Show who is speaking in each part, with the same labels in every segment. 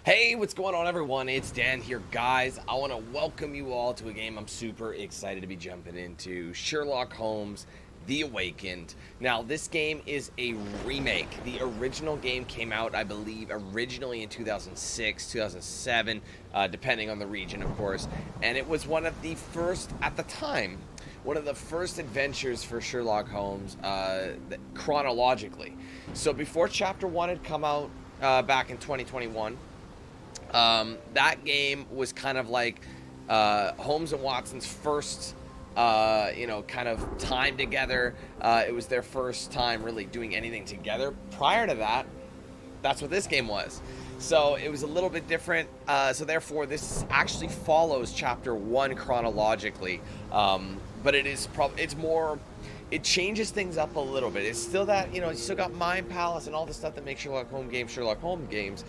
Speaker 1: Hey, what's going on everyone? It's Dan here, guys. I want to welcome you all to a game I'm super excited to be jumping into. Sherlock Holmes, The Awakened. Now, this game is a remake. The original game came out, I believe, originally in 2006, 2007, depending on the region, of course. And it was one of the first, at the time, one of the first adventures for Sherlock Holmes chronologically. So before Chapter 1 had come out back in 2021, that game was kind of like Holmes and Watson's first, kind of time together. It was their first time really doing anything together. Prior to that, that's what this game was. So it was a little bit different. So therefore, this actually follows Chapter 1 chronologically. But it's more... It changes things up a little bit. It's still that, you still got Mind Palace and all the stuff that makes Sherlock Holmes games.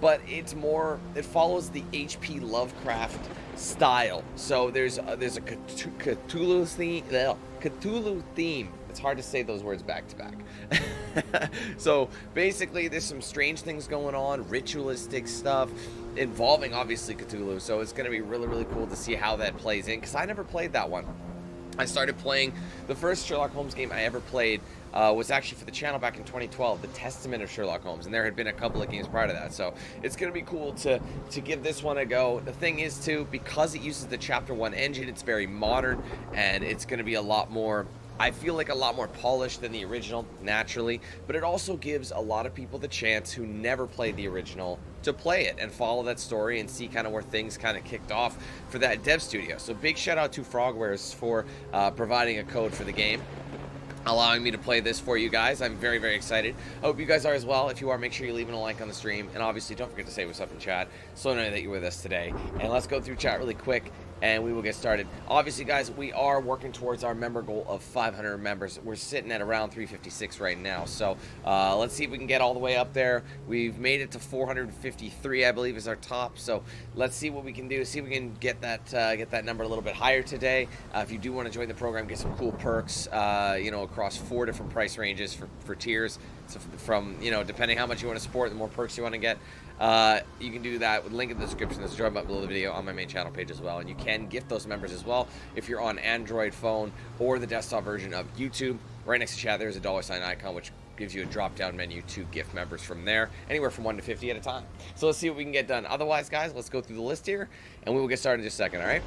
Speaker 1: But it's more, it follows the H.P. Lovecraft style. So there's a Cthulhu theme. It's hard to say those words back to back. So basically there's some strange things going on, ritualistic stuff involving obviously Cthulhu. So it's going to be really, really cool to see how that plays in, because I never played that one. I started playing, the first Sherlock Holmes game I ever played was actually for the channel back in 2012, The Testament of Sherlock Holmes, and there had been a couple of games prior to that, so it's going to be cool to give this one a go. The thing is, too, because it uses the Chapter 1 engine, it's very modern, and it's going to be a lot more, I feel like a lot more polished than the original, naturally, but it also gives a lot of people the chance who never played the original to play it and follow that story and see kind of where things kind of kicked off for that dev studio. So big shout out to Frogwares for providing a code for the game, allowing me to play this for you guys. I'm very, very excited. I hope you guys are as well. If you are, make sure you're leaving a like on the stream, and obviously don't forget to say what's up in chat. So know that you're with us today. And let's go through chat really quick, and we will get started. Obviously, guys, we are working towards our member goal of 500 members. We're sitting at around 356 right now, so let's see if we can get all the way up there. We've made it to 453, I believe, is our top, so let's see what we can do. See if we can get that number a little bit higher today. If you do want to join the program, get some cool perks, across 4 different price ranges for tiers. So from, depending how much you want to support, the more perks you want to get, you can do that with link in the description. There's a join button below the video on my main channel page as well, and you can gift those members as well if you're on Android phone or the desktop version of YouTube. Right next to chat there's a $ icon, which gives you a drop down menu to gift members from there, anywhere from 1 to 50 at a time. So let's see what we can get done. Otherwise, guys, let's go through the list here and we will get started in just a second. All right,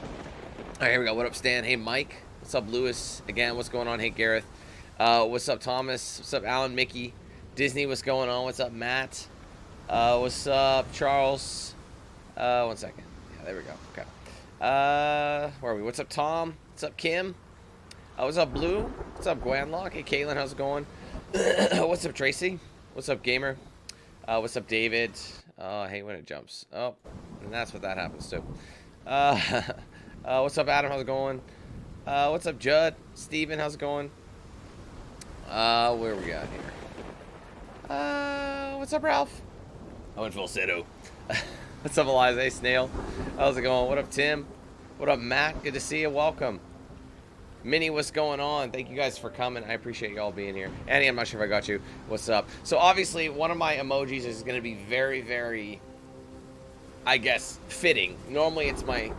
Speaker 1: here we go. What up, Stan? Hey, Mike. What's up, Lewis? Again, what's going on? Hey, Gareth. What's up, Thomas? What's up, Alan? Mickey? Disney, what's going on? What's up, Matt? What's up, Charles? 1 second. Yeah, there we go. Okay. Where are we? What's up, Tom? What's up, Kim? What's up, Blue? What's up, Gwanlock? Hey, Caitlin, how's it going? What's up, Tracy? What's up, Gamer? What's up, David? I hate when it jumps. Oh, and that's what that happens to. What's up, Adam? How's it going? What's up, Judd? Steven, how's it going? Where we got here? What's up, Ralph? I went full Sido. What's up, Eliza? Hey, Snail. How's it going? What up, Tim? What up, Matt? Good to see you. Welcome. Minnie, what's going on? Thank you guys for coming. I appreciate y'all being here. Annie, I'm not sure if I got you. What's up? So, obviously, one of my emojis is going to be very, very, I guess, fitting. Normally, it's my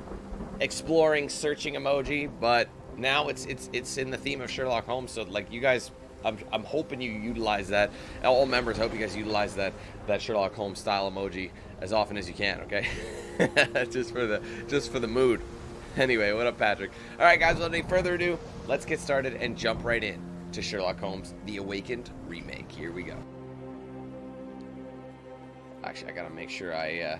Speaker 1: exploring, searching emoji, but now it's in the theme of Sherlock Holmes. So, like, you guys... I'm hoping you utilize that. All members, I hope you guys utilize that Sherlock Holmes style emoji as often as you can, okay? just for the mood. Anyway, what up, Patrick? All right, guys, without any further ado, let's get started and jump right in to Sherlock Holmes: The Awakened Remake. Here we go. Actually, I gotta make sure I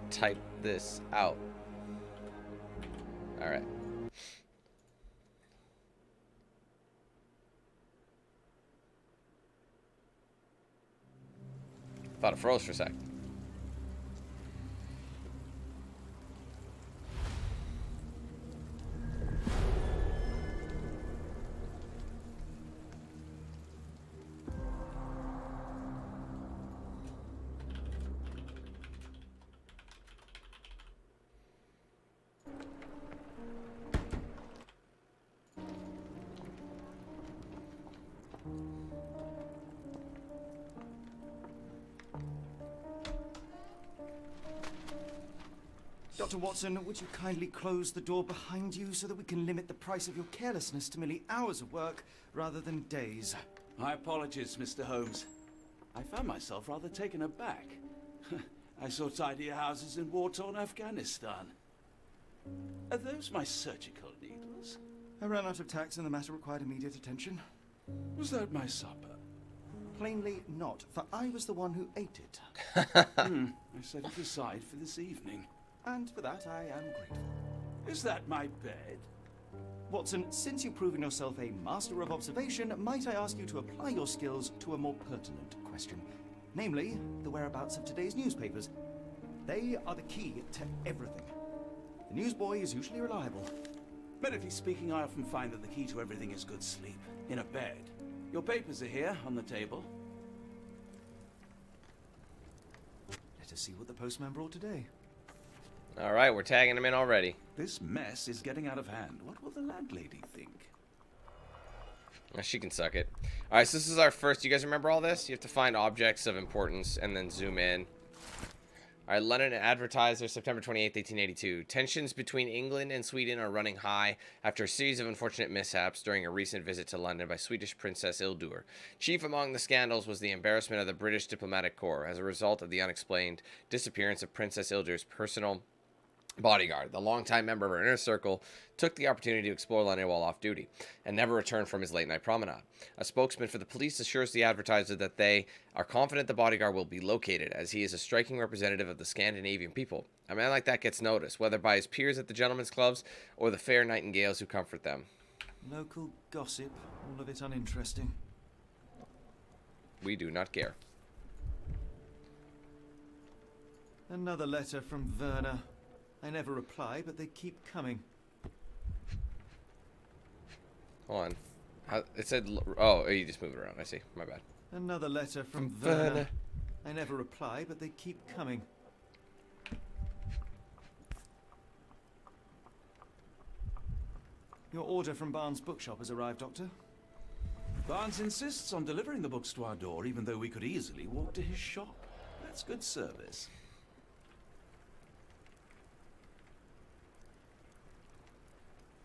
Speaker 1: type this out. All right. Thought it froze for a sec.
Speaker 2: Dr. Watson, would you kindly close the door behind you so that we can limit the price of your carelessness to merely hours of work rather than days?
Speaker 3: My apologies, Mr. Holmes. I found myself rather taken aback. I saw tidier houses in war-torn Afghanistan. Are those my surgical needles?
Speaker 2: I ran out of tacks and the matter required immediate attention.
Speaker 3: Was that my supper?
Speaker 2: Plainly not, for I was the one who ate it.
Speaker 3: I set it aside for this evening.
Speaker 2: And for that I am grateful.
Speaker 3: Is that my bed?
Speaker 2: Watson, since you've proven yourself a master of observation, might I ask you to apply your skills to a more pertinent question? Namely, the whereabouts of today's newspapers. They are the key to everything. The newsboy is usually reliable.
Speaker 3: Medically speaking, I often find that the key to everything is good sleep. In a bed. Your papers are here, on the table.
Speaker 2: Let us see what the postman brought today.
Speaker 1: All right, we're tagging him in already.
Speaker 3: This mess is getting out of hand. What will the landlady think?
Speaker 1: She can suck it. All right, so this is our first. You guys remember all this? You have to find objects of importance and then zoom in. All right, London Advertiser, September 28th, 1882. Tensions between England and Sweden are running high after a series of unfortunate mishaps during a recent visit to London by Swedish Princess Ildur. Chief among the scandals was the embarrassment of the British diplomatic corps as a result of the unexplained disappearance of Princess Ildur's personal bodyguard. The longtime member of her inner circle took the opportunity to explore London while off duty and never returned from his late-night promenade. A spokesman for the police assures the Advertiser that they are confident the bodyguard will be located, as he is a striking representative of the Scandinavian people. A man like that gets noticed, whether by his peers at the gentlemen's clubs or the fair nightingales who comfort them.
Speaker 2: Local gossip, all of it uninteresting.
Speaker 1: We do not care.
Speaker 2: Another letter from Werner. I never reply, but they keep coming.
Speaker 1: Hold on. It said... Oh, you just moved it around. I see. My bad.
Speaker 2: Another letter from Werner. I never reply, but they keep coming. Your order from Barnes' bookshop has arrived, Doctor.
Speaker 3: Barnes insists on delivering the books to our door, even though we could easily walk to his shop. That's good service.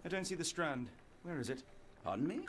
Speaker 2: I don't see the Strand. Where is it?
Speaker 3: Pardon me?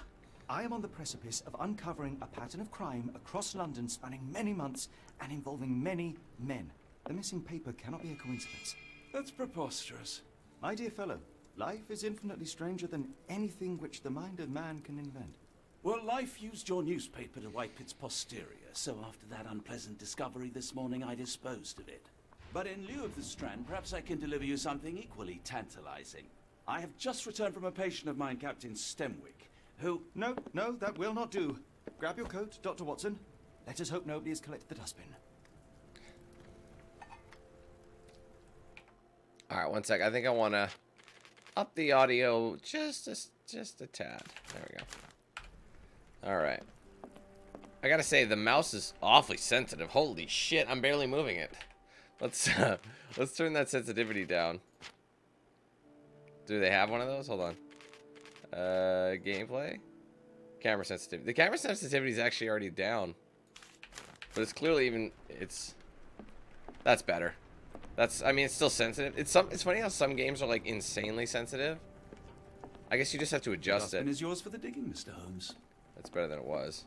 Speaker 2: I am on the precipice of uncovering a pattern of crime across London spanning many months and involving many men. The missing paper cannot be a coincidence.
Speaker 3: That's preposterous.
Speaker 2: My dear fellow, life is infinitely stranger than anything which the mind of man can invent.
Speaker 3: Well, life used your newspaper to wipe its posterior, so after that unpleasant discovery this morning, I disposed of it. But in lieu of the Strand, perhaps I can deliver you something equally tantalizing. I have just returned from a patient of mine, Captain Stemwick, who...
Speaker 2: No, that will not do. Grab your coat, Dr. Watson. Let us hope nobody has collected the dustbin.
Speaker 1: All right, one sec. I think I want to up the audio just a tad. There we go. All right. I gotta say, the mouse is awfully sensitive. Holy shit, I'm barely moving it. Let's turn that sensitivity down. Do they have one of those? Hold on. Gameplay? Camera sensitivity. The camera sensitivity is actually already down. But it's clearly even... That's better. I mean, it's still sensitive. It's funny how some games are, like, insanely sensitive. I guess you just have to adjust it.
Speaker 3: The dustbin is yours for the digging, Mr. Holmes.
Speaker 1: That's better than it was.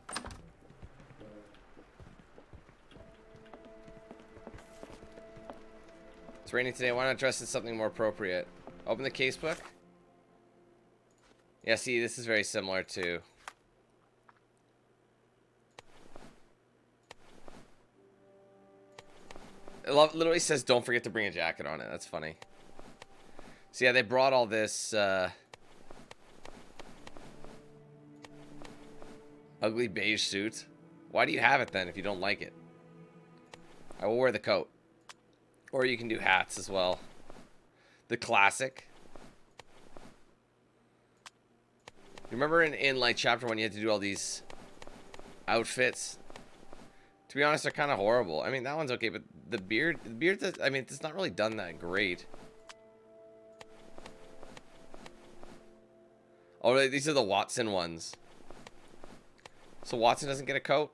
Speaker 1: It's raining today. Why not dress in something more appropriate? Open the casebook. Yeah, see, this is very similar to... It literally says, don't forget to bring a jacket on it. That's funny. So yeah, they brought all this ugly beige suit. Why do you have it then if you don't like it? I will wear the coat. Or you can do hats as well. The classic. You remember in like chapter 1 you had to do all these outfits? To be honest, they're kind of horrible. I mean, that one's okay, but the beard does, I mean, it's not really done that great. Oh, these are the Watson ones. So Watson doesn't get a coat?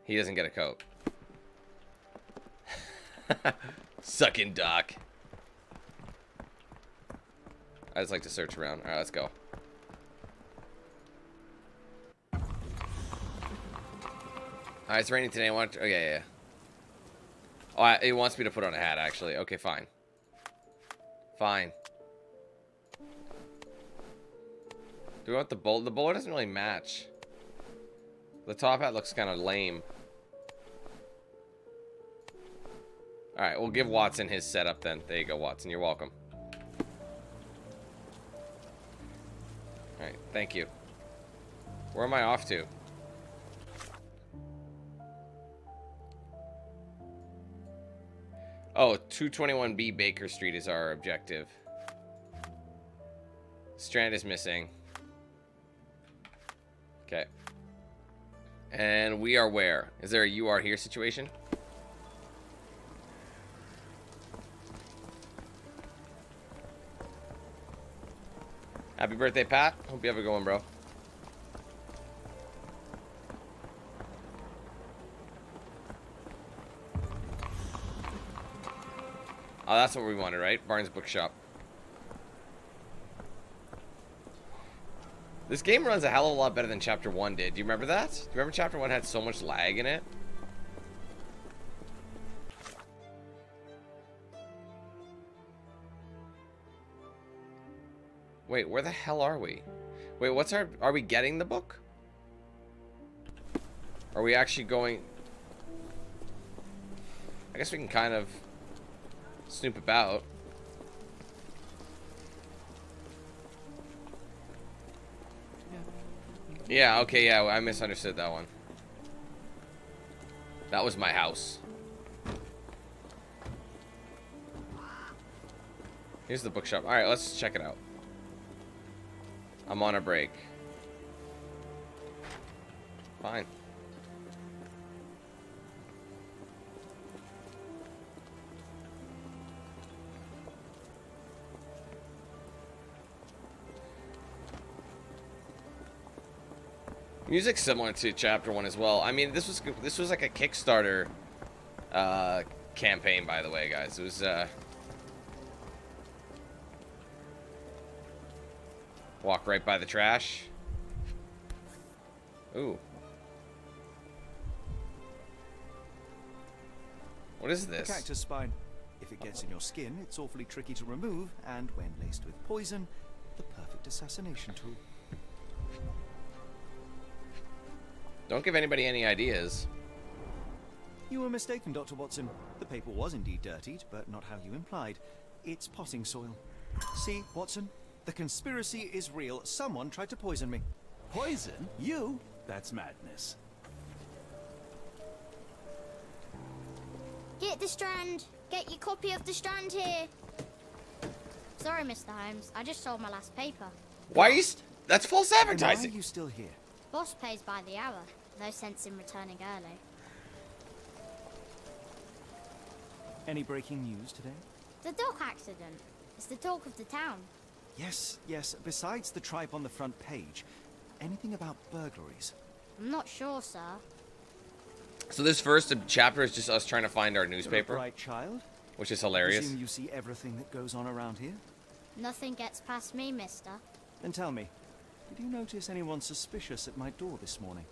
Speaker 1: He doesn't get a coat. Sucking Doc. I just like to search around. Alright, let's go. Alright, it's raining today. I want to... Oh, yeah. Oh, he wants me to put on a hat, actually. Okay, fine. Fine. Do we want the bowler? The bowler doesn't really match. The top hat looks kind of lame. Alright, we'll give Watson his setup then. There you go, Watson. You're welcome. Alright, thank you. Where am I off to? Oh, 221B Baker Street is our objective. Strand is missing. Okay. And we are where? Is there a you are here situation? Happy birthday, Pat. Hope you have a good one, bro. Oh, that's what we wanted, right? Barnes Bookshop. This game runs a hell of a lot better than Chapter 1 did. Do you remember that? Do you remember Chapter 1 had so much lag in it? Wait, where the hell are we? Wait, what's our... Are we getting the book? Are we actually going... I guess we can kind of... snoop about. Yeah, okay, yeah, I misunderstood that one. That was my house. Here's the bookshop. Alright, let's check it out. I'm on a break. Fine. Music's similar to Chapter 1 as well. I mean, this was like a Kickstarter campaign, by the way, guys. It was walk right by the trash. Ooh. What is this?
Speaker 2: A cactus spine. If it gets in your skin, it's awfully tricky to remove, and when laced with poison, the perfect assassination tool.
Speaker 1: Don't give anybody any ideas.
Speaker 2: You were mistaken, Dr. Watson. The paper was indeed dirtied, but not how you implied. It's potting soil. See, Watson? The conspiracy is real. Someone tried to poison me.
Speaker 3: Poison? You? That's madness.
Speaker 4: Get the Strand. Get your copy of the Strand here. Sorry, Mr. Holmes. I just sold my last paper.
Speaker 1: Why are you... That's false
Speaker 2: And why
Speaker 1: advertising.
Speaker 2: are you still here?
Speaker 4: Boss pays by the hour. No sense in returning early.
Speaker 2: Any breaking news today?
Speaker 4: The dock accident. It's the talk of the town.
Speaker 2: Yes. Besides the tripe on the front page, anything about burglaries?
Speaker 4: I'm not sure, sir.
Speaker 1: So this first chapter is just us trying to find our
Speaker 2: You're a
Speaker 1: newspaper,
Speaker 2: bright child.
Speaker 1: which is hilarious.
Speaker 2: Presume you see everything that goes on around here?
Speaker 4: Nothing gets past me, mister.
Speaker 2: Then tell me, did you notice anyone suspicious at my door this morning?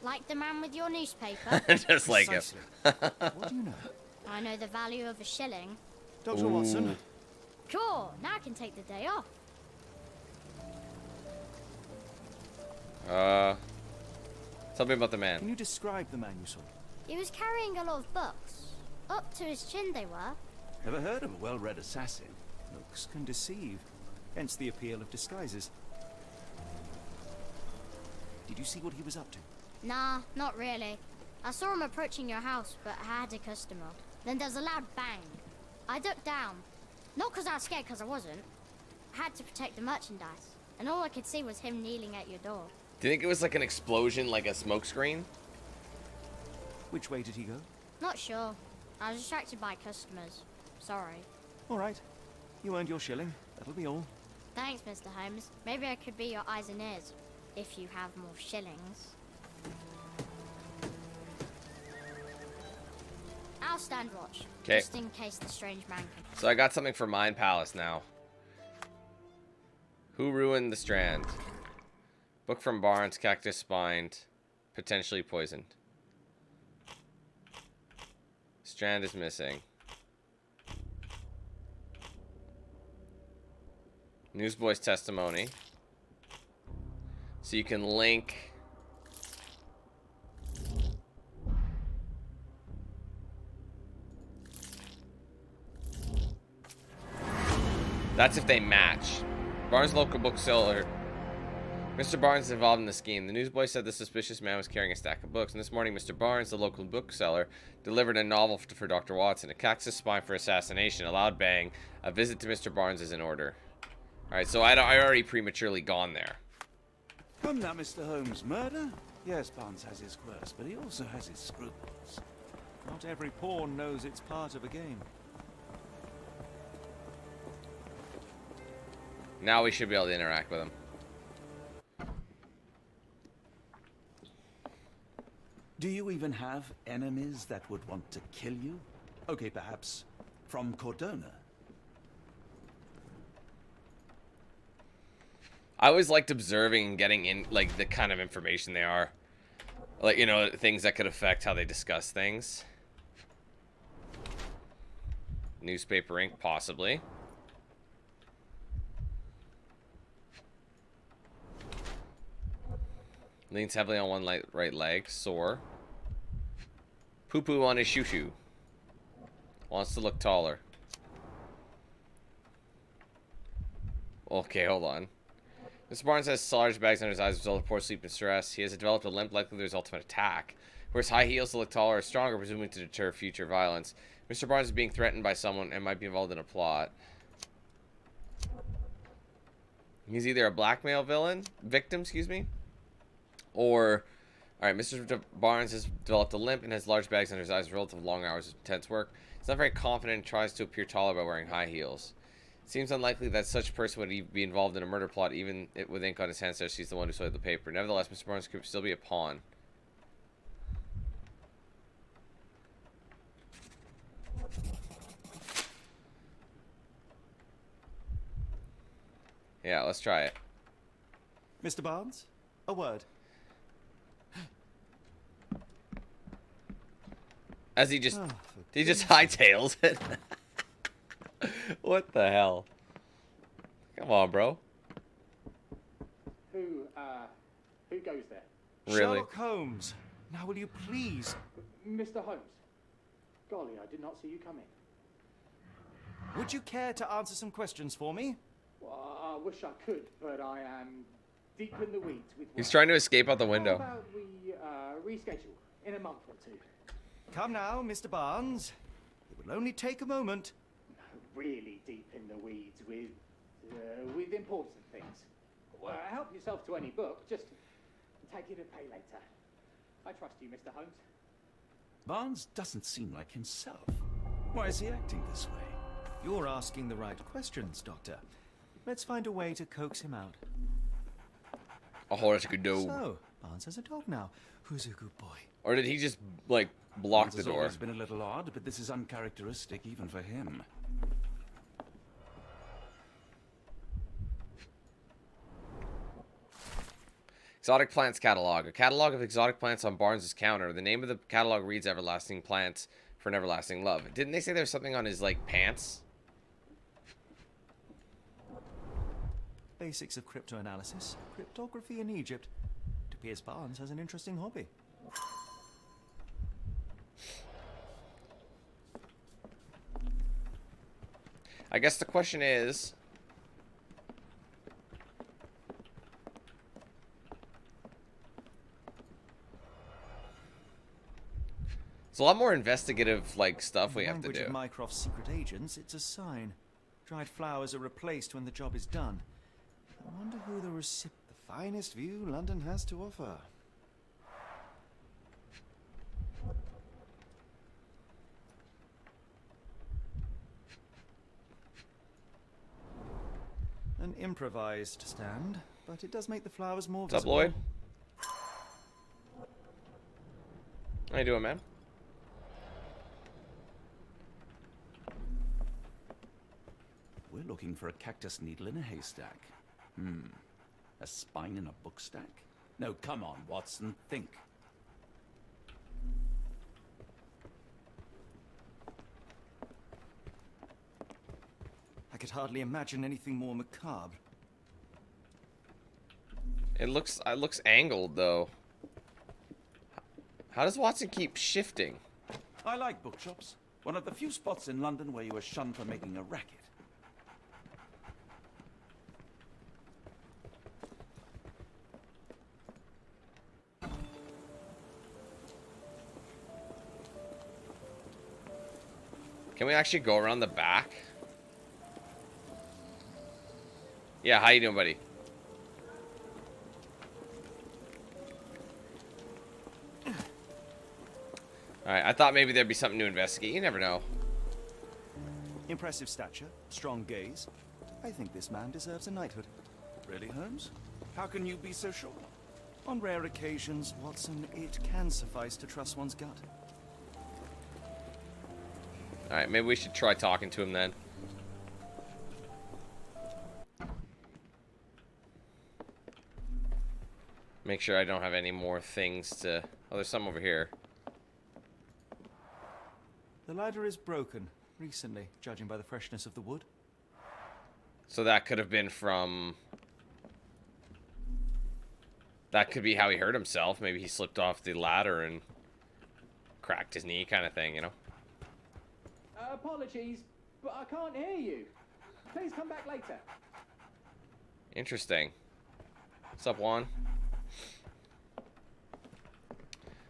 Speaker 4: Like the man with your newspaper?
Speaker 1: Just like him.
Speaker 2: Precisely. What do you know?
Speaker 4: I know the value of a shilling.
Speaker 2: Dr. Watson,
Speaker 4: Sure, now I can take the day off.
Speaker 1: Tell me about the
Speaker 2: can
Speaker 1: man.
Speaker 2: you describe the man you saw?
Speaker 4: He was carrying a lot of books. Up to his chin they were.
Speaker 3: Never heard of a well-read assassin.
Speaker 2: Looks can deceive, hence the appeal of disguises. Did you see what he was up to?
Speaker 4: Nah, not really. I saw him approaching your house, but I had a customer. Then there's a loud bang. I ducked down. Not because I was scared, because I wasn't. I had to protect the merchandise. And all I could see was him kneeling at your door.
Speaker 1: Do you think it was like an explosion, like a smoke screen?
Speaker 2: Which way did he go?
Speaker 4: Not sure. I was distracted by customers. Sorry.
Speaker 2: All right. You earned your shilling. That'll be all.
Speaker 4: Thanks, Mr. Holmes. Maybe I could be your eyes and ears, if you have more shillings. stand watch.
Speaker 1: 'Kay.
Speaker 4: Just in case the strange man comes.
Speaker 1: So I got something for Mind Palace now. Who ruined the Strand? Book from Barnes, cactus spined, potentially poisoned. Strand is missing. Newsboy's testimony. So you can link. That's if they match. Barnes' local bookseller. Mr. Barnes is involved in the scheme. The newsboy said the suspicious man was carrying a stack of books, and this morning Mr. Barnes, the local bookseller, delivered a novel for Dr. Watson. A cactus spine for assassination, a loud bang, a visit to Mr. Barnes is in order. Alright, so I already prematurely gone there.
Speaker 3: Come now, Mr. Holmes. Murder? Yes, Barnes has his quirks, but he also has his scruples.
Speaker 2: Not every pawn knows it's part of a game.
Speaker 1: Now we should be able to interact with him.
Speaker 3: Do you even have enemies that would want to kill you? Okay, perhaps from Cordona.
Speaker 1: I always liked observing and getting in, like, the kind of information they are. Like, you know, things that could affect how they discuss things. Newspaper ink, possibly. Leans heavily on one right leg. Sore. Poo-poo on his shoo-shoo. Wants to look taller. Okay, hold on. Mr. Barnes has large bags under his eyes as a result of poor sleep and stress. He has developed a limp likely the result of an attack. Wears high heels to look taller or stronger, presumably to deter future violence. Mr. Barnes is being threatened by someone and might be involved in a plot. He's either a blackmail victim, excuse me, or... Alright, Mr. Barnes has developed a limp and has large bags under his eyes, relative long hours of intense work. He's not very confident and tries to appear taller by wearing high heels. It seems unlikely that such a person would be involved in a murder plot, even with ink on his hands, as he's the one who soiled the paper. Nevertheless, Mr. Barnes could still be a pawn. Yeah, let's try it.
Speaker 2: Mr. Barnes, a word.
Speaker 1: As he just hightails it. What the hell? Come on, bro.
Speaker 5: Who goes there?
Speaker 1: Really?
Speaker 2: Sherlock Holmes. Now will you please...
Speaker 5: Mr. Holmes. Golly, I did not see you coming.
Speaker 2: Would you care to answer some questions for me?
Speaker 5: Well, I wish I could, but I am deep in the weeds with work.
Speaker 1: He's trying to escape out the window.
Speaker 5: How about we reschedule in a month or two?
Speaker 2: Come now, Mr. Barnes. It will only take a moment.
Speaker 5: Really deep in the weeds with important things. Well, help yourself to any book. Just take it and pay later. I trust you, Mr. Holmes.
Speaker 3: Barnes doesn't seem like himself. Why is he acting this way?
Speaker 2: You're asking the right questions, Doctor. Let's find a way to coax him out.
Speaker 1: A horse could do.
Speaker 2: So, Barnes has a dog now. Who's a good boy?
Speaker 1: Or did he just, like, block
Speaker 3: Barnes
Speaker 1: the
Speaker 3: has
Speaker 1: door?
Speaker 3: always been a little odd, but this is uncharacteristic even for him.
Speaker 1: Exotic plants catalog. A catalog of exotic plants on Barnes' counter. The name of the catalog reads Everlasting Plants for an Everlasting Love. Didn't they say there was something on his, like, pants?
Speaker 2: Basics of cryptoanalysis. Cryptography in Egypt. It appears Barnes has an interesting hobby.
Speaker 1: I guess the question is... There's a lot more investigative, like, stuff we have to
Speaker 2: Language
Speaker 1: do.
Speaker 2: of Mycroft's secret agents, it's a sign. Dried flowers are replaced when the job is done. I wonder who the finest view London has to offer. An improvised stand, but it does make the flowers more
Speaker 1: What's up,
Speaker 2: visible.
Speaker 1: Lloyd? How you doing, man?
Speaker 3: looking for a cactus needle in a haystack. A spine in a book stack? No, come on, Watson, think.
Speaker 2: I could hardly imagine anything more macabre.
Speaker 1: It looks angled though. How does Watson keep shifting?
Speaker 3: I like bookshops. One of the few spots in London where you are shunned for making a racket.
Speaker 1: Can we actually go around the back? Yeah, how you doing, buddy? Alright, I thought maybe there'd be something to investigate. You never know.
Speaker 2: Impressive stature, strong gaze. I think this man deserves a knighthood.
Speaker 3: Really, Holmes? How can you be so sure?
Speaker 2: On rare occasions, Watson, it can suffice to trust one's gut.
Speaker 1: Alright, maybe we should try talking to him then. Make sure I don't have any more things to... Oh, there's some over here.
Speaker 2: The ladder is broken recently, judging by the freshness of the wood.
Speaker 1: So that could have been from... That could be how he hurt himself. Maybe he slipped off the ladder and cracked his knee kind of thing, you know?
Speaker 5: Apologies, but I can't hear you. Please come back later.
Speaker 1: Interesting. What's up, Juan?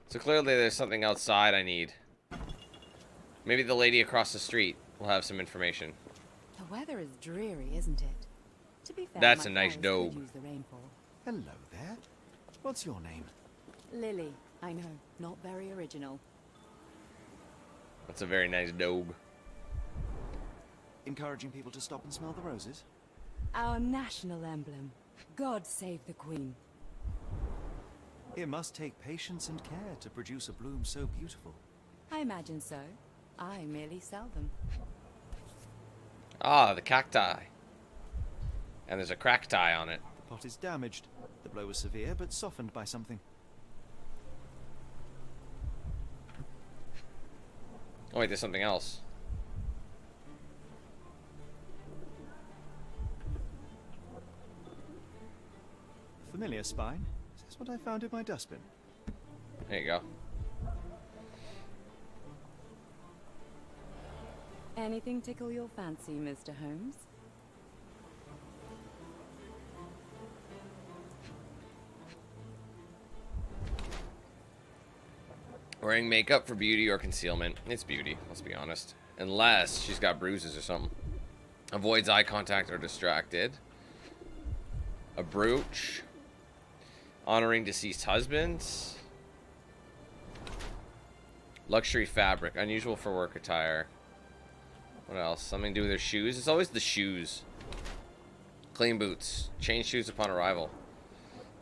Speaker 1: So clearly there's something outside I need. Maybe the lady across the street will have some information.
Speaker 6: The weather is dreary, isn't it? To be fair,
Speaker 1: That's
Speaker 6: my
Speaker 1: a nice
Speaker 6: forest
Speaker 1: dog.
Speaker 6: could use the rainfall.
Speaker 2: Hello there. What's your name?
Speaker 6: Lily, I know, not very original.
Speaker 1: That's a very nice dog.
Speaker 2: Encouraging people to stop and smell the roses?
Speaker 6: Our national emblem. God save the Queen.
Speaker 2: It must take patience and care to produce a bloom so beautiful.
Speaker 6: I imagine so. I merely sell them.
Speaker 1: Ah, the cacti. And there's a crack tie on it.
Speaker 2: The pot is damaged. The blow was severe, but softened by something.
Speaker 1: Oh wait, there's something else.
Speaker 2: Familiar spine. Is this what I found in my dustbin?
Speaker 1: There you go.
Speaker 6: Anything tickle your fancy, Mr. Holmes?
Speaker 1: Wearing makeup for beauty or concealment. It's beauty, let's be honest. Unless she's got bruises or something. Avoids eye contact or distracted. A brooch. Honoring deceased husbands. Luxury fabric. Unusual for work attire. What else? Something to do with her shoes? It's always the shoes. Clean boots. Change shoes upon arrival.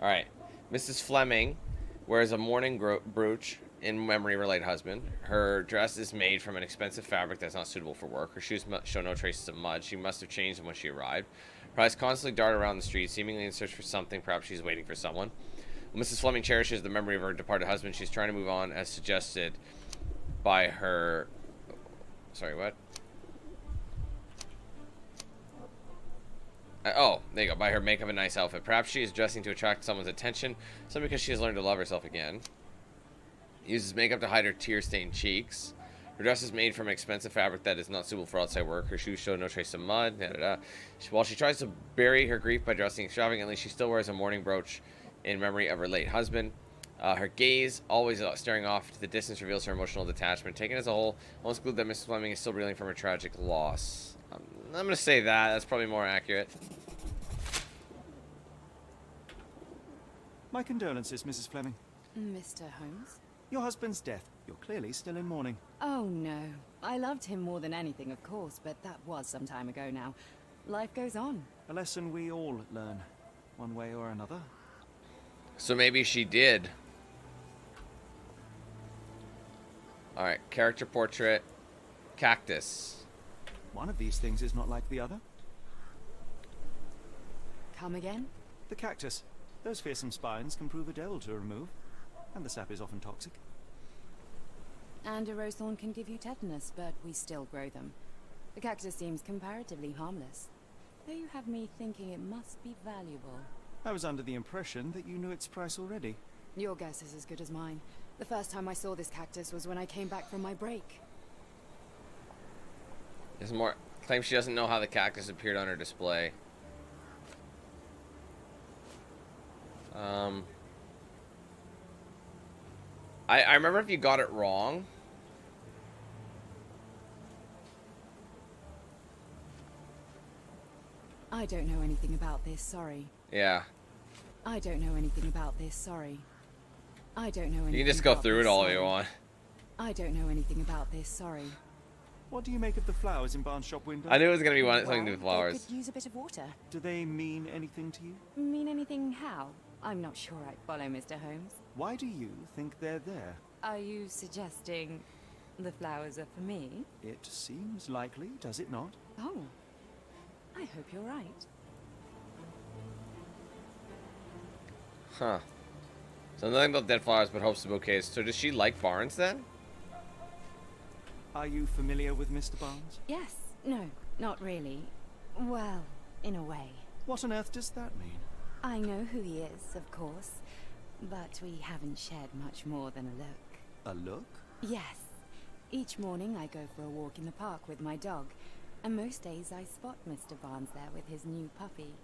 Speaker 1: Alright. Mrs. Fleming wears a mourning brooch in memory of her late husband. Her dress is made from an expensive fabric that's not suitable for work. Her shoes show no traces of mud. She must have changed them when she arrived. Her eyes constantly dart around the street, seemingly in search for something. Perhaps she's waiting for someone. Mrs. Fleming cherishes the memory of her departed husband. She's trying to move on as suggested by her... Sorry, what? Oh, there you go. By her makeup and nice outfit. Perhaps she is dressing to attract someone's attention. Some because she has learned to love herself again. Uses makeup to hide her tear-stained cheeks. Her dress is made from an expensive fabric that is not suitable for outside work. Her shoes show no trace of mud. While she tries to bury her grief by dressing extravagantly, she still wears a mourning brooch in memory of her late husband. Her gaze, always staring off to the distance, reveals her emotional detachment. Taken as a whole, I'll conclude that Mrs. Fleming is still reeling from her tragic loss. I'm going to say that. That's probably more accurate.
Speaker 2: My condolences, Mrs. Fleming.
Speaker 6: Mr. Holmes?
Speaker 2: Your husband's death. You're clearly still in mourning.
Speaker 6: Oh, no. I loved him more than anything, of course, but that was some time ago now. Life goes on.
Speaker 2: A lesson we all learn, one way or another.
Speaker 1: So maybe she did. Alright, character portrait. Cactus.
Speaker 2: One of these things is not like the other.
Speaker 6: Come again?
Speaker 2: The cactus. Those fearsome spines can prove a devil to remove, and the sap is often toxic.
Speaker 6: And a rose thorn can give you tetanus, but we still grow them. The cactus seems comparatively harmless, though you have me thinking it must be valuable.
Speaker 2: I was under the impression that you knew its price already.
Speaker 6: Your guess is as good as mine. The first time I saw this cactus was when I came back from my break.
Speaker 1: There's more. Claims she doesn't know how the cactus appeared on her display. I remember if you got it wrong.
Speaker 6: I don't know anything about this, sorry.
Speaker 1: Yeah.
Speaker 6: I don't know anything about this, sorry. I don't know anything.
Speaker 1: You can just go
Speaker 6: about
Speaker 1: through
Speaker 6: this,
Speaker 1: it all
Speaker 6: sorry.
Speaker 1: you want.
Speaker 6: I don't know anything about this, sorry.
Speaker 2: What do you make of the flowers in Barnes' shop window?
Speaker 1: I knew it was gonna be something to do with
Speaker 6: Well,
Speaker 1: flowers.
Speaker 6: they could use a bit of water.
Speaker 2: Do they mean anything to you?
Speaker 6: Mean anything how? I'm not sure I follow, Mr. Holmes.
Speaker 2: Why do you think they're there?
Speaker 6: Are you suggesting the flowers are for me?
Speaker 2: It seems likely, does it not?
Speaker 6: Oh, I hope you're right.
Speaker 1: Huh. So nothing about dead flowers, but hopes of bouquets. So does she like Barnes then?
Speaker 2: Are you familiar with Mr. Barnes?
Speaker 6: Yes, no, not really. Well, in a way.
Speaker 2: What on earth does that mean?
Speaker 6: I know who he is, of course, but we haven't shared much more than a look.
Speaker 2: A look?
Speaker 6: Yes. Each morning I go for a walk in the park with my dog, and most days I spot Mr. Barnes there with his new puppy.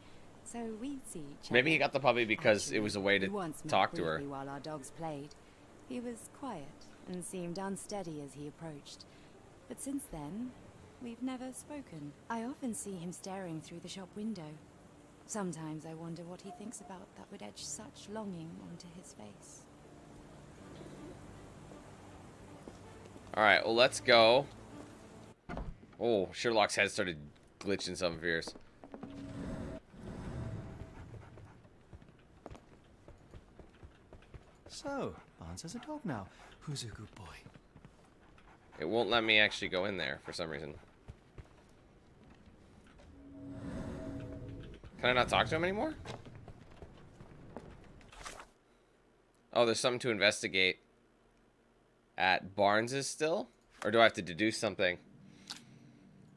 Speaker 6: So we see each other.
Speaker 1: Maybe he got the puppy because it was a way
Speaker 6: He
Speaker 1: to
Speaker 6: once met
Speaker 1: talk to her.
Speaker 6: briefly while our dogs played. He was quiet and seemed unsteady as he approached. But since then, we've never spoken. I often see him staring through the shop window. Sometimes I wonder what he thinks about that would etch such longing onto his face.
Speaker 1: Alright, well, let's go. Oh, Sherlock's head started glitching some fierce.
Speaker 2: So, Barnes has a dog now. Who's a good boy?
Speaker 1: It won't let me actually go in there for some reason. Can I not talk to him anymore? Oh, there's something to investigate at Barnes's still? Or do I have to deduce something?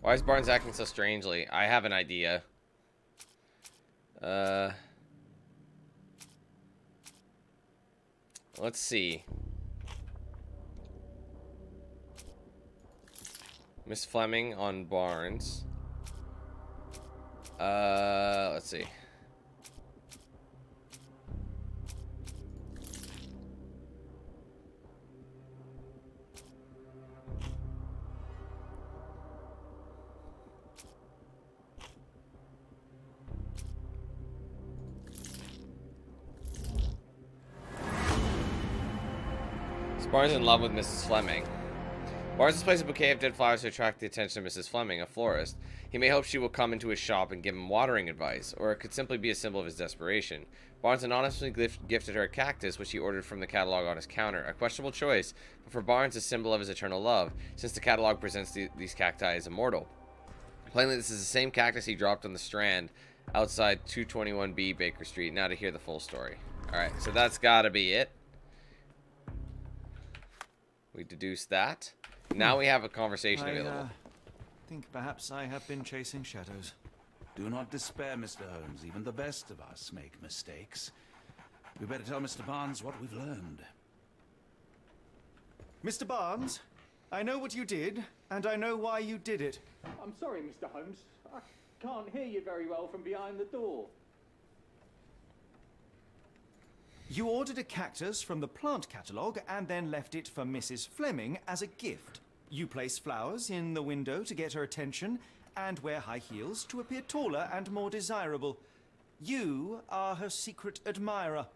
Speaker 1: Why is Barnes acting so strangely? I have an idea. Let's see. Miss Fleming on Barnes. Let's see. Barnes in love with Mrs. Fleming. Barnes displays a bouquet of dead flowers to attract the attention of Mrs. Fleming, a florist. He may hope she will come into his shop and give him watering advice, or it could simply be a symbol of his desperation. Barnes anonymously gifted her a cactus, which he ordered from the catalog on his counter. A questionable choice, but for Barnes, a symbol of his eternal love, since the catalog presents these cacti as immortal. Plainly, this is the same cactus he dropped on the Strand outside 221B Baker Street. Now to hear the full story. Alright, so that's gotta be it. We deduced that. Now we have a conversation available.
Speaker 2: I think perhaps I have been chasing shadows.
Speaker 3: Do not despair, Mr. Holmes. Even the best of us make mistakes. We better tell Mr. Barnes what we've learned.
Speaker 2: Mr. Barnes, I know what you did, and I know why you did it.
Speaker 5: I'm sorry, Mr. Holmes. I can't hear you very well from behind the door.
Speaker 2: You ordered a cactus from the plant catalogue and then left it for Mrs. Fleming as a gift. You place flowers in the window to get her attention and wear high heels to appear taller and more desirable. You are her secret admirer.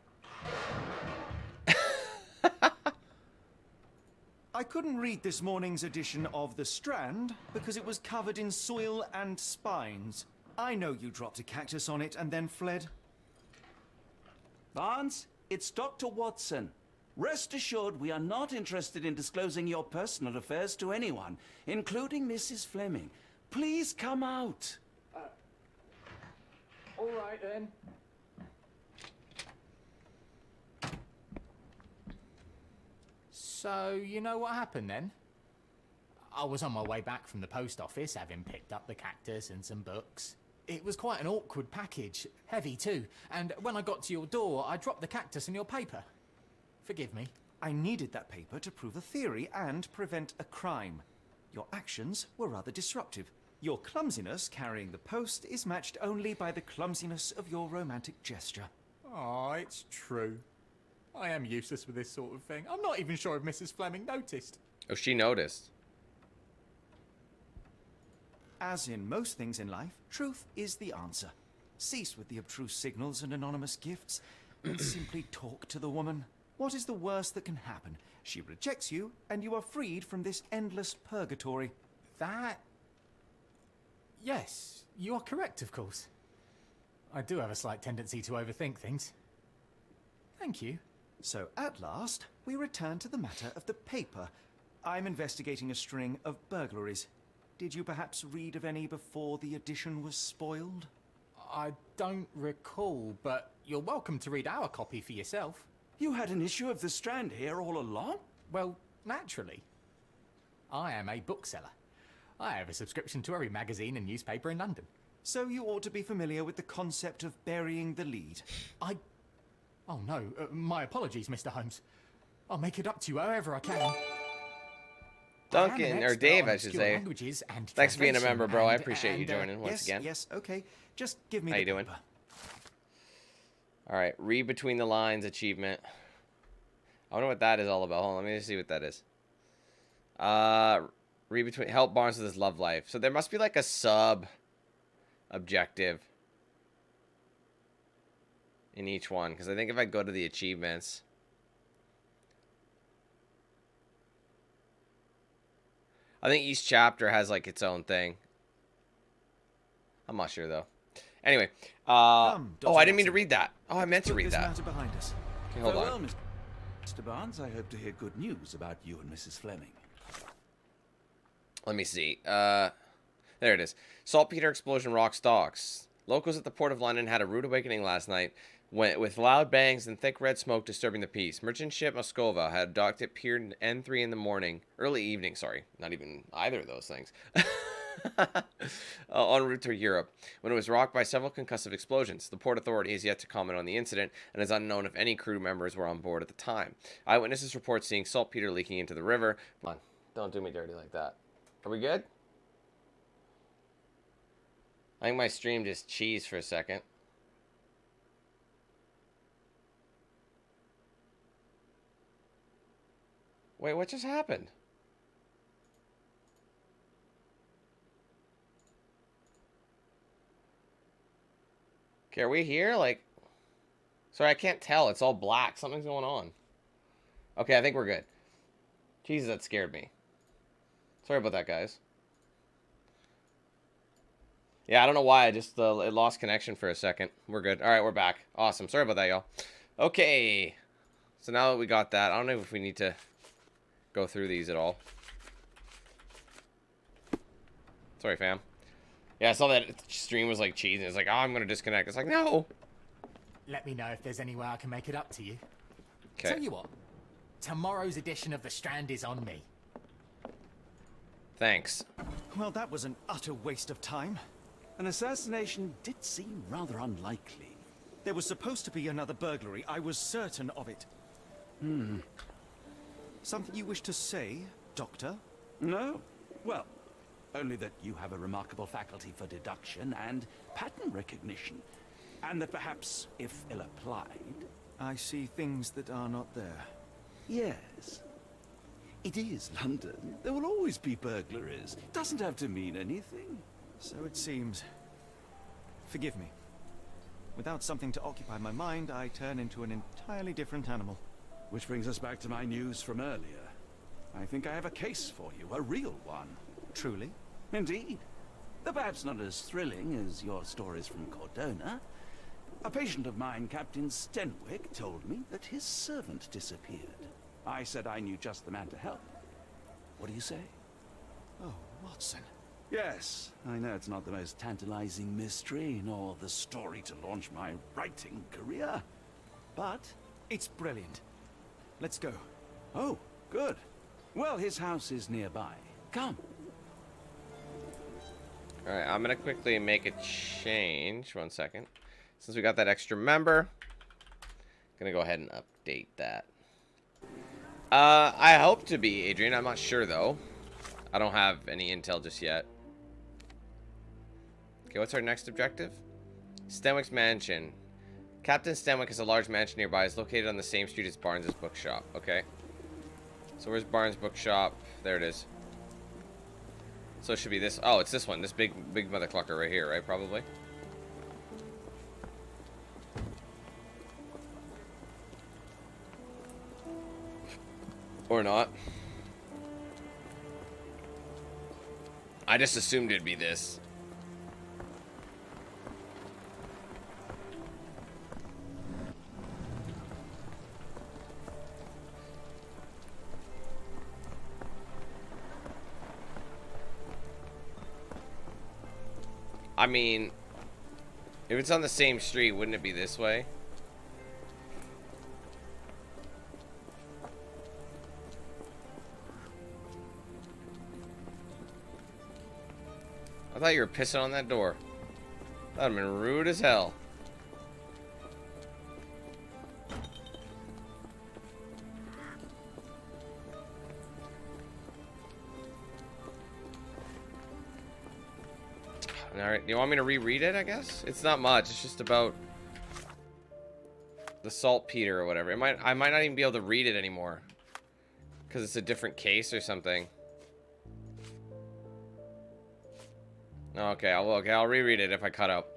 Speaker 2: I couldn't read this morning's edition of The Strand because it was covered in soil and spines. I know you dropped a cactus on it and then fled.
Speaker 3: Barnes, it's Dr. Watson. Rest assured we are not interested in disclosing your personal affairs to anyone, including Mrs. Fleming. Please come out.
Speaker 5: All right then.
Speaker 7: So, you know what happened then? I was on my way back from the post office, having picked up the cactus and some books. It was quite an awkward package, heavy too, and when I got to your door, I dropped the cactus and your paper. Forgive me.
Speaker 2: I needed that paper to prove a theory and prevent a crime. Your actions were rather disruptive. Your clumsiness carrying the post is matched only by the clumsiness of your romantic gesture.
Speaker 7: Oh, it's true. I am useless with this sort of thing. I'm not even sure if Mrs. Fleming noticed.
Speaker 1: Oh, she noticed.
Speaker 2: As in most things in life, truth is the answer. Cease with the abstruse signals and anonymous gifts, and simply talk to the woman. What is the worst that can happen? She rejects you, and you are freed from this endless purgatory.
Speaker 7: That... Yes, you are correct, of course. I do have a slight tendency to overthink things. Thank you.
Speaker 2: So, at last, we return to the matter of the paper. I'm investigating a string of burglaries. Did you perhaps read of any before the edition was spoiled?
Speaker 7: I don't recall, but you're welcome to read our copy for yourself.
Speaker 3: You had an issue of The Strand here all along?
Speaker 7: Well, naturally. I am a bookseller. I have a subscription to every magazine and newspaper in London.
Speaker 2: So you ought to be familiar with the concept of burying the lead.
Speaker 7: Oh no, my apologies, Mr. Holmes. I'll make it up to you however I can.
Speaker 1: Duncan, or Dave, I should say. Thanks for being a member, bro. I appreciate you joining once again.
Speaker 2: Yes, okay. Just give me
Speaker 1: How
Speaker 2: the
Speaker 1: you doing?
Speaker 2: paper.
Speaker 1: All right, read between the lines achievement. I wonder what that is all about. Hold on, let me just see what that is. Read between, help Barnes with his love life. So there must be like a sub objective in each one, because I think if I go to the achievements, I think each chapter has like its own thing. I'm not sure though. Anyway, oh, I didn't mean to read that. Oh, I meant to read that.
Speaker 2: Behind us.
Speaker 1: Okay, hold
Speaker 3: Well,
Speaker 1: on.
Speaker 3: Mr. Barnes, I hope to hear good news about you and Mrs. Fleming.
Speaker 1: Let me see. There it is. Saltpeter explosion rocks docks. Locals at the Port of London had a rude awakening last night with loud bangs and thick red smoke disturbing the peace. Merchant ship Moskova had docked at Pier N3 in the morning. Early evening, sorry. Not even either of those things. En route to Europe, when it was rocked by several concussive explosions. The Port Authority has yet to comment on the incident, and is unknown if any crew members were on board at the time. Eyewitnesses report seeing saltpeter leaking into the river. Come on, don't do me dirty like that. Are we good? I think my stream just cheesed for a second. Wait, what just happened? Okay, are we here? Like, sorry, I can't tell. It's all black. Something's going on. Okay, I think we're good. Jesus, that scared me. Sorry about that, guys. Yeah, I don't know why. I just it lost connection for a second. We're good. All right, we're back. Awesome. Sorry about that, y'all. Okay. So now that we got that, I don't know if we need to go through these at all. Sorry, fam. Yeah, I saw that stream was like cheesing. It's like, oh, I'm going to disconnect. It's like, no.
Speaker 7: Let me know if there's any way I can make it up to you.
Speaker 1: Okay.
Speaker 7: Tell you what, tomorrow's edition of The Strand is on me.
Speaker 1: Thanks.
Speaker 2: Well, that was an utter waste of time.
Speaker 3: An assassination did seem rather unlikely.
Speaker 2: There was supposed to be another burglary. I was certain of it. Something you wish to say, Doctor?
Speaker 3: No? Well, only that you have a remarkable faculty for deduction and pattern recognition. And that perhaps, if ill-applied...
Speaker 2: I see things that are not there.
Speaker 3: Yes. It is London. There will always be burglaries. Doesn't have to mean anything.
Speaker 2: So it seems. Forgive me. Without something to occupy my mind, I turn into an entirely different animal.
Speaker 3: Which brings us back to my news from earlier. I think I have a case for you, a real one.
Speaker 2: Truly?
Speaker 3: Indeed. Though perhaps not as thrilling as your stories from Cordona. A patient of mine, Captain Stenwick, told me that his servant disappeared. I said I knew just the man to help. What do you say?
Speaker 2: Oh, Watson.
Speaker 3: Yes, I know it's not the most tantalizing mystery, nor the story to launch my writing career, but...
Speaker 2: It's brilliant. Let's go.
Speaker 3: Oh, good. Well, his house is nearby. Come.
Speaker 1: Alright, I'm gonna quickly make a change. 1 second. Since we got that extra member, gonna go ahead and update that. I hope to be Adrian. I'm not sure though. I don't have any intel just yet. Okay, what's our next objective? Stenwick's mansion. Captain Stenwick has a large mansion nearby. It's located on the same street as Barnes' bookshop. Okay. So where's Barnes' bookshop? There it is. So it should be this. Oh, it's this one. This big mother clucker right here, right? Probably. Or not. I just assumed it'd be this. I mean, if it's on the same street, wouldn't it be this way? I thought you were pissing on that door. That would have been rude as hell. Alright, you want me to reread it, I guess? It's not much, it's just about the saltpeter or whatever. I might not even be able to read it anymore. Because it's a different case or something. Okay, I'll reread it if I cut out.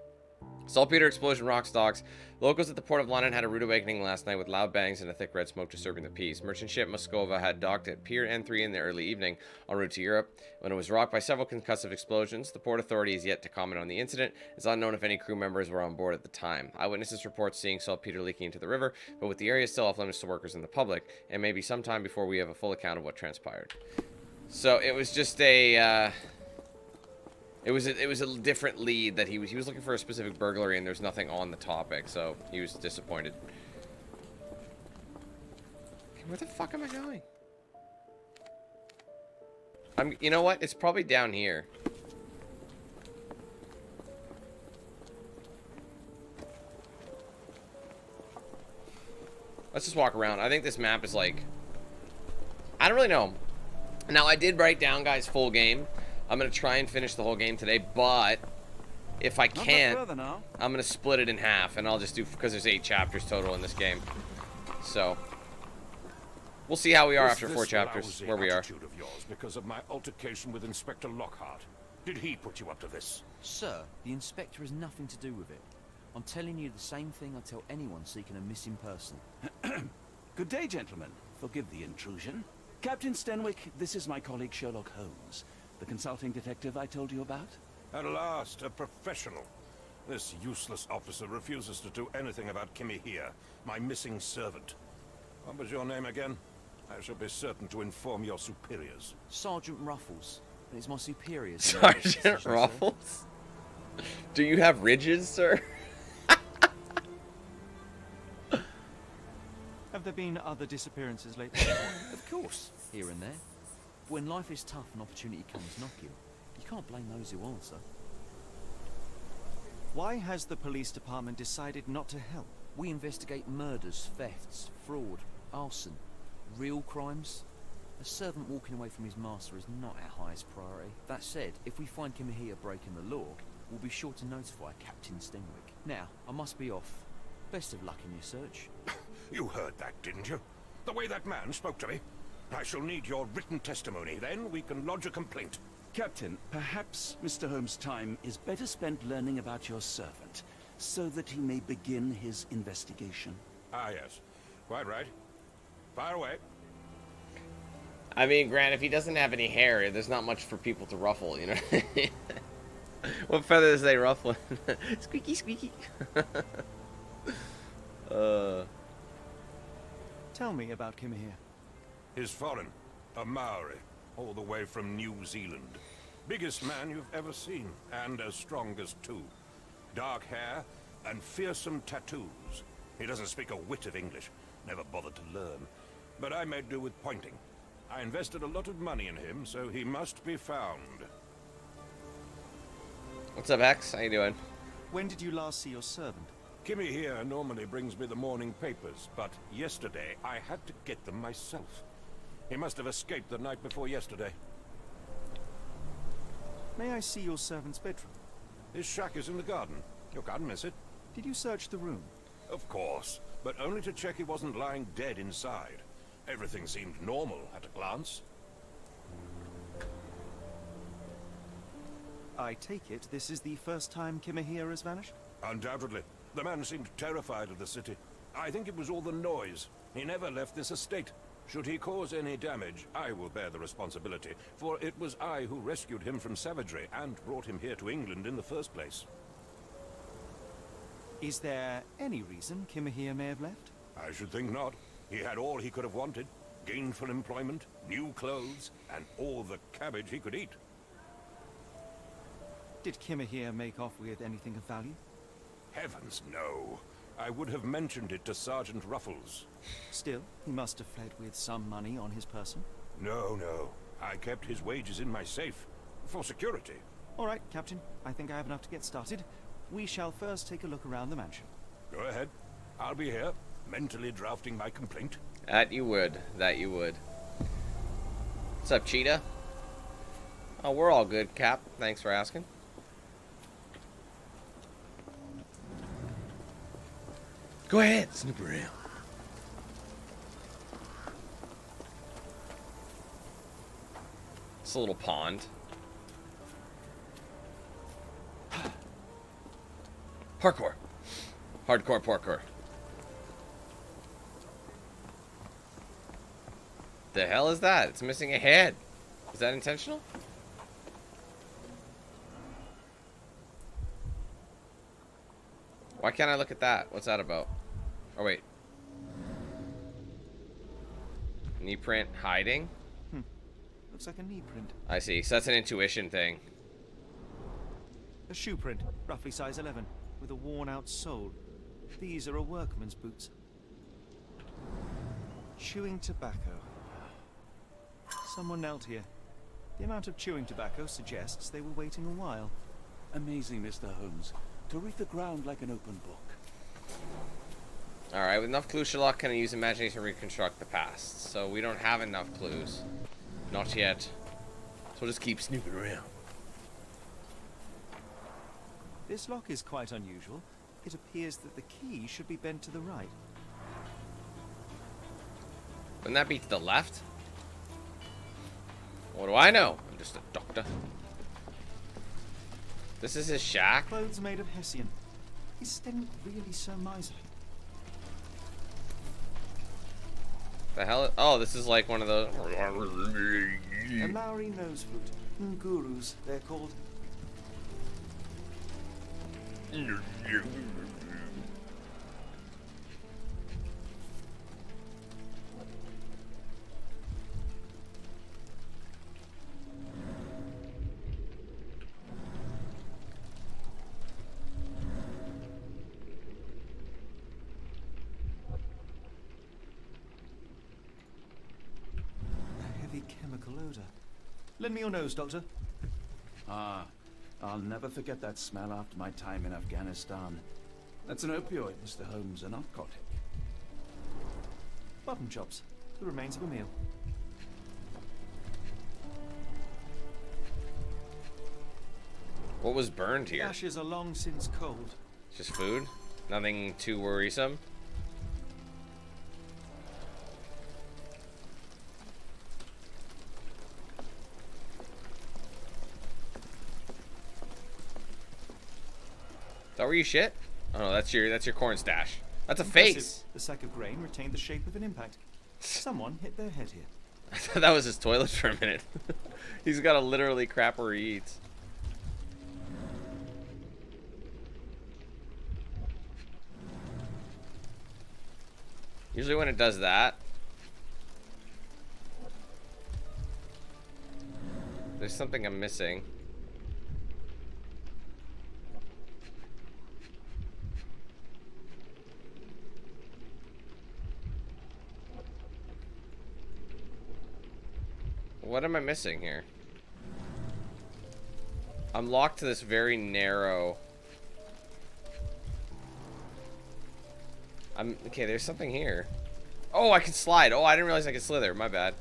Speaker 1: Saltpeter explosion rocks docks. Locals at the port of London had a rude awakening last night with loud bangs and a thick red smoke disturbing the peace. Merchant ship Moscova had docked at Pier N3 in the early evening en route to Europe when it was rocked by several concussive explosions. The port authority is yet to comment on the incident. It's unknown if any crew members were on board at the time. Eyewitnesses report seeing saltpeter leaking into the river, but with the area still off limits to workers and the public, it may be some time before we have a full account of what transpired. So it was just a... It was a different lead that he was looking for a specific burglary and there's nothing on the topic, so he was disappointed. Okay, where the fuck am I going? You know what? It's probably down here. Let's just walk around. I think this map is like, I don't really know. Now I did write down, guys, full game. I'm going to try and finish the whole game today, but if I can't, I'm going to split it in half, and I'll just do, because there's 8 chapters total in this game. So, we'll see how we are after 4 chapters, where we are.
Speaker 8: Of yours because of my altercation with Inspector Lockhart. Did he put you up to this?
Speaker 9: Sir, the Inspector has nothing to do with it. I'm telling you the same thing I tell anyone seeking a missing person.
Speaker 3: Good day, gentlemen. Forgive the intrusion. Captain Stenwick, this is my colleague Sherlock Holmes. The consulting detective I told you about?
Speaker 8: At last, a professional. This useless officer refuses to do anything about Kimmy here, my missing servant. What was your name again? I shall be certain to inform your superiors.
Speaker 9: Sergeant Ruffles. But it's my superiors.
Speaker 1: Sergeant Ruffles? Do you have ridges, sir?
Speaker 2: Have there been other disappearances lately?
Speaker 9: Of course, here and there. When life is tough and opportunity comes knocking, you can't blame those who answer.
Speaker 2: Why has the police department decided not to help?
Speaker 9: We investigate murders, thefts, fraud, arson, real crimes. A servant walking away from his master is not our highest priority. That said, if we find Kimahia breaking the law, we'll be sure to notify Captain Stenwick. Now, I must be off. Best of luck in your search.
Speaker 8: You heard that, didn't you? The way that man spoke to me. I shall need your written testimony. Then we can lodge a complaint.
Speaker 3: Captain, perhaps Mr. Holmes' time is better spent learning about your servant, so that he may begin his investigation.
Speaker 8: Ah, yes. Quite right. Fire away.
Speaker 1: I mean, Grant, if he doesn't have any hair, there's not much for people to ruffle, you know? What feathers they ruffling? Squeaky, squeaky.
Speaker 2: Tell me about Kimahia.
Speaker 8: He's foreign. A Maori. All the way from New Zealand. Biggest man you've ever seen, and as strong as two. Dark hair and fearsome tattoos. He doesn't speak a whit of English, never bothered to learn. But I made do with pointing. I invested a lot of money in him, so he must be found.
Speaker 1: What's up, X? How you doing?
Speaker 2: When did you last see your servant?
Speaker 8: Kimmy here normally brings me the morning papers, but yesterday I had to get them myself. He must have escaped the night before yesterday.
Speaker 2: May I see your servant's bedroom?
Speaker 8: His shack is in the garden. You can't miss it.
Speaker 2: Did you search the room?
Speaker 8: Of course, but only to check he wasn't lying dead inside. Everything seemed normal at a glance.
Speaker 2: I take it this is the first time Kimahir has vanished?
Speaker 8: Undoubtedly. The man seemed terrified of the city. I think it was all the noise. He never left this estate. Should he cause any damage, I will bear the responsibility, for it was I who rescued him from savagery and brought him here to England in the first place.
Speaker 2: Is there any reason Kimahir may have left?
Speaker 8: I should think not. He had all he could have wanted. Gainful employment, new clothes, and all the cabbage he could eat.
Speaker 2: Did Kimahir make off with anything of value?
Speaker 8: Heavens, no. I would have mentioned it to Sergeant Ruffles.
Speaker 2: Still, he must have fled with some money on his person.
Speaker 8: No, no. I kept his wages in my safe. For security.
Speaker 2: All right, Captain. I think I have enough to get started. We shall first take a look around the mansion.
Speaker 8: Go ahead. I'll be here, mentally drafting my complaint.
Speaker 1: That you would. That you would. What's up, Cheetah? Oh, we're all good, Cap. Thanks for asking. Go ahead, snoop around. It's a little pond. Parkour. Hardcore parkour. The hell is that? It's missing a head. Is that intentional? Why can't I look at that? What's that about? Oh, wait. Knee print hiding?
Speaker 2: Looks like a knee print.
Speaker 1: I see. So that's an intuition thing.
Speaker 2: A shoe print, roughly size 11, with a worn-out sole. These are a workman's boots. Chewing tobacco. Someone knelt here. The amount of chewing tobacco suggests they were waiting a while.
Speaker 3: Amazing, Mr. Holmes. To read the ground like an open book.
Speaker 1: Alright, with enough clues, Sherlock can use imagination to reconstruct the past. So we don't have enough clues. Not yet. So we'll just keep snooping around.
Speaker 2: This lock is quite unusual. It appears that the key should be bent to the right.
Speaker 1: Wouldn't that be to the left? What do I know? I'm just a doctor. This is his shack?
Speaker 2: Clothes made of Hessian. Is Sten really so miserly?
Speaker 1: The hell? Oh, this is like one of those.
Speaker 2: A Maori nose flute. Ngurus, they're called. A heavy chemical odor. Lend me your nose, Doctor.
Speaker 3: Ah, I'll never forget that smell after my time in Afghanistan. That's an opioid, Mr. Holmes, a narcotic.
Speaker 2: Mutton chops. The remains of a meal.
Speaker 1: What was burned
Speaker 2: The
Speaker 1: here?
Speaker 2: ashes are long since cold.
Speaker 1: Just food? Nothing too worrisome? Is that where you shit? Oh no, that's your corn stash. That's a
Speaker 2: Impressive.
Speaker 1: face.
Speaker 2: The sack of grain retained the shape of an impact. Someone hit their head here.
Speaker 1: I thought that was his toilet for a minute. He's gotta literally crap where he eats. Usually when it does that, there's something I'm missing. What am I missing here? I'm locked to this very narrow... Okay, there's something here. Oh, I can slide. Oh, I didn't realize I could slither. My bad.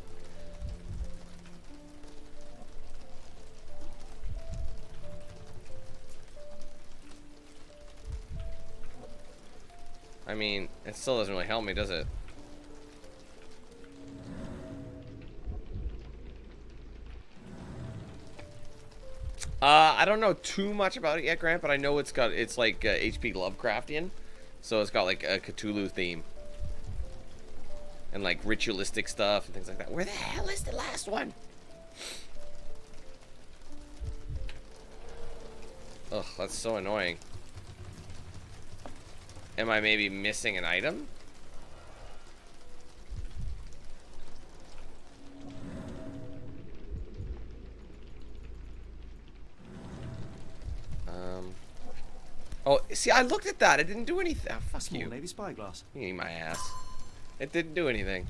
Speaker 1: I mean, it still doesn't really help me, does it? I don't know too much about it yet, Grant, but I know it's like HP Lovecraftian. So it's got like a Cthulhu theme. And like ritualistic stuff and things like that. Where the hell is the last one? Ugh, that's so annoying. Am I maybe missing an item? Oh, see, I looked at that. It didn't do anything. Oh, fuck
Speaker 2: Small
Speaker 1: you.
Speaker 2: navy spyglass.
Speaker 1: You need my ass. It didn't do anything.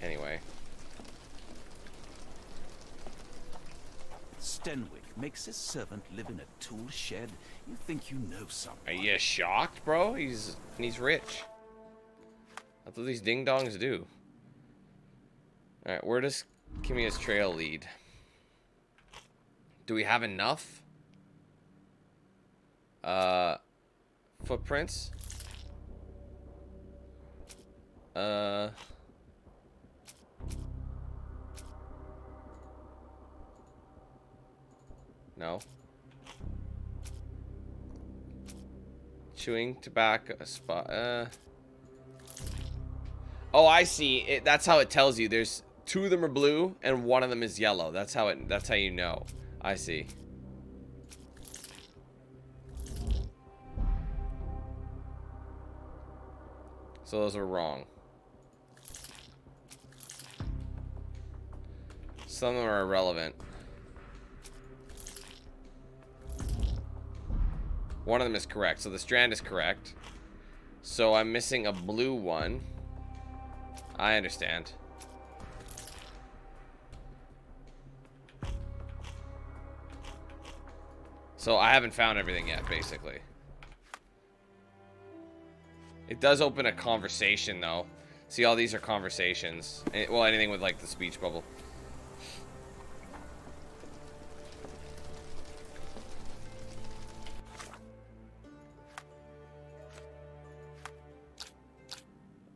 Speaker 1: Anyway.
Speaker 3: Stenwick makes his servant live in a tool shed. You think you know something?
Speaker 1: Are you shocked, bro? He's rich. That's what these ding-dongs do. Alright, where does Kimia's trail lead? Do we have enough? Footprints? No. Chewing tobacco spot. Oh, I see. That's how it tells you. There's 2 of them are blue and 1 of them is yellow. That's how you know. I see. So those are wrong. Some of them are irrelevant. One of them is correct. So the strand is correct. So I'm missing a blue one. I understand. So I haven't found everything yet, basically. It does open a conversation, though. See, all these are conversations. Well, anything with, like, the speech bubble.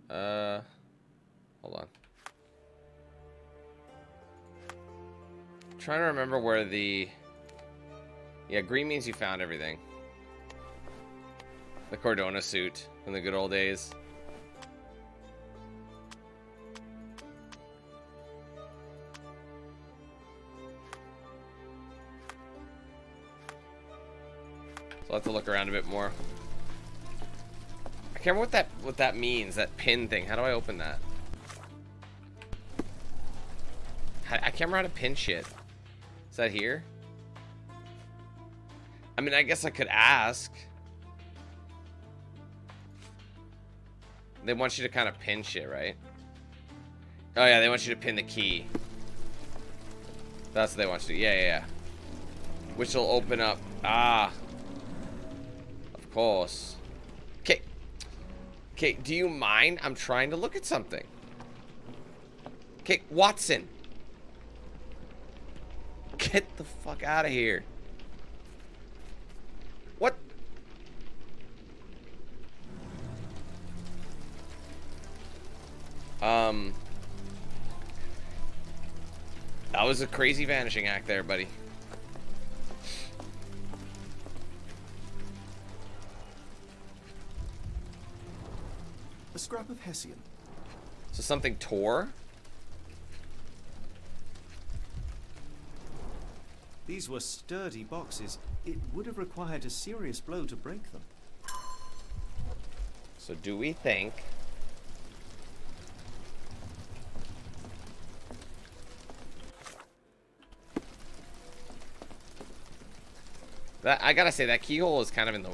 Speaker 1: Hold on. I'm trying to remember where the... Yeah, green means you found everything. The Cordona suit from the good old days. So I'll have to look around a bit more. I can't remember what that means, that pin thing. How do I open that? I can't remember how to pin shit. Is that here? I mean, I guess I could ask. They want you to kind of pin shit, right? Oh yeah, they want you to pin the key. That's what they want you to do. Yeah. Which will open up. Ah. Of course. Okay. Okay, do you mind? I'm trying to look at something. Okay, Watson. Get the fuck out of here. What? That was a crazy vanishing act there, buddy.
Speaker 2: A scrap of Hessian.
Speaker 1: So something tore?
Speaker 2: These were sturdy boxes. It would have required a serious blow to break them.
Speaker 1: So do we think... That, I gotta say, that keyhole is kind of in the...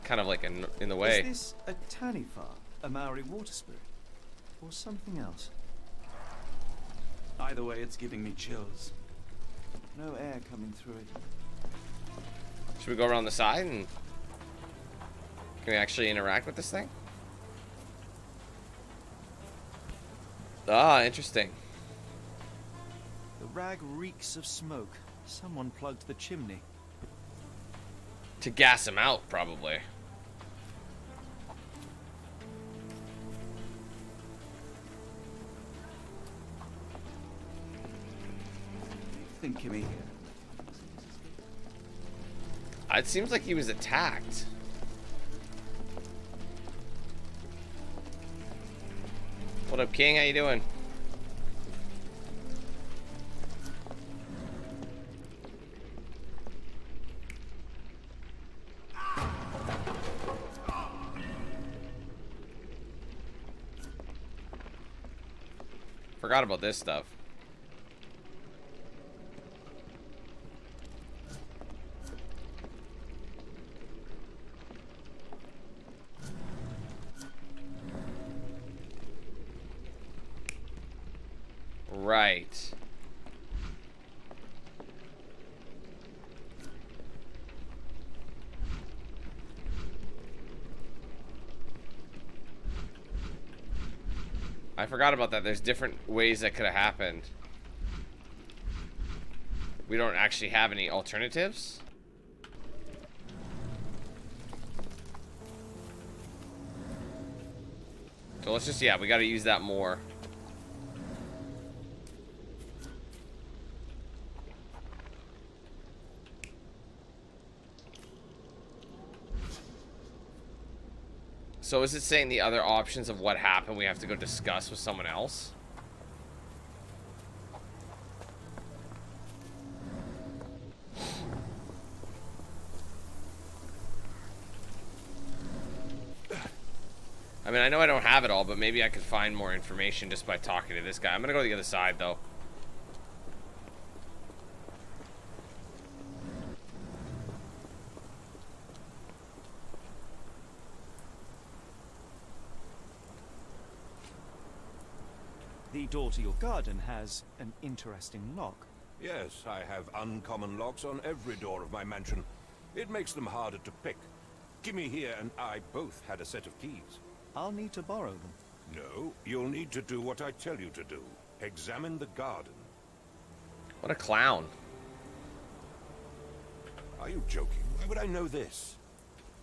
Speaker 1: Kind of like in the way.
Speaker 2: Is this a Tanifar, a Maori water spirit? or something else? Either way, it's giving me chills. No air coming through it.
Speaker 1: Should we go around the side and can we actually interact with this thing? Ah, interesting.
Speaker 2: The rag reeks of smoke. Someone plugged the chimney.
Speaker 1: To gas him out, probably.
Speaker 2: Think Kimmy here.
Speaker 1: It seems like he was attacked. What up, King? How you doing? Forgot about this stuff. Right. I forgot about that. There's different ways that could have happened. We don't actually have any alternatives. So let's just, yeah, we got to use that more. So is it saying the other options of what happened we have to go discuss with someone else? I mean, I know I don't have it all, but maybe I could find more information just by talking to this guy. I'm gonna go to the other side, though.
Speaker 2: The door to your garden has an interesting lock.
Speaker 8: Yes, I have uncommon locks on every door of my mansion. It makes them harder to pick. Gimme here and I both had a set of keys.
Speaker 2: I'll need to borrow them.
Speaker 8: No, you'll need to do what I tell you to do. Examine the garden.
Speaker 1: What a clown.
Speaker 8: Are you joking? Why would I know this?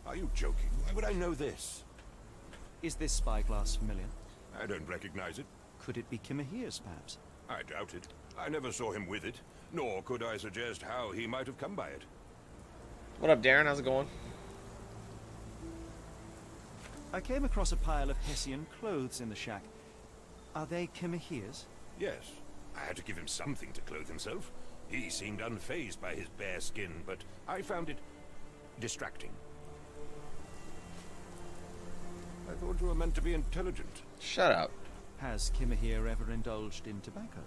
Speaker 8: Are you joking? Why would I know this?
Speaker 2: Is this spyglass familiar?
Speaker 8: I don't recognize it.
Speaker 2: Could it be Kimahir's, perhaps?
Speaker 8: I doubt it. I never saw him with it, nor could I suggest how he might have come by it.
Speaker 1: What up, Darren? How's it going?
Speaker 2: I came across a pile of Hessian clothes in the shack. Are they Kimahir's?
Speaker 8: Yes. I had to give him something to clothe himself. He seemed unfazed by his bare skin, but I found it distracting. I thought you were meant to be intelligent.
Speaker 1: Shut up.
Speaker 2: Has Kimahir ever indulged in tobacco?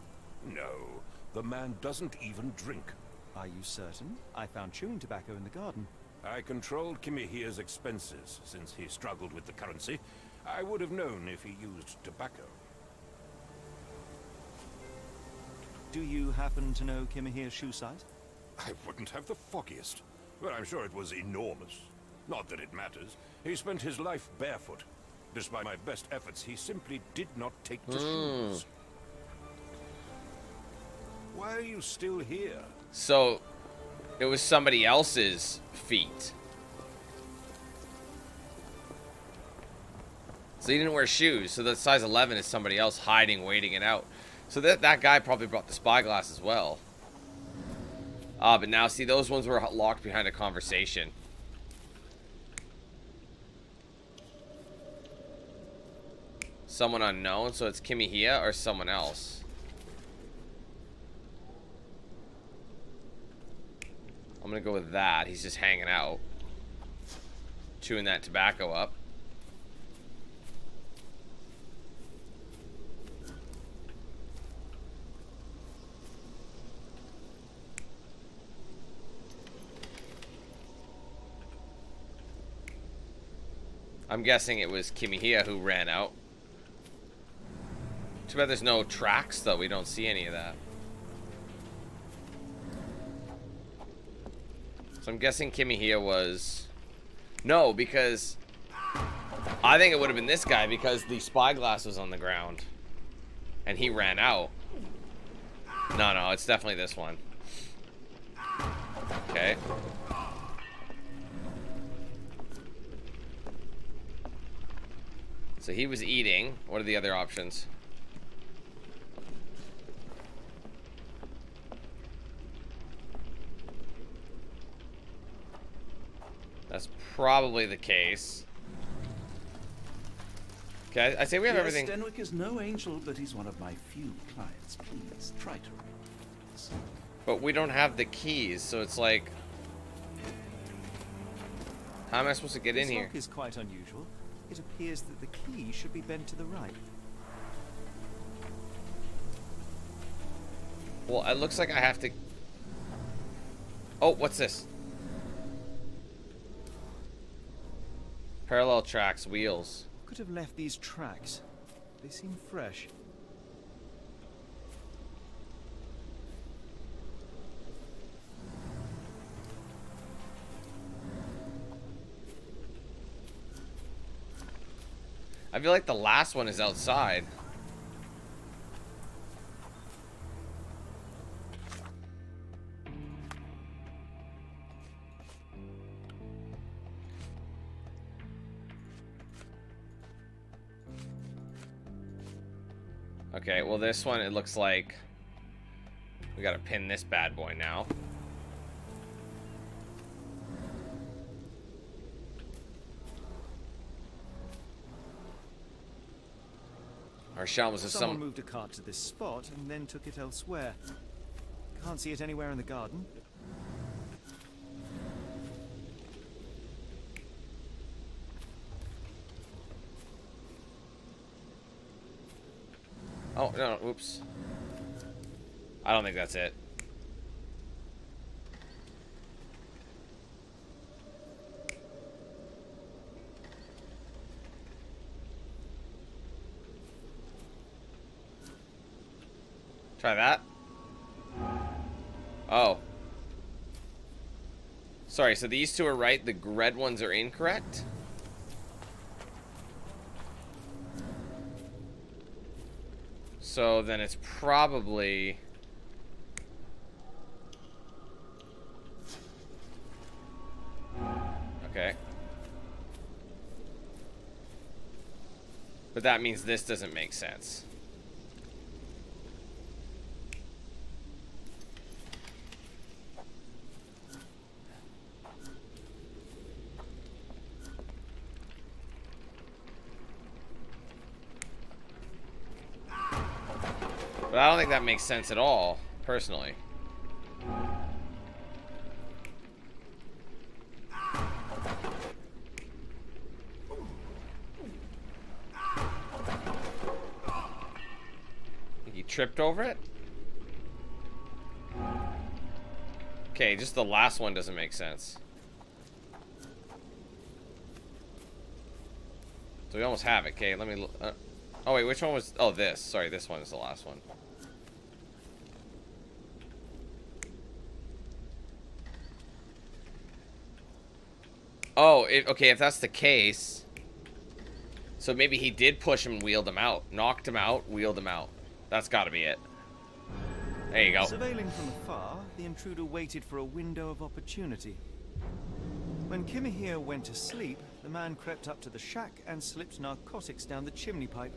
Speaker 8: No, the man doesn't even drink.
Speaker 2: Are you certain? I found chewing tobacco in the garden.
Speaker 8: I controlled Kimahir's expenses since he struggled with the currency. I would have known if he used tobacco.
Speaker 2: Do you happen to know Kimahir's shoe size?
Speaker 8: I wouldn't have the foggiest, but I'm sure it was enormous. Not that it matters. He spent his life barefoot. Despite my best efforts, he simply did not take to shoes. Why are you still here?
Speaker 1: So, it was somebody else's feet. So he didn't wear shoes. So the size 11 is somebody else hiding, waiting it out. So that guy probably brought the spyglass as well. But now, see, those ones were locked behind a conversation. Someone unknown, so it's Kimahir or someone else. I'm gonna go with that. He's just hanging out, chewing that tobacco up. I'm guessing it was Kimahir who ran out. Too bad there's no tracks, though. We don't see any of that. So I'm guessing Kimihia was... No, because... I think it would have been this guy because the spyglass was on the ground. And he ran out. No, it's definitely this one. Okay. So he was eating. What are the other options? That's probably the case. Okay, I say we have everything.
Speaker 2: Stenwick is no angel, but he's one of my few clients. Please try to remember this.
Speaker 1: But we don't have the keys, so it's like, how am I supposed to get in here?
Speaker 2: This lock is quite unusual. It appears that the key should be bent to the right.
Speaker 1: Well, it looks like I have to... Oh, what's this? Parallel tracks, wheels.
Speaker 2: Could have left these tracks. They seem fresh.
Speaker 1: I feel like the last one is outside. Okay, well this one, it looks like we gotta pin this bad boy now. Our shell was just
Speaker 2: Someone moved a cart to this spot and then took it elsewhere. Can't see it anywhere in the garden.
Speaker 1: Oh, no, oops. I don't think that's it. Try that. Oh. Sorry, so these two are right, the red ones are incorrect? So then it's probably... Okay. But that means this doesn't make sense. But I don't think that makes sense at all, personally. He tripped over it? Okay, just the last one doesn't make sense. So we almost have it. Okay, let me look. Oh wait, which one was... Oh, this. Sorry, this one is the last one. Oh, okay, if that's the case... So maybe he did push him and wheeled him out. Knocked him out, wheeled him out. That's gotta be it. There you go.
Speaker 2: Surveilling from afar, the intruder waited for a window of opportunity. When Kimihia went to sleep, the man crept up to the shack and slipped narcotics down the chimney pipe,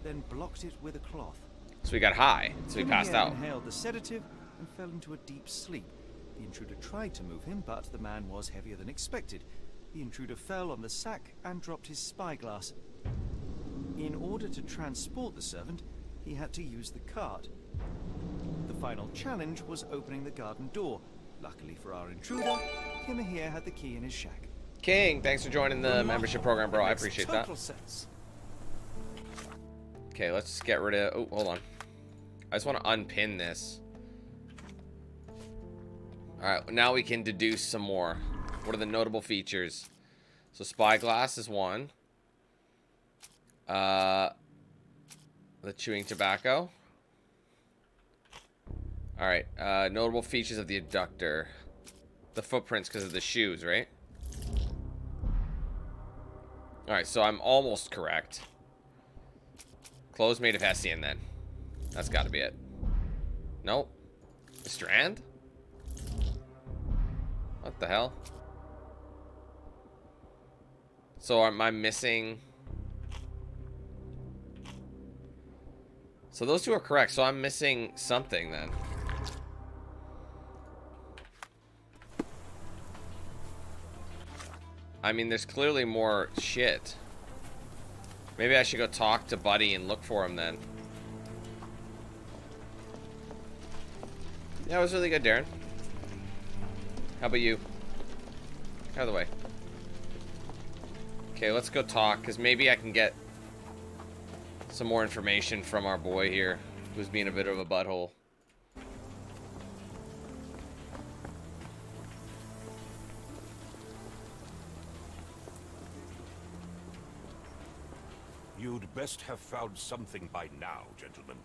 Speaker 2: then blocked it with a cloth.
Speaker 1: So we got high, so we passed out.
Speaker 2: Inhaled the sedative and fell into a deep sleep. The intruder tried to move him, but the man was heavier than expected. The intruder fell on the sack and dropped his spyglass. In order to transport the servant, he had to use the cart. The final challenge was opening the garden door. Luckily for our intruder, Kimihia had the key in his shack.
Speaker 1: King, thanks for joining the membership program, bro. I appreciate that.
Speaker 2: Total sense.
Speaker 1: Okay, let's just get rid of... Oh, hold on. I just want to unpin this. Alright, now we can deduce some more. What are the notable features? So spyglass is one. The The chewing tobacco. Alright, notable features of the abductor. The footprints because of the shoes, right? Alright, so I'm almost correct. Clothes made of Hessian, then. That's gotta be it. Nope. A strand? What the hell? So am I missing... So those two are correct, so I'm missing something then. I mean, there's clearly more shit. Maybe I should go talk to Buddy and look for him then. Yeah, it was really good, Darren. How about you? Out of the way. Okay, let's go talk, because maybe I can get some more information from our boy here, who's being a bit of a butthole.
Speaker 8: You'd best have found something by now, gentlemen.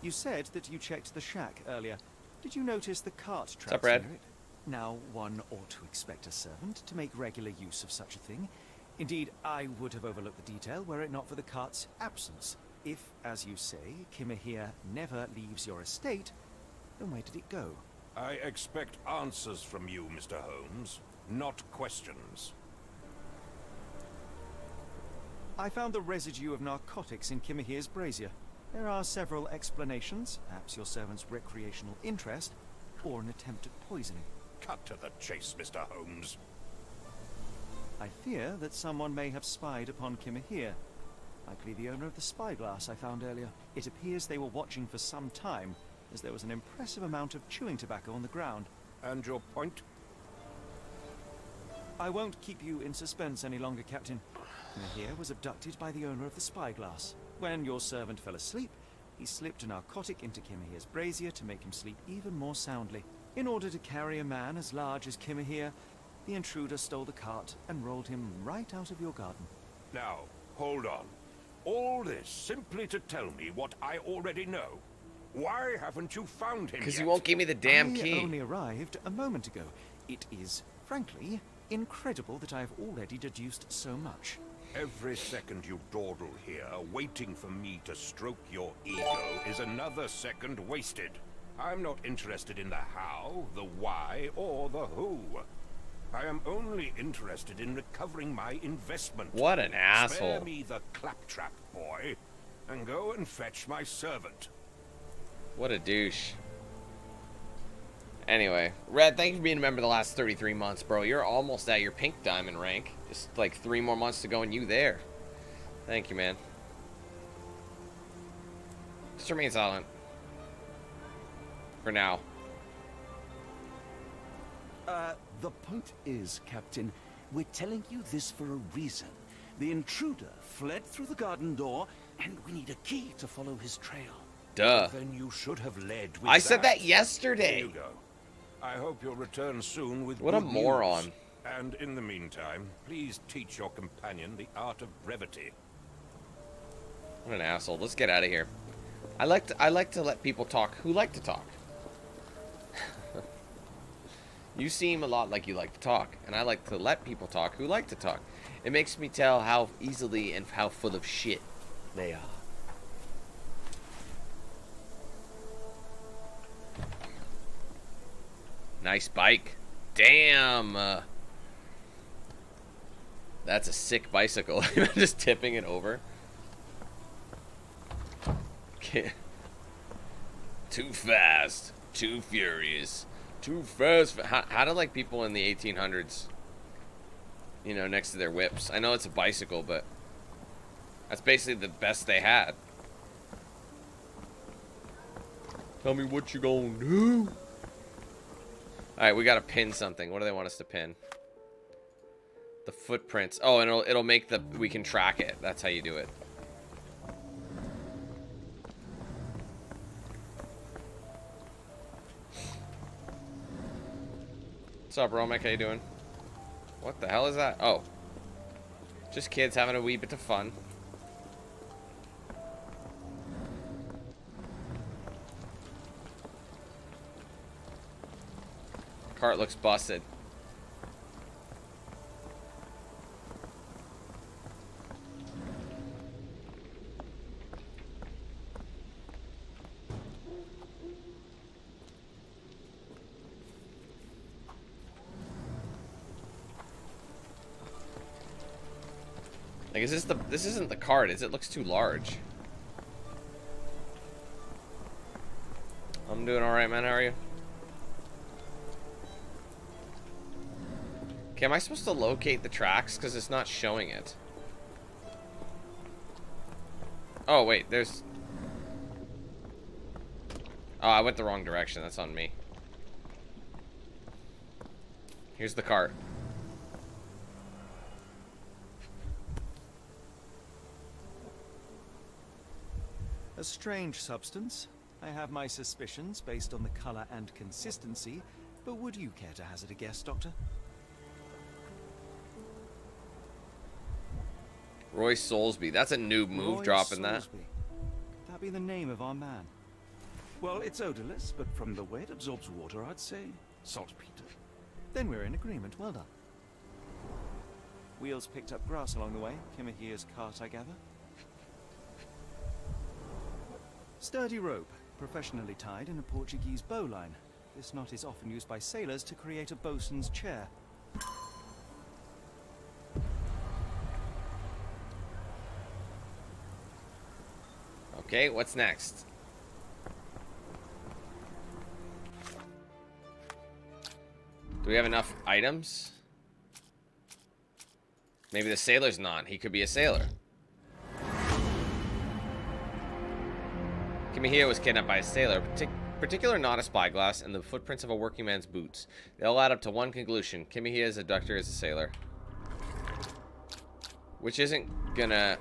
Speaker 2: You said that you checked the shack earlier. Did you notice the cart tracks
Speaker 1: up, Red?
Speaker 2: near it? Now, one ought to expect a servant to make regular use of such a thing. Indeed, I would have overlooked the detail were it not for the cart's absence. If, as you say, Kimahir never leaves your estate, then where did it go?
Speaker 8: I expect answers from you, Mr. Holmes, not questions.
Speaker 2: I found the residue of narcotics in Kimahir's brazier. There are several explanations, perhaps your servant's recreational interest, or an attempt at poisoning.
Speaker 8: Cut to the chase, Mr. Holmes.
Speaker 2: I fear that someone may have spied upon Kimahir. Likely the owner of the spyglass I found earlier. It appears they were watching for some time, as there was an impressive amount of chewing tobacco on the ground.
Speaker 8: And your point?
Speaker 2: I won't keep you in suspense any longer, Captain. Kimahir was abducted by the owner of the spyglass. When your servant fell asleep, he slipped a narcotic into Kimahir's brazier to make him sleep even more soundly. In order to carry a man as large as Kimahir, the intruder stole the cart and rolled him right out of your garden.
Speaker 8: Now, hold on. All this simply to tell me what I already know. Why haven't you found him
Speaker 1: Because
Speaker 8: yet?
Speaker 1: you won't give me the damn
Speaker 2: I
Speaker 1: key.
Speaker 2: only arrived a moment ago. It is, frankly, incredible that I have already deduced so much.
Speaker 8: Every second you dawdle here, waiting for me to stroke your ego, is another second wasted. I'm not interested in the how, the why, or the who. I am only interested in recovering my investment.
Speaker 1: What an asshole.
Speaker 8: Spare me the claptrap, boy, and go and fetch my servant.
Speaker 1: What a douche. Anyway, Red, thank you for being a member the last 33 months, bro. You're almost at your pink diamond rank. Just like 3 more months to go and you there. Thank you, man. Just remain silent. For now.
Speaker 3: The point is, Captain, we're telling you this for a reason. The intruder fled through the garden door, and we need a key to follow his trail.
Speaker 1: Duh.
Speaker 8: Then you should have led with
Speaker 1: I said that yesterday.
Speaker 8: There you go. I hope you'll return soon with
Speaker 1: What a
Speaker 8: good
Speaker 1: moron.
Speaker 8: news. And in the meantime, please teach your companion the art of brevity.
Speaker 1: What an asshole. Let's get out of here. I like to let people talk who like to talk. You seem a lot like you like to talk, and I like to let people talk who like to talk. It makes me tell how easily and how full of shit they are. Nice bike. Damn. That's a sick bicycle. I'm just tipping it over. Okay. Too fast. Too furious. Too fast. How do like people in the 1800s, you know, next to their whips? I know it's a bicycle, but that's basically the best they had. Tell me what you gonna do. Alright, we gotta pin something. What do they want us to pin? The footprints. Oh, and it'll make the... We can track it. That's how you do it. What's up, Romek? How you doing? What the hell is that? Oh. Just kids having a wee bit of fun. Cart looks busted. Like, is this isn't the cart, is it? Looks too large. I'm doing alright, man. How are you? Okay, am I supposed to locate the tracks? Because it's not showing it. Oh, wait, there's... Oh, I went the wrong direction. That's on me. Here's the cart.
Speaker 2: A strange substance. I have my suspicions based on the color and consistency, but would you care to hazard a guess, Doctor?
Speaker 1: Roy Soulsby. That's a noob move,
Speaker 2: Roy
Speaker 1: dropping that.
Speaker 2: Soulsby. Could that be the name of our man? Well, it's odorless, but from the way it absorbs water, I'd say saltpeter. Then we're in agreement. Well done. Wheels picked up grass along the way. Kimihia's cart, I gather. Sturdy rope, professionally tied in a Portuguese bowline. This knot is often used by sailors to create a bosun's chair.
Speaker 1: Okay, what's next? Do we have enough items? Maybe the sailor's not. He could be a sailor. Kimihia was kidnapped by a sailor, particular not a spyglass, and the footprints of a working man's boots. They all add up to one conclusion. Kimihia's abductor is a sailor. Which isn't gonna...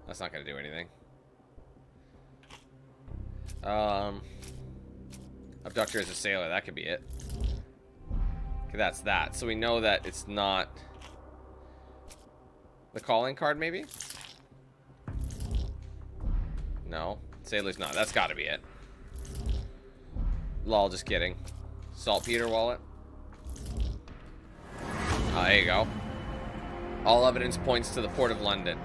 Speaker 1: That's not gonna do anything. Abductor is a sailor. That could be it. Okay, that's that. So we know that it's not the calling card, maybe? No. Sailor's not. That's gotta be it. Lol, just kidding. Saltpeter wallet. Oh, there you go. All evidence points to the Port of London.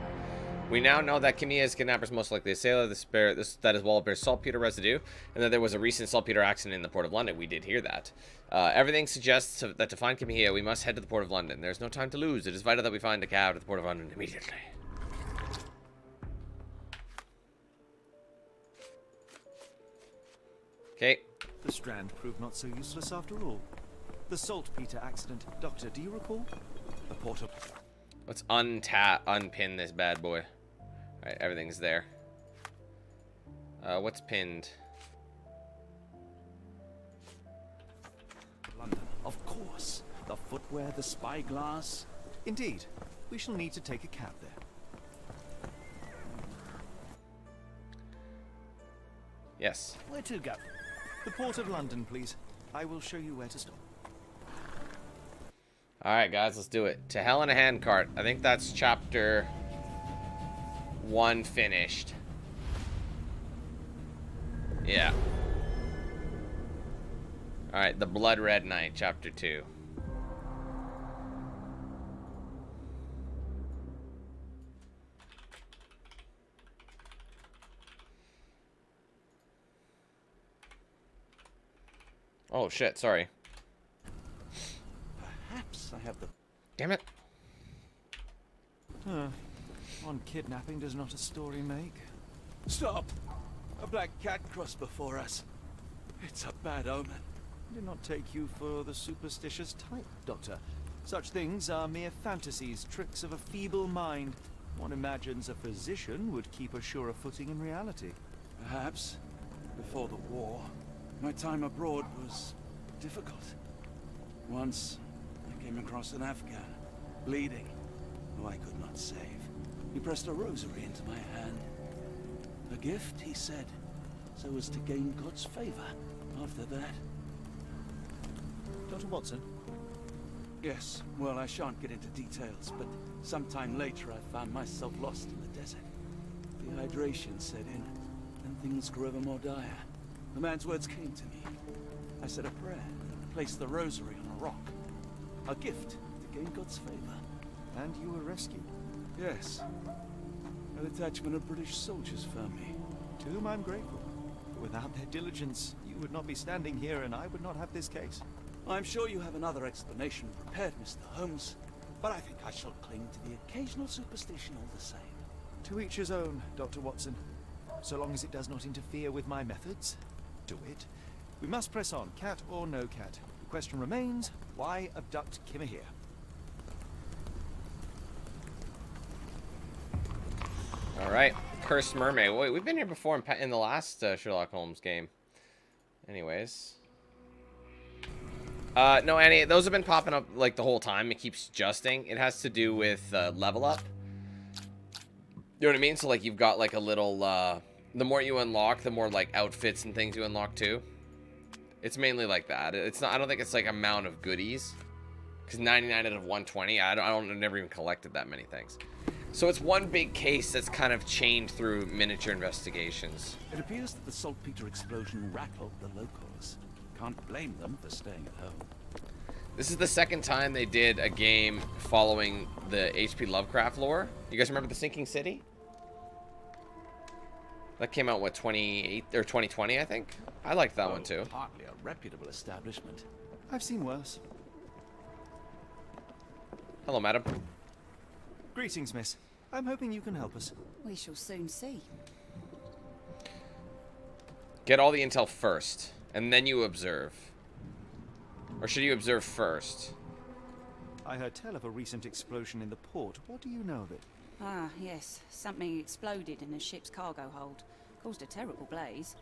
Speaker 1: We now know that Kimihia's kidnapper is most likely a sailor. That his wallet bears saltpeter residue, and that there was a recent saltpeter accident in the Port of London. We did hear that. Everything suggests that to find Kimihia, we must head to the Port of London. There's no time to lose. It is vital that we find a cab to the Port of London immediately. Okay.
Speaker 2: The Strand proved not so useless after all. The saltpeter accident. Doctor, do you recall? The Port of...
Speaker 1: Let's unpin this bad boy. Alright, everything's there. What's pinned?
Speaker 2: London, of course. The footwear, the spyglass. Indeed. We shall need to take a cab there.
Speaker 1: Yes.
Speaker 2: Where to go? The Port of London, please. I will show you where to stop.
Speaker 1: Alright, guys, let's do it. To hell in a handcart. I think that's chapter 1 finished. Yeah. Alright, the Blood Red Knight, chapter 2. Oh, shit, sorry.
Speaker 2: Perhaps I have the...
Speaker 1: Damn it.
Speaker 2: One kidnapping does not a story make.
Speaker 3: Stop! A black cat crossed before us. It's a bad omen.
Speaker 2: I did not take you for the superstitious type, Doctor. Such things are mere fantasies, tricks of a feeble mind. One imagines a physician would keep a surer footing in reality.
Speaker 3: Perhaps, before the war, my time abroad was difficult. Once, I came across an Afghan, bleeding, who I could not save. He pressed a rosary into my hand. A gift, he said, so as to gain God's favor after that.
Speaker 10: Dr. Watson?
Speaker 3: Yes, well, I shan't get into details, but sometime later I found myself lost in the desert. Dehydration set in, and things grew ever more dire. The man's words came to me. I said a prayer, and placed the rosary on a rock. A gift to gain God's favor.
Speaker 10: And you were rescued.
Speaker 3: Yes. A detachment of British soldiers found me.
Speaker 10: To whom I'm grateful. Without their diligence, you would not be standing here and I would not have this case.
Speaker 3: I'm sure you have another explanation prepared, Mr. Holmes, but I think I shall cling to the occasional superstition all the same.
Speaker 10: To each his own, Dr. Watson. So long as it does not interfere with my methods, do it. We must press on, cat or no cat. The question remains, why abduct Kimmer here?
Speaker 1: All right, Cursed Mermaid. Wait, we've been here before in the last Sherlock Holmes game. Anyways. No, Annie, those have been popping up like the whole time. It keeps adjusting. It has to do with level up. You know what I mean? So like you've got like a little, the more you unlock, the more like outfits and things you unlock too. It's mainly like that. It's not, I don't think it's like amount of goodies. Because 99 out of 120, I've never even collected that many things. So it's one big case that's kind of chained through miniature investigations.
Speaker 3: It appears that the saltpeter explosion rattled the locals. Can't blame them for staying at home.
Speaker 1: This is the second time they did a game following the H.P. Lovecraft lore. You guys remember The Sinking City? That came out, what, 28 or 2020, I think? I liked that one too.
Speaker 3: Hardly a reputable establishment.
Speaker 10: I've seen worse.
Speaker 1: Hello, madam.
Speaker 10: Greetings, miss. I'm hoping you can help us.
Speaker 6: We shall soon see.
Speaker 1: Get all the intel first, and then you observe. Or should you observe first?
Speaker 10: I heard tell of a recent explosion in the port. What do you know of it?
Speaker 11: Ah, yes. Something exploded in a ship's cargo hold. Caused a terrible blaze.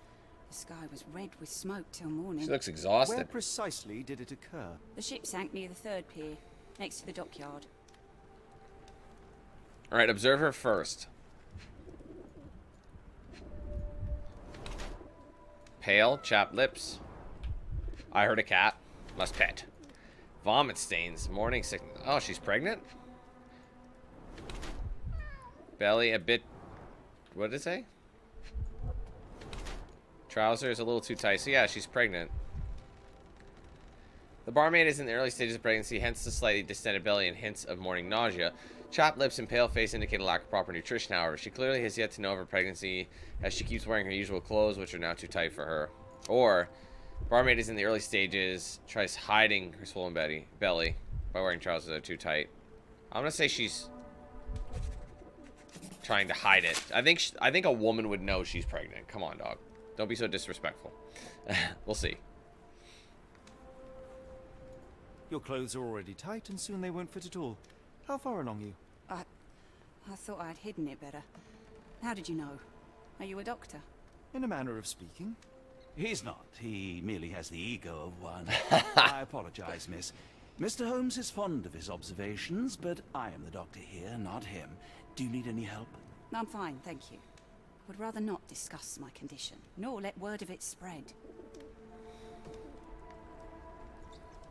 Speaker 11: The sky was red with smoke till morning.
Speaker 1: She looks exhausted.
Speaker 10: Where precisely did it occur?
Speaker 11: The ship sank near the third pier, next to the dockyard.
Speaker 1: Alright, observe her first. Pale, chapped lips. I heard a cat. Must pet. Vomit stains. Morning sickness. Oh, she's pregnant? Belly a bit... What did it say? Trousers a little too tight. So yeah, she's pregnant. The barmaid is in the early stages of pregnancy, hence the slightly distended belly and hints of morning nausea. Chapped lips and pale face indicate a lack of proper nutrition, however. She clearly has yet to know of her pregnancy, as she keeps wearing her usual clothes, which are now too tight for her. Or, barmaid is in the early stages, tries hiding her swollen belly by wearing trousers that are too tight. I'm gonna say she's trying to hide it. I think a woman would know she's pregnant. Come on, dog. Don't be so disrespectful. We'll see.
Speaker 10: Your clothes are already tight, and soon they won't fit at all. How far along you?
Speaker 11: I thought I'd hidden it better. How did you know? Are you a doctor?
Speaker 10: In a manner of speaking.
Speaker 3: He's not. He merely has the ego of one. I apologize, miss. Mr. Holmes is fond of his observations, but I am the doctor here, not him. Do you need any help?
Speaker 11: I'm fine, thank you. Would rather not discuss my condition, nor let word of it spread.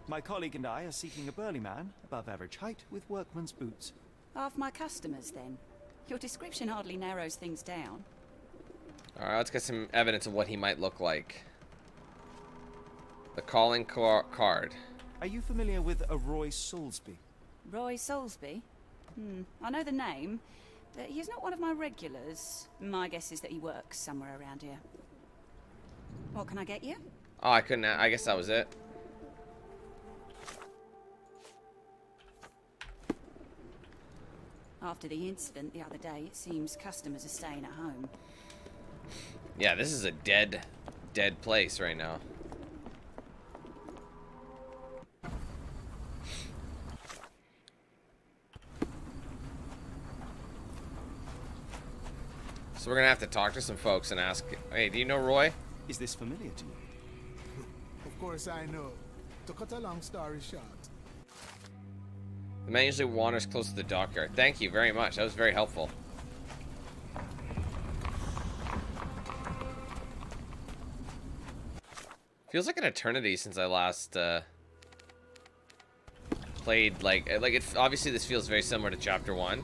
Speaker 10: My colleague and I are seeking a burly man, above average height, with workman's boots.
Speaker 11: Half my customers, then. Your description hardly narrows things down.
Speaker 1: Alright, let's get some evidence of what he might look like. The calling card.
Speaker 10: Are you familiar with a Roy Soulsby?
Speaker 11: Roy Soulsby? I know the name, but he's not one of my regulars. My guess is that he works somewhere around here. What can I get you?
Speaker 1: Oh, I couldn't. I guess that was it.
Speaker 11: After the incident the other day, it seems customers are staying at home.
Speaker 1: Yeah, this is a dead place right now. So we're gonna have to talk to some folks and ask, hey, do you know Roy?
Speaker 10: Is this familiar to you?
Speaker 12: Of course I know. To cut a long story short.
Speaker 1: The man usually wanders close to the dockyard. Thank you very much. That was very helpful. Feels like an eternity since I last played. Like it. Obviously, this feels very similar to Chapter 1.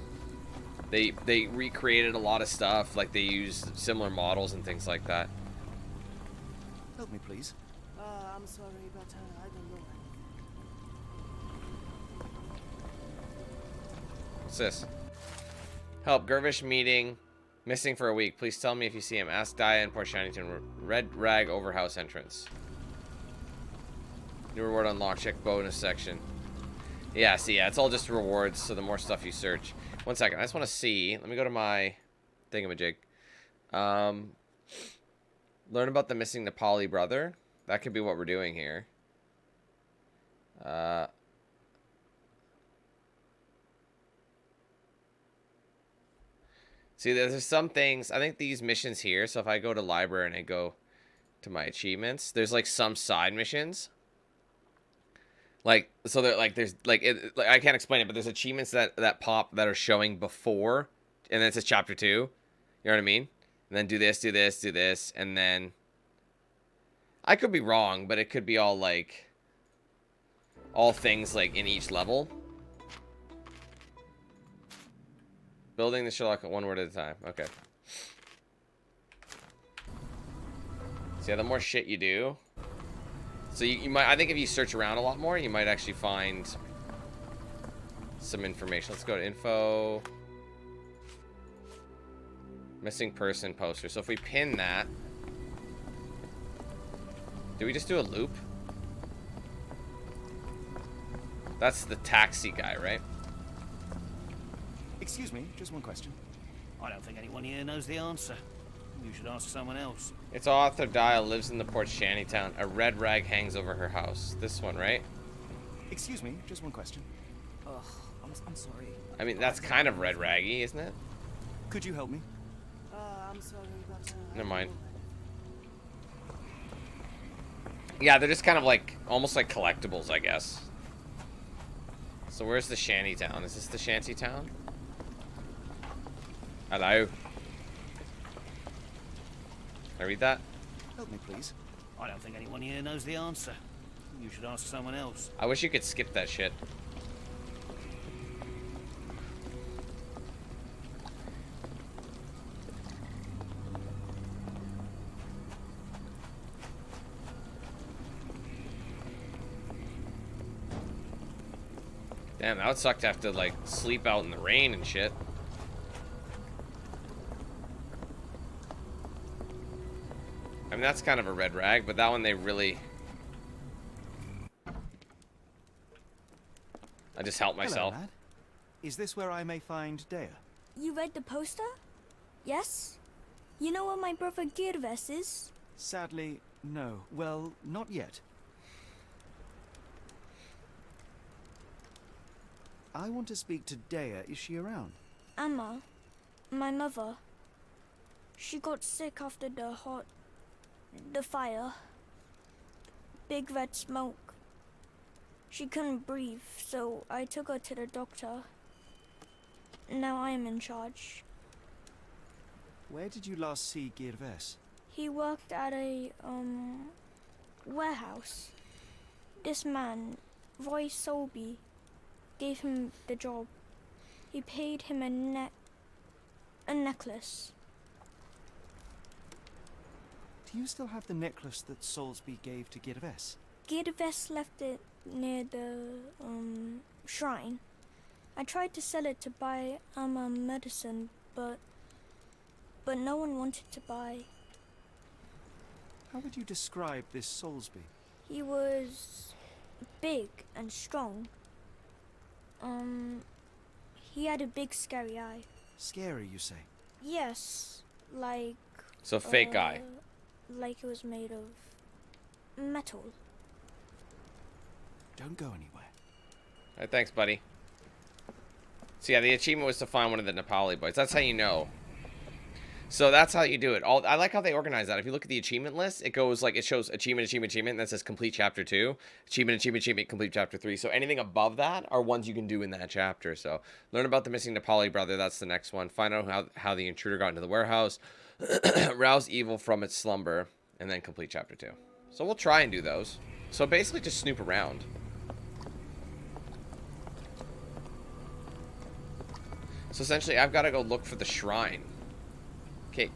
Speaker 1: They recreated a lot of stuff. Like they used similar models and things like that.
Speaker 10: Help me, please.
Speaker 13: I'm sorry, but I don't know.
Speaker 1: What's this? Help, Gervish meeting. Missing for a week. Please tell me if you see him. Ask Dia in Port Shannington. Red rag over house entrance. New reward unlocked. Check bonus section. Yeah, see, yeah, it's all just rewards, so the more stuff you search. 1 second, I just want to see. Let me go to my thingamajig. Learn about the missing Nepali brother. That could be what we're doing here. See, there's some things. I think these missions here. So if I go to library and I go to my achievements, there's like some side missions. Like, so they're like, there's like, like I can't explain it, but there's achievements that pop that are showing before, and then it says chapter 2. You know what I mean? And then do this, do this, do this, and then I could be wrong, but it could be all like all things like in each level. Building the Sherlock one word at a time. Okay. So yeah, the more shit you do. So you might, I think if you search around a lot more, you might actually find some information. Let's go to info. Missing person poster. So if we pin that. Do we just do a loop? That's the taxi guy, right?
Speaker 2: Excuse me, just one question.
Speaker 3: I don't think anyone here knows the answer. You should ask someone else.
Speaker 1: It's author Dial lives in the Port Shantytown. A red rag hangs over her house. This one, right?
Speaker 2: Excuse me, just one question.
Speaker 13: Ugh, I'm sorry.
Speaker 1: I mean, that's kind of red raggy, isn't it?
Speaker 2: Could you help me?
Speaker 13: I'm sorry, but
Speaker 1: Never mind. Yeah, they're just kind of like, almost like collectibles, I guess. So where's the shantytown? Is this the shantytown? Hello? Can I read that?
Speaker 2: Help me, please.
Speaker 3: I don't think anyone here knows the answer. You should ask someone else.
Speaker 1: I wish you could skip that shit. Damn, that would suck to have to, like, sleep out in the rain and shit. I mean, that's kind of a red rag, but that one they really... I just helped myself.
Speaker 2: Hello, lad. Is this where I may find Dea?
Speaker 14: You read the poster? Yes? You know where my brother Girves is?
Speaker 2: Sadly, no. Well, not yet. I want to speak to Dea. Is she around?
Speaker 14: Amma, my mother. She got sick after the fire. Big red smoke. She couldn't breathe, so I took her to the doctor. Now I am in charge.
Speaker 2: Where did you last see Girves?
Speaker 14: He worked at a, warehouse. This man, Roy Solby, gave him the job. He paid him a necklace.
Speaker 2: Do you still have the necklace that Solsby gave to Girves?
Speaker 14: Girves left it near the, shrine. I tried to sell it to buy Amma medicine, but no one wanted to buy.
Speaker 2: How would you describe this Solsby?
Speaker 14: He was big and strong. He had a big scary eye.
Speaker 2: Scary, you say?
Speaker 14: Yes, like...
Speaker 1: So fake eye.
Speaker 14: Like it was made of metal.
Speaker 2: Don't go anywhere.
Speaker 1: Alright, thanks, buddy. So yeah, the achievement was to find one of the Nepali boys. That's how you know. So that's how you do it. I like how they organize that. If you look at the achievement list, it goes like, it shows achievement, achievement, achievement, and then it says complete chapter 2. Achievement, achievement, achievement, complete chapter 3. So anything above that are ones you can do in that chapter. So learn about the missing Nepali brother. That's the next one. Find out how the intruder got into the warehouse. Rouse evil from its slumber. And then complete chapter 2. So we'll try and do those. So basically just snoop around. So essentially I've got to go look for the shrine. Okay.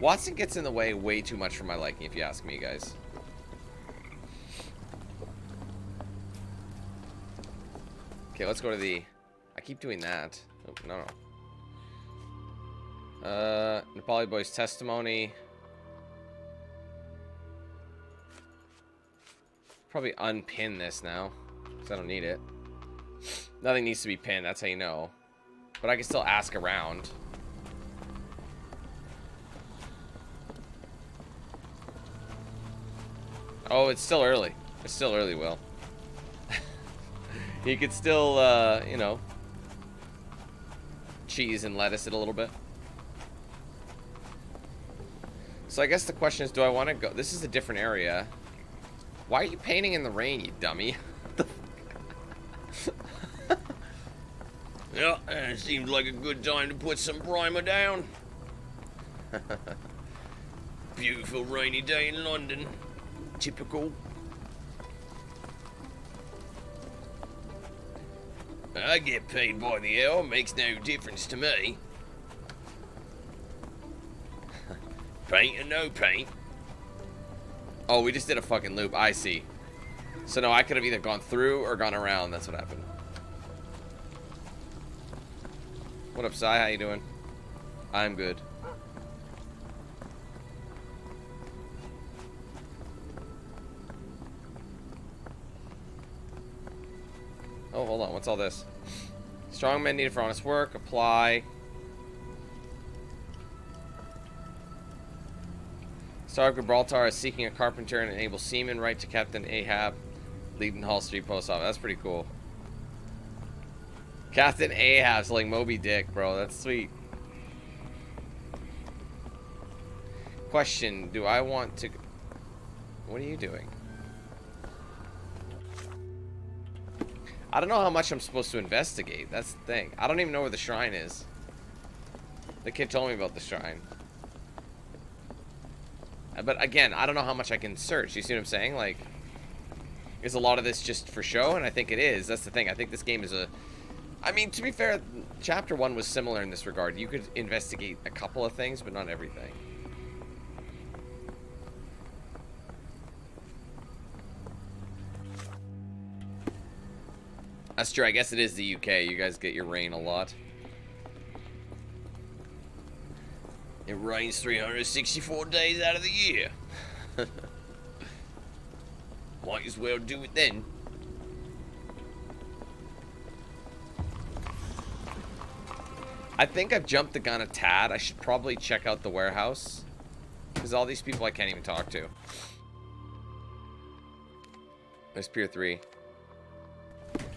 Speaker 1: Watson gets in the way too much for my liking, if you ask me, guys. Okay, let's go to the... I keep doing that. Oh, no. Nepali Boy's testimony. Probably unpin this now, because I don't need it. Nothing needs to be pinned, that's how you know. But I can still ask around. Oh, it's still early. It's still early, Will. You could still, you know, cheese and lettuce it a little bit. So I guess the question is, do I want to go? This is a different area. Why are you painting in the rain, you dummy? Yeah, it seems like a good time to put some primer down. Beautiful rainy day in London. Typical. I get paid by the hour, makes no difference to me. Paint or no paint. Oh, we just did a fucking loop, I see. So no, I could have either gone through or gone around, that's what happened. What up, Sai? How you doing? I'm good. Oh, hold on. What's all this? Strong men needed for honest work. Apply. Star of Gibraltar is seeking a carpenter and enable seaman. Right to Captain Ahab. Leading Hall Street Post Office. That's pretty cool. Captain Ahab's like Moby Dick, bro. That's sweet. Question. Do I want to... What are you doing? I don't know how much I'm supposed to investigate. That's the thing. I don't even know where the shrine is. The kid told me about the shrine. But again, I don't know how much I can search. You see what I'm saying? Like, is a lot of this just for show? And I think it is. That's the thing. I think this game is a... I mean, to be fair, Chapter 1 was similar in this regard. You could investigate a couple of things, but not everything. That's true. I guess it is the UK. You guys get your rain a lot. It rains 364 days out of the year. Might as well do it then. I think I've jumped the gun a tad. I should probably check out the warehouse. Because all these people I can't even talk to. There's Pier 3.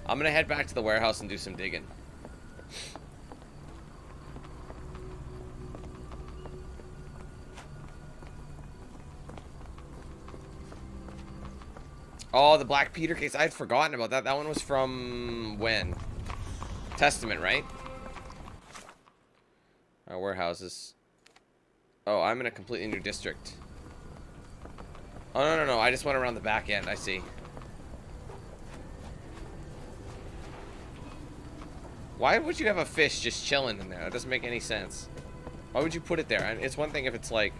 Speaker 1: I'm gonna head back to the warehouse and do some digging. Oh, the Black Peter case. I had forgotten about that. That one was from when? Testament, right? Our warehouses. Oh, I'm in a completely new district. Oh, no. I just went around the back end. I see. Why would you have a fish just chilling in there? That doesn't make any sense. Why would you put it there? And it's one thing if it's like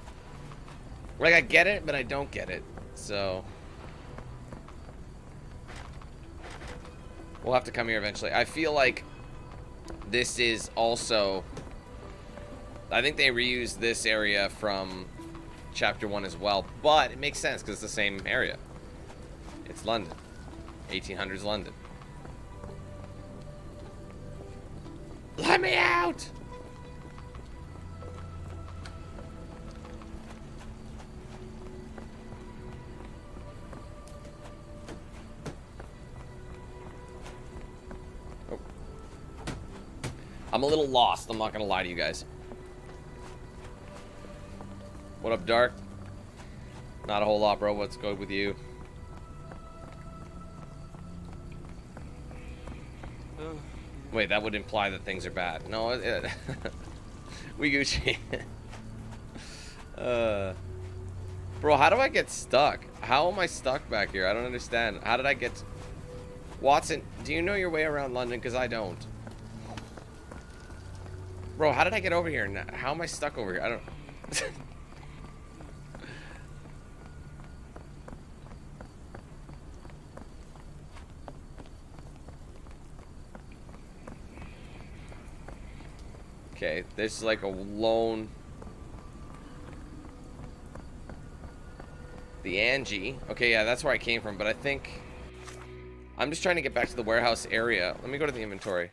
Speaker 1: I get it, but I don't get it. So we'll have to come here eventually. I feel like this is also... I think they reused this area from Chapter 1 as well. But it makes sense because it's the same area. It's London. 1800s London. Let me out! Oh. I'm a little lost, I'm not gonna lie to you guys. What up, Dark? Not a whole lot, bro. What's good with you? Wait, that would imply that things are bad. No, we Gucci. Bro, how do I get stuck? How am I stuck back here? I don't understand. How did I get... Watson, do you know your way around London? Because I don't. Bro, how did I get over here? How am I stuck over here? I don't... Okay, this is like a lone... The Angie. Okay, yeah, that's where I came from, but I think... I'm just trying to get back to the warehouse area. Let me go to the inventory.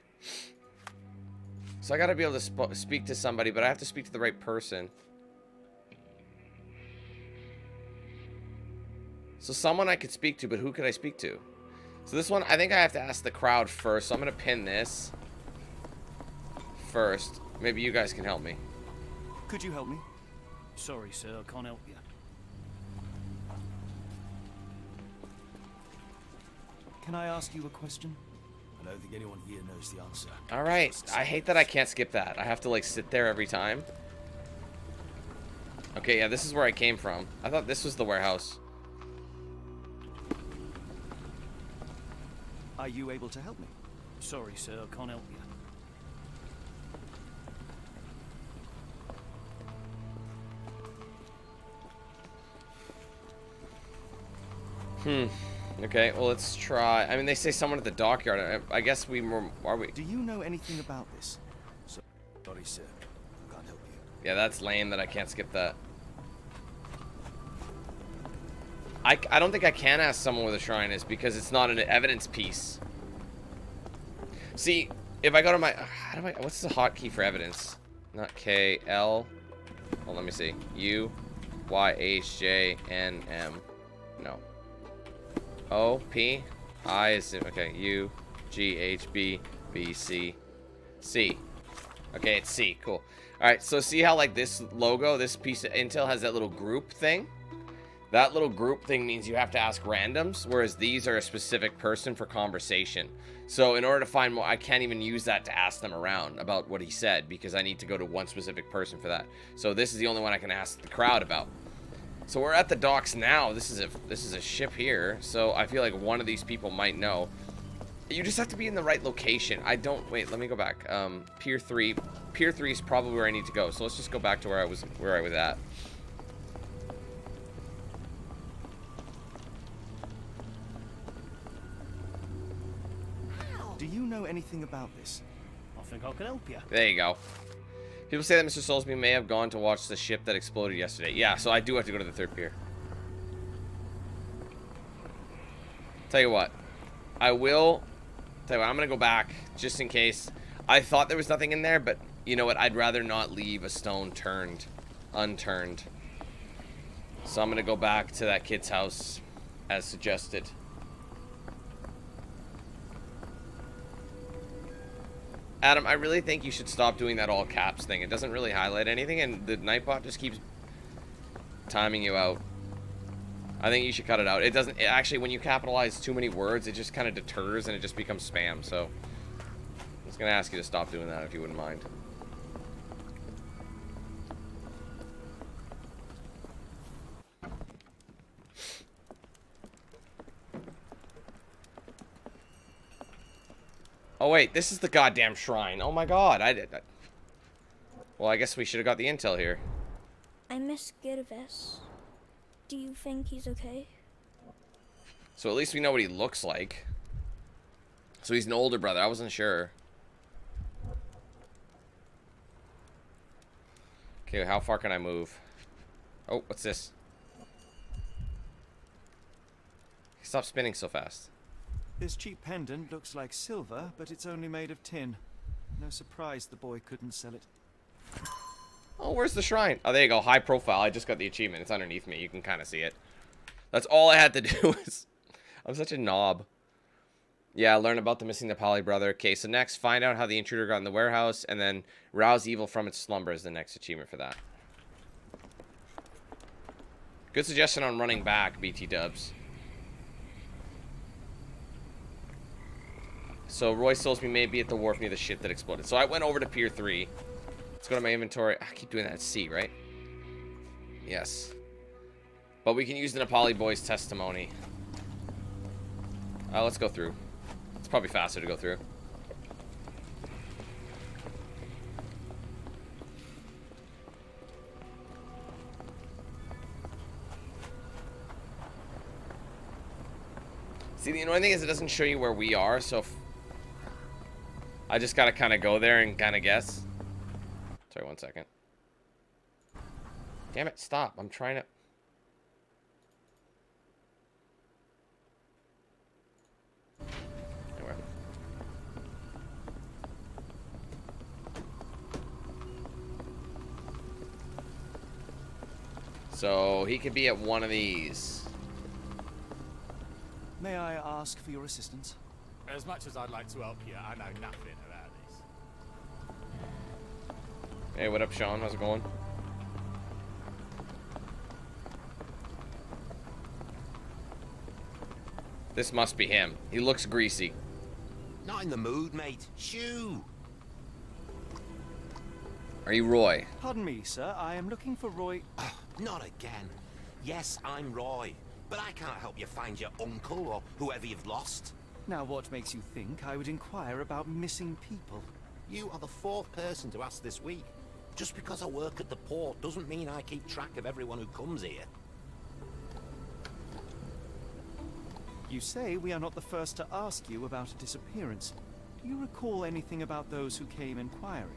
Speaker 1: So I gotta be able to speak to somebody, but I have to speak to the right person. So someone I could speak to, but who could I speak to? So this one, I think I have to ask the crowd first. So I'm gonna pin this first. Maybe you guys can help me.
Speaker 2: Could you help me?
Speaker 15: Sorry, sir, I can't help you.
Speaker 2: Can I ask you a question?
Speaker 12: I don't think anyone here knows the answer.
Speaker 1: All right. I hate that I can't skip that. I have to like sit there every time. Okay, yeah, this is where I came from. I thought this was the warehouse.
Speaker 2: Are you able to help me?
Speaker 15: Sorry, sir, I can't help
Speaker 1: Hmm.
Speaker 15: you.
Speaker 1: Okay, well, let's try. I mean, they say someone at the dockyard. I guess we were... Are we?
Speaker 2: Do you know anything about this?
Speaker 12: Sorry, sir. I can't help you.
Speaker 1: Yeah, that's lame that I can't skip that. I don't think I can ask someone where the shrine is because it's not an evidence piece. See, if I go to my... How do I... What's the hotkey for evidence? Not K, L... Well, let me see. U, Y, H, J, N, M. No. O, P, I is... Okay, U, G, H, B, B, C, C. Okay, it's C. Cool. Alright, so see how, like, this logo, this piece of intel has that little group thing? That little group thing means you have to ask randoms, whereas these are a specific person for conversation. So in order to find more, I can't even use that to ask them around about what he said, because I need to go to one specific person for that. So this is the only one I can ask the crowd about. So we're at the docks now. This is a ship here, so I feel like one of these people might know. You just have to be in the right location. I don't... Wait, let me go back. Pier 3. Pier 3 is probably where I need to go, so let's just go back to where I was at.
Speaker 2: Do you know anything about this?
Speaker 15: I think I can help you.
Speaker 1: There you go. People say that Mr. Soulsby may have gone to watch the ship that exploded yesterday. Yeah, so I do have to go to the third pier. Tell you what. I'm gonna go back just in case. I thought there was nothing in there, but you know what? I'd rather not leave a stone unturned. So I'm gonna go back to that kid's house as suggested. Adam, I really think you should stop doing that all caps thing. It doesn't really highlight anything, and the Nightbot just keeps timing you out. I think you should cut it out. It doesn't... Actually, when you capitalize too many words, it just kind of deters, and it just becomes spam, so... I'm just going to ask you to stop doing that, if you wouldn't mind. Oh, wait, this is the goddamn shrine. Oh, my God. Well, I guess we should have got the intel here.
Speaker 14: I miss Girves. Do you think he's okay?
Speaker 1: So at least we know what he looks like. So he's an older brother. I wasn't sure. Okay, how far can I move? Oh, what's this? Stop spinning so fast.
Speaker 2: This cheap pendant looks like silver, but it's only made of tin. No surprise the boy couldn't sell it.
Speaker 1: Oh, where's the shrine? Oh, there you go. High profile. I just got the achievement. It's underneath me. You can kind of see it. That's all I had to do was... I'm such a knob. Yeah, learn about the missing Nepali brother. Okay, so next, find out how the intruder got in the warehouse, and then rouse evil from its slumber is the next achievement for that. Good suggestion on running back, BT dubs. So Roy Soulsby may be at the wharf near the ship that exploded. So I went over to Pier 3. Let's go to my inventory. I keep doing that at C, right? Yes. But we can use the Nepali boy's testimony. Let's go through. It's probably faster to go through. See, the annoying thing is it doesn't show you where we are, so I just gotta kind of go there and kind of guess. Sorry, 1 second. Damn it, stop. I'm trying to... Anyway. So, he could be at one of these.
Speaker 10: May I ask for your assistance?
Speaker 7: As much as I'd like to help you, I know nothing about this.
Speaker 1: Hey, what up, Sean? How's it going? This must be him. He looks greasy.
Speaker 8: Not in the mood, mate. Shoo!
Speaker 1: Are you Roy?
Speaker 10: Pardon me, sir. I am looking for Roy...
Speaker 8: Oh, not again. Yes, I'm Roy. But I can't help you find your uncle or whoever you've lost.
Speaker 10: Now, what makes you think I would inquire about missing people?
Speaker 8: You are the 4th person to ask this week. Just because I work at the port doesn't mean I keep track of everyone who comes here.
Speaker 10: You say we are not the first to ask you about a disappearance. Do you recall anything about those who came inquiring?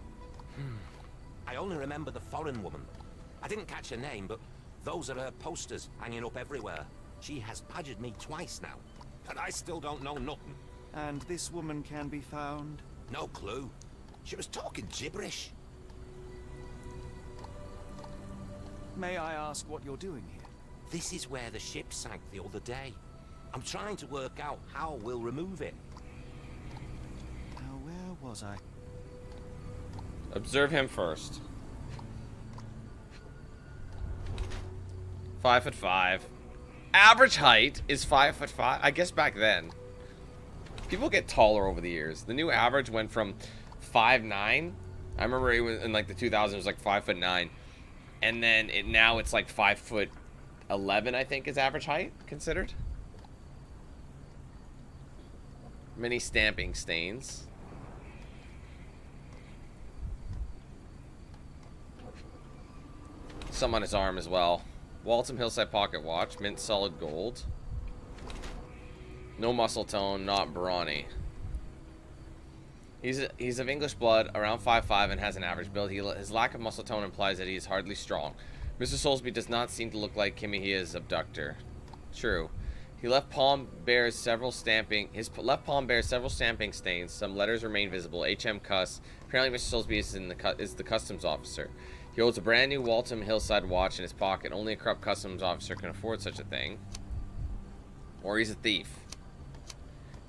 Speaker 8: I only remember the foreign woman. I didn't catch her name, but those are her posters hanging up everywhere. She has badgered me twice now, and I still don't know nothing.
Speaker 10: And this woman can be found?
Speaker 8: No clue. She was talking gibberish.
Speaker 10: May I ask what you're doing here?
Speaker 8: This is where the ship sank the other day. I'm trying to work out how we'll remove it.
Speaker 10: Now, where was I?
Speaker 1: Observe him first. 5'5". Average height is 5'5". I guess back then. People get taller over the years. The new average went from 5'9". I remember it was in like the 2000s, it was like 5'9". And then now it's like 5'11", I think, is average height considered. Many stamping stains. Some on his arm as well. Waltham Hillside Pocket Watch, mint solid gold. No muscle tone, not brawny. He's of English blood, around 5'5", and has an average build. His lack of muscle tone implies that he is hardly strong. Mr. Soulsby does not seem to look like Kimihia's abductor. True. His left palm bears several stamping stains. Some letters remain visible. HM Cuss. Apparently, Mr. Soulsby is the customs officer. He holds a brand new Waltham Hillside watch in his pocket. Only a corrupt customs officer can afford such a thing. Or he's a thief.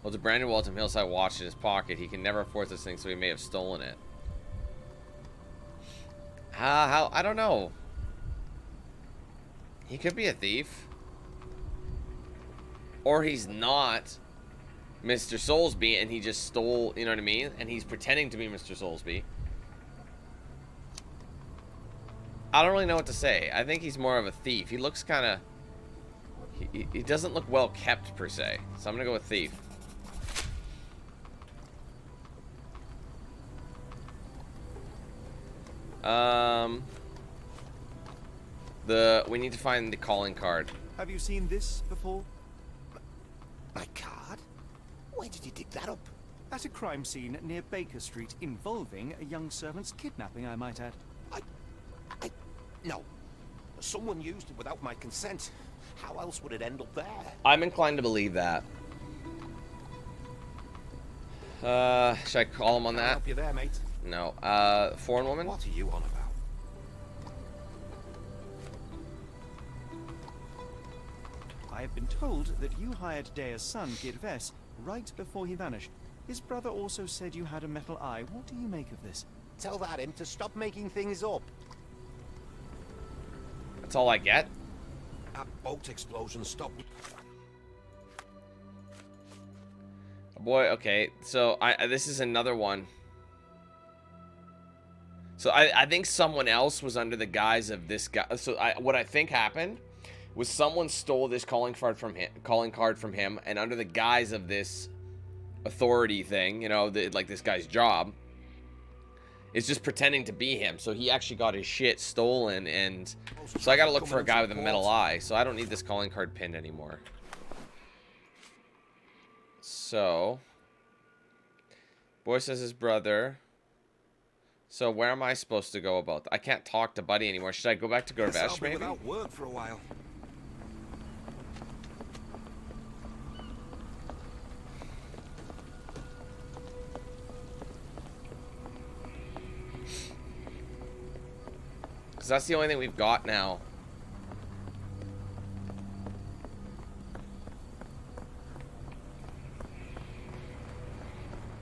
Speaker 1: Holds a brand new Waltham Hillside watch in his pocket. He can never afford this thing, so he may have stolen it. How? I don't know. He could be a thief. Or he's not Mr. Soulsby and he just stole, you know what I mean? And he's pretending to be Mr. Soulsby. I don't really know what to say. I think he's more of a thief. He looks kind of... He doesn't look well kept, per se. So I'm going to go with thief. We need to find the calling card.
Speaker 10: Have you seen this before?
Speaker 8: My card? Where did you dig that up?
Speaker 10: At a crime scene near Baker Street involving a young servant's kidnapping, I might add.
Speaker 8: No. Someone used it without my consent. How else would it end up there?
Speaker 1: I'm inclined to believe that. Should I call him on that?
Speaker 8: I'll help you there, mate.
Speaker 1: No. Foreign woman?
Speaker 8: What are you on about?
Speaker 10: I have been told that you hired Dea's son, Girves, right before he vanished. His brother also said you had a metal eye. What do you make of this?
Speaker 8: Tell that him to stop making things up.
Speaker 1: That's all I get?
Speaker 8: That boat explosion stopped.
Speaker 1: Boy, okay. So, this is another one. So, I think someone else was under the guise of this guy. So, what I think happened was someone stole this calling card from him, and under the guise of this authority thing, you know, like this guy's job, is just pretending to be him. So he actually got his shit stolen, and so I gotta look for a guy with a metal eye. So I don't need this calling card pinned anymore. So, boy says his brother. So where am I supposed to go about that? I can't talk to Buddy anymore. Should I go back to Gorvesh, maybe?
Speaker 8: Without work for a while.
Speaker 1: Because that's the only thing we've got now.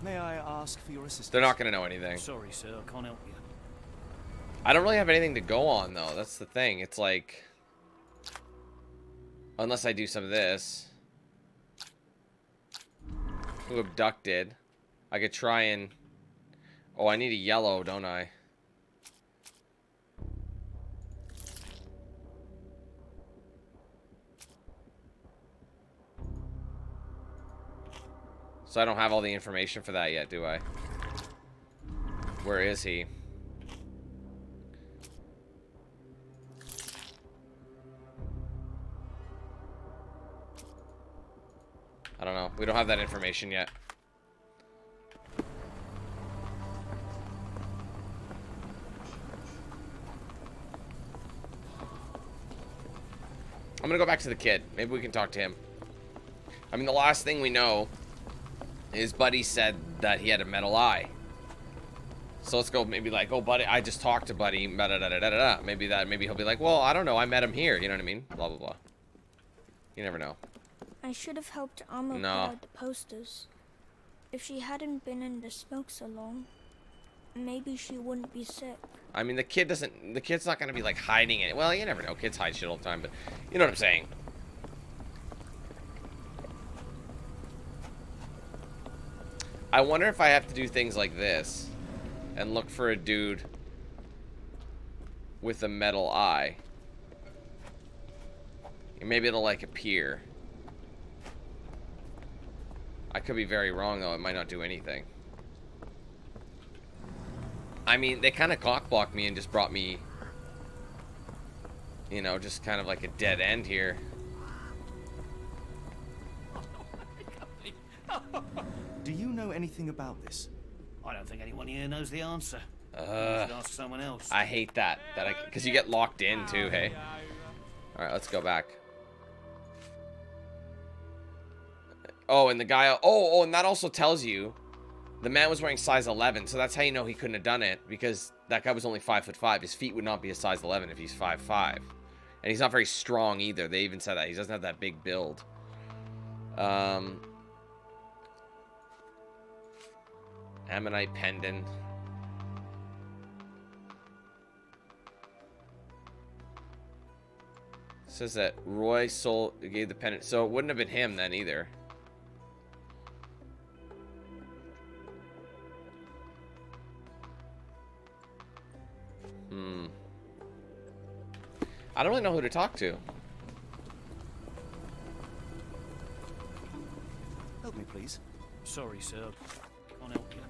Speaker 10: May I ask for your assistance?
Speaker 1: They're not going to know anything.
Speaker 15: Sorry, sir, I can't help you.
Speaker 1: I don't really have anything to go on, though. That's the thing. It's like... Unless I do some of this. Who abducted? I could try and... Oh, I need a yellow, don't I? So I don't have all the information for that yet, do I? Where is he? I don't know. We don't have that information yet. I'm gonna go back to the kid. Maybe we can talk to him. I mean, the last thing we know is Buddy said that he had a metal eye. So let's go maybe like, oh, Buddy, I just talked to Buddy. Maybe he'll be like, well, I don't know. I met him here. You know what I mean? Blah, blah, blah. You never know.
Speaker 14: I should have helped Amma put out the posters. If she hadn't been in the smoke so long, maybe she wouldn't be sick.
Speaker 1: I mean, the kid's not going to be like hiding it. Well, you never know. Kids hide shit all the time, but you know what I'm saying. I wonder if I have to do things like this and look for a dude with a metal eye. Maybe it'll like appear. I could be very wrong though. It might not do anything. I mean, they kind of cockblocked me and just brought me, you know, just kind of like a dead end here.
Speaker 2: Do you know anything about this?
Speaker 15: I don't think anyone here knows the answer. You should ask someone else.
Speaker 1: I hate that. Because you get locked in too, hey? Alright, let's go back. Oh, and the guy... Oh, and that also tells you the man was wearing size 11, so that's how you know he couldn't have done it, because that guy was only 5'5". His feet would not be a size 11 if he's 5'5". And he's not very strong either. They even said that. He doesn't have that big build. Ammonite pendant. Says that Roy gave the pendant, so it wouldn't have been him then either. I don't really know who to talk to.
Speaker 2: Help me, please.
Speaker 15: Sorry, sir. Can't help you.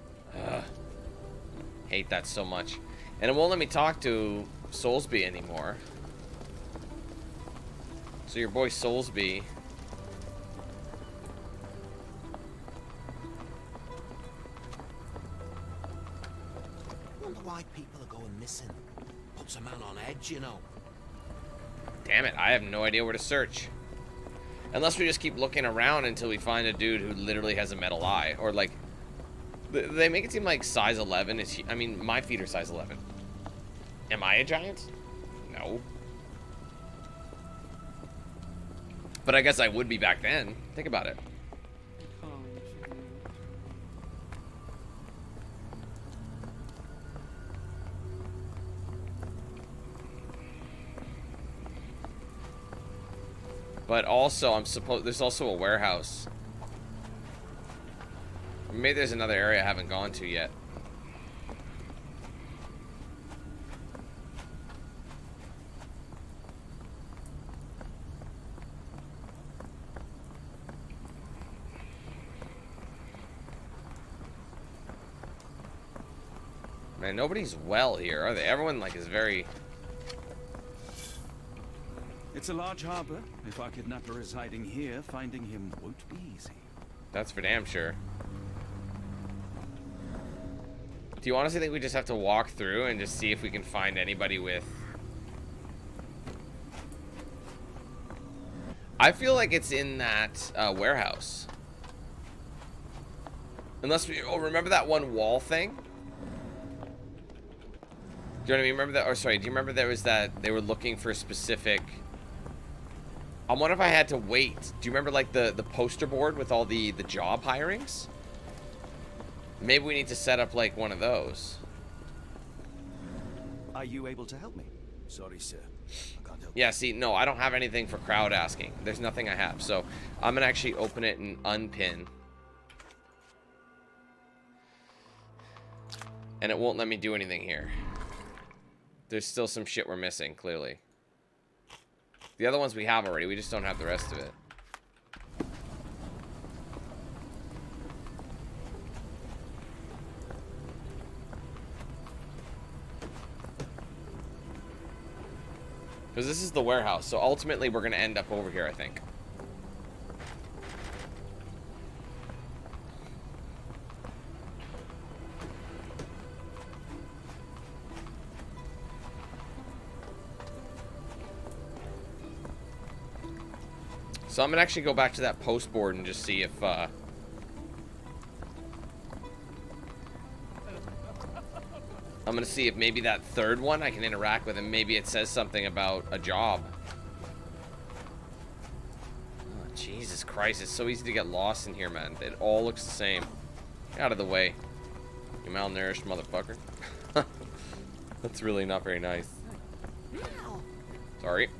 Speaker 1: Hate that so much. And it won't let me talk to Soulsby anymore. So your boy Soulsby.
Speaker 8: Wonder why people are going missing. Puts a man on edge, you know.
Speaker 1: Damn it, I have no idea where to search. Unless we just keep looking around until we find a dude who literally has a metal eye. Or like, they make it seem like size 11 is, I mean, my feet are size 11. Am I a giant? No. But I guess I would be back then. Think about it. But also, there's also a warehouse. Maybe there's another area I haven't gone to yet. And nobody's well here, are they? Everyone, like, is very...
Speaker 3: It's a large harbor. If our kidnapper is hiding here, finding him won't be easy.
Speaker 1: That's for damn sure. Do you honestly think we just have to walk through and just see if we can find anybody with... I feel like it's in that warehouse. Unless we... Oh, remember that one wall thing? Do you know what I mean? Remember that? Or sorry, do you remember there was that... They were looking for a specific... I wonder if I had to wait. Do you remember, like, the poster board with all the job hirings? Maybe we need to set up, like, one of those.
Speaker 10: Are you able to help me? Sorry, sir. I can't help.
Speaker 1: Yeah, see, no, I don't have anything for crowd asking. There's nothing I have. So I'm going to actually open it and unpin. And it won't let me do anything here. There's still some shit we're missing, clearly. The other ones we have already. We just don't have the rest of it. Because this is the warehouse. So ultimately, we're going to end up over here, I think. So I'm gonna actually go back to that post board and just see if I'm gonna see if maybe that third one I can interact with, and maybe it says something about a job. Oh, Jesus Christ, it's so easy to get lost in here, man. It all looks the same. Get out of the way, you malnourished motherfucker. That's really not very nice. Sorry.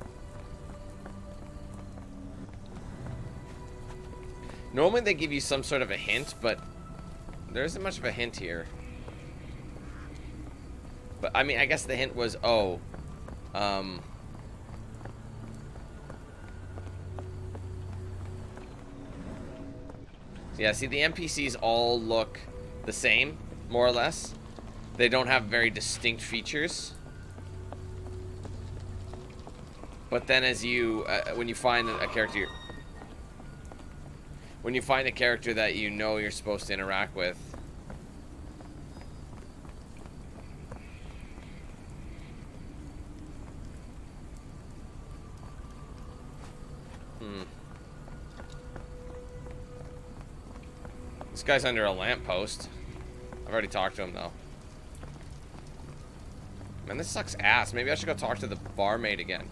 Speaker 1: Normally they give you some sort of a hint, but there isn't much of a hint here. But, I mean, I guess the hint was, oh, yeah, see, the NPCs all look the same, more or less. They don't have very distinct features. But then as you, when you find a character... When you find a character that you know you're supposed to interact with. This guy's under a lamppost. I've already talked to him, though. Man, this sucks ass. Maybe I should go talk to the barmaid again.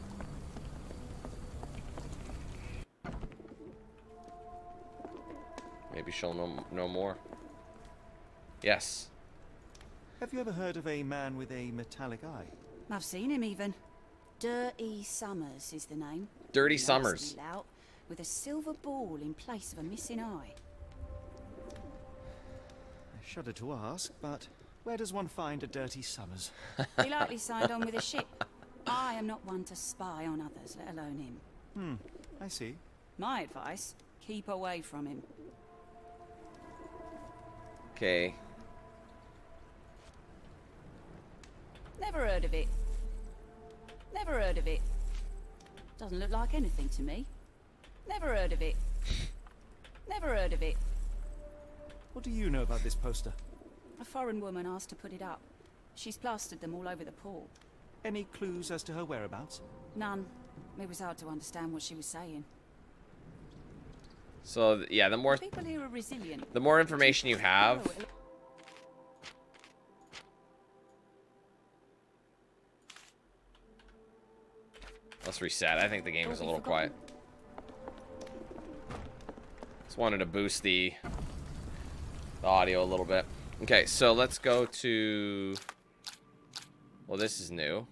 Speaker 1: Maybe she'll know more. Yes.
Speaker 10: Have you ever heard of a man with a metallic eye?
Speaker 11: I've seen him even. Dirty Summers is the name.
Speaker 1: Dirty
Speaker 11: Nasty
Speaker 1: Summers.
Speaker 11: lout with a silver ball in place of a missing eye.
Speaker 10: I shudder to ask, but where does one find a Dirty Summers?
Speaker 11: He likely signed on with a ship. I am not one to spy on others, let alone him.
Speaker 10: I see.
Speaker 11: My advice, keep away from him.
Speaker 1: Okay.
Speaker 11: Never heard of it. Never heard of it. Doesn't look like anything to me. Never heard of it. Never heard of it.
Speaker 10: What do you know about this poster?
Speaker 11: A foreign woman asked to put it up. She's plastered them all over the pool.
Speaker 10: Any clues as to her whereabouts?
Speaker 11: None. It was hard to understand what she was saying.
Speaker 1: So yeah, the more
Speaker 11: People here are resilient.
Speaker 1: the more information you have, let's reset. I think the game is a little quiet. Just wanted to boost the audio a little bit. Okay, so let's go to... Well, this is new.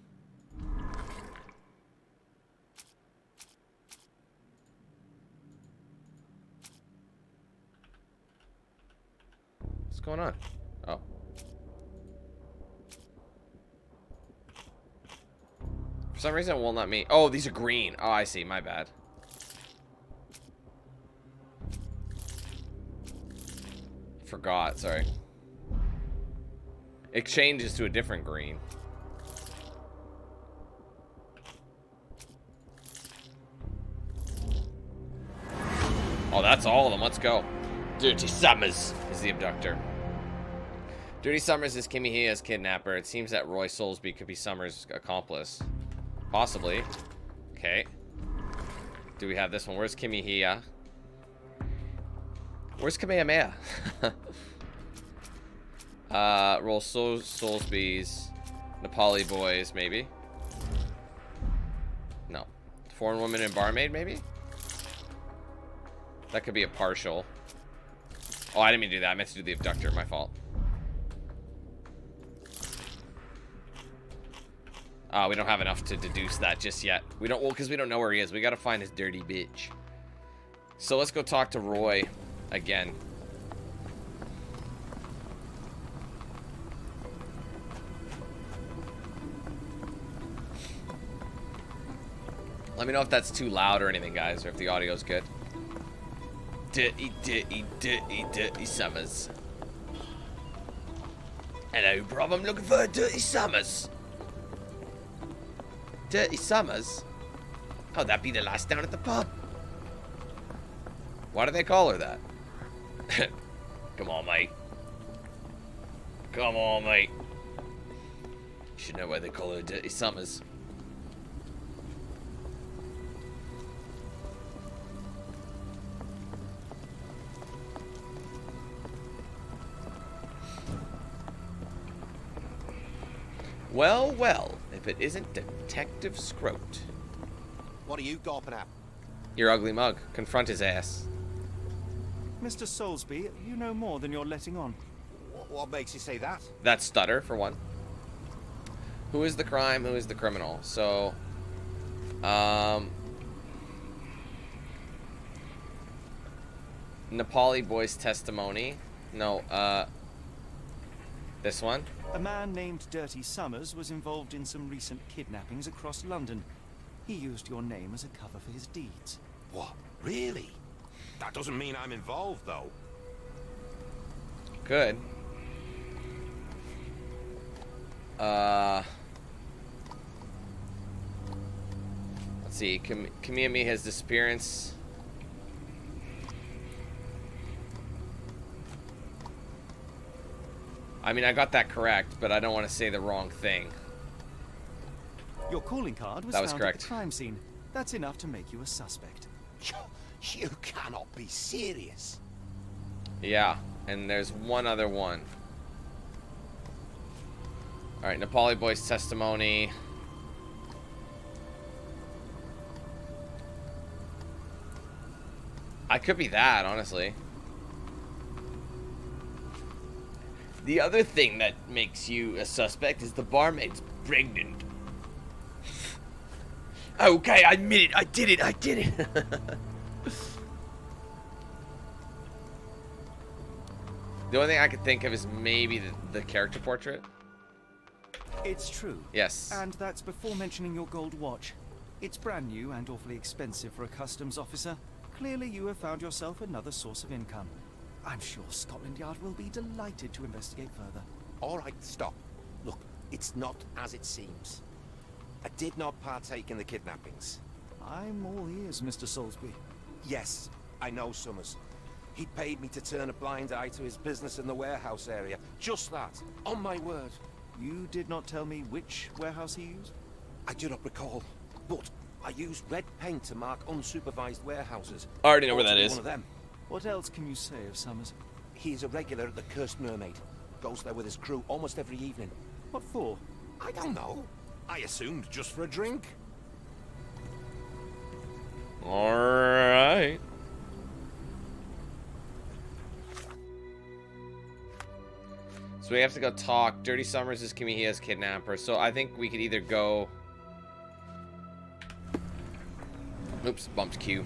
Speaker 1: What's going on? Oh. For some reason it won't let me... Oh, these are green. Oh, I see. My bad. Forgot. Sorry. It changes to a different green. Oh, that's all of them. Let's go. Dirty Summers is the abductor. Dirty Summers is Kimihia's kidnapper. It seems that Roy Soulsby could be Summers' accomplice. Possibly. Okay. Do we have this one? Where's Kimihia? Where's Kamehameha? Roll Soulsby's. Nepali boys, maybe. No. Foreign woman and barmaid, maybe? That could be a partial. Oh, I didn't mean to do that. I meant to do the abductor. My fault. We don't have enough to deduce that just yet. We don't, well, because we don't know where he is. We got to find his dirty bitch. So let's go talk to Roy again. Let me know if that's too loud or anything, guys, or if the audio's good. Dirty, dirty, dirty, dirty Summers. Hello, bro. I'm looking for a Dirty Summers. Dirty Summers? Oh, that'd be the last down at the pub. Why do they call her that? Come on, mate. Come on, mate. You should know why they call her Dirty Summers. Well, well, if it isn't Detective Scroat.
Speaker 16: What are you gawping at?
Speaker 1: Your ugly mug. Confront his ass.
Speaker 2: Mr. Soulsby, you know more than you're letting on.
Speaker 16: What makes you say that?
Speaker 1: That's stutter, for one. Who is the crime? Who is the criminal? So, Nepali boy's testimony. No, this one.
Speaker 2: A man named Dirty Summers was involved in some recent kidnappings across London. He used your name as a cover for his deeds.
Speaker 8: What? Really? That doesn't mean I'm involved, though.
Speaker 1: Good. Let's see. Kamehameha's disappearance. I mean, I got that correct, but I don't want to say the wrong thing.
Speaker 2: Your calling card was found at the crime scene. That's enough to make you a suspect.
Speaker 16: You cannot be serious.
Speaker 1: Yeah, and there's one other one. Alright, Nepali boy's testimony. I could be that, honestly. The other thing that makes you a suspect is the barmaid's pregnant. Okay, I admit it. I did it. I did it. The only thing I could think of is maybe the character portrait.
Speaker 2: It's true.
Speaker 1: Yes.
Speaker 2: And that's before mentioning your gold watch. It's brand new and awfully expensive for a customs officer. Clearly you have found yourself another source of income. I'm sure Scotland Yard will be delighted to investigate further.
Speaker 16: All right, stop. Look, it's not as it seems. I did not partake in the kidnappings.
Speaker 2: I'm all ears, Mr. Soulsby.
Speaker 16: Yes, I know Summers. He paid me to turn a blind eye to his business in the warehouse area. Just that, on my word.
Speaker 2: You did not tell me which warehouse he used?
Speaker 16: I do not recall, but I used red paint to mark unsupervised warehouses.
Speaker 1: I already know where that is.
Speaker 16: One of them.
Speaker 2: What else can you say of Summers?
Speaker 16: He's a regular at the Cursed Mermaid. Goes there with his crew almost every evening.
Speaker 2: What for?
Speaker 16: I don't know.
Speaker 8: I assumed just for a drink.
Speaker 1: Alright. So we have to go talk. Dirty Summers is Kimihia's kidnapper. So I think we could either go... Oops, bumped Q.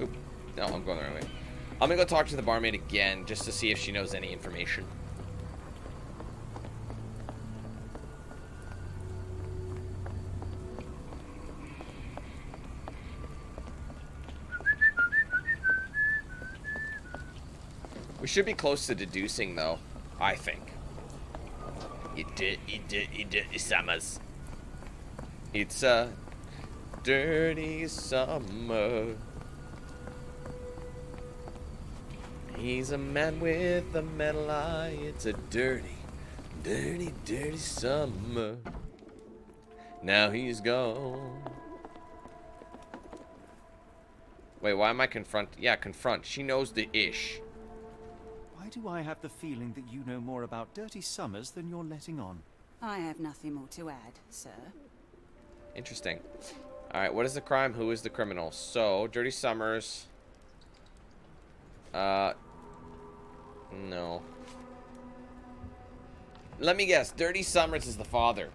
Speaker 1: Oop. No, I'm going the wrong way. I'm gonna go talk to the barmaid again just to see if she knows any information. should be close to deducing, though. I think. Summers. It's a dirty summer. He's a man with a metal eye. It's a dirty, dirty, dirty summer. Now he's gone. Wait, why am I confront? Yeah, confront. She knows the ish.
Speaker 10: Why do I have the feeling that you know more about dirty summers than you're letting on?
Speaker 11: I have nothing more to add, sir.
Speaker 1: Interesting. Alright, what is the crime? Who is the criminal? So, Dirty Summers. No. Let me guess. Dirty Summers is the father.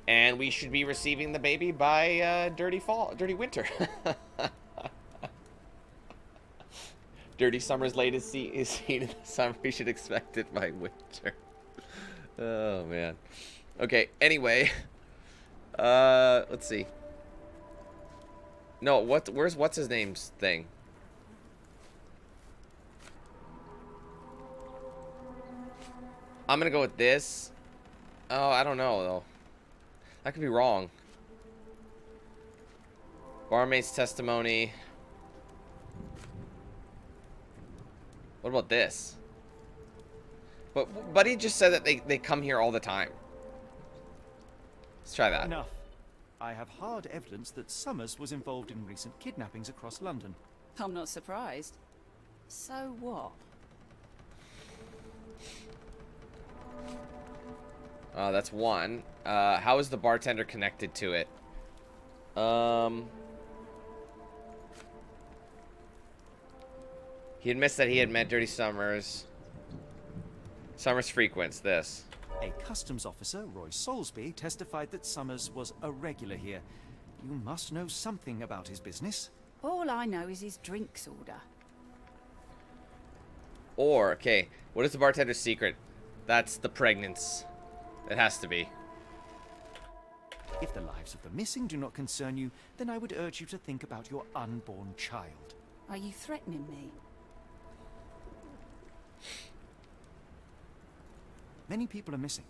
Speaker 1: And we should be receiving the baby by Dirty Winter. Dirty Summer's latest scene is seen in the summer. We should expect it by winter. Oh, man. Okay, anyway. Let's see. No, where's what's his name's thing? I'm gonna go with this. Oh, I don't know though. That could be wrong. Barmaid's testimony. What about this? But Buddy just said that they come here all the time. Let's try that.
Speaker 10: Enough. I have hard evidence that Summers was involved in recent kidnappings across London.
Speaker 11: I'm not surprised. So what?
Speaker 1: That's one. How is the bartender connected to it? He admits that he had met Dirty Summers. Summers frequents this.
Speaker 10: A customs officer, Roy Soulsby, testified that Summers was a regular here. You must know something about his business.
Speaker 11: All I know is his drinks order.
Speaker 1: Or, okay, what is the bartender's secret? That's the pregnancy. It has to be.
Speaker 10: If the lives of the missing do not concern you, then I would urge you to think about your unborn child.
Speaker 11: Are you threatening me?
Speaker 10: Many people are missing,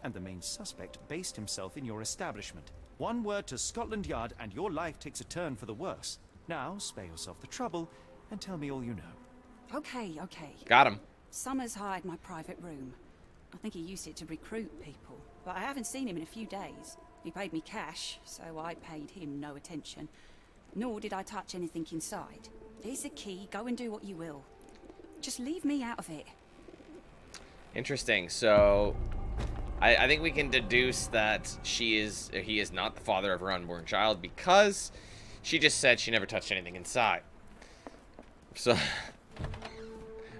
Speaker 10: and the main suspect based himself in your establishment. One word to Scotland Yard and your life takes a turn for the worse. Now, spare yourself the trouble and tell me all you know.
Speaker 11: Okay.
Speaker 1: Got him.
Speaker 11: Summers hired my private room. I think he used it to recruit people, but I haven't seen him in a few days. He paid me cash, so I paid him no attention. Nor did I touch anything inside. Here's the key. Go and do what you will. Just leave me out of it.
Speaker 1: Interesting. So, I think we can deduce that he is not the father of her unborn child because she just said she never touched anything inside. So,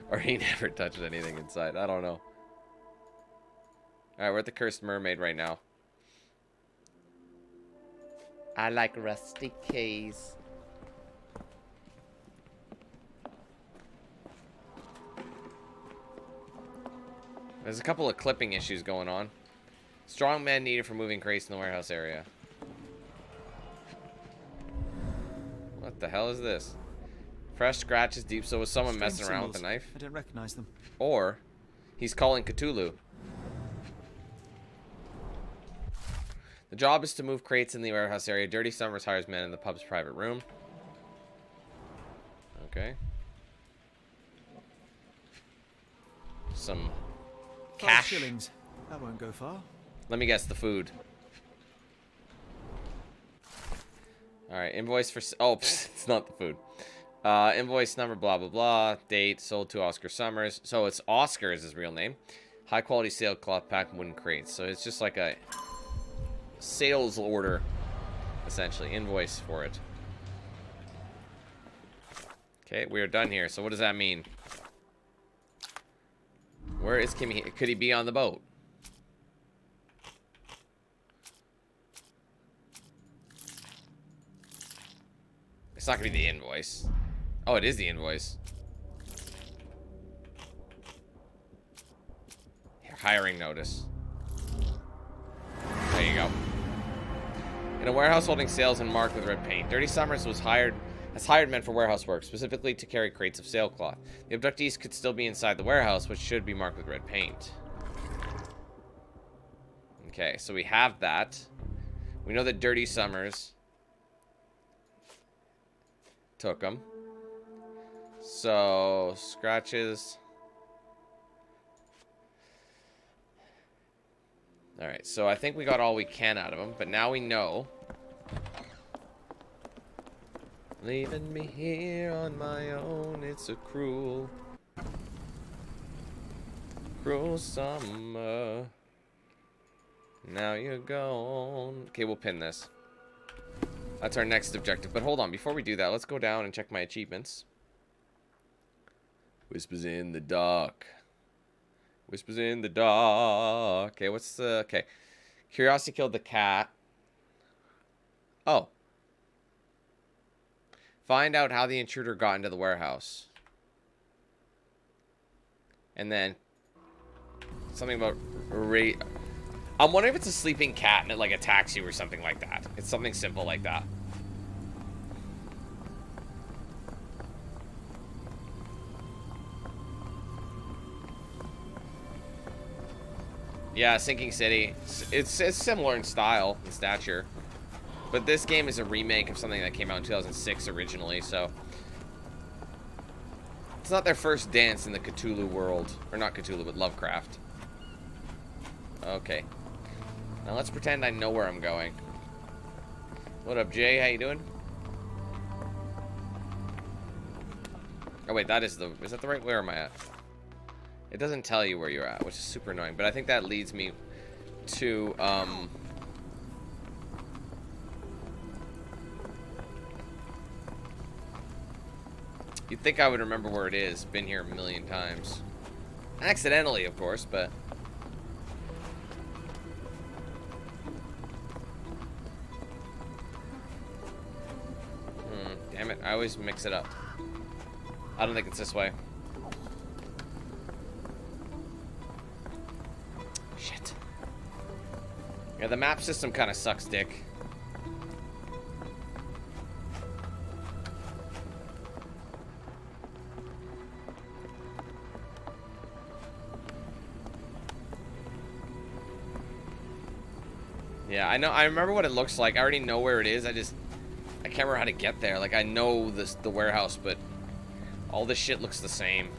Speaker 1: or he never touched anything inside. I don't know. Alright, we're at the Cursed Mermaid right now. I like rusty keys. There's a couple of clipping issues going on. Strong men needed for moving crates in the warehouse area. What the hell is this? Fresh scratches deep. So was someone messing around with a knife?
Speaker 10: I don't recognize them.
Speaker 1: Or he's calling Cthulhu. The job is to move crates in the warehouse area. Dirty Summers hires men in the pub's private room. Okay. Some cash.
Speaker 10: 5 shillings. That won't go far.
Speaker 1: Let me guess, the food. Alright, invoice for... Oh, it's not the food. Invoice number, blah, blah, blah. Date, sold to Oscar Summers. So it's Oscar is his real name. High quality sale cloth pack wooden crates. So it's just like a sales order, essentially. Invoice for it. Okay, we are done here. So what does that mean? Where is Kimmy? Could he be on the boat? It's not gonna be the invoice. Oh, it is the invoice. Here, hiring notice. There you go. In a warehouse holding sales and marked with red paint. Dirty Summers was hired has hired men for warehouse work, specifically to carry crates of sailcloth. The abductees could still be inside the warehouse, which should be marked with red paint. Okay, so we have that. We know that Dirty Summers took them. So, scratches. Alright, so I think we got all we can out of them, but now we know. Leaving me here on my own, it's a cruel, cruel summer. Now you're gone. Okay, we'll pin this. That's our next objective. But hold on, before we do that, let's go down and check my achievements. Whispers in the dark. Whispers in the dark. Okay, what's the... Okay. Curiosity killed the cat. Oh. Find out how the intruder got into the warehouse. And then... something about... I'm wondering if it's a sleeping cat and it, like, attacks you or something like that. It's something simple like that. Yeah, Sinking City. It's similar in style and stature. But this game is a remake of something that came out in 2006 originally, so... It's not their first dance in the Cthulhu world. Or not Cthulhu, but Lovecraft. Okay. Now let's pretend I know where I'm going. What up, Jay? How you doing? Oh, wait, that is the... Is that the right... Where am I at? It doesn't tell you where you're at, which is super annoying. But I think that leads me to, You'd think I would remember where it is. Been here a million times. Accidentally, of course, but... Damn it, I always mix it up. I don't think it's this way. Shit. Yeah, the map system kind of sucks dick. Yeah, I know. I remember what it looks like. I already know where it is. I can't remember how to get there. Like, I know the warehouse, but all this shit looks the same.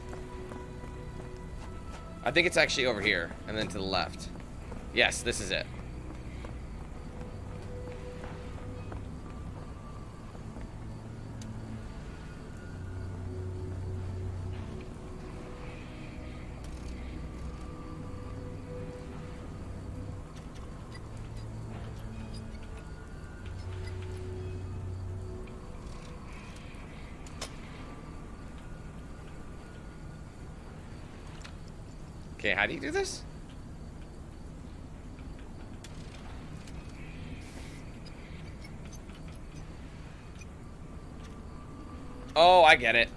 Speaker 1: I think it's actually over here, and then to the left. Yes, this is it. Okay, how do you do this? Oh, I get it.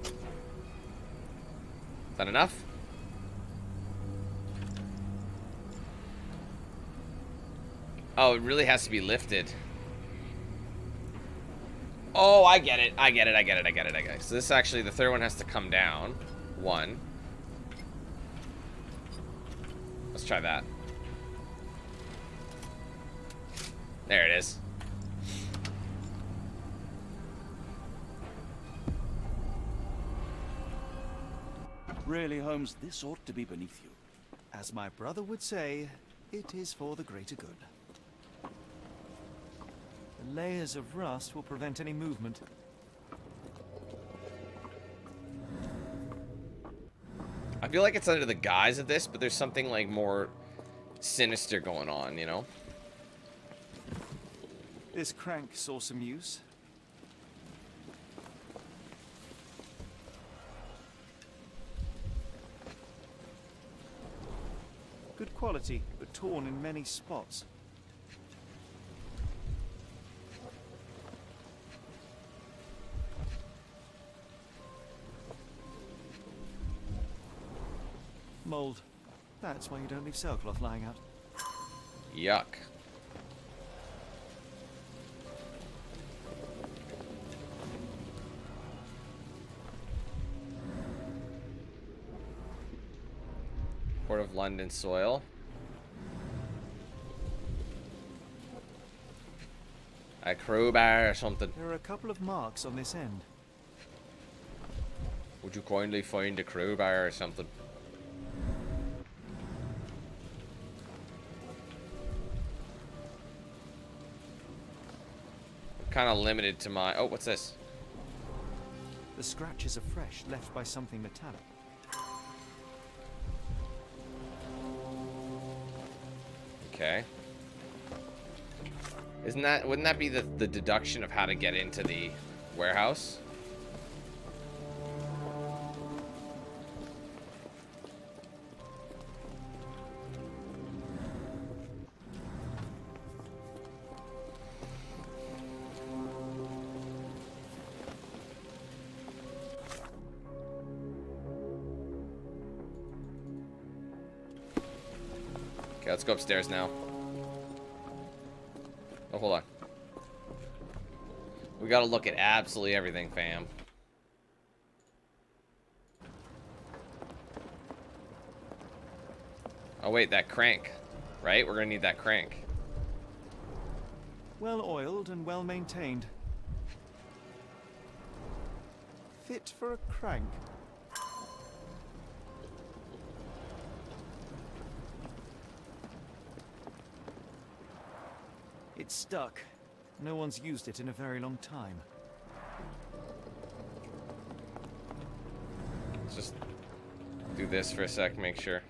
Speaker 1: Is that enough? Oh, it really has to be lifted. Oh, I get it. I get it. So this actually, the third one has to come down. One. Let's try that. There it is.
Speaker 3: Really, Holmes, this ought to be beneath you.
Speaker 10: As my brother would say, it is for the greater good. The layers of rust will prevent any movement.
Speaker 1: I feel like it's under the guise of this, but there's something like more sinister going on, you know?
Speaker 10: This crank saw some use. Good quality, but torn in many spots. Mold. That's why you don't leave sailcloth lying out.
Speaker 1: Yuck. Port of London soil. A crowbar or something.
Speaker 10: There are a couple of marks on this end.
Speaker 1: Would you kindly find a crowbar or something? Kind of limited to my... Oh, what's this?
Speaker 10: The scratches are fresh, left by something metallic.
Speaker 1: Okay. Wouldn't that be the deduction of how to get into the warehouse? Okay, let's go upstairs now. Oh, hold on. We gotta look at absolutely everything, fam. Oh, wait, that crank. Right? We're gonna need that crank.
Speaker 10: Well oiled and well maintained. Fit for a crank. It's stuck. No one's used it in a very long time.
Speaker 1: Let's just do this for a sec, make sure.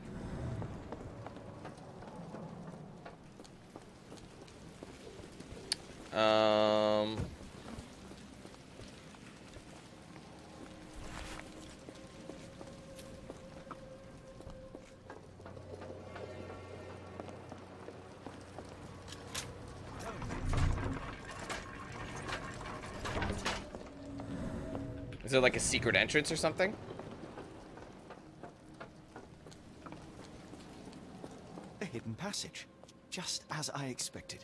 Speaker 1: Is there like a secret entrance or something?
Speaker 10: A hidden passage. Just as I expected.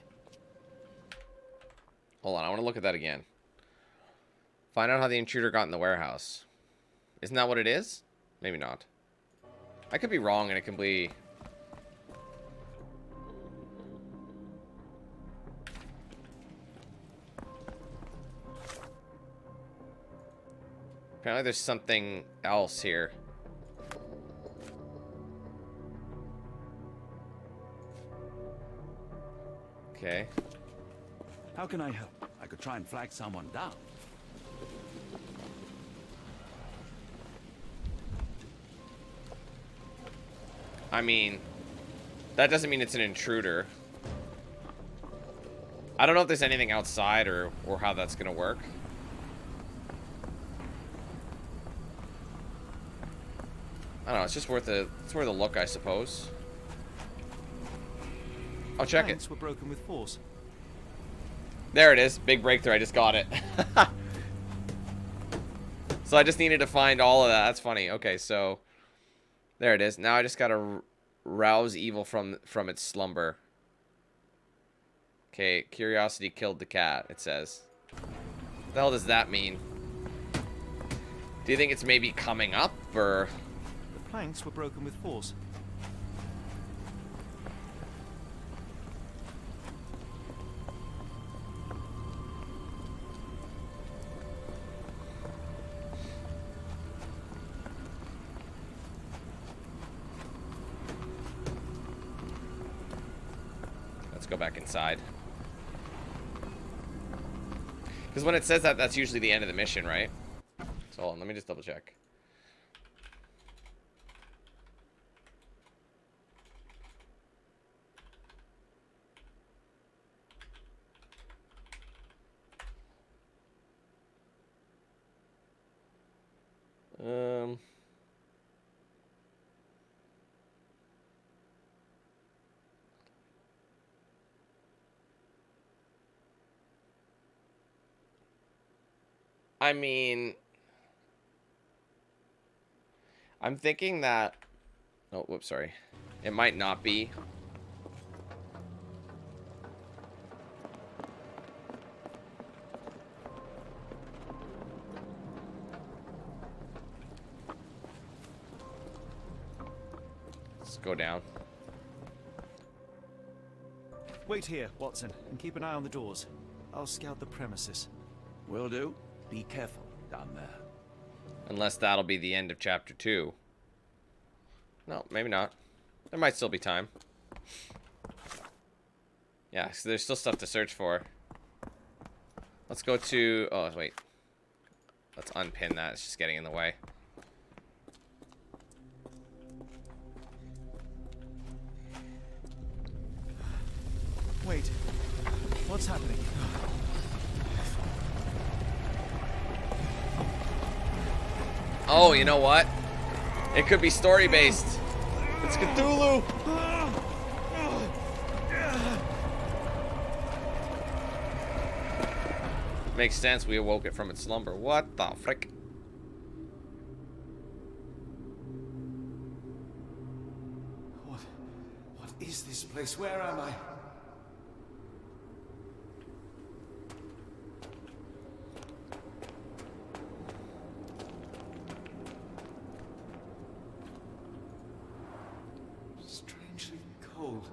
Speaker 1: Hold on, I want to look at that again. Find out how the intruder got in the warehouse. Isn't that what it is? Maybe not. I could be wrong and it can be... Apparently there's something else here. Okay.
Speaker 3: How can I help? I could try and flag someone down.
Speaker 1: I mean, that doesn't mean it's an intruder. I don't know if there's anything outside or how that's gonna work. I don't know, it's just worth a look, I suppose. I'll check it.
Speaker 10: Were broken with force.
Speaker 1: There it is. Big breakthrough. I just got it. So I just needed to find all of that. That's funny. Okay, so there it is. Now I just gotta rouse evil from its slumber. Okay, curiosity killed the cat, it says. What the hell does that mean? Do you think it's maybe coming up, or...
Speaker 10: The planks were broken with force.
Speaker 1: Let's go back inside. Because when it says that, that's usually the end of the mission, right? So hold on, let me just double check. I mean, I'm thinking that, oh, whoops, sorry. It might not be. go down.
Speaker 10: Wait here, Watson, and keep an eye on the doors. I'll scout the premises.
Speaker 3: Will do. Be careful down there.
Speaker 1: Unless that'll be the end of chapter 2. No, maybe not. There might still be time. Yeah, so there's still stuff to search for. Let's go to... Oh, wait. Let's unpin that. It's just getting in the way.
Speaker 10: Wait. What's happening?
Speaker 1: Oh, you know what? It could be story-based. It's Cthulhu! Makes sense, we awoke it from its slumber. What the frick?
Speaker 10: What is this place? Where am I? Strangely cold.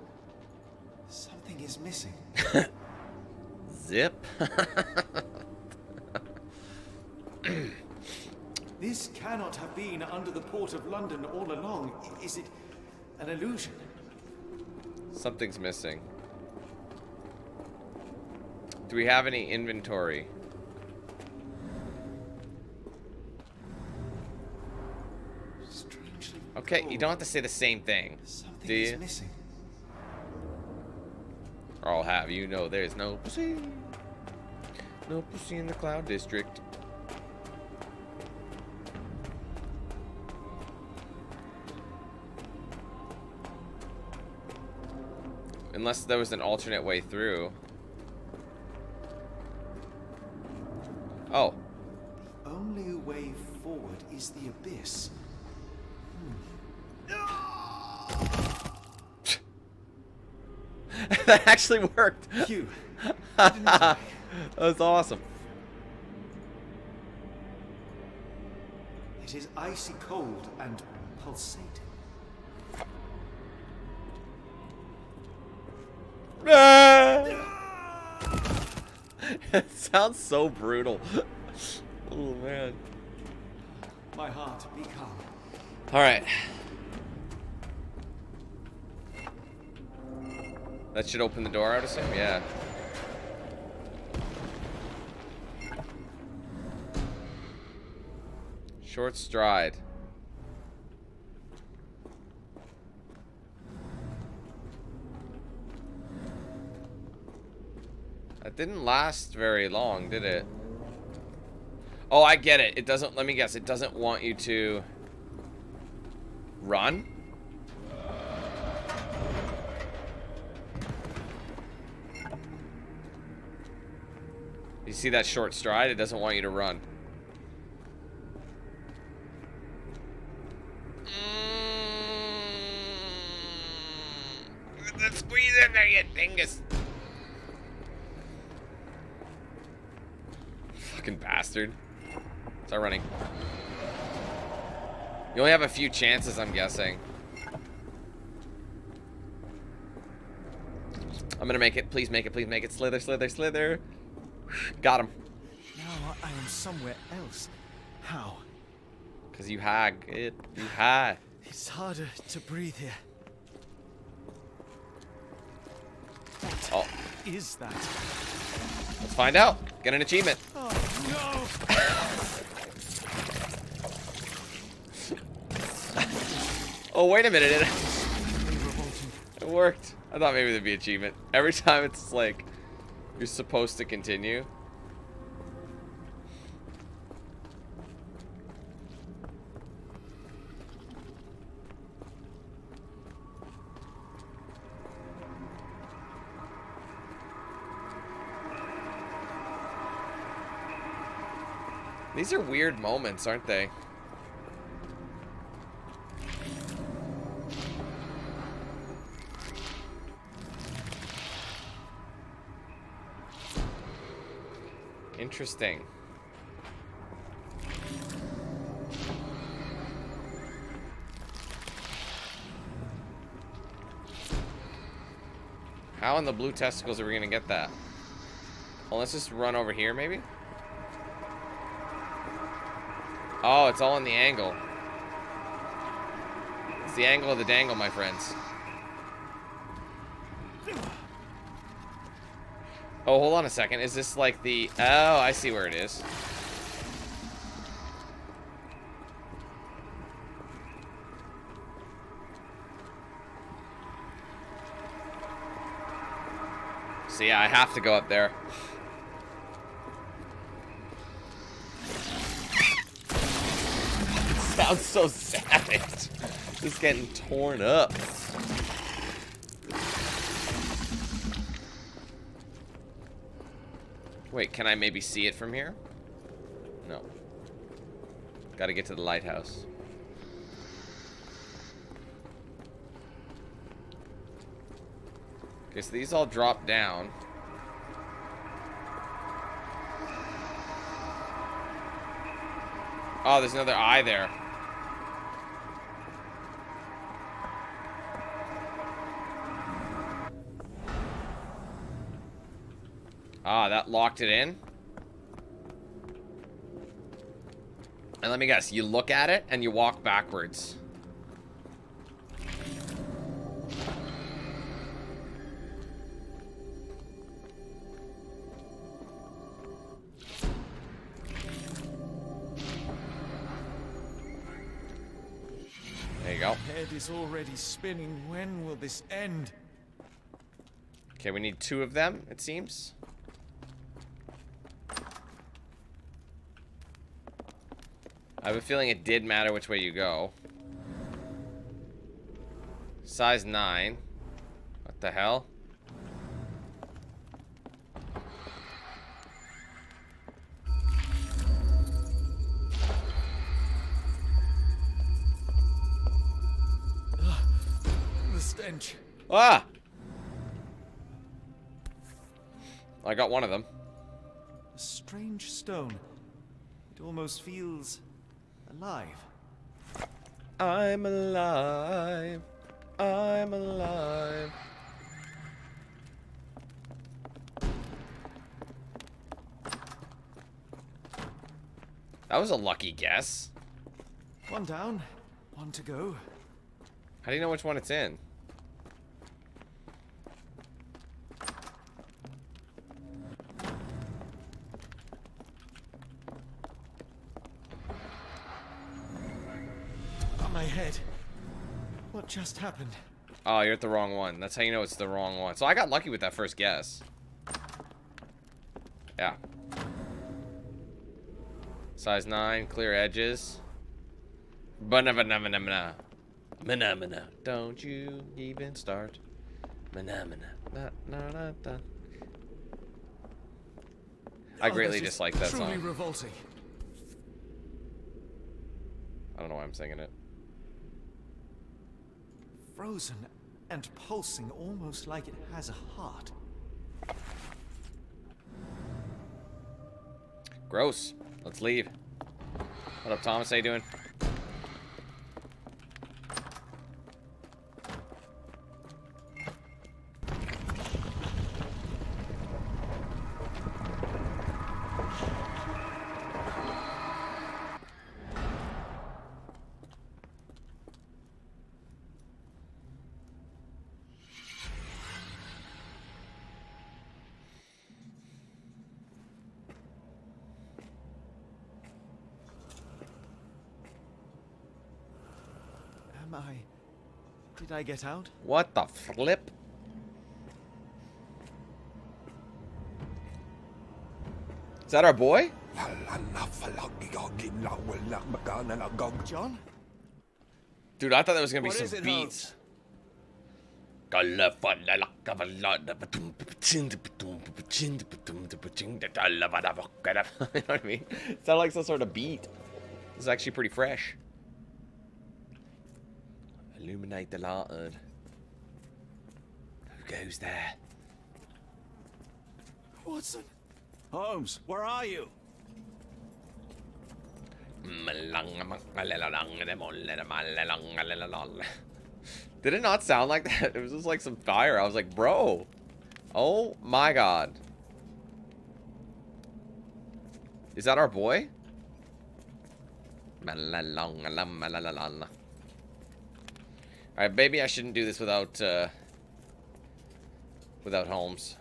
Speaker 10: Something is missing.
Speaker 1: Zip.
Speaker 10: This cannot have been under the port of London all along. Is it an illusion?
Speaker 1: Something's missing. Do we have any inventory?
Speaker 10: Strangely
Speaker 1: Okay,
Speaker 10: cold.
Speaker 1: you don't have to say the same thing.
Speaker 10: Something
Speaker 1: Do you?
Speaker 10: is missing.
Speaker 1: Or I'll have you know there's no pussy. No pussy in the Cloud District. Unless there was an alternate way through. Oh.
Speaker 10: The only way forward is the abyss.
Speaker 1: That actually worked.
Speaker 10: Phew.
Speaker 1: That was awesome.
Speaker 10: It is icy cold and pulsating.
Speaker 1: It sounds so brutal. Oh man.
Speaker 10: My heart, be calm.
Speaker 1: Alright. That should open the door, I would assume? Yeah. Short stride. That didn't last very long, did it? Oh, I get it. It doesn't, let me guess, it doesn't want you to run? You see that short stride? It doesn't want you to run. Let's squeeze in there, you dingus. Fucking bastard. Start running. You only have a few chances, I'm guessing. I'm gonna make it. Please make it. Please make it. Slither, slither, slither. Got him.
Speaker 10: Now I am somewhere else. How?
Speaker 1: Because you hag it. You hag.
Speaker 10: It's harder to breathe here.
Speaker 1: Oh.
Speaker 10: Is that?
Speaker 1: Let's find out. Get an achievement.
Speaker 10: Oh no!
Speaker 1: Oh, wait a minute. It worked. I thought maybe there'd be an achievement. Every time it's like you're supposed to continue. These are weird moments, aren't they? Interesting. How in the blue testicles are we gonna get that? Well, let's just run over here, maybe? Oh, it's all in the angle. It's the angle of the dangle, my friends. Oh, hold on a second. Is this like the... Oh, I see where it is. So yeah, I have to go up there. It sounds so savage. Just getting torn up. Wait, can I maybe see it from here? No. Gotta get to the lighthouse. Okay, so these all drop down. Oh, there's another eye there. Ah, that locked it in. And let me guess, you look at it and you walk backwards. There you go.
Speaker 10: My head is already spinning. When will this end?
Speaker 1: Okay, we need 2 of them, it seems. I have a feeling it did matter which way you go. Size 9. What the hell?
Speaker 10: The stench.
Speaker 1: Ah! I got one of them.
Speaker 10: A strange stone. It almost feels alive.
Speaker 1: I'm alive. I'm alive. That was a lucky guess.
Speaker 10: One down, one to go.
Speaker 1: How do you know which one it's in?
Speaker 10: My head. What just happened?
Speaker 1: Oh, you're at the wrong one. That's how you know it's the wrong one. So I got lucky with that first guess. Yeah. Size 9, clear edges. Banana. Don't you even start. I greatly dislike that
Speaker 10: truly
Speaker 1: song.
Speaker 10: Revolting.
Speaker 1: I don't know why I'm singing it.
Speaker 10: Frozen and pulsing almost like it has a heart.
Speaker 1: Gross. Let's leave. What up, Thomas? How you doing?
Speaker 10: Did I get out?
Speaker 1: What the flip? Is that our boy?
Speaker 10: John?
Speaker 1: Dude, I thought there was gonna be
Speaker 10: What is
Speaker 1: some
Speaker 10: it,
Speaker 1: beats. You know what I mean? It sounded like some sort of beat. This is actually pretty fresh. Illuminate the lantern. Who goes there?
Speaker 3: Watson? Holmes, where are you?
Speaker 1: Did it not sound like that? It was just like some fire. I was like, bro, Oh my god. Is that our boy? Alright, maybe I shouldn't do this without Holmes.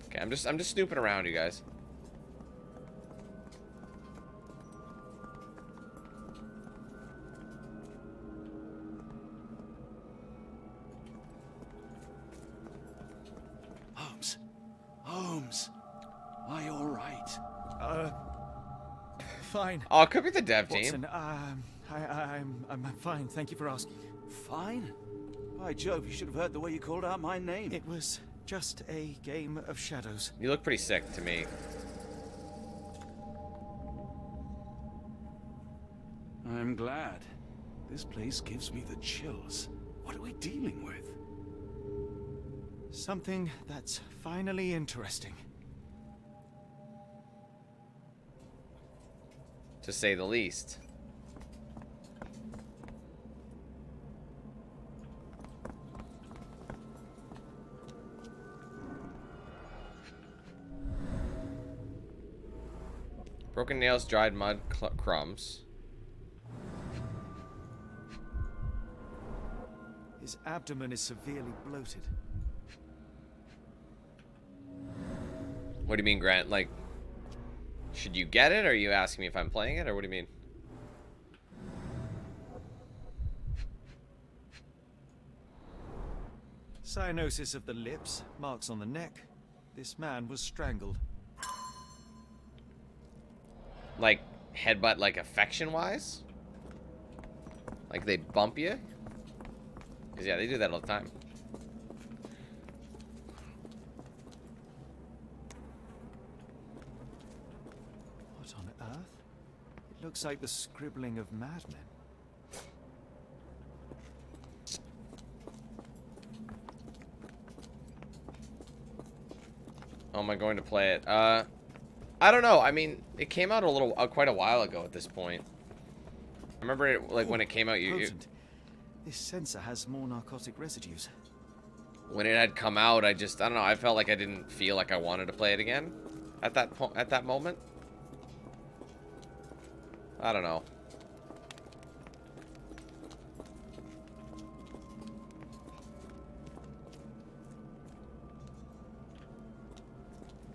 Speaker 1: Okay, I'm just snooping around, you guys.
Speaker 3: Holmes, are you all right?
Speaker 10: Fine.
Speaker 1: Oh, it could be the dev
Speaker 10: Watson,
Speaker 1: team.
Speaker 10: I'm fine. Thank you for asking.
Speaker 3: Fine? By Jove, you should have heard the way you called out my name.
Speaker 10: It was just a game of shadows.
Speaker 1: You look pretty sick to me.
Speaker 3: I'm glad. This place gives me the chills. What are we dealing with?
Speaker 10: Something that's finally interesting.
Speaker 1: To say the least. Broken nails, dried mud, crumbs.
Speaker 10: His abdomen is severely bloated.
Speaker 1: What do you mean, Grant? Like, should you get it? Or are you asking me if I'm playing it? Or what do you mean?
Speaker 10: Cyanosis of the lips, marks on the neck. This man was strangled.
Speaker 1: Like, headbutt, like, affection-wise? Like, they bump you? Because, yeah, they do that all the time.
Speaker 10: What on earth? It looks like the scribbling of madmen.
Speaker 1: Oh, am I going to play it? I don't know. I mean, it came out a little, quite a while ago at this point. I remember it, like, when it came out, you
Speaker 10: This sensor has more narcotic residues.
Speaker 1: when it had come out, I don't know, I felt like I didn't feel like I wanted to play it again at that moment. I don't know.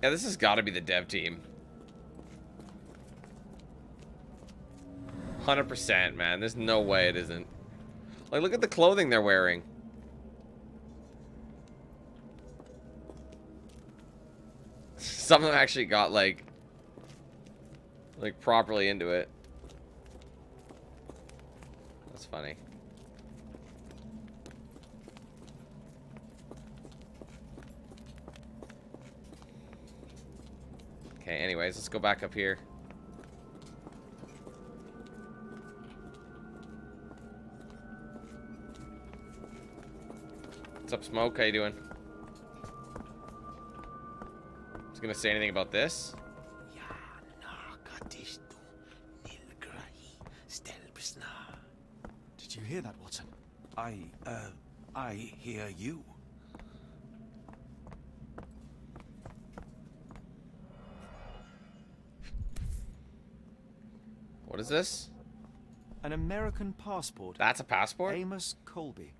Speaker 1: Yeah, this has got to be the dev team. 100%, man. There's no way it isn't. Like, look at the clothing they're wearing. Some of them actually got, like properly into it. That's funny. Okay, anyways, let's go back up here. What's up, Smoke? How you doing? Was gonna say anything about this?
Speaker 10: Did you hear that, Watson?
Speaker 3: I hear you.
Speaker 1: What is this?
Speaker 10: An American passport.
Speaker 1: That's a passport?
Speaker 10: Amos Colby.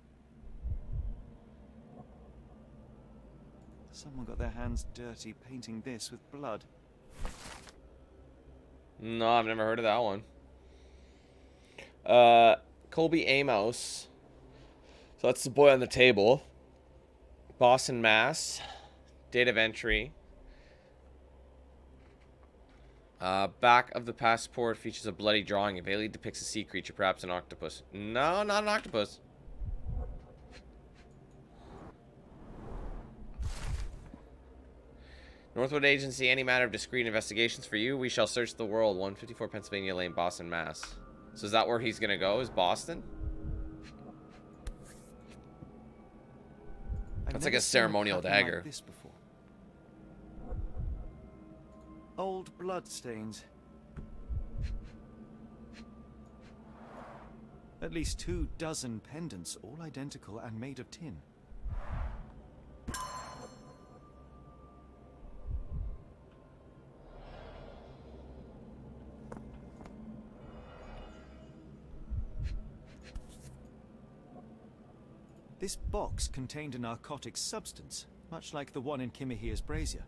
Speaker 10: Someone got their hands dirty painting this with blood.
Speaker 1: No, I've never heard of that one. Colby Amos. So that's the boy on the table. Boston, Mass. Date of entry. Back of the passport features a bloody drawing. It barely depicts a sea creature, perhaps an octopus. No, not an octopus. Northwood Agency, any matter of discreet investigations for you, we shall search the world. 154 Pennsylvania Lane, Boston, Mass. So is that where he's gonna go? Is Boston? That's like a ceremonial dagger.
Speaker 10: Like this before. Old blood stains. At least 24 pendants, all identical and made of tin. This box contained a narcotic substance, much like the one in Kimihia's brazier.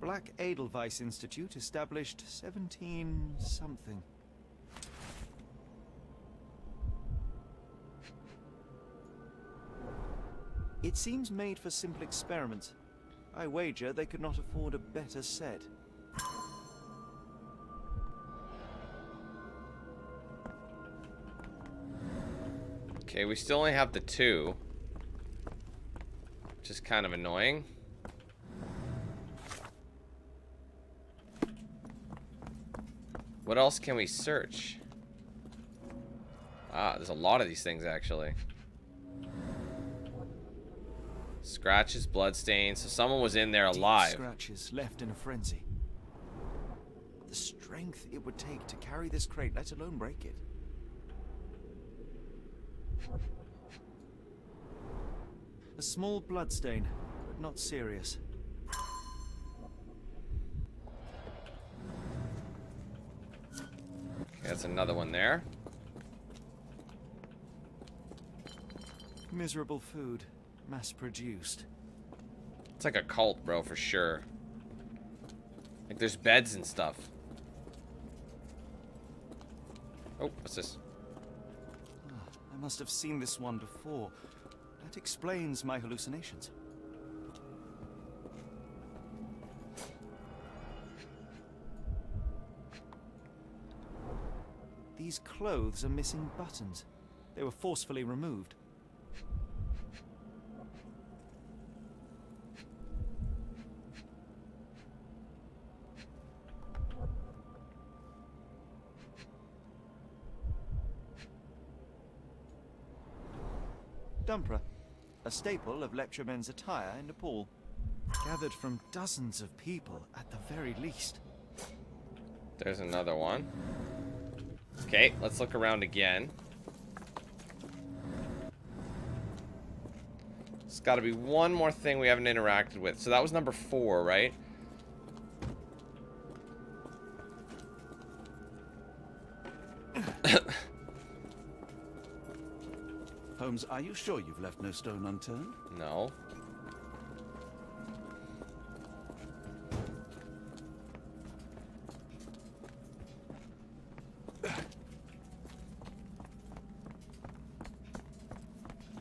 Speaker 10: Black Edelweiss Institute, established 17-something. It seems made for simple experiments. I wager they could not afford a better set.
Speaker 1: Okay, we still only have the 2. Which is kind of annoying. What else can we search? Ah, there's a lot of these things actually. Scratches, bloodstains. So someone was in there alive.
Speaker 10: Deep scratches left in a frenzy. The strength it would take to carry this crate, let alone break it. A small bloodstain, but not serious.
Speaker 1: Okay, that's another one there.
Speaker 10: Miserable food, mass-produced.
Speaker 1: It's like a cult, bro, for sure. Like there's beds and stuff. Oh, what's this?
Speaker 10: I must have seen this one before. That explains my hallucinations. These clothes are missing buttons. They were forcefully removed. Dumpra, a staple of lecturemen's attire in Nepal, gathered from dozens of people at the very least.
Speaker 1: There's another one. Okay, let's look around again. There's got to be one more thing we haven't interacted with. So that was number 4, right?
Speaker 3: Holmes, are you sure you've left no stone unturned?
Speaker 1: No.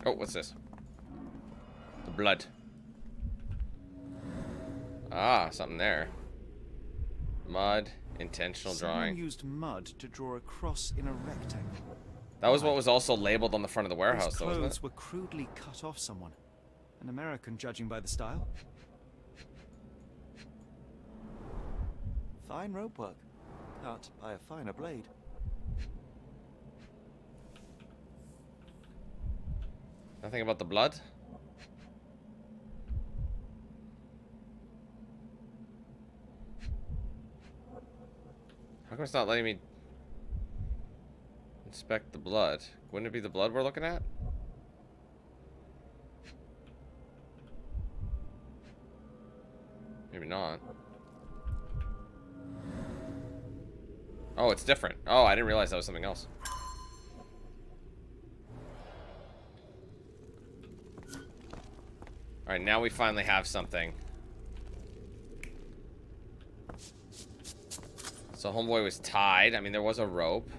Speaker 1: Oh, what's this? The blood. Ah, something there. Mud, intentional drawing.
Speaker 10: Someone used mud to draw a cross in a rectangle.
Speaker 1: That was what was also labeled on the front of the warehouse, though, wasn't it?
Speaker 10: These clothes were crudely cut off someone. An American, judging by the style. Fine rope work, cut by a finer blade.
Speaker 1: Nothing about the blood? How come it's not letting me inspect the blood? Wouldn't it be the blood we're looking at? Maybe not. Oh, it's different. Oh, I didn't realize that was something else. Alright, now we finally have something. So homeboy was tied. I mean, there was a rope.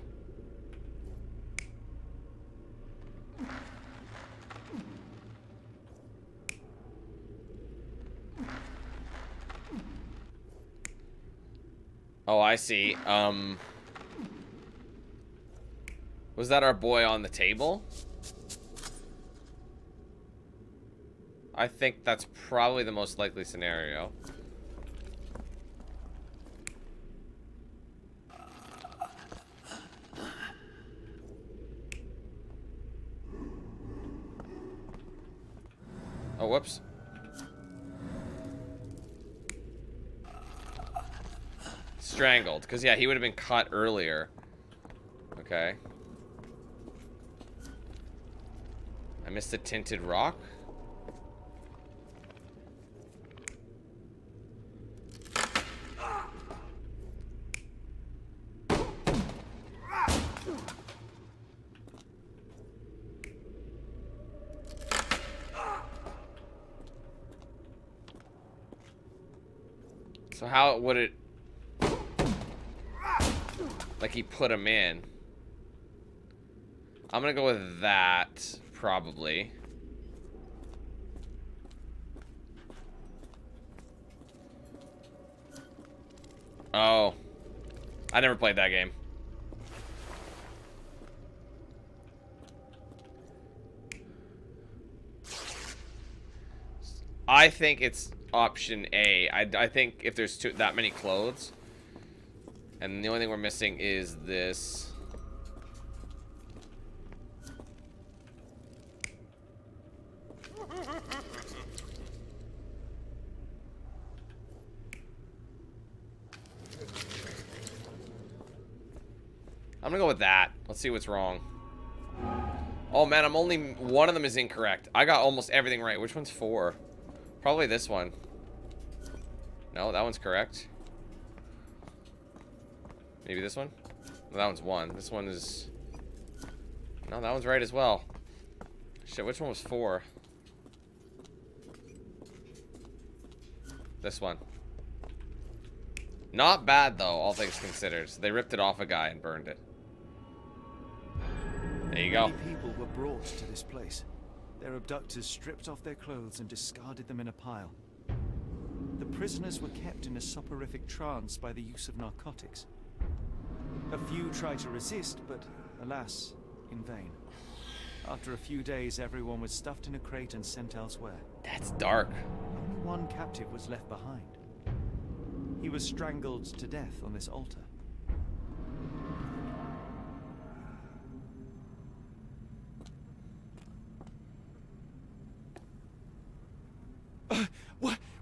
Speaker 1: Oh, I see. Was that our boy on the table? I think that's probably the most likely scenario. Oh, whoops. Strangled. Because, yeah, he would have been cut earlier. Okay. I missed the tinted rock. So how would it... Like he put him in. I'm gonna go with that, probably. Oh. I never played that game. I think it's option A. I think if there's that many clothes, and the only thing we're missing is this. I'm gonna go with that. Let's see what's wrong. Oh man, I'm only one of them is incorrect. I got almost everything right. Which one's 4? Probably this one. No, that one's correct. Maybe this one? No, that one's 1. This one is... No, that one's right as well. Shit, which one was 4? This one. Not bad, though, all things considered. So they ripped it off a guy and burned it. There you go.
Speaker 10: Many people were brought to this place. Their abductors stripped off their clothes and discarded them in a pile. The prisoners were kept in a soporific trance by the use of narcotics. A few tried to resist, but alas, in vain. After a few days, everyone was stuffed in a crate and sent elsewhere.
Speaker 1: That's dark.
Speaker 10: Only one captive was left behind. He was strangled to death on this altar.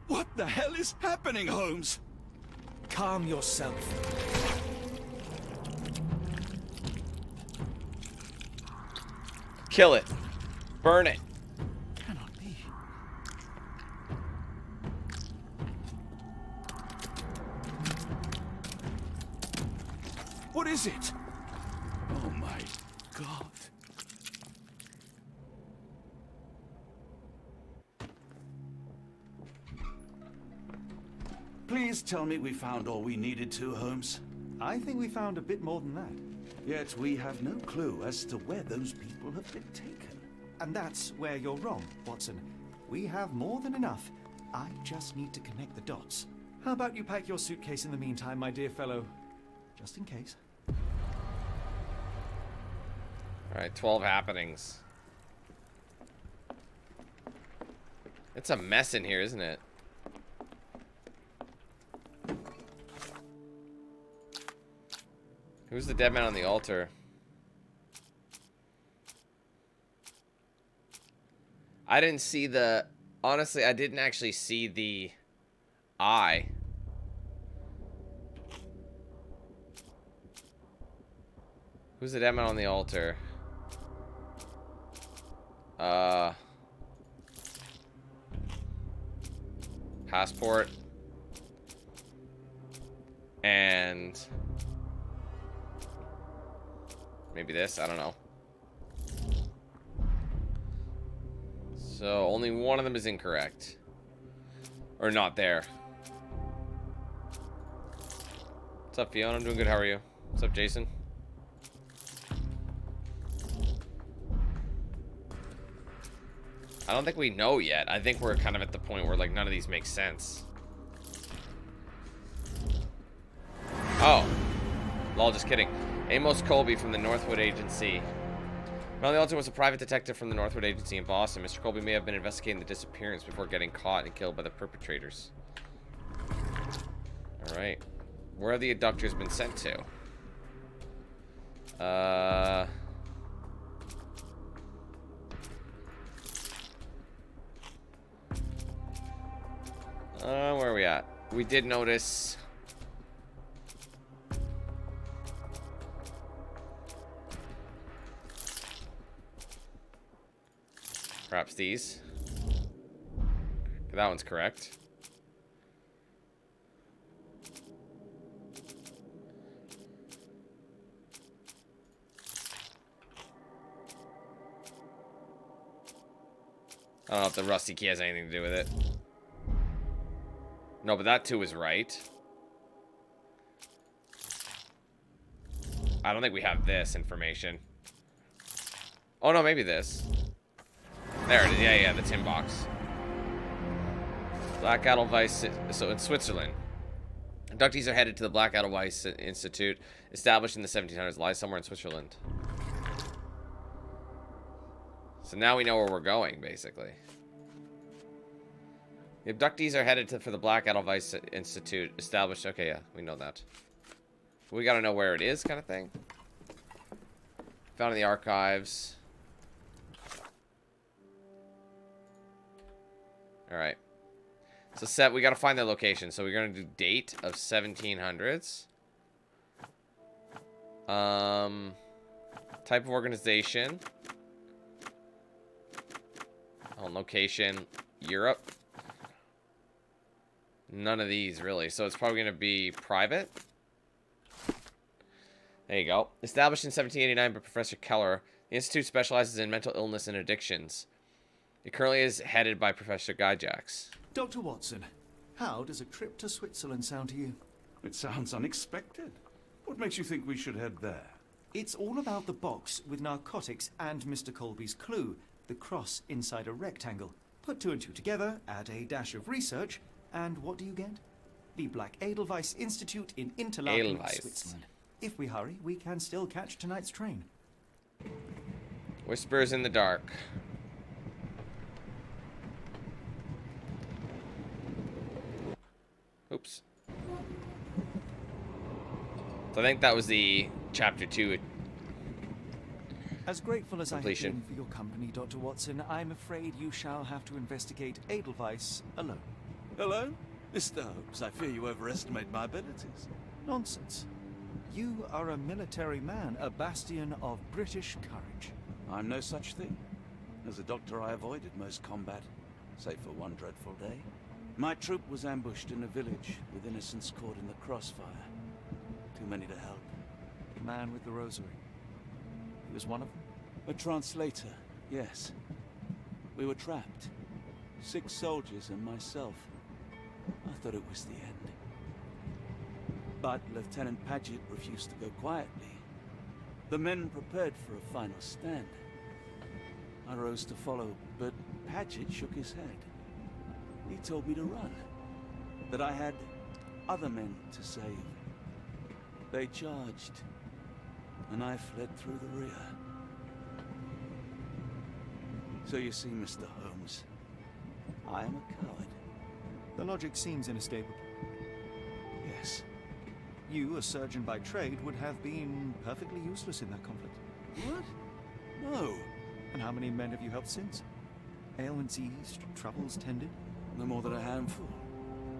Speaker 3: What the hell is happening, Holmes?
Speaker 10: Calm yourself.
Speaker 1: Kill it. Burn it.
Speaker 3: Cannot be. What is it? Oh my God. Please tell me we found all we needed to, Holmes.
Speaker 10: I think we found a bit more than that.
Speaker 3: Yet we have no clue as to where those people have been taken.
Speaker 10: And that's where you're wrong, Watson. We have more than enough. I just need to connect the dots. How about you pack your suitcase in the meantime, my dear fellow? Just in case.
Speaker 1: Alright, 12 happenings. It's a mess in here, isn't it? Who's the dead man on the altar? I didn't see the... Honestly, I didn't actually see the eye. Who's the dead man on the altar? Passport. And... maybe this, I don't know. So only one of them is incorrect. Or not there. What's up, Fiona? I'm doing good, how are you? What's up, Jason? I don't think we know yet. I think we're kind of at the point where like none of these make sense. Oh. Lol, just kidding. Amos Colby from the Northwood Agency. Ronald Alton was a private detective from the Northwood Agency in Boston. Mr. Colby may have been investigating the disappearance before getting caught and killed by the perpetrators. Alright. Where have the abductors been sent to? Where are we at? We did notice... collapse these. Okay, that one's correct. I don't know if the rusty key has anything to do with it. No, but that too is right. I don't think we have this information. Oh no, maybe this. There it is. Yeah, yeah, the tin box. Black Edelweiss. So in Switzerland, abductees are headed to the Black Edelweiss Institute, established in the 1700s. Lies somewhere in Switzerland. So now we know where we're going, basically. The abductees are headed for the Black Edelweiss Institute, established. Okay, yeah, we know that. We gotta know where it is, kind of thing. Found in the archives. Alright. So we gotta find their location. So we're gonna do date of 1700s. Type of organization. Location, Europe. None of these, really. So it's probably gonna be private. There you go. Established in 1789 by Professor Keller, the Institute specializes in mental illness and addictions. It currently is headed by Professor Gyjax.
Speaker 10: Dr. Watson, how does a trip to Switzerland sound to you?
Speaker 3: It sounds unexpected. What makes you think we should head there?
Speaker 10: It's all about the box with narcotics and Mr. Colby's clue, the cross inside a rectangle. Put two and two together, add a dash of research, and what do you get? The Black Edelweiss Institute in Interlaken, Switzerland. If we hurry, we can still catch tonight's train.
Speaker 1: Whispers in the dark. Oops. So I think that was the chapter 2
Speaker 10: As grateful as
Speaker 1: completion.
Speaker 10: I have been for your company, Dr. Watson, I'm afraid you shall have to investigate Edelweiss alone.
Speaker 3: Hello? Mr. Holmes, I fear you overestimate my abilities.
Speaker 10: Nonsense. You are a military man, a bastion of British courage.
Speaker 3: I'm no such thing. As a doctor, I avoided most combat, save for one dreadful day. My troop was ambushed in a village, with innocents caught in the crossfire. Too many to help.
Speaker 10: The man with the rosary. He was one of them?
Speaker 3: A translator, yes. We were trapped. 6 soldiers and myself. I thought it was the end. But Lieutenant Paget refused to go quietly. The men prepared for a final stand. I rose to follow, but Paget shook his head. He told me to run. That I had other men to save. They charged, and I fled through the rear. So you see, Mr. Holmes, I am a coward.
Speaker 10: The logic seems inescapable.
Speaker 3: Yes.
Speaker 10: You, a surgeon by trade, would have been perfectly useless in that conflict.
Speaker 3: What? No.
Speaker 10: And how many men have you helped since? Ailments eased, troubles tended?
Speaker 3: No more than a handful.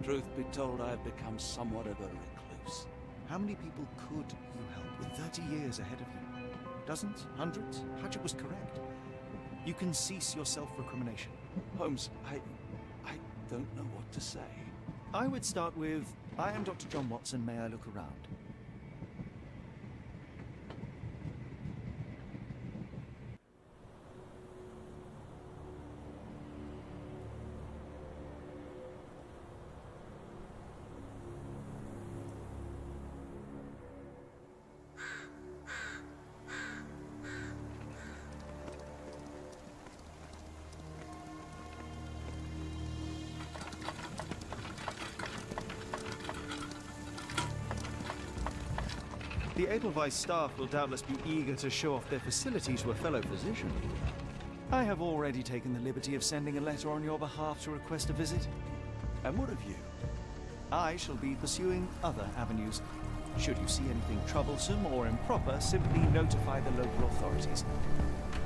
Speaker 3: Truth be told, I have become somewhat of a recluse.
Speaker 10: How many people could you help with 30 years ahead of you? Dozens? Hundreds? Paget was correct. You can cease your self-recrimination.
Speaker 3: Holmes, I don't know what to say.
Speaker 10: I would start with, I am Dr. John Watson, may I look around? The Edelweiss staff will doubtless be eager to show off their facilities to a fellow physician. I have already taken the liberty of sending a letter on your behalf to request a visit.
Speaker 3: And what of you?
Speaker 10: I shall be pursuing other avenues. Should you see anything troublesome or improper, simply notify the local authorities.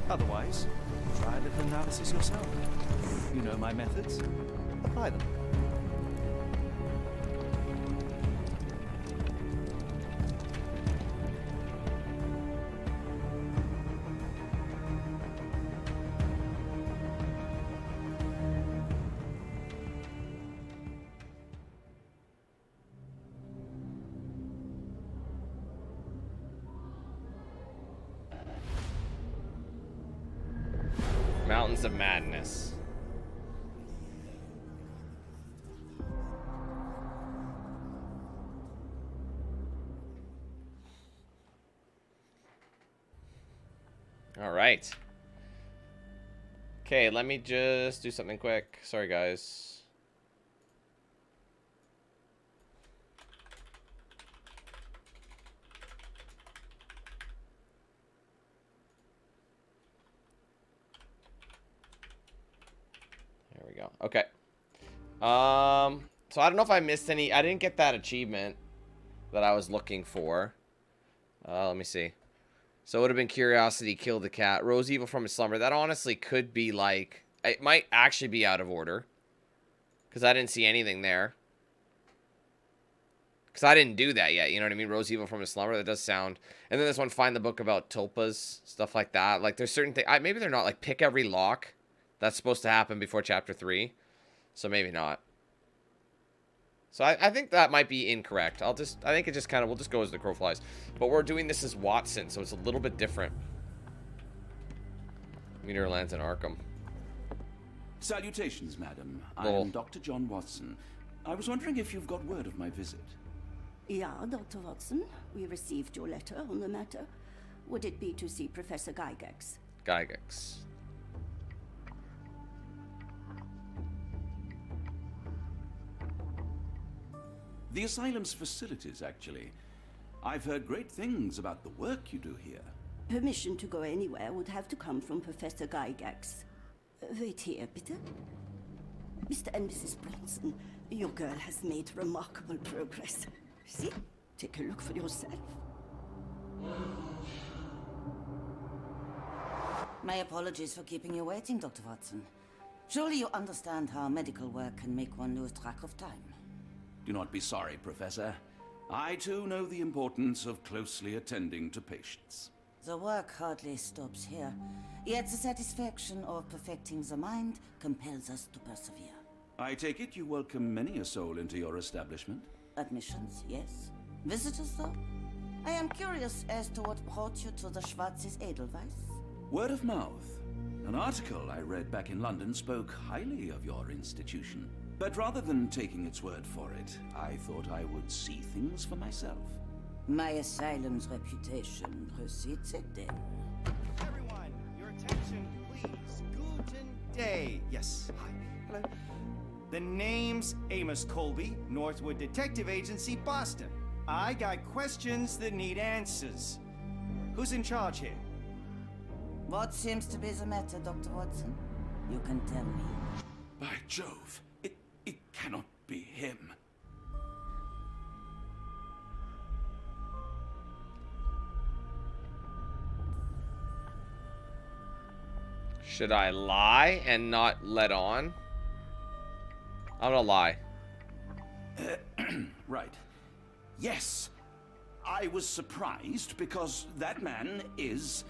Speaker 10: Otherwise, try a little analysis yourself. You know my methods. Apply them.
Speaker 1: Mountains of Madness. All right. Okay, let me just do something quick. Sorry, guys. There we go. Okay. So I don't know if I missed any. I didn't get that achievement that I was looking for. Let me see. So it would have been Curiosity, Killed the Cat, Rose Evil from his Slumber. That honestly could be like... It might actually be out of order. Because I didn't see anything there. Because I didn't do that yet, you know what I mean? Rose Evil from his Slumber, that does sound... And then this one, Find the Book about Tulpas, stuff like that. Like, there's certain things... Maybe they're not, like, pick every lock. That's supposed to happen before Chapter 3. So maybe not. So I think that might be incorrect. I think it just kind of, we'll just go as the crow flies. But we're doing this as Watson, so it's a little bit different. Meteor lands in Arkham.
Speaker 3: Salutations, madam. I am Dr. John Watson. I was wondering if you've got word of my visit.
Speaker 17: Yeah, Dr. Watson. We received your letter on the matter. Would it be to see Professor Gygax?
Speaker 1: Gygax.
Speaker 3: The asylum's facilities, actually. I've heard great things about the work you do here.
Speaker 17: Permission to go anywhere would have to come from Professor Gygax. Wait here, bitte. Mr. and Mrs. Bronson, your girl has made remarkable progress. See? Take a look for yourself.
Speaker 18: My apologies for keeping you waiting, Dr. Watson. Surely you understand how medical work can make one lose track of time.
Speaker 3: Do not be sorry, Professor. I too know the importance of closely attending to patients.
Speaker 18: The work hardly stops here, yet the satisfaction of perfecting the mind compels us to persevere.
Speaker 3: I take it you welcome many a soul into your establishment?
Speaker 18: Admissions, yes. Visitors, though? I am curious as to what brought you to the Schwarzes Edelweiss.
Speaker 3: Word of mouth. An article I read back in London spoke highly of your institution. But rather than taking its word for it, I thought I would see things for myself.
Speaker 18: My asylum's reputation precedes it then.
Speaker 19: Everyone, your attention, please. Guten day. Yes, hi. Hello. The name's Amos Colby, Northwood Detective Agency, Boston. I got questions that need answers. Who's in charge here?
Speaker 18: What seems to be the matter, Dr. Watson? You can tell me.
Speaker 3: By Jove, it cannot be him.
Speaker 1: Should I lie and not let on? I'm gonna lie.
Speaker 3: Right. Yes. I was surprised because that man is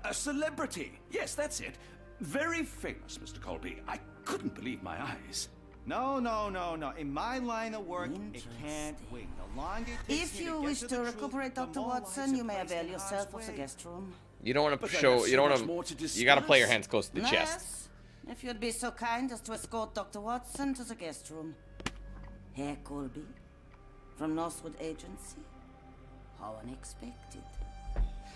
Speaker 3: a celebrity. Yes, that's it. Very famous, Mr. Colby. I couldn't believe my eyes.
Speaker 19: No. In my line of work, it can't wait. The longer it takes
Speaker 18: If
Speaker 19: me
Speaker 18: you
Speaker 19: to get
Speaker 18: wish
Speaker 19: to
Speaker 18: to
Speaker 19: the
Speaker 18: recuperate,
Speaker 19: truth, the
Speaker 18: Dr.
Speaker 19: more
Speaker 18: Watson,
Speaker 19: lives
Speaker 18: you
Speaker 19: are
Speaker 18: may
Speaker 19: placed
Speaker 18: avail
Speaker 19: in
Speaker 18: yourself
Speaker 19: harm's
Speaker 18: of the
Speaker 19: way.
Speaker 18: guest room.
Speaker 1: You don't want to
Speaker 3: But I
Speaker 1: show.
Speaker 3: have
Speaker 1: You don't
Speaker 3: so
Speaker 1: want
Speaker 3: much more
Speaker 1: to.
Speaker 3: to
Speaker 1: You got to play your
Speaker 3: discuss.
Speaker 1: hands close to the chest.
Speaker 18: Yes. If you'd be so kind as to escort Dr. Watson to the guest room. Herr Colby, from Northwood Agency. How unexpected.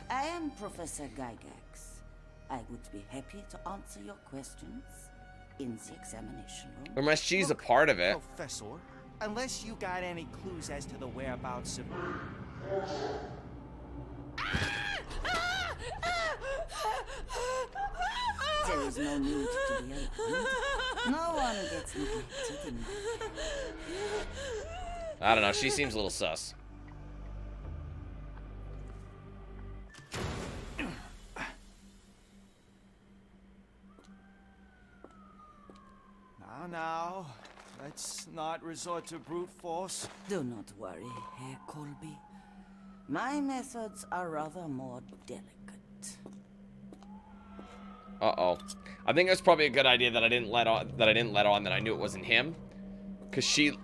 Speaker 18: I am Professor Gygax. I would be happy to answer your questions in the examination room.
Speaker 1: Unless she's a part of it.
Speaker 19: Professor, unless you got any clues as to the whereabouts of...
Speaker 18: There is no need to be alarmed. No one gets neglected in my care.
Speaker 1: I don't know. She seems a little sus.
Speaker 19: Now, let's not resort to brute force.
Speaker 18: Do not worry, Herr Colby. My methods are rather more delicate.
Speaker 1: Uh-oh. I think it's probably a good idea that I didn't let on. That I knew it wasn't him. Cause she.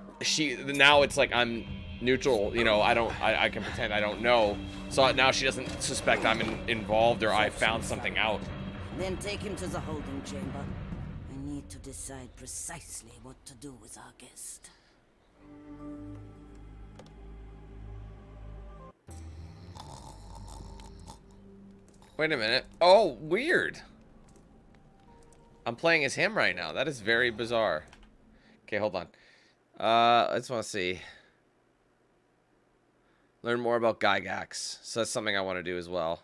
Speaker 1: Now it's like I'm neutral. You know, I can pretend I don't know. So now she doesn't suspect I'm involved or I found something out.
Speaker 18: Then take him to the holding chamber. I need to decide precisely what to do with our guest.
Speaker 1: Wait a minute. Oh, weird. I'm playing as him right now. That is very bizarre. Okay, hold on. I just want to see. Learn more about Gygax. So that's something I want to do as well.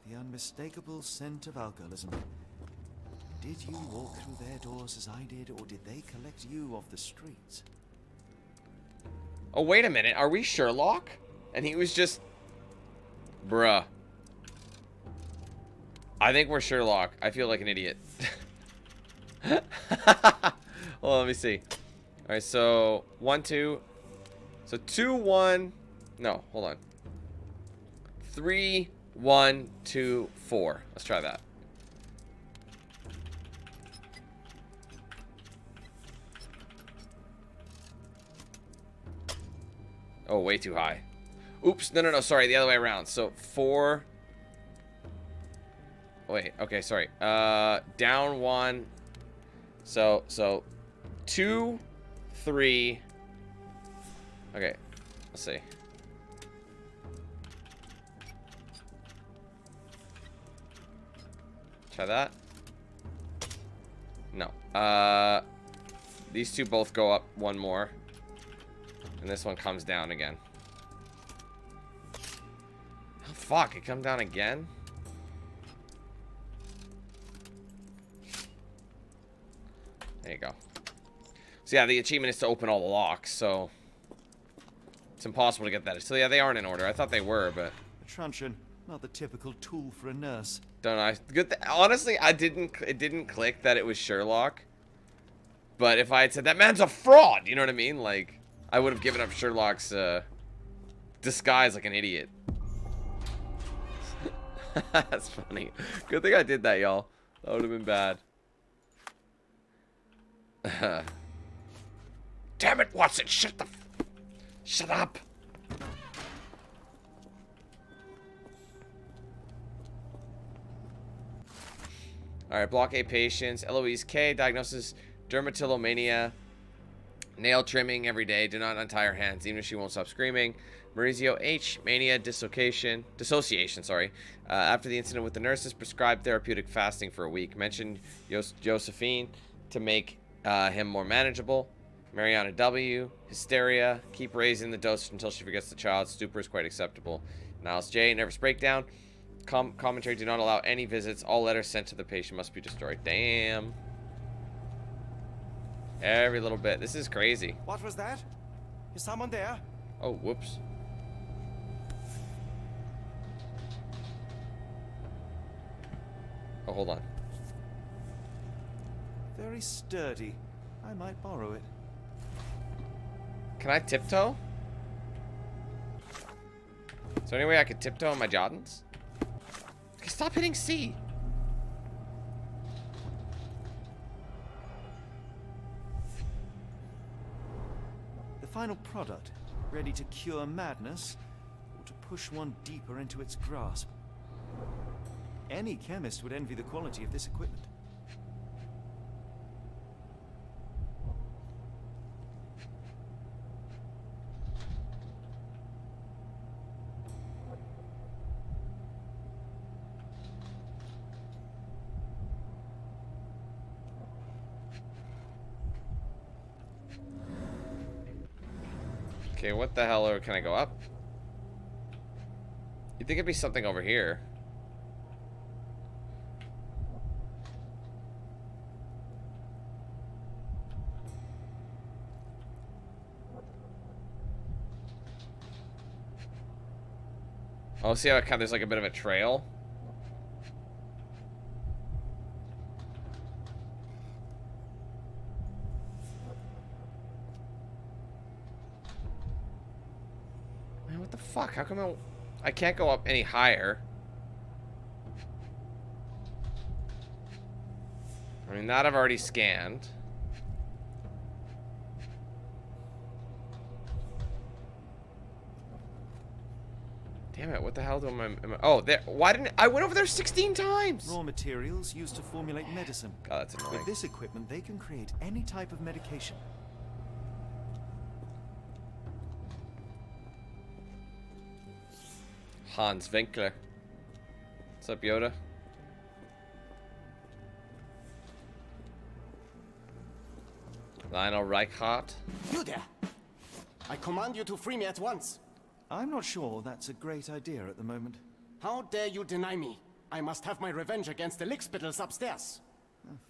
Speaker 10: The unmistakable scent of alcoholism. Did you walk through their doors as I did, or did they collect you off the streets?
Speaker 1: Oh, wait a minute. Are we Sherlock? And he was just... Bruh. I think we're Sherlock. I feel like an idiot. Well, let me see. Alright, so 1, 2. So 2, 1. No, hold on. 3, 1, 2, 4. Let's try that. Oh, way too high. Oops, no, sorry, the other way around. So 4. Wait, okay, sorry. Down 1. So 2, 3. Okay, let's see. Try that. No. These two both go up 1 more. And this one comes down again. Oh, fuck, it come down again? There you go. So yeah, the achievement is to open all the locks, so it's impossible to get that. So yeah, they aren't in order. I thought they were, but
Speaker 10: A truncheon, not the typical tool for a nurse.
Speaker 1: don't know. Good. Honestly, it didn't click that it was Sherlock. But if I had said that man's a fraud, you know what I mean? Like, I would have given up Sherlock's disguise like an idiot. That's funny. Good thing I did that, y'all. That would have been bad. Damn it, Watson! Shut up! Alright, block A patients. Eloise K, diagnosis dermatillomania. Nail trimming every day. Do not untie her hands, even if she won't stop screaming. Maurizio H, mania, dissociation, sorry. After the incident with the nurses, prescribed therapeutic fasting for a week. Mentioned Josephine to make him more manageable. Mariana W, hysteria. Keep raising the dosage until she forgets the child. Stupor is quite acceptable. Niles J, nervous breakdown. Commentary, do not allow any visits. All letters sent to the patient must be destroyed. Damn. Every little bit. This is crazy.
Speaker 19: What was that? Is someone there?
Speaker 1: Oh, whoops. Oh, hold on.
Speaker 10: Very sturdy. I might borrow it.
Speaker 1: Can I tiptoe? Is there any way I could tiptoe on my Jordans? Okay, stop hitting C.
Speaker 10: The final product, ready to cure madness, or to push one deeper into its grasp. Any chemist would envy the quality of this equipment.
Speaker 1: Okay, what the hell can I go up? You'd think it'd be something over here. Oh, see how it there's like a bit of a trail? Man, what the fuck? How come I can't go up any higher? I mean, that I've already scanned. Damn it, what the hell am I... Oh, there... Why didn't... I went over there 16 times!
Speaker 10: Raw materials used to formulate medicine.
Speaker 1: God, that's annoying.
Speaker 10: With this equipment, they can create any type of medication.
Speaker 1: Hans Winkler. What's up, Yoda? Lionel Reichardt.
Speaker 20: You there! I command you to free me at once.
Speaker 10: I'm not sure that's a great idea at the moment.
Speaker 20: How dare you deny me? I must have my revenge against the lickspittles upstairs.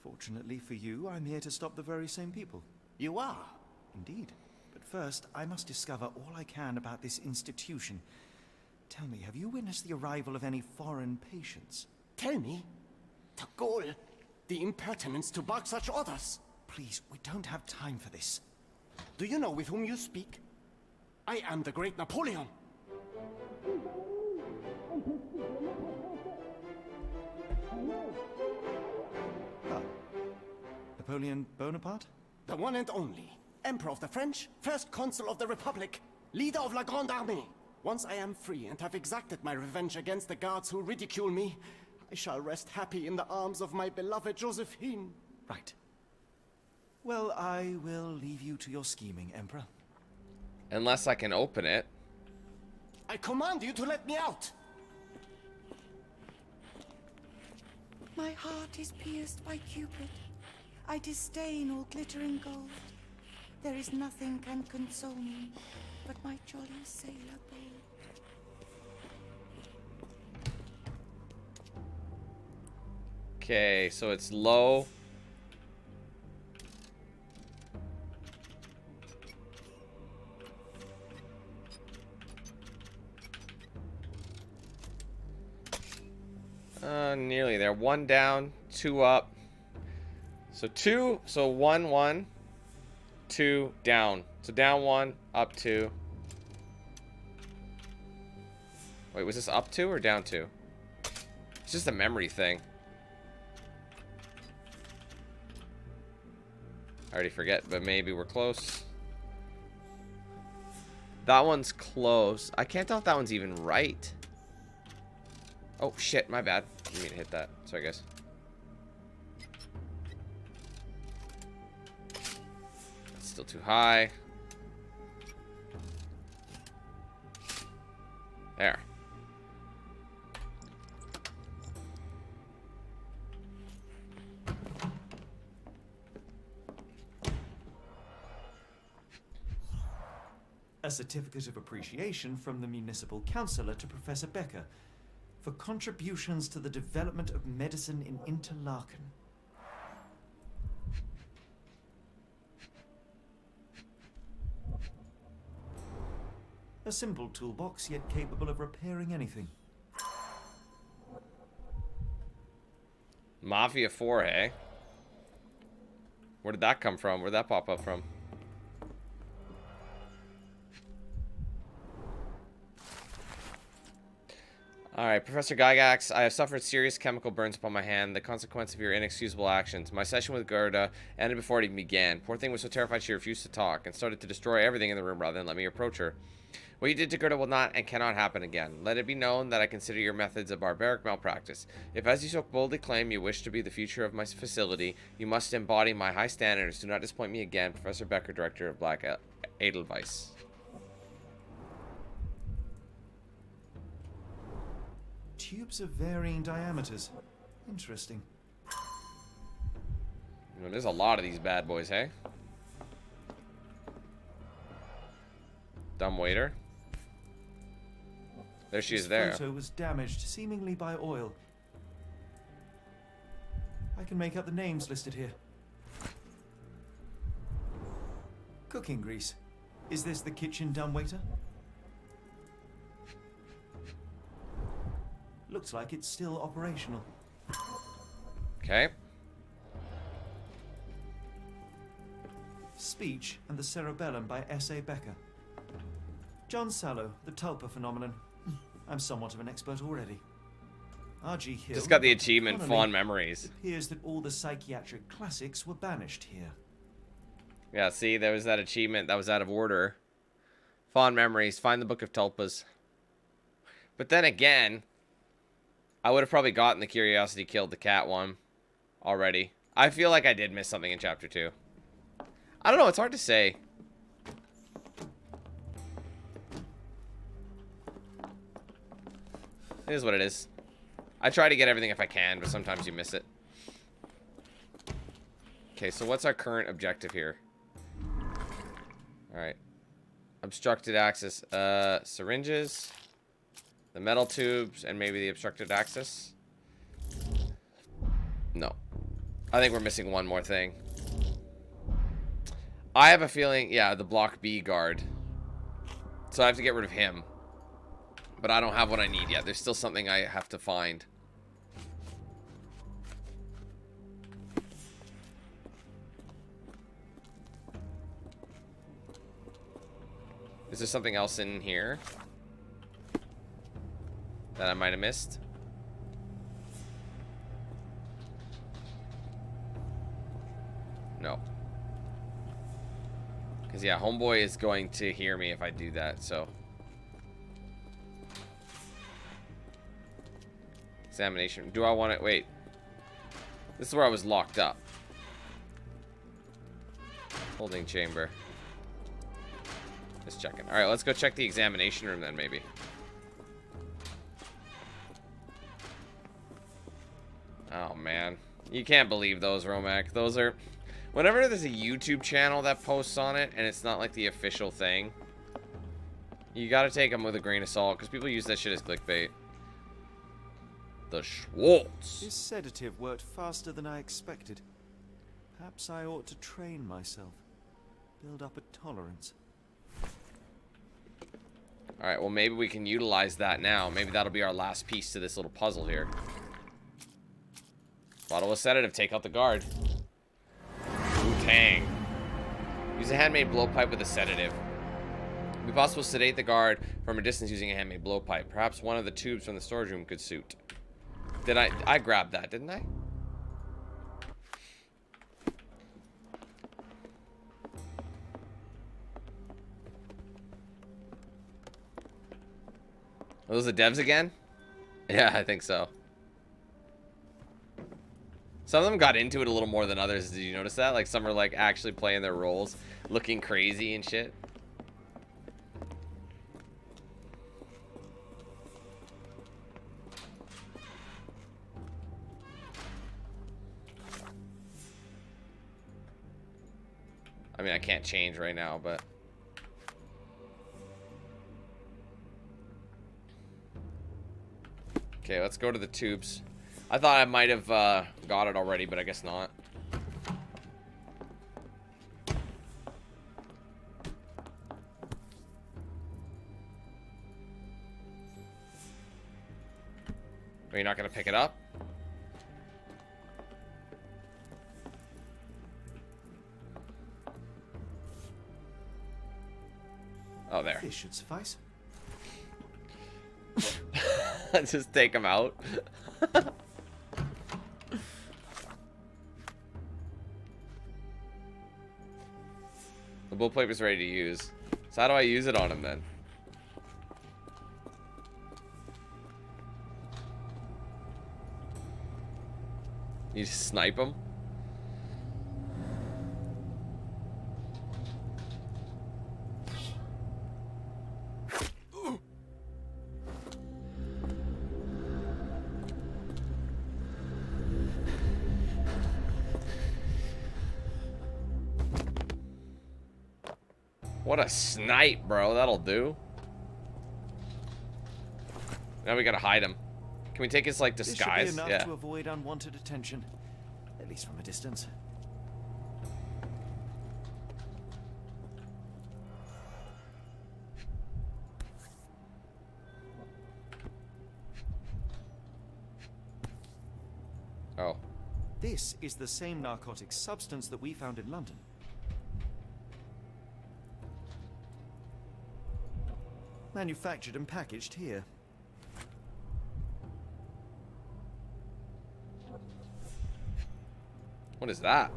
Speaker 10: Fortunately for you, I'm here to stop the very same people.
Speaker 20: You are?
Speaker 10: Indeed. But first, I must discover all I can about this institution. Tell me, have you witnessed the arrival of any foreign patients?
Speaker 20: Tell me? The ghoul, the impertinence to bark such orders.
Speaker 10: Please, we don't have time for this.
Speaker 20: Do you know with whom you speak? I am the great Napoleon.
Speaker 10: Ah. Napoleon Bonaparte?
Speaker 20: The one and only. Emperor of the French, first consul of the Republic, leader of La Grande Armée. Once I am free and have exacted my revenge against the guards who ridicule me, I shall rest happy in the arms of my beloved Josephine.
Speaker 10: Right. Well, I will leave you to your scheming, Emperor.
Speaker 1: Unless I can open it.
Speaker 20: I command you to let me out!
Speaker 21: My heart is pierced by Cupid. I disdain all glittering gold. There is nothing can console me but my jolly sailor bold.
Speaker 1: Okay, so it's low. Nearly there. 1 down, 2 up. So 2, so 1, 1, 2, down. So down 1, up 2. Wait, was this up 2 or down 2? It's just a memory thing. I already forget, but maybe we're close. That one's close. I can't tell if that one's even right. Oh, shit, my bad. Didn't mean to hit that. Sorry, guys. That's still too high. There.
Speaker 10: A certificate of appreciation from the municipal councillor to Professor Becker for contributions to the development of medicine in Interlaken. A simple toolbox, yet capable of repairing anything.
Speaker 1: Mafia 4, hey? Where did that come from? Where did that pop up from? Alright, Professor Gygax, I have suffered serious chemical burns upon my hand, the consequence of your inexcusable actions. My session with Gerda ended before it even began. Poor thing was so terrified she refused to talk, and started to destroy everything in the room rather than let me approach her. What you did to Gerda will not and cannot happen again. Let it be known that I consider your methods a barbaric malpractice. If, as you so boldly claim, you wish to be the future of my facility, you must embody my high standards. Do not disappoint me again, Professor Becker, Director of Black Edelweiss.
Speaker 10: Tubes of varying diameters. Interesting.
Speaker 1: Well, there's a lot of these bad boys, hey? Dumb waiter. There she is there.
Speaker 10: This photo was damaged, seemingly by oil. I can make out the names listed here. Cooking grease. Is this the kitchen dumbwaiter? Looks like it's still operational.
Speaker 1: Okay.
Speaker 10: Speech and the Cerebellum by S.A. Becker. John Sallow, the Tulpa phenomenon. I'm somewhat of an expert already. R.G. Hill.
Speaker 1: Just got the achievement,
Speaker 10: Finally,
Speaker 1: Fond Memories.
Speaker 10: It appears that all the psychiatric classics were banished here.
Speaker 1: Yeah, see, there was that achievement that was out of order. Fond Memories, find the Book of Tulpas. But then again, I would have probably gotten the curiosity killed the cat one already. I feel like I did miss something in chapter 2. I don't know, it's hard to say. It is what it is. I try to get everything if I can, but sometimes you miss it. Okay, so what's our current objective here? Alright. Obstructed access. Syringes. The metal tubes, and maybe the obstructed access. No. I think we're missing one more thing. I have a feeling, yeah, the Block B guard. So I have to get rid of him. But I don't have what I need yet. There's still something I have to find. Is there something else in here that I might have missed? No. Because, yeah, homeboy is going to hear me if I do that, so. Examination. Do I want it? Wait. This is where I was locked up. Holding chamber. Just checking. Alright, let's go check the examination room then, maybe. Oh, man. You can't believe those, Romac. Those are... Whenever there's a YouTube channel that posts on it, and it's not like the official thing, you gotta take them with a grain of salt, because people use that shit as clickbait. The Schwartz.
Speaker 10: This sedative worked faster than I expected. Perhaps I ought to train myself. Build up a tolerance.
Speaker 1: Alright, well maybe we can utilize that now. Maybe that'll be our last piece to this little puzzle here. Bottle of sedative, take out the guard. Wu-Tang. Use a handmade blowpipe with a sedative. It would be possible to sedate the guard from a distance using a handmade blowpipe. Perhaps one of the tubes from the storage room could suit. Did I grabbed that, didn't I? Are those the devs again? Yeah, I think so. Some of them got into it a little more than others. Did you notice that? Like, some are, like, actually playing their roles, looking crazy and shit. I mean, I can't change right now, but... Okay, let's go to the tubes. I thought I might have got it already, but I guess not. Are you not going to pick it up? Oh, there.
Speaker 10: This should suffice.
Speaker 1: Just take them out. The bullplate is ready to use. So how do I use it on him then? You just snipe him? What a snipe, bro. That'll do. Now we gotta hide him. Can we take his, like, disguise?
Speaker 10: This should be enough
Speaker 1: Yeah.
Speaker 10: to avoid unwanted attention. At least from a distance.
Speaker 1: Oh.
Speaker 10: This is the same narcotic substance that we found in London. Manufactured and packaged here.
Speaker 1: What is that?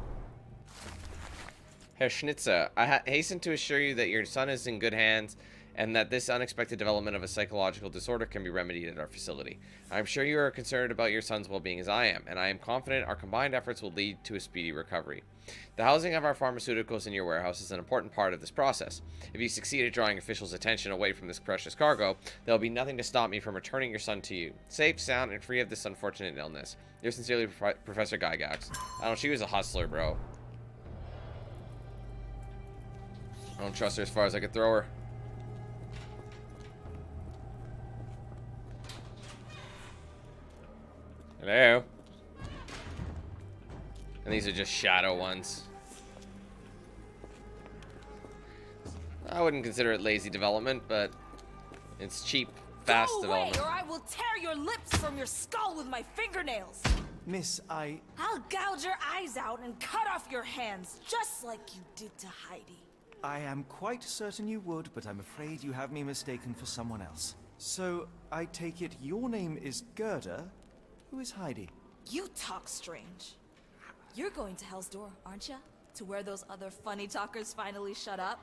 Speaker 1: Herr Schnitzer, I hasten to assure you that your son is in good hands and that this unexpected development of a psychological disorder can be remedied at our facility. I'm sure you are concerned about your son's well-being as I am, and I am confident our combined efforts will lead to a speedy recovery. The housing of our pharmaceuticals in your warehouse is an important part of this process. If you succeed at drawing officials' attention away from this precious cargo, there will be nothing to stop me from returning your son to you, safe, sound, and free of this unfortunate illness. Yours sincerely, Professor Gygax. I don't. She was a hustler, bro. I don't trust her as far as I could throw her. Hello. And these are just shadow ones. I wouldn't consider it lazy development, but it's cheap, fast development.
Speaker 4: Or I will tear your lips from your skull with my fingernails.
Speaker 10: Miss,
Speaker 4: I'll gouge your eyes out and cut off your hands, just like you did to Heidi.
Speaker 10: I am quite certain you would, but I'm afraid you have me mistaken for someone else. So, I take it your name is Gerda? Who is Heidi?
Speaker 4: You talk strange. You're going to Hell's Door, aren't you? To where those other funny talkers finally shut up?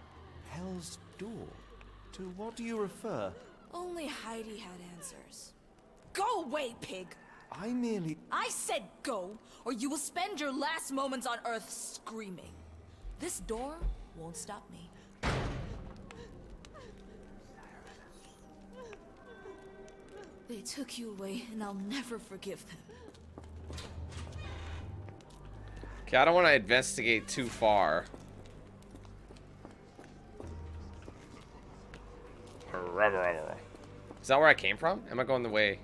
Speaker 10: Hell's Door? To what do you refer?
Speaker 4: Only Heidi had answers. Go away, pig! I said go, or you will spend your last moments on Earth screaming. This door won't stop me. They took you away, and I'll never forgive them.
Speaker 1: Okay, I don't want to investigate too far. Is that where I came from? Am I going the way?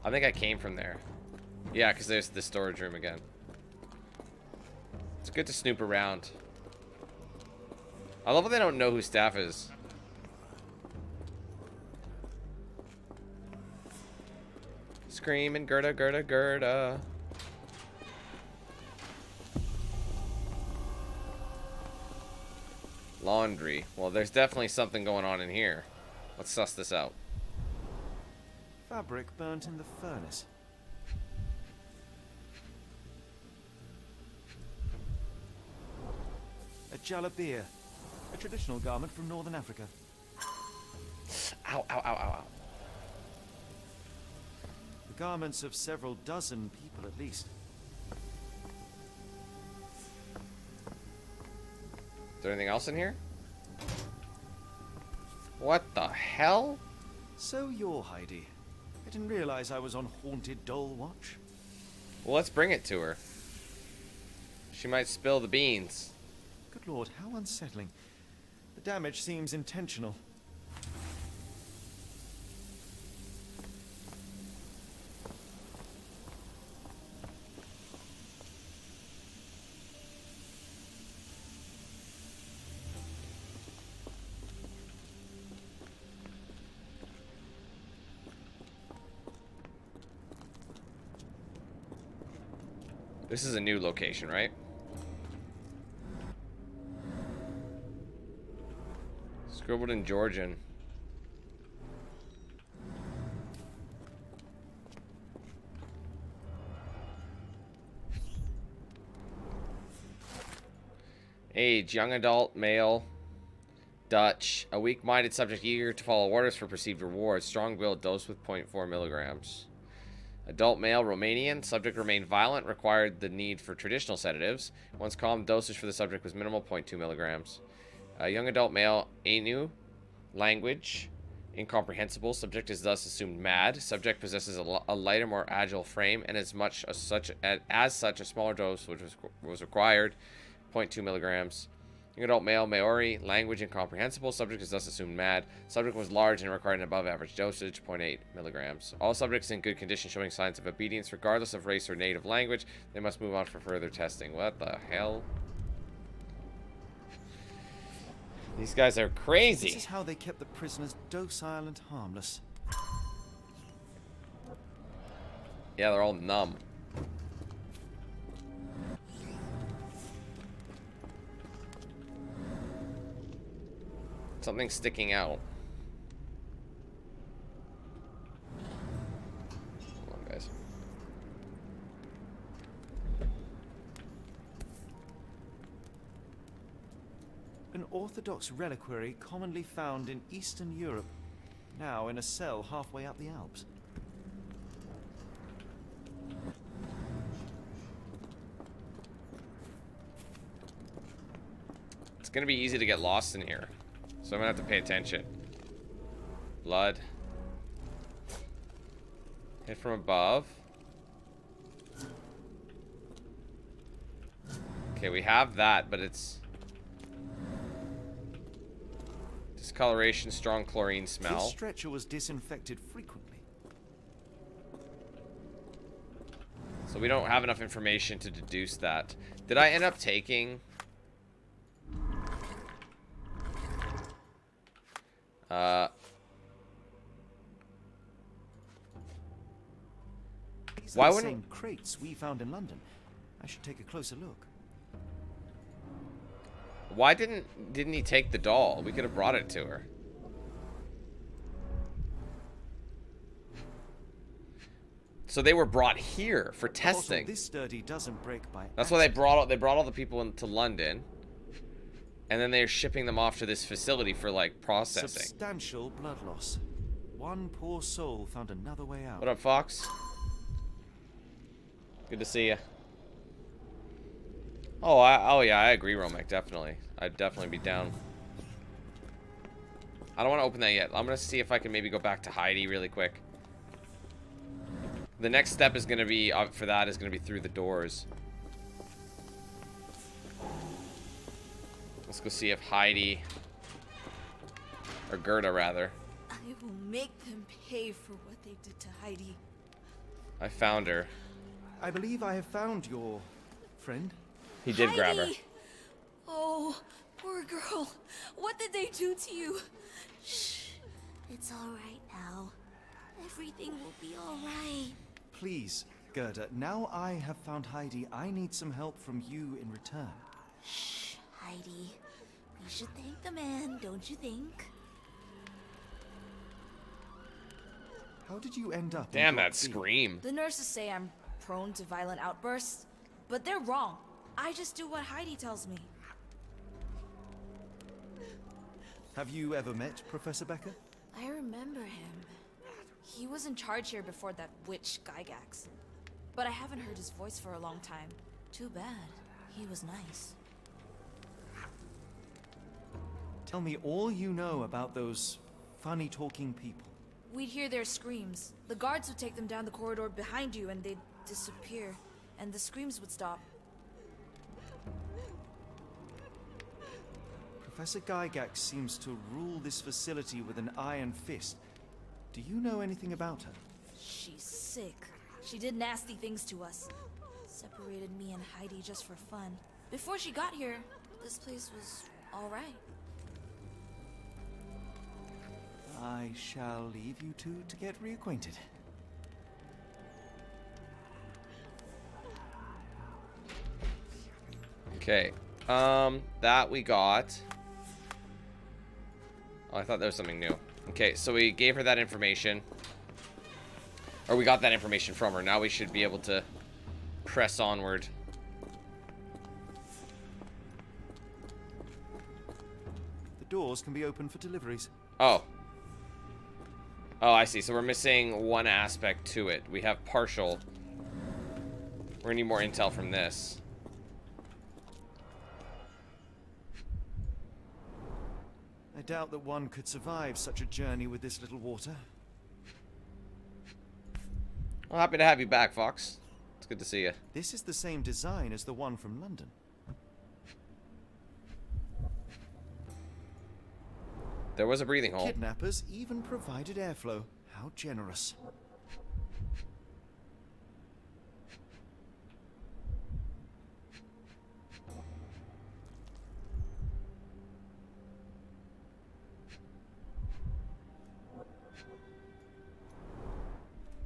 Speaker 1: I think I came from there. Yeah, because there's the storage room again. It's good to snoop around. I love how they don't know who Staff is. Screaming, Gerda, Gerda, Gerda. Laundry. Well, there's definitely something going on in here. Let's suss this out.
Speaker 10: Fabric burnt in the furnace. A jalabia, a traditional garment from northern Africa.
Speaker 1: Ow, ow, ow, ow, ow.
Speaker 10: The garments of several dozen people at least.
Speaker 1: Is there anything else in here? What the hell?
Speaker 10: So you're Heidi. I didn't realize I was on Haunted Doll Watch.
Speaker 1: Well, let's bring it to her. She might spill the beans.
Speaker 10: Good lord, how unsettling. The damage seems intentional.
Speaker 1: This is a new location, right? Scribbled in Georgian. Age, young adult, male, Dutch. A weak-minded subject eager to follow orders for perceived rewards. Strong-willed, dose with 0.4 milligrams. Adult male, Romanian. Subject remained violent, required the need for traditional sedatives. Once calm, dosage for the subject was minimal, 0.2 milligrams. Young adult male, Ainu. Language, incomprehensible. Subject is thus assumed mad. Subject possesses a lighter, more agile frame, and as such, a smaller dose which was required, 0.2 milligrams. Young adult male, Maori. Language, incomprehensible. Subject is thus assumed mad. Subject was large and required an above-average dosage, 0.8 milligrams. All subjects in good condition showing signs of obedience, regardless of race or native language. They must move on for further testing. What the hell? These guys are crazy.
Speaker 10: This is how they kept the prisoners docile and harmless.
Speaker 1: Yeah, they're all numb. Something's sticking out. Hold on, guys.
Speaker 10: An Orthodox reliquary commonly found in Eastern Europe, now in a cell halfway up the Alps.
Speaker 1: It's gonna be easy to get lost in here, so I'm gonna have to pay attention. Blood. Hit from above. Okay, we have that, but it's discoloration, strong chlorine smell.
Speaker 10: This stretcher was disinfected frequently.
Speaker 1: So we don't have enough information to deduce that. Did I end up taking...
Speaker 10: These
Speaker 1: why
Speaker 10: are the
Speaker 1: wouldn't...
Speaker 10: same crates we found in London. I should take a closer look.
Speaker 1: Why didn't he take the doll? We could have brought it to her. So they were brought here for testing.
Speaker 10: This sturdy doesn't break by
Speaker 1: That's why they brought all the people into London, and then they're shipping them off to this facility for like processing.
Speaker 10: Substantial blood loss. One poor soul found another way out.
Speaker 1: What up, Fox? Good to see you. Oh, yeah, I agree, Remake, definitely. I'd definitely be down. I don't want to open that yet. I'm going to see if I can maybe go back to Heidi really quick. The next step is going to be, for that, is going to be through the doors. Let's go see if Heidi, or Gerda, rather.
Speaker 4: I will make them pay for what they did to Heidi.
Speaker 1: I found her.
Speaker 10: I believe I have found your friend.
Speaker 1: He did grab her.
Speaker 4: Heidi! Oh, poor girl. What did they do to you?
Speaker 5: Shh. It's all right now. Everything will be all right.
Speaker 10: Please, Gerda, now I have found Heidi, I need some help from you in return.
Speaker 5: Shh, Heidi. We should thank the man, don't you think?
Speaker 10: How did you end up?
Speaker 1: Damn, that scream.
Speaker 4: The nurses say I'm prone to violent outbursts, but they're wrong. I just do what Heidi tells me.
Speaker 10: Have you ever met Professor Becker?
Speaker 4: I remember him. He was in charge here before that witch Gygax. But I haven't heard his voice for a long time. Too bad. He was nice.
Speaker 10: Tell me all you know about those funny talking people.
Speaker 4: We'd hear their screams. The guards would take them down the corridor behind you and they'd disappear. And the screams would stop.
Speaker 10: Professor Gygax seems to rule this facility with an iron fist. Do you know anything about her?
Speaker 4: She's sick. She did nasty things to us. Separated me and Heidi just for fun. Before she got here, this place was all right.
Speaker 10: I shall leave you two to get reacquainted.
Speaker 1: Okay. That we got. Oh, I thought there was something new. Okay, so we gave her that information. Or we got that information from her. Now we should be able to press onward.
Speaker 10: The doors can be opened for deliveries.
Speaker 1: Oh. Oh, I see. So we're missing one aspect to it. We have partial. We're gonna need more intel from this.
Speaker 10: I doubt that one could survive such a journey with this little water.
Speaker 1: Well, happy to have you back, Fox. It's good to see you.
Speaker 10: This is the same design as the one from London.
Speaker 1: There was a breathing hole.
Speaker 10: Kidnappers even provided airflow. How generous.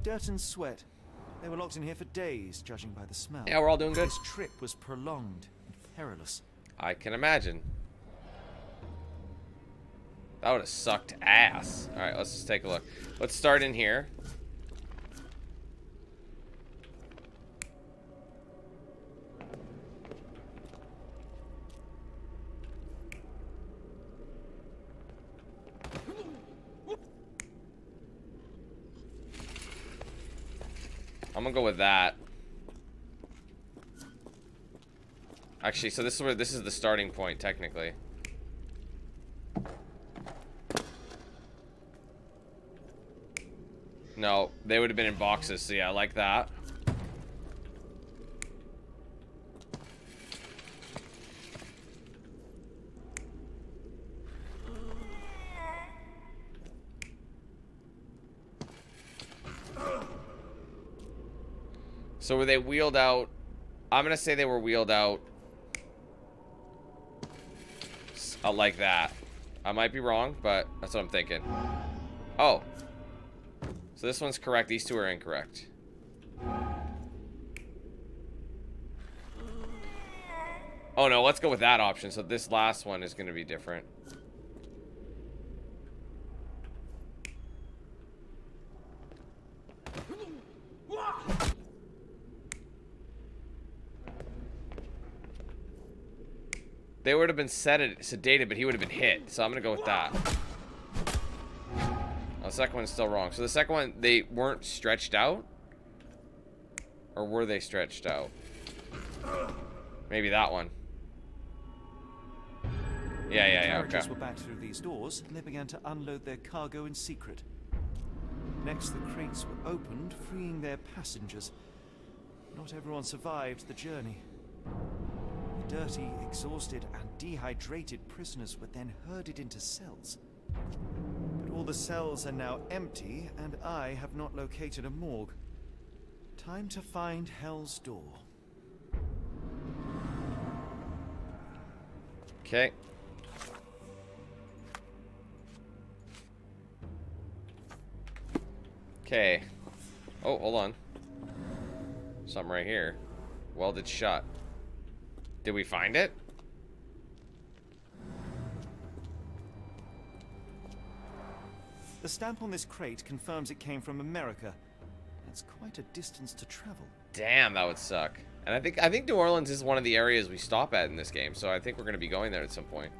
Speaker 10: Dirt and sweat. They were locked in here for days, judging by the smell.
Speaker 1: Yeah, we're all doing good.
Speaker 10: This trip was prolonged and perilous.
Speaker 1: I can imagine. That would have sucked ass. Alright, let's just take a look. Let's start in here. gonna go with that. Actually, so this is the starting point, technically. No, they would have been in boxes, so yeah, I like that. So were they wheeled out? I'm gonna say they were wheeled out like that. I might be wrong, but that's what I'm thinking. Oh. So this one's correct. These two are incorrect. Oh no, let's go with that option. So this last one is gonna be different. They would have been sedated, but he would have been hit. So I'm going to go with that. Oh, the second one's still wrong. So the second one, they weren't stretched out? Or were they stretched out? Maybe that one. Yeah,
Speaker 10: Carriages
Speaker 1: okay.
Speaker 10: were back through these doors, and they began to unload their cargo in secret. Next, the crates were opened, freeing their passengers. Not everyone survived the journey. The dirty, exhausted, and dehydrated prisoners were then herded into cells. But all the cells are now empty, and I have not located a morgue. Time to find Hell's Door.
Speaker 1: Okay. Okay. Oh, hold on. Something right here. Welded shut. Did we find it?
Speaker 10: The stamp on this crate confirms it came from America. It's quite a distance to travel.
Speaker 1: Damn, that would suck. And I think New Orleans is one of the areas we stop at in this game, so I think we're going to be going there at some point.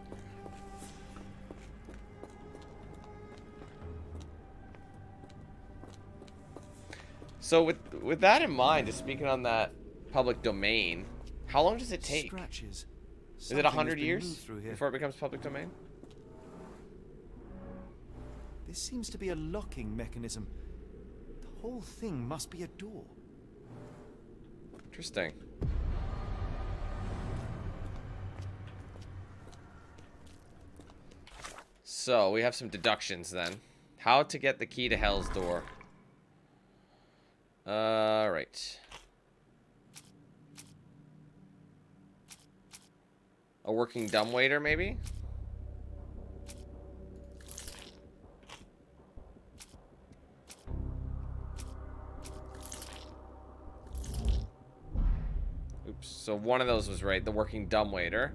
Speaker 1: So with that in mind, just speaking on that public domain, how long does it take?
Speaker 10: Scratches.
Speaker 1: Is it 100 years before it becomes public domain?
Speaker 10: This seems to be a locking mechanism. The whole thing must be a door.
Speaker 1: Interesting. So we have some deductions then. How to get the key to Hell's Door. Right. A working dumbwaiter, maybe? Oops. So one of those was right. The working dumbwaiter.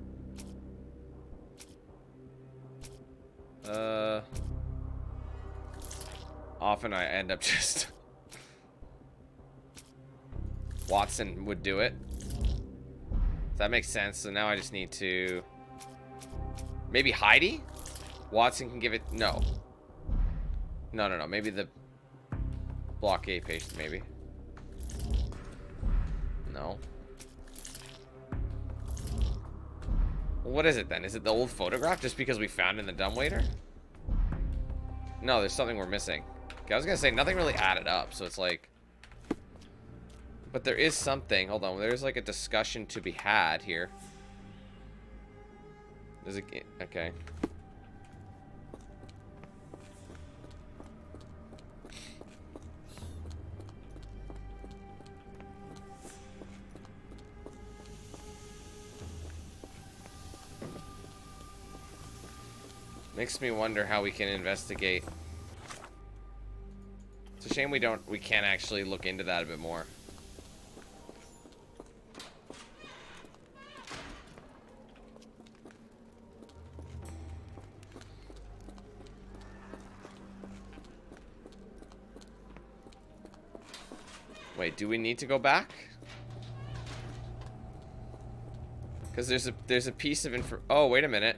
Speaker 1: Often I end up just... Watson would do it. That makes sense. So now I just need to... Maybe Heidi? Watson can give it... No. No. Maybe the... Block A patient, maybe. No. Well, what is it then? Is it the old photograph just because we found it in the dumbwaiter? No, there's something we're missing. Okay, I was gonna say nothing really added up, so it's like... But there is something. Hold on. There's like a discussion to be had here. There's a... Okay. Makes me wonder how we can investigate. It's a shame we can't actually look into that a bit more. Wait, do we need to go back? Because there's a piece of info. Oh, wait a minute.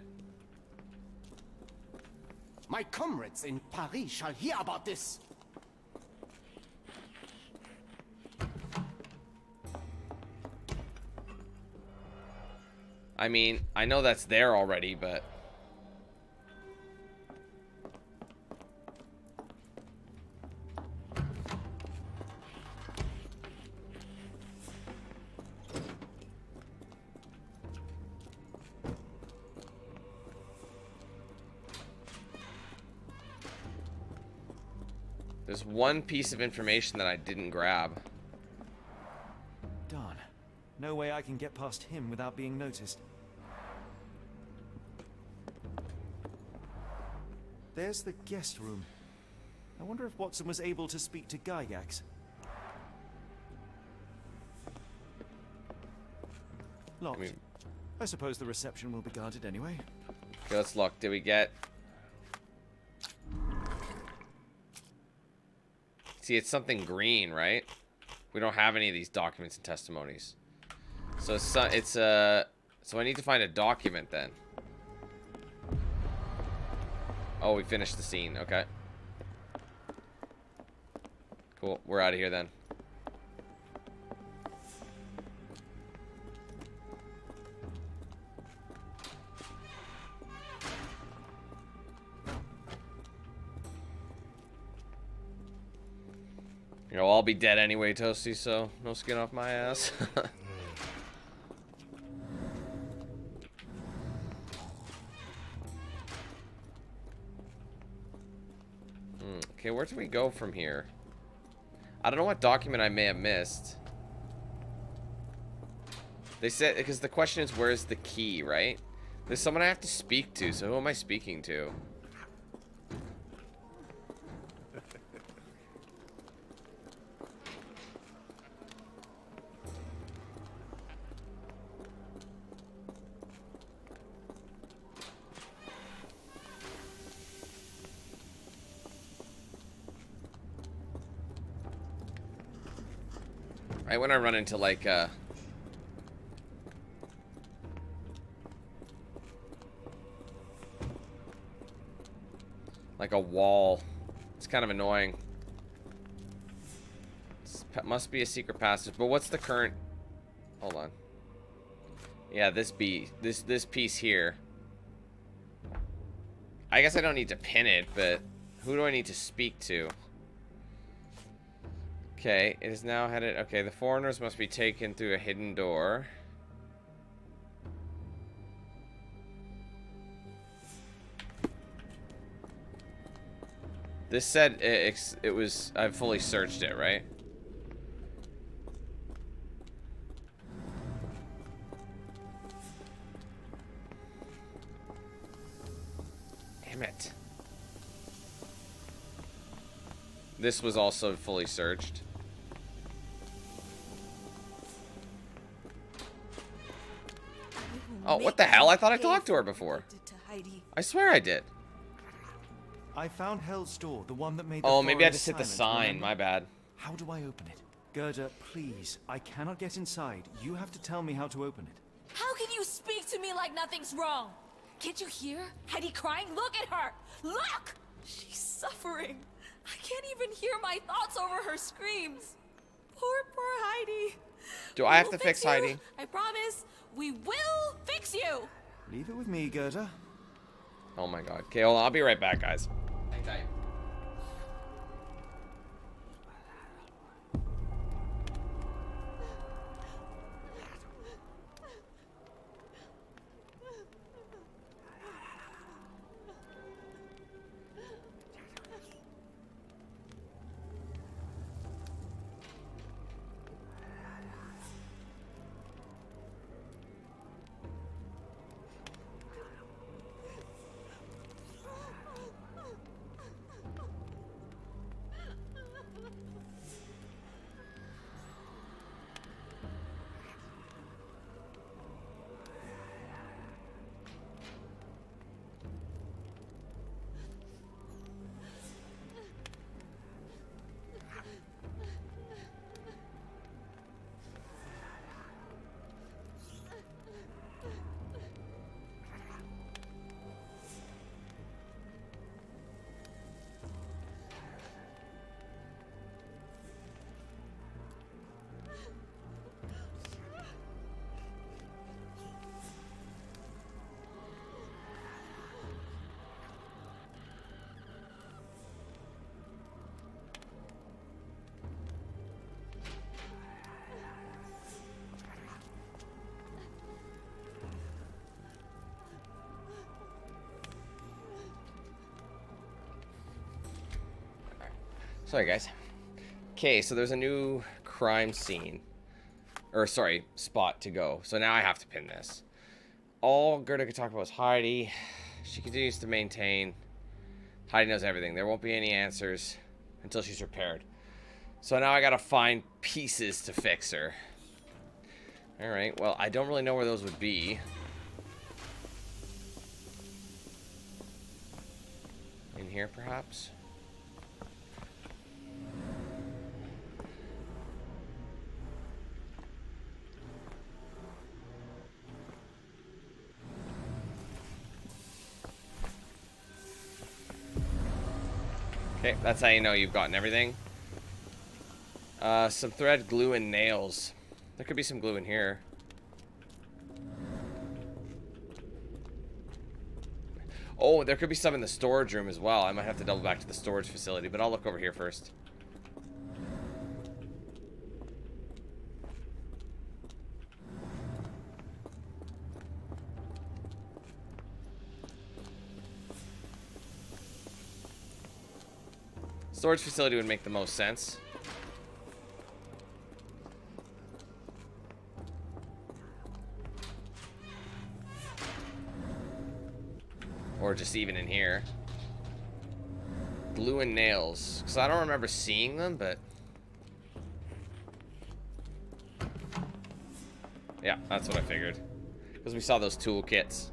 Speaker 20: My comrades in Paris shall hear about this.
Speaker 1: I mean, I know that's there already, but... There's one piece of information that I didn't grab.
Speaker 10: Darn. No way I can get past him without being noticed. There's the guest room. I wonder if Watson was able to speak to Gygax. Locked. I suppose the reception will be guarded anyway.
Speaker 1: Okay, let's look. Did we get... See, it's something green, right? We don't have any of these documents and testimonies. So so I need to find a document then. Oh, we finished the scene. Okay. Cool. We're out of here then. You know, I'll be dead anyway, Toasty, so no skin off my ass. Okay, where do we go from here? I don't know what document I may have missed. They said, because the question is, where's the key, right? There's someone I have to speak to, so who am I speaking to? Right when I run into like a wall, it's kind of annoying. Must be a secret passage, but what's the current? Hold on. Yeah, this piece here. I guess I don't need to pin it, but who do I need to speak to? Okay, it is now headed... Okay, the foreigners must be taken through a hidden door. This said it was... I've fully searched it, right? Damn it. This was also fully searched. Oh, what the hell? I thought I talked to her before. I swear I did.
Speaker 10: I found Hell's Door, the one that made the
Speaker 1: Oh, maybe I just hit
Speaker 10: forest
Speaker 1: the
Speaker 10: silent,
Speaker 1: sign.
Speaker 10: remember?
Speaker 1: My bad.
Speaker 10: How do I open it? Gerda, please. I cannot get inside. You have to tell me how to open it.
Speaker 4: How can you speak to me like nothing's wrong? Can't you hear Heidi crying? Look at her! Look! She's suffering. I can't even hear my thoughts over her screams. Poor Heidi.
Speaker 1: Do I have to fix Heidi?
Speaker 4: I promise. We will fix you.
Speaker 10: Leave it with me, Gerda.
Speaker 1: Oh my god. Okay, hold on. I'll be right back, guys. Hang tight. Sorry, guys. Okay, so there's a new crime scene. Or, sorry, spot to go. So now I have to pin this. All Gerda could talk about was Heidi. She continues to maintain. Heidi knows everything. There won't be any answers until she's repaired. So now I gotta find pieces to fix her. Alright, well, I don't really know where those would be. In here, perhaps? Okay, that's how you know you've gotten everything. Some thread, glue, and nails. There could be some glue in here. Oh, there could be some in the storage room as well. I might have to double back to the storage facility, but I'll look over here first. Storage facility would make the most sense. Or just even in here. Glue and nails. So I don't remember seeing them, but... yeah, that's what I figured. Because we saw those toolkits.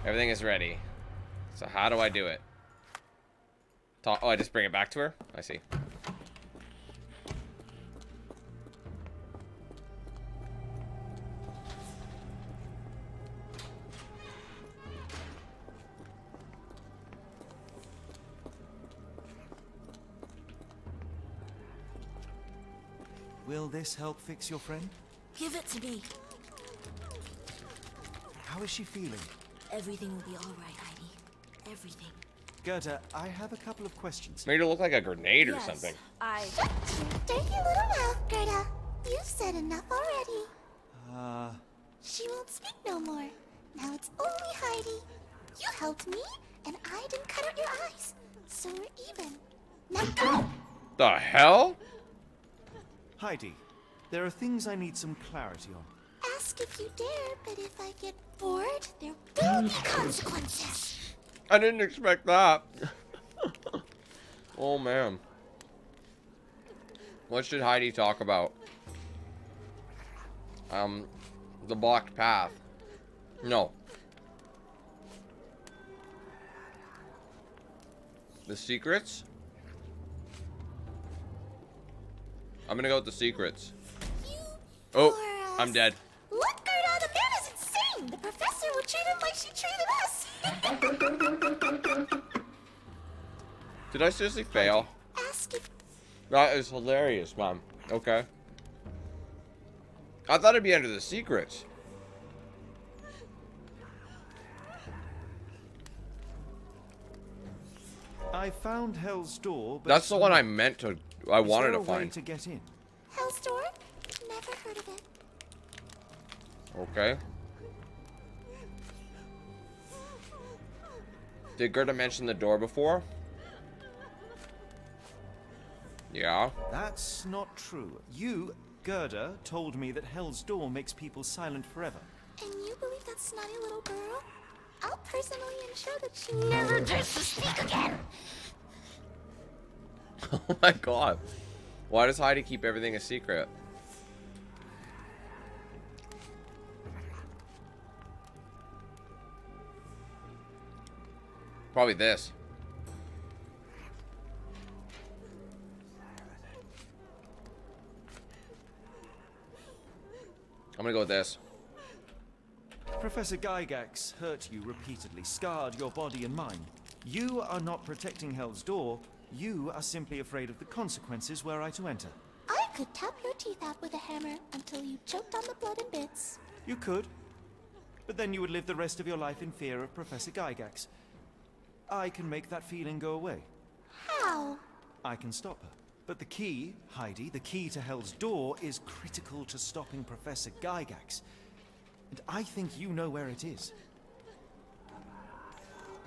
Speaker 1: Everything is ready. So how do I do it? Oh, I just bring it back to her? I see.
Speaker 10: Will this help fix your friend?
Speaker 4: Give it to me.
Speaker 10: How is she feeling?
Speaker 4: Everything will be all right, Heidi. Everything.
Speaker 10: Gerda, I have a couple of questions.
Speaker 1: Made her look like a grenade or
Speaker 4: Yes,
Speaker 1: something.
Speaker 5: Shut your dirty little mouth, Gerda. You've said enough already. She won't speak no more. Now it's only Heidi. You helped me, and I didn't cut out your eyes. So we're even. Now go!
Speaker 1: The hell?
Speaker 10: Heidi, there are things I need some clarity on.
Speaker 5: Ask if you dare, but if I get bored, there will be consequences.
Speaker 1: I didn't expect that. Oh, man. What should Heidi talk about? The blocked path. No. The secrets? I'm gonna go with the secrets. Oh, I'm dead.
Speaker 5: Look, Gerda, the man is insane. The professor would treat him like she treated us.
Speaker 1: Did I seriously fail?
Speaker 5: Ask if...
Speaker 1: That is hilarious, man. Okay. I thought it'd be under the secrets.
Speaker 10: I found Hell's Door, but
Speaker 1: That's the one I meant to... I wanted to
Speaker 10: Is there a way
Speaker 1: find.
Speaker 10: to get in?
Speaker 5: Hell's Door? Never heard of it.
Speaker 1: Okay. Did Gerda mention the door before? Yeah.
Speaker 10: That's not true. You, Gerda, told me that Hell's Door makes people silent forever.
Speaker 5: And you believe that snotty little girl? I'll personally ensure that she never dares to speak again.
Speaker 1: Oh my god. Why does Heidi keep everything a secret? Probably this. I'm gonna go with this.
Speaker 10: Professor Gygax hurt you repeatedly, scarred your body and mind. You are not protecting Hell's Door. You are simply afraid of the consequences were I to enter.
Speaker 5: I could tap your teeth out with a hammer until you choked on the blood and bits.
Speaker 10: You could. But then you would live the rest of your life in fear of Professor Gygax. I can make that feeling go away.
Speaker 5: How?
Speaker 10: I can stop her. But the key, Heidi, the key to Hell's Door is critical to stopping Professor Gygax. And I think you know where it is.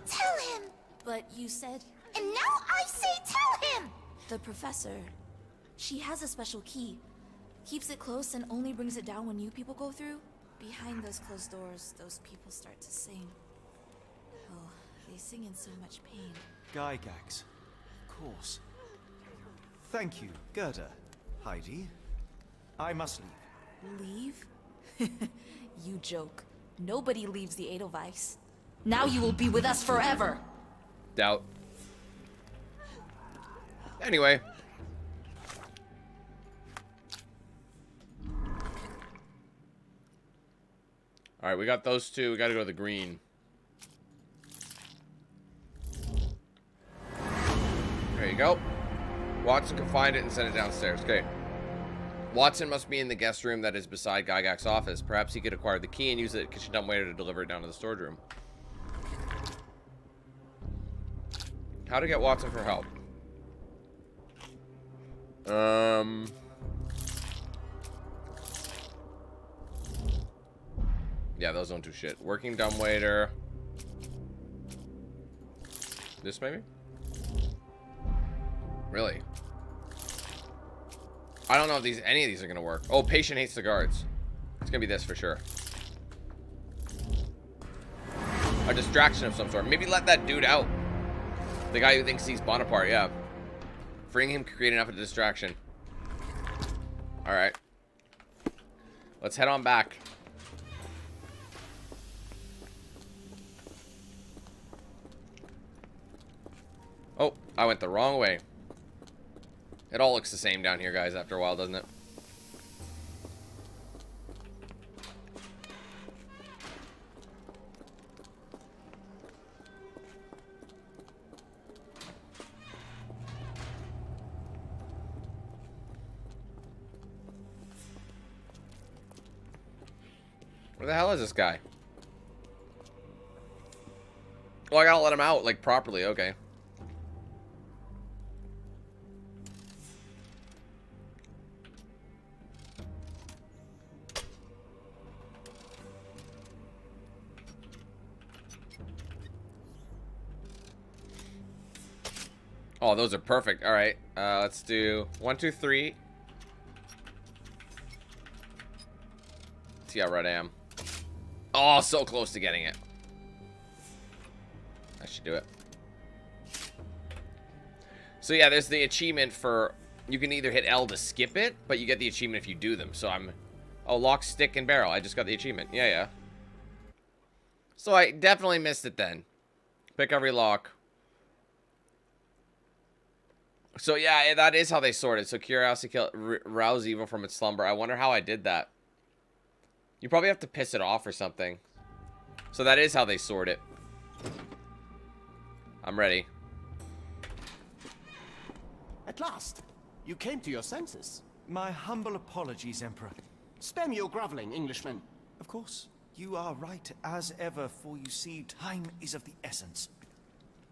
Speaker 5: Tell him!
Speaker 4: But you said...
Speaker 5: And now I say tell him!
Speaker 4: The professor, she has a special key. Keeps it close and only brings it down when you people go through. Behind those closed doors, those people start to sing. Oh, they sing in so much pain.
Speaker 10: Gygax. Of course. Thank you, Gerda. Heidi. I must leave.
Speaker 4: Leave? You joke. Nobody leaves the Edelweiss. Now you will be with us forever!
Speaker 1: Doubt. Anyway. Alright, we got those two. We gotta go to the green. There you go. Watson can find it and send it downstairs. Okay. Watson must be in the guest room that is beside Gygax's office. Perhaps he could acquire the key and use it kitchen dumbwaiter to deliver it down to the storage room. How to get Watson for help? Yeah, those don't do shit. Working dumbwaiter. This maybe? Really? I don't know if any of these are gonna work. Oh, patient hates the guards. It's gonna be this for sure. A distraction of some sort. Maybe let that dude out. The guy who thinks he's Bonaparte, yeah. Freeing him could create enough of a distraction. Alright. Let's head on back. Oh, I went the wrong way. It all looks the same down here, guys, after a while, doesn't it? Where the hell is this guy? Oh, I gotta let him out, like, properly. Okay. Oh, those are perfect. All right. Let's do 1, 2, 3. See how red I am. Oh, so close to getting it. I should do it. So yeah, there's the achievement for... You can either hit L to skip it, but you get the achievement if you do them. So I'm... Oh, lock, stick, and barrel. I just got the achievement. Yeah, yeah. So I definitely missed it then. Pick every lock. So yeah, that is how they sort it. So curiosity rouse evil from its slumber. I wonder how I did that. You probably have to piss it off or something. So that is how they sort it. I'm ready.
Speaker 20: At last, you came to your senses.
Speaker 10: My humble apologies, Emperor.
Speaker 20: Spare me your groveling, Englishman.
Speaker 10: Of course, you are right as ever, for you see, time is of the essence.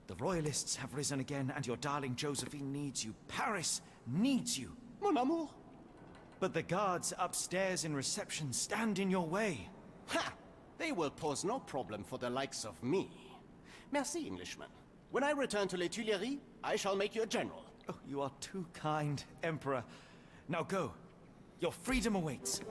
Speaker 10: The royalists have risen again, and your darling Josephine needs you. Paris needs you.
Speaker 20: Mon amour.
Speaker 10: But the guards upstairs in reception stand in your way.
Speaker 20: Ha! They will pose no problem for the likes of me. Merci, Englishman. When I return to Les Tuileries, I shall make you a general.
Speaker 10: Oh, you are too kind, Emperor. Now go. Your freedom awaits.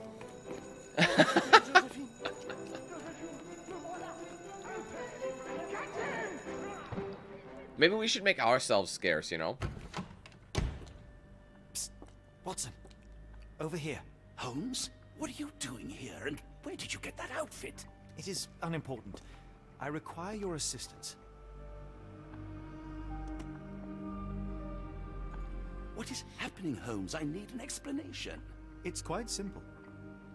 Speaker 1: Maybe we should make ourselves scarce, you know?
Speaker 10: Psst. Watson. Over here.
Speaker 3: Holmes? What are you doing here, and where did you get that outfit?
Speaker 10: It is unimportant. I require your assistance.
Speaker 3: What is happening, Holmes? I need an explanation.
Speaker 10: It's quite simple.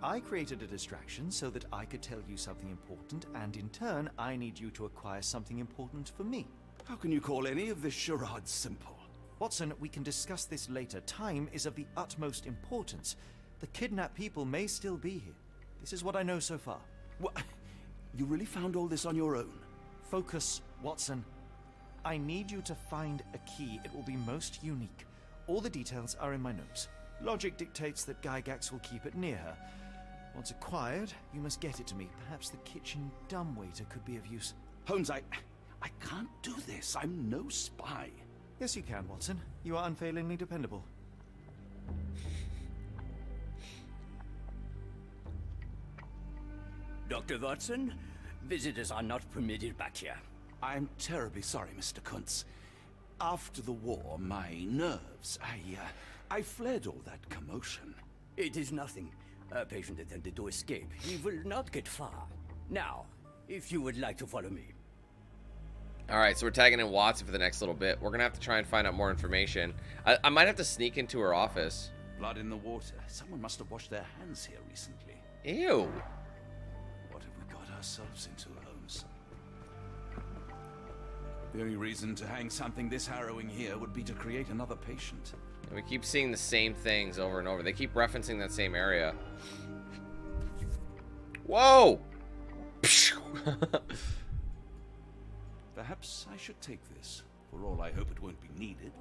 Speaker 10: I created a distraction so that I could tell you something important, and in turn, I need you to acquire something important for me.
Speaker 3: How can you call any of this charade simple?
Speaker 10: Watson, we can discuss this later. Time is of the utmost importance. The kidnapped people may still be here. This is what I know so far.
Speaker 3: What? You really found all this on your own?
Speaker 10: Focus, Watson. I need you to find a key. It will be most unique. All the details are in my notes. Logic dictates that Gygax will keep it near her. Once acquired, you must get it to me. Perhaps the kitchen dumbwaiter could be of use.
Speaker 3: Holmes, I can't do this. I'm no spy.
Speaker 10: Yes, you can, Watson. You are unfailingly dependable.
Speaker 9: Dr. Watson, visitors are not permitted back here.
Speaker 3: I'm terribly sorry, Mr. Kuntz. After the war, my nerves, I fled all that commotion.
Speaker 9: It is nothing. A patient attempted to escape. He will not get far. Now, if you would like to follow me.
Speaker 1: Alright, so we're tagging in Watson for the next little bit. We're gonna have to try and find out more information. I might have to sneak into her office.
Speaker 3: Blood in the water. Someone must have washed their hands here recently.
Speaker 1: Ew.
Speaker 3: What have we got ourselves into, Holmes? The only reason to hang something this harrowing here would be to create another patient.
Speaker 1: And we keep seeing the same things over and over. They keep referencing that same area. Whoa!
Speaker 3: Perhaps I should take this. For all I hope it won't be needed.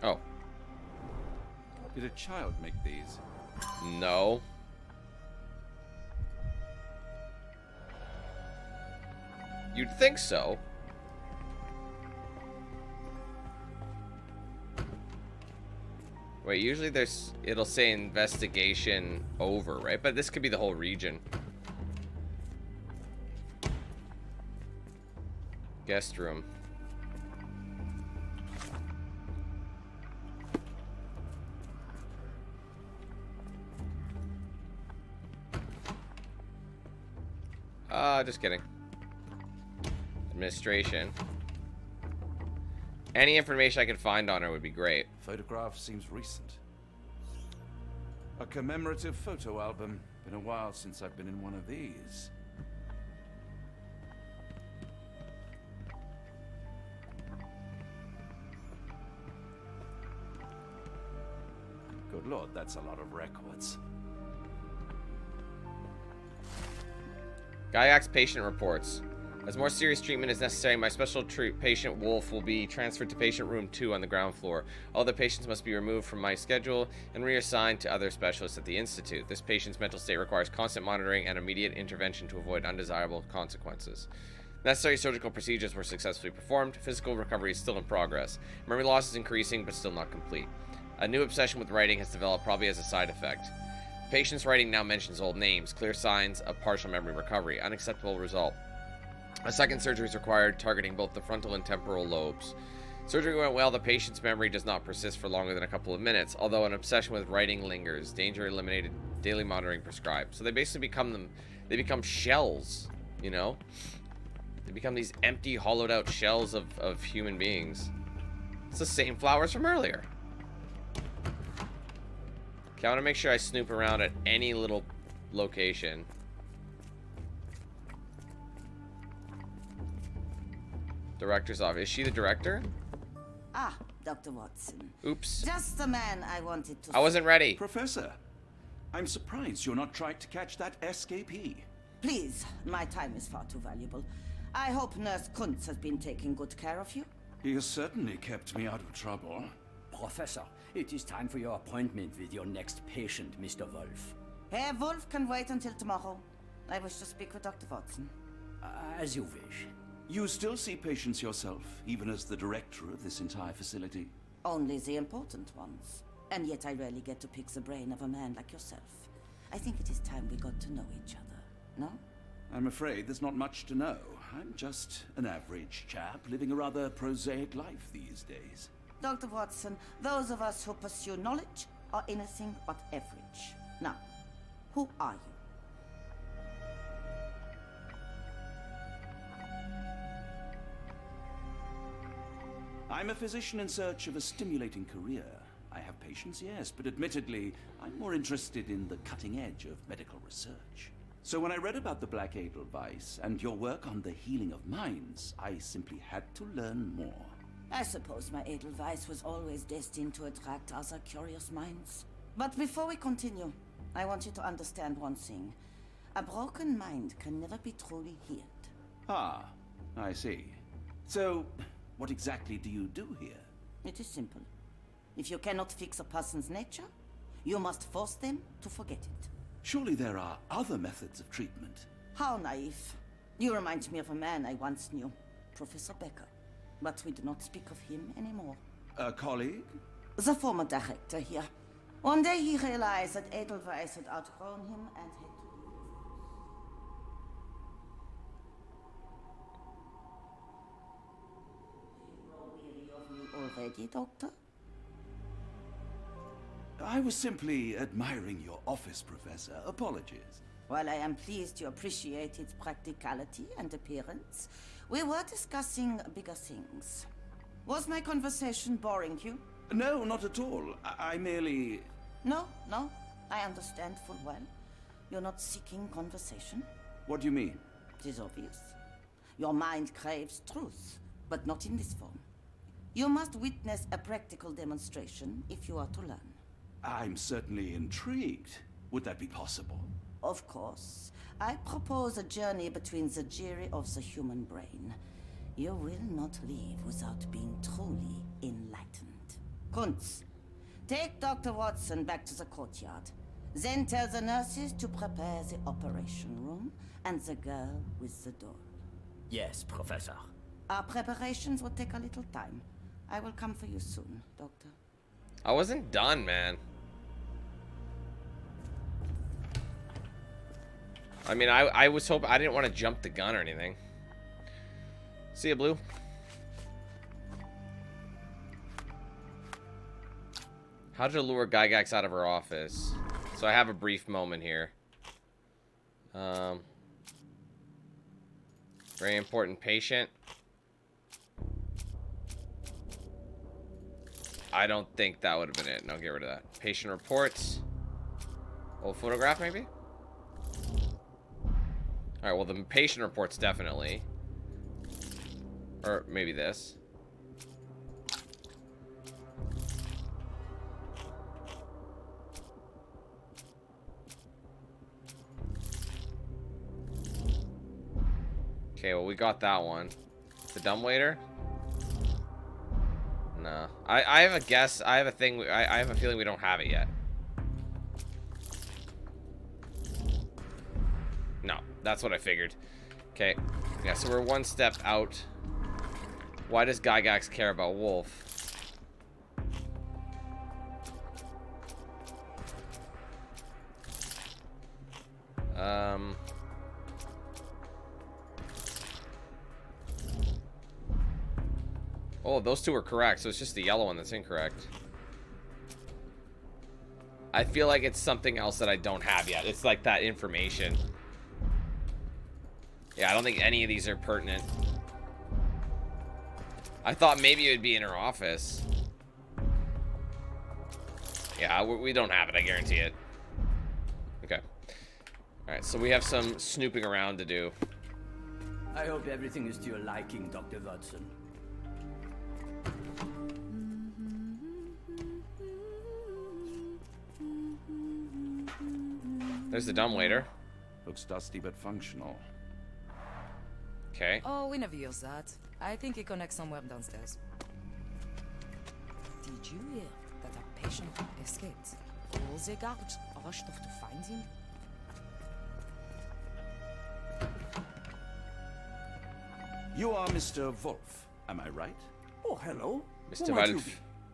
Speaker 1: Oh.
Speaker 3: Did a child make these?
Speaker 1: No. You'd think so. Wait, usually it'll say investigation over, right? But this could be the whole region. Guest room. Just kidding. Administration. Any information I can find on her would be great.
Speaker 3: Photograph seems recent. A commemorative photo album. Been a while since I've been in one of these. Good lord, that's a lot of records.
Speaker 1: Gygax patient reports. As more serious treatment is necessary, my special patient Wolf will be transferred to patient room 2 on the ground floor. All the patients must be removed from my schedule and reassigned to other specialists at the Institute. This patient's mental state requires constant monitoring and immediate intervention to avoid undesirable consequences. Necessary surgical procedures were successfully performed. Physical recovery is still in progress. Memory loss is increasing, but still not complete. A new obsession with writing has developed, probably as a side effect. The patient's writing now mentions old names, clear signs of partial memory recovery. Unacceptable result. A second surgery is required, targeting both the frontal and temporal lobes. Surgery went well. The patient's memory does not persist for longer than a couple of minutes, although an obsession with writing lingers. Danger eliminated. Daily monitoring prescribed. So they basically become shells, you know? They become these empty, hollowed out shells of human beings. It's the same flowers from earlier. Okay, I want to make sure I snoop around at any little location. Director's office. Is she the director?
Speaker 18: Ah, Dr. Watson.
Speaker 1: Oops.
Speaker 18: Just the man I wanted to...
Speaker 1: I wasn't ready.
Speaker 3: Professor, I'm surprised you're not trying to catch that escapee.
Speaker 18: Please, my time is far too valuable. I hope Nurse Kuntz has been taking good care of you.
Speaker 3: He has certainly kept me out of trouble.
Speaker 9: Professor, it is time for your appointment with your next patient, Mr. Wolf.
Speaker 18: Herr Wolf can wait until tomorrow. I wish to speak with Dr. Watson.
Speaker 9: As you wish.
Speaker 3: You still see patients yourself, even as the director of this entire facility?
Speaker 18: Only the important ones. And yet I rarely get to pick the brain of a man like yourself. I think it is time we got to know each other, no?
Speaker 3: I'm afraid there's not much to know. I'm just an average chap living a rather prosaic life these days.
Speaker 18: Dr. Watson, those of us who pursue knowledge are anything but average. Now, who are you?
Speaker 3: I'm a physician in search of a stimulating career. I have patients, yes, but admittedly, I'm more interested in the cutting edge of medical research. So when I read about the Black Edelweiss and your work on the healing of minds, I simply had to learn more.
Speaker 18: I suppose my Edelweiss was always destined to attract other curious minds. But before we continue, I want you to understand one thing. A broken mind can never be truly healed.
Speaker 3: Ah, I see. So, what exactly do you do here?
Speaker 18: It is simple. If you cannot fix a person's nature, you must force them to forget it.
Speaker 3: Surely there are other methods of treatment.
Speaker 18: How naive. You remind me of a man I once knew, Professor Becker. But we do not speak of him anymore.
Speaker 3: A colleague?
Speaker 18: The former director here. One day he realized that Edelweiss had outgrown him and had to leave. You of me already, Doctor?
Speaker 3: I was simply admiring your office, Professor. Apologies.
Speaker 18: While I am pleased you appreciate its practicality and appearance, we were discussing bigger things. Was my conversation boring you?
Speaker 3: No, not at all. I merely...
Speaker 18: No, I understand full well. You're not seeking conversation.
Speaker 3: What do you mean?
Speaker 18: It is obvious. Your mind craves truth, but not in this form. You must witness a practical demonstration if you are to learn.
Speaker 3: I'm certainly intrigued. Would that be possible?
Speaker 18: Of course. I propose a journey between the jury of the human brain. You will not leave without being truly enlightened. Kuntz, take Dr. Watson back to the courtyard. Then tell the nurses to prepare the operation room and the girl with the doll.
Speaker 9: Yes, Professor.
Speaker 18: Our preparations will take a little time. I will come for you soon, Doctor.
Speaker 1: I wasn't done, man. I mean, I was hoping... I didn't want to jump the gun or anything. See ya, Blue. How to lure Gygax out of her office. So I have a brief moment here. Very important patient. I don't think that would have been it. No, get rid of that. Patient reports. Old photograph, maybe? Alright, well, the patient reports definitely. Or maybe this. Okay, well, we got that one. The dumbwaiter? No. I have a guess. I have a thing. I have a feeling we don't have it yet. No, that's what I figured. Okay. Yeah, so we're one step out. Why does Gygax care about Wolf? Oh, those two are correct, so it's just the yellow one that's incorrect. I feel like it's something else that I don't have yet. It's like that information. Yeah, I don't think any of these are pertinent. I thought maybe it would be in her office. Yeah, we don't have it, I guarantee it. Okay. Alright, so we have some snooping around to do.
Speaker 9: I hope everything is to your liking, Dr. Watson.
Speaker 1: There's the dumbwaiter.
Speaker 3: Looks dusty but functional.
Speaker 1: Okay.
Speaker 6: Oh, we never use that. I think it connects somewhere downstairs. Did you hear that a patient escaped? All the guards rushed off to find him.
Speaker 3: You are Mr. Wolf, am I right?
Speaker 20: Oh, hello.
Speaker 1: Mr.
Speaker 20: Who might you
Speaker 1: Wolf.
Speaker 20: be?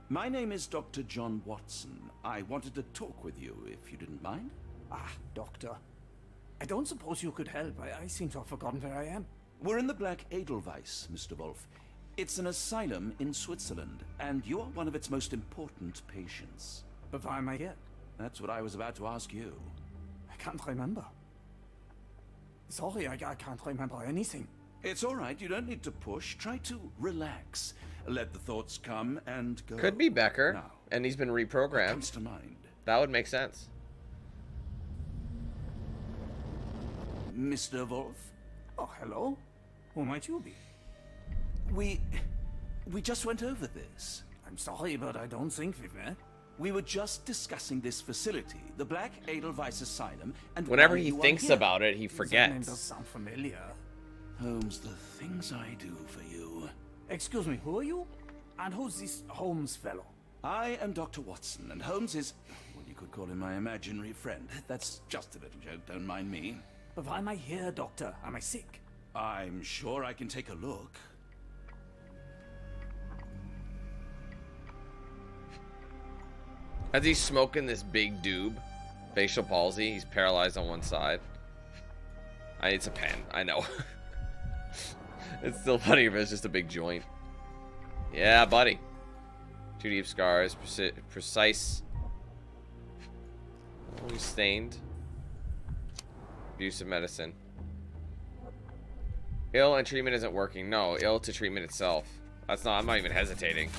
Speaker 3: My name is Dr. John Watson. I wanted to talk with you, if you didn't mind.
Speaker 20: Ah, Doctor. I don't suppose you could help. I seem to have forgotten where I am.
Speaker 3: We're in the Black Edelweiss, Mr. Wolf. It's an asylum in Switzerland, and you are one of its most important patients.
Speaker 20: But why am I here?
Speaker 3: That's what I was about to ask you.
Speaker 20: I can't remember. Sorry, I can't remember anything.
Speaker 3: It's all right. You don't need to push. Try to relax. Let the thoughts come and go.
Speaker 1: Could be Becker,
Speaker 3: Now,
Speaker 1: and he's been reprogrammed.
Speaker 3: what comes to mind?
Speaker 1: That would make sense.
Speaker 3: Mr. Wolf?
Speaker 20: Oh, hello. Who might you be?
Speaker 3: We just went over this.
Speaker 20: I'm sorry, but I don't think we've met.
Speaker 3: We were just discussing this facility, the Black Edelweiss Asylum, and
Speaker 1: Whenever
Speaker 3: why
Speaker 1: he
Speaker 3: you are
Speaker 1: thinks
Speaker 3: here.
Speaker 1: about it, he
Speaker 20: That name does
Speaker 1: forgets.
Speaker 20: sound familiar.
Speaker 3: Holmes, the things I do for you.
Speaker 13: Excuse me, who are you? And who's this Holmes fellow?
Speaker 3: I am Dr. Watson, and Holmes is, well, you could call him my imaginary friend. That's just a little joke, don't mind me.
Speaker 13: But why am I here, Doctor? Am I sick?
Speaker 3: I'm sure I can take a look.
Speaker 1: As he's smoking this big doob, facial palsy, he's paralyzed on one side. It's a pen, I know. It's still funny if it's just a big joint. Yeah, buddy. 2 deep scars, precise. Always stained. Abuse of medicine. Ill and treatment isn't working. No, ill to treatment itself. That's not, I'm not even hesitating.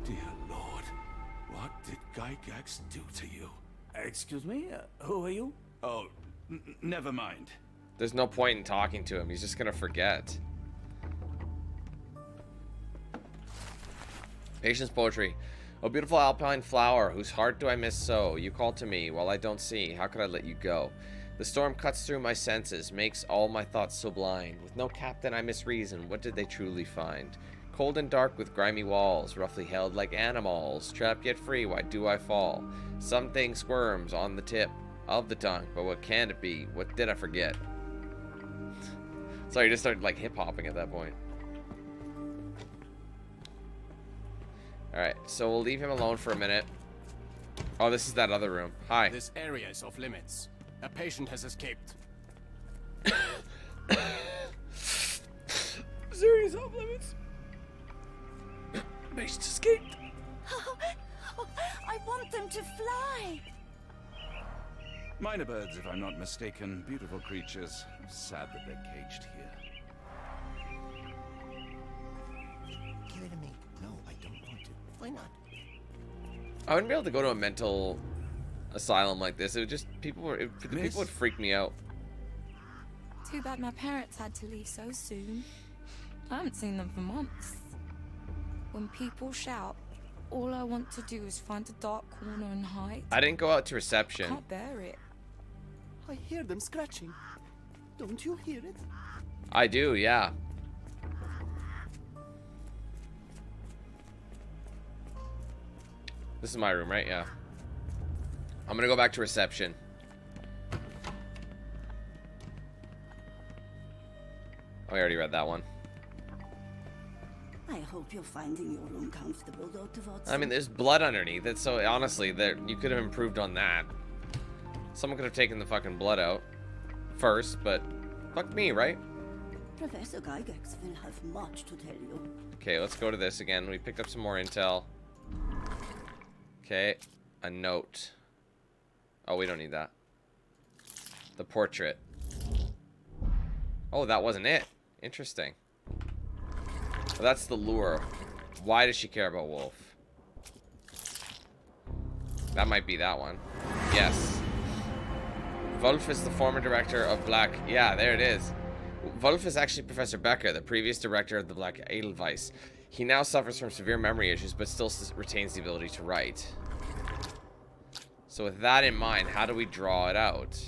Speaker 3: Dear Lord, what did Gygax do to you?
Speaker 13: Excuse me? Who are you?
Speaker 3: Oh, never mind.
Speaker 1: There's no point in talking to him. He's just gonna forget. Patience poetry. Oh, beautiful alpine flower, whose heart do I miss so? You call to me, while I don't see. How could I let you go? The storm cuts through my senses, makes all my thoughts so blind. With no captain I misreason, what did they truly find? Cold and dark with grimy walls, roughly held like animals. Trapped yet free, why do I fall? Something squirms on the tip of the tongue, but what can it be? What did I forget? Sorry, I just started like hip-hopping at that point. Alright, so we'll leave him alone for a minute. Oh, this is that other room. Hi.
Speaker 22: This area is off limits. A patient has escaped.
Speaker 1: Serious off limits. Patient escaped.
Speaker 5: I want them to fly.
Speaker 3: Minor birds, if I'm not mistaken. Beautiful creatures. Sad that they're caged here.
Speaker 16: Give it to me. No, I don't want to. Why not?
Speaker 1: I wouldn't be able to go to a mental asylum like this. It would just people would freak me out.
Speaker 6: Too bad my parents had to leave so soon. I haven't seen them for months. When people shout, all I want to do is find a dark corner and hide.
Speaker 1: I didn't go out to reception.
Speaker 6: I can't bear it.
Speaker 20: I hear them scratching. Don't you hear it?
Speaker 1: I do, yeah. This is my room, right? Yeah. I'm gonna go back to reception. Oh, I already read that one.
Speaker 17: I hope you're finding your room comfortable, Dr. Watson.
Speaker 1: I mean, there's blood underneath it, so honestly, you could have improved on that. Someone could have taken the fucking blood out first, but fuck me, right?
Speaker 17: Professor Gygax will have much to tell you.
Speaker 1: Okay, let's go to this again. We picked up some more intel. Okay, a note. Oh, we don't need that. The portrait. Oh, that wasn't it. Interesting. Well, that's the lure. Why does she care about Wolf? That might be that one. Yes. Wolf is the former director of Black... Yeah, there it is. Wolf is actually Professor Becker, the previous director of the Black Edelweiss. He now suffers from severe memory issues, but still retains the ability to write. So with that in mind, how do we draw it out?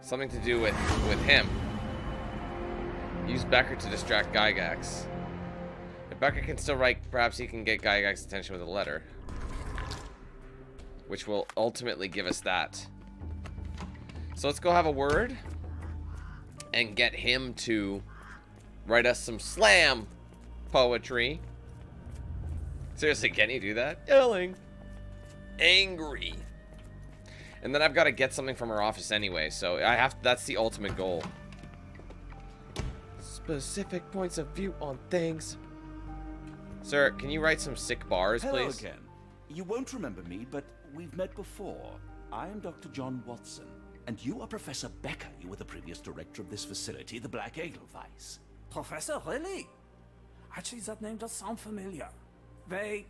Speaker 1: Something to do with him. Use Becker to distract Gygax. If Becker can still write, perhaps he can get Gygax's attention with a letter. Which will ultimately give us that. So let's go have a word. And get him to write us some slam poetry. Seriously, can you do that? Yelling. Angry. And then I've got to get something from her office anyway, so that's the ultimate goal. Specific points of view on things. Sir, can you write some sick bars,
Speaker 3: Hello
Speaker 1: please?
Speaker 3: again. You won't remember me, but we've met before. I am Dr. John Watson, and you are Professor Becker. You were the previous director of this facility, the Black Edelweiss.
Speaker 13: Professor, really? Actually, that name does sound familiar. Wait.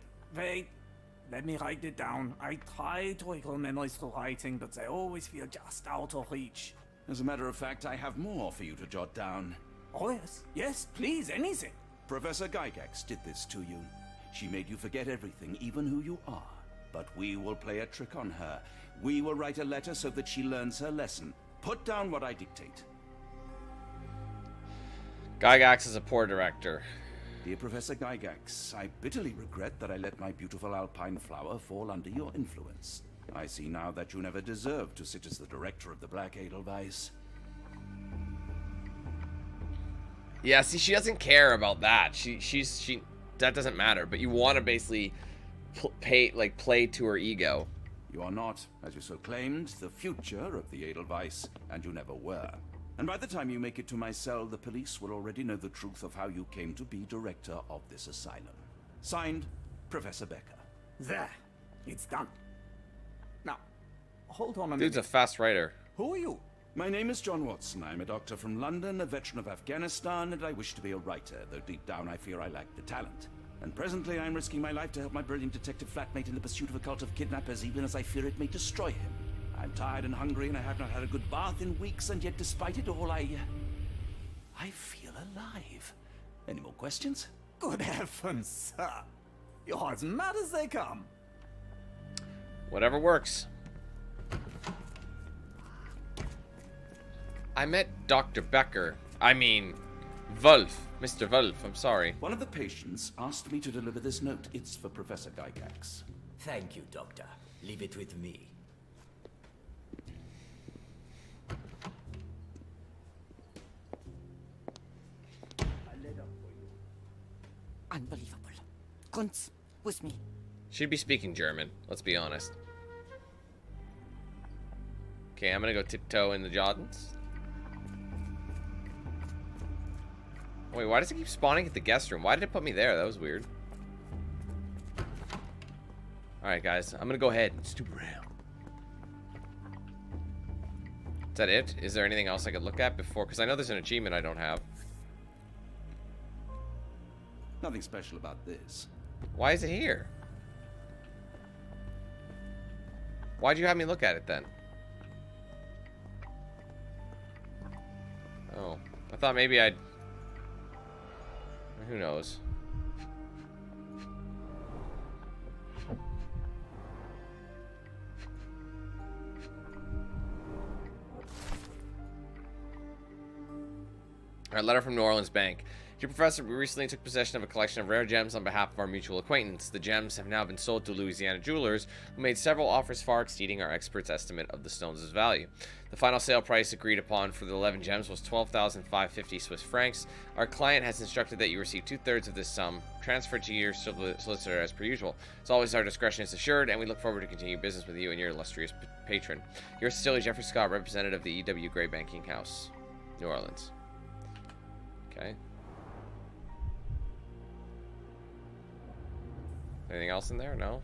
Speaker 13: Let me write it down. I try to recall memories through writing, but they always feel just out of reach.
Speaker 3: As a matter of fact, I have more for you to jot down.
Speaker 13: Oh, yes. Yes, please, anything.
Speaker 3: Professor Gygax did this to you. She made you forget everything, even who you are. But we will play a trick on her. We will write a letter so that she learns her lesson. Put down what I dictate.
Speaker 1: Gygax is a poor director.
Speaker 3: Dear Professor Gygax, I bitterly regret that I let my beautiful alpine flower fall under your influence. I see now that you never deserved to sit as the director of the Black Edelweiss.
Speaker 1: Yeah, see, she doesn't care about that. She that doesn't matter. But you want to basically play to her ego.
Speaker 3: You are not, as you so claimed, the future of the Edelweiss, and you never were. And by the time you make it to my cell, the police will already know the truth of how you came to be director of this asylum. Signed, Professor Becker.
Speaker 13: There. It's done. Now, hold on a minute.
Speaker 1: Dude's a fast writer.
Speaker 13: Who are you?
Speaker 3: My name is John Watson. I'm a doctor from London, a veteran of Afghanistan, and I wish to be a writer, though deep down I fear I lack the talent. And presently I'm risking my life to help my brilliant detective flatmate in the pursuit of a cult of kidnappers, even as I fear it may destroy him. I'm tired and hungry, and I have not had a good bath in weeks, and yet despite it all, I feel alive. Any more questions?
Speaker 13: Good heavens, sir. You're as mad as they come.
Speaker 1: Whatever works. I met Dr. Becker. I mean, Wolf. Mr. Wolf, I'm sorry.
Speaker 3: One of the patients asked me to deliver this note. It's for Professor Gygax.
Speaker 9: Thank you, Doctor. Leave it with me.
Speaker 18: Unbelievable. Kunz, with me.
Speaker 1: She'd be speaking German, let's be honest. Okay, I'm gonna go tiptoe in the Jordans. Wait, why does it keep spawning at the guest room? Why did it put me there? That was weird. Alright, guys, I'm gonna go ahead and stoop around. Is that it? Is there anything else I could look at before? Because I know there's an achievement I don't have.
Speaker 3: Nothing special about this.
Speaker 1: Why is it here? Why'd you have me look at it then? Oh, I thought maybe I'd... Who knows? Alright, letter from New Orleans Bank. Dear Professor, we recently took possession of a collection of rare gems on behalf of our mutual acquaintance. The gems have now been sold to Louisiana jewelers, who made several offers far exceeding our expert's estimate of the stones' value. The final sale price agreed upon for the 11 gems was 12,550 Swiss francs. Our client has instructed that you receive 2/3 of this sum, transferred to your solicitor as per usual. As always, our discretion is assured, and we look forward to continue business with you and your illustrious patron. Yours sincerely, Jeffrey Scott, representative of the E.W. Gray Banking House, New Orleans. Okay. Anything else in there? No.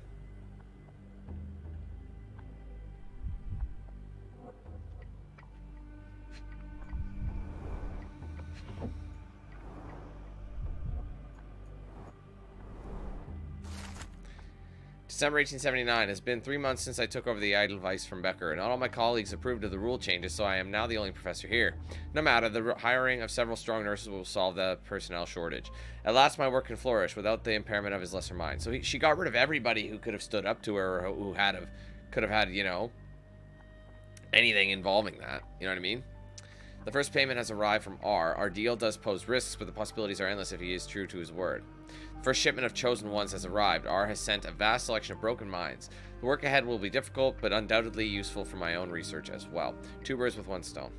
Speaker 1: December 1879. Has been 3 months since I took over the Edelweiss from Becker, and not all my colleagues approved of the rule changes, so I am now the only professor here. No matter, the hiring of several strong nurses will solve the personnel shortage. At last, my work can flourish without the impairment of his lesser mind. So she got rid of everybody who could have stood up to her, or who could have had, you know, anything involving that. You know what I mean? The first payment has arrived from R. Our deal does pose risks, but the possibilities are endless if he is true to his word. First shipment of chosen ones has arrived. R has sent a vast selection of broken minds. The work ahead will be difficult, but undoubtedly useful for my own research as well. 2 birds with 1 stone.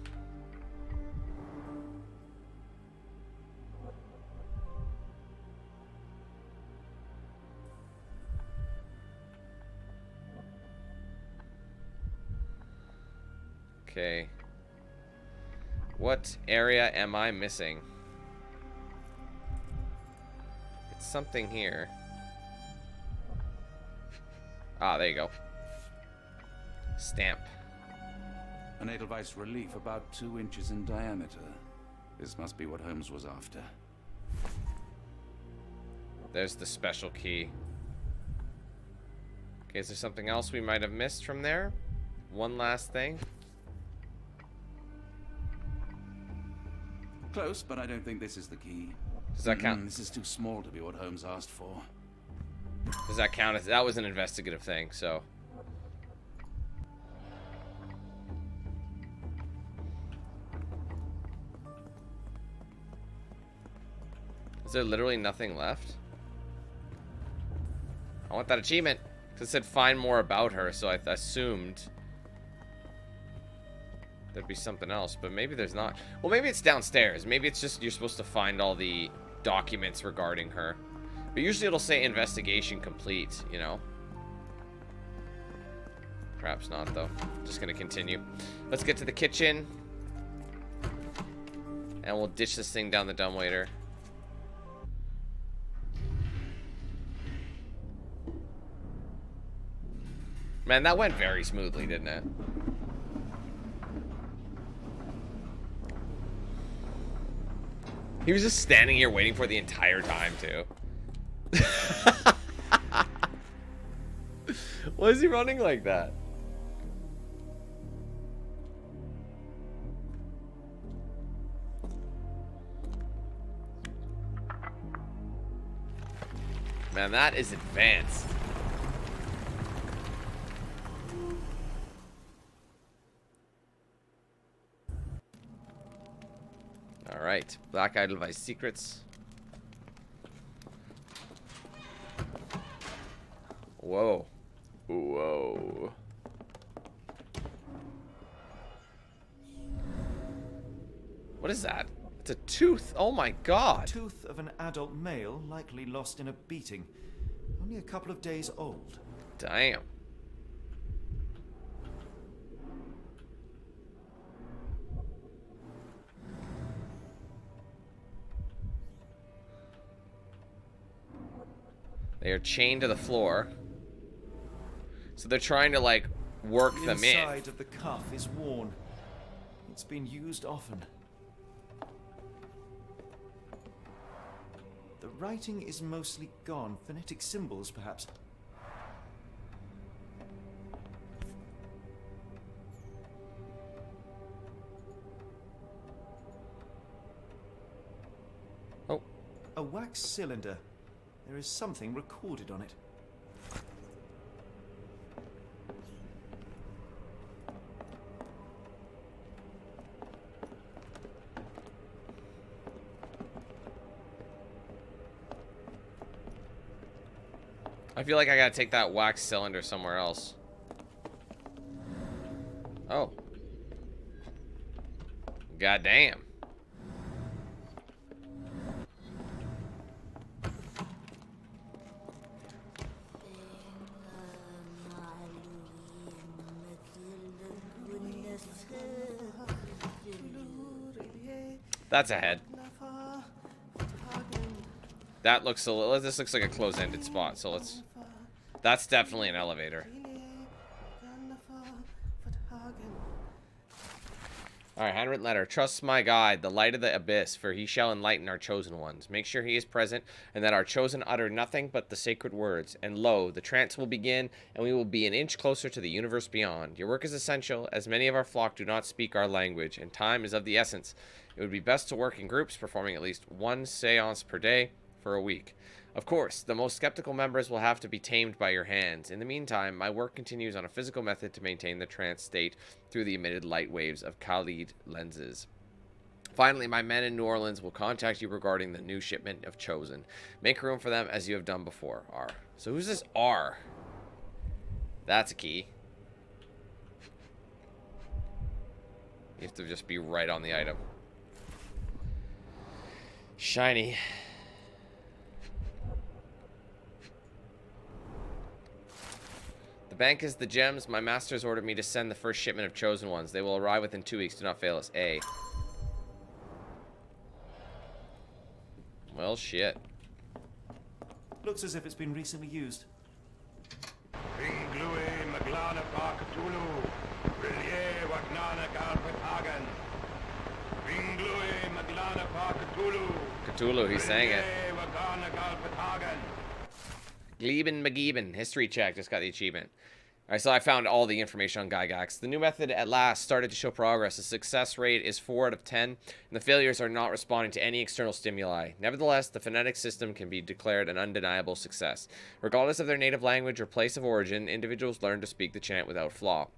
Speaker 1: Okay. What area am I missing? Something here. Ah, there you go. Stamp.
Speaker 3: An Edelweiss relief about 2 inches in diameter. This must be what Holmes was after.
Speaker 1: There's the special key. Okay, is there something else we might have missed from there? One last thing.
Speaker 3: Close, but I don't think this is the key.
Speaker 1: Does that count?
Speaker 3: This is too small to be what Holmes asked for.
Speaker 1: Does that count as... That was an investigative thing, so... Is there literally nothing left? I want that achievement. Because it said find more about her, so I assumed there'd be something else. But maybe there's not. Well, maybe it's downstairs. Maybe it's just you're supposed to find all the documents regarding her. But usually it'll say investigation complete, you know? Perhaps not, though. Just going to continue. Let's get to the kitchen. And we'll ditch this thing down the dumbwaiter. Man, that went very smoothly, didn't it? He was just standing here waiting for the entire time, too. Why is he running like that? Man, that is advanced. Alright, Black Edelweiss secrets. Whoa. Whoa. What is that? It's a tooth. Oh my god.
Speaker 10: Tooth of an adult male, likely lost in a beating. Only a couple of days old.
Speaker 1: Damn. They are chained to the floor. So they're trying to, like, work them in.
Speaker 10: The inside of the cuff is worn. It's been used often. The writing is mostly gone. Phonetic symbols, perhaps.
Speaker 1: Oh.
Speaker 10: A wax cylinder. There is something recorded on it.
Speaker 1: I feel like I gotta take that wax cylinder somewhere else. Oh. Goddamn. That's a head. That looks a little... This looks like a close-ended spot, so let's... That's definitely an elevator. Alright, handwritten letter. Trust my guide, the light of the abyss, for he shall enlighten our chosen ones. Make sure he is present, and that our chosen utter nothing but the sacred words. And lo, the trance will begin, and we will be an inch closer to the universe beyond. Your work is essential, as many of our flock do not speak our language, and time is of the essence. It would be best to work in groups, performing at least one seance per day for a week. Of course, the most skeptical members will have to be tamed by your hands. In the meantime, my work continues on a physical method to maintain the trance state through the emitted light waves of Khalid lenses. Finally, my men in New Orleans will contact you regarding the new shipment of Chosen. Make room for them as you have done before. R. So who's this R? That's a key. You have to just be right on the item. Shiny. The bank is the gems. My masters ordered me to send the first shipment of chosen ones. They will arrive within 2 weeks. Do not fail us. A. Well, shit.
Speaker 10: Looks as if it's been recently used.
Speaker 1: Cthulhu, he's saying it. Gleben McGeeben, history check, just got the achievement. Alright, so I found all the information on Gygax. The new method at last started to show progress. The success rate is 4 out of 10, and the failures are not responding to any external stimuli. Nevertheless, the phonetic system can be declared an undeniable success. Regardless of their native language or place of origin, individuals learn to speak the chant without flaw.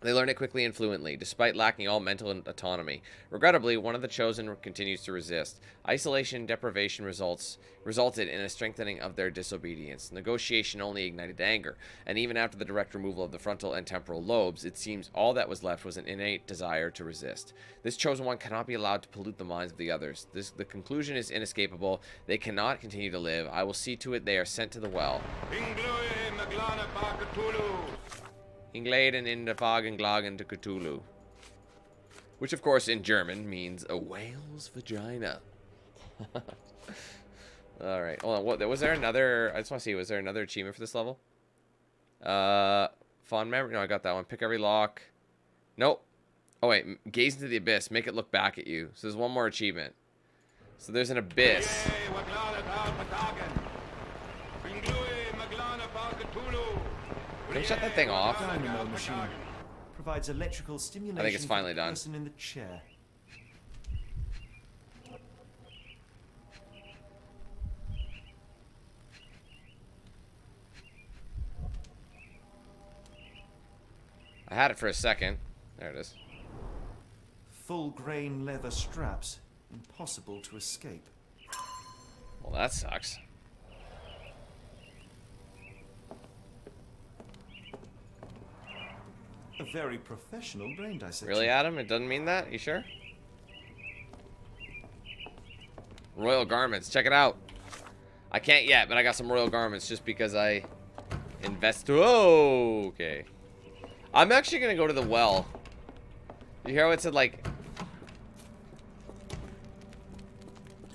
Speaker 1: They learn it quickly and fluently, despite lacking all mental autonomy. Regrettably, one of the chosen continues to resist. Isolation and deprivation resulted in a strengthening of their disobedience. Negotiation only ignited anger, and even after the direct removal of the frontal and temporal lobes, it seems all that was left was an innate desire to resist. This chosen one cannot be allowed to pollute the minds of the others. The conclusion is inescapable. They cannot continue to live. I will see to it they are sent to the well. Ingladen in the Fagenglagen to Cthulhu. Which, of course, in German means a whale's vagina. Alright, hold on. What, was there another... I just want to see, was there another achievement for this level? Fond memory? No, I got that one. Pick every lock. Nope. Oh, wait. Gaze into the abyss. Make it look back at you. So there's one more achievement. So there's an abyss. Can we shut that thing off?
Speaker 10: Dynamo machine provides electrical stimulation.
Speaker 1: I think it's finally
Speaker 10: for the
Speaker 1: done.
Speaker 10: person in the chair.
Speaker 1: I had it for a second. There it is.
Speaker 10: Full grain leather straps. Impossible to escape.
Speaker 1: Well, that sucks.
Speaker 10: A very professional brain dissection.
Speaker 1: Really, Adam? It doesn't mean that? You sure? Royal garments. Check it out. I can't yet, but I got some royal garments just because I invest. Oh, okay. I'm actually going to go to the well. You hear how it said, like...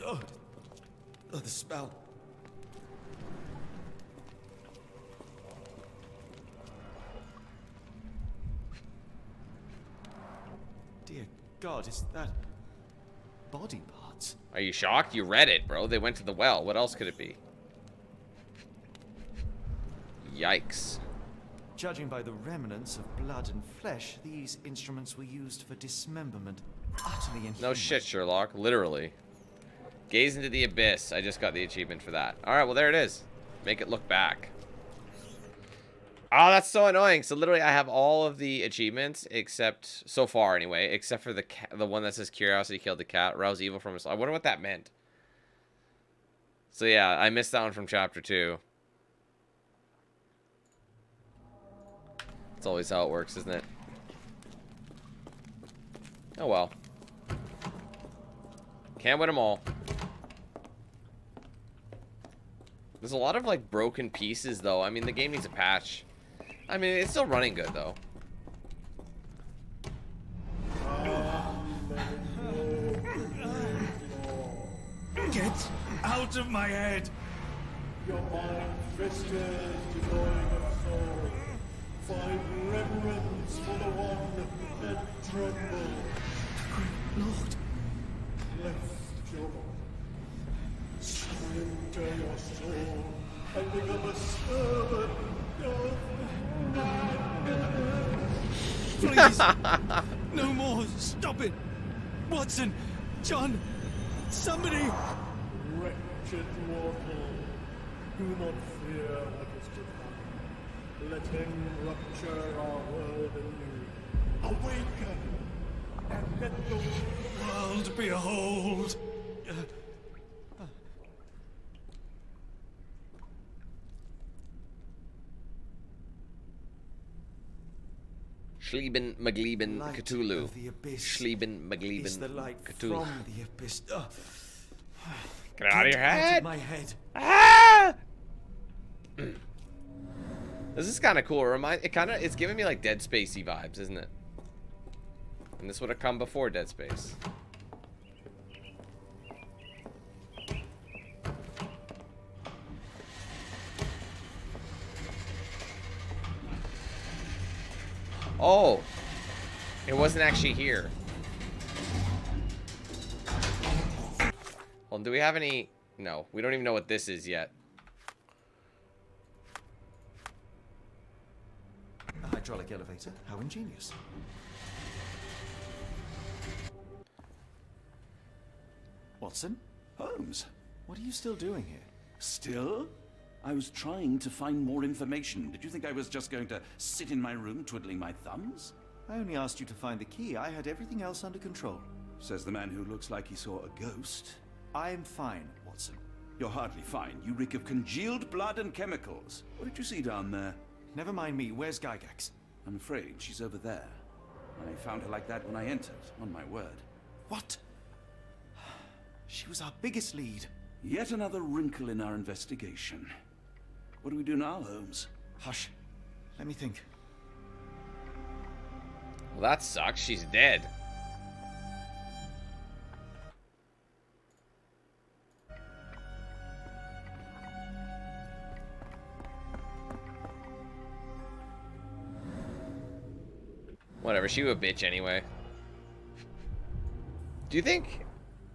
Speaker 20: Oh, the spell.
Speaker 10: Dear God, is that body parts?
Speaker 1: Are you shocked? You read it, bro. They went to the well. What else could it be? Yikes.
Speaker 10: Judging by the remnants of blood and flesh, these instruments were used for dismemberment. Utterly inhuman.
Speaker 1: No shit, Sherlock. Literally. Gaze into the abyss. I just got the achievement for that. Alright, well, there it is. Make it look back. Oh, that's so annoying. So literally, I have all of the achievements, except, so far anyway, except for the one that says Curiosity Killed the Cat, Rouse Evil from His... I wonder what that meant. So yeah, I missed that one from Chapter 2. That's always how it works, isn't it? Oh well. Can't win them all. There's a lot of, like, broken pieces, though. I mean, the game needs a patch. I mean, it's still running good, though.
Speaker 7: Get out of my head!
Speaker 12: Your mind twisted, devoid of soul. Find reverence for the one that trembled.
Speaker 7: Lord.
Speaker 12: Lift your surrender your soul and become a servant of
Speaker 7: Please! No more! Stop it! Watson! John! Somebody!
Speaker 12: wretched mortal. Do not fear what is to come. Let him rupture our world anew. Awaken and let the
Speaker 7: World behold!
Speaker 1: Schlieben, Magleben,
Speaker 10: Light
Speaker 1: Cthulhu.
Speaker 10: of the abyss
Speaker 1: Schlieben, Magleben,
Speaker 10: is the light
Speaker 1: Cthulhu.
Speaker 10: from the abyss.
Speaker 1: Get out of your head!
Speaker 10: my head.
Speaker 1: Ah! This is kind of cool. It's giving me like Dead Spacey vibes, isn't it? And this would have come before Dead Space. Oh, it wasn't actually here. Well, do we have any? No, we don't even know what this is yet.
Speaker 10: hydraulic elevator. How ingenious. Watson?
Speaker 3: Holmes?
Speaker 10: What are you still doing here?
Speaker 3: Still? I was trying to find more information. Did you think I was just going to sit in my room twiddling my thumbs?
Speaker 10: I only asked you to find the key. I had everything else under control.
Speaker 3: Says the man who looks like he saw a ghost.
Speaker 10: I am fine, Watson.
Speaker 3: You're hardly fine. You reek of congealed blood and chemicals. What did you see down there?
Speaker 10: Never mind me. Where's Gygax?
Speaker 3: I'm afraid she's over there. I found her like that when I entered, on my word.
Speaker 10: What? She was our biggest lead.
Speaker 3: Yet another wrinkle in our investigation. What do we do now, Holmes?
Speaker 10: Hush. Let me think.
Speaker 1: Well, that sucks. She's dead. Whatever, she was a bitch anyway. Do you think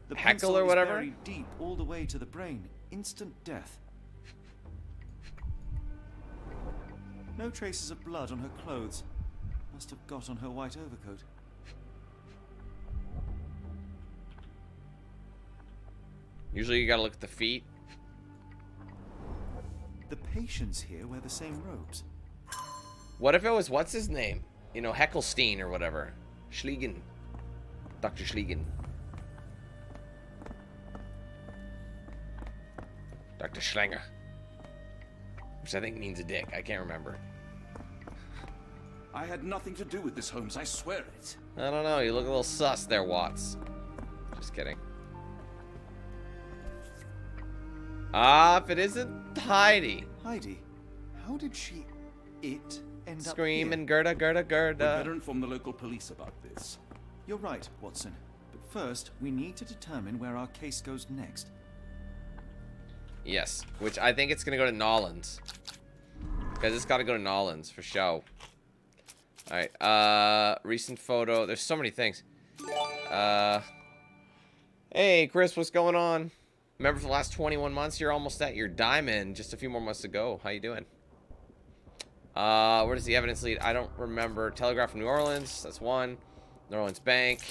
Speaker 10: the
Speaker 1: Heckle or whatever?
Speaker 10: Buried deep all the way to the brain. Instant death. No traces of blood on her clothes. Must have got on her white overcoat.
Speaker 1: Usually you gotta look at the feet.
Speaker 10: The patients here wear the same robes.
Speaker 1: What if it was, what's his name? You know, Heckelstein or whatever. Schliegen. Dr. Schliegen. Dr. Schlenger. Which I think means a dick. I can't remember.
Speaker 3: I had nothing to do with this, Holmes. I swear it.
Speaker 1: I don't know. You look a little sus there, Watts. Just kidding. Ah, if it isn't Heidi.
Speaker 10: Heidi? How did she... end up
Speaker 1: Screaming,
Speaker 10: here?
Speaker 1: Gerda, Gerda, Gerda.
Speaker 3: We'd better inform the local police about this.
Speaker 10: You're right, Watson. But first, we need to determine where our case goes next.
Speaker 1: Yes, which I think it's going to go to Nolans. Because it's got to go to Nolans, for show. Alright, recent photo. There's so many things. Hey, Chris, what's going on? Remember for the last 21 months, you're almost at your diamond. Just a few more months to go. How you doing? Where does the evidence lead? I don't remember. Telegraph from New Orleans. That's one. New Orleans Bank.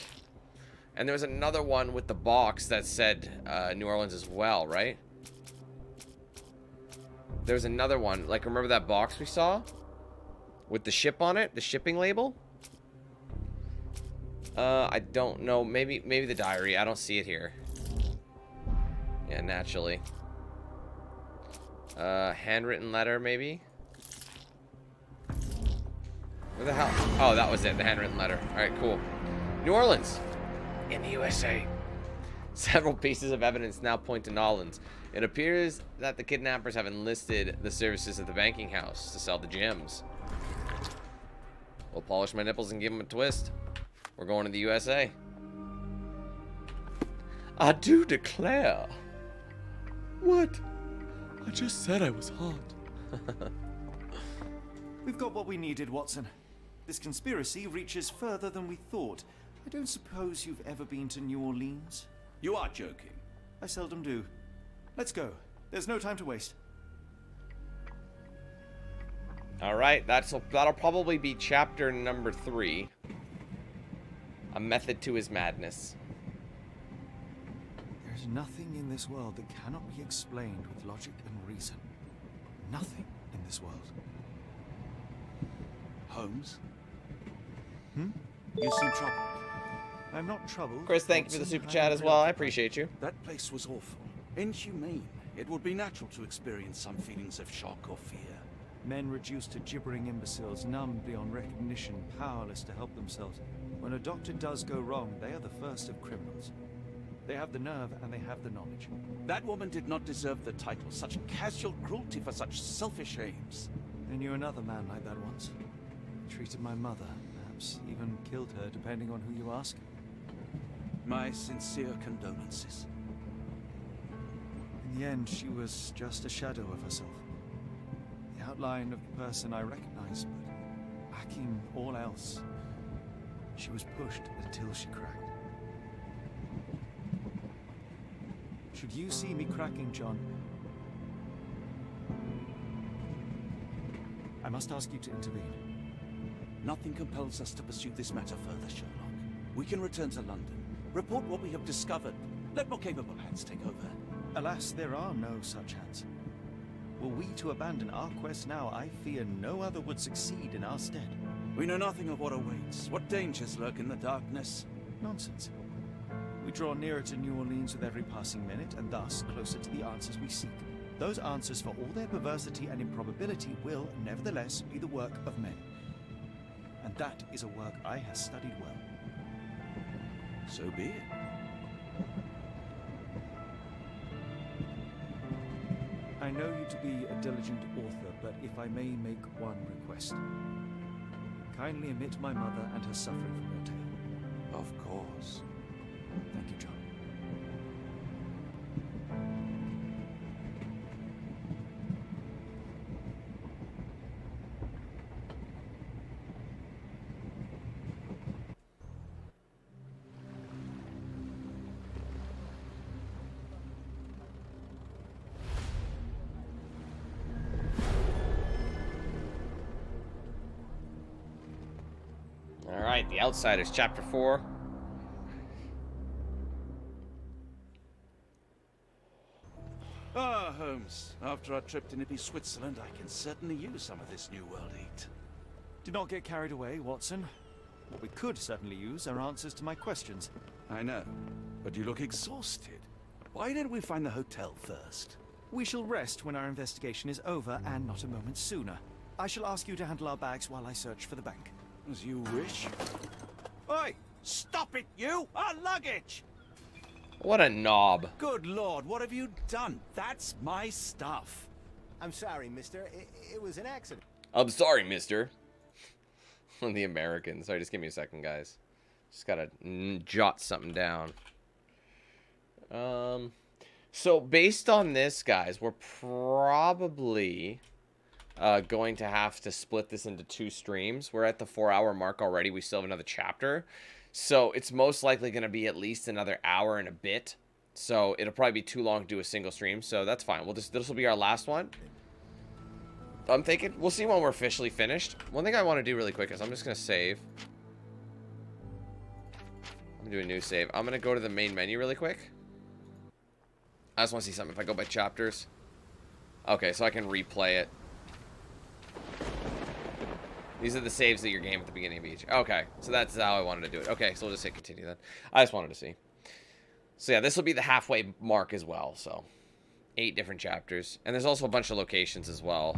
Speaker 1: And there was another one with the box that said New Orleans as well, right? There's another one. Like, remember that box we saw? With the ship on it? The shipping label? I don't know. Maybe the diary. I don't see it here. Yeah, naturally. Handwritten letter, maybe? Where the hell? Oh, that was it. The handwritten letter. Alright, cool. New Orleans. In the USA. Several pieces of evidence now point to Nolans. It appears that the kidnappers have enlisted the services of the banking house to sell the gems. We'll polish my nipples and give them a twist. We're going to the USA. I do declare. What? I just said I was hot.
Speaker 10: We've got what we needed, Watson. This conspiracy reaches further than we thought. I don't suppose you've ever been to New Orleans?
Speaker 3: You are joking.
Speaker 10: I seldom do. Let's go. There's no time to waste.
Speaker 1: Alright, that'll probably be chapter number 3. A method to his madness.
Speaker 10: There's nothing in this world that cannot be explained with logic and reason. Nothing in this world.
Speaker 3: Holmes?
Speaker 10: Hmm?
Speaker 3: You seem troubled.
Speaker 10: I'm not troubled.
Speaker 1: Chris, thank you for the super chat as well. I appreciate you.
Speaker 3: That place was awful. Inhumane. It would be natural to experience some feelings of shock or fear.
Speaker 10: Men reduced to gibbering imbeciles, numb beyond recognition, powerless to help themselves. When a doctor does go wrong, they are the first of criminals. They have the nerve and they have the knowledge.
Speaker 3: That woman did not deserve the title. Such casual cruelty for such selfish aims.
Speaker 10: I knew another man like that once. He treated my mother, perhaps even killed her, depending on who you ask.
Speaker 3: My sincere condolences.
Speaker 10: In the end, she was just a shadow of herself. The outline of the person I recognized, but lacking all else. She was pushed until she cracked. Should you see me cracking, John, I must ask you to intervene.
Speaker 3: nothing compels us to pursue this matter further, Sherlock. We can return to London, report what we have discovered. Let more capable hands take over.
Speaker 10: Alas, there are no such hands. Were we to abandon our quest now, I fear no other would succeed in our stead.
Speaker 3: We know nothing of what awaits. What dangers lurk in the darkness?
Speaker 10: Nonsense. We draw nearer to New Orleans with every passing minute, and thus closer to the answers we seek. Those answers, for all their perversity and improbability, will, nevertheless, be the work of men. And that is a work I have studied well.
Speaker 3: So be it.
Speaker 10: I know you to be a diligent author, but if I may make one request. Kindly omit my mother and her suffering from your tale.
Speaker 3: Of course.
Speaker 10: Thank you, John.
Speaker 1: Alright, The Outsiders, Chapter 4.
Speaker 3: Ah, Holmes. After our trip to nippy Switzerland, I can certainly use some of this New World heat.
Speaker 10: Do not get carried away, Watson. What we could certainly use are answers to my questions.
Speaker 3: I know, but you look exhausted. Why didn't we find the hotel first?
Speaker 10: We shall rest when our investigation is over, and not a moment sooner. I shall ask you to handle our bags while I search for the bank.
Speaker 3: As you wish. Oi! Stop it, you! Our luggage!
Speaker 1: What a knob.
Speaker 3: Good lord, what have you done? That's my stuff.
Speaker 14: I'm sorry, mister. It was an accident.
Speaker 1: I'm sorry, mister. The Americans. Sorry, just give me a second, guys. Just gotta jot something down. So based on this, guys, we're probably going to have to split this into 2 streams. We're at the 4-hour mark already. We still have another chapter. So it's most likely going to be at least another hour and a bit. So it'll probably be too long to do a single stream. So that's fine. This will be our last one. I'm thinking we'll see when we're officially finished. One thing I want to do really quick is I'm just going to save. I'm going to do a new save. I'm going to go to the main menu really quick. I just want to see something if I go by chapters. Okay, so I can replay it. These are the saves that your game at the beginning of each. Okay, so that's how I wanted to do it. Okay, so we'll just hit continue then. I just wanted to see. So yeah, this will be the halfway mark as well. So 8 different chapters. And there's also a bunch of locations as well.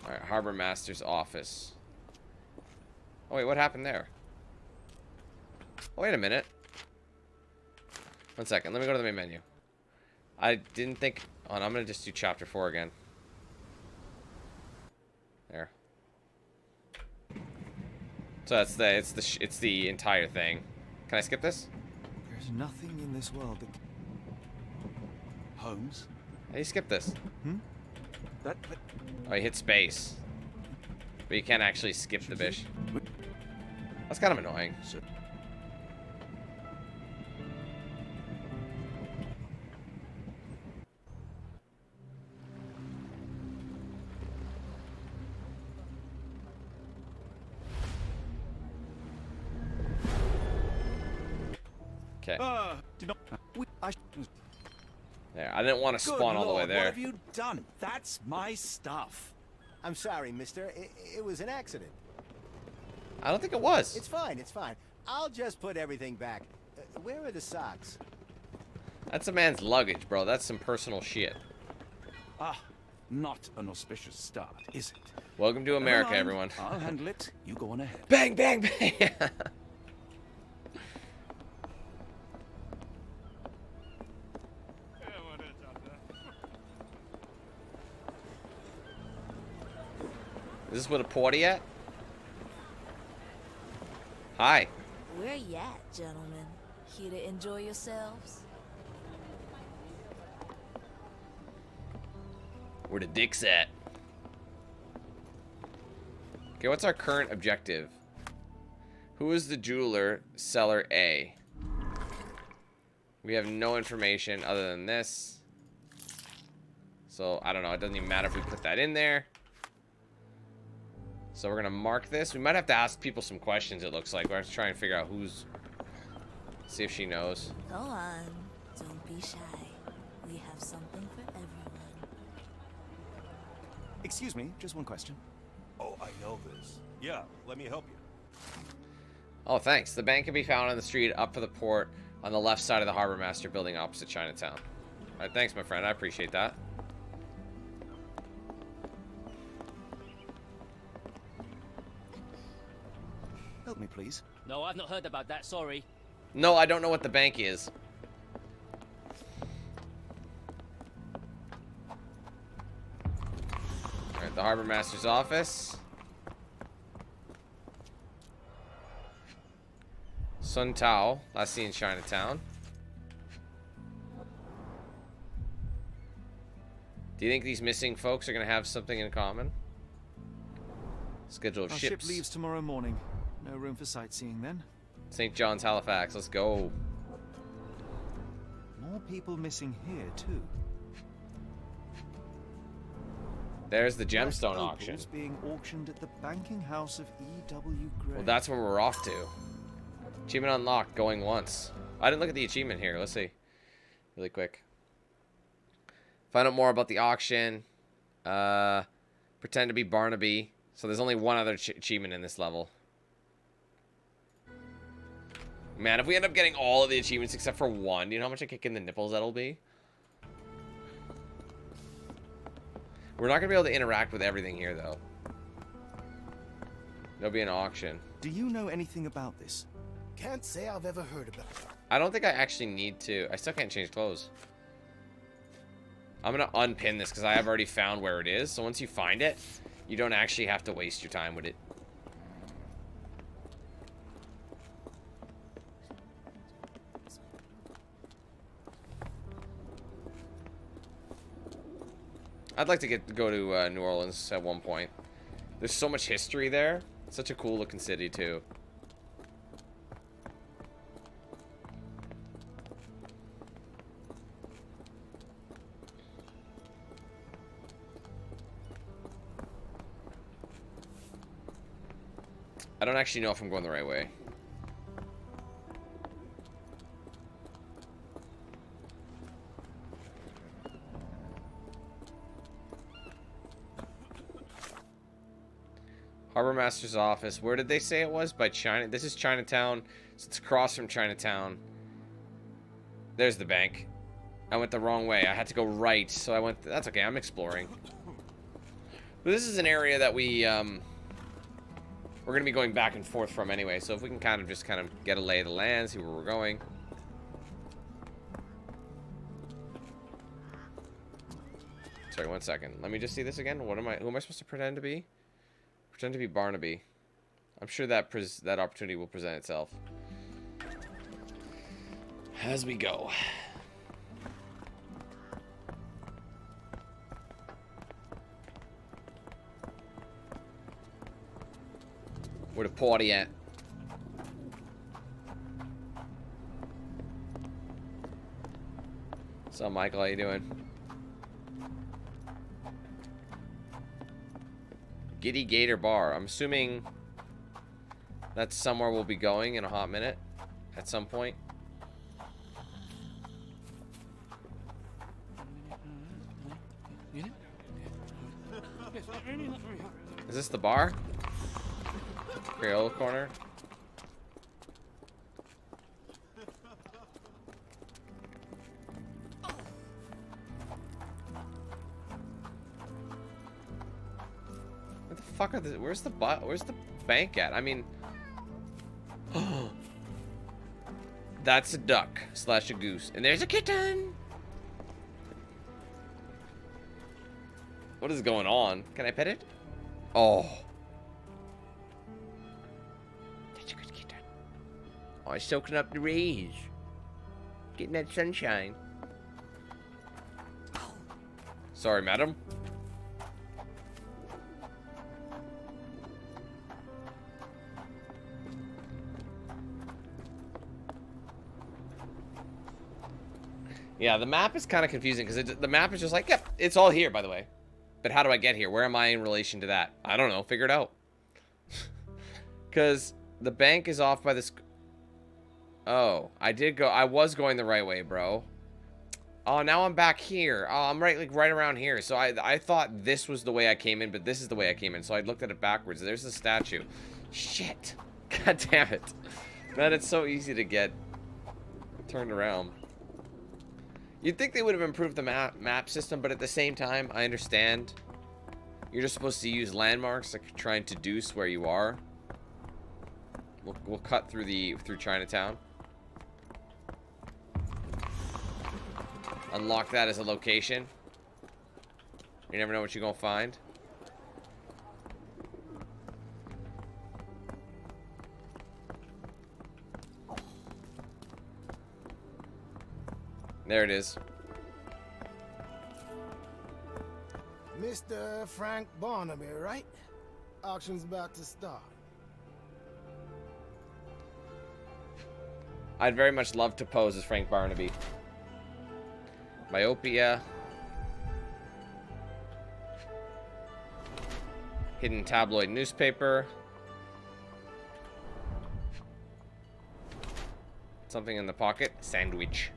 Speaker 1: Alright, Harbor Master's office. Oh wait, what happened there? Oh, wait a minute. 1 second, let me go to the main menu. I didn't think... Oh, and I'm going to just do chapter 4 again. There. So that's it's the entire thing. Can I skip this?
Speaker 10: There's nothing in this world that...
Speaker 3: Holmes?
Speaker 1: How do you skip this?
Speaker 3: That...
Speaker 1: Oh, you hit space. But you can't actually skip the bish. That's kind of annoying. Okay. There, I didn't want to spawn all the way there.
Speaker 3: What have you done? That's my stuff.
Speaker 14: I'm sorry, mister. It was an accident.
Speaker 1: I don't think it was.
Speaker 14: It's fine, it's fine. I'll just put everything back. Where are the socks?
Speaker 1: That's a man's luggage, bro. That's some personal shit.
Speaker 3: Ah, not an auspicious start, is it?
Speaker 1: Welcome to America, everyone.
Speaker 3: I'll handle it. You go on ahead.
Speaker 1: Bang, bang, bang! Is this with a party at? Hi.
Speaker 4: Where you at, gentlemen? Here to enjoy yourselves?
Speaker 1: Where the dick's at? Okay, what's our current objective? Who is the jeweler? Seller A. We have no information other than this. So, I don't know. It doesn't even matter if we put that in there. So we're gonna mark this. We might have to ask people some questions, it looks like. We're gonna try and figure out who's... See if she knows.
Speaker 4: Go on. Don't be shy. We have something for everyone.
Speaker 10: Excuse me, just one question.
Speaker 8: Oh, I know this. Yeah, let me help you.
Speaker 1: Oh, thanks. The bank can be found on the street up for the port on the left side of the Harbor Master building opposite Chinatown. Alright, thanks, my friend. I appreciate that.
Speaker 10: Help me, please.
Speaker 2: No, I've not heard about that, sorry.
Speaker 1: No, I don't know what the bank is. Alright, the Harbor Master's office. Sun Tao, last seen in Chinatown. Do you think these missing folks are going to have something in common? Schedule of
Speaker 10: Our
Speaker 1: ships.
Speaker 10: ship leaves tomorrow morning. No room for sightseeing then.
Speaker 1: St. John's, Halifax. Let's go.
Speaker 10: More people missing here, too.
Speaker 1: There's the gemstone auction.
Speaker 10: Being auctioned at the banking house of E.W. Gray.
Speaker 1: Well, that's where we're off to. Achievement unlocked, going once. I didn't look at the achievement here. Let's see. Really quick. Find out more about the auction. Pretend to be Barnaby. So there's only one other achievement in this level. Man, if we end up getting all of the achievements except for one, you know how much a kick in the nipples that'll be? We're not going to be able to interact with everything here, though. There'll be an auction.
Speaker 10: Do you know anything about this?
Speaker 15: Can't say I've ever heard about it.
Speaker 1: I don't think I actually need to. I still can't change clothes. I'm going to unpin this because I have already found where it is. So once you find it, you don't actually have to waste your time with it. I'd like to go to New Orleans at one point. There's so much history there. It's such a cool looking city too. I don't actually know if I'm going the right way. Harbor Master's office. Where did they say it was? By China. This is Chinatown. So it's across from Chinatown. There's the bank. I went the wrong way. I had to go right. So I went... That's okay. I'm exploring. But this is an area that we're going to be going back and forth from anyway. So if we can kind of get a lay of the land, see where we're going. Sorry, one second. Let me just see this again. Who am I supposed to pretend to be? Pretend to be Barnaby. I'm sure that opportunity will present itself as we go. Where the party at? What's up, Michael? How you doing? Giddy Gator Bar. I'm assuming that's somewhere we'll be going in a hot minute at some point. Is this the bar? Crayola corner? What the fuck are the... Where's the bank at? I mean... That's a duck / a goose. And there's a kitten! What is going on? Can I pet it? Oh. That's a good kitten. Oh, it's soaking up the rays. Getting that sunshine. Sorry, madam. Yeah, the map is kind of confusing because the map is just like, yep, it's all here, by the way. But how do I get here? Where am I in relation to that? I don't know. Figure it out. Because the bank is off by this. Oh, I was going the right way, bro. Oh, now I'm back here. Oh, I'm right around here. So I thought this was the way I came in, but this is the way I came in. So I looked at it backwards. There's the statue. Shit. God damn it. Man, it's so easy to get turned around. You'd think they would have improved the map system, but at the same time, I understand. You're just supposed to use landmarks to try and deduce where you are. We'll cut through Chinatown. Unlock that as a location. You never know what you're gonna find. There it is.
Speaker 15: Mr. Frank Barnaby, right? Auction's about to start.
Speaker 1: I'd very much love to pose as Frank Barnaby. Myopia. Hidden tabloid newspaper. Something in the pocket. Sandwich.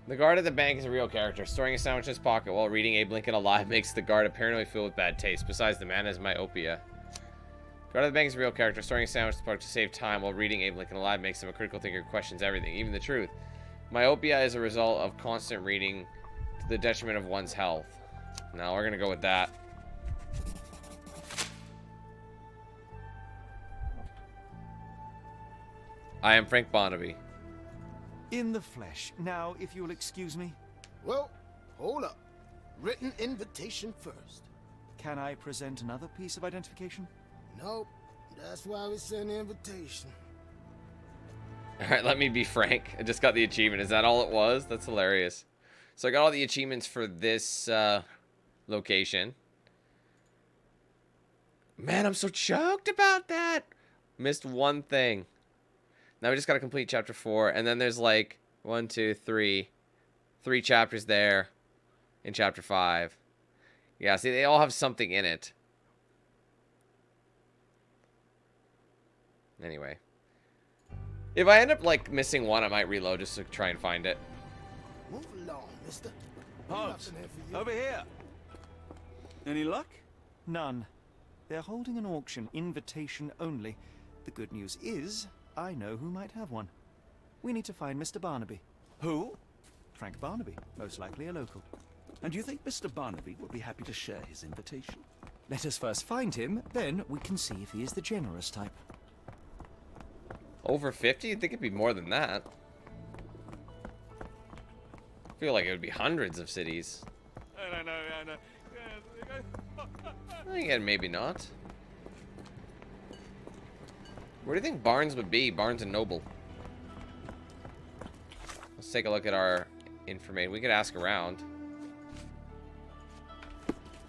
Speaker 1: The guard at the bank is a real character. Storing a sandwich in his pocket while reading Abe Lincoln Alive makes the guard apparently filled with bad taste. Besides, the man has myopia. Guard at the bank is a real character. Storing a sandwich in his pocket to save time while reading Abe Lincoln Alive makes him a critical thinker who questions everything, even the truth. Myopia is a result of constant reading to the detriment of one's health. Now we're gonna go with that. I am Frank Barnaby.
Speaker 10: In the flesh. Now, if you'll excuse me.
Speaker 15: Well, hold up. Written invitation first.
Speaker 10: Can I present another piece of identification?
Speaker 15: Nope. That's why we send the invitation.
Speaker 1: Alright, let me be Frank. I just got the achievement. Is that all it was? That's hilarious. So I got all the achievements for this location. Man, I'm so choked about that. Missed one thing. Now we just gotta complete chapter 4. And then there's like 1, 2, 3. 3 chapters there in chapter 5. Yeah, see, they all have something in it. Anyway. If I end up, like, missing one, I might reload just to try and find it.
Speaker 15: Move along, mister.
Speaker 10: Pops, over here. Any luck? None. They're holding an auction, invitation only. The good news is, I know who might have one. We need to find Mr. Barnaby. Who? Frank Barnaby, most likely a local. And you think Mr. Barnaby would be happy to share his invitation? Let us first find him, then we can see if he is the generous type.
Speaker 1: Over 50? You'd think it'd be more than that. I feel like it would be hundreds of cities.
Speaker 12: I know.
Speaker 1: Again, maybe not. Where do you think Barnes would be? Barnes and Noble. Let's take a look at our information. We could ask around.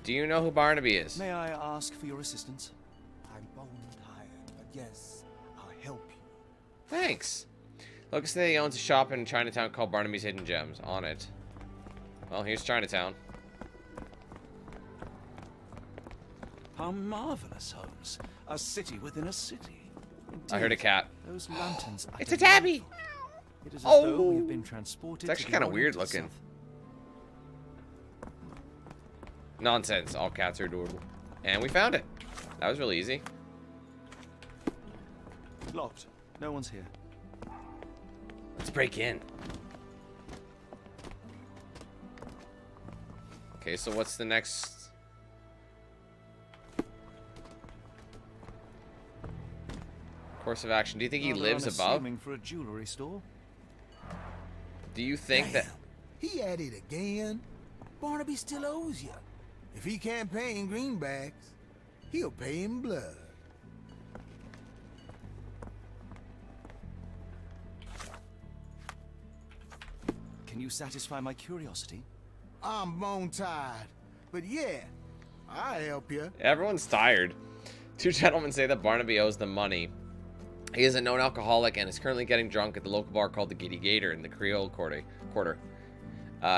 Speaker 1: Do you know who Barnaby is?
Speaker 10: May I ask for your assistance?
Speaker 15: I'm bone tired, but yes, I'll help you.
Speaker 1: Thanks. Looks like he owns a shop in Chinatown called Barnaby's Hidden Gems. On it. Well, here's Chinatown.
Speaker 13: How marvelous, Holmes. A city within a city.
Speaker 10: Indeed.
Speaker 1: I heard a cat.
Speaker 10: Those lanterns.
Speaker 1: It's a tabby.
Speaker 10: It is as though we have been transported.
Speaker 1: It's actually kind of weird looking. Nonsense. All cats are adorable. And we found it. That was really easy.
Speaker 10: Locked. No one's here.
Speaker 1: Let's break in. Okay, so what's the next? Course of action. Do you think he lives above?
Speaker 10: For a jewelry store.
Speaker 1: Do you think that
Speaker 15: he at it again? Barnaby still owes you. If he can't pay in greenbacks, he'll pay in blood.
Speaker 10: Can you satisfy my curiosity?
Speaker 15: I'm bone tired, but yeah, I'll help you.
Speaker 1: Everyone's tired. Two gentlemen say that Barnaby owes them money. He is a known alcoholic and is currently getting drunk at the local bar called the Giddy Gator in the Creole Quarter.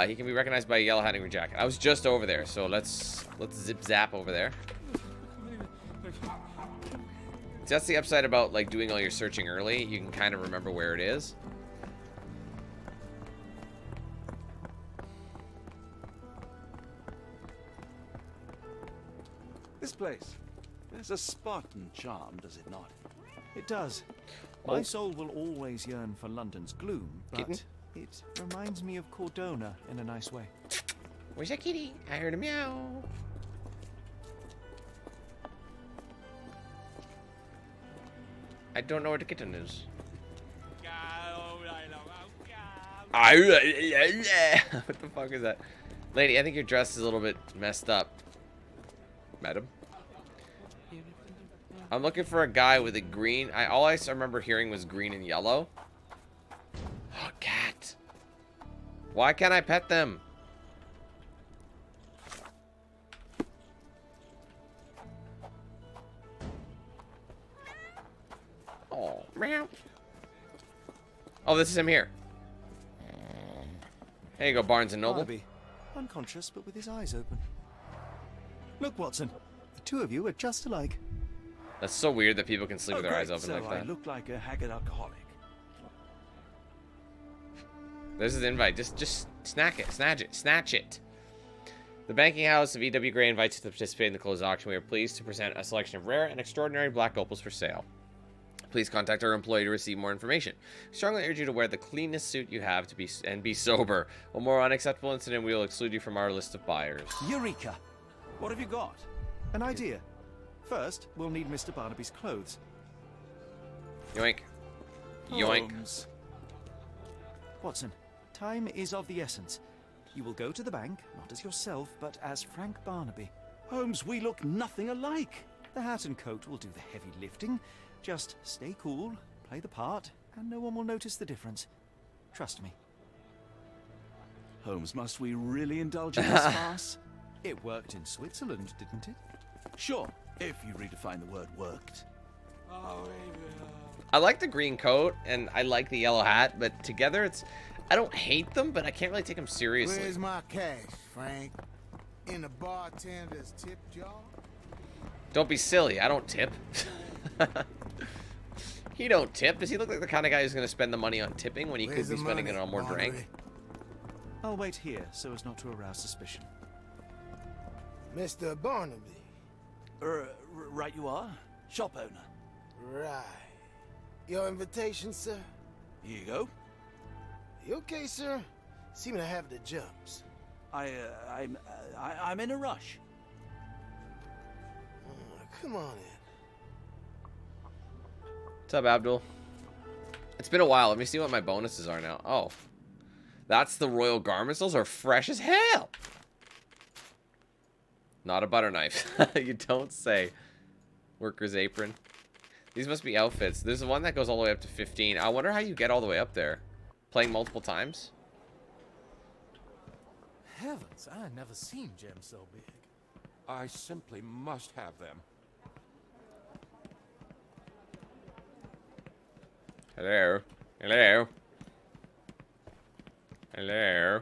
Speaker 1: He can be recognized by a yellow hat and green jacket. I was just over there, so let's zip zap over there. That's the upside about like doing all your searching early. You can kind of remember where it is.
Speaker 10: This place. There's a Spartan charm, does it not? It does. My soul will always yearn for London's gloom, but
Speaker 1: Kitten?
Speaker 10: it reminds me of Cordona in a nice way.
Speaker 1: Where's that kitty? I heard a meow. I don't know where the kitten is. What the fuck is that? Lady, I think your dress is a little bit messed up. Madam? I'm looking for a guy with a green... all I remember hearing was green and yellow. Oh, cat. Why can't I pet them? Oh, meow. Oh, this is him here. There you go, Barnes and Noble.
Speaker 10: Barnaby, unconscious but with his eyes open. Look, Watson, the two of you are just alike.
Speaker 1: That's so weird that people can sleep with their eyes open
Speaker 10: so
Speaker 1: like that.
Speaker 10: I look like a haggard alcoholic.
Speaker 1: There's his invite. Just snatch it. The banking house of E.W. Gray invites you to participate in the closed auction. We are pleased to present a selection of rare and extraordinary black opals for sale. Please contact our employee to receive more information. We strongly urge you to wear the cleanest suit you have and be sober. One more unacceptable incident, we will exclude you from our list of buyers.
Speaker 10: Eureka! What have you got? An idea. First, we'll need Mr. Barnaby's clothes.
Speaker 1: Yoink. Yoink.
Speaker 10: Holmes. Watson, time is of the essence. You will go to the bank, not as yourself, but as Frank Barnaby.
Speaker 13: Holmes, we look nothing alike.
Speaker 10: The hat and coat will do the heavy lifting. Just stay cool, play the part, and no one will notice the difference. Trust me.
Speaker 13: Holmes, must we really indulge in this farce?
Speaker 10: It worked in Switzerland, didn't it?
Speaker 13: Sure, if you redefine the word worked.
Speaker 1: I like the green coat, and I like the yellow hat, but together it's... I don't hate them, but I can't really take them seriously.
Speaker 15: Where's my cash, Frank? In the bartender's tip jar?
Speaker 1: Don't be silly, I don't tip. He don't tip. Does he look like the kind of guy who's going to spend the money on tipping when he could be spending it on more drink?
Speaker 10: I'll wait here so as not to arouse suspicion.
Speaker 15: Mr. Barnaby.
Speaker 13: Right you are. Shop owner.
Speaker 15: Right. Your invitation, sir?
Speaker 13: Here you go.
Speaker 15: You okay, sir? Seem to have the jumps.
Speaker 13: I'm in a rush.
Speaker 15: Come on in.
Speaker 1: What's up, Abdul? It's been a while. Let me see what my bonuses are now. Oh. That's the royal garments. Those are fresh as hell. Not a butter knife. You don't say. Worker's apron. These must be outfits. There's one that goes all the way up to 15. I wonder how you get all the way up there. Playing multiple times?
Speaker 7: Heavens, I never seen gems so big.
Speaker 8: I simply must have them.
Speaker 1: Hello? Hello? Hello?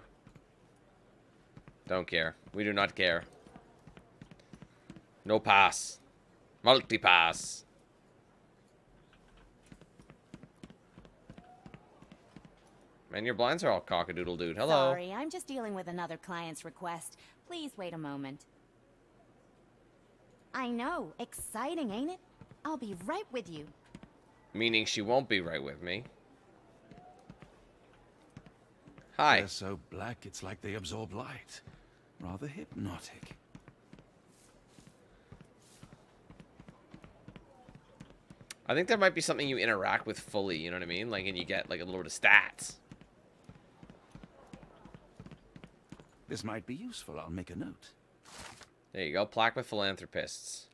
Speaker 1: Don't care. We do not care. No pass. Multi-pass. Man, your blinds are all cock-a-doodle dude. Hello.
Speaker 11: Sorry, I'm just dealing with another client's request. Please wait a moment. I know. Exciting, ain't it? I'll be right with you.
Speaker 1: Meaning she won't be right with me. Hi.
Speaker 13: They're so black, it's like they absorb light. Rather hypnotic.
Speaker 1: I think there might be something you interact with fully, you know what I mean? Like, and you get, like, a little bit of stats.
Speaker 13: This might be useful. I'll make a note.
Speaker 1: There you go. Plaque with philanthropists.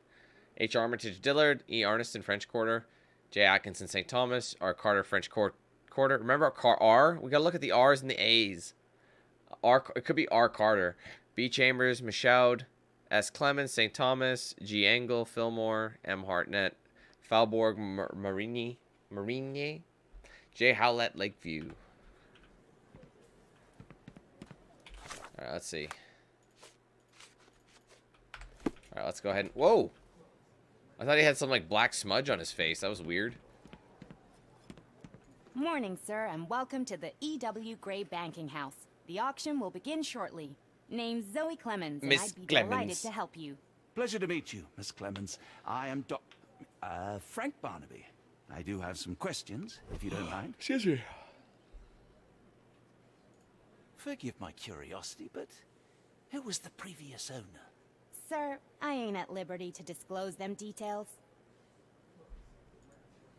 Speaker 1: H. Armitage Dillard, E. Arniston, French Quarter, J. Atkinson, St. Thomas, R. Carter, French Quarter. Remember R? We gotta look at the R's and the A's. R. It could be R. Carter. B. Chambers, Michaud, S. Clemens, St. Thomas, G. Engel, Fillmore, M. Hartnett, Falborg, Marinier, J. Howlett, Lakeview. Alright, let's see. Alright, let's go ahead and... Whoa! I thought he had some, like, black smudge on his face. That was weird.
Speaker 11: Morning, sir, and welcome to the E.W. Gray Banking House. The auction will begin shortly. Name's Zoe Clemens, and
Speaker 1: Miss
Speaker 11: I'd be
Speaker 1: Clemens.
Speaker 11: delighted to help you.
Speaker 3: Pleasure to meet you, Miss Clemens. I am Frank Barnaby. I do have some questions, if you don't mind.
Speaker 1: Excuse me.
Speaker 3: Forgive my curiosity, but who was the previous owner?
Speaker 11: Sir, I ain't at liberty to disclose them details.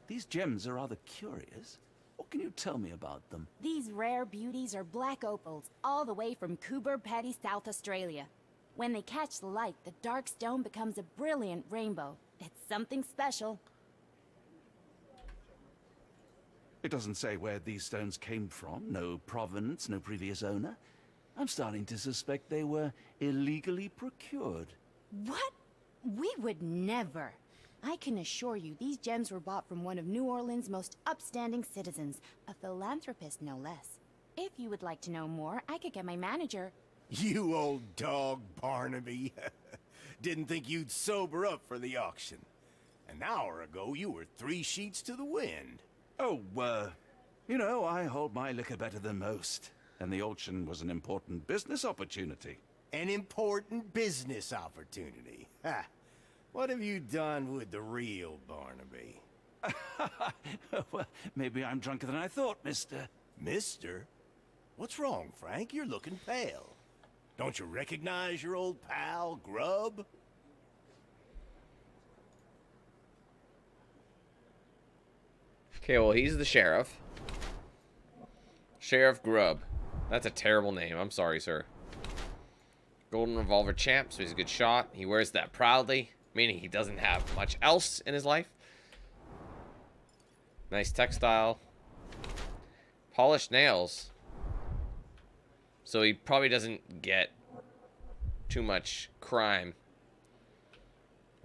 Speaker 3: These gems are rather curious. What can you tell me about them?
Speaker 11: These rare beauties are black opals, all the way from Coober Pedy, South Australia. When they catch the light, the dark stone becomes a brilliant rainbow. It's something special.
Speaker 3: It doesn't say where these stones came from. No provenance, no previous owner. I'm starting to suspect they were illegally procured.
Speaker 11: What? We would never. I can assure you these gems were bought from one of New Orleans' most upstanding citizens, a philanthropist no less. If you would like to know more, I could get my manager.
Speaker 14: You old dog, Barnaby. Didn't think you'd sober up for the auction. An hour ago, you were 3 sheets to the wind.
Speaker 3: Oh, you know, I hold my liquor better than most. And the auction was an important business opportunity.
Speaker 14: An important business opportunity. Ha! What have you done with the real Barnaby?
Speaker 3: Well, maybe I'm drunker than I thought, mister.
Speaker 14: Mister? What's wrong, Frank? You're looking pale. Don't you recognize your old pal, Grub?
Speaker 1: Okay, well, he's the sheriff. Sheriff Grubb. That's a terrible name. I'm sorry, sir. Golden Revolver champ, so he's a good shot. He wears that proudly, meaning he doesn't have much else in his life. Nice textile. Polished nails. So he probably doesn't get too much crime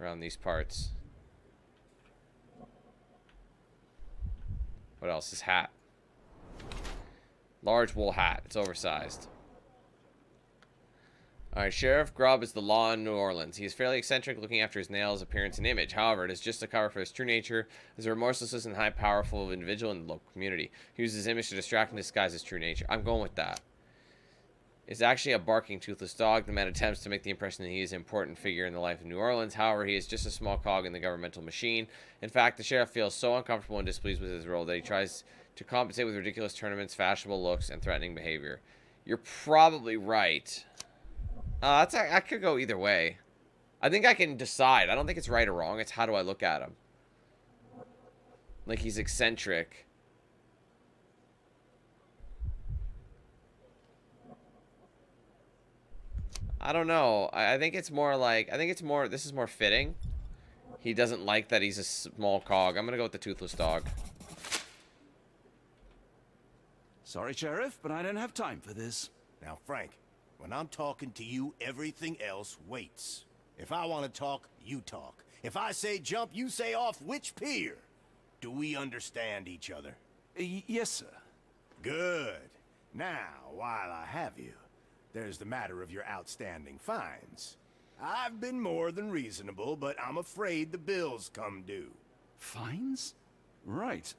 Speaker 1: around these parts. What else? His hat. Large wool hat. It's oversized. Alright, Sheriff Grubb is the law in New Orleans. He is fairly eccentric, looking after his nails, appearance, and image. However, it is just a cover for his true nature as a remorseless and high powerful individual in the local community. He uses his image to distract and disguise his true nature. I'm going with that. It's actually a barking, toothless dog. The man attempts to make the impression that he is an important figure in the life of New Orleans. However, he is just a small cog in the governmental machine. In fact, the sheriff feels so uncomfortable and displeased with his role that he tries to compensate with ridiculous tournaments, fashionable looks, and threatening behavior. You're probably right. I could go either way. I think I can decide. I don't think it's right or wrong. It's how do I look at him. Like he's eccentric. I don't know. I think it's more like... this is more fitting. He doesn't like that he's a small cog. I'm going to go with the toothless dog.
Speaker 3: Sorry, Sheriff, but I don't have time for this.
Speaker 14: Now, Frank, when I'm talking to you, everything else waits. If I want to talk, you talk. If I say jump, you say off which pier. Do we understand each other?
Speaker 3: Yes, sir.
Speaker 14: Good. Now, while I have you, there's the matter of your outstanding fines. I've been more than reasonable, but I'm afraid the bills come due.
Speaker 3: Fines? Right.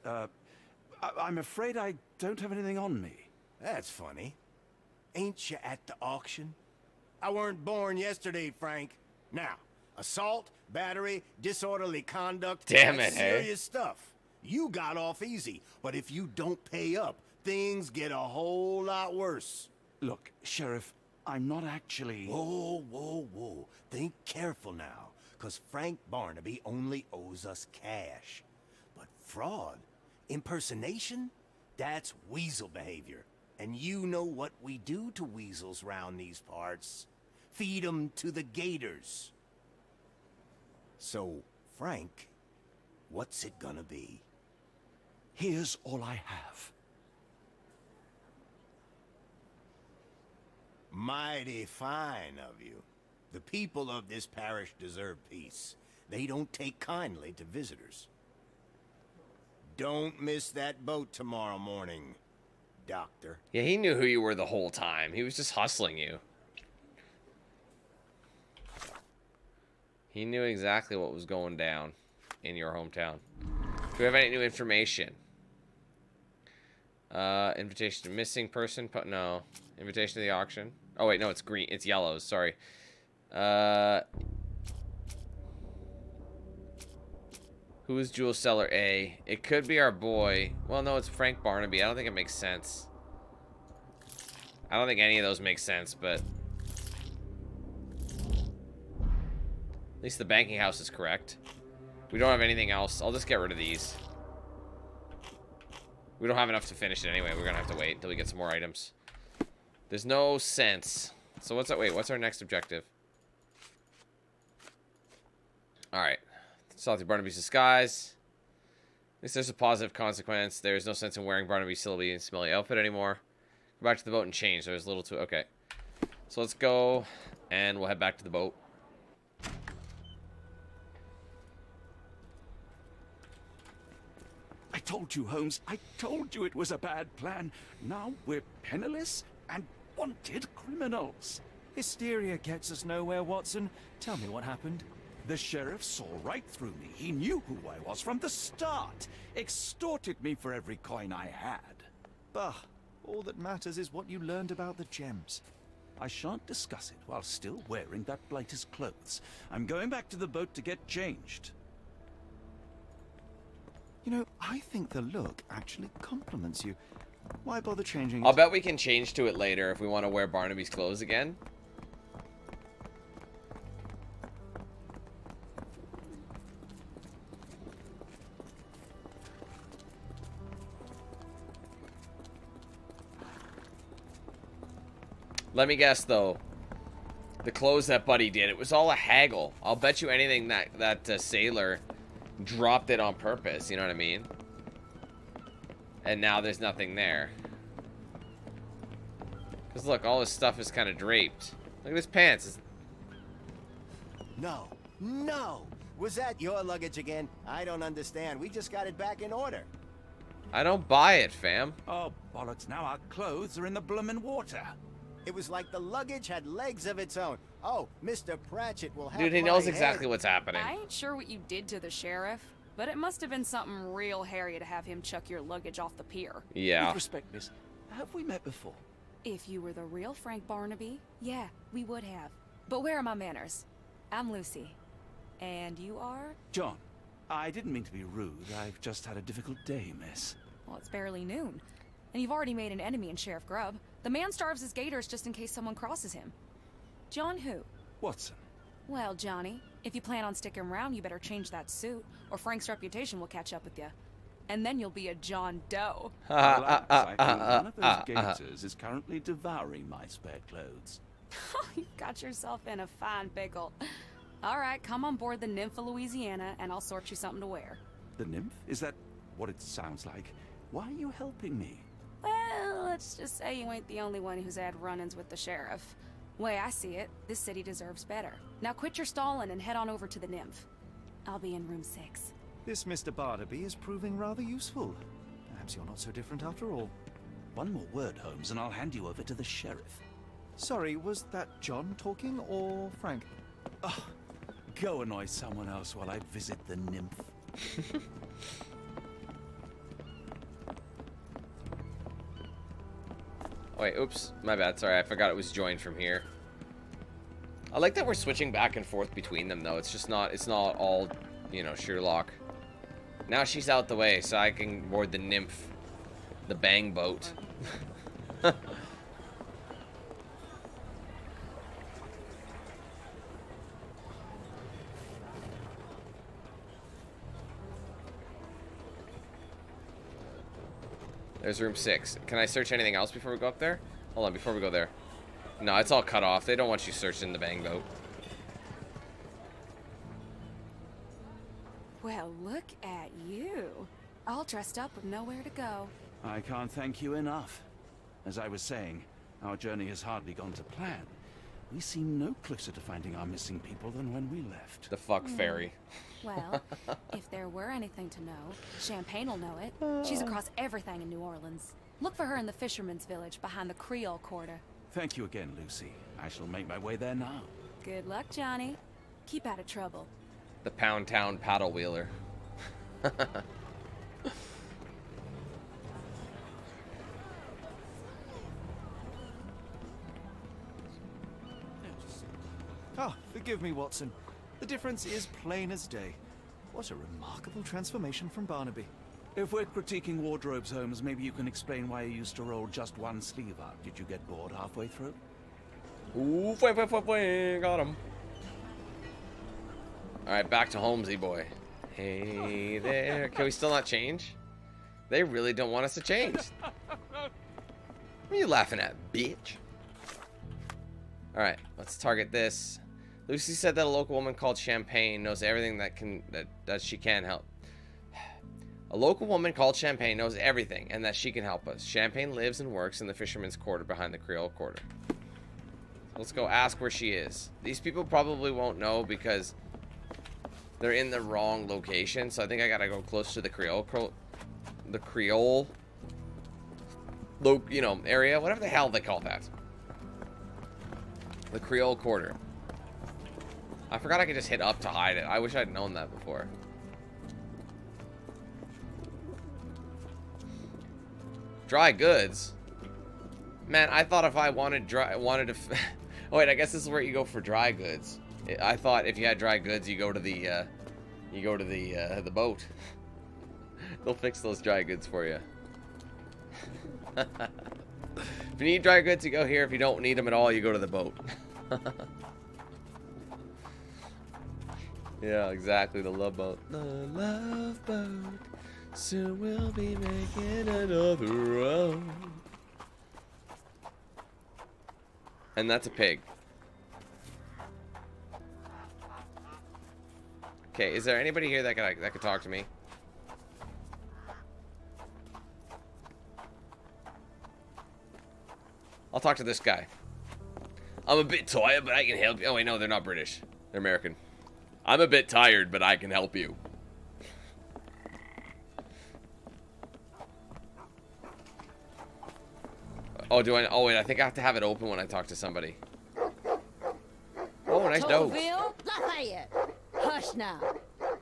Speaker 3: I'm afraid I don't have anything on me.
Speaker 14: That's funny. Ain't you at the auction? I weren't born yesterday, Frank. Now, assault, battery, disorderly conduct.
Speaker 1: Damn
Speaker 14: that's
Speaker 1: it, hey?
Speaker 14: serious stuff. You got off easy, but if you don't pay up, things get a whole lot worse.
Speaker 3: Look, Sheriff, I'm not actually...
Speaker 14: Whoa, whoa, whoa. Think careful now, because Frank Barnaby only owes us cash. But fraud, impersonation, that's weasel behavior. And you know what we do to weasels round these parts. Feed 'em to the gators. So, Frank, what's it gonna be?
Speaker 3: Here's all I have.
Speaker 14: Mighty fine of you. The people of this parish deserve peace. They don't take kindly to visitors. Don't miss that boat tomorrow morning, Doctor.
Speaker 1: Yeah, he knew who you were the whole time. He was just hustling you. He knew exactly what was going down in your hometown. Do we have any new information? Invitation to missing person? No. Invitation to the auction? Oh, wait, no, it's green. It's yellows, sorry. Who is Jewel Seller A? It could be our boy. Well, no, it's Frank Barnaby. I don't think it makes sense. I don't think any of those make sense, but... At least the banking house is correct. We don't have anything else. I'll just get rid of these. We don't have enough to finish it anyway. We're gonna have to wait until we get some more items. There's no sense. So what's that? Wait, what's our next objective? Alright. Saw through Barnaby's disguise. At least there's a positive consequence. There's no sense in wearing Barnaby's silly and smelly outfit anymore. Go back to the boat and change. There's little to... Okay. So let's go, and we'll head back to the boat.
Speaker 13: I told you, Holmes. I told you it was a bad plan. Now we're penniless and wanted criminals.
Speaker 10: Hysteria gets us nowhere, Watson. Tell me what happened.
Speaker 13: The sheriff saw right through me. He knew who I was from the start. Extorted me for every coin I had.
Speaker 10: Bah, all that matters is what you learned about the gems.
Speaker 13: I shan't discuss it while still wearing that blighter's clothes. I'm going back to the boat to get changed.
Speaker 10: You know, I think the look actually compliments you. Why bother changing it?
Speaker 1: I'll bet we can change to it later if we want to wear Barnaby's clothes again. Let me guess, though. The clothes that Buddy did, it was all a haggle. I'll bet you anything that sailor dropped it on purpose, you know what I mean? And now there's nothing there. Because look, all his stuff is kind of draped. Look at his pants.
Speaker 14: No, no! Was that your luggage again? I don't understand. We just got it back in order.
Speaker 1: I don't buy it, fam.
Speaker 13: Oh, bollocks. Now our clothes are in the bloomin' water.
Speaker 14: It was like the luggage had legs of its own. Oh, Mr. Pratchett will have
Speaker 1: Dude, he knows exactly what's happening.
Speaker 19: I ain't sure what you did to the sheriff, but it must have been something real hairy to have him chuck your luggage off the pier.
Speaker 1: Yeah.
Speaker 13: With respect, miss, have we met before?
Speaker 19: If you were the real Frank Barnaby, yeah, we would have. But where are my manners? I'm Lucy. And you are?
Speaker 13: John. I didn't mean to be rude. I've just had a difficult day, miss.
Speaker 19: Well, it's barely noon. And you've already made an enemy in Sheriff Grubb. The man starves his gators just in case someone crosses him. John who?
Speaker 13: Watson.
Speaker 19: Well, Johnny, if you plan on sticking around, you better change that suit, or Frank's reputation will catch up with you. And then you'll be a John Doe.
Speaker 13: Relax, I think one of those gators is currently devouring my spare clothes.
Speaker 19: You've got yourself in a fine pickle. All right, come on board the Nymph of Louisiana, and I'll sort you something to wear.
Speaker 13: The nymph? Is that what it sounds like? Why are you helping me?
Speaker 19: Well, let's just say you ain't the only one who's had run-ins with the sheriff. Way I see it, this city deserves better. Now quit your stalling and head on over to the Nymph. I'll be in room 6.
Speaker 10: This Mr. Barnaby is proving rather useful. Perhaps you're not so different after all.
Speaker 13: One more word, Holmes, and I'll hand you over to the sheriff.
Speaker 10: Sorry, was that John talking or Frank?
Speaker 13: Oh, go annoy someone else while I visit the Nymph.
Speaker 1: Wait, oops, my bad. Sorry, I forgot it was joined from here. I like that we're switching back and forth between them, though. It's not all, you know, Sherlock. Now she's out the way, so I can board the Nymph, the bang boat. There's room 6. Can I search anything else before we go up there? Hold on, before we go there. No, it's all cut off. They don't want you searching the bang boat.
Speaker 19: Well, look at you. All dressed up with nowhere to go.
Speaker 13: I can't thank you enough. As I was saying, our journey has hardly gone to plan. We seem no closer to finding our missing people than when we left.
Speaker 1: The fuck fairy.
Speaker 19: Well, if there were anything to know, Champagne will know it. She's across everything in New Orleans. Look for her in the fisherman's village behind the Creole Quarter.
Speaker 13: Thank you again, Lucy. I shall make my way there now.
Speaker 19: Good luck, Johnny. Keep out of trouble.
Speaker 1: The Pound Town paddle wheeler.
Speaker 10: Ah, forgive me, Watson. The difference is plain as day. What a remarkable transformation from Barnaby.
Speaker 3: If we're critiquing wardrobes, Holmes, maybe you can explain why you used to roll just one sleeve up. Did you get bored halfway through?
Speaker 1: Ooh, got him. Alright, back to Holmesy boy. Hey there. Can we still not change? They really don't want us to change. What are you laughing at, bitch? Alright, let's target this. Lucy said that a local woman called Champagne knows everything that she can help. A local woman called Champagne knows everything and that she can help us. Champagne lives and works in the Fisherman's Quarter behind the Creole Quarter. Let's go ask where she is. These people probably won't know because they're in the wrong location, so I think I gotta go close to the Creole, you know, area, whatever the hell they call that. The Creole Quarter. I forgot I could just hit up to hide it. I wish I'd known that before. Dry goods. Man, I thought if I wanted to. Oh wait, I guess this is where you go for dry goods. I thought if you had dry goods, you go to the boat. They'll fix those dry goods for you. If you need dry goods, you go here. If you don't need them at all, you go to the boat. Yeah, exactly. The love boat. The love boat. Soon we'll be making another road. And that's a pig. Okay, is there anybody here that could talk to me? I'll talk to this guy. I'm a bit tired, but I can help you. Oh wait, no, they're not British. They're American. I'm a bit tired, but I can help you. Oh, do I? Oh wait, I think I have to have it open when I talk to somebody. Oh, nice dogs.
Speaker 21: Lafayette. Hush now.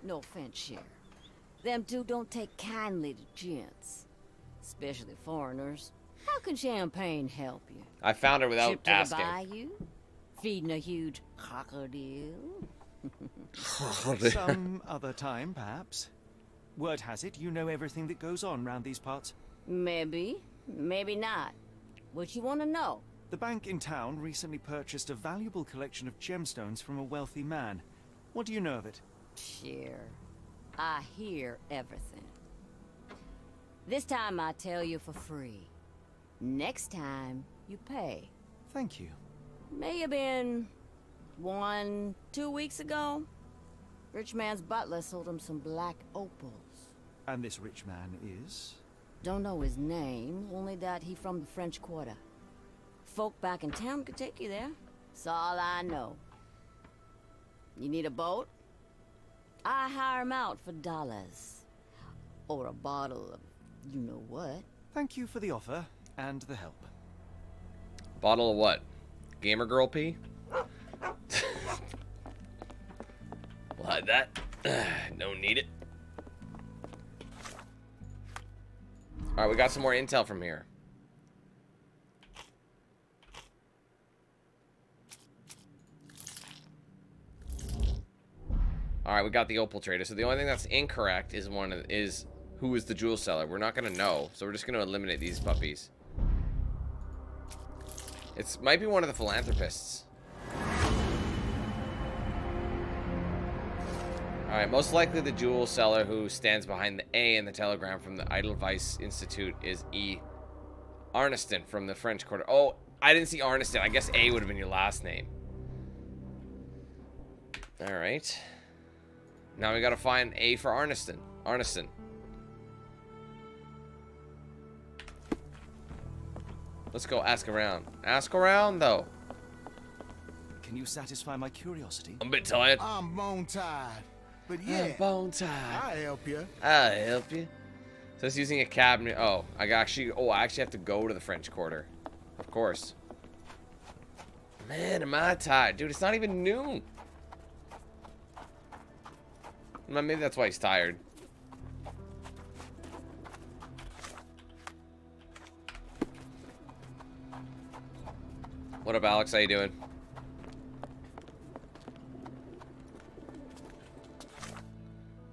Speaker 21: No offense, Sheriff. Them two don't take kindly to gents, especially foreigners. How can Champagne help you?
Speaker 1: I found her without
Speaker 21: Ship to
Speaker 1: asking.
Speaker 21: the Bayou? Feeding a huge crocodile?
Speaker 10: Some other time, perhaps. Word has it, you know everything that goes on round these parts.
Speaker 21: Maybe, maybe not. What you want to know?
Speaker 10: The bank in town recently purchased a valuable collection of gemstones from a wealthy man. What do you know of it?
Speaker 21: Sure. I hear everything. This time I tell you for free. Next time, you pay.
Speaker 10: Thank you.
Speaker 21: May have been 1-2 weeks ago. Rich man's butler sold him some black opals.
Speaker 10: And this rich man is?
Speaker 21: Don't know his name, only that he from the French Quarter. Folk back in town could take you there. That's all I know. You need a boat? I hire him out for dollars. Or a bottle of you-know-what.
Speaker 10: Thank you for the offer and the help.
Speaker 1: Bottle of what? Gamer girl pee? We'll hide that. Don't need it. Alright, we got some more intel from here. Alright, we got the opal trader. So the only thing that's incorrect is who is the jewel seller. We're not gonna know, so we're just gonna eliminate these puppies. It might be one of the philanthropists. Alright, most likely the jewel seller who stands behind the A in the telegram from the Edelweiss Institute is E. Arneston from the French Quarter. Oh, I didn't see Arneston. I guess A would have been your last name. Alright. Now we gotta find A for Arneston. Arneston. Let's go ask around. Ask around, though.
Speaker 10: Can you satisfy my curiosity?
Speaker 1: I'm a bit tired.
Speaker 15: I'm bone tired. But yeah,
Speaker 1: I'm bone tired.
Speaker 15: I'll help you.
Speaker 1: I'll help you. So it's using a cabinet. Oh, I actually have to go to the French Quarter. Of course. Man, am I tired. Dude, it's not even noon. Maybe that's why he's tired. What up, Alex? How you doing?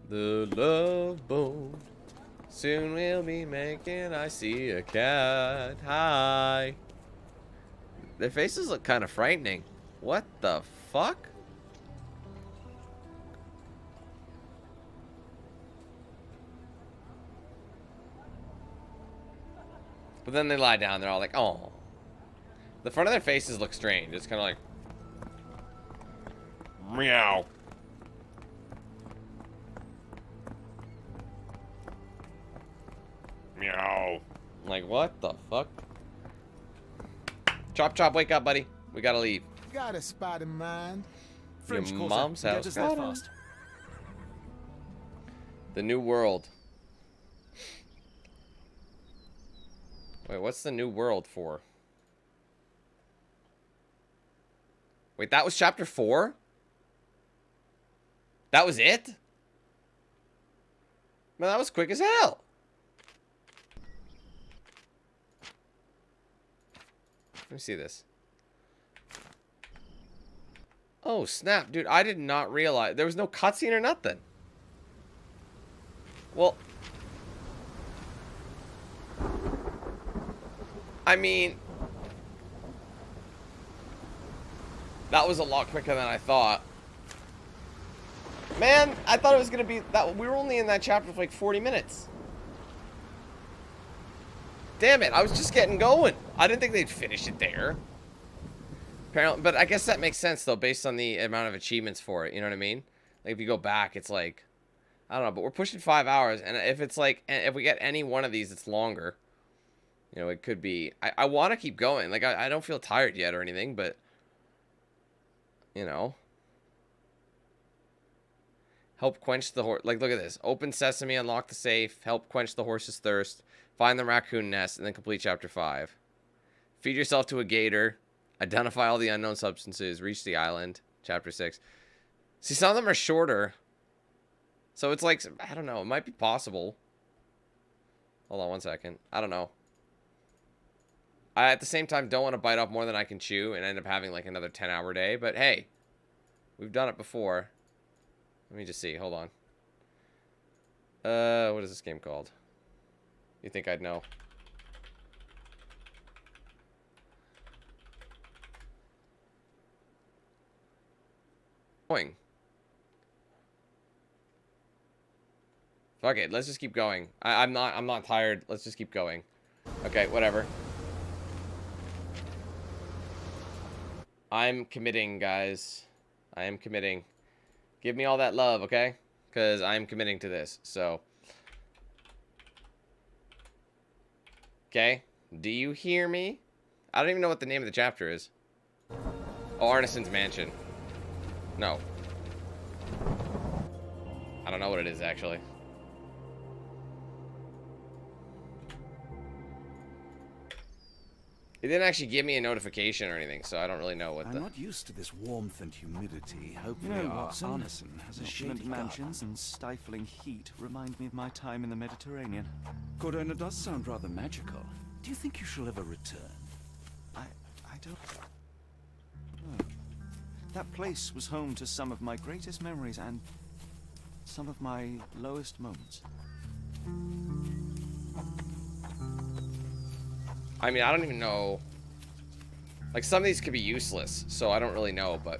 Speaker 1: The love boat. Soon we'll be making. I see a cat. Hi. Their faces look kind of frightening. What the fuck? But then they lie down. They're all like, oh. The front of their faces look strange. It's kind of like, meow. Meow. Like, what the fuck? Chop Chop, wake up, buddy. We gotta leave.
Speaker 15: Got a spot in mind.
Speaker 1: Your mom's house.
Speaker 10: Get us there fast.
Speaker 1: The New World. Wait, what's the New World for? Wait, that was chapter 4? That was it? Man, that was quick as hell. Let me see this. Oh, snap. Dude, I did not realize. There was no cutscene or nothing. Well, I mean, that was a lot quicker than I thought. Man, I thought it was going to be that. We were only in that chapter for like 40 minutes. Damn it, I was just getting going. I didn't think they'd finish it there. Apparently, but I guess that makes sense, though, based on the amount of achievements for it. You know what I mean? Like, if you go back, it's like, I don't know, but we're pushing 5 hours. And if it's like, if we get any one of these, it's longer. You know, it could be. I want to keep going. Like, I don't feel tired yet or anything, but, you know. Help quench the horse. Like, look at this. Open sesame, unlock the safe, help quench the horse's thirst, find the raccoon nest, and then complete chapter 5. Feed yourself to a gator, identify all the unknown substances, reach the island, chapter 6. See, some of them are shorter. So it's like, I don't know, it might be possible. Hold on one second. I don't know. I, at the same time, don't want to bite off more than I can chew and end up having like another 10-hour day. But hey, we've done it before. Let me just see. Hold on. What is this game called? You think I'd know? Going. Fuck it. Let's just keep going. I'm not tired. Let's just keep going. Okay, whatever. I'm committing, guys. I am committing. Give me all that love, okay? Because I'm committing to this, so. Okay? Do you hear me? I don't even know what the name of the chapter is. Oh, Arneson's Mansion. No. I don't know what it is, actually. It didn't actually give me a notification or anything, so I don't really know what
Speaker 3: I'm not used to this warmth and humidity. Hopefully,
Speaker 10: You know,
Speaker 3: our
Speaker 10: Watson,
Speaker 3: Arneson has a shady
Speaker 10: opulent mansions and stifling heat remind me of my time in the Mediterranean.
Speaker 3: Cordona does sound rather magical. Do you think you shall ever return?
Speaker 10: I don't... Oh. That place was home to some of my greatest memories and some of my lowest moments.
Speaker 1: I mean, I don't even know. Like, some of these could be useless, so I don't really know, but...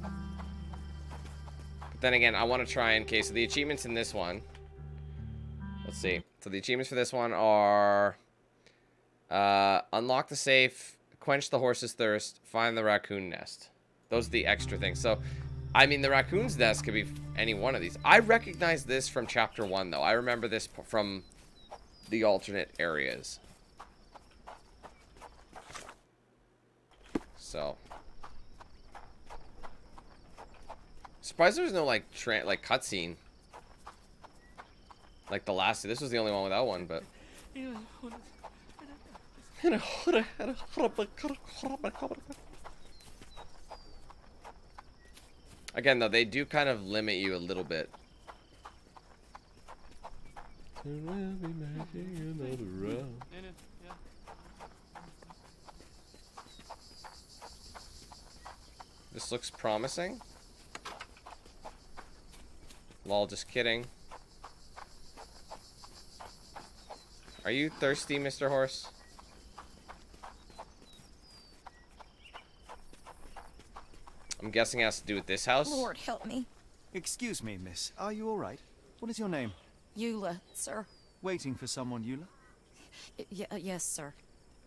Speaker 1: But then again, I want to try in case of the achievements in this one. Let's see. So the achievements for this one are... unlock the safe, quench the horse's thirst, find the raccoon nest. Those are the extra things. So... I mean, the raccoon's nest could be any one of these. I recognize this from chapter 1, though. I remember this from the alternate areas. So. Surprised there's no, like, cutscene. Like the last. This was the only one without one, but. Again, though, they do kind of limit you a little bit. This looks promising. Lol, just kidding. Are you thirsty, Mr. Horse? I'm guessing it has to do with this house.
Speaker 6: Lord, help me.
Speaker 10: Excuse me, miss. Are you all right? What is your name?
Speaker 6: Eula, sir.
Speaker 10: Waiting for someone, Eula?
Speaker 6: Yes, sir.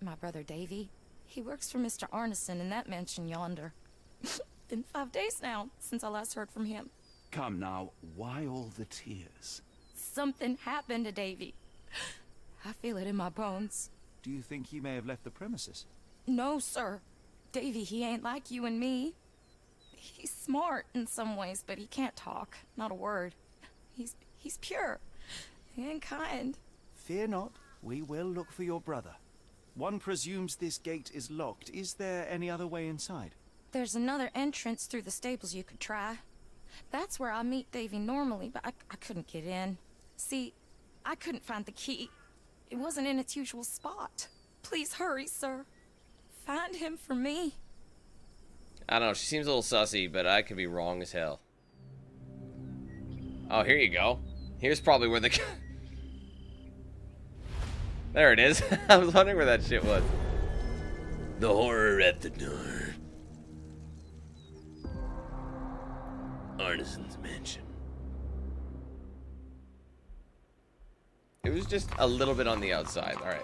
Speaker 6: My brother Davy. He works for Mr. Arneson in that mansion yonder. Been 5 days now since I last heard from him.
Speaker 3: Come now, why all the tears?
Speaker 6: Something happened to Davy. I feel it in my bones.
Speaker 10: Do you think he may have left the premises?
Speaker 6: No, sir. Davy, he ain't like you and me. He's smart in some ways, but he can't talk. Not a word. He's pure and kind.
Speaker 10: Fear not. We will look for your brother. One presumes this gate is locked. Is there any other way inside?
Speaker 6: There's another entrance through the stables you could try. That's where I meet Davy normally, but I couldn't get in. See, I couldn't find the key. It wasn't in its usual spot. Please hurry, sir. Find him for me.
Speaker 1: I don't know, she seems a little sussy, but I could be wrong as hell. Oh, here you go. Here's probably where the... There it is. I was wondering where that shit was. The horror at the door. Arneson's mansion. It was just a little bit on the outside. Alright.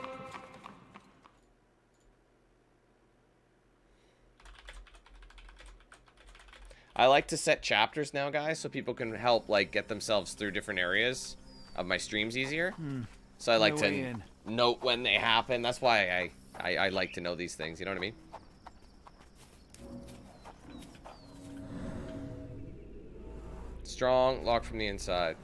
Speaker 1: I like to set chapters now, guys, so people can help, like, get themselves through different areas of my streams easier. So I like to note when they happen. That's why I like to know these things, you know what I mean? Strong, locked from the inside.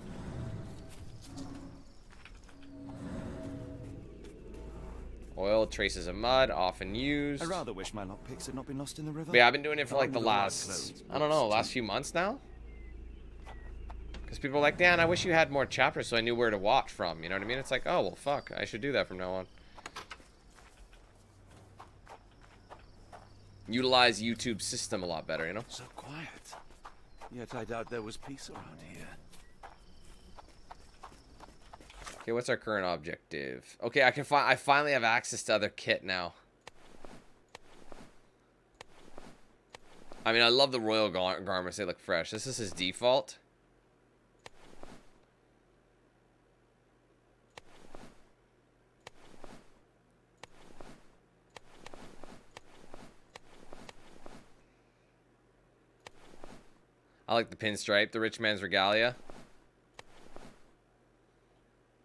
Speaker 1: Oil, traces of mud, often used.
Speaker 10: I rather wish my lockpicks had not been lost in the river.
Speaker 1: But yeah, I've been doing it for like the last, I don't know, last few months now. Because people are like, Dan, I wish you had more chapters so I knew where to watch from. You know what I mean? It's like, oh, well, fuck. I should do that from now on. Utilize YouTube's system a lot better, you know?
Speaker 3: So quiet. Yet I doubt there was peace around here.
Speaker 1: Okay, what's our current objective? Okay, I finally have access to other kit now. I mean, I love the royal garments. They look fresh. This is his default. I like the pinstripe, the rich man's regalia.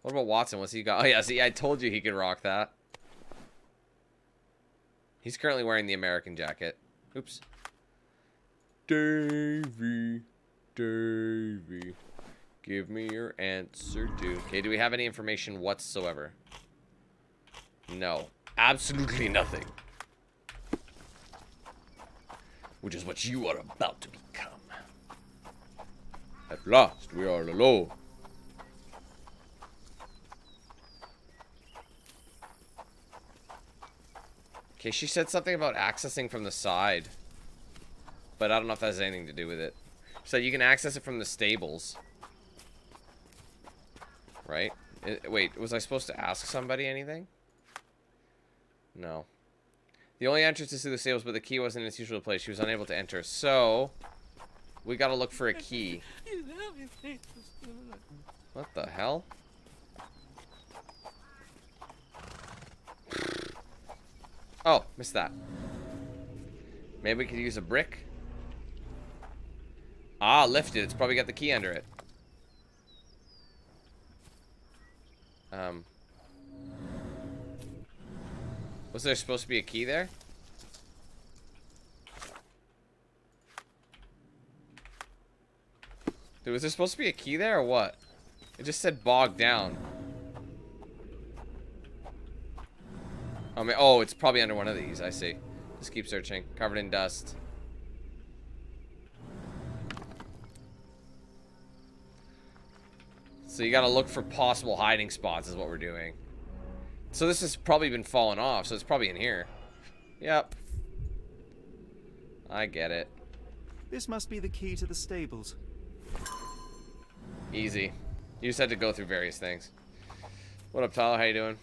Speaker 1: What about Watson? What's he got? Oh, yeah, see, I told you he could rock that. He's currently wearing the American jacket. Oops. Davy. Give me your answer, dude. Okay, do we have any information whatsoever? No. Absolutely nothing. Which is what you are about to become. At last, we are alone. Okay, she said something about accessing from the side. But I don't know if that has anything to do with it. So you can access it from the stables. Right? Wait, was I supposed to ask somebody anything? No. The only entrance is through the stables, but the key wasn't in its usual place. She was unable to enter. So, we gotta look for a key. What the hell? Oh, missed that. Maybe we could use a brick. Ah, lifted. It's probably got the key under it. Was there supposed to be a key there? Dude, was there supposed to be a key there or what? It just said bogged down. Oh, it's probably under one of these. I see. Just keep searching. Covered in dust. So you gotta look for possible hiding spots is what we're doing. So this has probably been falling off, so it's probably in here. Yep. I get it.
Speaker 10: This must be the key to the stables.
Speaker 1: Easy. You just had to go through various things. What up, Tyler? How you doing?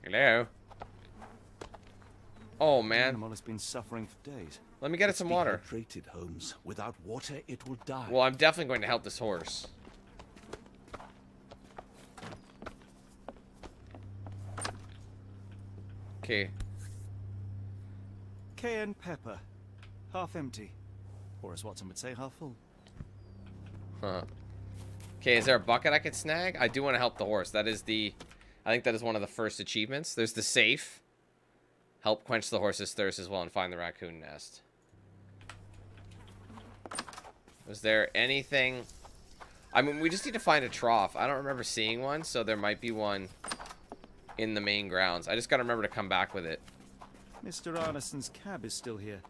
Speaker 1: Hello. Oh man.
Speaker 10: The animal has been suffering for days.
Speaker 1: Let me get it some water.
Speaker 3: Dehydrated, Holmes. Without water, it will die.
Speaker 1: Well, I'm definitely going to help this horse. Okay.
Speaker 10: Cayenne pepper. Half empty. Or as Watson would say, half full.
Speaker 1: Huh. Okay, is there a bucket I could snag? I do want to help the horse. That is the... I think that is one of the first achievements. There's the safe. Help quench the horse's thirst as well and find the raccoon nest. Was there anything... I mean, we just need to find a trough. I don't remember seeing one, so there might be one in the main grounds. I just got to remember to come back with it.
Speaker 10: Mr. Arneson's cab is still here.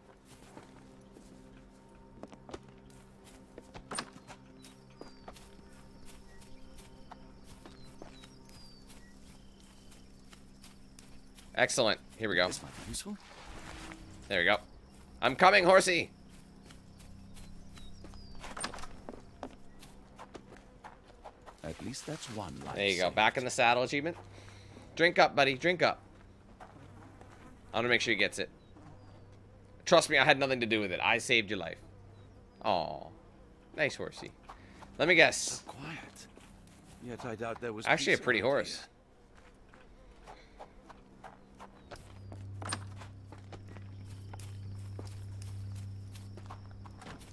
Speaker 1: Excellent. Here we go.
Speaker 10: This might be useful.
Speaker 1: There we go. I'm coming, horsey.
Speaker 3: At least that's one life.
Speaker 1: There you go. Back in the saddle achievement. Drink up, buddy. Drink up. I want to make sure he gets it. Trust me, I had nothing to do with it. I saved your life. Aw. Nice horsey. Let me guess.
Speaker 3: So quiet. Yet I doubt there was
Speaker 1: actually a pretty horse.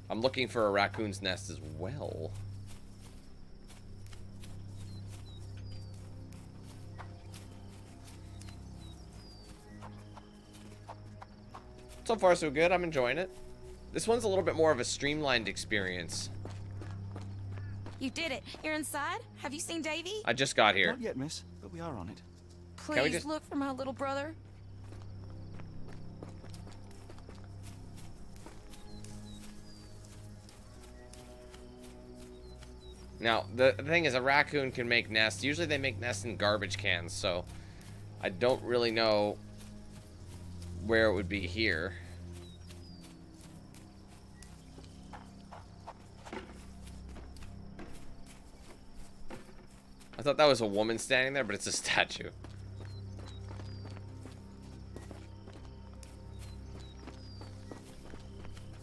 Speaker 1: I'm looking for a raccoon's nest as well. So far, so good. I'm enjoying it. This one's a little bit more of a streamlined experience.
Speaker 6: You did it. You're inside? Have you seen Davy?
Speaker 1: I just got here.
Speaker 10: Not yet, miss, but we are on it.
Speaker 6: Please look for my little brother.
Speaker 1: Now, the thing is, a raccoon can make nests. Usually they make nests in garbage cans, so I don't really know where it would be here. I thought that was a woman standing there, but it's a statue.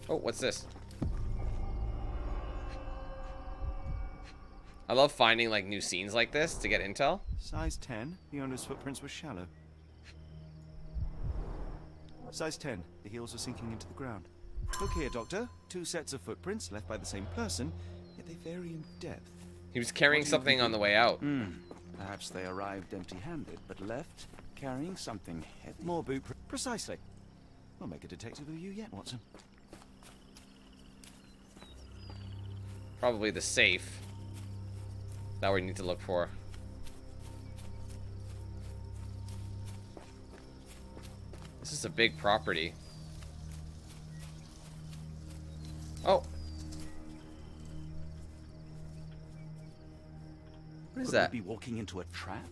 Speaker 1: Oh, what's this? I love finding like new scenes like this to get intel.
Speaker 10: Size 10, the owner's footprints were shallow. Size 10, the heels were sinking into the ground. Look here, Doctor. 2 sets of footprints left by the same person, yet they vary in depth.
Speaker 1: He was carrying something on the way out.
Speaker 3: Perhaps they arrived empty-handed, but left carrying something heavy.
Speaker 10: More boot. Precisely. We'll make a detective of you yet, Watson.
Speaker 1: Probably the safe that we need to look for. This is a big property. Oh. What is that?
Speaker 3: Could we be walking into a trap?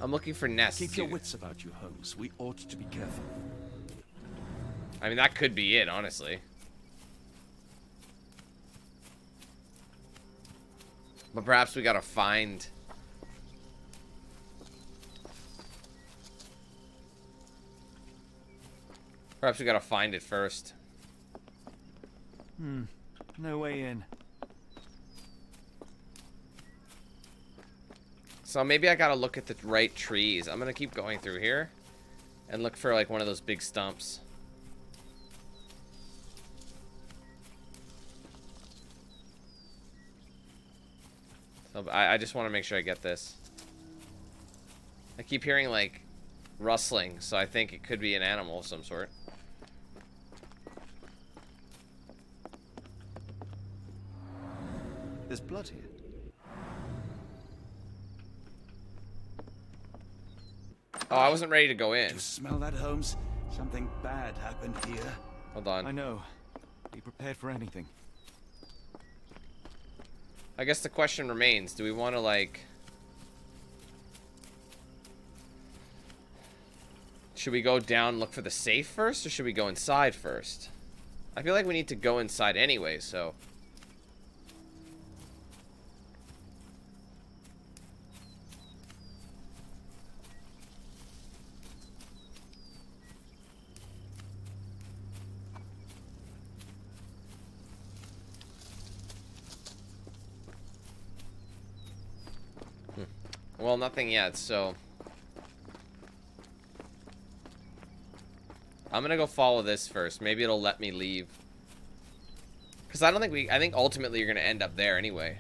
Speaker 1: I'm looking for nests.
Speaker 3: Keep your wits about you, Holmes. We ought to be careful.
Speaker 1: I mean, that could be it, honestly. But perhaps we gotta find... Perhaps we gotta find it first.
Speaker 10: No way in.
Speaker 1: So maybe I gotta look at the right trees. I'm gonna keep going through here and look for like one of those big stumps. So I just want to make sure I get this. I keep hearing like rustling, so I think it could be an animal of some sort.
Speaker 10: There's blood here.
Speaker 1: Oh, I wasn't ready to go in.
Speaker 3: Do you smell that, Holmes? Something bad happened here.
Speaker 1: Hold on.
Speaker 10: I know. Be prepared for anything.
Speaker 1: I guess the question remains, do we want to, like... Should we go down and look for the safe first, or should we go inside first? I feel like we need to go inside anyway, so... Well, nothing yet, so... I'm gonna go follow this first. Maybe it'll let me leave. Because I don't think I think ultimately you're gonna end up there anyway.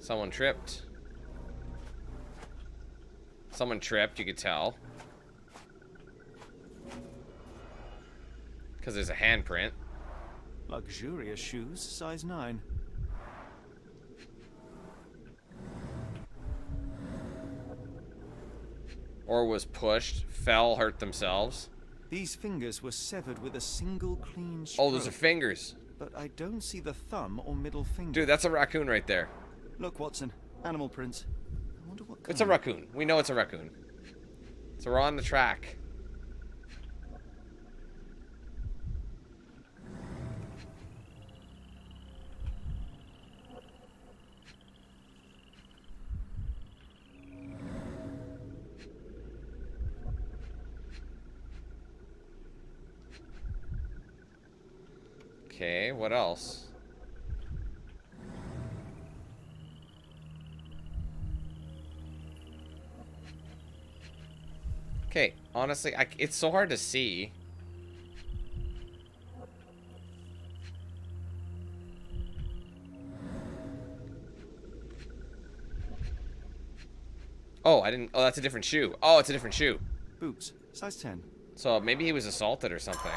Speaker 1: Someone tripped. Someone tripped, you could tell. Because there's a handprint.
Speaker 10: Luxurious shoes, size 9.
Speaker 1: Or was pushed, fell, hurt themselves.
Speaker 10: These fingers were severed with a single clean stroke.
Speaker 1: Oh, those are fingers.
Speaker 10: But I don't see the thumb or middle finger.
Speaker 1: Dude, that's a raccoon right there.
Speaker 10: Look, Watson. Animal prints. I wonder what kind.
Speaker 1: It's a raccoon. We know it's a raccoon. So we're on the track. Okay, what else? Okay, honestly, it's so hard to see. Oh, I didn't... Oh, that's a different shoe. Oh, it's a different shoe.
Speaker 10: Boots, size 10.
Speaker 1: So maybe he was assaulted or something.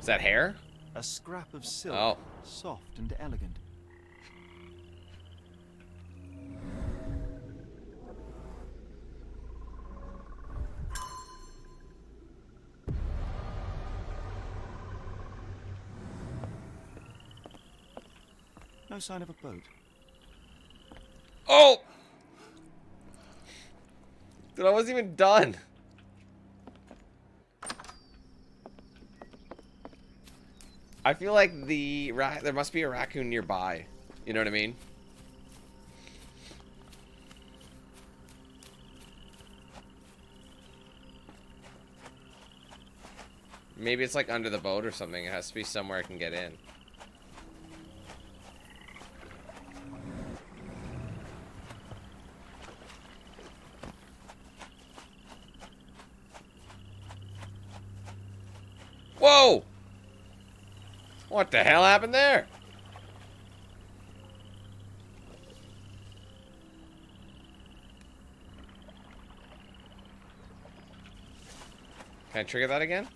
Speaker 1: Is that hair?
Speaker 10: A scrap of silk.
Speaker 1: Oh.
Speaker 10: Soft and elegant. No sign of a boat.
Speaker 1: Oh! Dude, I wasn't even done. I feel like there must be a raccoon nearby. You know what I mean? Maybe it's like under the boat or something. It has to be somewhere I can get in. Whoa! What the hell happened there? Can I trigger that again?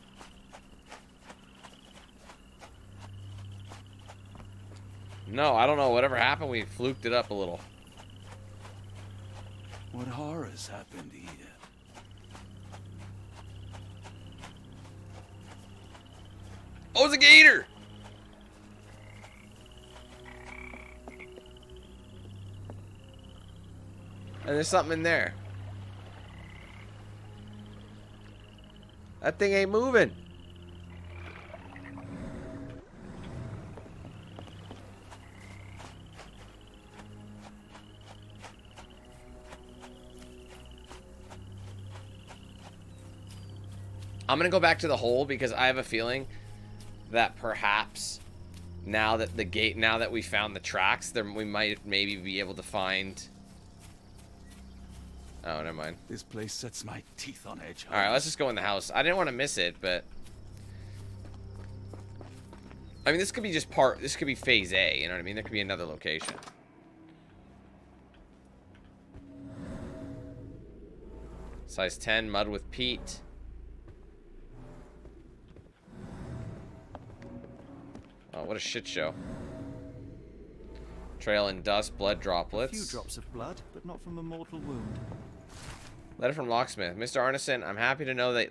Speaker 1: No, I don't know. Whatever happened, we fluked it up a little.
Speaker 3: What horrors happened here?
Speaker 1: Oh, it's a gator! And there's something in there. That thing ain't moving. I'm gonna go back to the hole because I have a feeling that perhaps now that we found the tracks, we might maybe be able to find... Oh, never mind.
Speaker 3: This place sets my teeth on edge.
Speaker 1: Alright, let's just go in the house. I didn't want to miss it, but... I mean, this could be just this could be phase A, you know what I mean? There could be another location. Size 10, mud with peat. Oh, what a shit show. Trail in dust, blood droplets.
Speaker 10: A few drops of blood, but not from a mortal wound.
Speaker 1: Letter from Locksmith. Mr. Arneson, I'm happy to know that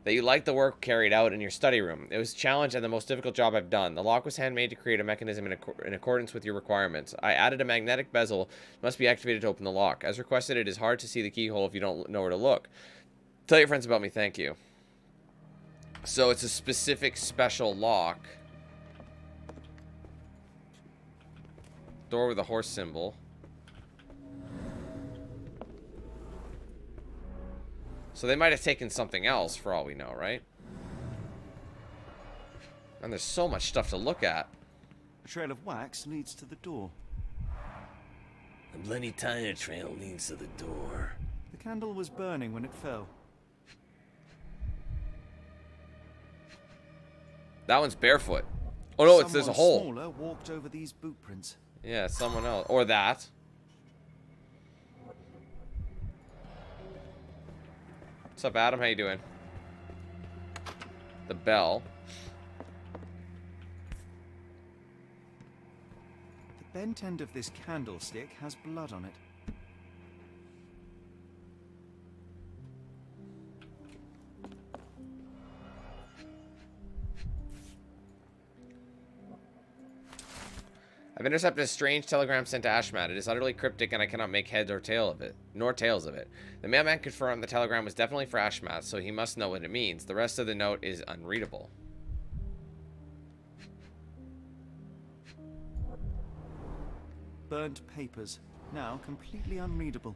Speaker 1: you like the work carried out in your study room. It was a challenge and the most difficult job I've done. The lock was handmade to create a mechanism in accordance with your requirements. I added a magnetic bezel. It must be activated to open the lock. As requested, it is hard to see the keyhole if you don't know where to look. Tell your friends about me. Thank you. So it's a specific special lock. Door with a horse symbol. So they might have taken something else for all we know, right? And there's so much stuff to look at.
Speaker 10: A trail of wax leads to the door.
Speaker 5: A bloody tire trail leads to the door.
Speaker 10: The candle was burning when it fell.
Speaker 1: That one's barefoot. Oh no, there's a hole.
Speaker 10: Smaller walked over these boot prints.
Speaker 1: Yeah, someone else. Or that. What's up, Adam? How you doing? The bell.
Speaker 10: The bent end of this candlestick has blood on it.
Speaker 1: I've intercepted a strange telegram sent to Ashmat. It is utterly cryptic and I cannot make heads or tail of it, nor tails of it. The mailman confirmed the telegram was definitely for Ashmat, so he must know what it means. The rest of the note is unreadable.
Speaker 10: Burnt papers, now completely unreadable.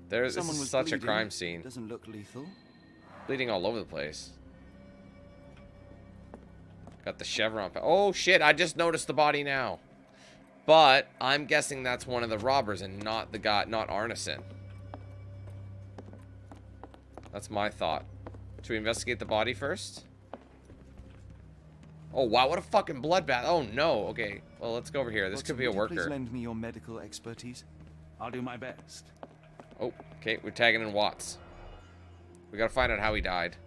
Speaker 1: This is such a crime scene.
Speaker 10: Doesn't look lethal.
Speaker 1: Bleeding all over the place. Got the chevron. Oh shit, I just noticed the body now. But I'm guessing that's one of the robbers and not the guy, not Arneson. That's my thought. Should we investigate the body first? Oh wow, what a fucking bloodbath. Oh no. Okay, well let's go over here. This could be a worker.
Speaker 10: Please lend me your medical expertise.
Speaker 3: I'll do my best.
Speaker 1: Oh, okay, we're tagging in Watts. We gotta find out how he died.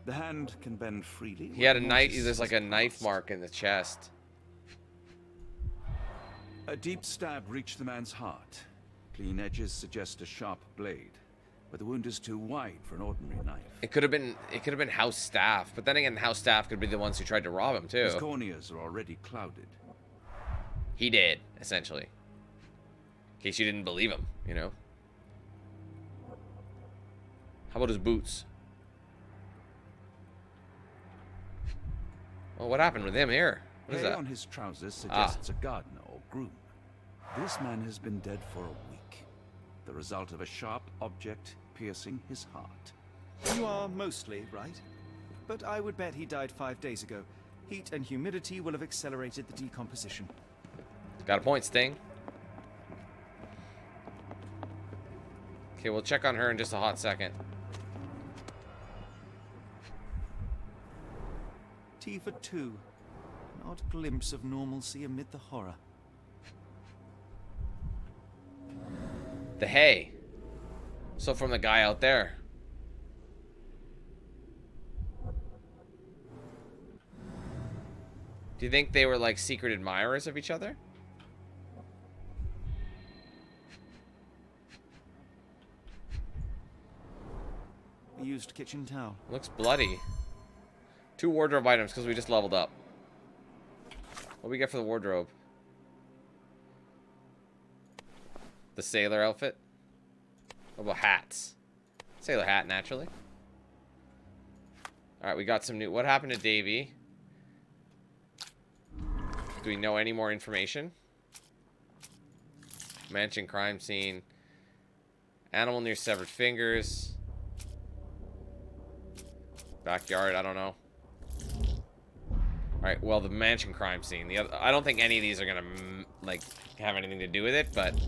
Speaker 3: The hand can bend freely.
Speaker 1: He had a knife. There's like a knife mark in the chest.
Speaker 3: A deep stab reached the man's heart. Clean edges suggest a sharp blade, but the wound is too wide for an ordinary knife.
Speaker 1: It could have been house staff, but then again, house staff could be the ones who tried to rob him too.
Speaker 3: His corneas are already clouded.
Speaker 1: He did, essentially. In case you didn't believe him, you know. How about his boots? Well, what happened with him here? What is
Speaker 3: Hair
Speaker 1: that?
Speaker 3: on his trousers suggests a gardener or groom. This man has been dead for a week. The result of a sharp object piercing his heart.
Speaker 10: You are mostly right, but I would bet he died 5 days ago. Heat and humidity will have accelerated the decomposition.
Speaker 1: Got a point, Sting. Okay, we'll check on her in just a hot second.
Speaker 10: Tea for two. An odd glimpse of normalcy amid the horror.
Speaker 1: The hay. So from the guy out there. Do you think they were like secret admirers of each other?
Speaker 10: A used kitchen towel.
Speaker 1: Looks bloody. 2 wardrobe items because we just leveled up. What do we get for the wardrobe? The sailor outfit. What about hats? Sailor hat, naturally. Alright, we got some new... What happened to Davy? Do we know any more information? Mansion crime scene. Animal near severed fingers. Backyard, I don't know. Alright, well, the mansion crime scene. The other, I don't think any of these are gonna, like, have anything to do with it, but...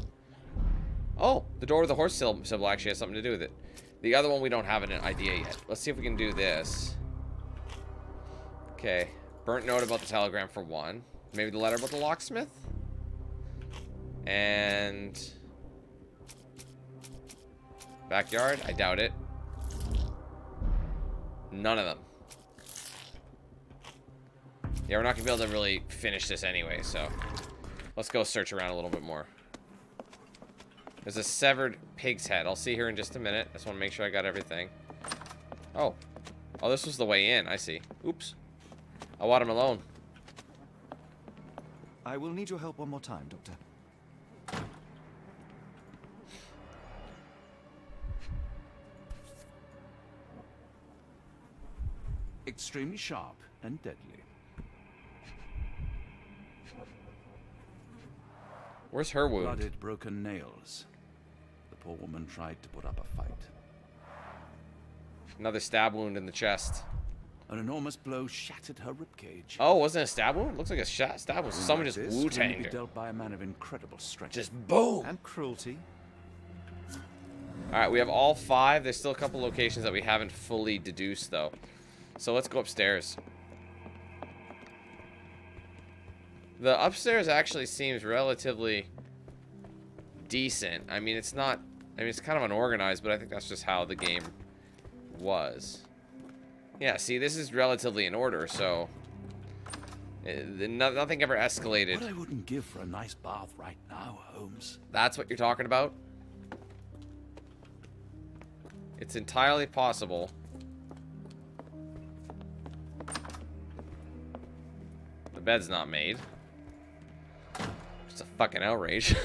Speaker 1: Oh, the door with the horse symbol actually has something to do with it. The other one, we don't have an idea yet. Let's see if we can do this. Okay. Burnt note about the telegram for one. Maybe the letter about the locksmith? And... backyard? I doubt it. None of them. Yeah, we're not gonna be able to really finish this anyway, so... let's go search around a little bit more. There's a severed pig's head. I'll see here in just a minute. I just want to make sure I got everything. Oh. Oh, this was the way in. I see. Oops. I want him alone.
Speaker 10: I will need your help one more time, Doctor.
Speaker 3: Extremely sharp and deadly.
Speaker 1: Where's her wound?
Speaker 3: Blooded, broken nails. The poor woman tried to put up a fight.
Speaker 1: Another stab wound in the chest.
Speaker 3: An enormous blow shattered her ribcage.
Speaker 1: Oh, wasn't it a stab wound? Looks like a stab wound. Someone just Wu-Tanged her.
Speaker 3: Dealt by a man of incredible strength.
Speaker 1: Just boom.
Speaker 10: And cruelty.
Speaker 1: All right, we have all 5. There's still a couple locations that we haven't fully deduced, though. So let's go upstairs. The upstairs actually seems relatively decent. I mean, it's not... I mean, it's kind of unorganized, but I think that's just how the game was. Yeah, see, this is relatively in order, so... nothing ever escalated.
Speaker 3: What I wouldn't give for a nice bath right now, Holmes.
Speaker 1: That's what you're talking about? It's entirely possible. The bed's not made. It's a fucking outrage.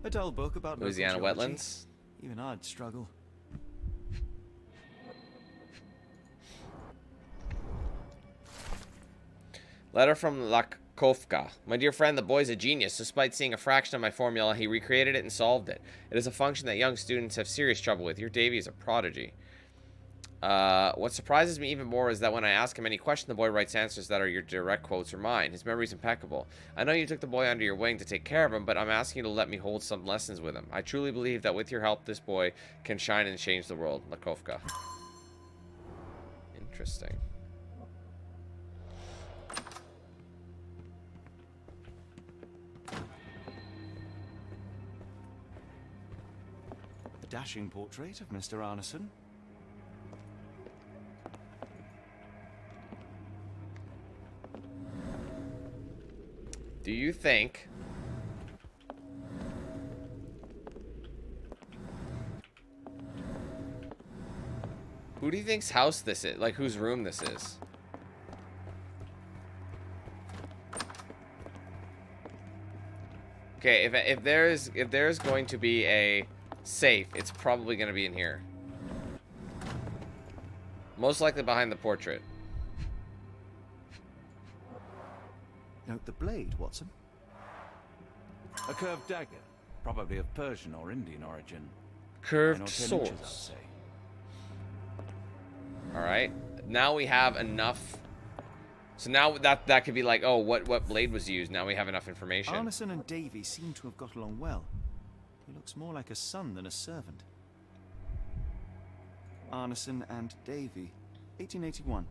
Speaker 10: A dull book about
Speaker 1: Louisiana wetlands.
Speaker 10: Even I'd struggle.
Speaker 1: Letter from Lakovka. My dear friend, the boy's a genius. Despite seeing a fraction of my formula, he recreated it and solved it. It is a function that young students have serious trouble with. Your Davy is a prodigy. What surprises me even more is that when I ask him any question, the boy writes answers that are your direct quotes or mine. His memory's impeccable. I know you took the boy under your wing to take care of him, but I'm asking you to let me hold some lessons with him. I truly believe that with your help, this boy can shine and change the world. Lakovka. Interesting.
Speaker 10: A dashing portrait of Mr. Arneson.
Speaker 1: Do you think... Who do you think's house this is? Like, whose room this is? Okay, if there's going to be a safe, it's probably going to be in here. Most likely behind the portrait.
Speaker 10: Note the blade, Watson.
Speaker 3: A curved dagger, probably of Persian or Indian origin.
Speaker 1: Curved sword. Alright, now we have enough. So now that could be like, oh, what blade was used? Now we have enough information.
Speaker 10: Arneson and Davy seem to have got along well. He looks more like a son than a servant. Arneson and Davy, 1881.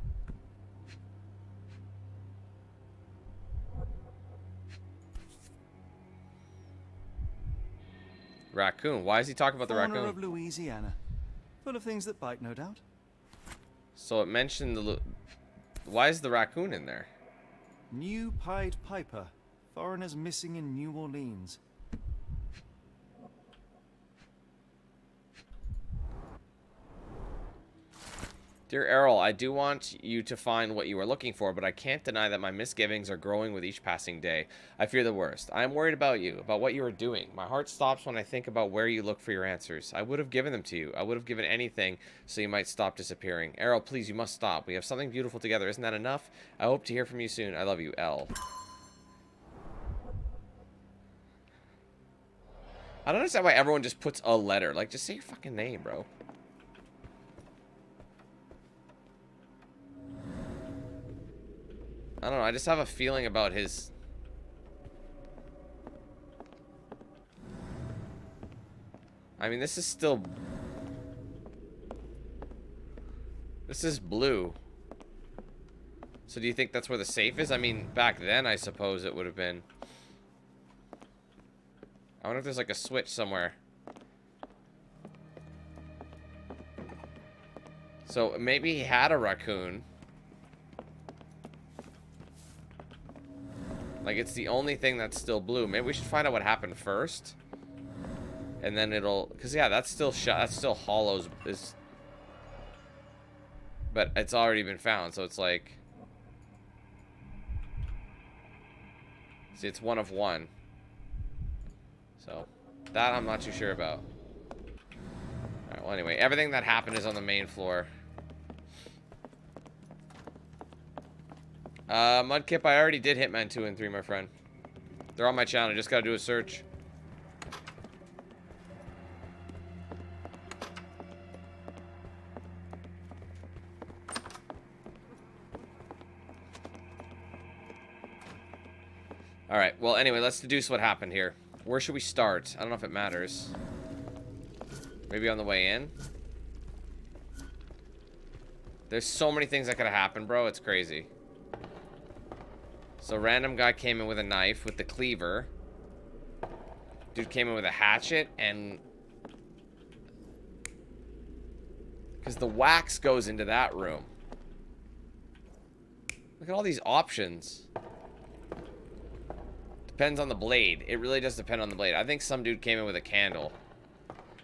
Speaker 1: Raccoon. Why is he talking about the
Speaker 10: Fauna
Speaker 1: raccoon?
Speaker 10: of Louisiana. Full of things that bite, no doubt.
Speaker 1: So it mentioned the... Why is the raccoon in there?
Speaker 10: New Pied Piper. Foreigners missing in New Orleans.
Speaker 1: Dear Errol, I do want you to find what you are looking for, but I can't deny that my misgivings are growing with each passing day. I fear the worst. I am worried about you, about what you are doing. My heart stops when I think about where you look for your answers. I would have given them to you. I would have given anything so you might stop disappearing. Errol, please, you must stop. We have something beautiful together. Isn't that enough? I hope to hear from you soon. I love you, L. I don't understand why everyone just puts a letter. Like, just say your fucking name, bro. I don't know, I just have a feeling about his... I mean, this is still This is blue. So do you think that's where the safe is? I mean, back then, I suppose it would have been. I wonder if there's like a switch somewhere. So maybe he had a raccoon. Like, it's the only thing that's still blue. Maybe we should find out what happened first. And then it'll... Because, yeah, that's still shut. That's still Hollow's... But it's already been found, so it's like... See, it's one of one. So, that I'm not too sure about. Alright, well, anyway. Everything that happened is on the main floor. Mudkip, I already did Hitman 2 and 3, my friend. They're on my channel. Just gotta do a search. Alright, well, anyway, let's deduce what happened here. Where should we start? I don't know if it matters. Maybe on the way in? There's so many things that could have happened, bro. It's crazy. So, random guy came in with a knife, with the cleaver. Dude came in with a hatchet, and... Because the wax goes into that room. Look at all these options. Depends on the blade. It really does depend on the blade. I think some dude came in with a candle.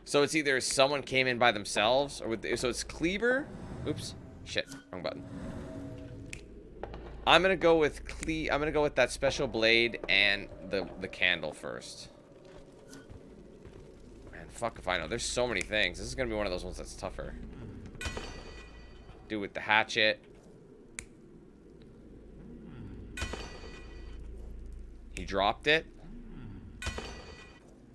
Speaker 1: So, it's either someone came in by themselves, or with... So, it's cleaver. Oops. Shit. Wrong button. I'm gonna go with that special blade and the candle first. Man, fuck if I know. There's so many things. This is gonna be one of those ones that's tougher. Do with the hatchet. He dropped it.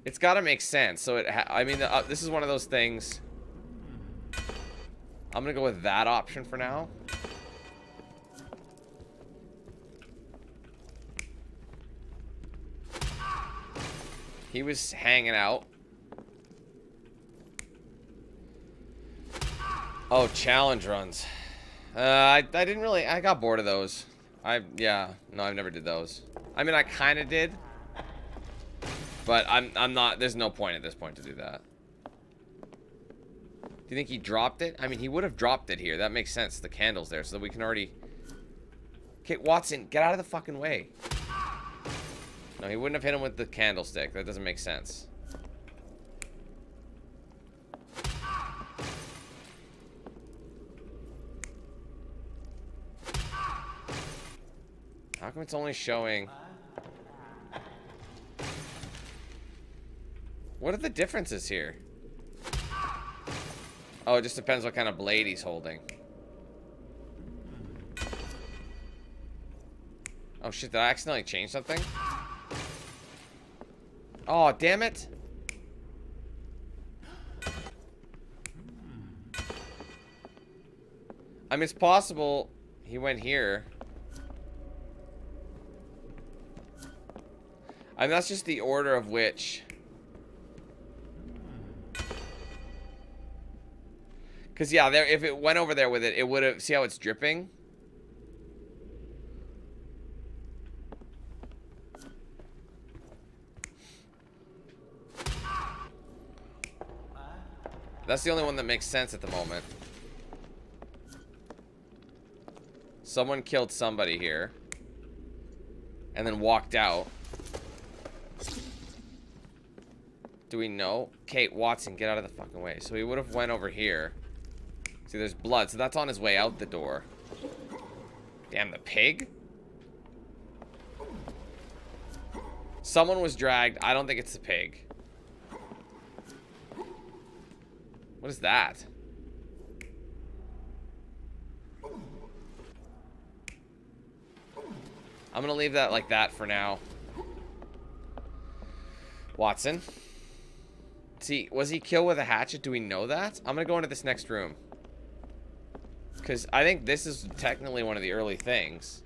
Speaker 1: It's gotta make sense. So I mean, this is one of those things. I'm gonna go with that option for now. He was hanging out. Oh, challenge runs. I didn't really... I got bored of those. Yeah. No, I've never did those. I mean, I kind of did. But I'm not... There's no point at this point to do that. Do you think he dropped it? I mean, he would have dropped it here. That makes sense. The candle's there, so that we can already... Okay, Watson, get out of the fucking way. No, he wouldn't have hit him with the candlestick. That doesn't make sense. How come it's only showing... What are the differences here? Oh, it just depends what kind of blade he's holding. Oh shit, did I accidentally change something? Oh, damn it. I mean, it's possible he went here. I mean, that's just the order of which... Because, yeah, there, if it went over there with it, it would have... See how it's dripping? That's the only one that makes sense at the moment. Someone killed somebody here. And then walked out. Do we know? Kate Watson, get out of the fucking way. So he would have went over here. See, there's blood. So that's on his way out the door. Damn, the pig? Someone was dragged. I don't think it's the pig. What is that? I'm gonna leave that like that for now. Watson. See, was he killed with a hatchet? Do we know that? I'm gonna go into this next room. Because I think this is technically one of the early things.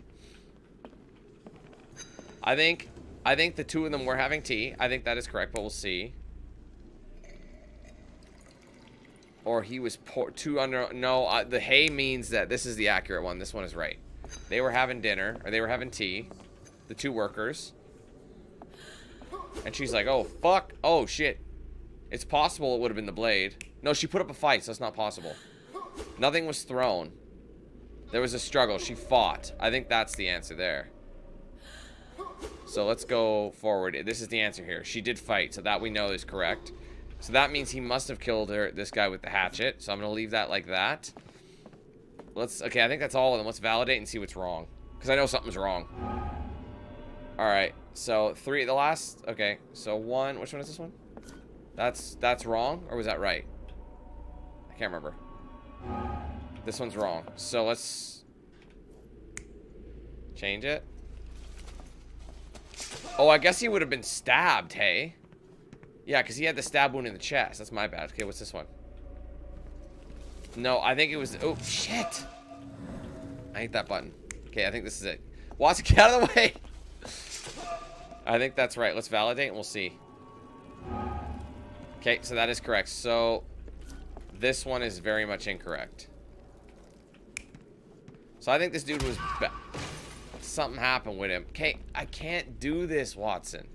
Speaker 1: I think the two of them were having tea. I think that is correct, but we'll see. Or he was too under... No, the hay means that this is the accurate one. This one is right. They were having dinner, or they were having tea. The two workers. And she's like, oh, fuck. Oh, shit. It's possible it would have been the blade. No, she put up a fight, so it's not possible. Nothing was thrown. There was a struggle. She fought. I think that's the answer there. So let's go forward. This is the answer here. She did fight, so that we know is correct. So that means he must have killed this guy with the hatchet. So I'm going to leave that like that. Okay, I think that's all of them. Let's validate and see what's wrong. Because I know something's wrong. Alright, so the last, okay. So 1, which one is this one? That's wrong, or was that right? I can't remember. This one's wrong. So let's change it. Oh, I guess he would have been stabbed, hey? Yeah, because he had the stab wound in the chest. That's my bad. Okay, what's this one? No, I think it was... Oh, shit! I hate that button. Okay, I think this is it. Watson, get out of the way! I think that's right. Let's validate and we'll see. Okay, so that is correct. So, this one is very much incorrect. So, I think this dude was... Something happened with him. Okay, I can't do this, Watson.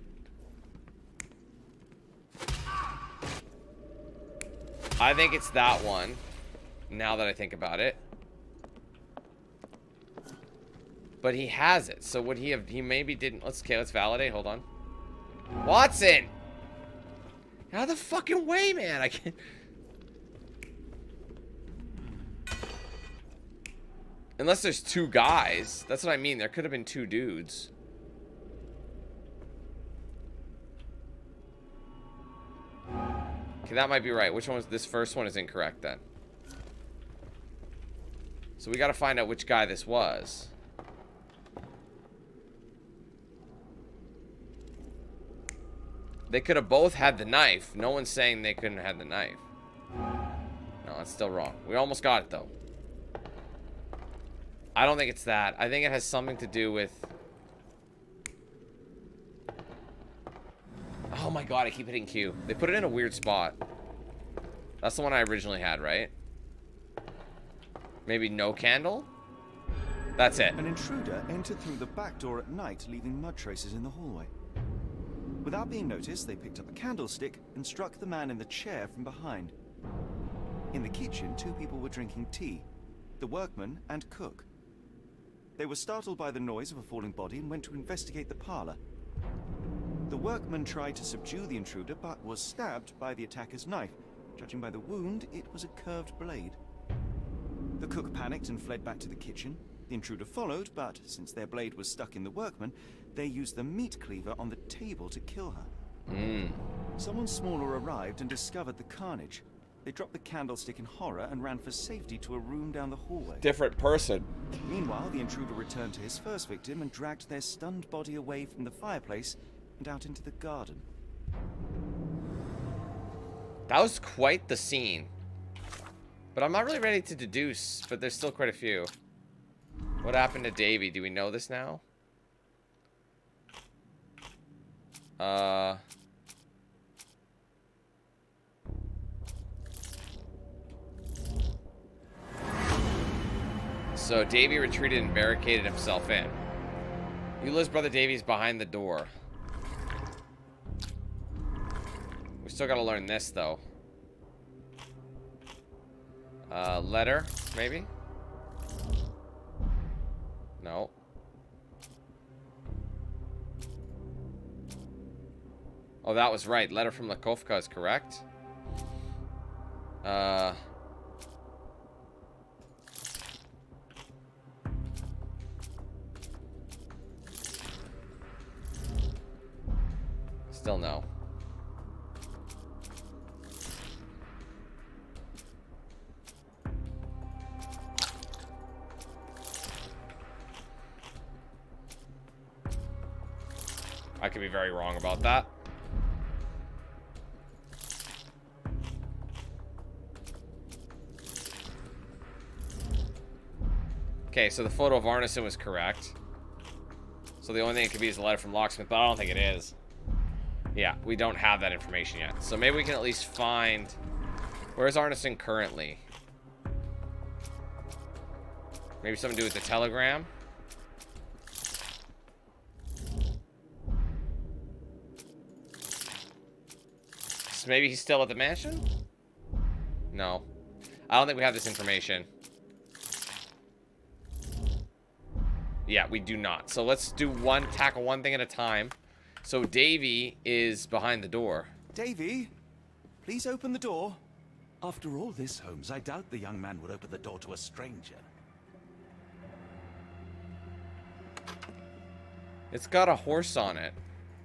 Speaker 1: I think it's that one. Now that I think about it. But he has it. So would he have... He maybe didn't... Let's validate. Hold on. Watson! Out of the fucking way, man. I can't... Unless there's two guys. That's what I mean. There could have been two dudes. Okay, that might be right. Which one was... This first one is incorrect then. So we gotta find out which guy this was. They could have both had the knife. No one's saying they couldn't have had the knife. No, that's still wrong. We almost got it, though. I don't think it's that. I think it has something to do with... Oh my god, I keep hitting Q. They put it in a weird spot. That's the one I originally had, right? Maybe no candle? That's it.
Speaker 10: An intruder entered through the back door at night, leaving mud traces in the hallway. Without being noticed, they picked up a candlestick and struck the man in the chair from behind. In the kitchen, 2 people were drinking tea, the workman and cook. They were startled by the noise of a falling body and went to investigate the parlor. The workman tried to subdue the intruder, but was stabbed by the attacker's knife. Judging by the wound, it was a curved blade. The cook panicked and fled back to the kitchen. The intruder followed, but since their blade was stuck in the workman, they used the meat cleaver on the table to kill her. Someone smaller arrived and discovered the carnage. They dropped the candlestick in horror and ran for safety to a room down the hallway.
Speaker 1: Different person.
Speaker 10: Meanwhile, the intruder returned to his first victim and dragged their stunned body away from the fireplace and out into the garden.
Speaker 1: That was quite the scene. But I'm not really ready to deduce, but there's still quite a few. What happened to Davy? Do we know this now? So Davy retreated and barricaded himself in. Eula's brother Davy's behind the door. We still gotta learn this though. Letter, maybe? No. Oh, that was right. Letter from Lakovka is correct. Still no. I could be very wrong about that. Okay, so the photo of Arneson was correct. So the only thing it could be is a letter from Locksmith, but I don't think it is. Yeah, we don't have that information yet. So maybe we can at least find Where's Arneson currently? Maybe something to do with the telegram? So maybe he's still at the mansion? No. I don't think we have this information. Yeah, we do not. So let's tackle one thing at a time. So Davy is behind the door.
Speaker 10: Davy, please open the door.
Speaker 3: After all this, Holmes, I doubt the young man would open the door to a stranger.
Speaker 1: It's got a horse on it.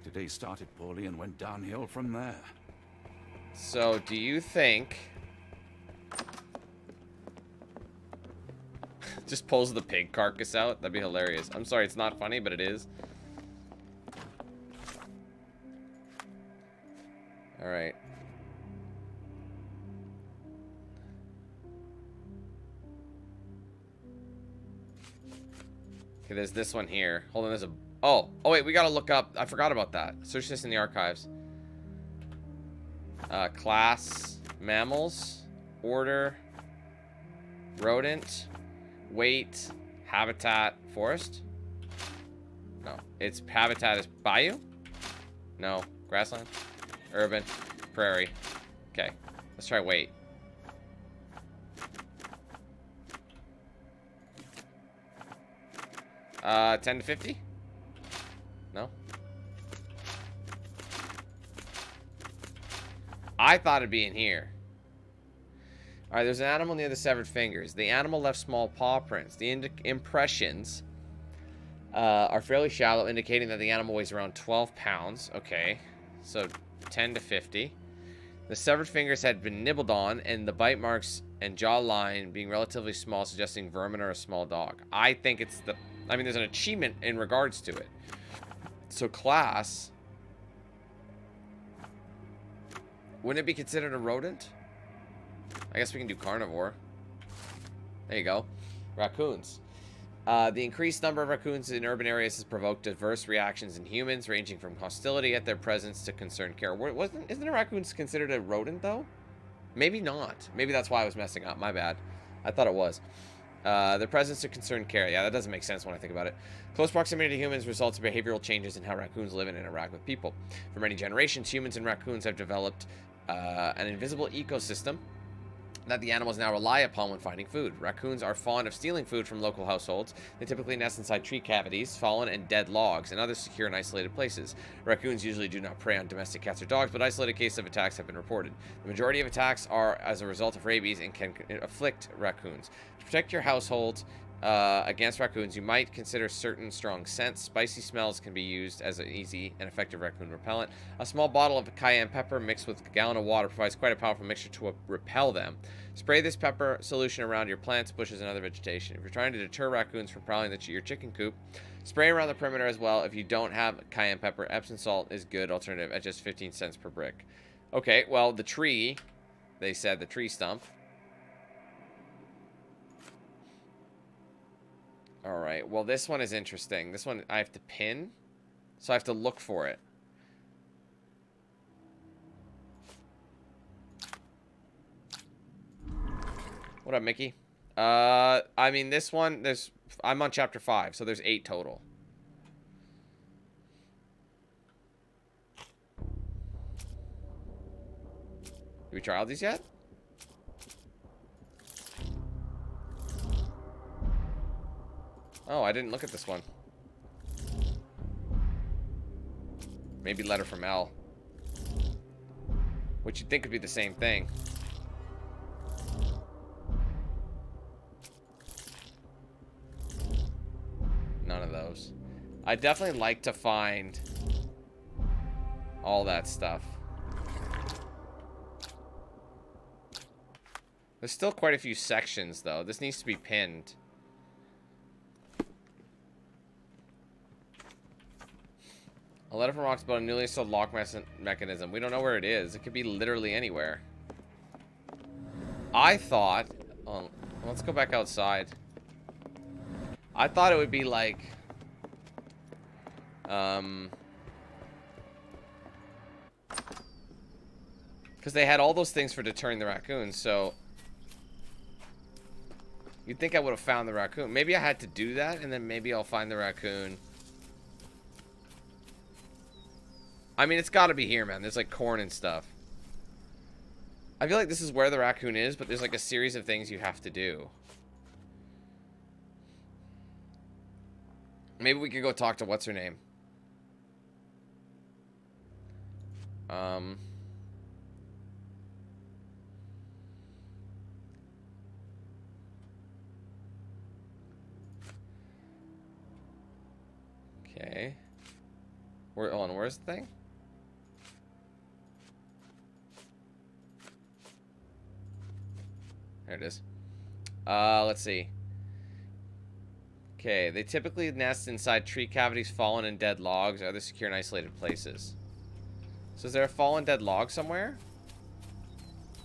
Speaker 3: Today started poorly and went downhill from there.
Speaker 1: So, do you think... Just pulls the pig carcass out? That'd be hilarious. I'm sorry, it's not funny, but it is. Alright. Okay, there's this one here. Hold on, there's a... Oh, wait, we gotta look up... I forgot about that. Search this in the archives. Class, mammals, order, rodent, weight, habitat, forest? No, its habitat is bayou? No, grassland, urban, prairie. Okay, let's try weight. Uh, 10 to 50? No? I thought it'd be in here. Alright, there's an animal near the severed fingers. The animal left small paw prints. The impressions are fairly shallow, indicating that the animal weighs around 12 pounds. Okay, so 10 to 50. The severed fingers had been nibbled on, and the bite marks and jawline being relatively small, suggesting vermin or a small dog. I think it's the... I mean, there's an achievement in regards to it. So class... Wouldn't it be considered a rodent? I guess we can do carnivore. There you go. Raccoons. The increased number of raccoons in urban areas has provoked diverse reactions in humans, ranging from hostility at their presence to concerned care. Isn't a raccoon considered a rodent, though? Maybe not. Maybe that's why I was messing up. My bad. I thought it was. Their presence to concerned care. Yeah, that doesn't make sense when I think about it. Close proximity to humans results in behavioral changes in how raccoons live and interact with people. For many generations, humans and raccoons have developed an invisible ecosystem that the animals now rely upon when finding food. Raccoons are fond of stealing food from local households. They typically nest inside tree cavities, fallen and dead logs, and other secure and isolated places. Raccoons usually do not prey on domestic cats or dogs, but isolated cases of attacks have been reported. The majority of attacks are as a result of rabies and can afflict raccoons. To protect your household against raccoons, you might consider certain strong scents. Spicy smells can be used as an easy and effective raccoon repellent. A small bottle of cayenne pepper mixed with a gallon of water provides quite a powerful mixture to repel them. Spray this pepper solution around your plants, bushes, and other vegetation. If you're trying to deter raccoons from prowling your chicken coop, spray around the perimeter as well. If you don't have cayenne pepper, Epsom salt is a good alternative at just 15 cents per brick. Okay, well, the tree, they said the tree stump. Alright, well, this one is interesting. This one I have to pin, so I have to look for it. What up, Mickey? I mean, this one, I'm on chapter 5, so there's 8 total. Did we try all these yet? Oh, I didn't look at this one. Maybe letter from L. Which you'd think would be the same thing. None of those. I'd definitely like to find all that stuff. There's still quite a few sections, though. This needs to be pinned. A letter from Rox about a newly installed lock mechanism. We don't know where it is. It could be literally anywhere. I thought... Oh, let's go back outside. I thought it would be like... kind Because they had all those things for deterring the raccoons, so... You'd think I would have found the raccoon. Maybe I had to do that, and then maybe I'll find the raccoon. I mean, it's got to be here, man. There's, like, corn and stuff. I feel like this is where the raccoon is, but there's, like, a series of things you have to do. Maybe we could go talk to what's-her-name. Okay. Hold on, where's the thing? There it is. Let's see. Okay, they typically nest inside tree cavities, fallen and dead logs, or other secure and isolated places. So is there a fallen dead log somewhere?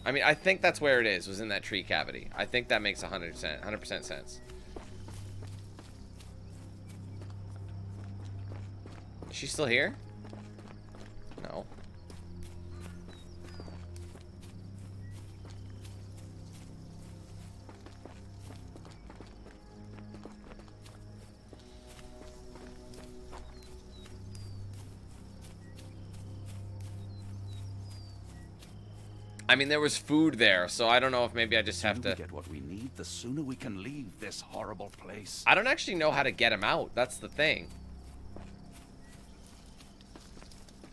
Speaker 1: I mean, I think that's where it is, was in that tree cavity. I think that makes 100% sense. Is she still here? No. I mean, there was food there, so I don't know if maybe I just have to...
Speaker 3: The sooner we get what we need, the sooner we can leave this horrible place.
Speaker 1: I don't actually know how to get him out. That's the thing.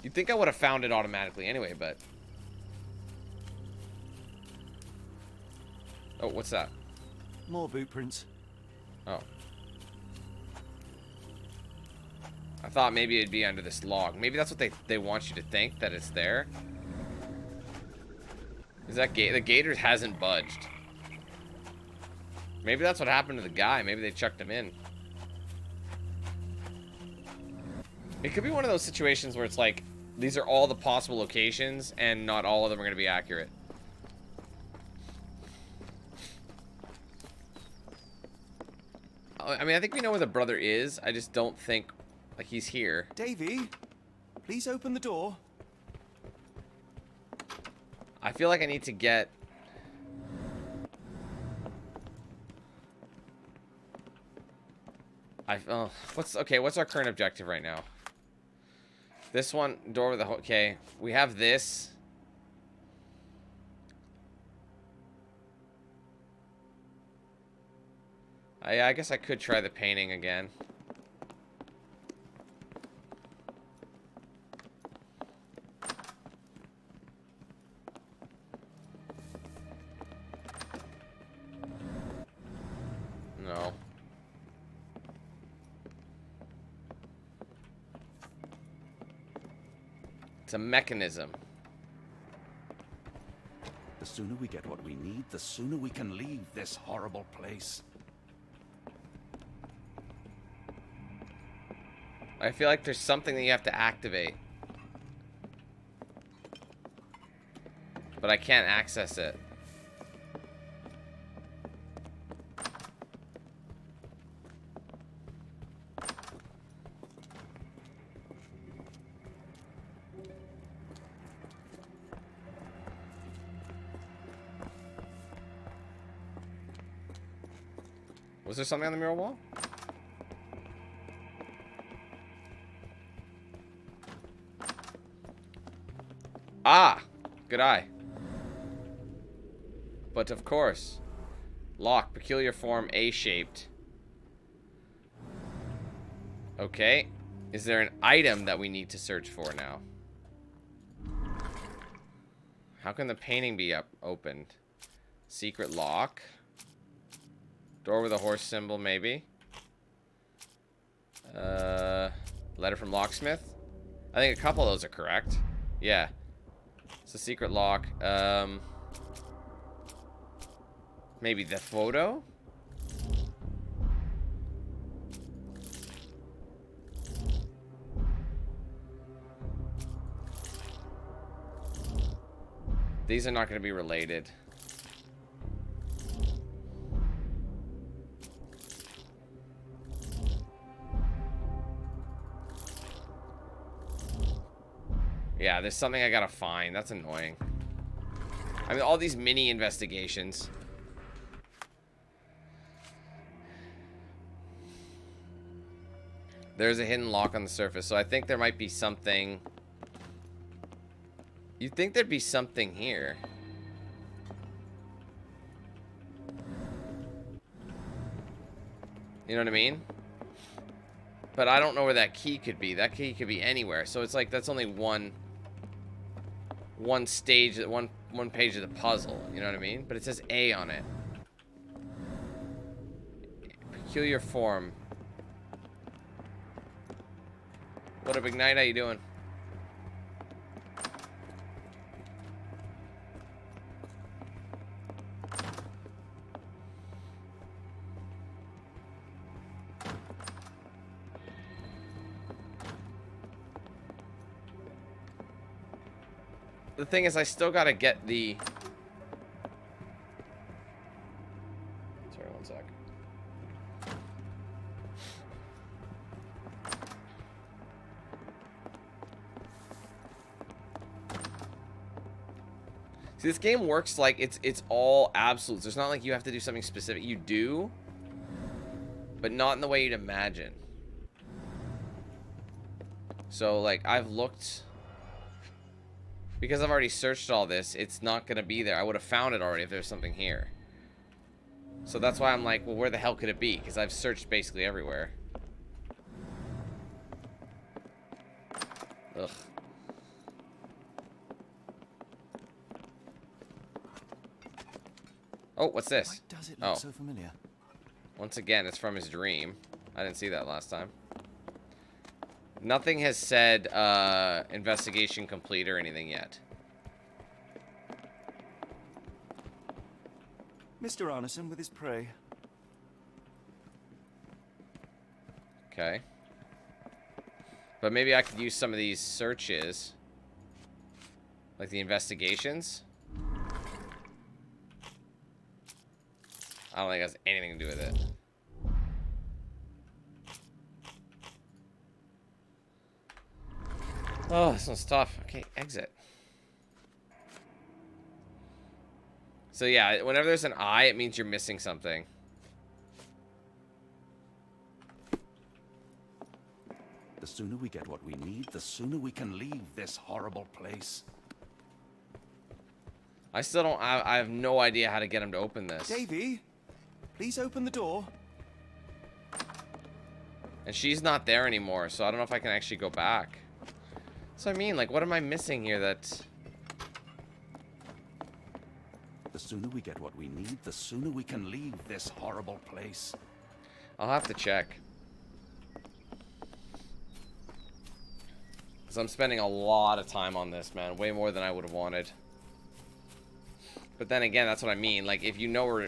Speaker 1: You'd think I would have found it automatically anyway, but... Oh, what's that?
Speaker 10: More boot prints.
Speaker 1: Oh. I thought maybe it'd be under this log. Maybe that's what they want you to think, that it's there. Is that the gator hasn't budged. Maybe that's what happened to the guy. Maybe they chucked him in. It could be one of those situations where it's like, these are all the possible locations, and not all of them are going to be accurate. I mean, I think we know where the brother is. I just don't think, like, he's here.
Speaker 10: Davy, please open the door.
Speaker 1: I feel like I need to get... what's our current objective right now? This one, door with the... Okay, we have this. I guess I could try the painting again. No. It's a mechanism.
Speaker 3: The sooner we get what we need, the sooner we can leave this horrible place.
Speaker 1: I feel like there's something that you have to activate. But I can't access it. Was there something on the mural wall? Ah! Good eye. But of course. Lock. Peculiar form. A-shaped. Okay. Is there an item that we need to search for now? How can the painting be opened? Secret lock. Door with a horse symbol, maybe. Letter from locksmith. I think a couple of those are correct. Yeah. It's a secret lock. Maybe the photo? These are not going to be related. Yeah, there's something I gotta find. That's annoying. I mean, all these mini investigations. There's a hidden lock on the surface, so I think there might be something. You'd think there'd be something here. You know what I mean? But I don't know where that key could be. That key could be anywhere. So it's like that's only one stage, one page of the puzzle. You know what I mean? But it says A on it. Peculiar form. What up, Ignite? How you doing? The thing is, I still gotta get the... Sorry, one sec. See, this game works like it's all absolutes. There's not like you have to do something specific. You do, but not in the way you'd imagine. So, like, I've looked... Because I've already searched all this, it's not going to be there. I would have found it already if there's something here. So that's why I'm like, well, where the hell could it be? Because I've searched basically everywhere. Ugh. Oh, what's this?
Speaker 10: Why does it look so familiar?
Speaker 1: Once again, it's from his dream. I didn't see that last time. Nothing has said investigation complete or anything yet.
Speaker 10: Mr. Arneson with his prey.
Speaker 1: Okay. But maybe I could use some of these searches. Like the investigations. I don't think it has anything to do with it. Oh, this one's tough. Okay, exit. So yeah, whenever there's an I, it means you're missing something.
Speaker 3: The sooner we get what we need, the sooner we can leave this horrible place.
Speaker 1: I still don't... I have no idea how to get him to open this.
Speaker 10: Davy, please open the door.
Speaker 1: And she's not there anymore, so I don't know if I can actually go back. So I mean, like, what am I missing here that...
Speaker 3: The sooner we get what we need, the sooner we can leave this horrible place.
Speaker 1: I'll have to check. Because I'm spending a lot of time on this, man. Way more than I would have wanted. But then again, that's what I mean. Like, if you know where...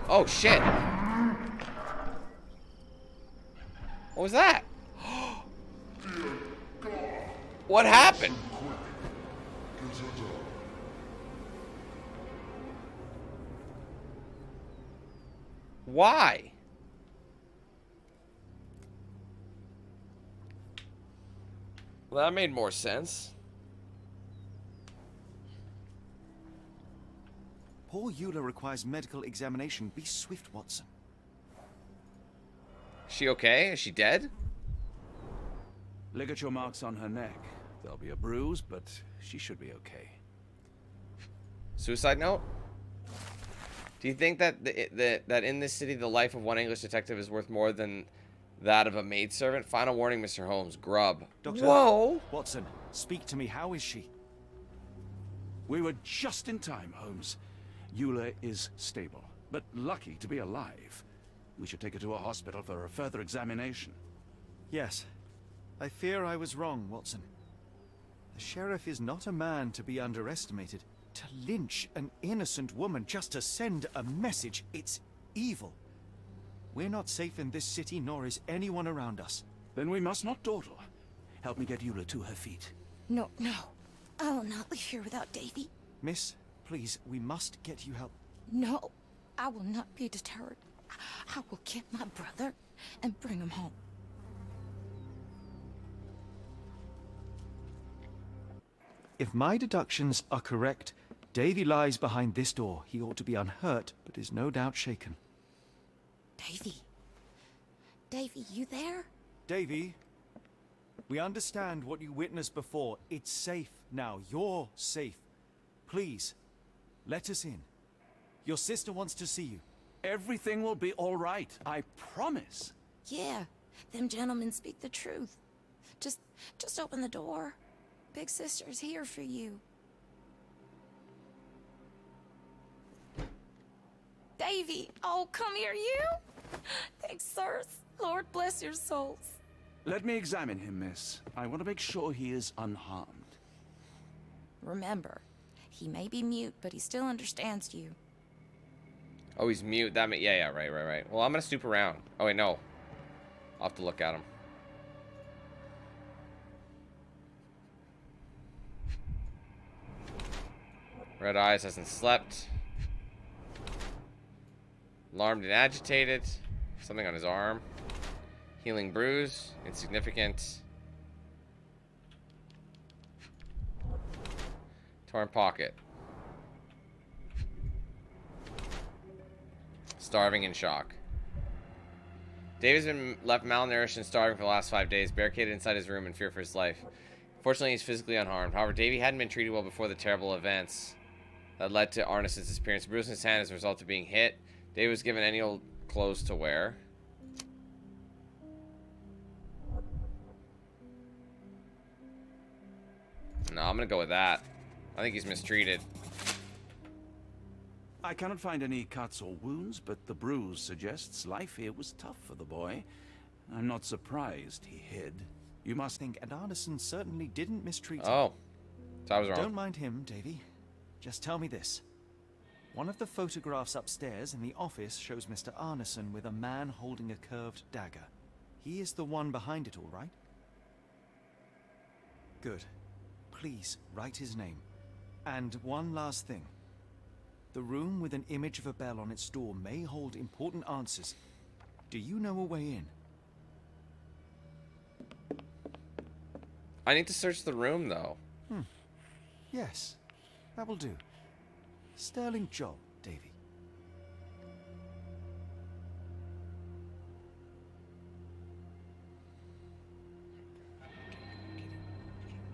Speaker 1: Oh, shit! What was that? What happened? Why? Well, that made more sense.
Speaker 10: Poor Eula requires medical examination. Be swift, Watson.
Speaker 1: Is she okay? Is she dead?
Speaker 3: Ligature marks on her neck. There'll be a bruise, but she should be okay.
Speaker 1: Suicide note? Do you think that that in this city the life of one English detective is worth more than that of a maidservant? Final warning, Mr. Holmes. Grub.
Speaker 10: Doctor,
Speaker 1: whoa!
Speaker 10: Watson, speak to me. How is she?
Speaker 3: We were just in time, Holmes. Eula is stable, but lucky to be alive. We should take her to a hospital for a further examination.
Speaker 10: Yes. I fear I was wrong, Watson. The sheriff is not a man to be underestimated. To lynch an innocent woman just to send a message, it's evil. We're not safe in this city, nor is anyone around us.
Speaker 3: Then we must not dawdle. Help me get Eula to her feet.
Speaker 6: No, no. I will not leave here without Davy.
Speaker 10: Miss, please, we must get you help.
Speaker 6: No, I will not be deterred. I will get my brother and bring him home.
Speaker 10: If my deductions are correct, Davy lies behind this door. He ought to be unhurt, but is no doubt shaken.
Speaker 6: Davy. Davy, you there?
Speaker 10: Davy, we understand what you witnessed before. It's safe now. You're safe. Please, let us in. Your sister wants to see you.
Speaker 3: Everything will be all right, I promise.
Speaker 6: Yeah, them gentlemen speak the truth. Just open the door. Big sister's here for you. Davy, oh, come here, you. Thanks, sirs. Lord bless your souls.
Speaker 3: Let me examine him, miss. I want to make sure he is unharmed.
Speaker 6: Remember, he may be mute, but he still understands you.
Speaker 1: Oh, he's mute. That yeah, right. Well, I'm gonna snoop around. Oh wait, no. I'll have to look at him. Red eyes, hasn't slept. Alarmed and agitated. Something on his arm. Healing bruise. Insignificant. Torn pocket. Starving in shock. David's been left malnourished and starving for the last 5 days, barricaded inside his room in fear for his life. Fortunately, he's physically unharmed. However, Davy hadn't been treated well before the terrible events that led to Arneson's disappearance. Bruise in his hand as a result of being hit. David was given any old clothes to wear. No, I'm gonna go with that. I think he's mistreated.
Speaker 3: I cannot find any cuts or wounds, but the bruise suggests life here was tough for the boy. I'm not surprised he hid.
Speaker 10: You must think, and Arneson certainly didn't mistreat him.
Speaker 1: Oh, so I was wrong.
Speaker 10: Don't mind him, Davy. Just tell me this. One of the photographs upstairs in the office shows Mr. Arneson with a man holding a curved dagger. He is the one behind it, all right? Good. Please, write his name. And one last thing. The room with an image of a bell on its door may hold important answers. Do you know a way in?
Speaker 1: I need to search the room, though.
Speaker 10: Yes, that will do. Sterling job, Davy.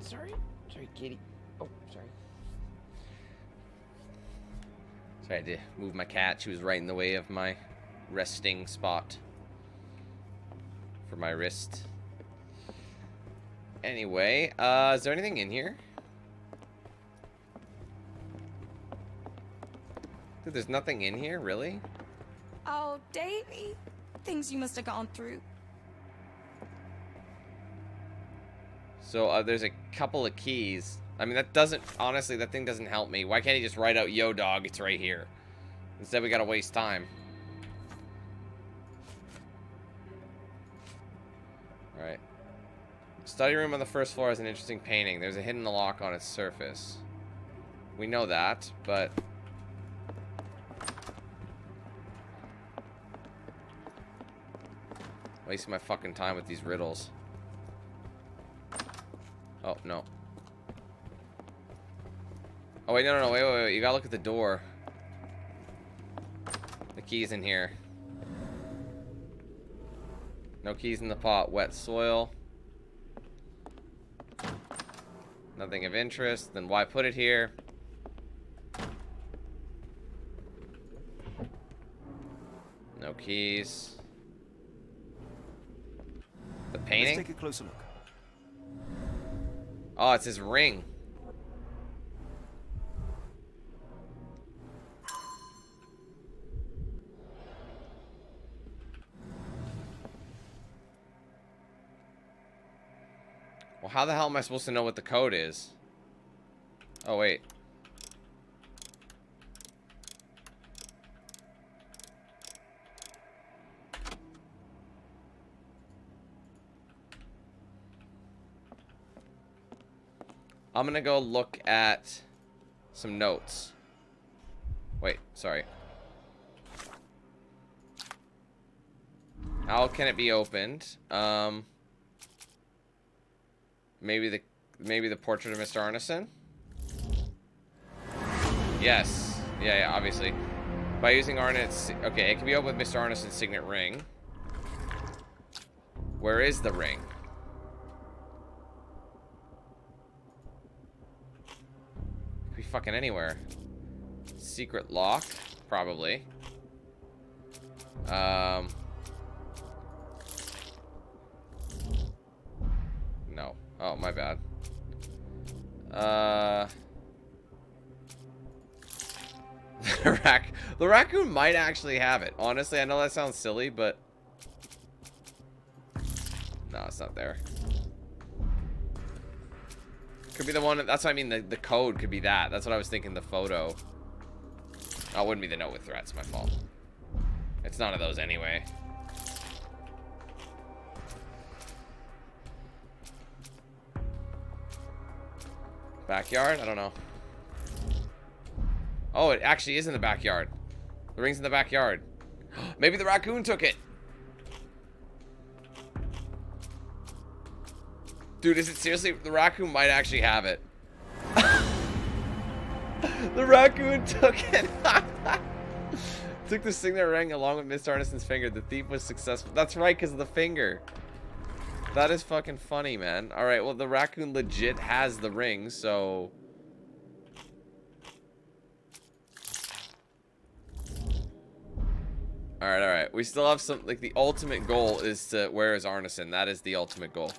Speaker 1: Sorry, kitty. Oh, sorry. Sorry, I had to move my cat. She was right in the way of my resting spot for my wrist. Anyway, is there anything in here? Dude, there's nothing in here, really?
Speaker 6: Oh, Davy. Things you must have gone through.
Speaker 1: So, there's a couple of keys. I mean, that doesn't... Honestly, that thing doesn't help me. Why can't he just write out, yo, dog, it's right here? Instead, we gotta waste time. Alright. Study room on the first floor has an interesting painting. There's a hidden lock on its surface. We know that, but... Wasting my fucking time with these riddles. Oh, no. Oh, wait, no. Wait. You gotta look at the door. The key's in here. No keys in the pot. Wet soil. Nothing of interest. Then why put it here? No keys. The painting?
Speaker 10: Let's take a closer look.
Speaker 1: Oh, it's his ring. Well, how the hell am I supposed to know what the code is? Oh, wait. I'm gonna go look at some notes. Wait, sorry. How can it be opened? Maybe the portrait of Mr. Arneson? Yes. Yeah, obviously. By using Arnett's... Okay, it can be opened with Mr. Arnett's signet ring. Where is the ring? It could be fucking anywhere. Secret lock? Probably. No. Oh, my bad. The raccoon might actually have it. Honestly, I know that sounds silly, but... No, it's not there. Could be the one... That's what I mean. The code could be that. That's what I was thinking, the photo. Oh, it wouldn't be the note with threats. My fault. It's none of those anyway. Backyard? I don't know. Oh, it actually is in the backyard. The ring's in the backyard. Maybe the raccoon took it. Dude, is it seriously? The raccoon might actually have it. The raccoon took it. Took the signet ring along with Mr. Arneson's finger. The thief was successful. That's right, because of the finger. That is fucking funny, man. Alright, well, the raccoon legit has the ring, so... Alright. We still have some... Like, the ultimate goal is to... Where is Arneson? That is the ultimate goal.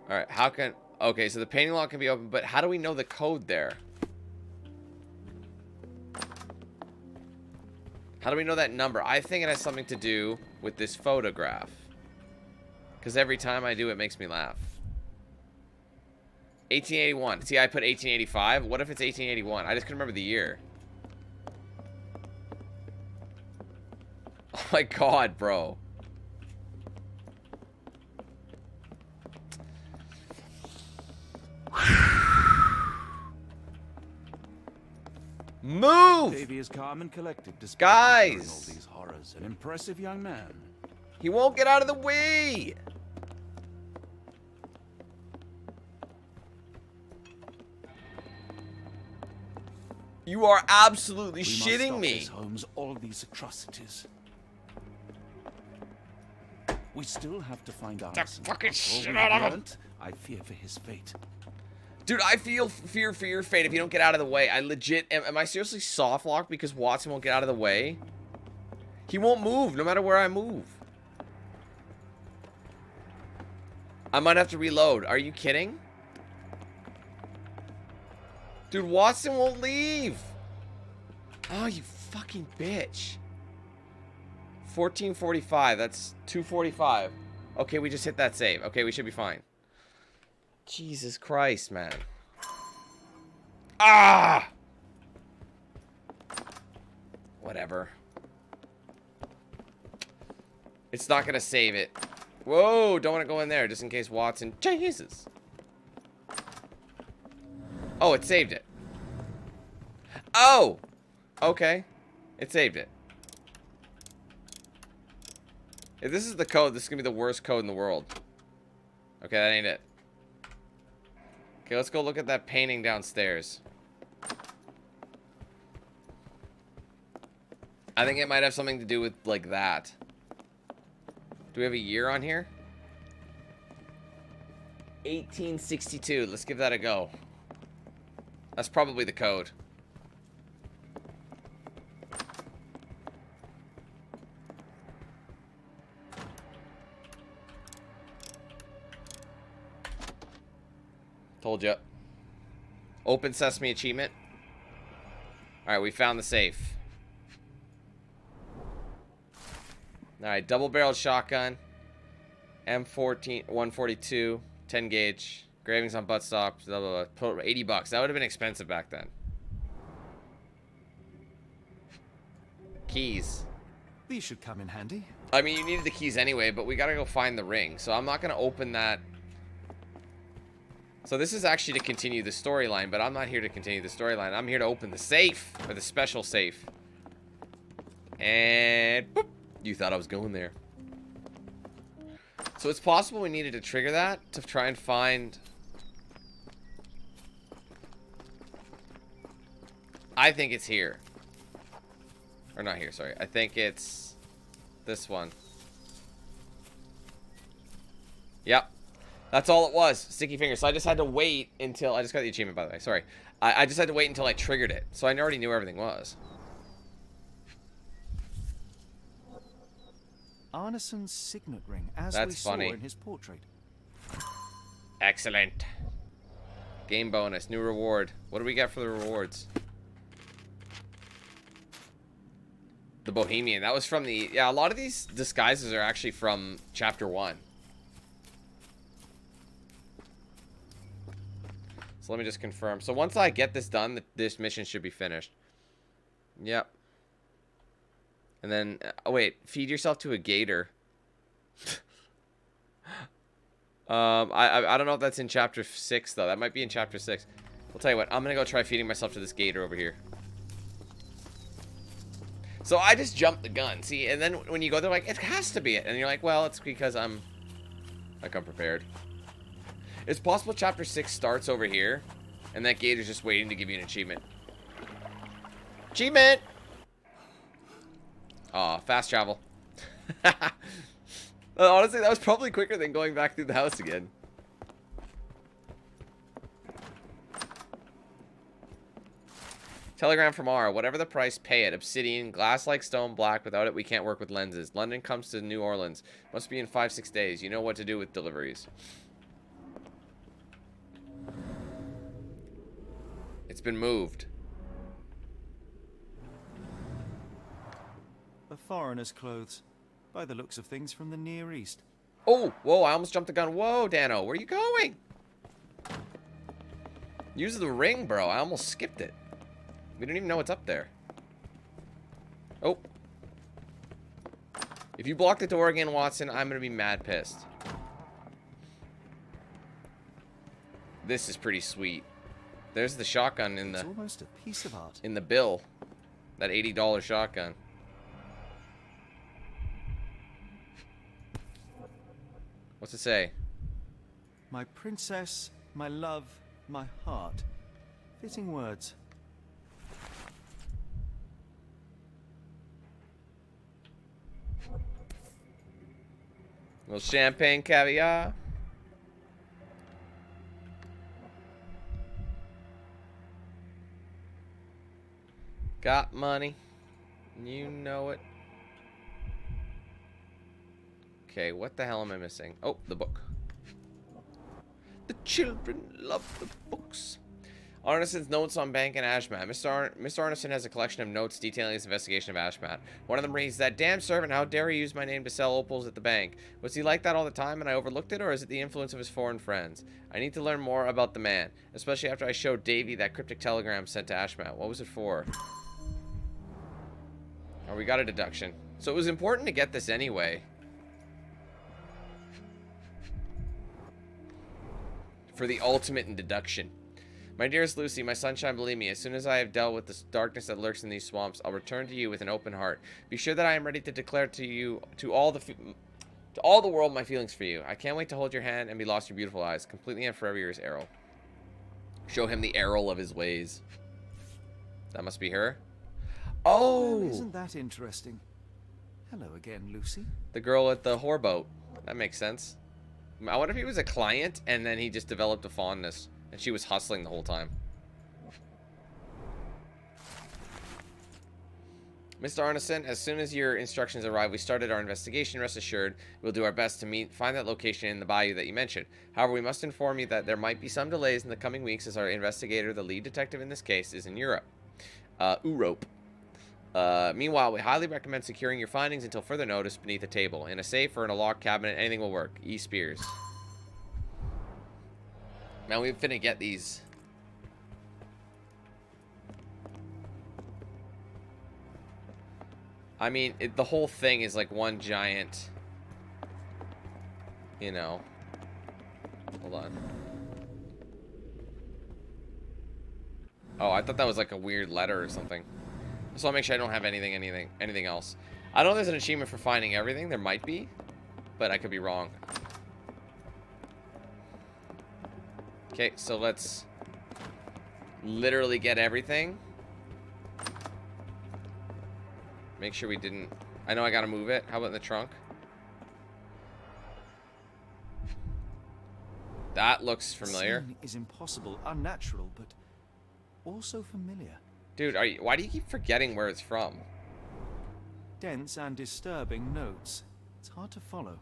Speaker 1: Alright, how can... Okay, so the painting lock can be open, but how do we know the code there? How do we know that number? I think it has something to do with this photograph. Because every time I do, it makes me laugh. 1881. See, I put 1885. What if it's 1881? I just couldn't remember the year. Oh my god, bro. Move!
Speaker 10: Davy is calm and collected despite
Speaker 1: Guys!
Speaker 10: all these horrors. An impressive young man.
Speaker 1: He won't get out of the way! You are absolutely shitting me.
Speaker 10: Holmes, all these atrocities. We still have to find Arneson.
Speaker 1: Fucking shit out of him.
Speaker 10: I fear for his fate.
Speaker 1: Dude, I feel fear for your fate if you don't get out of the way. I legit... Am I seriously soft locked because Watson won't get out of the way? He won't move no matter where I move. I might have to reload. Are you kidding? Dude, Watson won't leave. Oh, you fucking bitch. 1445. That's 245. Okay, we just hit that save. Okay, we should be fine. Jesus Christ, man. Ah! Whatever. It's not gonna save it. Whoa, don't want to go in there just in case Watson... Jesus. Oh, it saved it. Oh! Okay. It saved it. If this is the code, this is gonna be the worst code in the world. Okay, that ain't it. Okay, let's go look at that painting downstairs. I think it might have something to do with, like, that. Do we have a year on here? 1862. Let's give that a go. That's probably the code. Told you. Open Sesame achievement. Alright, we found the safe. Alright, double-barreled shotgun. M14, 142, 10 gauge. Engravings on buttstock. Blah, blah, blah. $80. That would have been expensive back then. Keys.
Speaker 10: These should come in handy.
Speaker 1: I mean, you needed the keys anyway, but we gotta go find the ring. So I'm not gonna open that. So this is actually to continue the storyline, but I'm not here to continue the storyline. I'm here to open the safe, or the special safe. And boop, you thought I was going there. So it's possible we needed to trigger that to try and find... I think it's here. Or not here, sorry. I think it's this one. Yep. That's all it was. Sticky fingers. So I just had to wait until... I just got the achievement, by the way. Sorry. I just had to wait until I triggered it. So I already knew where everything was.
Speaker 10: Arneson's signet ring, as
Speaker 1: That's
Speaker 10: we saw
Speaker 1: funny.
Speaker 10: in his portrait.
Speaker 1: Excellent. Game bonus. New reward. What do we get for the rewards? The Bohemian. That was from the... Yeah, a lot of these disguises are actually from Chapter 1. So let me just confirm. So once I get this done, this mission should be finished. Yep. And then... oh, wait. Feed yourself to a gator. I don't know if that's in Chapter 6, though. That might be in Chapter 6. I'll tell you what. I'm going to go try feeding myself to this gator over here. So I just jumped the gun, see, and then when you go there, like, it has to be it, and you're like, well, it's because I'm prepared. It's possible Chapter 6 starts over here, and that gator's just waiting to give you an achievement. Achievement! Aw, fast travel. Honestly, that was probably quicker than going back through the house again. Telegram from R. Whatever the price, pay it. Obsidian, glass like stone, black. Without it, we can't work with lenses. London comes to New Orleans. Must be in 5-6 days. You know what to do with deliveries. It's been moved.
Speaker 10: A foreigner's clothes. By the looks of things from the Near East.
Speaker 1: Oh, whoa, I almost jumped the gun. Whoa, Dano, where are you going? Use the ring, bro. I almost skipped it. We don't even know what's up there. Oh. If you block the door again, Watson, I'm going to be mad pissed. This is pretty sweet. There's the shotgun in the...
Speaker 10: It's almost a piece of art.
Speaker 1: In the bill. That $80 shotgun. What's it say?
Speaker 10: My princess, my love, my heart. Fitting words.
Speaker 1: A little champagne caviar. Got money. You know it. Okay, what the hell am I missing? Oh, the book. The children love the books. Arneson's notes on Bank and Ashmat. Mr. Arneson has a collection of notes detailing his investigation of Ashmat. One of them reads, "That damn servant, how dare he use my name to sell opals at the bank? Was he like that all the time and I overlooked it, or is it the influence of his foreign friends? I need to learn more about the man, especially after I showed Davy that cryptic telegram sent to Ashmat. What was it for?" Oh, we got a deduction. So it was important to get this anyway. For the ultimate in deduction. My dearest Lucy, my sunshine, believe me, as soon as I have dealt with the darkness that lurks in these swamps, I'll return to you with an open heart. Be sure that I am ready to declare to you, to all the world, my feelings for you. I can't wait to hold your hand and be lost in your beautiful eyes. Completely and forever yours, Errol. Show him the Errol of his ways. That must be her. Oh!
Speaker 10: Well, isn't that interesting? Hello again, Lucy.
Speaker 1: The girl at the whore boat. That makes sense. I wonder if he was a client and then he just developed a fondness. And she was hustling the whole time. Mr. Arneson, as soon as your instructions arrive, we started our investigation. Rest assured, we'll do our best to find that location in the bayou that you mentioned. However, we must inform you that there might be some delays in the coming weeks as our investigator, the lead detective in this case, is in Europe. Meanwhile, we highly recommend securing your findings until further notice beneath a table. In a safe or in a locked cabinet, anything will work. E. Spears. Man, we finna get these. I mean, the whole thing is like one giant, you know. Hold on. Oh, I thought that was like a weird letter or something. So I'll make sure I don't have anything else. I don't know if there's an achievement for finding everything. There might be, but I could be wrong. Okay, so let's literally get everything. Make sure we didn't... I know I gotta move it. How about in the trunk? That looks familiar.
Speaker 10: The scene is impossible, unnatural, but also familiar.
Speaker 1: Dude, why do you keep forgetting where it's from?
Speaker 10: Dense and disturbing notes. It's hard to follow.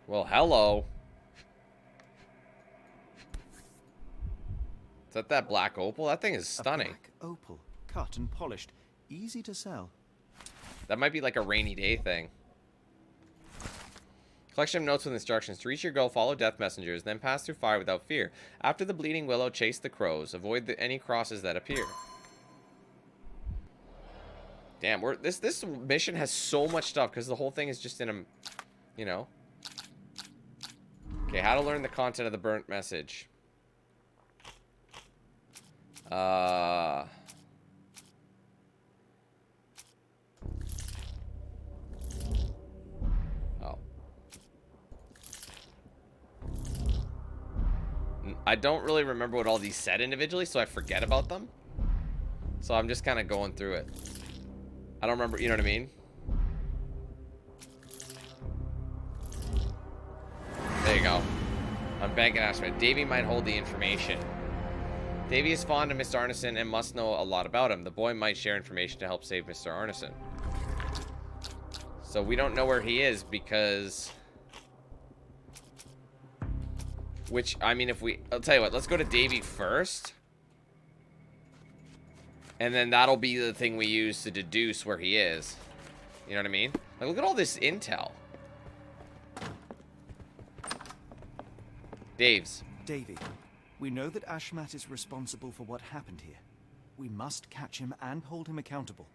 Speaker 1: Well, hello. Is that black opal? That thing is stunning.
Speaker 10: A black opal, cut and polished, easy to sell.
Speaker 1: That might be like a rainy day thing. Collection of notes with instructions. To reach your goal, follow death messengers, then pass through fire without fear. After the bleeding willow, chase the crows. Avoid any crosses that appear. Damn, this mission has so much stuff because the whole thing is just in a, you know. Okay, how to learn the content of the burnt message. Oh. I don't really remember what all these said individually, so I forget about them. So I'm just kind of going through it. I don't remember, you know what I mean? There you go. I'm banking aspect. Davy might hold the information. Davy is fond of Mr. Arneson and must know a lot about him. The boy might share information to help save Mr. Arneson. So we don't know where he is because... Which, I mean, if we... I'll tell you what, let's go to Davy first. And then that'll be the thing we use to deduce where he is. You know what I mean? Like, look at all this intel. Dave's.
Speaker 10: Davy, we know that Ashmat is responsible for what happened here. We must catch him and hold him accountable.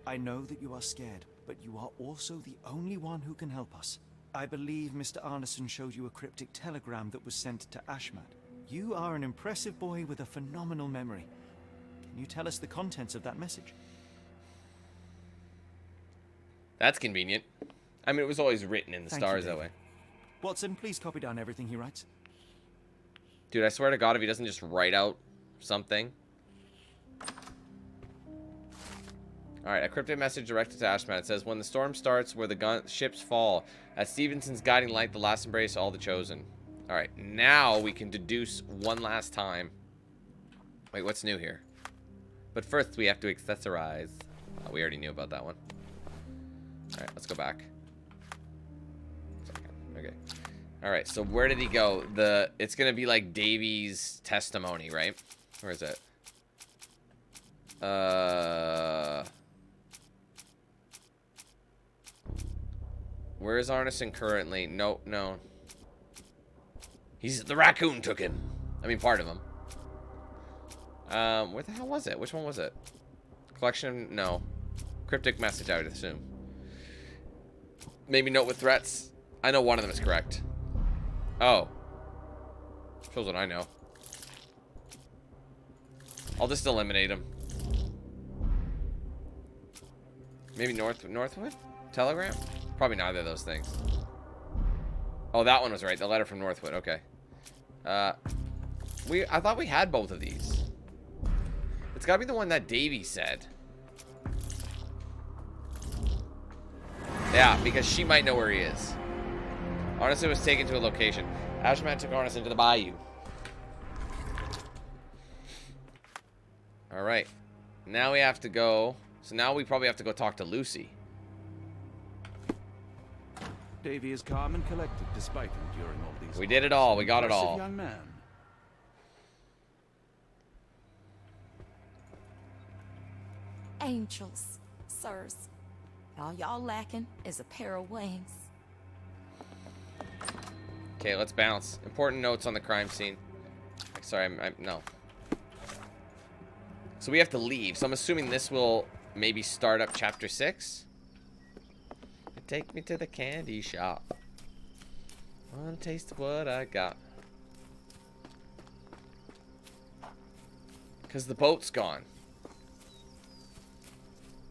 Speaker 10: I know that you are scared, but you are also the only one who can help us. I believe Mr. Arneson showed you a cryptic telegram that was sent to Ashmat. You are an impressive boy with a phenomenal memory. Can you tell us the contents of that message?
Speaker 1: That's convenient. I mean, it was always written in the stars that way.
Speaker 10: Watson, please copy down everything he writes.
Speaker 1: Dude, I swear to God, if he doesn't just write out something. Alright, a cryptic message directed to Ashmat. It says, when the storm starts, where the ships fall, at Stevenson's guiding light, the last embrace, all the chosen. Alright, now we can deduce one last time. Wait, what's new here? But first, we have to accessorize. Oh, we already knew about that one. Alright, let's go back. Okay. Alright, so where did he go? It's gonna be like Davy's testimony, right? Where is it? Where is Arneson currently? No. The raccoon took him. I mean, part of him. Where the hell was it? Which one was it? Collection? No. Cryptic message, I would assume. Maybe note with threats. I know one of them is correct. Oh. Shows what I know. I'll just eliminate him. Maybe Northwood? Telegram? Probably neither of those things. Oh, that one was right. The letter from Northwood. Okay. I thought we had both of these. It's gotta be the one that Davy said. Yeah, because she might know where he is. Arneson was taken to a location. Ashmat took Arneson to the Bayou. Alright. Now we have to go... So now we probably have to go talk to Lucy.
Speaker 3: Davy is calm and collected despite enduring all these...
Speaker 1: We did it all. We got it all.
Speaker 3: Young man.
Speaker 6: Angels, sirs. All y'all lacking is a pair of wings.
Speaker 1: Okay, let's bounce. Important notes on the crime scene. Sorry, no. So we have to leave. So I'm assuming this will maybe start up chapter 6. Take me to the candy shop. One taste of what I got. Because the boat's gone.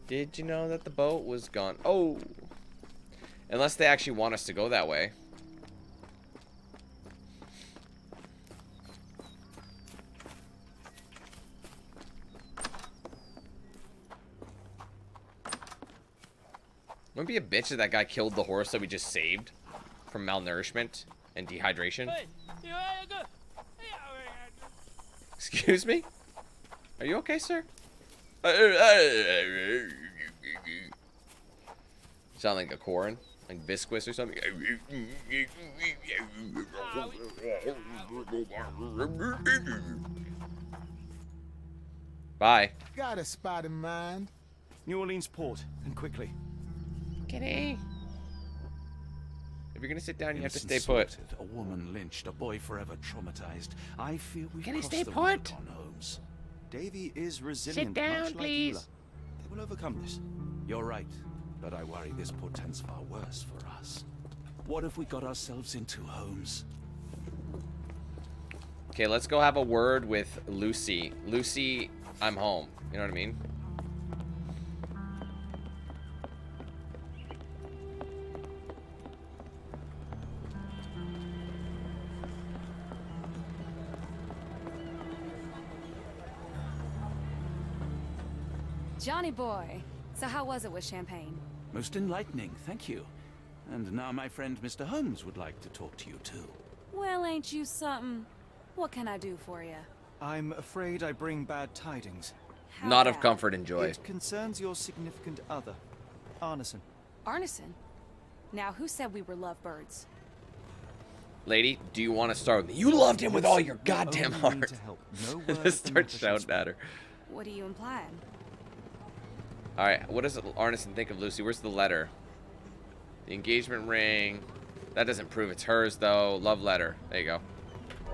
Speaker 1: Did you know that the boat was gone? Oh! Unless they actually want us to go that way. Wouldn't it be a bitch that guy killed the horse that we just saved from malnourishment and dehydration? Excuse me? Are you okay, sir? Sound like a Corin? Like Visquis or something? Bye.
Speaker 15: Got a spot in mind.
Speaker 10: New Orleans port, and quickly.
Speaker 1: Kitty. If you're gonna sit down, you have to stay
Speaker 3: Innocent
Speaker 1: put.
Speaker 3: slaughtered, a woman lynched, a boy forever traumatized. I feel we've
Speaker 1: Can he
Speaker 3: crossed
Speaker 1: stay
Speaker 3: the
Speaker 1: put?
Speaker 3: Rubicon, Holmes.
Speaker 10: Davy is resilient,
Speaker 1: Sit down,
Speaker 10: much like
Speaker 1: please.
Speaker 10: Eula. They will overcome this.
Speaker 3: You're right, but I worry this portends far worse for us. What have we got ourselves into, Holmes?
Speaker 1: Okay, let's go have a word with Lucy. Lucy, I'm home. You know what I mean?
Speaker 19: Johnny boy. So how was it with Champagne?
Speaker 3: Most enlightening, thank you. And now my friend Mr. Holmes would like to talk to you too.
Speaker 19: Well, ain't you something? What can I do for you?
Speaker 10: I'm afraid I bring bad tidings.
Speaker 1: Not of comfort and joy.
Speaker 10: It concerns your significant other, Arneson.
Speaker 19: Arneson? Now, who said we were lovebirds?
Speaker 1: Lady, do you want to start with me? You loved him with all your goddamn
Speaker 10: Only
Speaker 1: heart.
Speaker 10: mean to help. No word
Speaker 1: Just
Speaker 10: from
Speaker 1: start
Speaker 10: Mother
Speaker 1: shouting at her.
Speaker 19: What are you implying?
Speaker 1: Alright, what does Arneson think of Lucy? Where's the letter? The engagement ring. That doesn't prove it's hers, though. Love letter. There you go.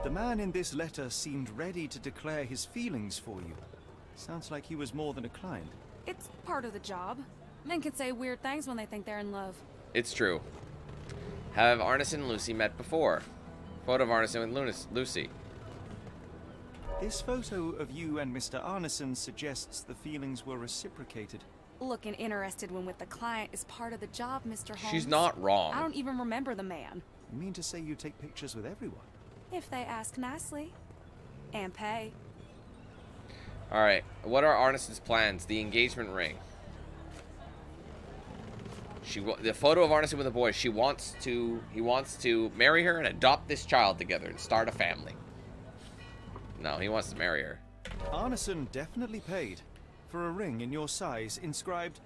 Speaker 10: The man in this letter seemed ready to declare his feelings for you. Sounds like he was more than a client.
Speaker 19: It's part of the job. Men can say weird things when they think they're in love.
Speaker 1: It's true. Have Arneson and Lucy met before? Photo of Arneson with Lucy.
Speaker 10: This photo of you and Mr. Arneson suggests the feelings were reciprocated.
Speaker 19: Looking interested when with the client is part of the job, Mr. Holmes.
Speaker 1: She's not wrong.
Speaker 19: I don't even remember the man.
Speaker 10: You mean to say you take pictures with everyone?
Speaker 19: If they ask nicely. And pay.
Speaker 1: Alright, what are Arneson's plans? The engagement ring. The photo of Arneson with a boy. He wants to marry her and adopt this child together and start a family. No, he wants to marry her.
Speaker 10: Arneson definitely paid for a ring in your size inscribed,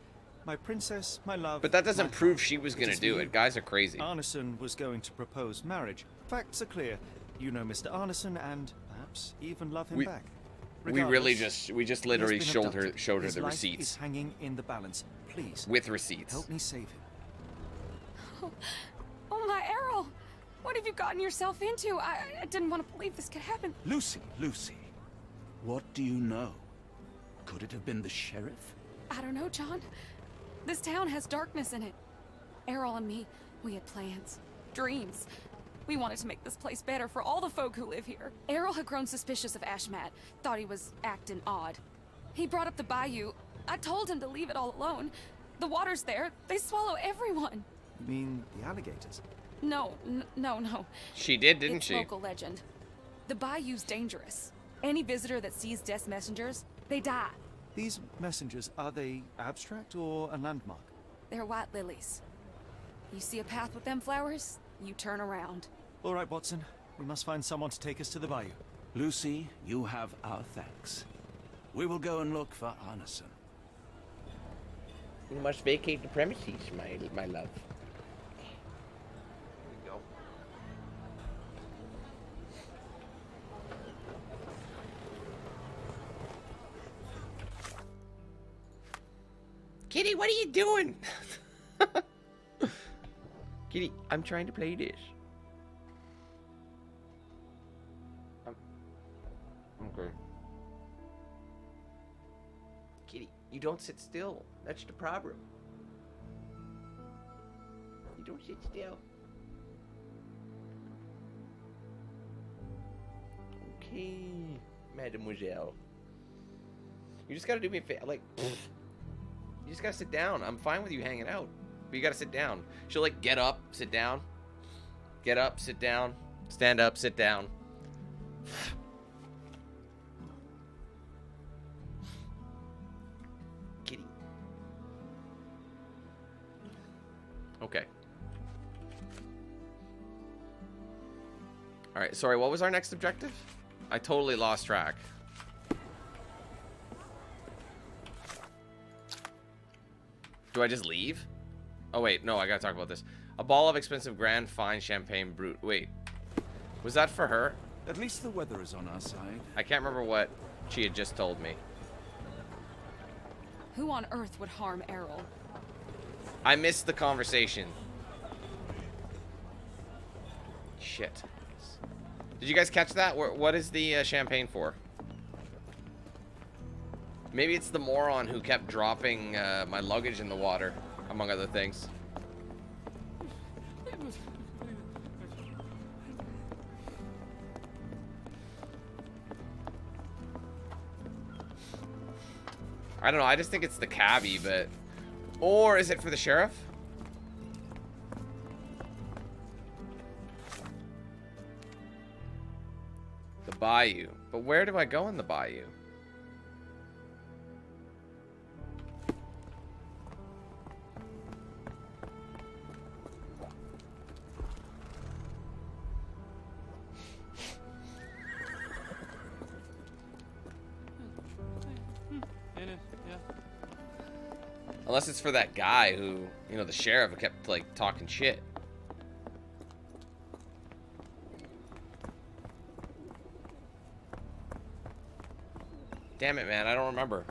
Speaker 10: "My princess, my love."
Speaker 1: But that doesn't
Speaker 10: my
Speaker 1: prove
Speaker 10: heart."
Speaker 1: she was going
Speaker 10: It
Speaker 1: to
Speaker 10: is
Speaker 1: do
Speaker 10: you.
Speaker 1: it. Guys are crazy.
Speaker 10: Arneson was going to propose marriage. Facts are clear. You know Mr. Arneson and perhaps even love him back.
Speaker 1: We just literally
Speaker 10: He has
Speaker 1: showed
Speaker 10: been
Speaker 1: her
Speaker 10: abducted. His
Speaker 1: the
Speaker 10: life
Speaker 1: receipts
Speaker 10: is hanging in the balance. Please.
Speaker 1: with receipts.
Speaker 10: Help me save him.
Speaker 19: Oh my Errol! What have you gotten yourself into? I didn't want to believe this could happen.
Speaker 3: Lucy, what do you know? Could it have been the sheriff?
Speaker 19: I don't know, John. This town has darkness in it. Errol and me, we had plans, dreams. We wanted to make this place better for all the folk who live here. Errol had grown suspicious of Ashmat, thought he was acting odd. He brought up the Bayou. I told him to leave it all alone. The water's there. They swallow everyone.
Speaker 10: You mean the alligators?
Speaker 19: No.
Speaker 1: She did, didn't
Speaker 19: It's
Speaker 1: she?
Speaker 19: local legend. The Bayou's dangerous. Any visitor that sees death's messengers, they die.
Speaker 10: These messengers, are they abstract or a landmark?
Speaker 19: They're white lilies. You see a path with them flowers, you turn around.
Speaker 10: All right, Watson. We must find someone to take us to the Bayou.
Speaker 3: Lucy, you have our thanks. We will go and look for Arneson.
Speaker 1: You must vacate the premises, my love. Kitty, what are you doing? Kitty, I'm trying to play this. Okay. Kitty, you don't sit still. That's the problem. You don't sit still. Okay, mademoiselle. You just gotta do me a favor, like... You just gotta sit down. I'm fine with you hanging out, but you gotta sit down. She'll like get up, sit down, get up, sit down, stand up, sit down. Kitty. Okay. All right. Sorry. What was our next objective? I totally lost track. Do I just leave? Oh, wait. No, I gotta talk about this. A ball of expensive Grand Fine Champagne Brut. Wait. Was that for her?
Speaker 10: At least the weather is on our side.
Speaker 1: I can't remember what she had just told me.
Speaker 19: Who on earth would harm Errol?
Speaker 1: I missed the conversation. Shit. Did you guys catch that? What is the champagne for? Maybe it's the moron who kept dropping my luggage in the water, among other things. I don't know, I just think it's the cabbie, but... Or is it for the sheriff? The Bayou. But where do I go in the Bayou? Unless it's for that guy who, you know, the sheriff who kept, like, talking shit. Damn it, man. I don't remember.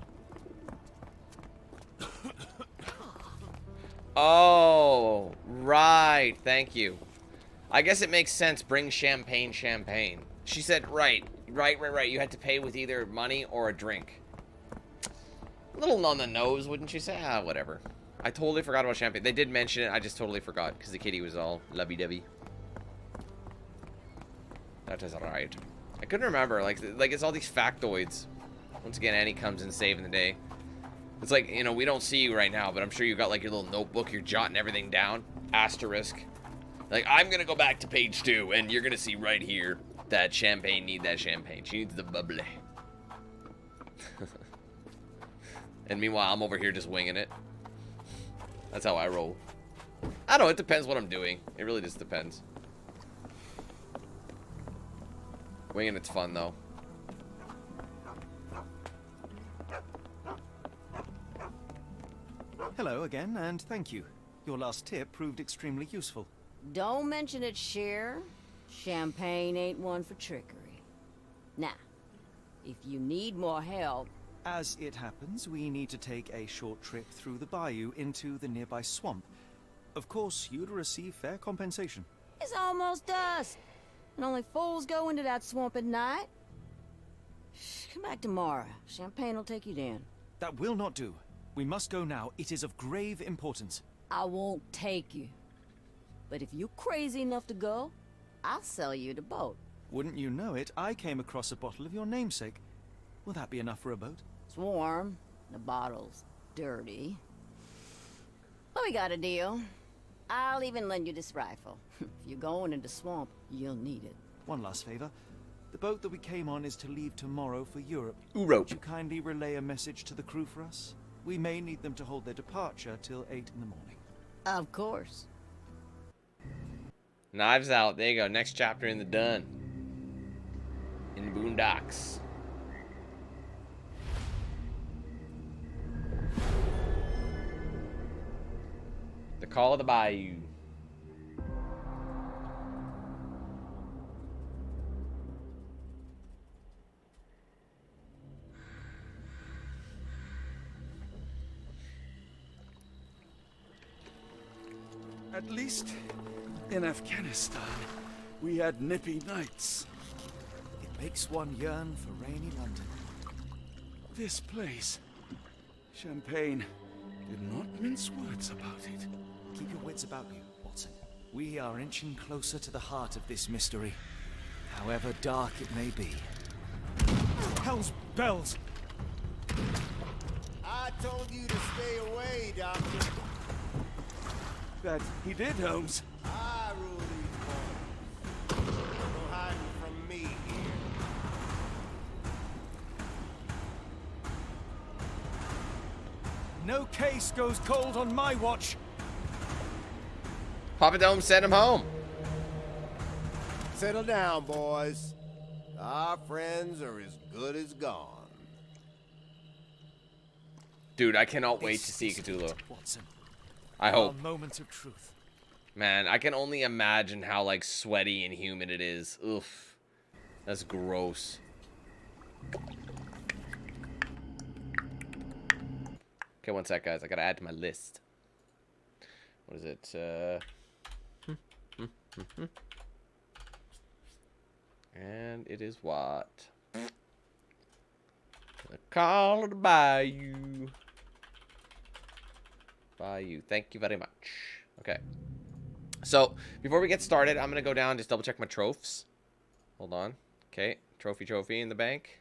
Speaker 1: Oh, right. Thank you. I guess it makes sense. Bring champagne. She said, right. You had to pay with either money or a drink. A little on the nose, wouldn't you say? Ah, whatever. I totally forgot about champagne. They did mention it. I just totally forgot because the kitty was all lovey-dovey. That is alright. I couldn't remember. Like it's all these factoids. Once again, Annie comes in saving the day. It's like, you know, we don't see you right now, but I'm sure you got like your little notebook. You're jotting everything down. Asterisk. Like, I'm gonna go back to page 2, and you're gonna see right here that champagne need that champagne. She needs the bubbly. And meanwhile, I'm over here just winging it. That's how I roll. I don't know, it depends what I'm doing. It really just depends. Winging it's fun, though.
Speaker 10: Hello again, and thank you. Your last tip proved extremely useful.
Speaker 21: Don't mention it, Cher. Champagne ain't one for trickery. Now, if you need more help...
Speaker 10: As it happens, we need to take a short trip through the bayou into the nearby swamp. Of course, you'd receive fair compensation.
Speaker 21: It's almost dusk, and only fools go into that swamp at night. Come back tomorrow. Champagne will take you down.
Speaker 10: That will not do. We must go now. It is of grave importance.
Speaker 21: I won't take you. But if you're crazy enough to go, I'll sell you the boat.
Speaker 10: Wouldn't you know it, I came across a bottle of your namesake. Will that be enough for a boat?
Speaker 21: It's warm. The bottle's dirty. But we got a deal. I'll even lend you this rifle. If you're going into the swamp, you'll need it.
Speaker 10: One last favor. The boat that we came on is to leave tomorrow for Europe.
Speaker 1: Would
Speaker 10: you kindly relay a message to the crew for us? We may need them to hold their departure till 8 in the morning.
Speaker 21: Of course.
Speaker 1: Knives Out. There you go. Next chapter in the done. In the boondocks. The Call of the Bayou.
Speaker 3: At least in Afghanistan, we had nippy nights.
Speaker 10: It makes one yearn for rainy London.
Speaker 3: This place, Champagne, did not mince words about it.
Speaker 10: Keep your wits about you, Watson. We are inching closer to the heart of this mystery, however dark it may be.
Speaker 3: Hell's bells!
Speaker 14: I told you to stay away, Doctor.
Speaker 10: That he did, Holmes.
Speaker 14: I rule these boys. No hiding from me here.
Speaker 10: No case goes cold on my watch.
Speaker 1: Papa Dome sent him home.
Speaker 14: Settle down, boys. Our friends are as good as gone.
Speaker 1: Dude, I cannot wait to see Cthulhu.
Speaker 10: Watson.
Speaker 1: I hope.
Speaker 10: Moments of truth.
Speaker 1: Man, I can only imagine how like sweaty and humid it is. Oof. That's gross. Okay, one sec, guys. I gotta add to my list. What is it? And it is what? The Call of the Bayou. Bayou. Thank you very much. Okay. So, before we get started, I'm going to go down and just double check my trophies. Hold on. Okay. Trophy in the bank.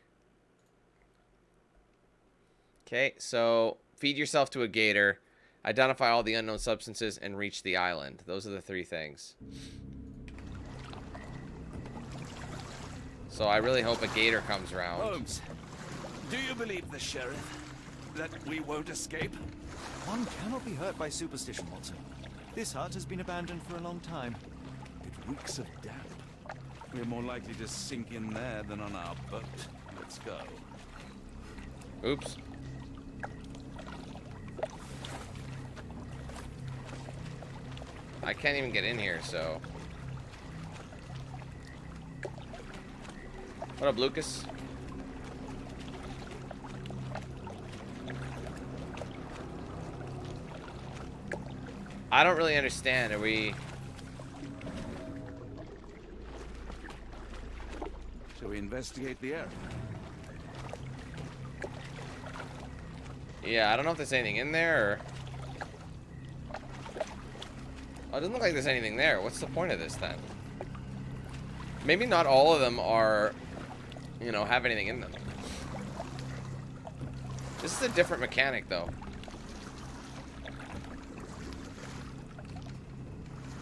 Speaker 1: Okay. So, feed yourself to a gator. Identify all the unknown substances and reach the island. Those are the 3 things. So I really hope a gator comes around.
Speaker 3: Holmes, do you believe the sheriff? That we won't escape?
Speaker 10: One cannot be hurt by superstition, Watson. This hut has been abandoned for a long time.
Speaker 3: It reeks of damp. We're more likely to sink in there than on our boat. Let's go.
Speaker 1: Oops. I can't even get in here, so... What up, Lucas? I don't really understand. Are we...
Speaker 3: Shall we investigate the area?
Speaker 1: Yeah, I don't know if there's anything in there, or... Oh, it doesn't look like there's anything there. What's the point of this, then? Maybe not all of them are... You know, have anything in them. This is a different mechanic, though.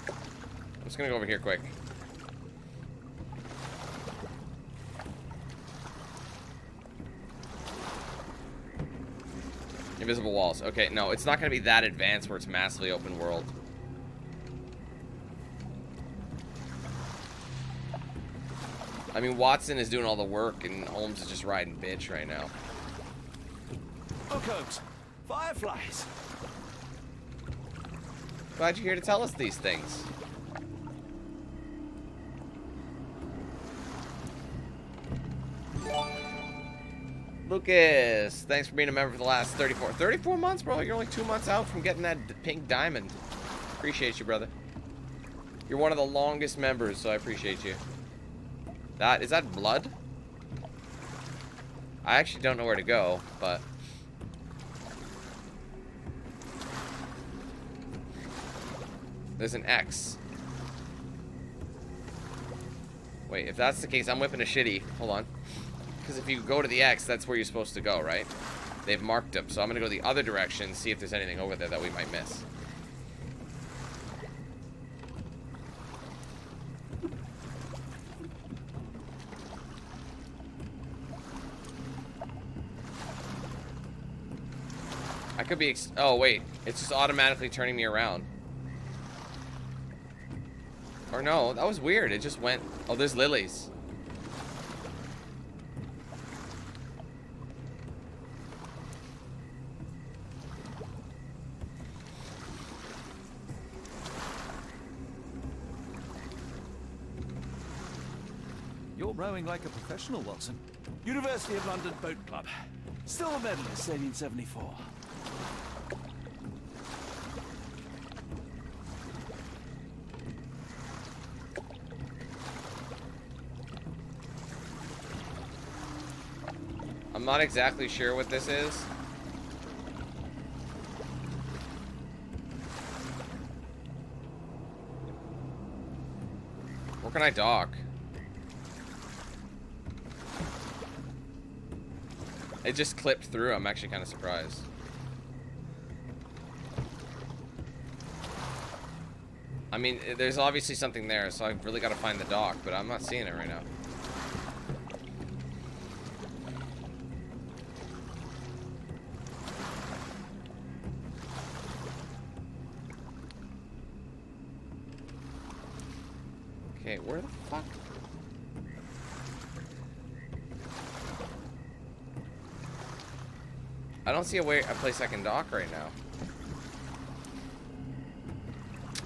Speaker 1: I'm just gonna go over here quick. Invisible walls. Okay, no, it's not gonna be that advanced where it's massively open world. I mean, Watson is doing all the work, and Holmes is just riding bitch right now.
Speaker 3: Look, Holmes. Fireflies.
Speaker 1: Glad you're here to tell us these things. Lucas, thanks for being a member for the last 34 months, bro. You're only 2 months out from getting that pink diamond. Appreciate you, brother. You're one of the longest members, so I appreciate you. Is that blood? I actually don't know where to go, but... There's an X. Wait, if that's the case, I'm whipping a shitty. Hold on. Because if you go to the X, that's where you're supposed to go, right? They've marked them, so I'm going to go the other direction, see if there's anything over there that we might miss. I could be oh, wait. It's just automatically turning me around. Or no, that was weird. It just went... Oh, there's lilies.
Speaker 10: You're rowing like a professional, Watson.
Speaker 3: University of London Boat Club. Still a medalist, 1874.
Speaker 1: I'm not exactly sure what this is. Where can I dock? It just clipped through. I'm actually kind of surprised. I mean, there's obviously something there, so I've really got to find the dock, but I'm not seeing it right now. Okay, where the fuck? I don't see a place I can dock right now.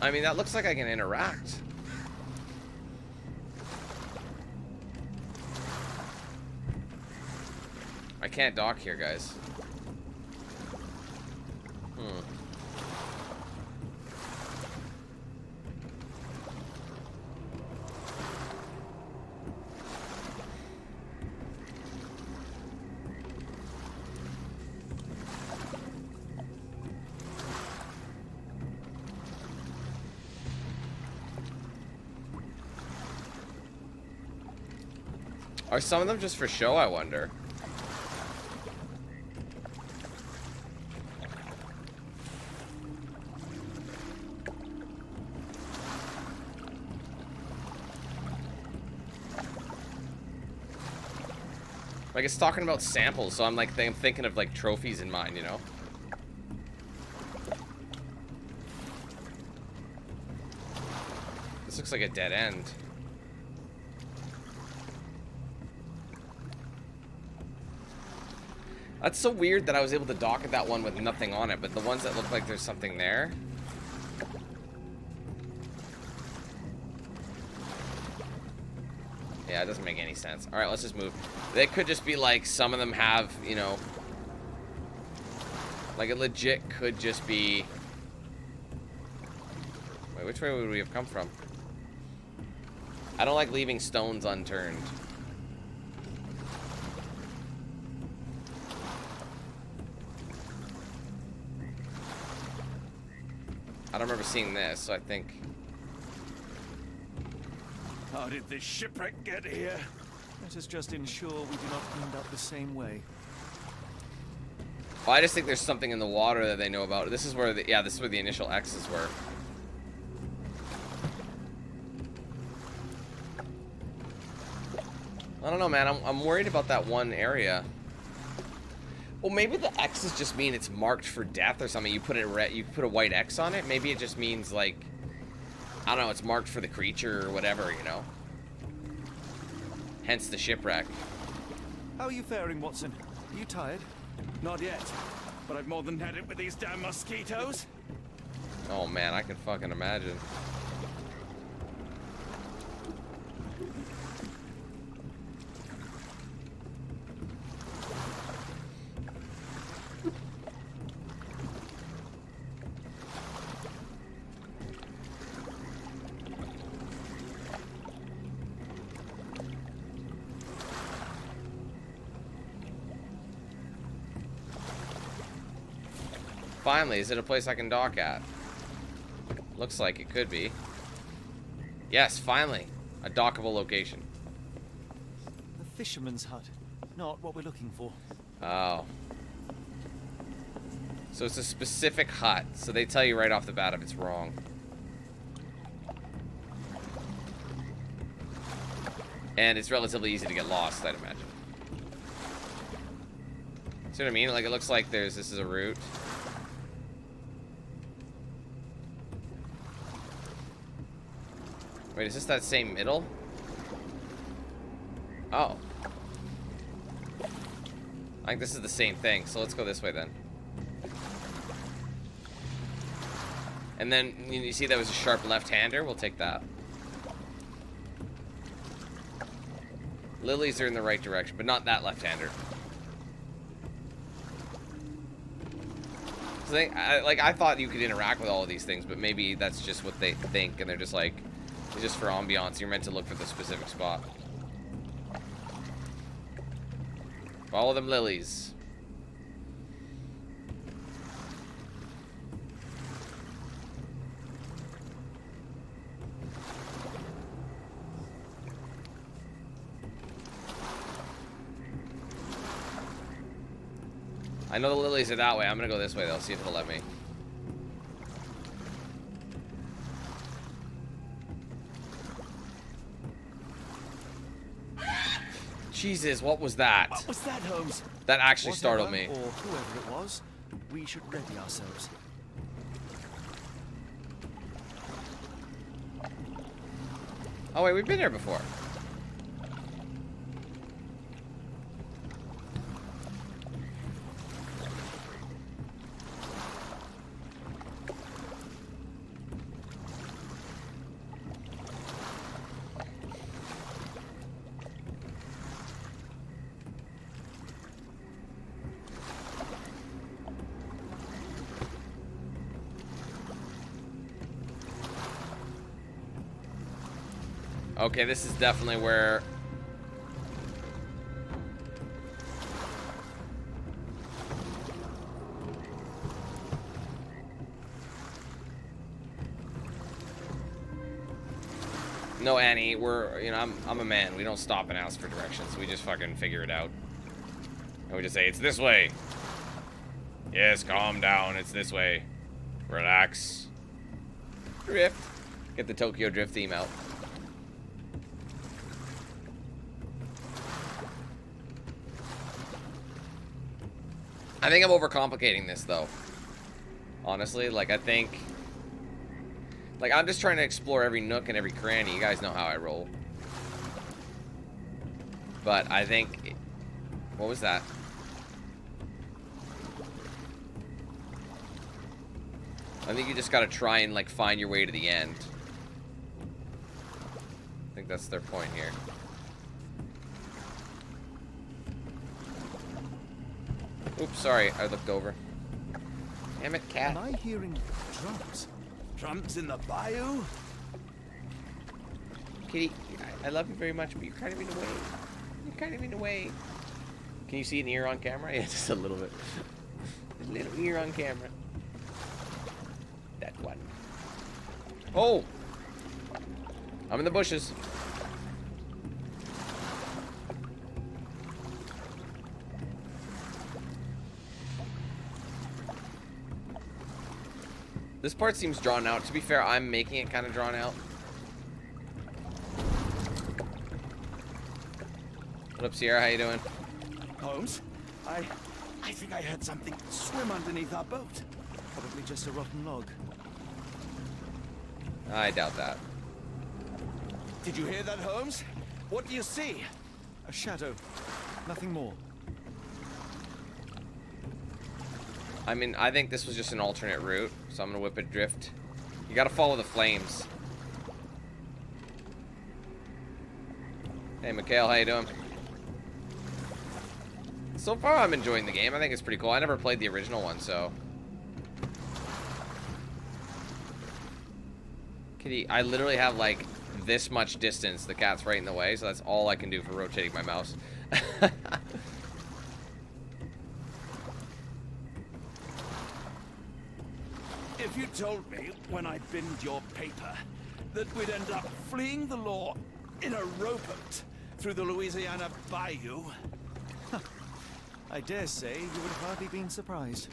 Speaker 1: I mean, that looks like I can interact. I can't dock here, guys. Are some of them just for show, I wonder? Like, it's talking about samples, so I'm like, I'm thinking of like trophies in mind, you know? This looks like a dead end. That's so weird that I was able to dock at that one with nothing on it, but the ones that look like there's something there. Yeah, it doesn't make any sense. Alright, let's just move. They could just be like, some of them have, you know, like it legit could just be... Wait, which way would we have come from? I don't like leaving stones unturned. I don't remember seeing this, so I think...
Speaker 10: How did this shipwreck get here? Let us just ensure we do not end up the same way.
Speaker 1: Well, I just think there's something in the water that they know about. This is where the, yeah, this is where the initial X's were. I don't know, man. I'm worried about that one area. Well, maybe the X's just mean it's marked for death or something. You put a white X on it. Maybe it just means like, I don't know, it's marked for the creature or whatever, you know. Hence the shipwreck.
Speaker 10: How are you faring, Watson? Are you tired?
Speaker 13: Not yet, but I've more than had it with these damn mosquitoes.
Speaker 1: Oh man, I can fucking imagine. Finally, is it a place I can dock at? Looks like it could be. Yes, finally. A dockable location.
Speaker 10: The fisherman's hut. Not what we're looking for.
Speaker 1: Oh. So it's a specific hut. So they tell you right off the bat if it's wrong. And it's relatively easy to get lost, I'd imagine. See what I mean? Like, it looks like this is a route. Wait, is this that same middle? Oh. I think this is the same thing, so let's go this way then. And then, you see that was a sharp left-hander? We'll take that. Lilies are in the right direction, but not that left-hander. So I thought you could interact with all of these things, but maybe that's just what they think, and they're just like... It's just for ambiance. You're meant to look for the specific spot. Follow them lilies. I know the lilies are that way. I'm gonna go this way though. See if it'll let me. Jesus, what was that?
Speaker 10: What was that, Holmes?
Speaker 1: That actually startled
Speaker 10: Whatever,
Speaker 1: me.
Speaker 10: Or whoever it was, we should ready ourselves.
Speaker 1: Oh wait, we've been here before. Okay, this is definitely where... No, Annie, I'm a man. We don't stop and ask for directions. We just fucking figure it out. And we just say, it's this way. Yes, calm down. It's this way. Relax. Drift. Get the Tokyo Drift theme out. I think I'm overcomplicating this, though. Honestly, like, I think... Like, I'm just trying to explore every nook and every cranny. You guys know how I roll. But I think... What was that? I think you just gotta try and, like, find your way to the end. I think that's their point here. Oops, sorry, I looked over. Damn it, cat.
Speaker 10: Am I hearing drums?
Speaker 3: Drums in the bayou?
Speaker 1: Kitty, I love you very much, but you're kind of in the way. You're kind of in the way. Can you see an ear on camera? Yeah, just a little bit. A little ear on camera. That one. Oh! I'm in the bushes. This part seems drawn out. To be fair, I'm making it kind of drawn out. What up, Sierra? How you doing?
Speaker 15: Holmes, I think I heard something swim underneath our boat.
Speaker 10: Probably just a rotten log.
Speaker 1: I doubt that.
Speaker 15: Did you hear that, Holmes? What do you see?
Speaker 10: A shadow. Nothing more.
Speaker 1: I mean, I think this was just an alternate route, so I'm gonna whip it drift. You gotta follow the flames. Hey, Mikhail, how you doing? So far, I'm enjoying the game. I think it's pretty cool. I never played the original one, so... Kitty, I literally have, like, this much distance. The cat's right in the way, so that's all I can do for rotating my mouse.
Speaker 3: If you told me when I binned your paper that we'd end up fleeing the law in a rowboat through the Louisiana Bayou...
Speaker 10: I dare say you would have hardly been surprised.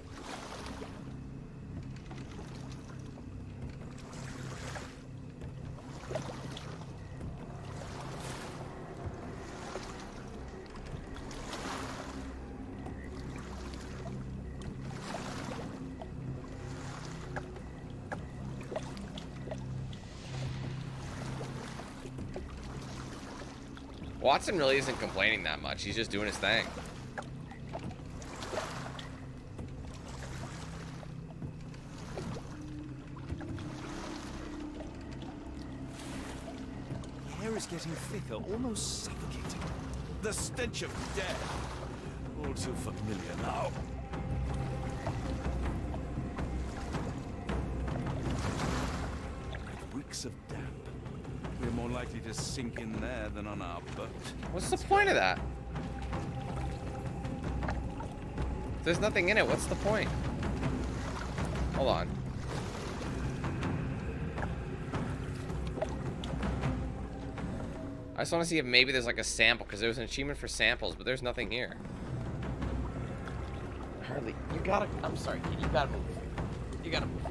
Speaker 1: Watson really isn't complaining that much. He's just doing his thing.
Speaker 10: The air is getting thicker, almost suffocating.
Speaker 3: The stench of death. All too familiar now. Reeks of damp. We're more likely to sink in there than on our boat.
Speaker 1: What's the point of that? If there's nothing in it, what's the point? Hold on. I just want to see if maybe there's like a sample, because there was an achievement for samples, but there's nothing here. Harley, you gotta... I'm sorry, kid, you gotta move. You gotta move.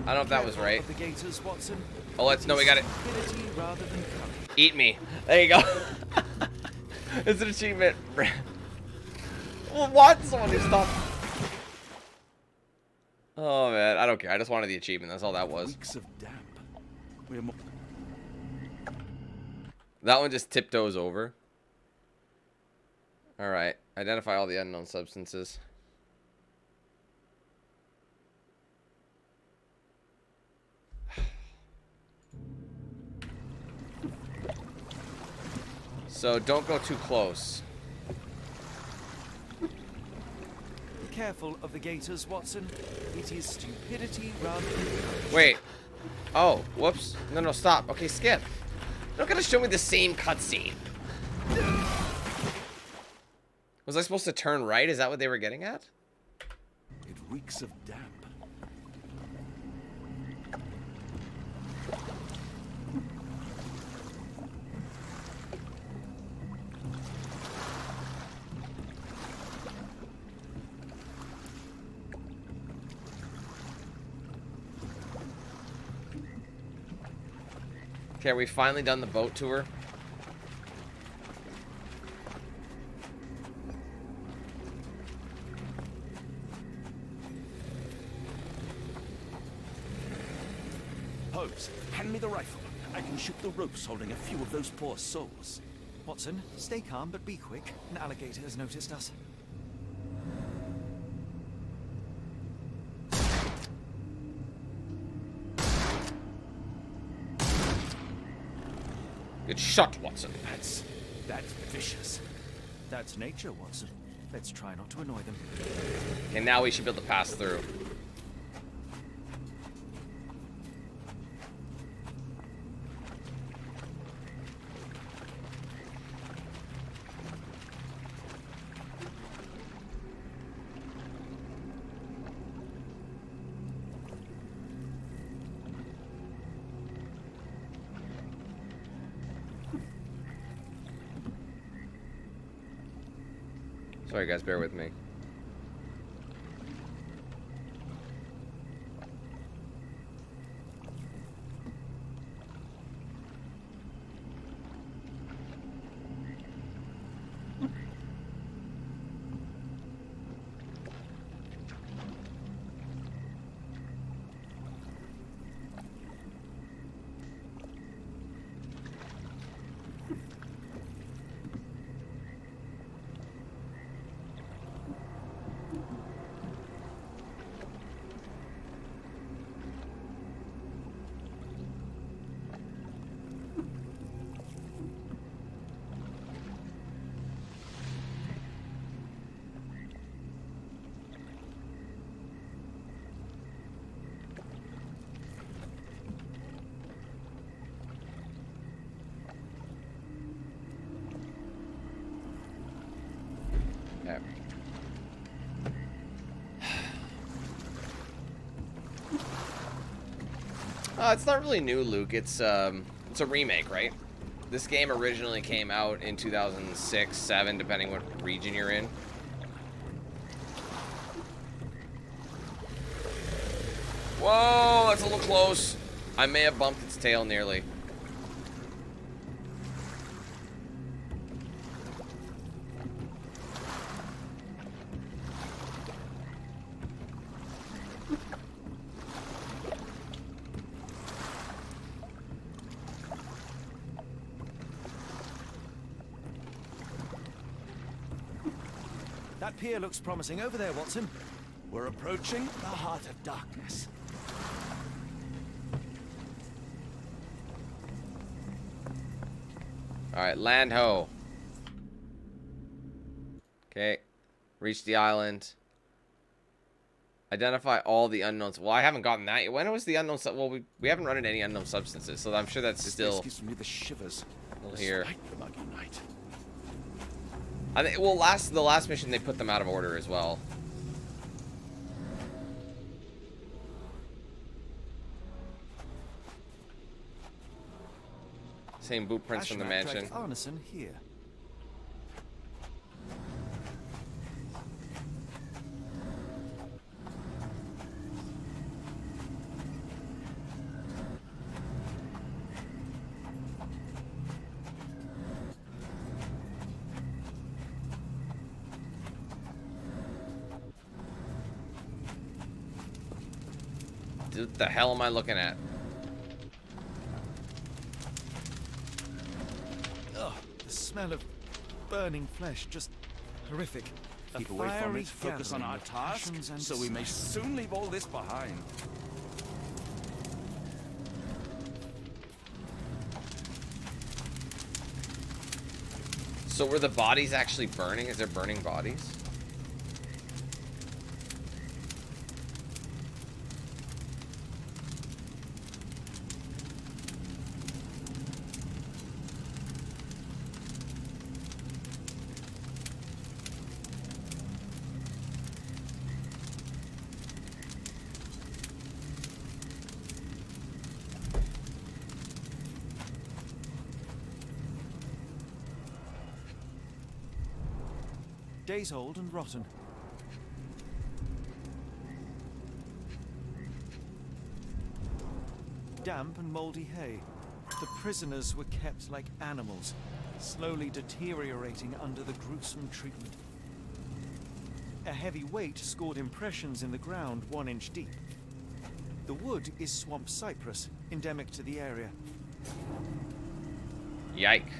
Speaker 1: I don't know if that was right.
Speaker 10: The gators, Watson.
Speaker 1: Oh, let's know we got it.
Speaker 10: Stupidity rather than courage.
Speaker 1: Eat me. There you go. It's an achievement. Well, what? Someone who stopped. Oh man, I don't care. I just wanted the achievement. That's all that was.
Speaker 3: Weeks of damp. We're more
Speaker 1: That one just tiptoes over. All right. Identify all the unknown substances. So don't go too close.
Speaker 10: Be careful of the gators, Watson. It is stupidity rather than courage.
Speaker 1: Wait. Oh, whoops. No, no, stop. Okay, skip. You're not gonna show me the same cutscene. Was I supposed to turn right? Is that what they were getting at?
Speaker 3: It reeks of damp.
Speaker 1: Okay, are we finally done the boat tour?
Speaker 3: Holmes, hand me the rifle. I can shoot the ropes holding a few of those poor souls.
Speaker 10: Watson, stay calm but be quick. An alligator has noticed us.
Speaker 1: Good shot, Watson.
Speaker 3: That's vicious.
Speaker 10: That's nature, Watson. Let's try not to annoy them.
Speaker 1: Okay, now we should be able to pass through. Sorry guys, bear with me. Okay. It's not really new, Luke. It's a remake, right? This game originally came out in 2006, 7, depending what region you're in. Whoa, that's a little close. I may have bumped its tail nearly.
Speaker 10: That pier looks promising over there, Watson.
Speaker 3: We're approaching the heart of darkness.
Speaker 1: Alright, land ho. Okay. Reach the island. Identify all the unknowns. Well, I haven't gotten that yet. When was the unknown well, we haven't run into any unknown substances, so I'm sure that's still
Speaker 3: gives me the shivers.
Speaker 1: here.
Speaker 3: Despite the muggy night.
Speaker 1: I think well the last mission they put them out of order as well. Same boot prints from the mansion.
Speaker 10: Arneson here.
Speaker 1: What the hell am I looking at?
Speaker 10: Ugh, the smell of burning flesh, just horrific.
Speaker 3: Keep away from it, focus on our task, so we may soon leave all this behind.
Speaker 1: So were the bodies actually burning? Is there burning bodies?
Speaker 10: Days old and rotten. Damp and moldy hay. The prisoners were kept like animals, slowly deteriorating under the gruesome treatment. A heavy weight scored impressions in the ground 1 inch deep. The wood is swamp cypress, endemic to the area.
Speaker 1: Yike.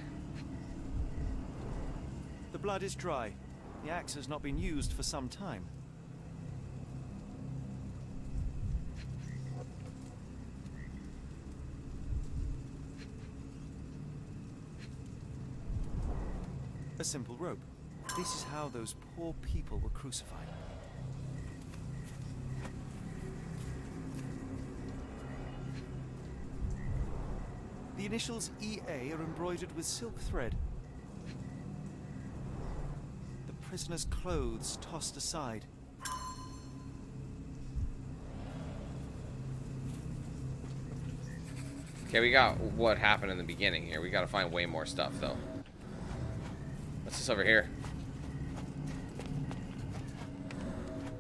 Speaker 10: The blood is dry. The axe has not been used for some time. A simple rope. This is how those poor people were crucified. The initials EA are embroidered with silk thread. The prisoner's clothes tossed aside.
Speaker 1: Okay, we got what happened in the beginning here. We gotta find way more stuff, though. What's this over here?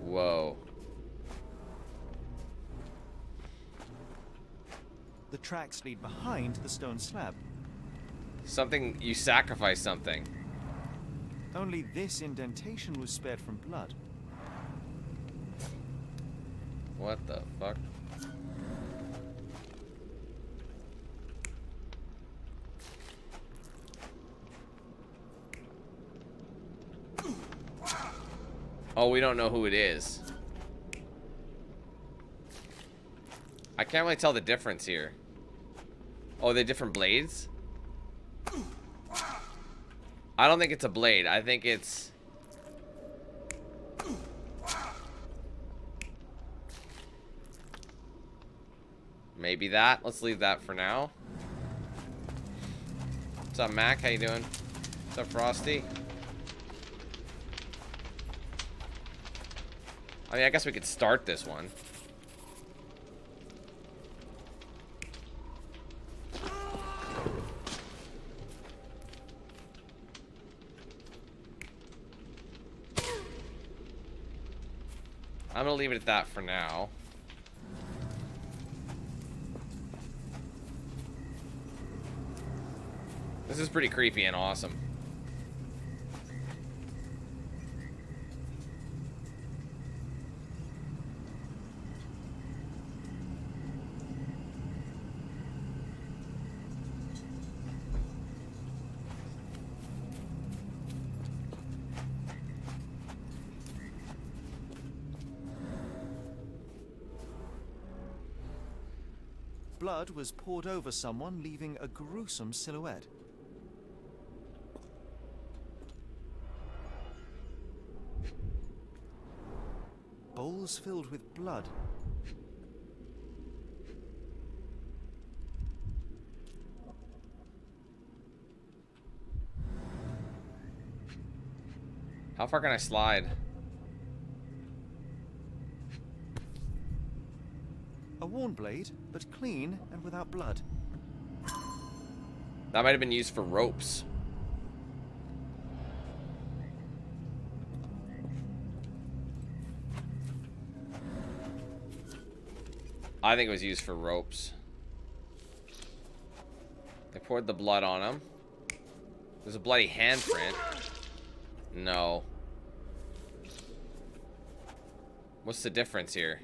Speaker 1: Whoa.
Speaker 10: The tracks lead behind the stone slab.
Speaker 1: Something, you sacrificed something.
Speaker 10: Only this indentation was spared from blood.
Speaker 1: What the fuck? Oh, we don't know who it is. I can't really tell the difference here. Oh, they're different blades? I don't think it's a blade. I think it's... maybe that. Let's leave that for now. What's up, Mac? How you doing? What's up, Frosty? I mean, I guess we could start this one. I'm gonna leave it at that for now. This is pretty creepy and awesome.
Speaker 10: Blood was poured over someone, leaving a gruesome silhouette. Bowls filled with blood.
Speaker 1: How far can I slide?
Speaker 10: A worn blade, but clean and without blood.
Speaker 1: That might have been used for ropes. I think it was used for ropes. They poured the blood on him. There's a bloody handprint. No. What's the difference here?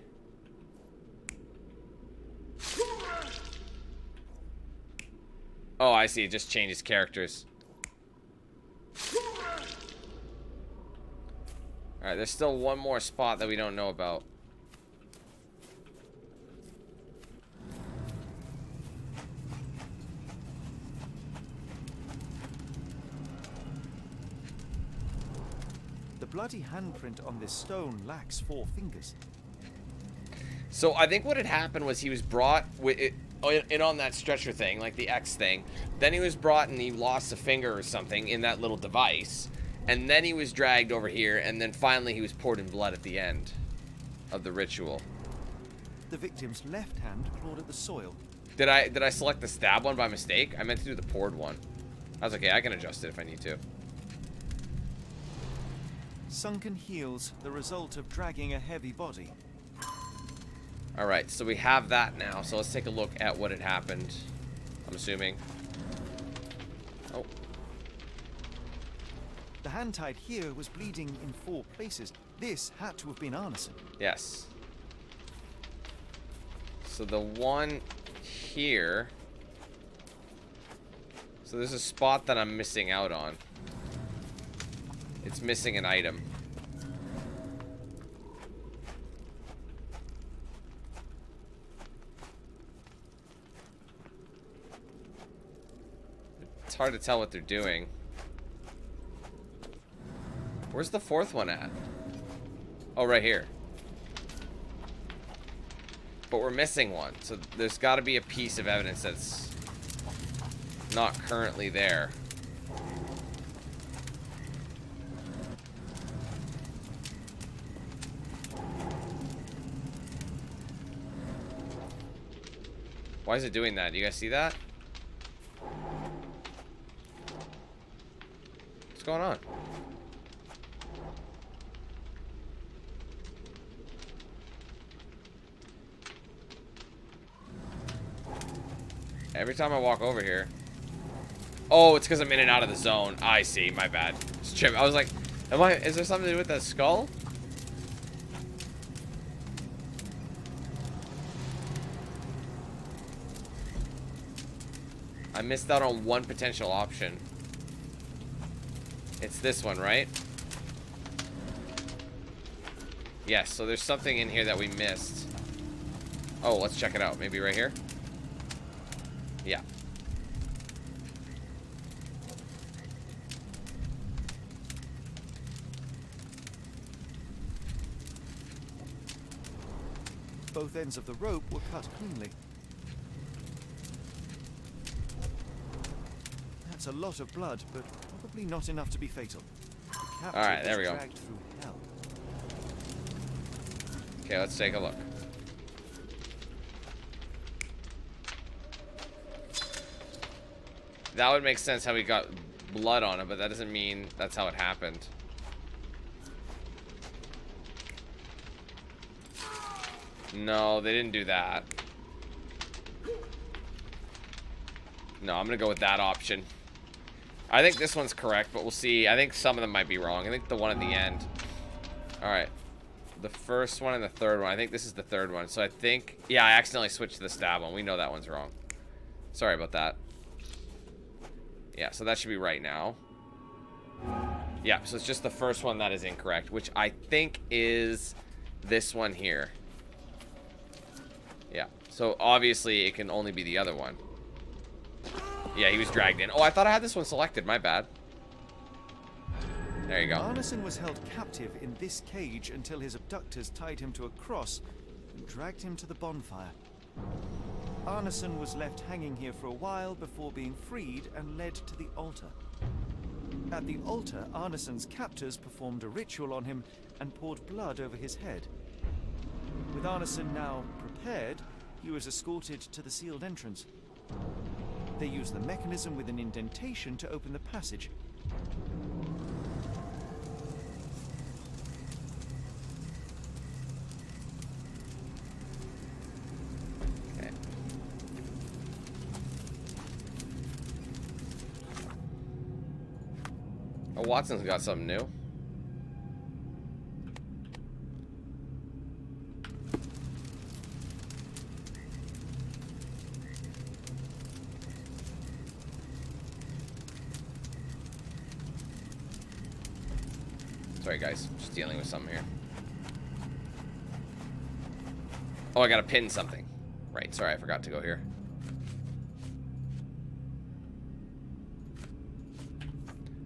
Speaker 1: Oh, I see. It just changes characters. Alright, there's still one more spot that we don't know about.
Speaker 10: The bloody handprint on this stone lacks 4 fingers.
Speaker 1: So I think what had happened was he was brought with it, in on that stretcher thing, like the X thing. Then he was brought and he lost a finger or something in that little device. And then he was dragged over here, and then finally he was poured in blood at the end of the ritual.
Speaker 10: The victim's left hand clawed at the soil.
Speaker 1: Did I select the stab one by mistake? I meant to do the poured one. I was okay, I can adjust it if I need to.
Speaker 10: Sunken heels, the result of dragging a heavy body.
Speaker 1: Alright, so we have that now. So let's take a look at what had happened. I'm assuming. Oh.
Speaker 10: The hand tied here was bleeding in 4 places. This had to have been Arneson.
Speaker 1: Yes. So the one here. So there's a spot that I'm missing out on. It's missing an item. It's hard to tell what they're doing. Where's the 4th one at? Oh, right here. But we're missing one. So there's got to be a piece of evidence that's not currently there. Why is it doing that? Do you guys see that? What's going on? Every time I walk over here. Oh, it's because I'm in and out of the zone. I see. My bad. I was like, is there something to do with that skull? I missed out on one potential option. It's this one, right? Yes, so there's something in here that we missed. Oh, let's check it out. Maybe right here? Yeah.
Speaker 10: Both ends of the rope were cut cleanly. That's a lot of blood, but probably not enough to be fatal. The
Speaker 1: Alright, there we go.
Speaker 10: dragged through hell.
Speaker 1: Okay, let's take a look. That would make sense how he got blood on him, but that doesn't mean that's how it happened. No, they didn't do that. No, I'm gonna go with that option. I think this one's correct, but we'll see. I think some of them might be wrong. I think the one at the end. Alright. The first one and the third one. I think this is the third one. So I think... Yeah, I accidentally switched to the stab one. We know that one's wrong. Sorry about that. Yeah, so that should be right now. Yeah, so it's just the first one that is incorrect, which I think is this one here. Yeah, so obviously it can only be the other one. Yeah, he was dragged in. Oh, I thought I had this one selected. My bad. There you go.
Speaker 10: Arneson was held captive in this cage until his abductors tied him to a cross and dragged him to the bonfire. Arneson was left hanging here for a while before being freed and led to the altar. At the altar, Arneson's captors performed a ritual on him and poured blood over his head. With Arneson now prepared, he was escorted to the sealed entrance. They used the mechanism with an indentation to open the passage.
Speaker 1: Okay. Oh, Watson's got something new. Sorry, guys. Just dealing with something here. Oh, I gotta pin something. Right, sorry, I forgot to go here.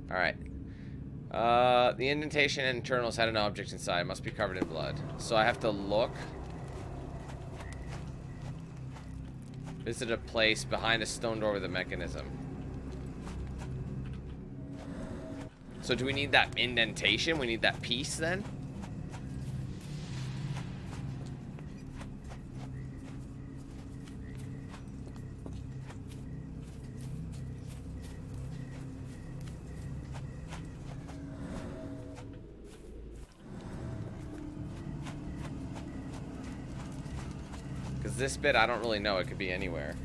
Speaker 1: Alright. The indentation and internals had an object inside. It must be covered in blood. So I have to look. Visit a place behind a stone door with a mechanism. So do we need that indentation? We need that piece then? Because this bit, I don't really know. It could be anywhere.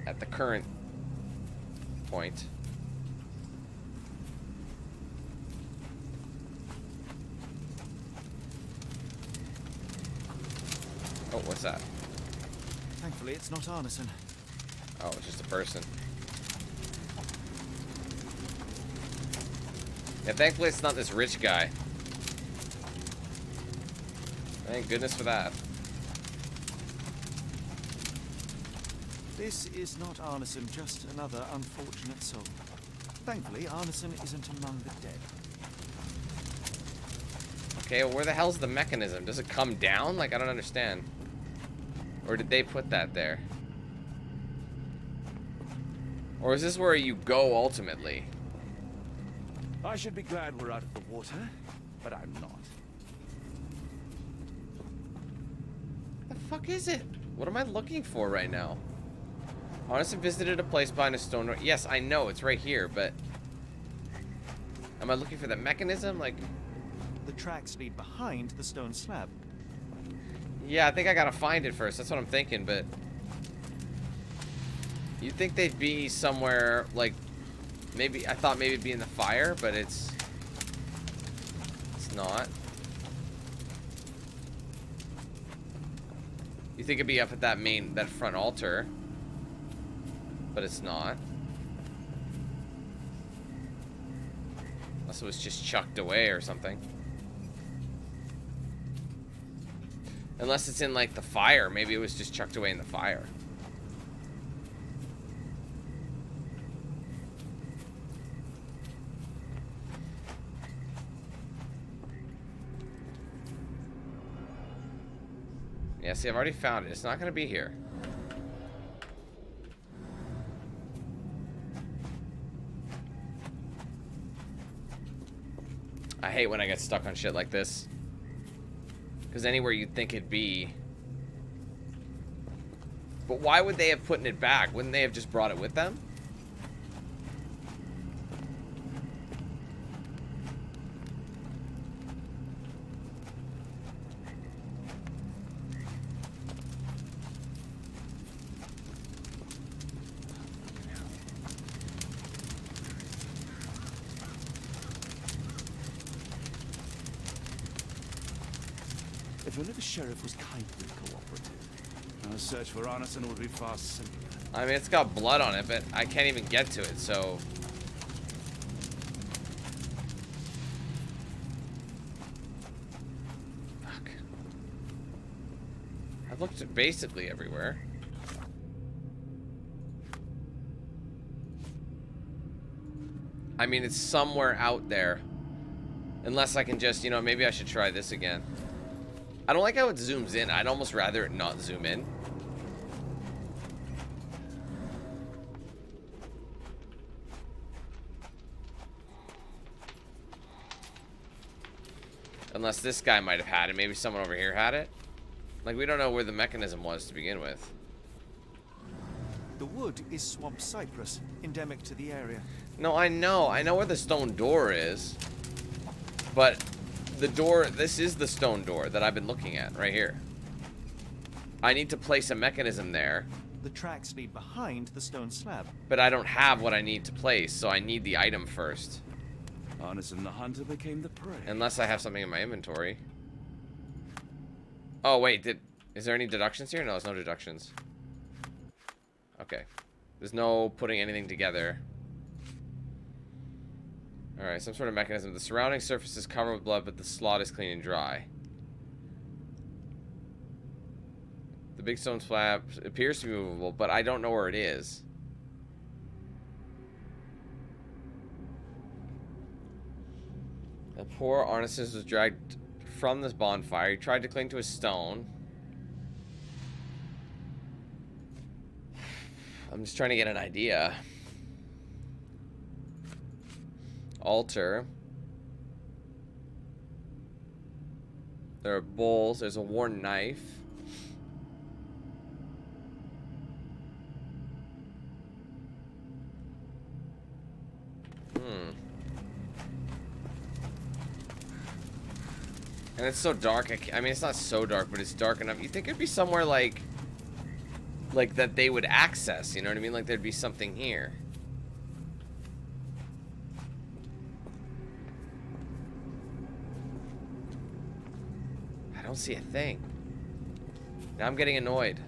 Speaker 1: At the current point. Oh, what's that?
Speaker 10: Thankfully, it's not Arneson.
Speaker 1: Oh, it's just a person. Yeah, thankfully it's not this rich guy. Thank goodness for that.
Speaker 10: This is not Arneson, just another unfortunate soul. Thankfully, Arneson isn't among the dead.
Speaker 1: Okay, well, where the hell's the mechanism? Does it come down? Like, I don't understand. Or did they put that there? Or is this where you go ultimately?
Speaker 10: I should be glad we're out of the water, but I'm not.
Speaker 1: What the fuck is it? What am I looking for right now? Honestly, visited a place behind a stone door. Yes, I know, it's right here, but... Am I looking for the mechanism? Like...
Speaker 10: The tracks lead behind the stone slab.
Speaker 1: Yeah, I think I gotta find it first. That's what I'm thinking, but... You'd think they'd be somewhere, like... Maybe... I thought maybe it'd be in the fire, but it's... It's not. You think it'd be up at that front altar. But it's not. Unless it was just chucked away or something. Unless it's in, like, the fire. Maybe it was just chucked away in the fire. Yeah, see, I've already found it. It's not going to be here. I hate when I get stuck on shit like this. Because anywhere you'd think it'd be. But why would they have put it back? Wouldn't they have just brought it with them?
Speaker 7: If only the sheriff was kind and cooperative. Our search for Arneson would be far simpler.
Speaker 1: I mean, it's got blood on it, but I can't even get to it, so... Fuck. I've looked at basically everywhere. I mean, it's somewhere out there. Unless I can just, you know, maybe I should try this again. I don't like how it zooms in. I'd almost rather it not zoom in. Unless this guy might have had it. Maybe someone over here had it. Like, we don't know where the mechanism was to begin with.
Speaker 10: The wood is swamp cypress, endemic to the area.
Speaker 1: No, I know. I know where the stone door is. But... the door, this is the stone door that I've been looking at right here. I need to place a mechanism there.
Speaker 10: The tracks lead behind the stone slab.
Speaker 1: But I don't have what I need to place, so I need the item first.
Speaker 7: Arneson the hunter became the prey.
Speaker 1: Unless I have something in my inventory. Oh, wait, is there any deductions here? No, there's no deductions. Okay. There's no putting anything together. Alright, some sort of mechanism. The surrounding surface is covered with blood, but the slot is clean and dry. The big stone slab appears to be movable, but I don't know where it is. The poor Arnesis was dragged from this bonfire. He tried to cling to a stone. I'm just trying to get an idea. Altar. There are bowls. There's a worn knife. And it's so dark. I mean, it's not so dark, but it's dark enough. You think it'd be somewhere like that they would access, you know what I mean? Like there'd be something here. I don't see a thing. Now I'm getting annoyed.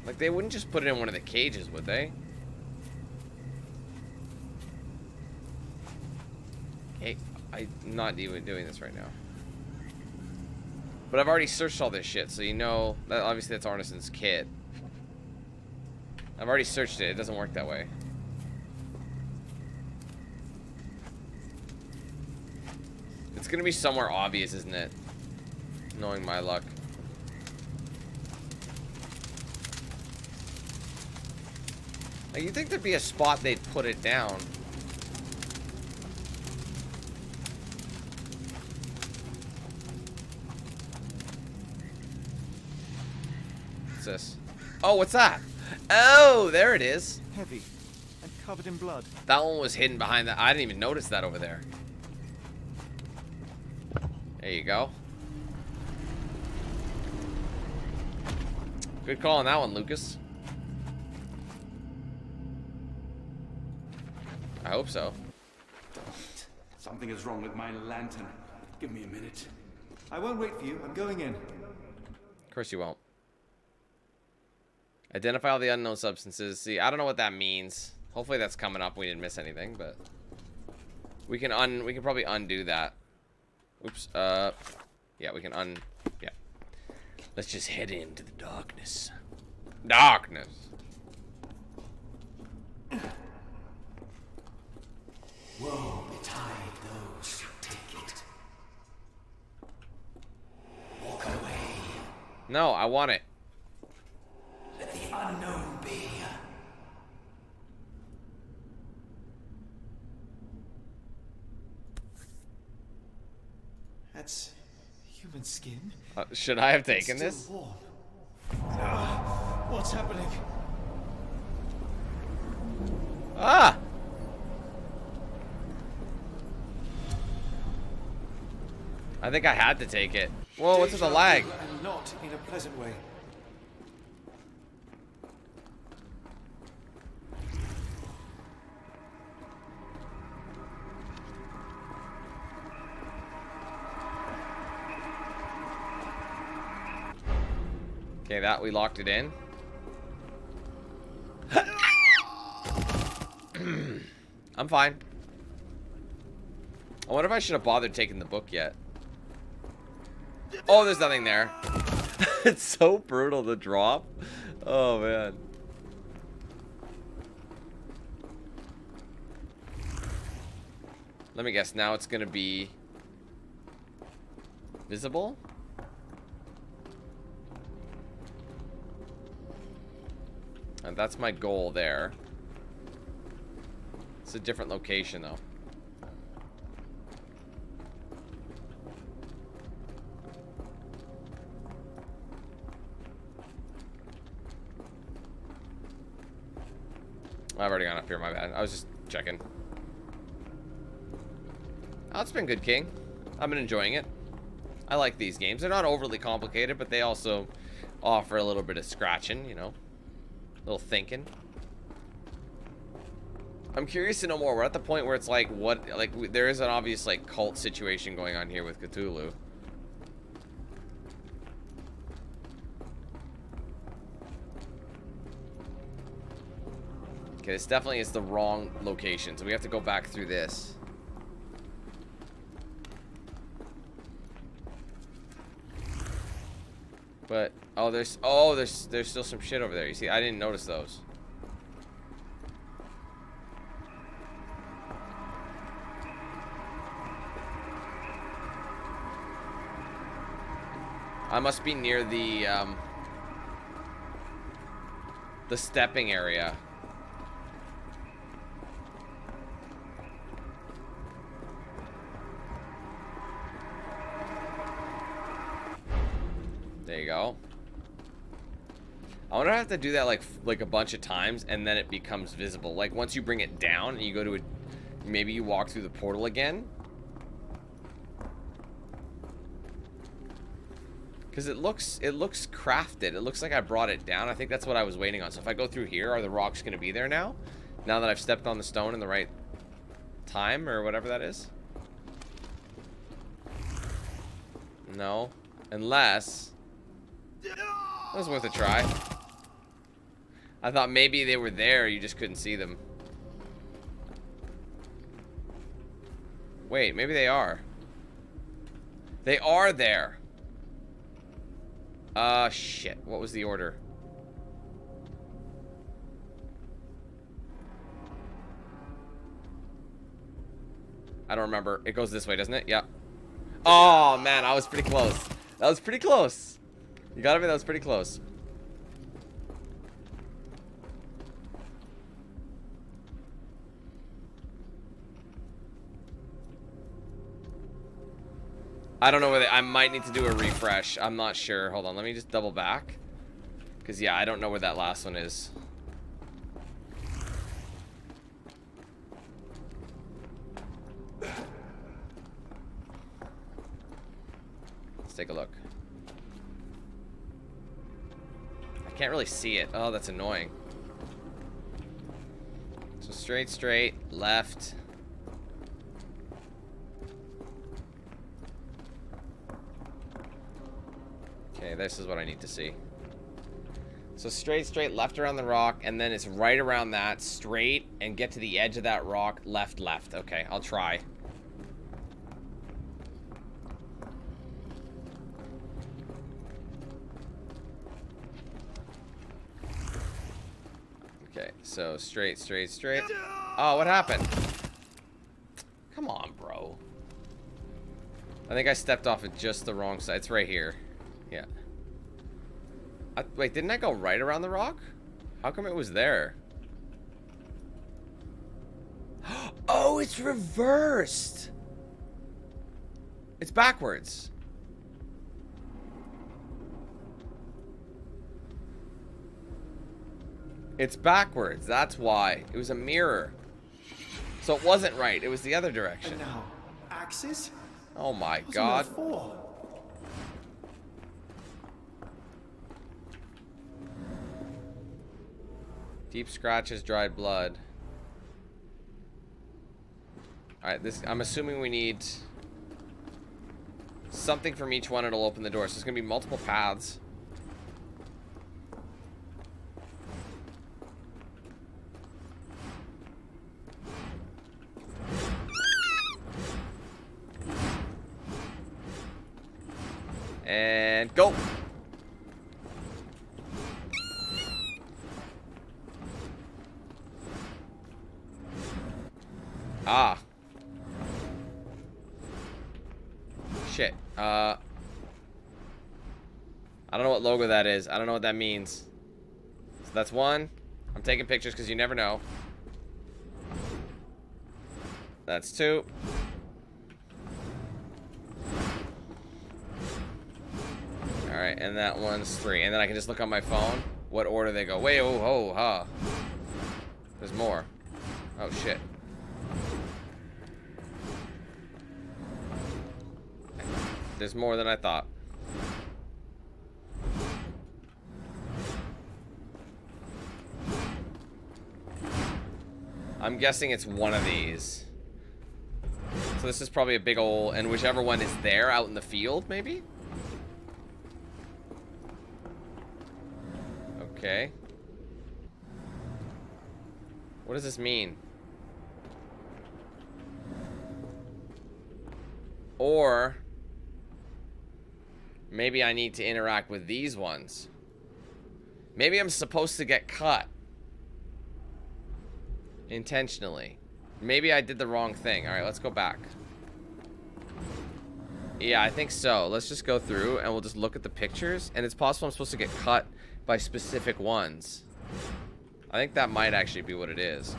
Speaker 1: Like they wouldn't just put it in one of the cages, would they? Hey, I'm not even doing this right now. But I've already searched all this shit, so you know that obviously that's Arneson's kit. I've already searched it. It doesn't work that way. It's gonna be somewhere obvious, isn't it? Knowing my luck. Like, you'd think there'd be a spot they'd put it down. What's this? Oh, what's that? Oh, there it is.
Speaker 10: Heavy and covered in blood.
Speaker 1: That one was hidden behind that. I didn't even notice that over there. There you go. Good call on that one, Lucas. I hope so.
Speaker 7: Something is wrong with my lantern. Give me a minute.
Speaker 10: I won't wait for you. I'm going in.
Speaker 1: Of course you won't. Identify all the unknown substances. See, I don't know what that means. Hopefully that's coming up. We didn't miss anything, but we can probably undo that. Oops. Yeah, we can yeah. Let's just head into the darkness. Darkness.
Speaker 15: Woe betide those who take it. Walk away.
Speaker 1: No, I want it.
Speaker 15: Let the unknown be.
Speaker 10: That's human skin.
Speaker 1: Should I have taken
Speaker 10: It's
Speaker 1: this?
Speaker 10: still warm. What's happening?
Speaker 1: Ah! I think I had to take it. Whoa, what's with the lag?
Speaker 10: And not in a pleasant way.
Speaker 1: Okay, that we locked it in. I'm fine. I wonder if I should have bothered taking the book yet. Oh, there's nothing there. It's so brutal to drop. Oh, man. Let me guess. Now it's going to be visible? And that's my goal there. It's a different location, though. I've already gone up here, my bad. I was just checking. Oh, it's been good, King. I've been enjoying it. I like these games. They're not overly complicated, but they also offer a little bit of scratching, you know. A little thinking. I'm curious to know more. We're at the point where it's like, what, like, there is an obvious, like, cult situation going on here with Okay, this definitely is the wrong location, so we have to go back through this. But there's still some shit over there. You see, I didn't notice those. I must be near the stepping area. There you go. I wonder if I have to do that like a bunch of times and then it becomes visible. Like once you bring it down and you go to a, maybe you walk through the portal again. Because it looks crafted. It looks like I brought it down. I think that's what I was waiting on. So if I go through here, are the rocks going to be there now? Now that I've stepped on the stone in the right time or whatever that is? No. Unless... That was worth a try. I thought maybe they were there, you just couldn't see them. Wait, maybe they are. They are there. Shit. What was the order? I don't remember. It goes this way, doesn't it? Yep. Oh, man, I was pretty close. That was pretty close. You gotta admit, that was pretty close. I don't know whether I might need to do a refresh. I'm not sure. Hold on, let me just double back. Because, yeah, I don't know where that last one is. Let's take a look. I can't really see it. Oh, that's annoying. So straight, left. Okay, this is what I need to see. So straight, left around the rock, and then it's right around that, straight, and get to the edge of that rock, left. Okay, I'll try. Okay, so straight. Oh, what happened? Come on, bro. I think I stepped off at just the wrong side. It's right here. Yeah. Wait, didn't I go right around the rock? How come it was there? Oh, it's reversed. It's backwards. It's backwards. That's why. It was a mirror. So it wasn't right. It was the other direction.
Speaker 15: And now, axes?
Speaker 1: Oh my god. Deep scratches, dried blood. Alright, I'm assuming we need something from each one. It'll open the door. So there's gonna be multiple paths. And go. Ah. Shit. I don't know what logo that is. I don't know what that means. So that's one. I'm taking pictures because you never know. That's two. Alright, and that one's three. And then I can just look on my phone what order they go. Wait, oh, huh. There's more. Oh, shit. There's more than I thought. I'm guessing it's one of these. So this is probably a big ol', and whichever one is there out in the field, maybe? Okay. What does this mean? Or maybe I need to interact with these ones. Maybe I'm supposed to get cut intentionally. Maybe I did the wrong thing. All right, let's go back. Yeah, I think so. Let's just go through and we'll just look at the pictures. And it's possible I'm supposed to get cut by specific ones. I think that might actually be what it is.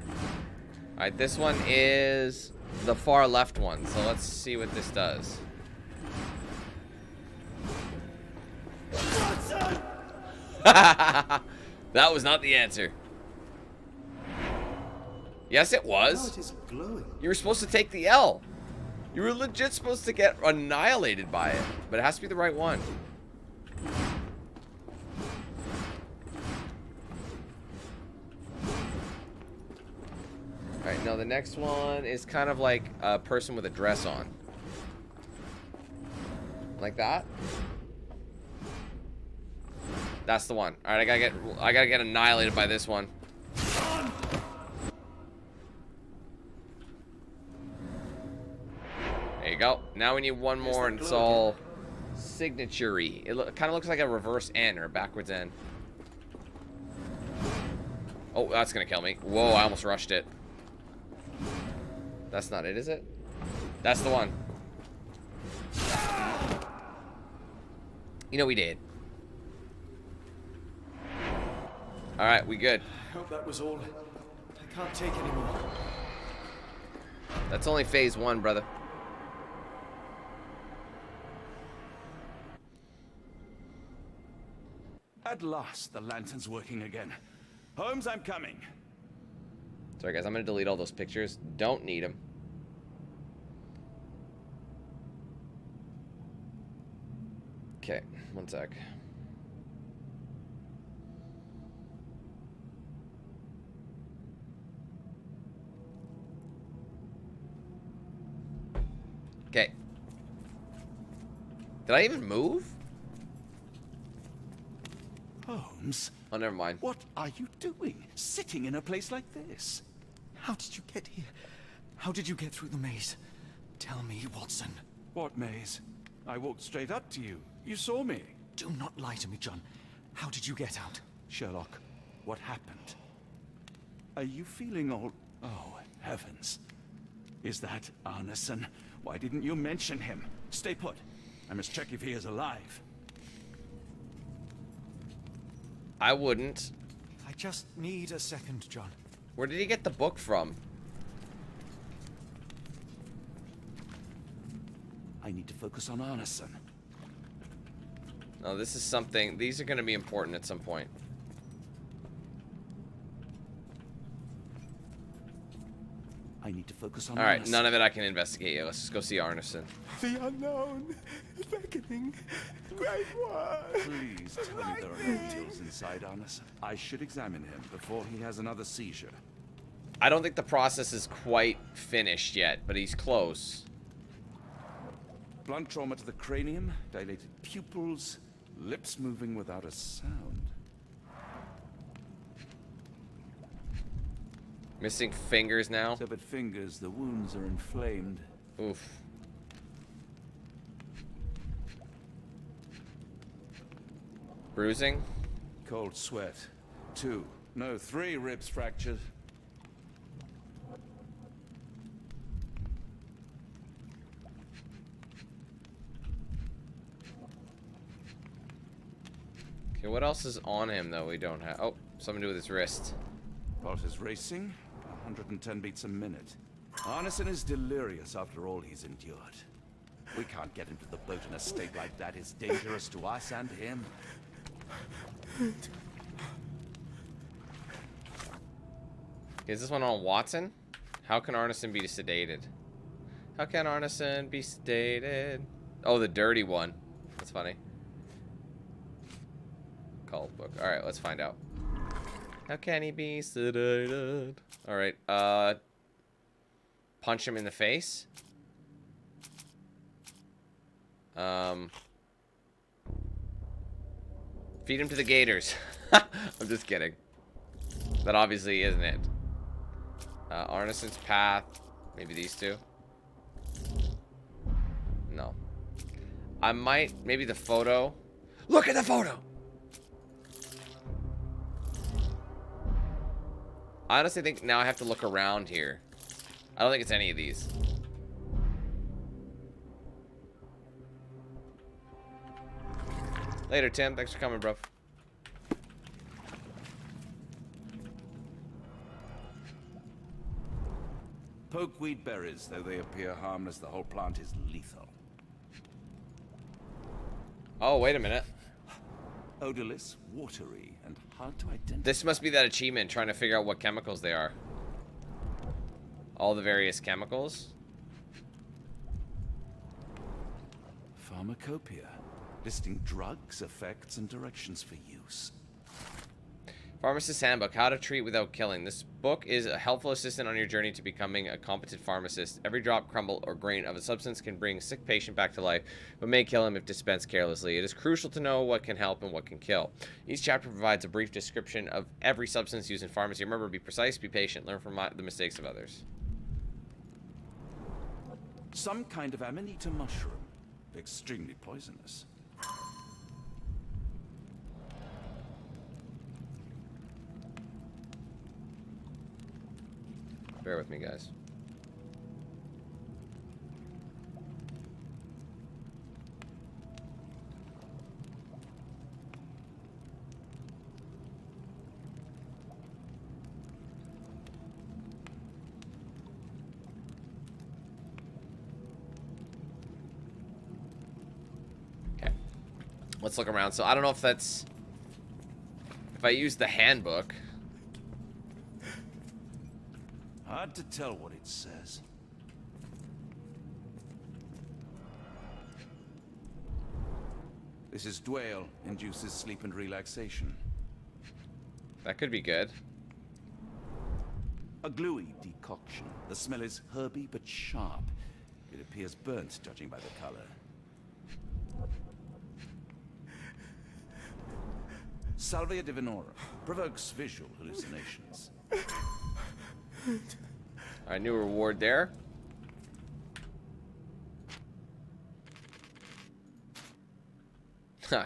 Speaker 1: All right, this one is the far left one. So let's see what this does. That was not the answer. Yes, it was.
Speaker 15: Oh, it is glowing.
Speaker 1: You were supposed to take the L. You were legit supposed to get annihilated by it. But it has to be the right one. Alright, now the next one is kind of like a person with a dress on. Like that. That's the one. Alright, I gotta get annihilated by this one. There you go. Now we need one more and it's all signature-y. It kind of looks like a reverse N or a backwards N. Oh, that's gonna kill me. Whoa, I almost rushed it. That's not it, is it? That's the one. You know we did. Alright, we good.
Speaker 10: I hope that was all. I can't take any more.
Speaker 1: That's only phase 1, brother.
Speaker 7: At last, the lantern's working again. Holmes, I'm coming.
Speaker 1: Sorry, guys. I'm going to delete all those pictures. Don't need them. Okay. One sec. Okay. Did I even move?
Speaker 7: Holmes?
Speaker 1: Oh, never mind.
Speaker 7: What are you doing? Sitting in a place like this?
Speaker 10: How did you get here? How did you get through the maze? Tell me, Watson.
Speaker 7: What maze? I walked straight up to you. You saw me.
Speaker 10: Do not lie to me, John. How did you get out?
Speaker 7: Sherlock, what happened? Are you feeling all... Oh, heavens. Is that Arneson? Why didn't you mention him? Stay put. I must check if he is alive.
Speaker 1: I wouldn't.
Speaker 10: I just need a second, John.
Speaker 1: Where did he get the book from?
Speaker 7: I need to focus on Arneson.
Speaker 1: No, this is something... These are going to be important at some point.
Speaker 7: I need to focus on
Speaker 1: Alright,
Speaker 7: Arneson.
Speaker 1: none of it I can investigate yet. Let's just go see Arneson.
Speaker 15: The unknown, beckoning, great word.
Speaker 7: Please tell me there are no tills inside Arneson. I should examine him before he has another seizure.
Speaker 1: I don't think the process is quite finished yet, but he's close.
Speaker 7: Blunt trauma to the cranium, dilated pupils, lips moving without a sound.
Speaker 1: Missing fingers now.
Speaker 7: Severed fingers, the wounds are inflamed.
Speaker 1: Oof. Bruising.
Speaker 7: Cold sweat. 2, no, 3 ribs fractured.
Speaker 1: Okay, what else is on him though we don't have? Oh, something to do with his wrist.
Speaker 7: Pulse is racing, 110 beats a minute. Arneson is delirious after all he's endured. We can't get him to the boat in a state like that. It's dangerous to us and him.
Speaker 1: Is this one on Watson? How can Arneson be sedated? How can Arneson be sedated? Oh, the dirty one. That's funny. Cult book. Alright, let's find out. How can he be sedated? Alright, punch him in the face. Feed him to the gators. I'm just kidding. That obviously isn't it. Arneson's Path. Maybe these two. No. I might. Maybe the photo. Look at the photo! I honestly think now I have to look around here. I don't think it's any of these. Later, Tim. Thanks for coming, bro.
Speaker 7: Pokeweed berries, though they appear harmless, the whole plant is lethal.
Speaker 1: Oh, wait a minute.
Speaker 7: Odorless, watery, and hard to identify.
Speaker 1: This must be that achievement, trying to figure out what chemicals they are. All the various chemicals.
Speaker 7: Pharmacopoeia, listing drugs, effects, and directions for use.
Speaker 1: Pharmacist's Handbook, How to Treat Without Killing. This book is a helpful assistant on your journey to becoming a competent pharmacist. Every drop, crumble, or grain of a substance can bring a sick patient back to life, but may kill him if dispensed carelessly. It is crucial to know what can help and what can kill. Each chapter provides a brief description of every substance used in pharmacy. Remember, be precise, be patient, learn from the mistakes of others.
Speaker 7: Some kind of amanita mushroom. Extremely poisonous.
Speaker 1: Bear with me, guys. Okay. Let's look around. So I don't know if that's... If I use the handbook...
Speaker 7: Hard to tell what it says. This is Dwale. Induces sleep and relaxation.
Speaker 1: That could be good.
Speaker 7: A gluey decoction. The smell is herby but sharp. It appears burnt, judging by the color. Salvia divinorum. Provokes visual hallucinations.
Speaker 1: Alright, new reward there. Huh.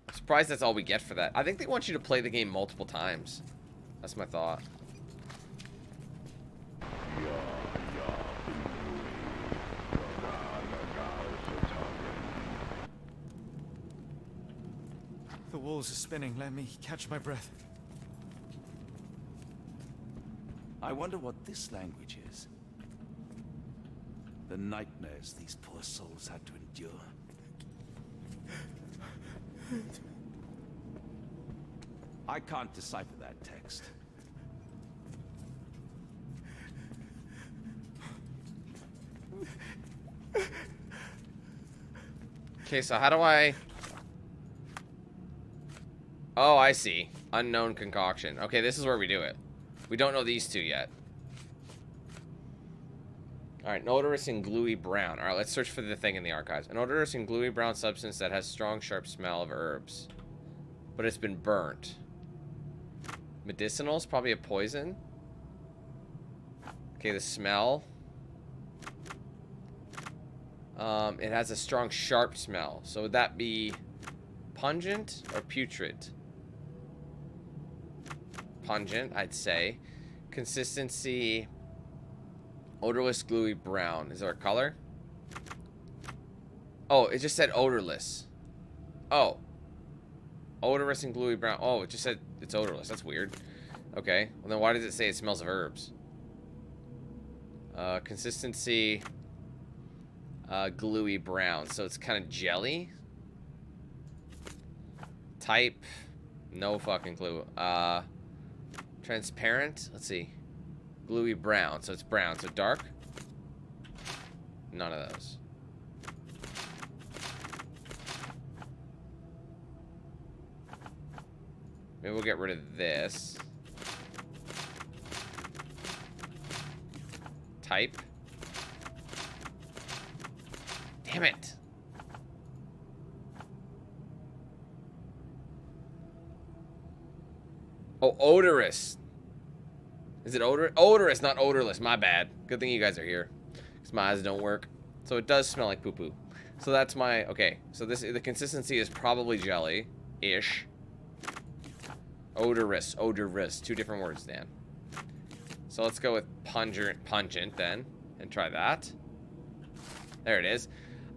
Speaker 1: I'm surprised that's all we get for that. I think they want you to play the game multiple times. That's my thought.
Speaker 10: The walls are spinning. Let me catch my breath.
Speaker 7: I wonder what this language is. The nightmares these poor souls had to endure. I can't decipher that text.
Speaker 1: Okay, so how do I... Oh, I see. Unknown concoction. Okay, this is where we do it. We don't know these two yet. Alright, an odorous and gluey brown. Alright, let's search for the thing in the archives. An odorous and gluey brown substance that has strong, sharp smell of herbs. But it's been burnt. Medicinal is probably a poison. Okay, the smell. It has a strong, sharp smell. So would that be pungent or putrid? Pungent, I'd say. Consistency, odorless, gluey, brown. Is there a color? Oh, it just said odorless. Oh. Odorous and gluey brown. Oh, it just said it's odorless. That's weird. Okay. Well, then why does it say it smells of herbs? Consistency, gluey, brown. So it's kind of jelly. Type, no fucking clue. Transparent. Let's see. Gluey brown. So it's brown. So dark. None of those. Maybe we'll get rid of this. Type. Damn it. Oh, odorous. Is it odor? Odorous, not odorless. My bad. Good thing you guys are here, because my eyes don't work. So it does smell like poo-poo. So that's my... Okay, so the consistency is probably jelly-ish. Odorous. Odorous. 2 different words, Dan. So let's go with pungent then, and try that. There it is.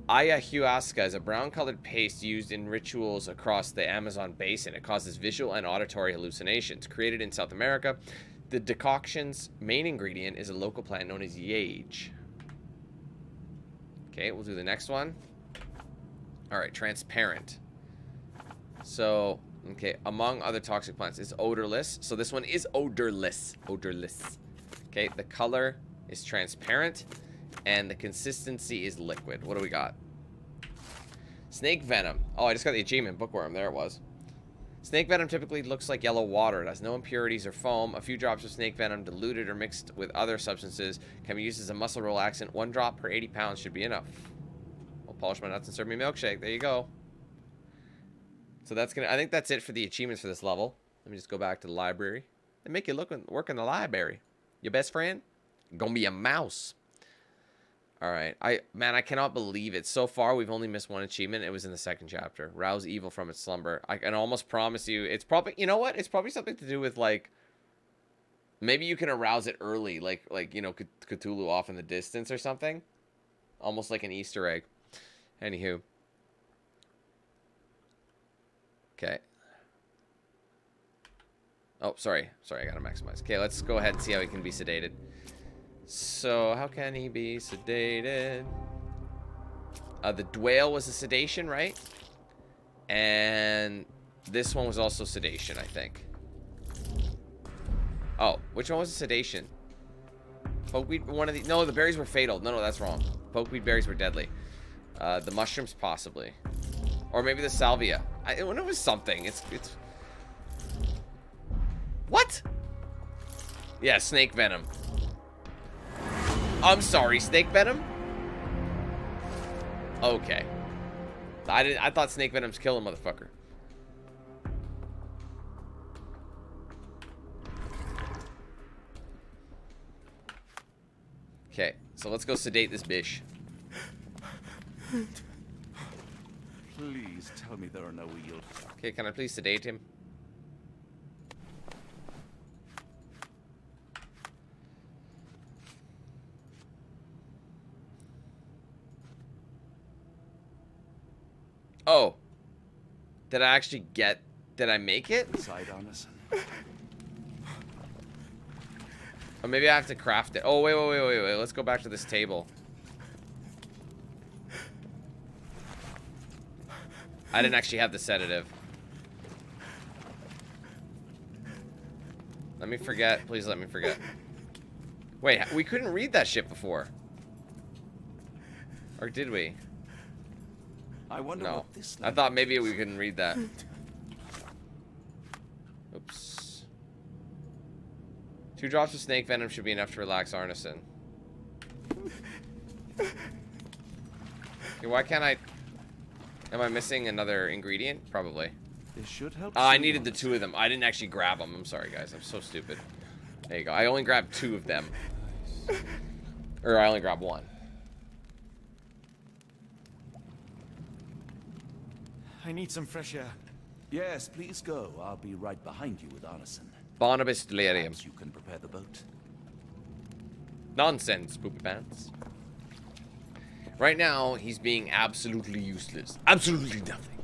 Speaker 1: Ayahuasca is a brown-colored paste used in rituals across the Amazon basin. It causes visual and auditory hallucinations. Created in South America, the decoction's main ingredient is a local plant known as yage. Okay, we'll do the next one. All right, transparent. So, okay, among other toxic plants is odorless. So this one is odorless. Odorless. Okay, the color is transparent, and the consistency is liquid. What do we got? Snake venom. Oh, I just got the achievement. Bookworm. There it was. Snake venom typically looks like yellow water. It has no impurities or foam. A few drops of snake venom diluted or mixed with other substances can be used as a muscle relaxant. 1 drop per 80 pounds should be enough. I'll polish my nuts and serve me a milkshake. There you go. So that's gonna... I think that's it for the achievements for this level. Let me just go back to the library. They make you work in the library. Your best friend? Gonna be a mouse. Alright. Man, I cannot believe it. So far, we've only missed 1 achievement. It was in the 2nd chapter. Rouse evil from its slumber. I can almost promise you, it's probably... You know what? It's probably something to do with, like... Maybe you can arouse it early. Like you know, Cthulhu off in the distance or something. Almost like an Easter egg. Anywho. Okay. Oh, sorry. Sorry, I gotta maximize. Okay, let's go ahead and see how he can be sedated. So, how can he be sedated? The dwale was a sedation, right? And this one was also sedation, I think. Oh, which one was a sedation? Pokeweed, one of the... No, the berries were fatal. No, that's wrong. Pokeweed berries were deadly. The mushrooms, possibly. Or maybe the salvia. I wonder if it was something. It's... What? Yeah, snake venom. I'm sorry, snake venom? Okay. I thought snake venom's killing motherfucker. Okay, so let's go sedate this bitch.
Speaker 7: Please tell me there are no wheels.
Speaker 1: Okay, can I please sedate him? Oh. Did I actually get... Did I make it?
Speaker 7: Side Anderson.
Speaker 1: Or maybe I have to craft it. Oh, wait. Let's go back to this table. I didn't actually have the sedative. Let me forget. Please let me forget. Wait, we couldn't read that shit before. Or did we?
Speaker 7: I wonder
Speaker 1: no.
Speaker 7: what this
Speaker 1: I thought maybe we couldn't read that. Oops. 2 drops of snake venom should be enough to relax Arneson. Okay, why can't I... Am I missing another ingredient? Probably.
Speaker 7: This should help.
Speaker 1: I needed the 2 of them. I didn't actually grab them. I'm sorry, guys. I'm so stupid. There you go. I only grabbed 2 of them. Or I only grabbed 1.
Speaker 10: I need some fresh air.
Speaker 7: Yes, please go. I'll be right behind you with Arneson.
Speaker 1: Barnabas Delirium.
Speaker 7: Perhaps you can prepare the boat.
Speaker 1: Nonsense, poopy pants. Right now, he's being absolutely useless. Absolutely nothing.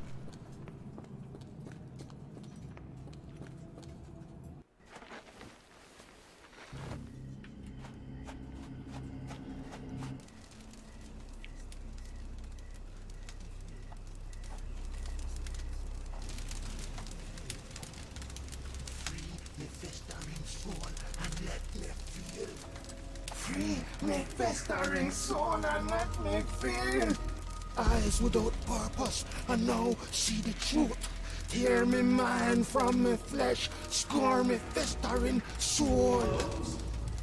Speaker 15: Festering soul and let me feel. Eyes without purpose and now see the truth. Tear me mind from me flesh, score me festering soul.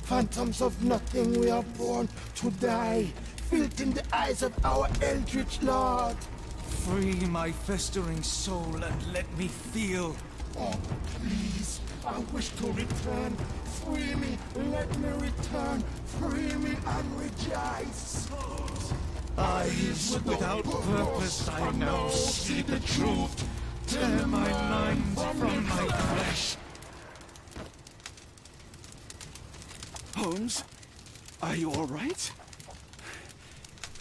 Speaker 15: Phantoms of nothing, we are born to die. Filth in the eyes of our eldritch lord.
Speaker 10: Free my festering soul and let me feel.
Speaker 15: Oh, please, I wish to return. Free me, let me return. Free me and rejoice. Eyes without purpose, I now see the truth. Tear my mind from my flesh.
Speaker 7: Holmes, are you all right?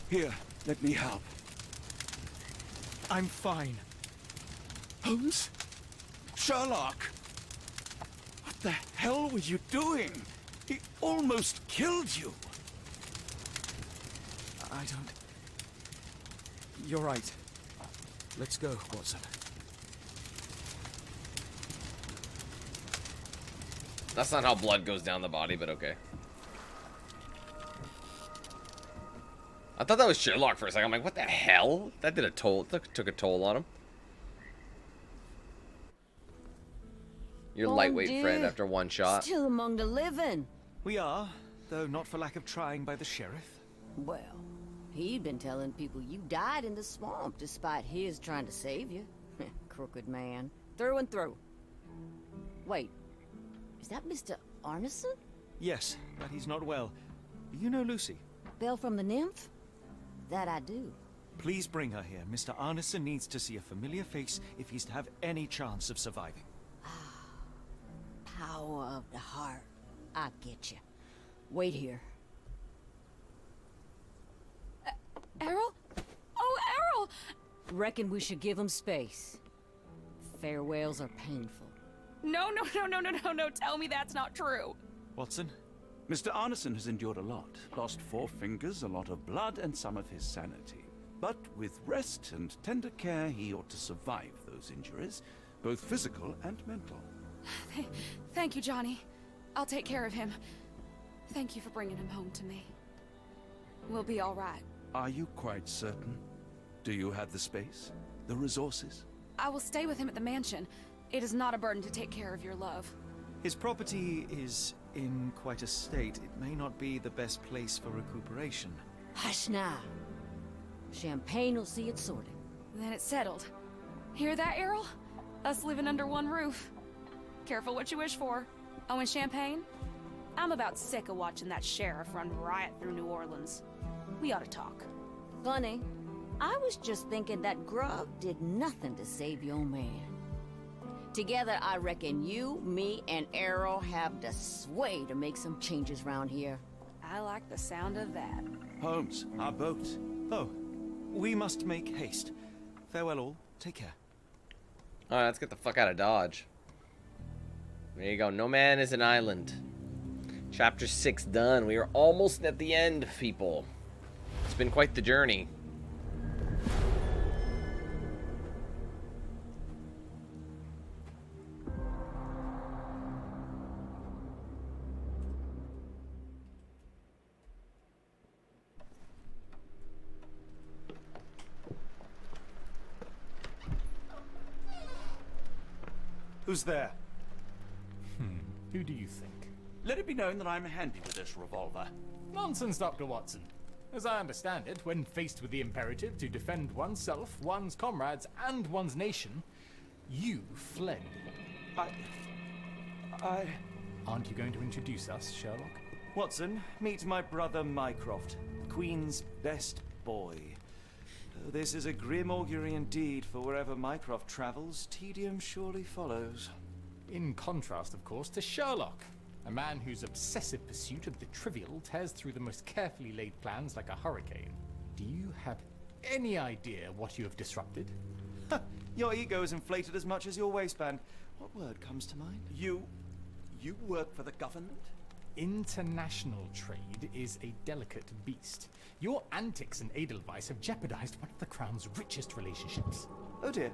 Speaker 7: Here, let me help.
Speaker 10: I'm fine.
Speaker 7: Holmes? Sherlock! What the hell were you doing? He almost killed you.
Speaker 10: I don't... You're right. Let's go, Watson.
Speaker 1: That's not how blood goes down the body, but okay. I thought that was Sherlock for a second. I'm like, what the hell? That did a toll. Took a toll on him. Your lightweight friend after one shot.
Speaker 21: Still among the living.
Speaker 10: We are, though not for lack of trying by the sheriff.
Speaker 21: Well, he'd been telling people you died in the swamp despite his trying to save you. Crooked man. Through and through. Wait, is that Mr. Arneson?
Speaker 10: Yes, but he's not well. You know Lucy?
Speaker 21: Belle from the nymph? That I do.
Speaker 10: Please bring her here. Mr. Arneson needs to see a familiar face if he's to have any chance of surviving.
Speaker 21: Power of the heart. I get you. Wait here.
Speaker 19: Errol? Oh, Errol!
Speaker 21: Reckon we should give him space. Farewells are painful.
Speaker 19: No. Tell me that's not true.
Speaker 10: Watson?
Speaker 7: Mr. Arneson has endured a lot. Lost 4 fingers, a lot of blood, and some of his sanity. But with rest and tender care, he ought to survive those injuries, both physical and mental.
Speaker 19: Thank you, Johnny. I'll take care of him. Thank you for bringing him home to me. We'll be all right.
Speaker 7: Are you quite certain? Do you have the space? The resources?
Speaker 19: I will stay with him at the mansion. It is not a burden to take care of your love.
Speaker 10: His property is in quite a state. It may not be the best place for recuperation.
Speaker 21: Hush now. Champagne will see it sorted.
Speaker 19: Then it's settled. Hear that, Errol? Us living under one roof. Careful what you wish for. Oh, and champagne? I'm about sick of watching that sheriff run riot through New Orleans. We ought to talk.
Speaker 21: Funny. I was just thinking that grub did nothing to save your man. Together, I reckon you, me, and Errol have the sway to make some changes around here.
Speaker 19: I like the sound of that.
Speaker 7: Holmes, our boat.
Speaker 10: Oh, we must make haste. Farewell all. Take care.
Speaker 1: Alright, let's get the fuck out of Dodge. There you go. No man is an island. Chapter 6 done. We are almost at the end, people. It's been quite the journey.
Speaker 7: Who's there?
Speaker 16: Who do you think?
Speaker 7: Let it be known that I'm handy with this revolver.
Speaker 16: Nonsense, Dr. Watson. As I understand it, when faced with the imperative to defend oneself, one's comrades, and one's nation, you fled. Aren't you going to introduce us, Sherlock?
Speaker 10: Watson, meet my brother Mycroft, the Queen's best boy. Though this is a grim augury indeed, for wherever Mycroft travels, tedium surely follows.
Speaker 16: In contrast, of course, to Sherlock, a man whose obsessive pursuit of the trivial tears through the most carefully laid plans like a hurricane. Do you have any idea what you have disrupted?
Speaker 10: Your ego is inflated as much as your waistband. What word comes to mind?
Speaker 7: You work for the government?
Speaker 16: International trade is a delicate beast. Your antics and Edelweiss have jeopardized one of the Crown's richest relationships.
Speaker 10: Oh dear.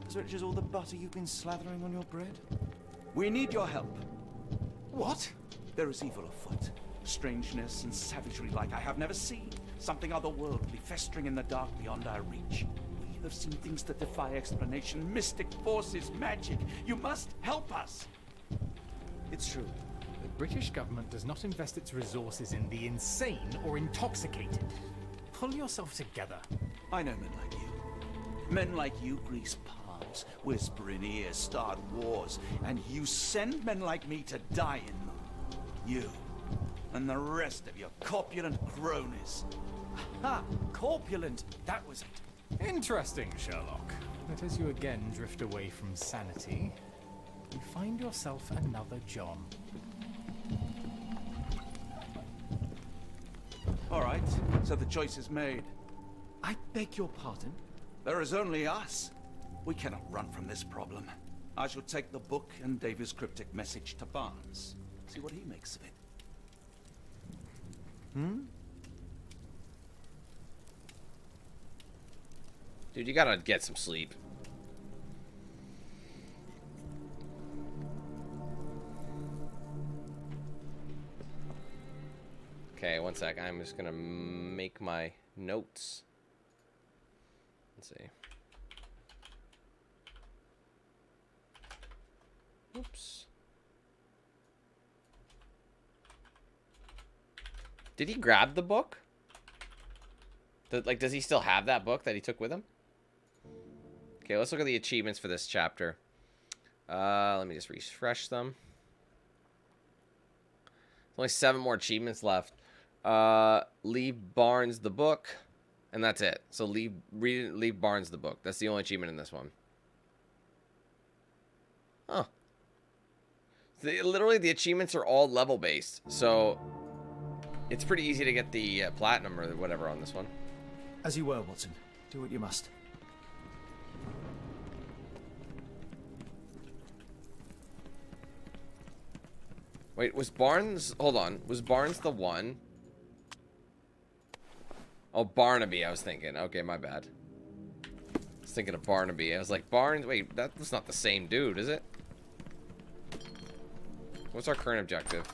Speaker 10: As rich as all the butter you've been slathering on your bread?
Speaker 7: We need your help.
Speaker 16: What?
Speaker 7: There is evil afoot. Strangeness and savagery like I have never seen. Something otherworldly festering in the dark beyond our reach. We have seen things that defy explanation. Mystic forces, magic. You must help us.
Speaker 10: It's true.
Speaker 16: The British government does not invest its resources in the insane or intoxicated. Pull yourself together.
Speaker 7: I know men like you. Men like you grease palms gods, whisper in ears, start wars, and you send men like me to die in them. You and the rest of your corpulent cronies.
Speaker 10: Ha! Corpulent! That was it.
Speaker 16: Interesting, Sherlock. But as you again drift away from sanity, you find yourself another John.
Speaker 7: All right, so the choice is made. I beg your pardon? There is only us. We cannot run from this problem. I shall take the book and Davy's cryptic message to Barnes. See what he makes of it.
Speaker 1: Dude, you gotta get some sleep. Okay, one sec. I'm just gonna make my notes. Let's see. Oops. Did he grab the book? Like, does he still have that book that he took with him? Okay, let's look at the achievements for this chapter. Let me just refresh them. Only 7 more achievements left. Leave Barnes the book, and that's it. So leave Barnes the book. That's the only achievement in this one. Huh. Literally, the achievements are all level based, so it's pretty easy to get the platinum or whatever on this one.
Speaker 10: As you were, Watson. Do what you must.
Speaker 1: Wait, was Barnes... Hold on. Was Barnes the one? Oh, Barnaby, I was thinking. Okay, my bad. I was thinking of Barnaby. I was like, Barnes... Wait, that's not the same dude, is it? What's our current objective?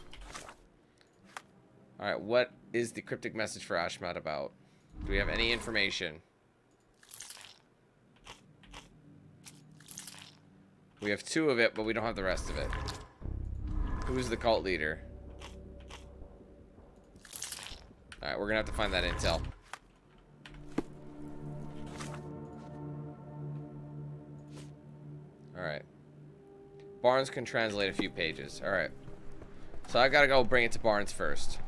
Speaker 1: Alright, what is the cryptic message for Ashmat about? Do we have any information? We have 2 of it, but we don't have the rest of it. Who's the cult leader? Alright, we're gonna have to find that intel. Alright. Barnes can translate a few pages. Alright. So I gotta go bring it to Barnes first.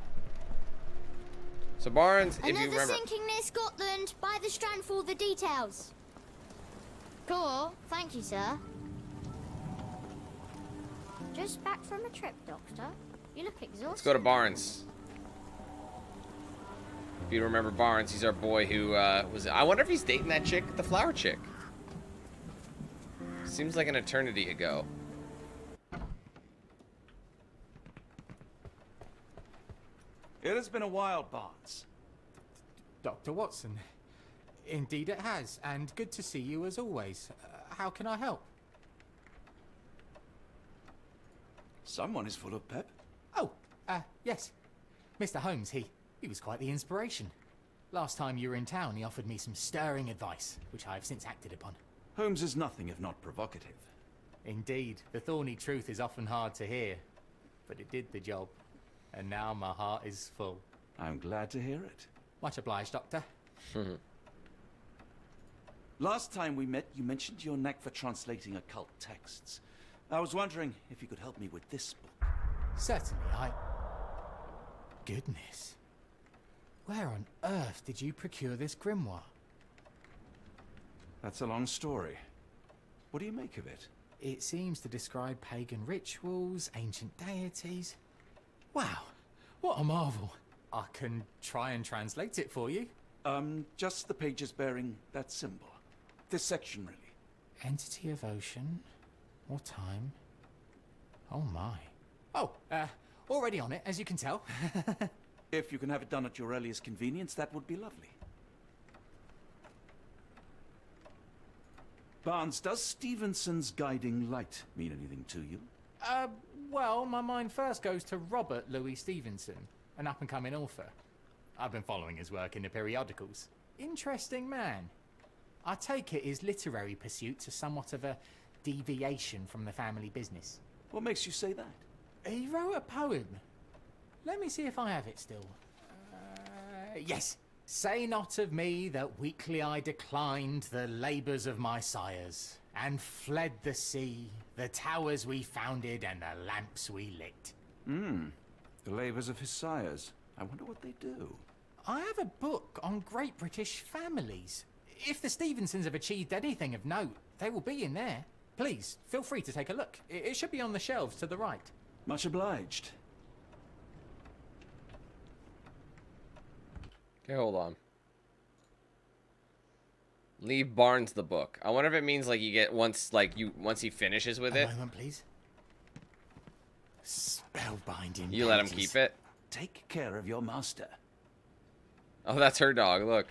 Speaker 1: So Barnes, if you remember...
Speaker 17: Another sinking near Scotland. By the Strand for all the details. Cool. Thank you, sir. Just back from a trip, Doctor. You look exhausted.
Speaker 1: Let's go to Barnes. If you remember Barnes, he's our boy who was... I wonder if he's dating that chick, the flower chick. Seems like an eternity ago.
Speaker 7: It has been a while, Barnes.
Speaker 16: Dr. Watson. Indeed it has, and good to see you as always. How can I help?
Speaker 7: Someone is full of pep.
Speaker 16: Oh, yes. Mr. Holmes, he was quite the inspiration. Last time you were in town, he offered me some stirring advice, which I have since acted upon.
Speaker 7: Holmes is nothing if not provocative.
Speaker 16: Indeed, the thorny truth is often hard to hear, but it did the job, and now my heart is full.
Speaker 7: I'm glad to hear it.
Speaker 16: Much obliged, Doctor.
Speaker 7: Last time we met, you mentioned your knack for translating occult texts. I was wondering if you could help me with this book.
Speaker 16: Certainly, Goodness. Where on earth did you procure this grimoire?
Speaker 7: That's a long story. What do you make of it?
Speaker 16: It seems to describe pagan rituals, ancient deities. Wow, what a marvel. I can try and translate it for you.
Speaker 7: Just the pages bearing that symbol. This section, really.
Speaker 16: Entity of ocean, or time. Oh my. Oh, already on it, as you can tell.
Speaker 7: If you can have it done at your earliest convenience, that would be lovely. Barnes, does Stevenson's guiding light mean anything to you?
Speaker 16: Well, my mind first goes to Robert Louis Stevenson, an up-and-coming author. I've been following his work in the periodicals. Interesting man. I take it his literary pursuits are somewhat of a deviation from the family business.
Speaker 7: What makes you say that?
Speaker 16: He wrote a poem. Let me see if I have it still. Yes. Say not of me that weakly I declined the labours of my sires, and fled the sea, the towers we founded, and the lamps we lit.
Speaker 7: The labours of his sires. I wonder what they do.
Speaker 16: I have a book on great British families. If the Stevensons have achieved anything of note, they will be in there. Please, feel free to take a look. It should be on the shelves to the right.
Speaker 7: Much obliged.
Speaker 1: Okay, hold on. Leave Barnes the book. I wonder if it means like you get once he finishes with it.
Speaker 16: A moment, please. Spellbinding.
Speaker 1: You let him keep it.
Speaker 7: Take care of your master.
Speaker 1: Oh, that's her dog. Look.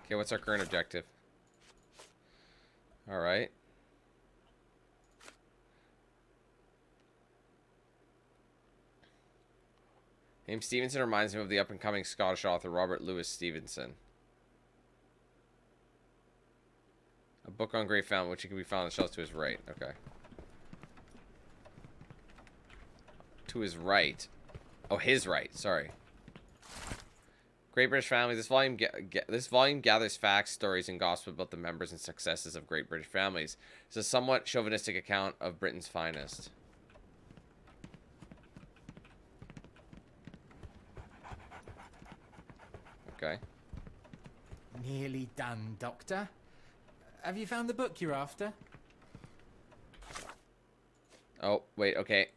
Speaker 1: Okay, what's our current objective? All right. Name Stevenson reminds me of the up-and-coming Scottish author Robert Louis Stevenson. A book on great family, which can be found on the shelves to his right. Okay. To his right. Oh, his right. Sorry. Great British Family. This volume gathers facts, stories, and gossip about the members and successes of Great British families. It's a somewhat chauvinistic account of Britain's finest. Okay.
Speaker 16: Nearly done, Doctor. Have you found the book you're after?
Speaker 1: Oh, wait, okay.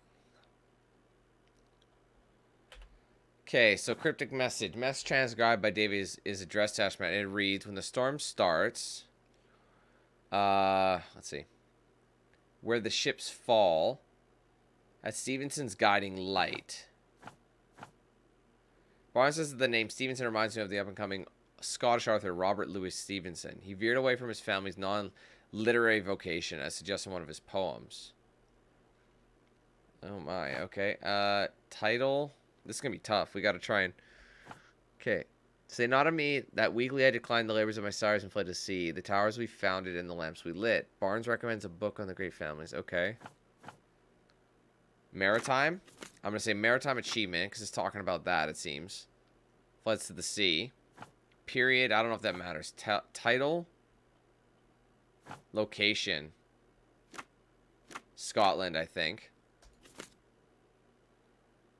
Speaker 1: Okay, so cryptic message. Message transcribed by Davey is addressed to Ashman. It reads, when the storm starts... let's see. Where the ships fall... at Stevenson's guiding light... Barnes says that the name Stevenson reminds me of the up-and-coming Scottish author Robert Louis Stevenson. He veered away from his family's non-literary vocation, as suggested in one of his poems. Oh my, okay. Title. This is going to be tough. We got to try and... Okay. Say not of me, that weekly I declined the labors of my sires and fled to sea. The towers we founded and the lamps we lit. Barnes recommends a book on the great families. Okay. Maritime. I'm going to say maritime achievement, because it's talking about that, it seems. Floods to the sea. Period. I don't know if that matters. Title. Location. Scotland, I think.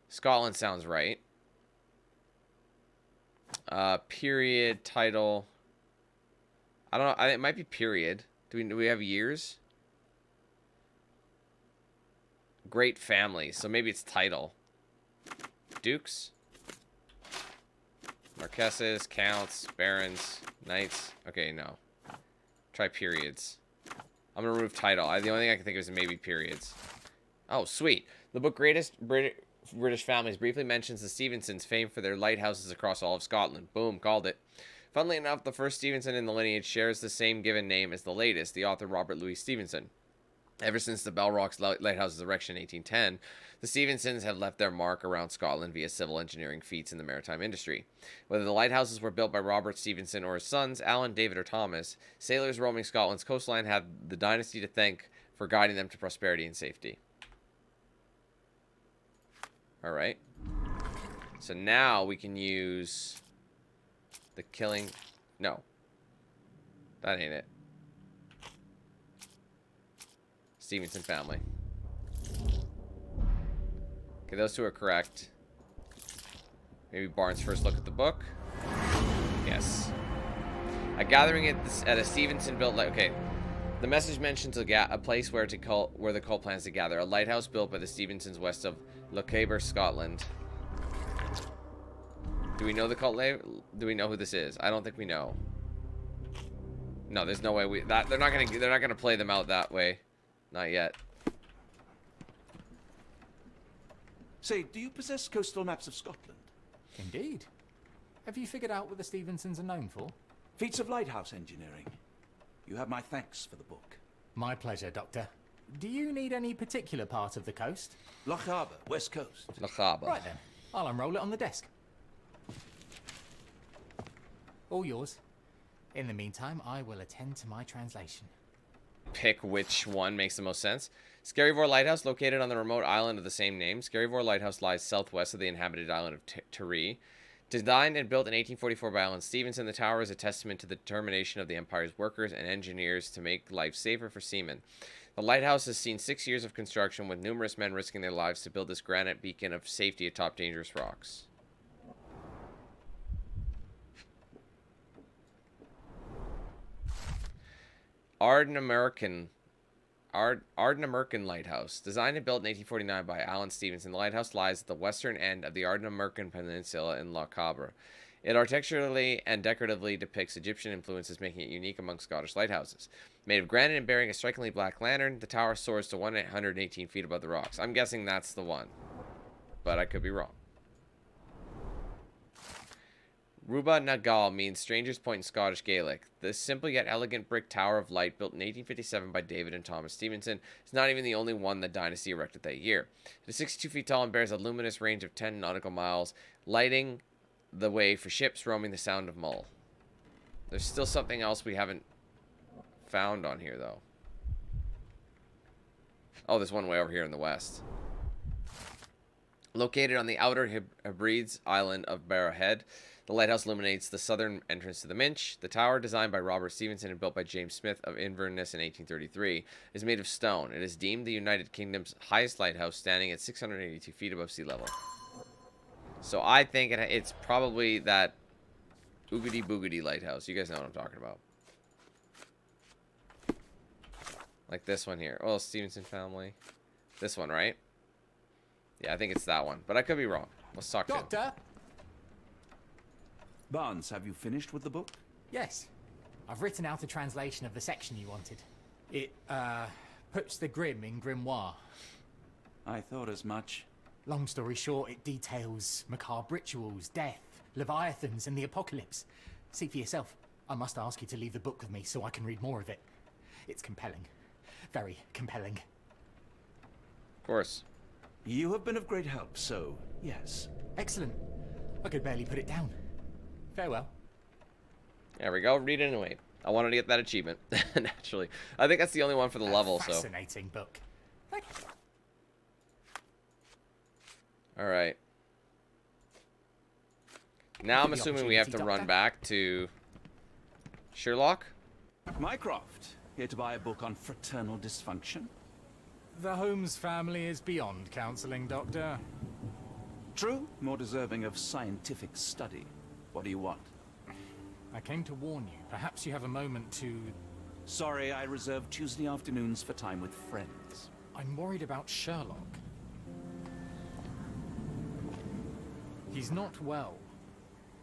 Speaker 1: Scotland sounds right. Period. Title. I don't know. It might be period. Do we have years? Great family, so maybe it's title. Dukes, Marquesses, Counts, Barons, Knights. Okay, no. Try periods. I'm gonna remove title. The only thing I can think of is maybe periods. Oh, sweet. The book Greatest British Families briefly mentions the Stevensons, famed for their lighthouses across all of Scotland. Boom, called it. Funnily enough, the first Stevenson in the lineage shares the same given name as the latest, the author Robert Louis Stevenson. Ever since the Belrocks Lighthouse's erection in 1810, the Stevensons have left their mark around Scotland via civil engineering feats in the maritime industry. Whether the lighthouses were built by Robert Stevenson or his sons, Alan, David, or Thomas, sailors roaming Scotland's coastline had the dynasty to thank for guiding them to prosperity and safety. Alright. So now we can use the killing... No. That ain't it. Stevenson family. Okay, those two are correct. Maybe Barnes first look at the book. Yes. A gathering at a Stevenson-built... Okay. The message mentions a place where the cult plans to gather. A lighthouse built by the Stevensons west of Lochaber, Scotland. Do we know the cult? Do we know who this is? I don't think we know. No, there's no way they're not gonna play them out that way. Not yet.
Speaker 7: Say, do you possess coastal maps of Scotland?
Speaker 16: Indeed. Have you figured out what the Stevensons are known for?
Speaker 7: Feats of lighthouse engineering. You have my thanks for the book.
Speaker 16: My pleasure, Doctor. Do you need any particular part of the coast?
Speaker 7: Lochaber, west coast.
Speaker 1: Lochaber.
Speaker 16: Right then. I'll unroll it on the desk. All yours. In the meantime, I will attend to my translation.
Speaker 1: Pick which one makes the most sense. Skerryvore Lighthouse, located on the remote island of the same name. Skerryvore Lighthouse lies southwest of the inhabited island of Tiree. Designed and built in 1844 by Alan Stevenson, the tower is a testament to the determination of the Empire's workers and engineers to make life safer for seamen. The lighthouse has seen 6 years of construction, with numerous men risking their lives to build this granite beacon of safety atop dangerous rocks. Ardnamurchan Lighthouse. Designed and built in 1849 by Alan Stevenson, the lighthouse lies at the western end of the Ardnamurchan Peninsula in Loch Cabra. It architecturally and decoratively depicts Egyptian influences, making it unique among Scottish lighthouses. Made of granite and bearing a strikingly black lantern, the tower soars to 118 feet above the rocks. I'm guessing that's the one, but I could be wrong. Ruba Nagal means Stranger's Point in Scottish Gaelic. This simple yet elegant brick tower of light, built in 1857 by David and Thomas Stevenson, is not even the only one the dynasty erected that year. It is 62 feet tall and bears a luminous range of 10 nautical miles, lighting the way for ships roaming the Sound of Mull. There's still something else we haven't found on here, though. Oh, there's one way over here in the west. Located on the outer Hebrides island of Barrow Head, the lighthouse illuminates the southern entrance to the Minch. The tower, designed by Robert Stevenson and built by James Smith of Inverness in 1833, is made of stone. It is deemed the United Kingdom's highest lighthouse, standing at 682 feet above sea level. So I think it's probably that Oogity Boogity lighthouse. You guys know what I'm talking about. Like this one here. Oh, Stevenson family. This one, right? Yeah, I think it's that one. But I could be wrong. Let's talk to him.
Speaker 10: Doctor!
Speaker 7: Barnes, have you finished with the book?
Speaker 16: Yes. I've written out a translation of the section you wanted. It, puts the grim in grimoire.
Speaker 7: I thought as much.
Speaker 16: Long story short, it details macabre rituals, death, leviathans, and the apocalypse. See for yourself. I must ask you to leave the book with me so I can read more of it. It's compelling. Very compelling.
Speaker 1: Of course.
Speaker 7: You have been of great help, so yes.
Speaker 16: Excellent. I could barely put it down. Farewell.
Speaker 1: There we go. Read it anyway. I wanted to get that achievement, naturally. I think that's the only one for the level, so.
Speaker 16: Fascinating book.
Speaker 1: Alright. Now I'm assuming we have to run back to Sherlock?
Speaker 7: Mycroft, here to buy a book on fraternal dysfunction?
Speaker 16: The Holmes family is beyond counseling, Doctor.
Speaker 7: True, more deserving of scientific study. What do you want?
Speaker 16: I came to warn you. Perhaps you have a moment to...
Speaker 7: Sorry, I reserve Tuesday afternoons for time with friends.
Speaker 16: I'm worried about Sherlock. He's not well.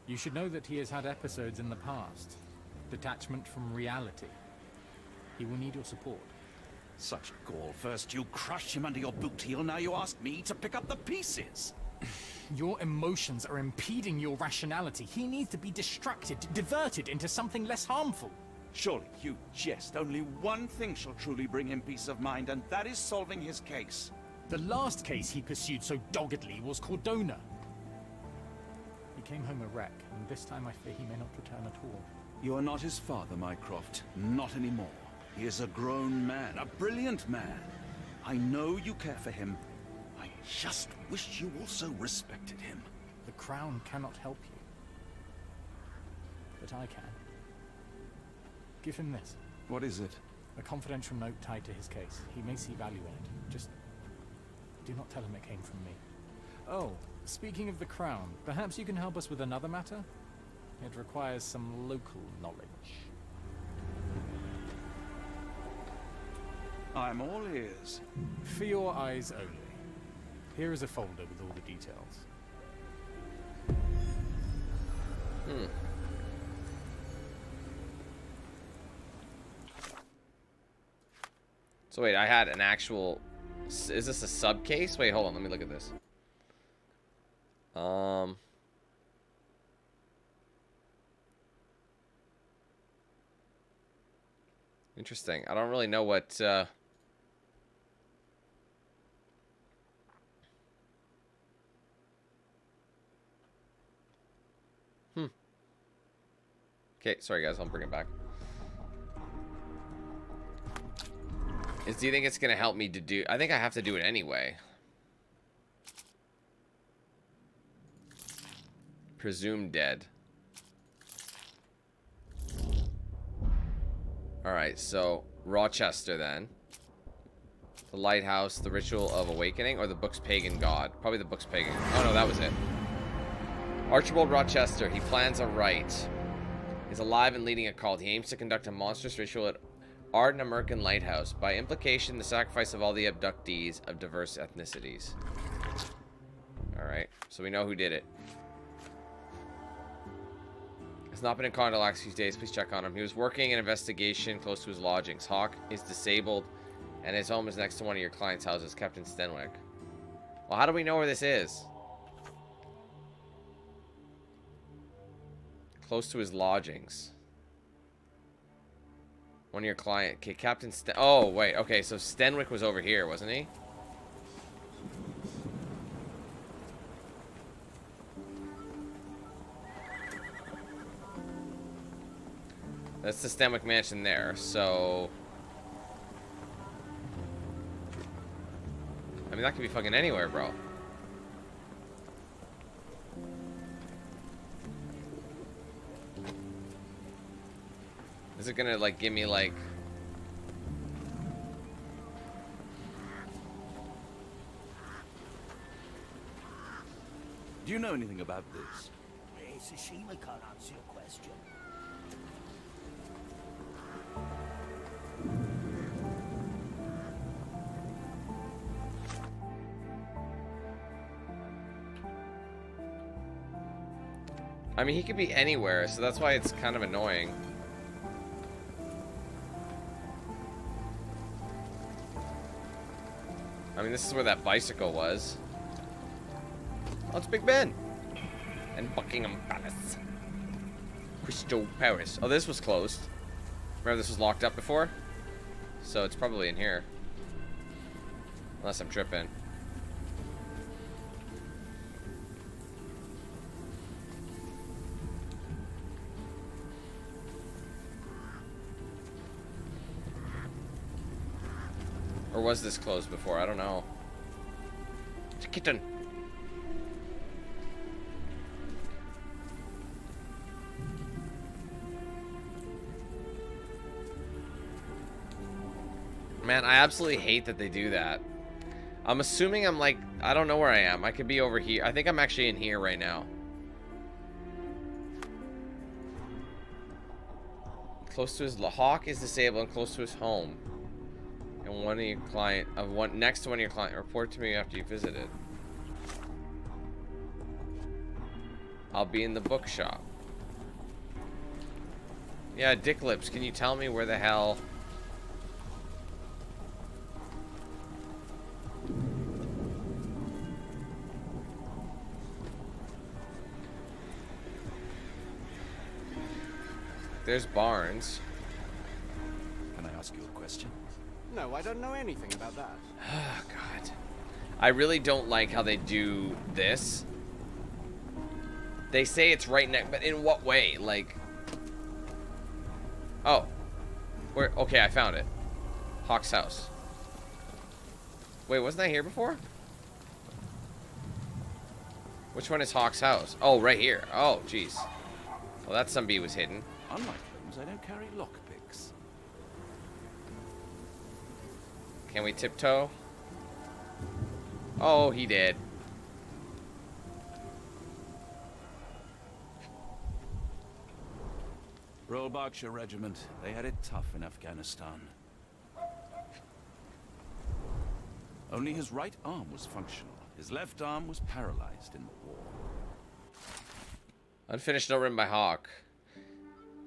Speaker 16: You should know that he has had episodes in the past. Detachment from reality. He will need your support.
Speaker 7: Such gall. First you crush him under your boot heel, now you ask me to pick up the pieces.
Speaker 16: Your emotions are impeding your rationality. He needs to be distracted, diverted into something less harmful.
Speaker 7: Surely you jest. Only one thing shall truly bring him peace of mind, and that is solving his case.
Speaker 16: The last case he pursued so doggedly was Cordona. He came home a wreck, and this time I fear he may not return at all.
Speaker 7: You are not his father, Mycroft. Not anymore. He is a grown man, a brilliant man. I know you care for him. I just wish you also respected him.
Speaker 16: The Crown cannot help you. But I can. Give him this.
Speaker 7: What is it?
Speaker 16: A confidential note tied to his case. He may see value in it. Just do not tell him it came from me. Oh, speaking of the Crown, perhaps you can help us with another matter? It requires some local knowledge.
Speaker 7: I'm all ears.
Speaker 16: For your eyes only. Here is a folder with all the details.
Speaker 1: So wait, I had an actual... Is this a sub case? Wait, hold on. Let me look at this. Interesting. I don't really know what... Okay, sorry guys, I'll bring it back. Do you think it's gonna help me to do... I think I have to do it anyway. Presumed dead. Alright, so Rochester then. The lighthouse, the ritual of awakening, or the book's pagan god? Probably the book's pagan. Oh no, that was it. Archibald Rochester, he plans a rite. He's alive and leading a cult. He aims to conduct a monstrous ritual at Ardnamurchan Lighthouse. By implication, the sacrifice of all the abductees of diverse ethnicities. Alright, so we know who did it. Has not been in contact the last few days. Please check on him. He was working an investigation close to his lodgings. Hawk is disabled, and his home is next to one of your client's houses, Captain Stenwick. Well, how do we know where this is? Close to his lodgings. One of your client. Okay, Captain oh, wait. Okay, so Stenwick was over here, wasn't he? That's the Stenwick mansion there, so... I mean, that could be fucking anywhere, bro. Is it gonna, like, give me, like...
Speaker 3: Do you know anything about this?
Speaker 5: Tsushima can't answer your question.
Speaker 1: I mean, he could be anywhere, so that's why it's kind of annoying. I mean, this is where that bicycle was. Oh, it's Big Ben. And Buckingham Palace. Crystal Palace. Oh, this was closed. Remember, this was locked up before? So it's probably in here. Unless I'm tripping. Or was this closed before? I don't know. It's a kitten. Man, I absolutely hate that they do that. I'm assuming I'm like, I don't know where I am. I could be over here. I think I'm actually in here right now. Close to his Hawk is disabled and close to his home. And one of your client next to one of your client. Report to me after you visited. I'll be in the bookshop. Yeah, Dick Lips, can you tell me where the hell? There's Barnes.
Speaker 7: Can I ask you a question?
Speaker 20: No, I don't know anything about that.
Speaker 1: Oh, God. I really don't like how they do this. They say it's right next, but in what way? Like... Oh. Where? Okay, I found it. Hawk's house. Wait, wasn't I here before? Which one is Hawk's house? Oh, right here. Oh, jeez. Well, that somebody was hidden.
Speaker 3: Unlike Holmes, I don't carry lockpicks.
Speaker 1: Can we tiptoe? Oh, he did.
Speaker 3: Royal Berkshire Regiment. They had it tough in Afghanistan. Only his right arm was functional. His left arm was paralyzed in the war.
Speaker 1: Unfinished note written by Hawk.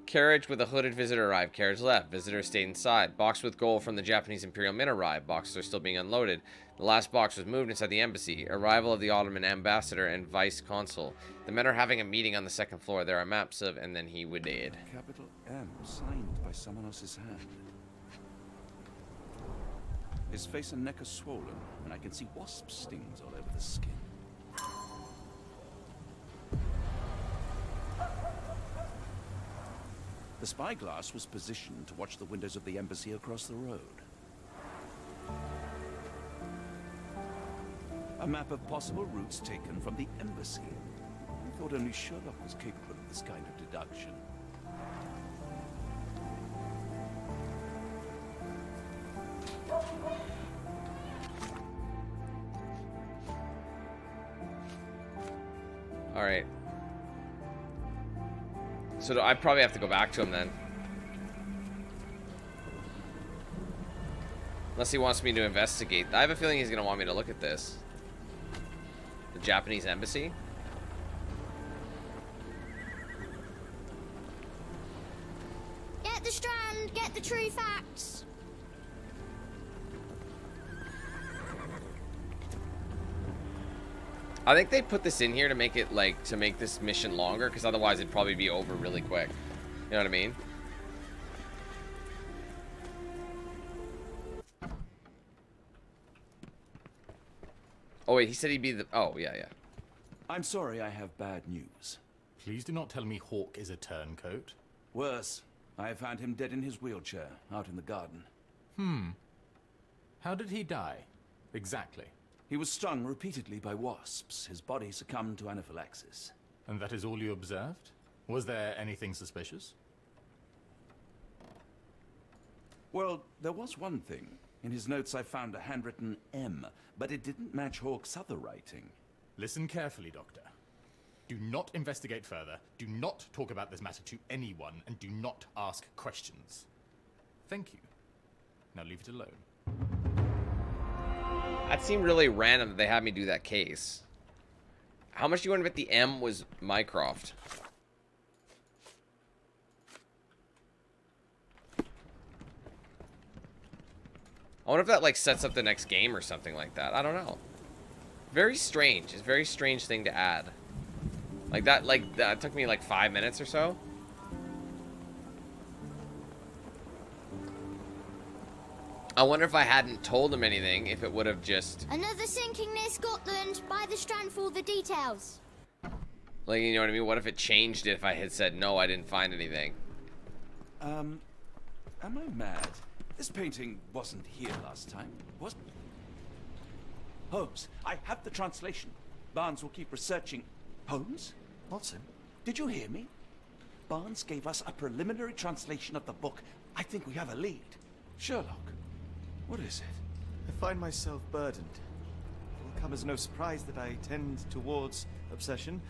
Speaker 1: Carriage with a hooded visitor arrived. Carriage left. Visitor stayed inside. Box with gold from the Japanese Imperial Mint arrived. Boxes are still being unloaded. The last box was moved inside the embassy. Arrival of the Ottoman ambassador and vice consul. The men are having a meeting on the second floor. There are maps of, and then he would aid.
Speaker 3: Capital M, signed by someone else's hand. His face and neck are swollen, and I can see wasp stings all over the skin. The spyglass was positioned to watch the windows of the embassy across the road. A map of possible routes taken from the embassy. thought only Sherlock was capable of this kind of deduction.
Speaker 1: Alright. So I probably have to go back to him then. Unless he wants me to investigate. I have a feeling he's going to want me to look at this. The Japanese embassy?
Speaker 17: Get the Strand, get the true facts.
Speaker 1: I think they put this in here to make it, like, to make this mission longer, because otherwise it'd probably be over really quick. You know what I mean? Oh, wait, he said he'd be the... Oh, yeah, yeah.
Speaker 3: I'm sorry, I have bad news.
Speaker 16: Please do not tell me Hawk is a turncoat.
Speaker 3: Worse, I have found him dead in his wheelchair, out in the garden.
Speaker 16: How did he die? Exactly.
Speaker 3: He was stung repeatedly by wasps. His body succumbed to anaphylaxis.
Speaker 16: And that is all you observed? Was there anything suspicious?
Speaker 3: Well, there was one thing. In his notes I found a handwritten M, but it didn't match Hawke's other writing.
Speaker 16: Listen carefully, Doctor. Do not investigate further, do not talk about this matter to anyone, and do not ask questions. Thank you. Now leave it alone.
Speaker 1: That seemed really random that they had me do that case. How much do you want to bet the M was Mycroft? I wonder if that, like, sets up the next game or something like that. I don't know. Very strange. It's a very strange thing to add. Like, that took me, like, 5 minutes or so. I wonder if I hadn't told him anything, if it would have just...
Speaker 17: Another sinking near Scotland. By the Strand for all the details.
Speaker 1: Like, you know what I mean? What if it changed it if I had said, no, I didn't find anything?
Speaker 3: Am I mad? This painting wasn't here last time, was it? Holmes, I have the translation. Barnes will keep researching. Holmes? Watson? Did you hear me? Barnes gave us a preliminary translation of the book. I think we have a lead. Sherlock, what is it?
Speaker 10: I find myself burdened. It will come as no surprise that I tend towards obsession.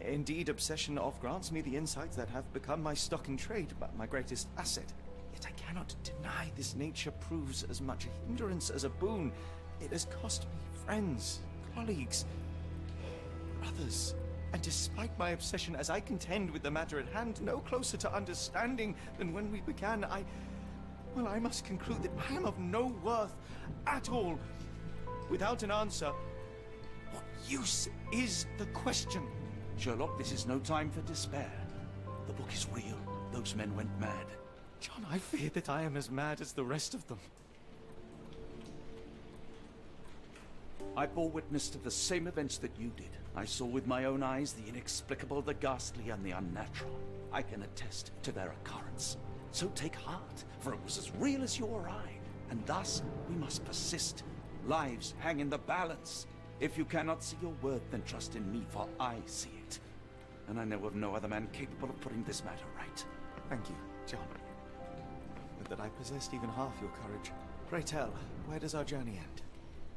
Speaker 10: Indeed, obsession oft grants me the insights that have become my stock in trade, but my greatest asset. Yet I cannot deny this nature proves as much a hindrance as a boon. It has cost me friends, colleagues, brothers. And despite my obsession as I contend with the matter at hand, no closer to understanding than when we began, I must conclude that I am of no worth at all. Without an answer, what use is the question?
Speaker 3: Sherlock, this is no time for despair. The book is real. Those men went mad.
Speaker 10: John, I fear that I am as mad as the rest of them.
Speaker 3: I bore witness to the same events that you did. I saw with my own eyes the inexplicable, the ghastly, and the unnatural. I can attest to their occurrence. So take heart, for it was as real as you or I. And thus, we must persist. Lives hang in the balance. If you cannot see your worth, then trust in me, for I see it. And I know of no other man capable of putting this matter right.
Speaker 10: Thank you, John. Would that I possessed even half your courage. Pray tell, where does our journey end?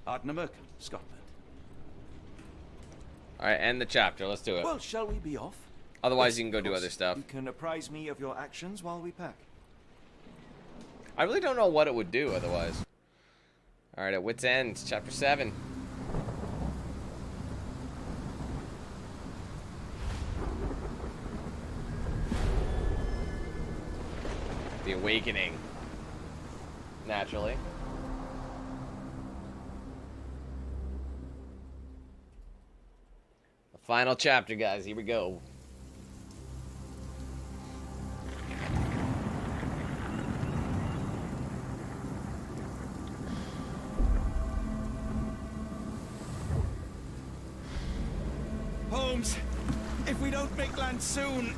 Speaker 3: Ardnamurchan, Scotland.
Speaker 1: Alright, end the chapter. Let's do it.
Speaker 3: Well, shall we be off?
Speaker 1: Otherwise, you can go do other stuff.
Speaker 10: You can apprise me of your actions while we pack.
Speaker 1: I really don't know what it would do otherwise. Alright, at Wit's End, chapter 7. The Awakening. Naturally. The final chapter, guys. Here we go.
Speaker 3: Holmes, if we don't make land soon,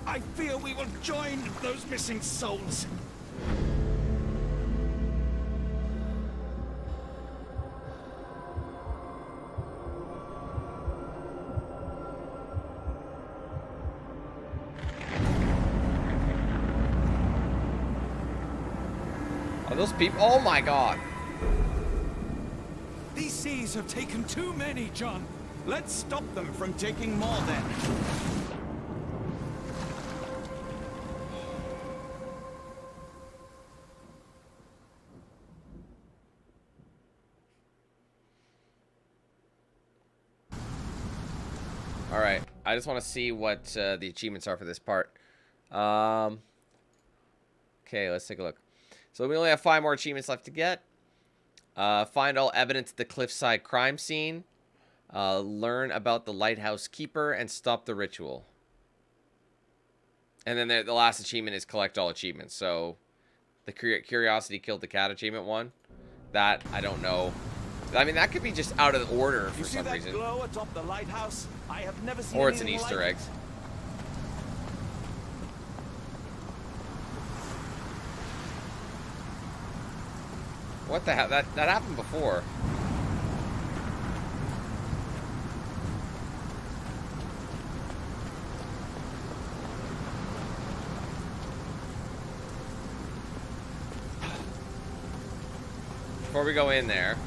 Speaker 3: I fear we will join those missing souls.
Speaker 1: Are those people? Oh my god.
Speaker 7: These seas have taken too many, John. Let's stop them from taking more then.
Speaker 1: Alright, I just want to see what the achievements are for this part. Okay, let's take a look. So we only have 5 more achievements left to get. Find all evidence at the cliffside crime scene. Learn about the lighthouse keeper and stop the ritual. And then the last achievement is collect all achievements. So the curiosity killed the cat achievement one. That, I don't know. I mean, that could be just out of order for some reason.
Speaker 7: Glow atop the lighthouse? I have never seen
Speaker 1: Or it's an
Speaker 7: anything
Speaker 1: Easter
Speaker 7: like
Speaker 1: egg.
Speaker 7: it.
Speaker 1: What the hell? That happened before. Before we go in there.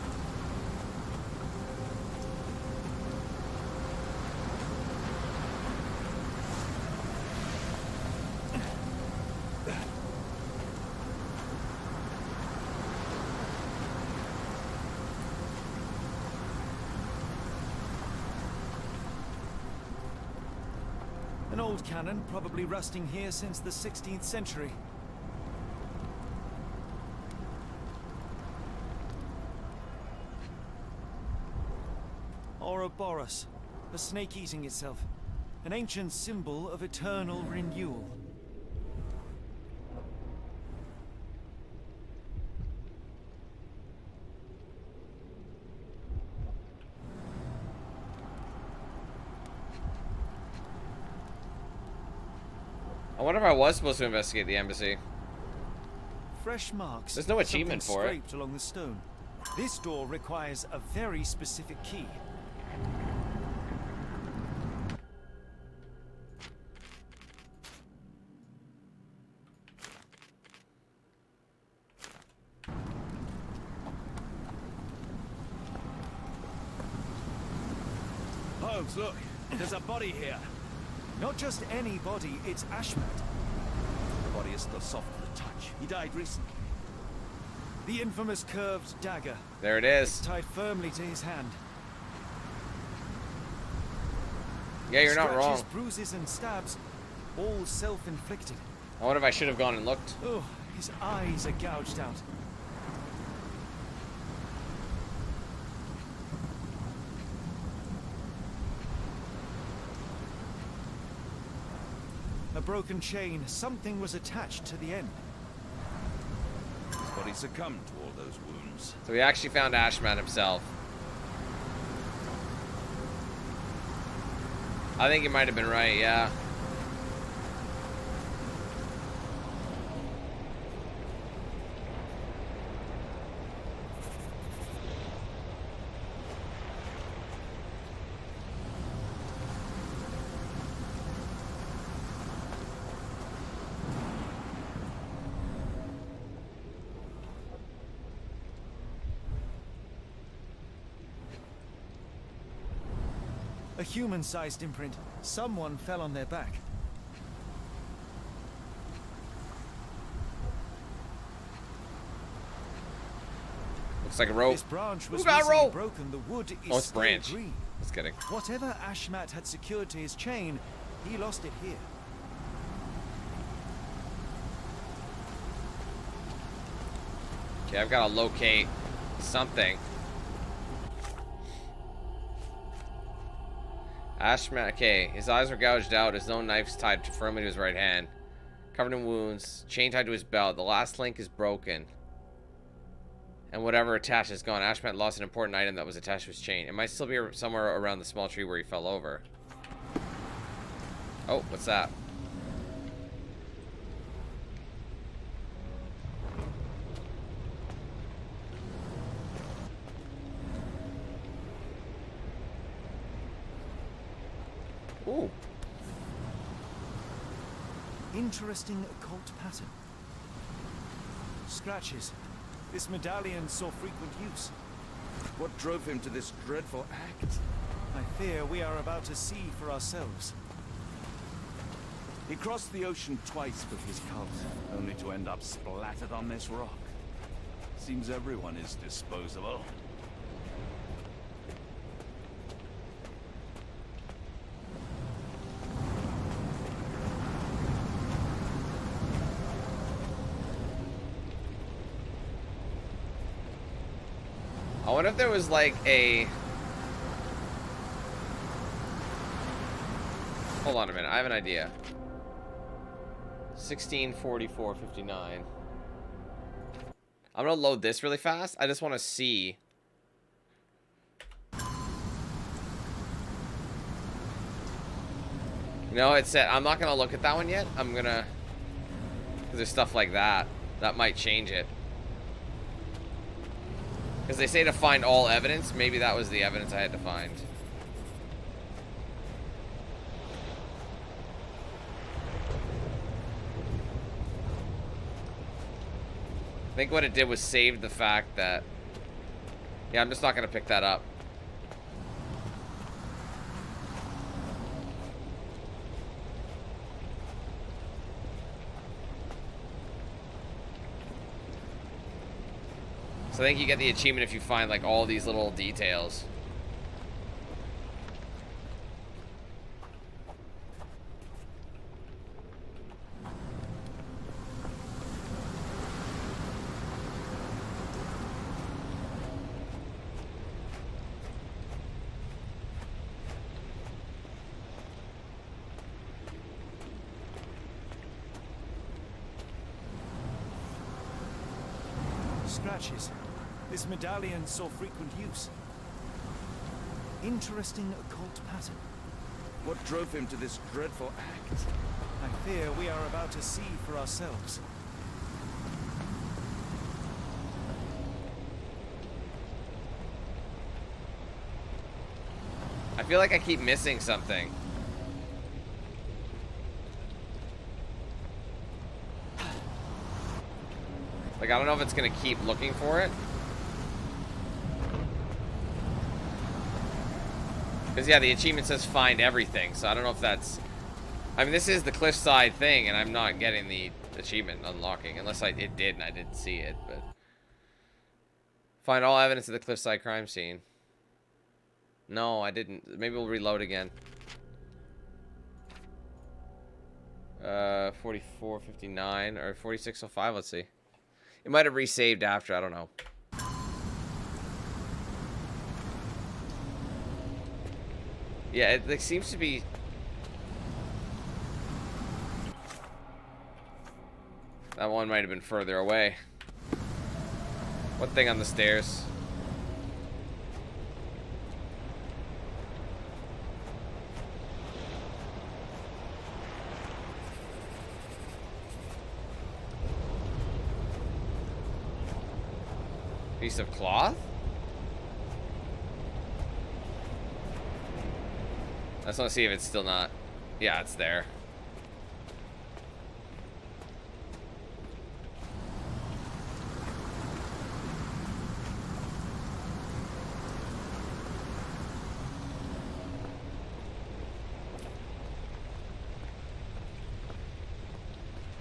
Speaker 10: An old cannon, probably rusting here since the 16th century. Ouroboros, a snake eating itself. An ancient symbol of eternal renewal.
Speaker 1: I wonder if I was supposed to investigate the embassy.
Speaker 10: Fresh marks.
Speaker 1: There's no achievement
Speaker 10: something
Speaker 1: for it.
Speaker 10: scraped along the stone. This door requires a very specific key.
Speaker 7: Holmes, look. There's a body here.
Speaker 10: Not just any body, it's Ashmat.
Speaker 7: The body is still soft to the touch. He died recently.
Speaker 10: The infamous curved dagger.
Speaker 1: There it is.
Speaker 10: It's tied firmly to his hand.
Speaker 1: Yeah, you're not
Speaker 10: Scratches,
Speaker 1: wrong.
Speaker 10: bruises and stabs, all self-inflicted.
Speaker 1: I wonder if I should have gone and looked.
Speaker 10: Oh, his eyes are gouged out. A broken chain. Something was attached to the end.
Speaker 7: His body succumbed to all those wounds.
Speaker 1: So we actually found Ashman himself. I think he might have been right, yeah.
Speaker 10: A human-sized imprint. Someone fell on their back.
Speaker 1: Looks like a rope.
Speaker 10: This branch was
Speaker 1: Who got
Speaker 10: recently
Speaker 1: rope?
Speaker 10: broken. The wood is
Speaker 1: Oh, it's
Speaker 10: still
Speaker 1: branch.
Speaker 10: green.
Speaker 1: Just kidding.
Speaker 10: Whatever Ashmat had secured to his chain, he lost it here.
Speaker 1: Okay, I've got to locate something. Ashman, okay, his eyes were gouged out, his own knife's tied firmly to his right hand. Covered in wounds, chain tied to his belt. The last link is broken. And whatever attached is gone. Ashman lost an important item that was attached to his chain. It might still be somewhere around the small tree where he fell over. Oh, what's that? Ooh.
Speaker 10: Interesting occult pattern. Scratches, This medallion saw frequent use.
Speaker 7: What drove him to this dreadful act?
Speaker 10: I fear we are about to see for ourselves.
Speaker 7: He crossed the ocean twice with his cult, only to end up splattered on this rock. Seems everyone is disposable.
Speaker 1: I wonder if there was like a... Hold on a minute, I have an idea. 1644.59. I'm gonna load this really fast. I just want to see. No, it said I'm not gonna look at that one yet. I'm gonna, because there's stuff like that that might change it. Because they say to find all evidence. Maybe that was the evidence I had to find. I think what it did was save the fact that... Yeah, I'm just not going to pick that up. So I think you get the achievement if you find like all these little details.
Speaker 10: Scratches. This medallion saw frequent use. Interesting occult pattern.
Speaker 7: What drove him to this dreadful act?
Speaker 10: I fear we are about to see for ourselves.
Speaker 1: I feel like I keep missing something. Like, I don't know if it's gonna keep looking for it. Because, yeah, the achievement says find everything, so I don't know if that's... I mean, this is the cliffside thing, and I'm not getting the achievement unlocking, unless it did and I didn't see it, but... Find all evidence of the cliffside crime scene. No, I didn't. Maybe we'll reload again. 44.59 or 46.05, let's see. It might have resaved after, I don't know. Yeah, it seems to be... That one might have been further away. What thing on the stairs? Piece of cloth? I just want to see if it's still not... Yeah, it's there.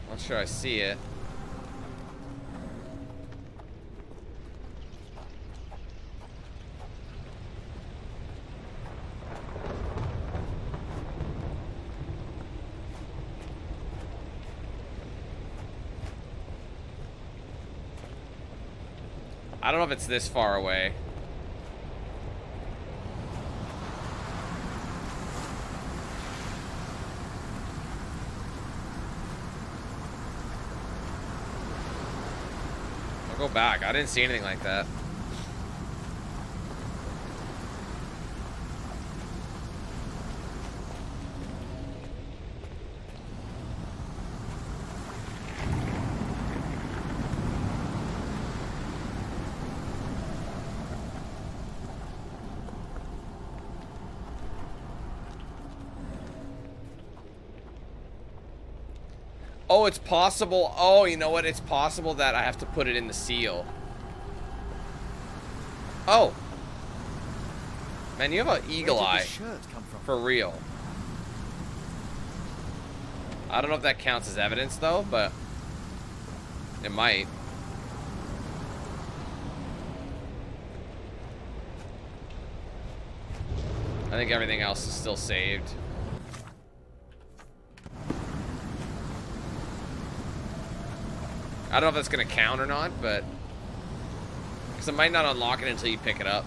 Speaker 1: Not sure I see it. I don't know if it's this far away. I'll go back. I didn't see anything like that. Oh, it's possible. Oh, you know what? It's possible that I have to put it in the seal. Oh. Man, you have an eagle
Speaker 10: Where
Speaker 1: eye.
Speaker 10: did the shirt come from?
Speaker 1: For real. I don't know if that counts as evidence, though, but it might. I think everything else is still saved. I don't know if that's going to count or not, but... Because it might not unlock it until you pick it up.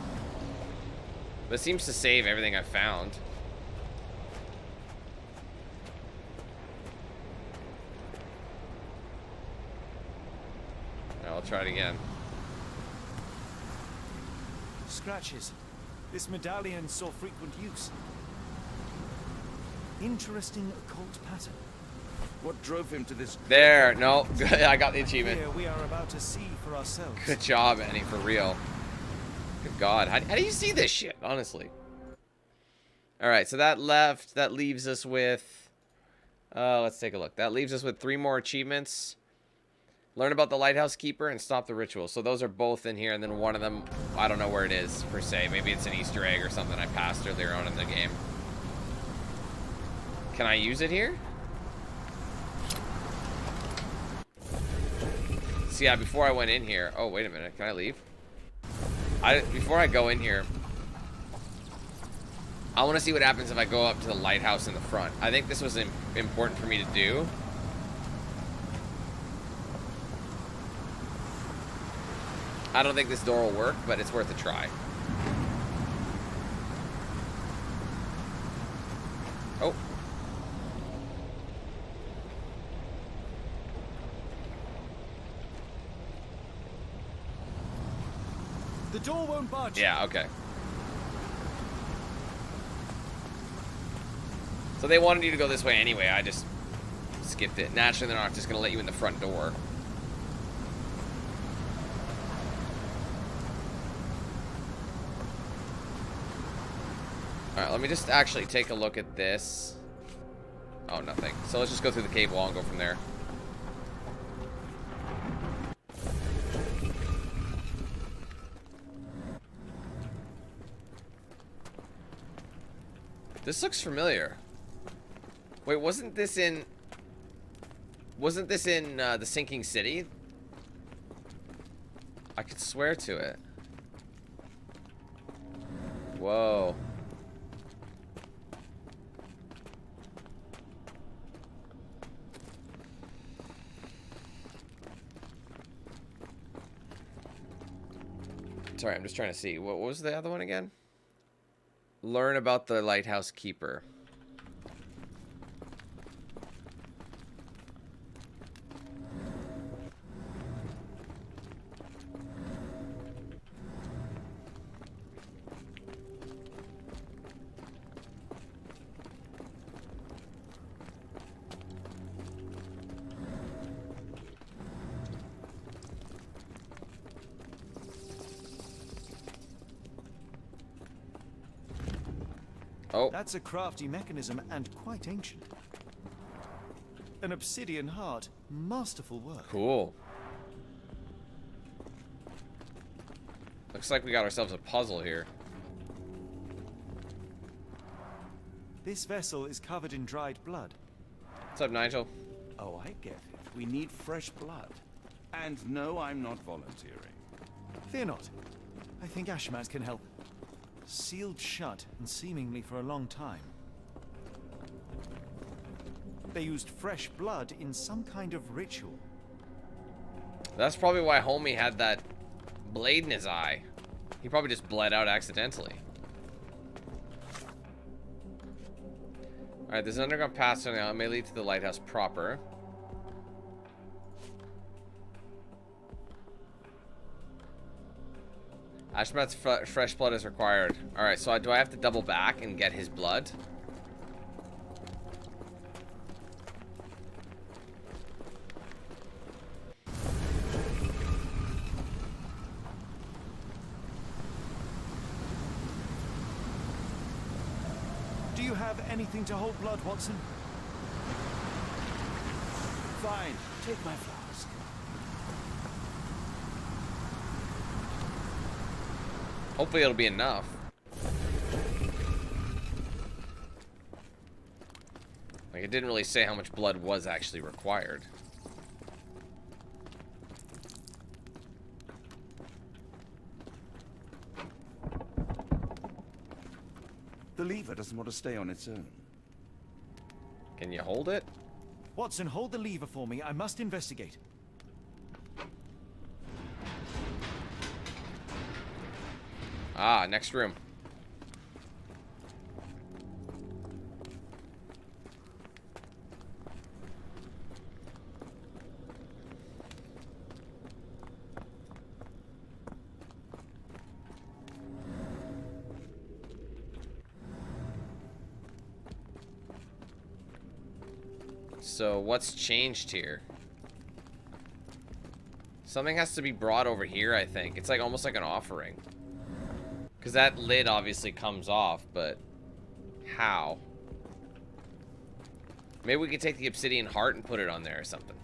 Speaker 1: But it seems to save everything I found. I'll try it again.
Speaker 10: Scratches. This medallion saw frequent use. Interesting occult pattern.
Speaker 7: What drove him to this?
Speaker 1: There, no, I got the achievement.
Speaker 10: Here we are about to see for ourselves.
Speaker 1: Good job, Annie, for real. Good God, how do you see this shit, honestly? Alright, so that leaves us with... let's take a look. That leaves us with 3 more achievements. Learn about the Lighthouse Keeper and stop the ritual. So those are both in here, and then one of them, I don't know where it is, per se. Maybe it's an Easter egg or something I passed earlier on in the game. Can I use it here? So yeah, before I went in here... Oh, wait a minute. Can I leave? Before I go in here, I want to see what happens if I go up to the lighthouse in the front. I think this was important for me to do. I don't think this door will work, but it's worth a try. Oh.
Speaker 10: The door won't budge.
Speaker 1: Yeah, okay. So they wanted you to go this way anyway. I just skipped it. Naturally, they're not just going to let you in the front door. Alright, let me just actually take a look at this. Oh, nothing. So let's just go through the cave wall and go from there. This looks familiar. Wait, wasn't this in the Sinking City? I could swear to it. Whoa. Sorry, I'm just trying to see. What was the other one again? Learn about the Lighthouse Keeper.
Speaker 10: Oh. That's a crafty mechanism and quite ancient. An obsidian heart. Masterful work.
Speaker 1: Cool. Looks like we got ourselves a puzzle here.
Speaker 10: This vessel is covered in dried blood.
Speaker 1: What's up, Nigel?
Speaker 7: Oh, I get it. We need fresh blood. And no, I'm not volunteering.
Speaker 10: Fear not. I think Ashmat can help. Sealed shut, and seemingly for a long time. They used fresh blood in some kind of ritual.
Speaker 1: That's probably why Homie had that blade in his eye. He probably just bled out accidentally. Alright, there's an underground passage now. It may lead to the lighthouse proper. Ashmat's fresh blood is required. Alright, so do I have to double back and get his blood?
Speaker 10: Do you have anything to hold blood, Watson?
Speaker 7: Fine, take my flask.
Speaker 1: Hopefully it'll be enough. Like, it didn't really say how much blood was actually required.
Speaker 7: The lever doesn't want to stay on its own.
Speaker 1: Can you hold it?
Speaker 10: Watson, hold the lever for me. I must investigate.
Speaker 1: Ah, next room. So what's changed here? Something has to be brought over here, I think. It's like almost like an offering. Because that lid obviously comes off, but how? Maybe we could take the obsidian heart and put it on there or something.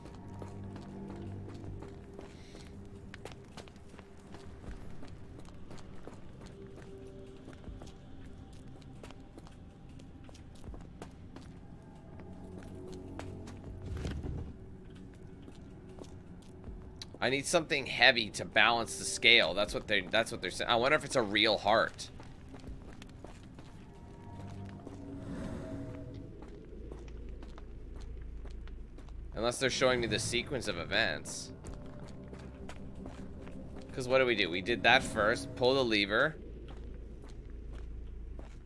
Speaker 1: I need something heavy to balance the scale. That's what they're saying. I wonder if it's a real heart. Unless they're showing me the sequence of events. Because what do? We did that first. Pull the lever.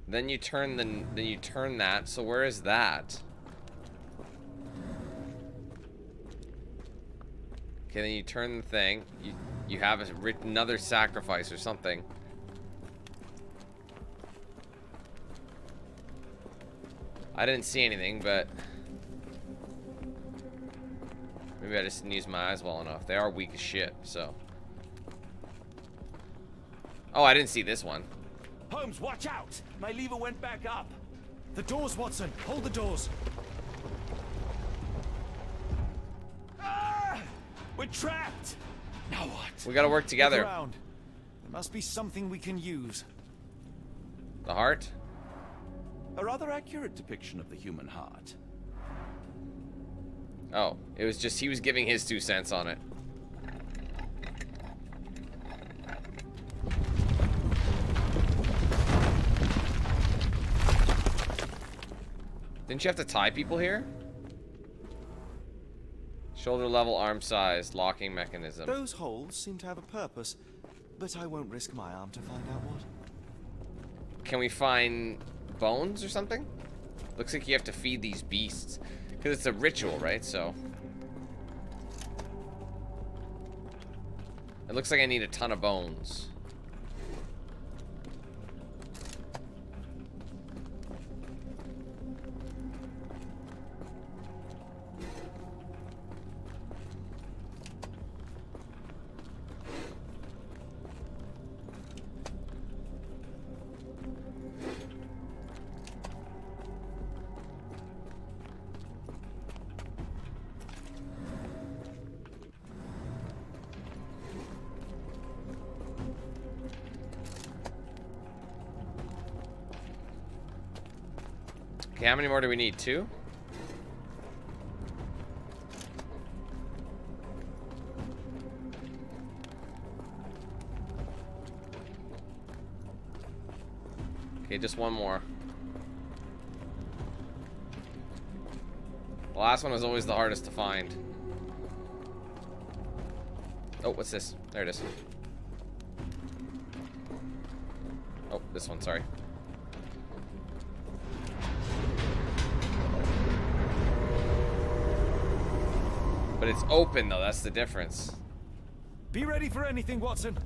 Speaker 1: Then you turn that. So where is that? Okay, then you turn the thing. You have another sacrifice or something. I didn't see anything, but maybe I just didn't use my eyes well enough. They are weak as shit, so. Oh, I didn't see this one.
Speaker 10: Holmes, watch out! My lever went back up. The doors, Watson. Hold the doors. We're trapped! Now what?
Speaker 1: We gotta work together.
Speaker 10: Look around. There must be something we can use.
Speaker 1: The heart?
Speaker 7: A rather accurate depiction of the human heart.
Speaker 1: Oh, it was just he was giving his 2 cents on it. Didn't you have to tie people here? Shoulder level, arm size, locking mechanism.
Speaker 10: Those holes seem to have a purpose, but I won't risk my arm to find out what.
Speaker 1: Can we find bones or something? Looks like you have to feed these beasts. Because it's a ritual, right? So. It looks like I need a ton of bones. Okay, how many more do we need? 2? Okay, just one more. The last one is always the hardest to find. Oh, what's this? There it is. Oh, this one, sorry. But it's open, though. That's the difference.
Speaker 10: Be ready for anything, Watson.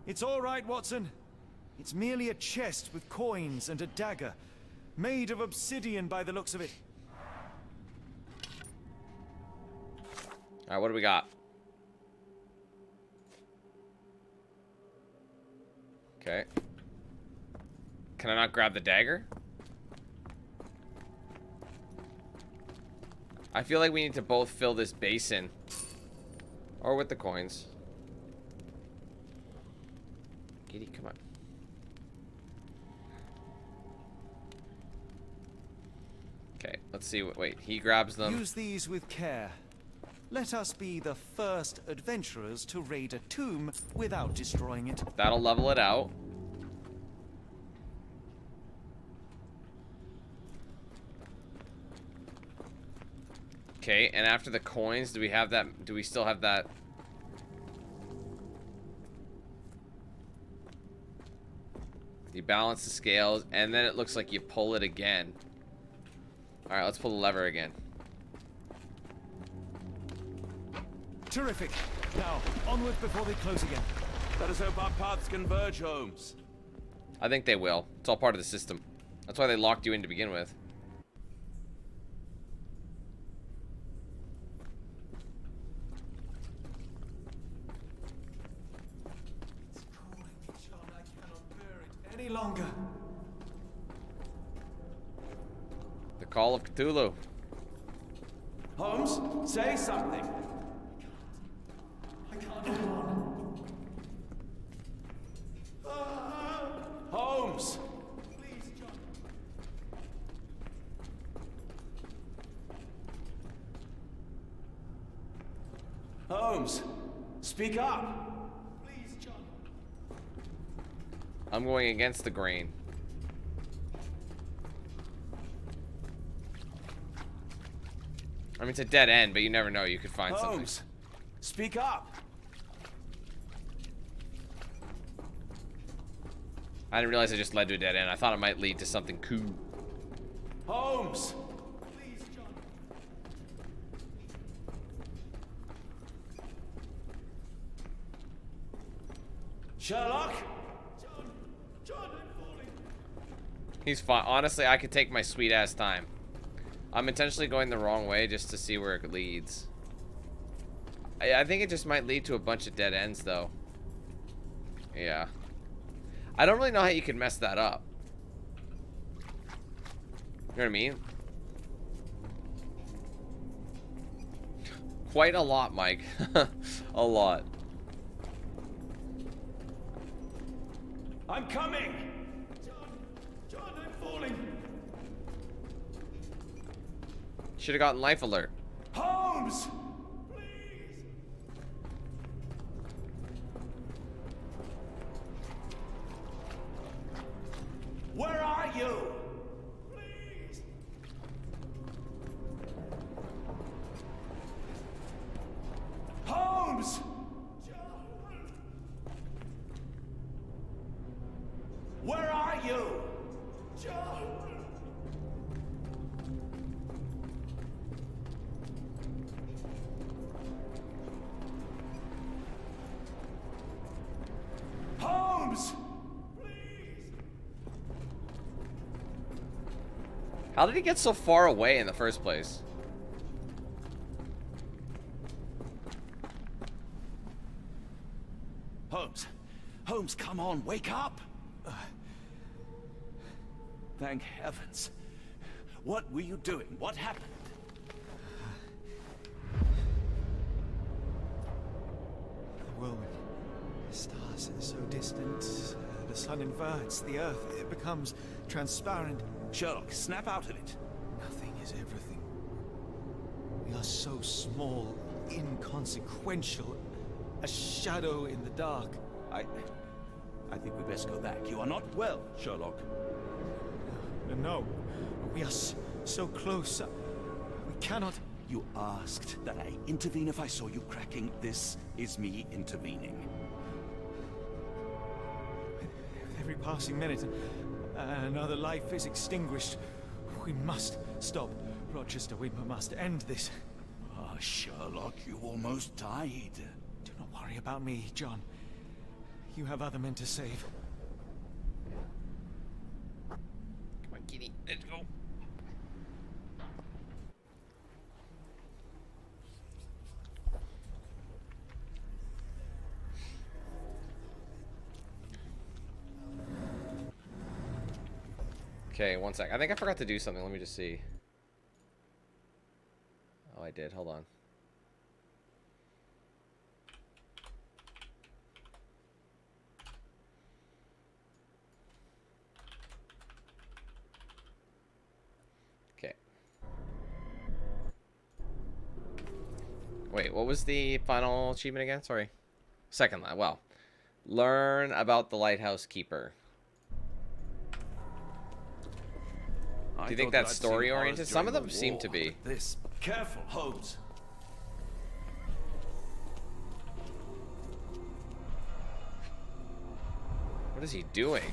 Speaker 10: It's all right, Watson. It's merely a chest with coins and a dagger, made of obsidian by the looks of it.
Speaker 1: All right, what do we got? Okay. Can I not grab the dagger? I feel like we need to both fill this basin. Or with the coins. Kitty, come on. Okay, let's see. Wait, he grabs them.
Speaker 10: Use these with care. Let us be the first adventurers to raid a tomb without destroying it.
Speaker 1: That'll level it out. Okay, and after the coins, do we have that? Do we still have that? You balance the scales, and then it looks like you pull it again. Alright, let's pull the lever again.
Speaker 10: Terrific. Now, onward before they close again.
Speaker 7: Let us hope our paths converge, Holmes.
Speaker 1: I think they will. It's all part of the system. That's why they locked you in to begin with.
Speaker 10: Any longer.
Speaker 1: The Call of Cthulhu.
Speaker 7: Holmes, say something.
Speaker 10: I can't go on.
Speaker 7: Holmes!
Speaker 10: Please, John.
Speaker 7: Holmes, speak up.
Speaker 10: Please, John.
Speaker 1: I'm going against the grain. I mean, it's a dead end, but you never know. You could find something.
Speaker 7: Holmes, speak up.
Speaker 1: I didn't realize it just led to a dead end. I thought it might lead to something cool.
Speaker 7: Holmes!
Speaker 10: Please, John.
Speaker 7: Sherlock?
Speaker 10: John, I'm falling.
Speaker 1: He's fine. Honestly, I could take my sweet ass time. I'm intentionally going the wrong way just to see where it leads. I think it just might lead to a bunch of dead ends, though. Yeah. I don't really know how you can mess that up. You know what I mean? Quite a lot, Mike. A lot.
Speaker 7: I'm coming!
Speaker 10: John, I'm falling.
Speaker 1: Should have gotten life alert.
Speaker 7: Holmes! Where are you?
Speaker 10: Please.
Speaker 7: Holmes! Where are you?
Speaker 10: John.
Speaker 7: Holmes!
Speaker 1: How did he get so far away in the first place?
Speaker 7: Holmes! Holmes, come on, wake up! Thank heavens. What were you doing? What happened?
Speaker 10: The whirlwind. Stars are so distant. The sun inverts the earth. It becomes transparent.
Speaker 7: Sherlock, snap out of it.
Speaker 10: Nothing is everything. We are so small, inconsequential. A shadow in the dark.
Speaker 7: I think we best go back. You are not well, Sherlock.
Speaker 10: No. We are so close. We cannot...
Speaker 7: You asked that I intervene if I saw you cracking. This is me intervening.
Speaker 10: With every passing minute, another life is extinguished. We must stop. Rochester, we must end this.
Speaker 7: Ah, Sherlock, you almost died.
Speaker 10: Do not worry about me, John. You have other men to save.
Speaker 1: Come on, kitty. Let's go. Okay, one sec. I think I forgot to do something. Let me just see. did. Hold on. Okay. Wait, what was the final achievement again? Sorry. Second line. Well, learn about the lighthouse keeper. Do you think that's story oriented? Some of them seem to be.
Speaker 3: This. Careful, Holmes.
Speaker 1: What is he doing?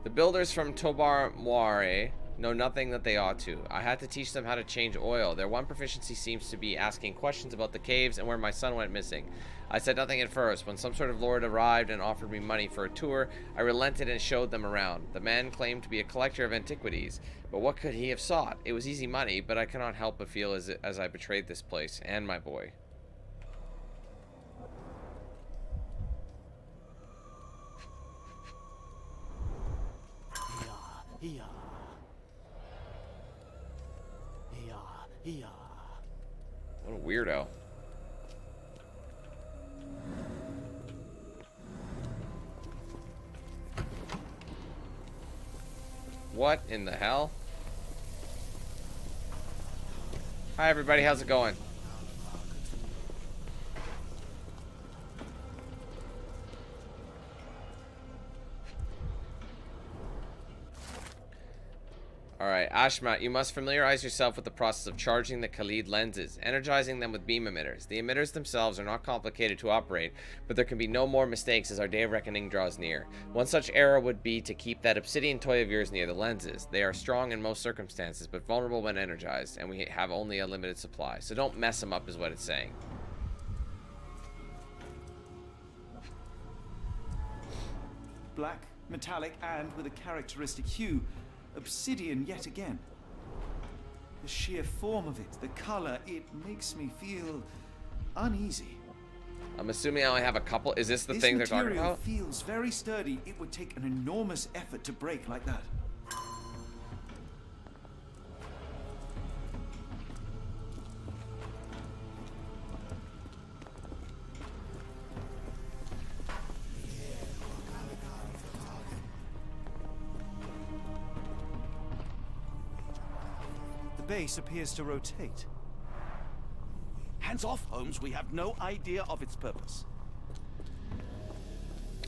Speaker 1: The builders from Tobar Moire know nothing that they ought to. I had to teach them how to change oil. Their one proficiency seems to be asking questions about the caves and where my son went missing. I said nothing at first. When some sort of lord arrived and offered me money for a tour, I relented and showed them around. The man claimed to be a collector of antiquities, but what could he have sought? It was easy money, but I cannot help but feel as I betrayed this place and my boy. What a weirdo. What in the hell? Hi everybody, how's it going? Alright, Ashmat, you must familiarize yourself with the process of charging the Khalid lenses, energizing them with beam emitters. The emitters themselves are not complicated to operate, but there can be no more mistakes as our day of reckoning draws near. One such error would be to keep that obsidian toy of yours near the lenses. They are strong in most circumstances, but vulnerable when energized, and we have only a limited supply. So don't mess them up is what it's saying.
Speaker 10: Black, metallic, and with a characteristic hue. Obsidian yet again. The sheer form of it, the color, it makes me feel uneasy.
Speaker 1: I'm assuming I only have a couple. Is this the thing they're talking about?
Speaker 10: This material feels very sturdy. It would take an enormous effort to break like that. The base appears to rotate.
Speaker 3: Hands off, Holmes. We have no idea of its purpose.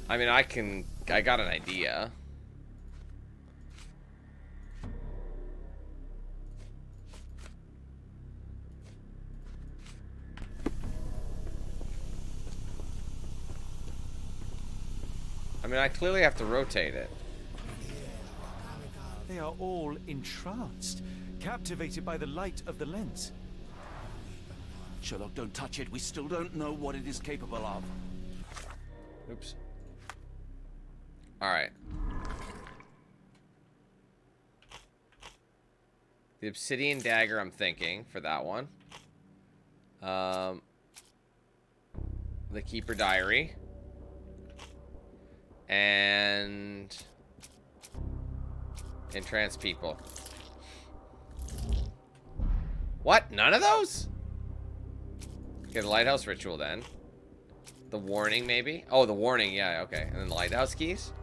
Speaker 1: I mean, I got an idea. I mean, I clearly have to rotate it.
Speaker 10: They are all entranced, captivated by the light of the lens.
Speaker 3: Sherlock, don't touch it. We still don't know what it is capable of.
Speaker 1: Oops. Alright. The obsidian dagger, I'm thinking, for that one. The Keeper Diary. And... Entrance People. What? None of those? Okay, the Lighthouse Ritual then. The Warning, maybe? Oh, the Warning, yeah, okay. And then the Lighthouse Keys?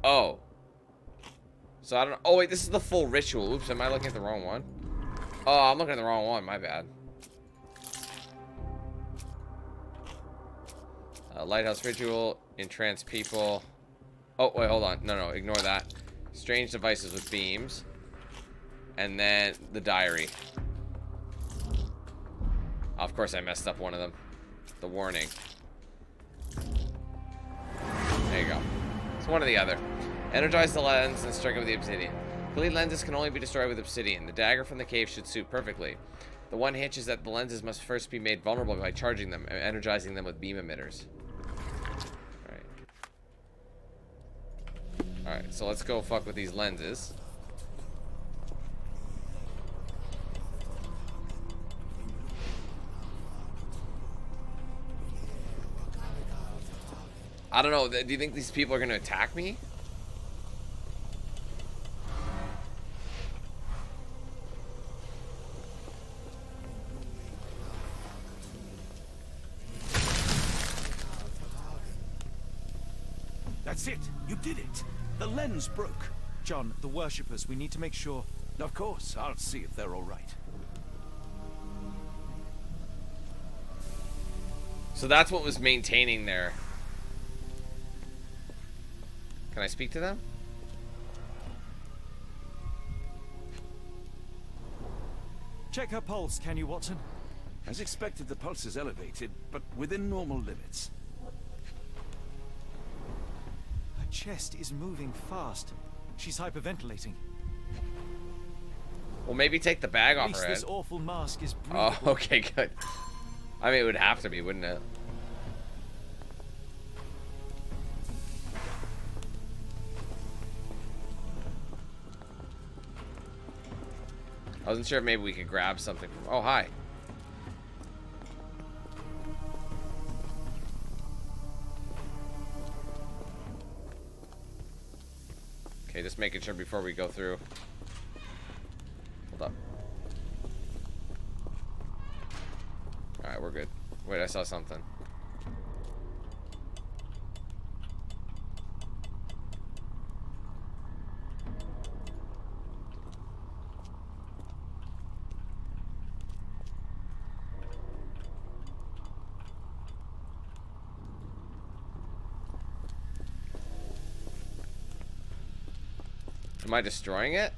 Speaker 1: Oh. So I don't know. Oh, wait, this is the full ritual. Oops, am I looking at the wrong one? Oh, I'm looking at the wrong one. My bad. Lighthouse Ritual, Entrance People. Oh, wait, hold on. No, ignore that. Strange Devices with Beams. And then the Diary. Of course, I messed up one of them. The Warning. There you go. It's one or the other. Energize the lens and strike it with the obsidian. Khalid lenses can only be destroyed with obsidian. The dagger from the cave should suit perfectly. The one hitch is that the lenses must first be made vulnerable by charging them and energizing them with beam emitters. Alright, so let's go fuck with these lenses. I don't know. Do you think these people are going to attack me?
Speaker 7: That's it. You did it. The lens broke.
Speaker 10: John, the worshippers, we need to make sure...
Speaker 7: Of course, I'll see if they're all right.
Speaker 1: So that's what was maintaining there. Can I speak to them?
Speaker 10: Check her pulse, can you, Watson?
Speaker 7: As expected, the pulse is elevated, but within normal limits.
Speaker 10: Her chest is moving fast. She's hyperventilating.
Speaker 1: Well, maybe take the bag off
Speaker 10: At least
Speaker 1: her head.
Speaker 10: this awful mask is breathable.
Speaker 1: Oh, okay, good. I mean, it would have to be, wouldn't it? I wasn't sure if maybe we could grab something from... Oh, hi. Okay, just making sure before we go through. Hold up. Alright, we're good. Wait, I saw something. Am I destroying it?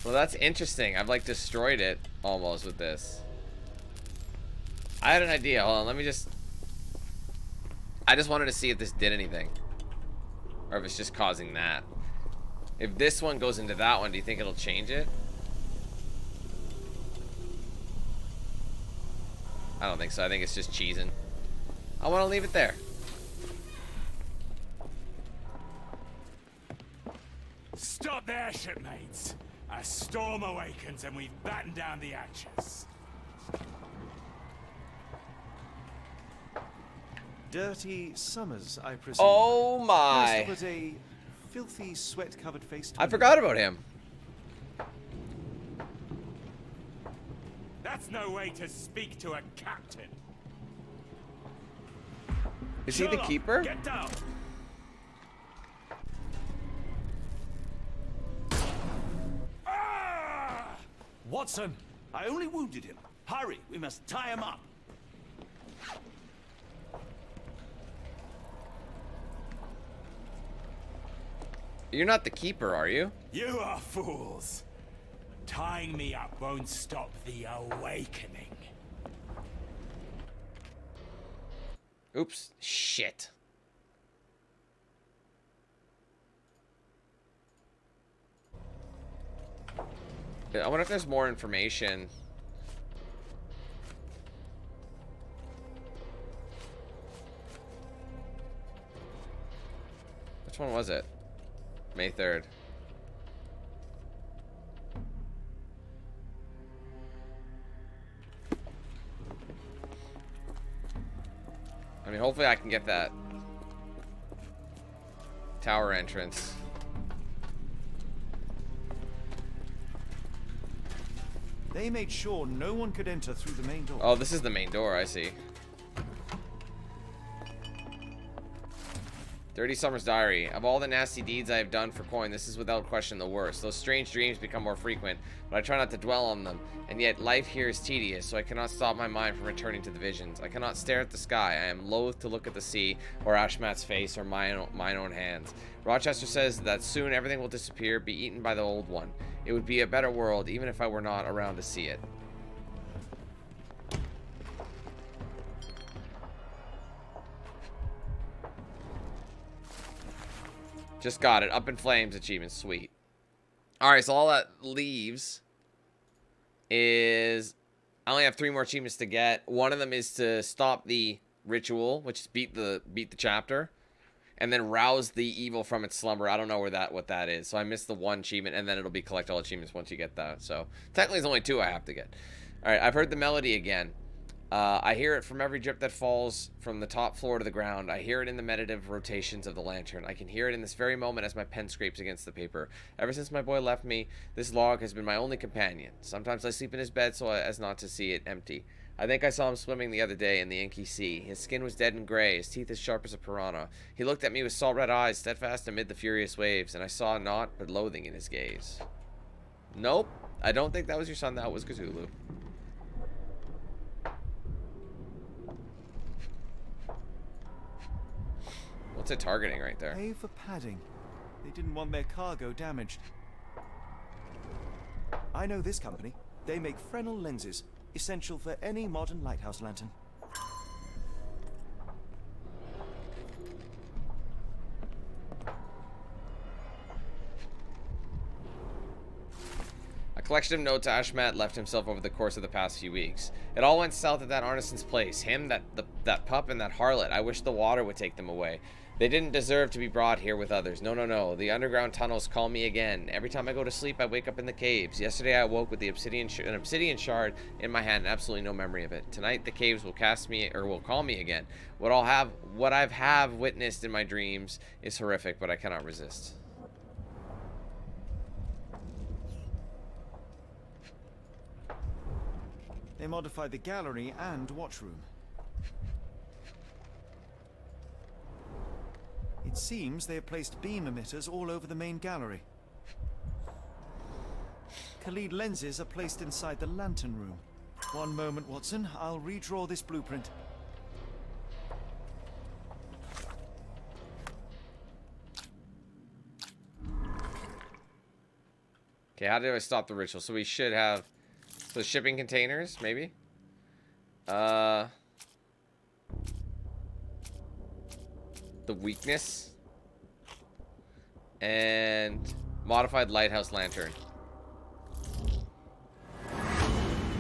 Speaker 1: Well, that's interesting. I've like destroyed it almost with this. I had an idea. Hold on, let me just... I just wanted to see if this did anything. Or if it's just causing that. If this one goes into that one, do you think it'll change it? I don't think so. I think it's just cheesing. I want to leave it there.
Speaker 9: Stop there, shipmates. A storm awakens and we've battened down the Archers.
Speaker 10: Dirty Summers, I presume.
Speaker 1: Oh my!
Speaker 10: Yes, but a filthy, sweat-covered face.
Speaker 1: I forgot about him.
Speaker 9: That's no way to speak to a captain.
Speaker 1: Is he the
Speaker 9: Sherlock,
Speaker 1: keeper?
Speaker 9: Get down.
Speaker 7: Watson, I only wounded him. Hurry, we must tie him up.
Speaker 1: You're not the keeper, are you?
Speaker 9: You are fools. Tying me up won't stop the awakening.
Speaker 1: Oops. Shit. I wonder if there's more information. Which one was it? May 3rd. I mean, hopefully I can get that tower entrance.
Speaker 10: They made sure no one could enter through the main door.
Speaker 1: Oh, this is the main door, I see. Dirty Summer's Diary. Of all the nasty deeds I have done for coin, this is without question the worst. Those strange dreams become more frequent, but I try not to dwell on them. And yet life here is tedious, so I cannot stop my mind from returning to the visions. I cannot stare at the sky. I am loath to look at the sea, or Ashmat's face, or mine own hands. Rochester says that soon everything will disappear, be eaten by the old one. It would be a better world, even if I were not around to see it. Just got it. Up in Flames achievement. Sweet. Alright, so all that leaves is... I only have 3 more achievements to get. One of them is to stop the ritual, which is beat the chapter. And then rouse the evil from its slumber. I don't know what that is. So I missed the 1 achievement, and then it'll be collect all achievements once you get that. So technically there's only 2 I have to get. Alright, I've heard the melody again. I hear it from every drip that falls from the top floor to the ground. I hear it in the meditative rotations of the lantern. I can hear it in this very moment as my pen scrapes against the paper. Ever since my boy left me, this log has been my only companion. Sometimes I sleep in his bed so as not to see it empty. I think I saw him swimming the other day in the inky sea. His skin was dead and gray, his teeth as sharp as a piranha. He looked at me with salt-red eyes, steadfast amid the furious waves, and I saw naught but loathing in his gaze. Nope, I don't think that was your son. That was Cthulhu. What's it targeting right there?
Speaker 10: Pay for padding. They didn't want their cargo damaged. I know this company. They make Fresnel lenses, essential for any modern lighthouse lantern.
Speaker 1: A collection of notes Ashmat left himself over the course of the past few weeks. It all went south at that Arneson's place. Him, that pup, and that harlot. I wish the water would take them away. They didn't deserve to be brought here with others. No, no, no. The underground tunnels call me again. Every time I go to sleep, I wake up in the caves. Yesterday, I woke with the an obsidian shard in my hand and absolutely no memory of it. Tonight, the caves will will call me again. What I've witnessed in my dreams is horrific, but I cannot resist.
Speaker 10: They modified the gallery and watchroom. It seems they have placed beam emitters all over the main gallery. Khalid lenses are placed inside the lantern room. One moment, Watson. I'll redraw this blueprint.
Speaker 1: Okay, how do I stop the ritual? So we should have the shipping containers, maybe? The weakness and modified lighthouse lantern.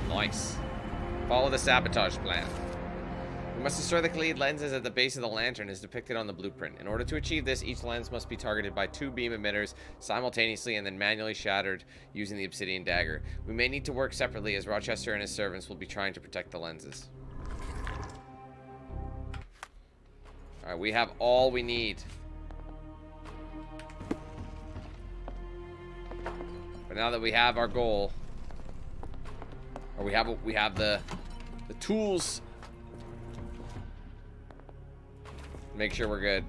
Speaker 1: Nice. Follow the sabotage plan. We must destroy the Khalid lenses at the base of the lantern as depicted on the blueprint. In order to achieve this, each lens must be targeted by 2 beam emitters simultaneously and then manually shattered using the obsidian dagger. We may need to work separately as Rochester and his servants will be trying to protect the lenses. Alright, we have all we need. But now that we have our goal, or we have the tools, make sure we're good.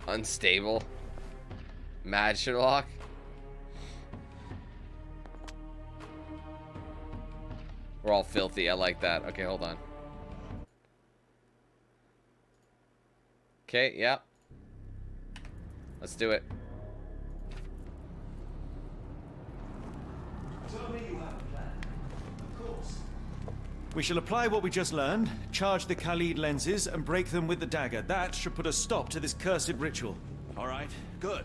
Speaker 1: Unstable. Mad Sherlock. We're all filthy. I like that. Okay, hold on. Okay, yeah. Let's do it.
Speaker 10: We shall apply what we just learned, charge the Khalid lenses, and break them with the dagger. That should put a stop to this cursed ritual.
Speaker 7: All right, good.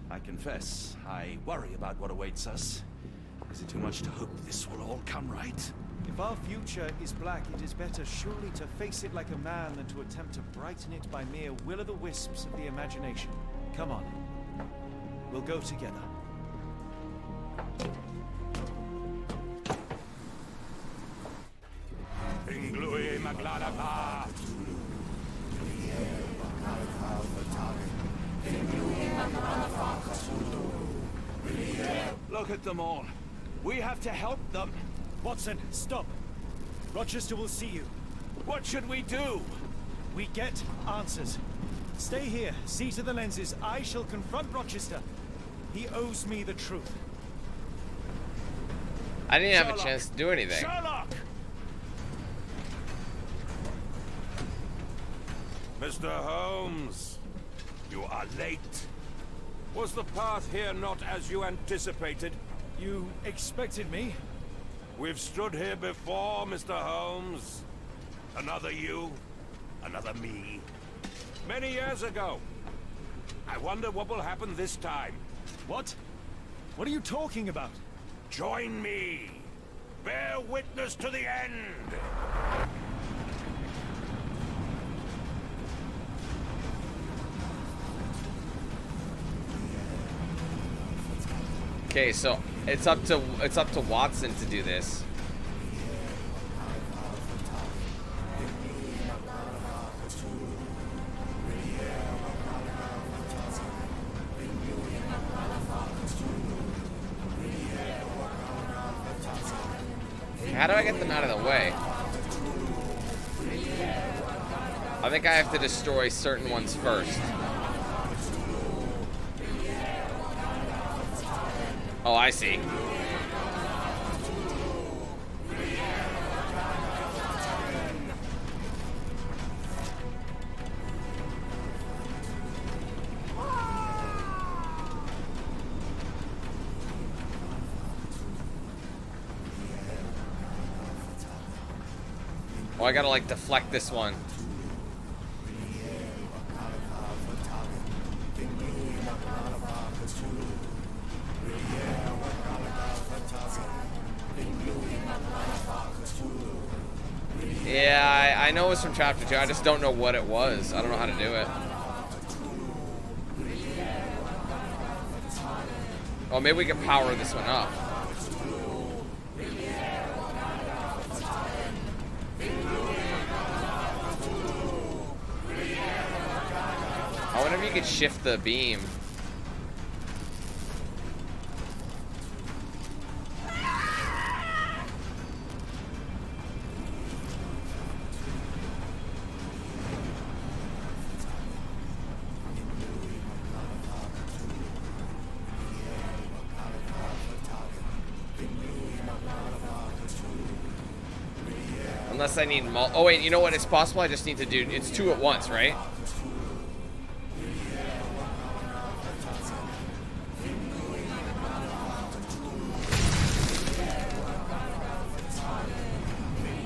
Speaker 7: I confess, I worry about what awaits us. Is it too much to hope this will all come right?
Speaker 10: If our future is black, it is better surely to face it like a man than to attempt to brighten it by mere will-o'-the-wisps of the imagination. Come on. We'll go together.
Speaker 7: Look at them all. We have to help them.
Speaker 10: Watson, stop. Rochester will see you.
Speaker 7: What should we do?
Speaker 10: We get answers. Stay here, see to the lenses. I shall confront Rochester. He owes me the truth.
Speaker 1: I didn't have a chance to do anything.
Speaker 7: Sherlock!
Speaker 8: Mr. Holmes, you are late. Was the path here not as you anticipated?
Speaker 10: You expected me?
Speaker 8: We've stood here before, Mr. Holmes. Another you, another me. Many years ago. I wonder what will happen this time.
Speaker 10: What? What are you talking about?
Speaker 8: Join me. Bear witness to the end.
Speaker 1: Okay, so it's up to Watson to do this. How do I get them out of the way? I think I have to destroy certain ones first. Oh, I see. Oh, I gotta like deflect this one. Yeah, I know it's from chapter 2. I just don't know what it was. I don't know how to do it. Oh, maybe we can power this one up. I wonder if you could shift the beam. Unless I need oh wait, you know what? It's possible I just need to do, it's 2 at once, right?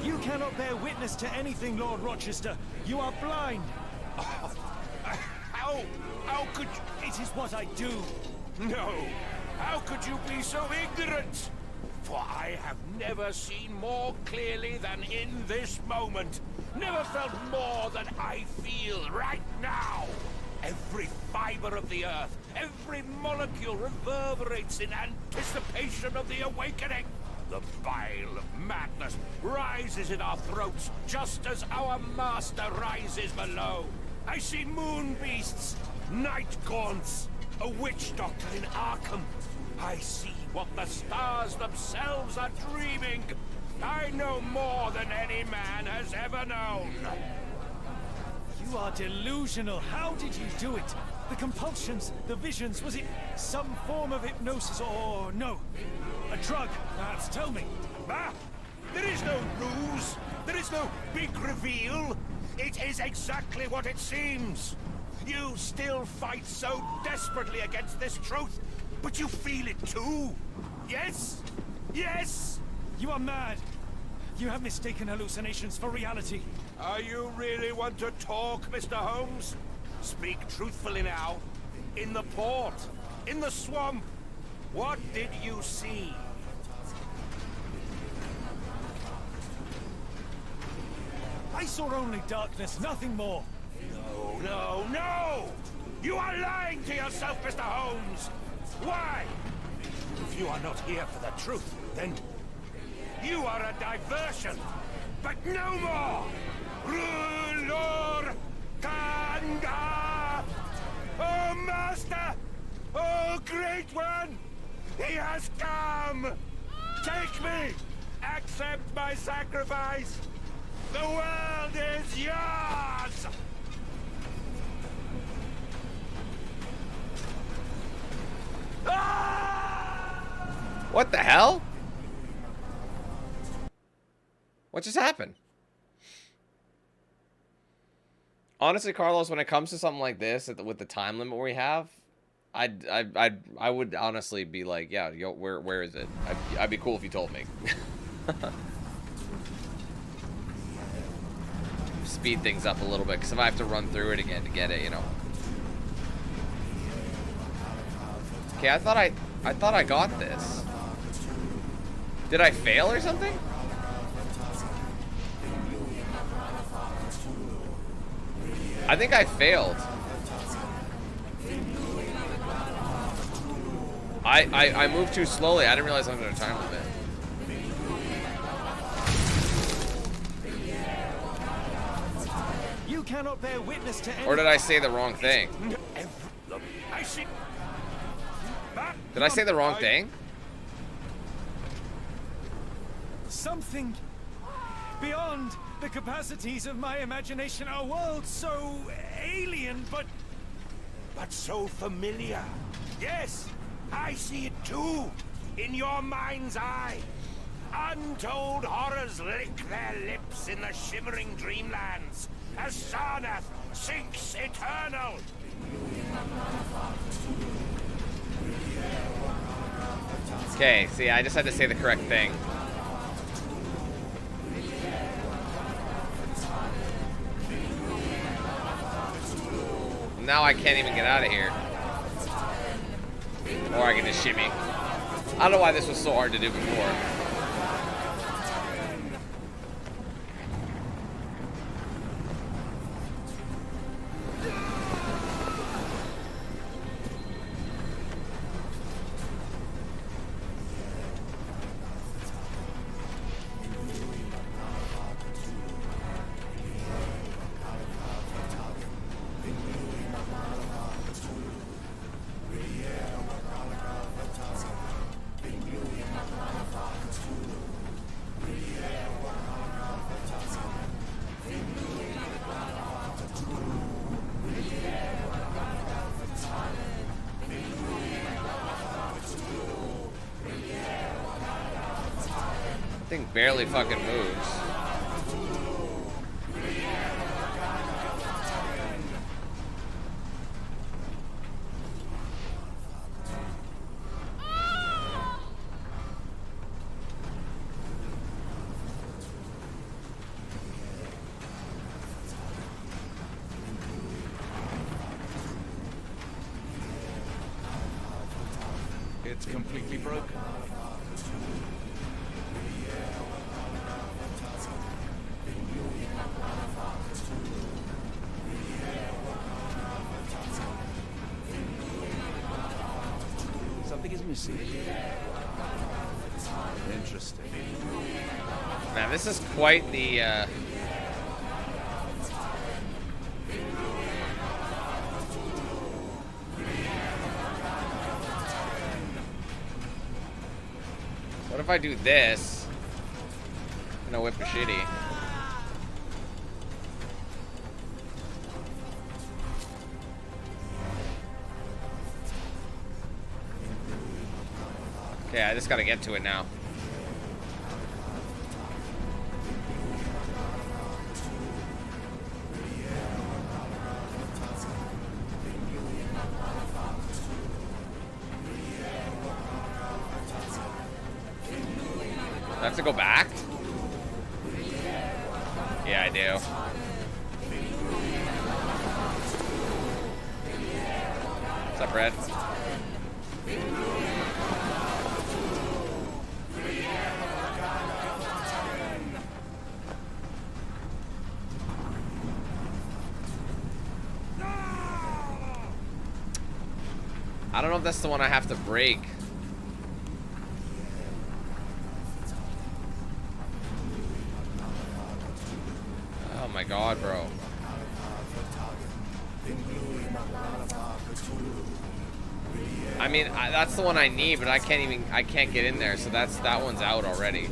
Speaker 10: You cannot bear witness to anything, Lord Rochester. You are blind.
Speaker 8: How could you?
Speaker 10: It is what I do.
Speaker 8: No. How could you be so ignorant? For I have never seen more clearly than in this moment. Never felt more than I feel right now. Every fiber of the earth, every molecule reverberates in anticipation of the awakening. The bile of madness rises in our throats just as our master rises below. I see moon beasts, night gaunts, a witch doctor in Arkham. I see what the stars themselves are dreaming. I know more than any man has ever known.
Speaker 10: You are delusional. How did you do it? The compulsions, the visions, was it some form of hypnosis or no? A drug, perhaps, tell me.
Speaker 8: Ah, there is no ruse. There is no big reveal. It is exactly what it seems. You still fight so desperately against this truth, but you feel it too. Yes? Yes?
Speaker 10: You are mad. You have mistaken hallucinations for reality.
Speaker 8: Are you really want to talk, Mr. Holmes? Speak truthfully now. In the port, in the swamp, what did you see?
Speaker 10: I saw only darkness, nothing more.
Speaker 8: No, no, no! You are lying to yourself, Mr. Holmes! Why? If you are not here for the truth, then you are a diversion, but no more! Rulor Kanda! Oh, Master! Oh, Great One! He has come! Take me! Accept my sacrifice! The world is yours!
Speaker 1: What the hell? What just happened? Honestly, Carlos, when it comes to something like this, with the time limit we have, I would honestly be like, yeah, yo, where is it? I'd be cool if you told me. Speed things up a little bit, because if I have to run through it again to get it, you know. Okay, I thought I got this. Did I fail or something? I think I failed. I moved too slowly. I didn't realize I was under a time limit.
Speaker 10: You cannot bear witness to any...
Speaker 1: Or did I say the wrong thing? Did I say the wrong thing?
Speaker 10: Something beyond the capacities of my imagination. A world so alien, but
Speaker 8: so familiar. Yes, I see it too. In your mind's eye. Untold horrors lick their lips in the shimmering dreamlands as Sarnath sinks eternal.
Speaker 1: Okay, see, I just had to say the correct thing. Now I can't even get out of here. Or I can just shimmy. I don't know why this was so hard to do before. Thing barely fucking moves.
Speaker 7: It's completely broken. Something is missing. Interesting.
Speaker 1: Man, this is quite the what if I do this? I'm gonna whip a shitty. Okay, I just gotta get to it now. I have to go back? Yeah, I do. What's up, Red? I don't know if that's the one I have to break. Oh my god, bro. I mean, that's the one I need, but I can't get in there, so that one's out already.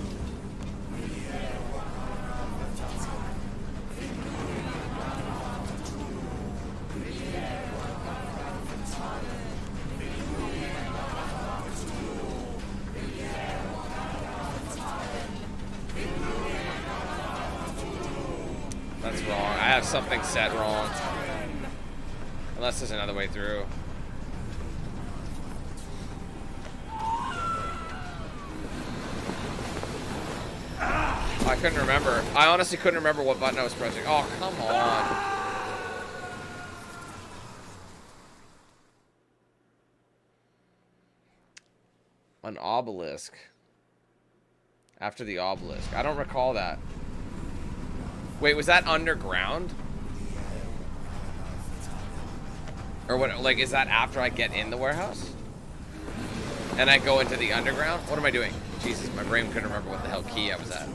Speaker 1: That's wrong. I have something set wrong. Unless there's another way through. I couldn't remember. I honestly couldn't remember what button I was pressing. Oh, come on. An obelisk. After the obelisk. I don't recall that. Wait, was that underground? Or what, like, is that after I get in the warehouse? And I go into the underground? What am I doing? Jesus, my brain couldn't remember what the hell key I was at.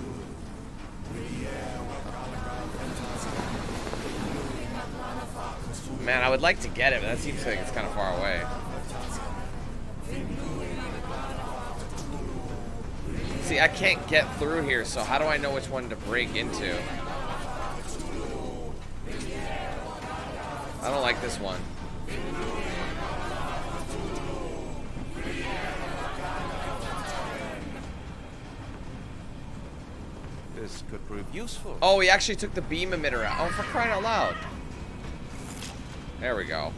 Speaker 1: Man, I would like to get it, but that seems like it's kind of far away. See, I can't get through here, so how do I know which one to break into? I don't like this one.
Speaker 7: This could prove useful.
Speaker 1: Oh, he actually took the beam emitter out. Oh, for crying out loud. There we go.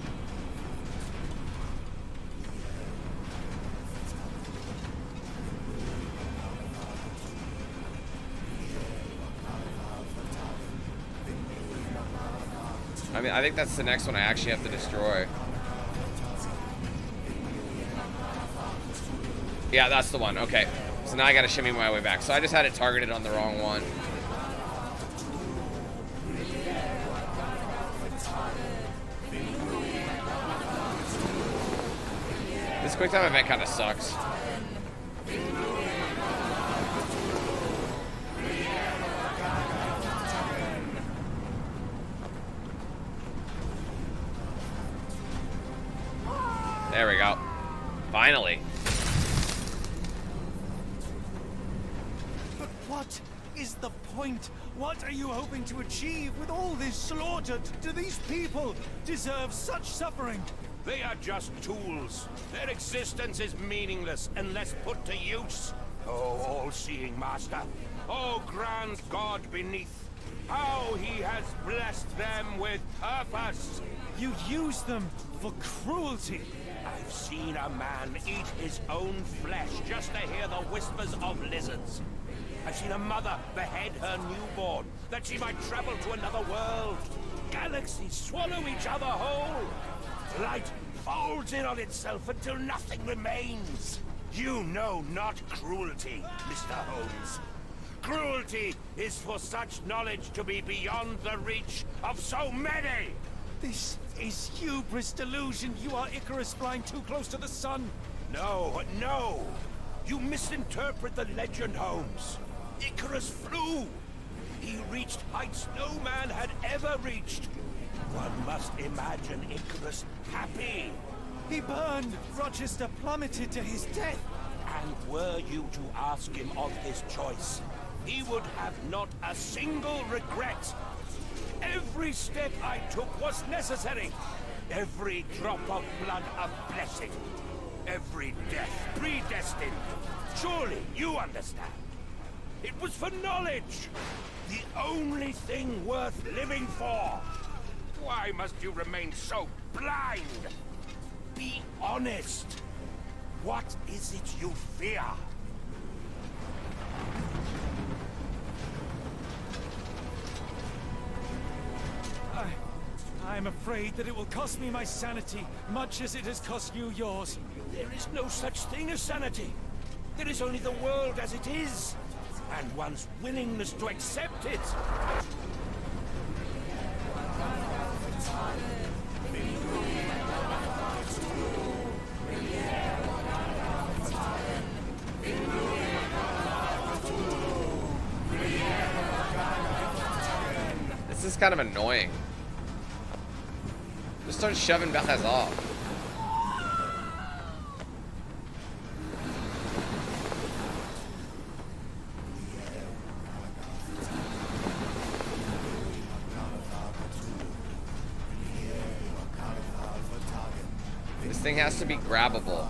Speaker 1: I mean, I think that's the next one I actually have to destroy. Yeah, that's the one. Okay. So now I gotta shimmy my way back. So I just had it targeted on the wrong one. This quick time event kind of sucks. There we go. Finally.
Speaker 10: But what is the point? What are you hoping to achieve with all this slaughter? Do these people deserve such suffering?
Speaker 8: They are just tools. Their existence is meaningless unless put to use. Oh, all-seeing master. Oh, grand God beneath. How he has blessed them with purpose.
Speaker 10: You use them for cruelty.
Speaker 8: I've seen a man eat his own flesh just to hear the whispers of lizards. I've seen a mother behead her newborn that she might travel to another world. Galaxies swallow each other whole. Light folds in on itself until nothing remains. You know not cruelty, Mr. Holmes. Cruelty is for such knowledge to be beyond the reach of so many.
Speaker 10: This is hubris delusion. You are Icarus flying too close to the sun.
Speaker 8: No, no. You misinterpret the legend, Holmes. Icarus flew. He reached heights no man had ever reached. One must imagine Icarus happy.
Speaker 10: He burned. Rochester plummeted to his death.
Speaker 8: And were you to ask him of his choice, he would have not a single regret. Every step I took was necessary. Every drop of blood a blessing. Every death predestined. Surely you understand. It was for knowledge. The only thing worth living for. Why must you remain so blind? Be honest. What is it you fear?
Speaker 10: I'm afraid that it will cost me my sanity, much as it has cost you yours.
Speaker 8: There is no such thing as sanity. There is only the world as it is, and one's willingness to accept it.
Speaker 1: This is kind of annoying. Just start shoving Bethas off. This thing has to be grabbable.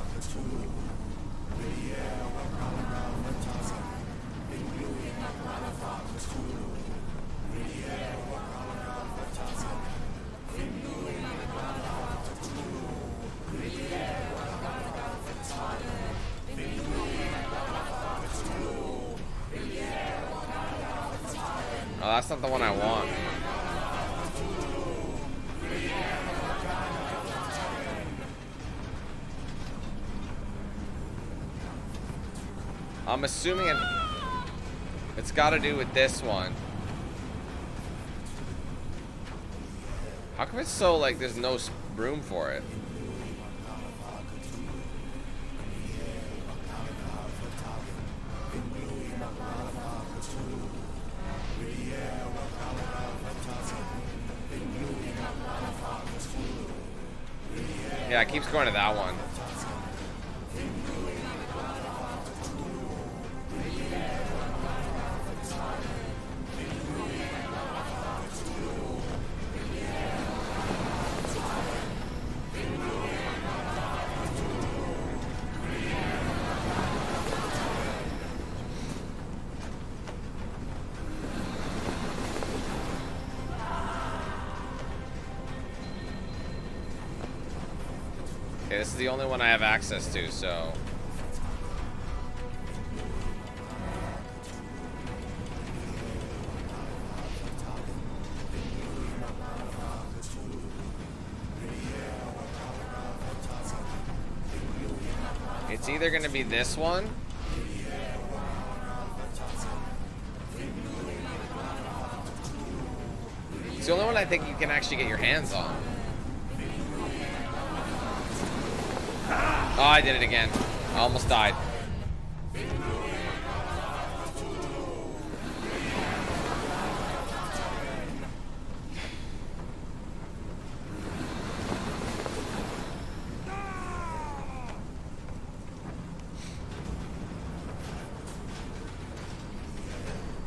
Speaker 1: Oh, that's not the one I want. I'm assuming it's got to do with this one. How come it's so, like, there's no room for it? Yeah, it keeps going to that one. Okay, this is the only one I have access to, so... It's either gonna be this one. It's the only one I think you can actually get your hands on. Oh, I did it again. I almost died.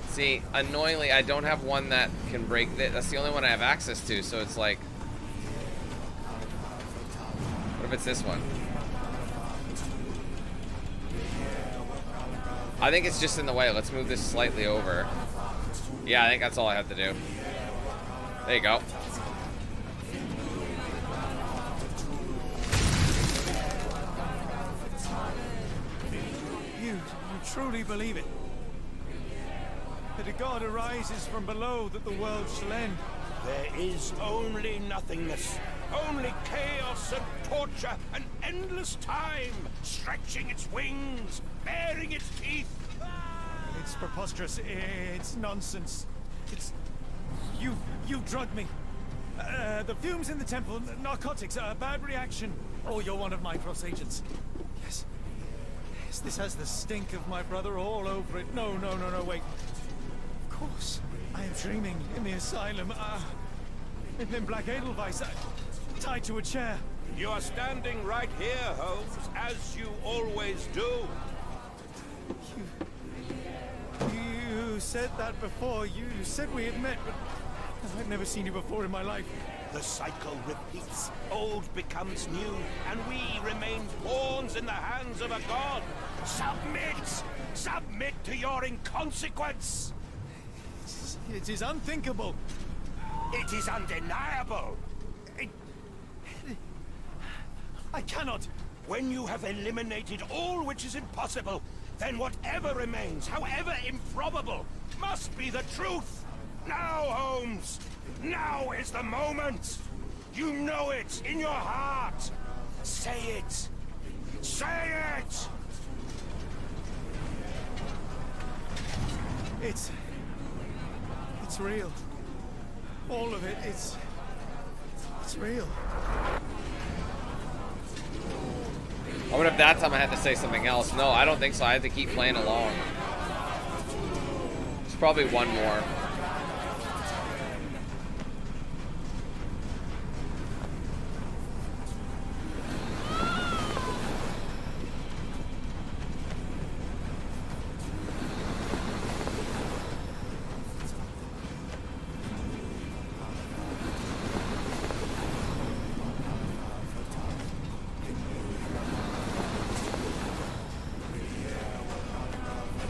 Speaker 1: See, annoyingly, I don't have one that can break that. That's the only one I have access to, so it's like... What if it's this one? I think it's just in the way. Let's move this slightly over. Yeah, I think that's all I have to do. There you go.
Speaker 10: You truly believe it? That a god arises from below, that the world shall end?
Speaker 8: There is only nothingness. Only chaos and torture and endless time, stretching its wings, baring its teeth.
Speaker 10: It's preposterous. It's nonsense. It's... You drugged me. The fumes in the temple, narcotics, a bad reaction. Oh, you're one of my cross agents. Yes. Yes, this has the stink of my brother all over it. No, wait. Of course. I am dreaming in the asylum. In Black Edelweiss, tied to a chair.
Speaker 8: You are standing right here, Holmes, as you always do.
Speaker 10: You said that before. You said we had met, but I've never seen you before in my life.
Speaker 8: The cycle repeats. Old becomes new, and we remain pawns in the hands of a god. Submit! Submit to your inconsequence!
Speaker 10: It is unthinkable.
Speaker 8: It is undeniable.
Speaker 10: I cannot.
Speaker 8: When you have eliminated all which is impossible, then whatever remains, however improbable, must be the truth. Now, Holmes, now is the moment. You know it in your heart. Say it. Say it!
Speaker 10: It's real. All of it, it's real.
Speaker 1: I wonder if that time I had to say something else. No, I don't think so. I had to keep playing along. There's probably one more.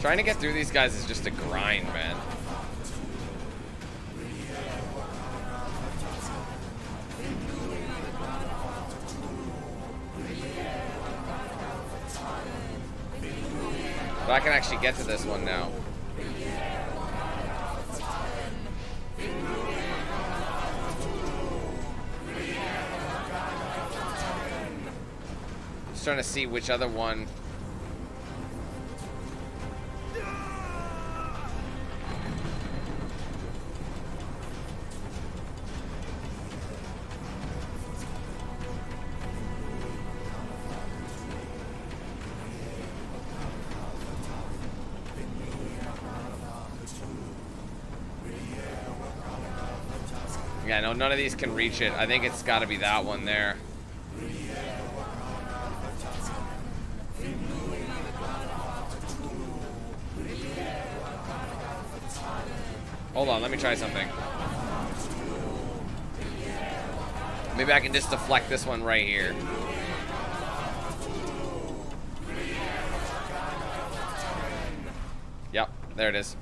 Speaker 1: Trying to get through these guys is just a grind, man. But I can actually get to this one now. Just trying to see which other one. Yeah, no, none of these can reach it. I think it's got to be that one there. Hold on, let me try something. Maybe I can just deflect this one right here. Yep, there it is.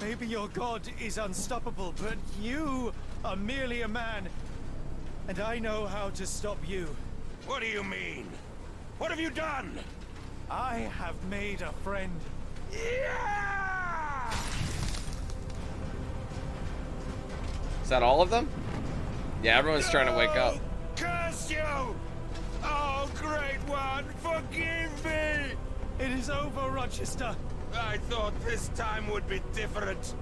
Speaker 10: Maybe your god is unstoppable, but you I'm merely a man, and I know how to stop you.
Speaker 8: What do you mean? What have you done?
Speaker 10: I have made a friend.
Speaker 8: Yeah!
Speaker 1: Is that all of them? Yeah, everyone's trying to wake up.
Speaker 8: Curse you! Oh, great one, forgive me!
Speaker 10: It is over, Rochester.
Speaker 8: I thought this time would be different.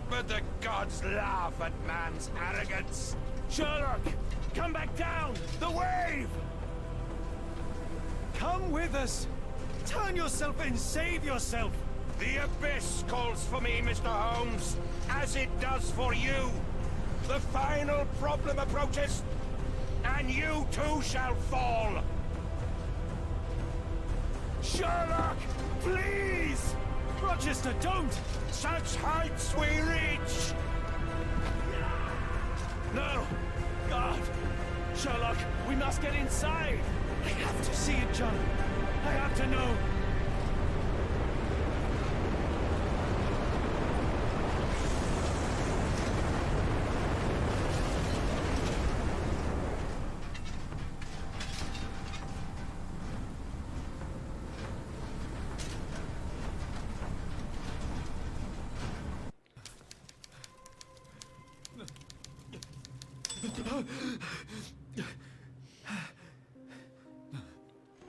Speaker 8: But the gods laugh at man's arrogance.
Speaker 10: Sherlock, come back down! The wave! Come with us! Turn yourself in, save yourself!
Speaker 8: The abyss calls for me, Mr. Holmes, as it does for you. The final problem approaches, and you too shall fall.
Speaker 10: Sherlock, please! Rochester, don't!
Speaker 8: Such heights we reach!
Speaker 10: No! God! Sherlock, we must get inside! I have to see it, John. I have to know.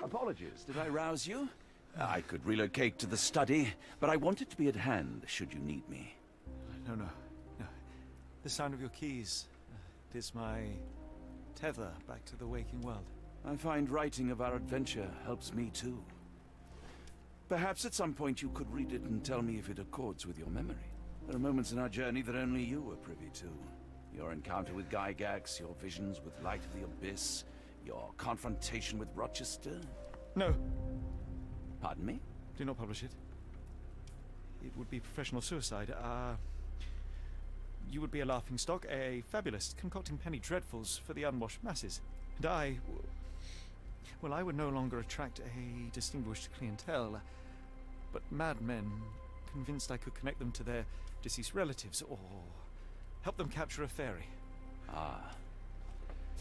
Speaker 7: Apologies, did I rouse you? I could relocate to the study, but I wanted to be at hand should you need me.
Speaker 10: No. The sound of your keys. It is my tether back to the waking world.
Speaker 7: I find writing of our adventure helps me too. Perhaps at some point you could read it and tell me if it accords with your memory. There are moments in our journey that only you were privy to. Your encounter with Gygax, your visions with Light of the Abyss, your confrontation with Rochester.
Speaker 10: No.
Speaker 7: Pardon me?
Speaker 10: Do not publish it. It would be professional suicide. You would be a laughingstock, a fabulist, concocting penny dreadfuls for the unwashed masses. And I would no longer attract a distinguished clientele, but madmen convinced I could connect them to their deceased relatives or help them capture a fairy.
Speaker 7: Ah.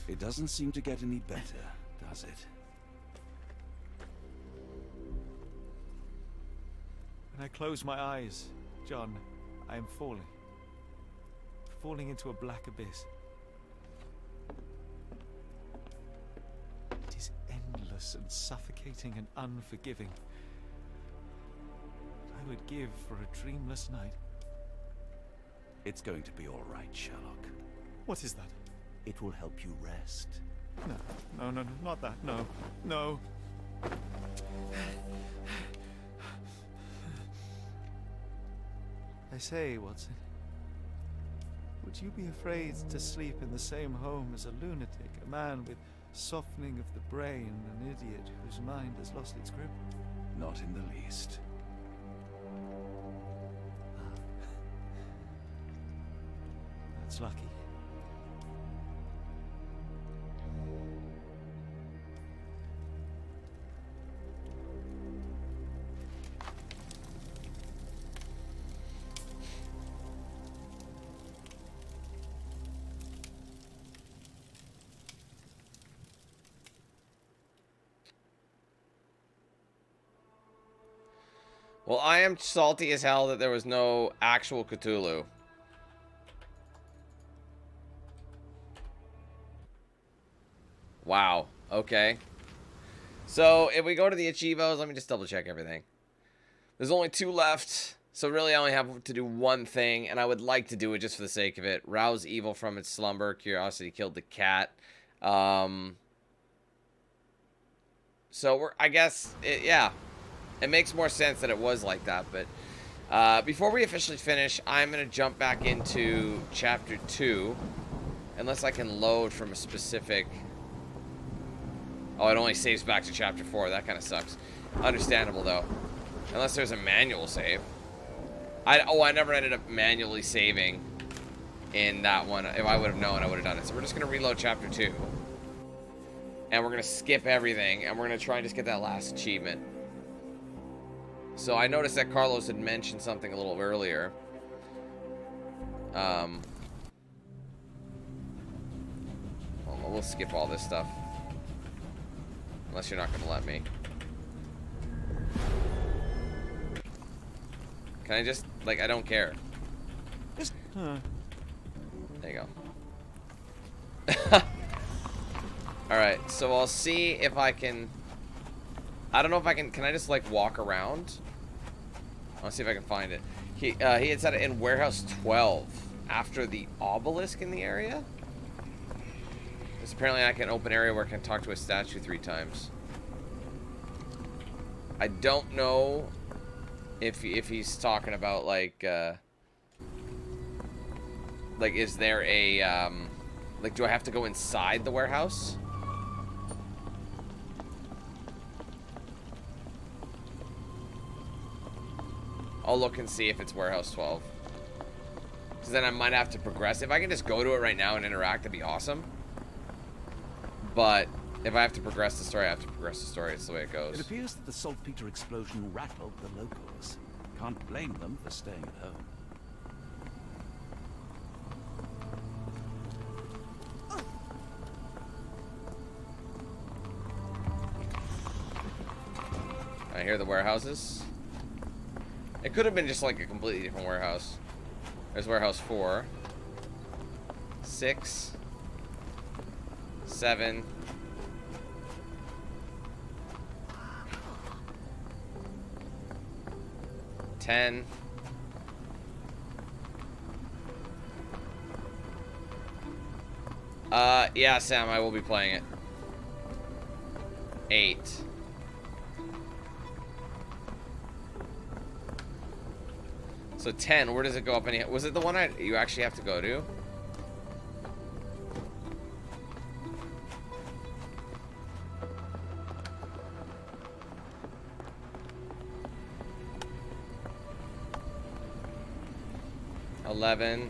Speaker 7: It doesn't seem to get any better, does it?
Speaker 10: When I close my eyes, John, I am falling. Falling into a black abyss. It is endless and suffocating and unforgiving. I would give for a dreamless night.
Speaker 7: It's going to be all right, Sherlock.
Speaker 10: What is that?
Speaker 7: It will help you rest.
Speaker 10: No, not that. No. I say, Watson, would you be afraid to sleep in the same home as a lunatic, a man with softening of the brain, an idiot whose mind has lost its grip?
Speaker 7: Not in the least.
Speaker 10: That's lucky.
Speaker 1: Well, I am salty as hell that there was no actual Cthulhu. Wow. Okay. So, if we go to the Achievos, let me just double check everything. There's only 2 left. So, really, I only have to do one thing, and I would like to do it just for the sake of it. Rouse evil from its slumber. Curiosity killed the cat. So, I guess, yeah. It makes more sense that it was like that, but before we officially finish, I'm going to jump back into Chapter 2, unless I can load from a specific... Oh, it only saves back to Chapter 4. That kind of sucks. Understandable, though. Unless there's a manual save. I never ended up manually saving in that one. If I would have known, I would have done it. So we're just going to reload Chapter 2. And we're going to skip everything, and we're going to try and just get that last achievement. So I noticed that Carlos had mentioned something a little earlier. we'll skip all this stuff. Unless you're not gonna let me. Can I just, like, I don't care. There you go. Alright, so I'll see if I can... I don't know if I can I just, like, walk around? I'll see if I can find it. He had said it in Warehouse 12, after the obelisk in the area? There's apparently like an open area where I can talk to a statue 3 times. I don't know if he's talking about, like, is there a, like, do I have to go inside the warehouse? I'll look and see if it's Warehouse 12. Because then I might have to progress. If I can just go to it right now and interact, that'd be awesome. But if I have to progress the story, I have to progress the story. It's the way it goes.
Speaker 7: It appears that the saltpeter explosion rattled the locals. Can't blame them for staying at home.
Speaker 1: I hear the warehouses. It could have been just like a completely different warehouse. There's warehouse 4, 6, 7. $10. Yeah, Sam, I will be playing it. 8. So 10, where does it go up? Was it the one you actually have to go to? $11.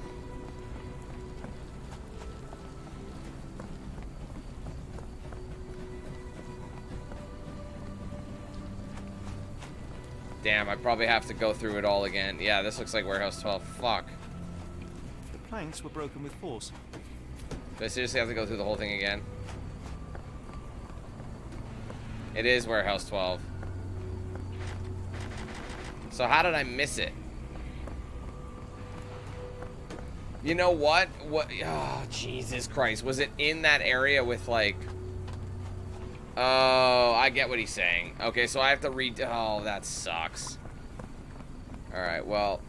Speaker 1: Damn, I probably have to go through it all again. Yeah, this looks like Warehouse 12. Fuck.
Speaker 10: The planks were broken with force.
Speaker 1: Do I seriously have to go through the whole thing again? It is Warehouse 12. So how did I miss it? You know what? Oh, Jesus Christ. Was it in that area with, like... Oh, I get what he's saying. Okay, so I have to read... Oh, that sucks. Alright, well...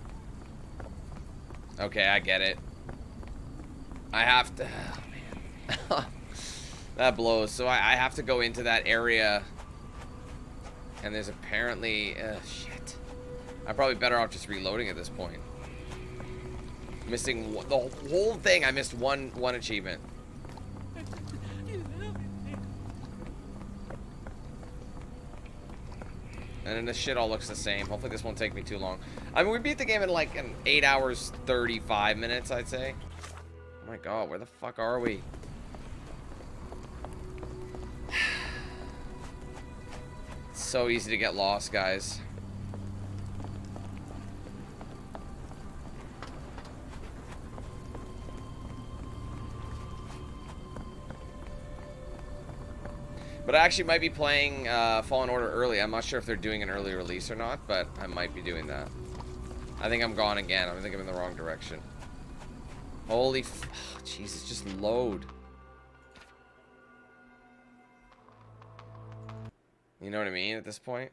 Speaker 1: Okay, I get it. I have to... Oh, man. That blows. So I have to go into that area. And there's apparently... shit. I'm probably better off just reloading at this point. Missing the whole thing. I missed one achievement. And then this shit all looks the same. Hopefully this won't take me too long. I mean, we beat the game in like 8 hours, 35 minutes, I'd say. Oh my god, where the fuck are we? It's so easy to get lost, guys. But I actually might be playing Fallen Order early. I'm not sure if they're doing an early release or not, but I might be doing that. I think I'm gone again. I think I'm in the wrong direction. Holy oh, Jesus, just load. You know what I mean at this point?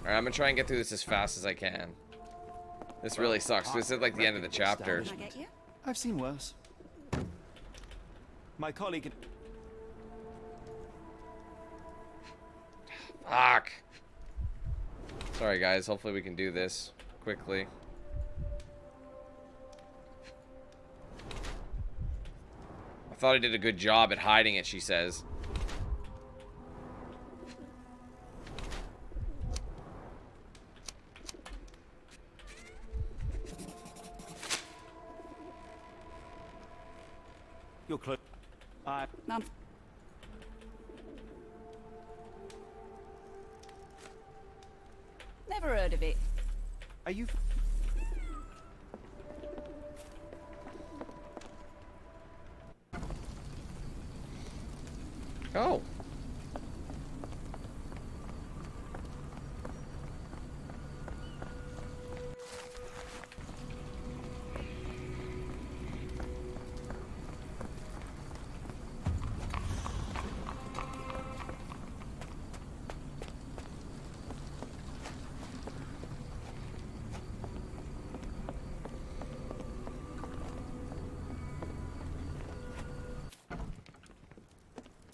Speaker 1: Alright, I'm gonna try and get through this as fast as I can. This really sucks. This is like the end of the chapter.
Speaker 10: Can I get you? I've seen worse. My colleague...
Speaker 1: Fuck. Sorry, guys. Hopefully we can do this quickly. I thought I did a good job at hiding it, she says.
Speaker 10: You're close.
Speaker 19: None. Never heard of it.
Speaker 10: Are you...
Speaker 1: Oh.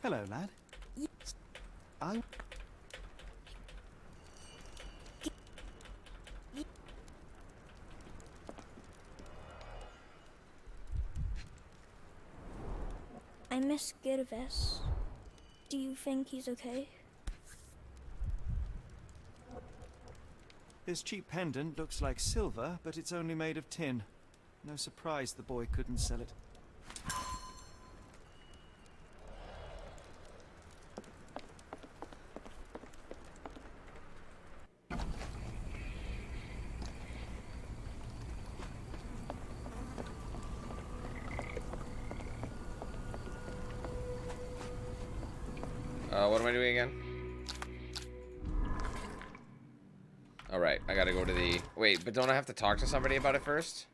Speaker 10: Hello, lad.
Speaker 18: I miss Gervais. Do you think he's okay?
Speaker 10: This cheap pendant looks like silver, but it's only made of tin. No surprise the boy couldn't sell it.
Speaker 1: What am I doing again? Alright, I gotta go to the... Wait, but don't I have to talk to somebody about it first?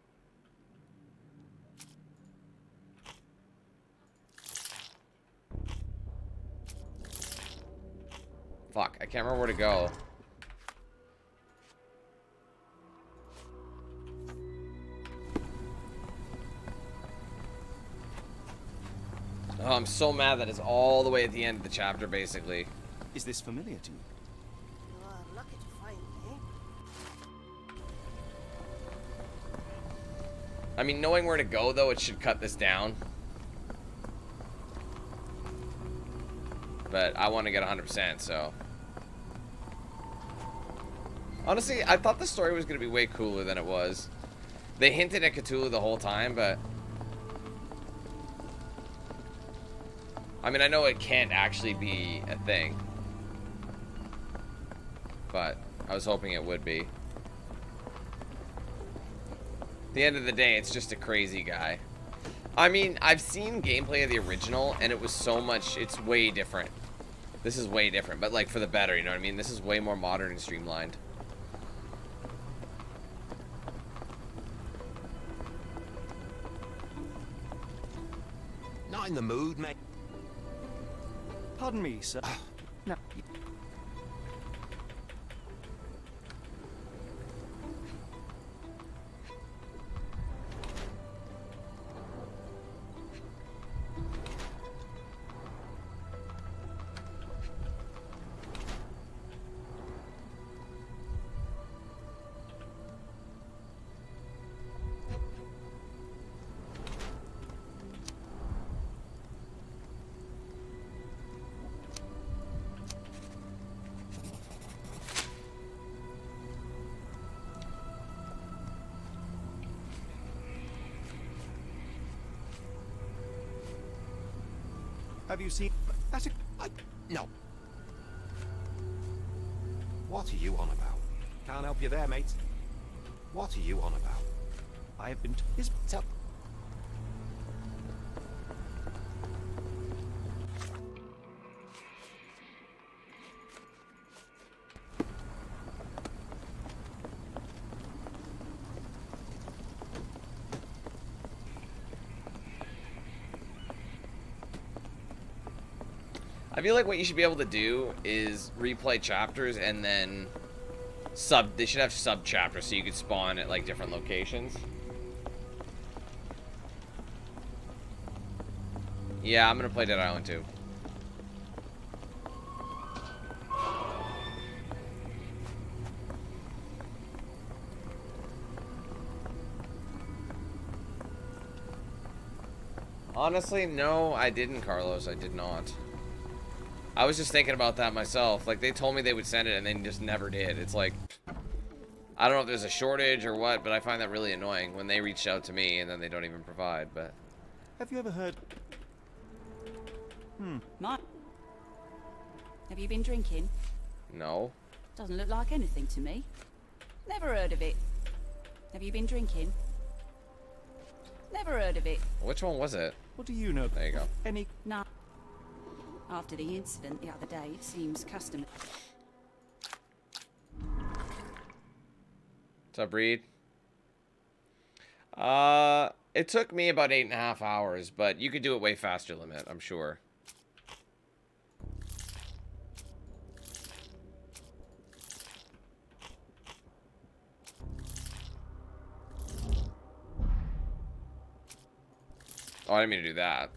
Speaker 1: Fuck, I can't remember where to go. Oh, I'm so mad that it's all the way at the end of the chapter, basically.
Speaker 10: Is this familiar to you?
Speaker 18: You're lucky to find me.
Speaker 1: I mean, knowing where to go, though, it should cut this down. But I want to get 100%, so... Honestly, I thought the story was going to be way cooler than it was. They hinted at Cthulhu the whole time, but... I mean, I know it can't actually be a thing. But I was hoping it would be. At the end of the day, it's just a crazy guy. I mean, I've seen gameplay of the original, and it was so much... It's way different. This is way different, but like for the better, you know what I mean? This is way more modern and streamlined.
Speaker 14: Not in the mood, mate.
Speaker 10: Pardon me, sir. No. Have you seen... That's a...
Speaker 14: No. What are you on about? Can't help you there, mate. What are you on about?
Speaker 10: I have been...
Speaker 14: Tell...
Speaker 1: I feel like what you should be able to do is replay chapters and then they should have sub chapters so you could spawn at like different locations. Yeah, I'm gonna play Dead Island 2. Honestly, no, I didn't, Carlos. I did not. I was just thinking about that myself. Like, they told me they would send it and they just never did. It's like, I don't know if there's a shortage or what, but I find that really annoying when they reached out to me and then they don't even provide, but...
Speaker 10: Have you ever heard...
Speaker 22: Mark, have you been drinking?
Speaker 1: No.
Speaker 22: Doesn't look like anything to me. Never heard of it. Have you been drinking? Never heard of it.
Speaker 1: Which one was it?
Speaker 10: What do you know?
Speaker 1: There you go.
Speaker 10: Any...
Speaker 22: Nah. After the incident the other day, it seems custom.
Speaker 1: What's up, Reed? It took me about 8.5 hours, but you could do it way faster, Limit, I'm sure. Oh, I didn't mean to do that.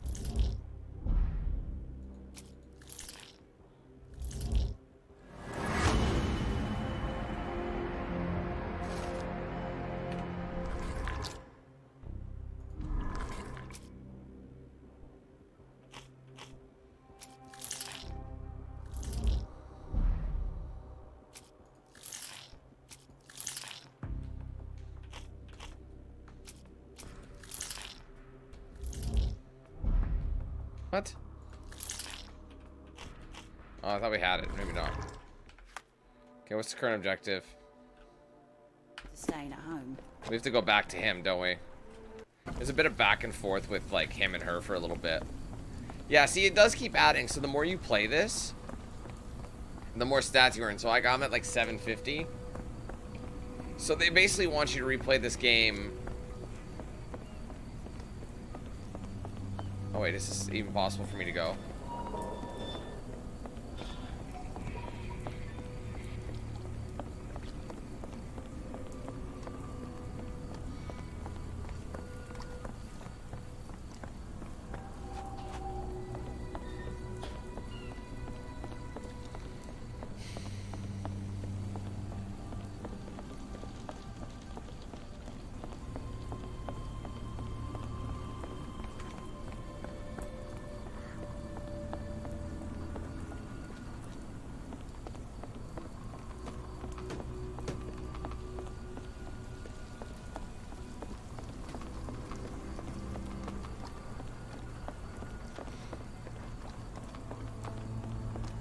Speaker 1: What? Oh, I thought we had it. Maybe not. Okay, what's the current objective?
Speaker 22: Staying at home.
Speaker 1: We have to go back to him, don't we? There's a bit of back and forth with, like, him and her for a little bit. Yeah, see, it does keep adding. So the more you play this, the more stats you earn. So like, I'm at, like, 750. So they basically want you to replay this game. Oh, wait, is this even possible for me to go?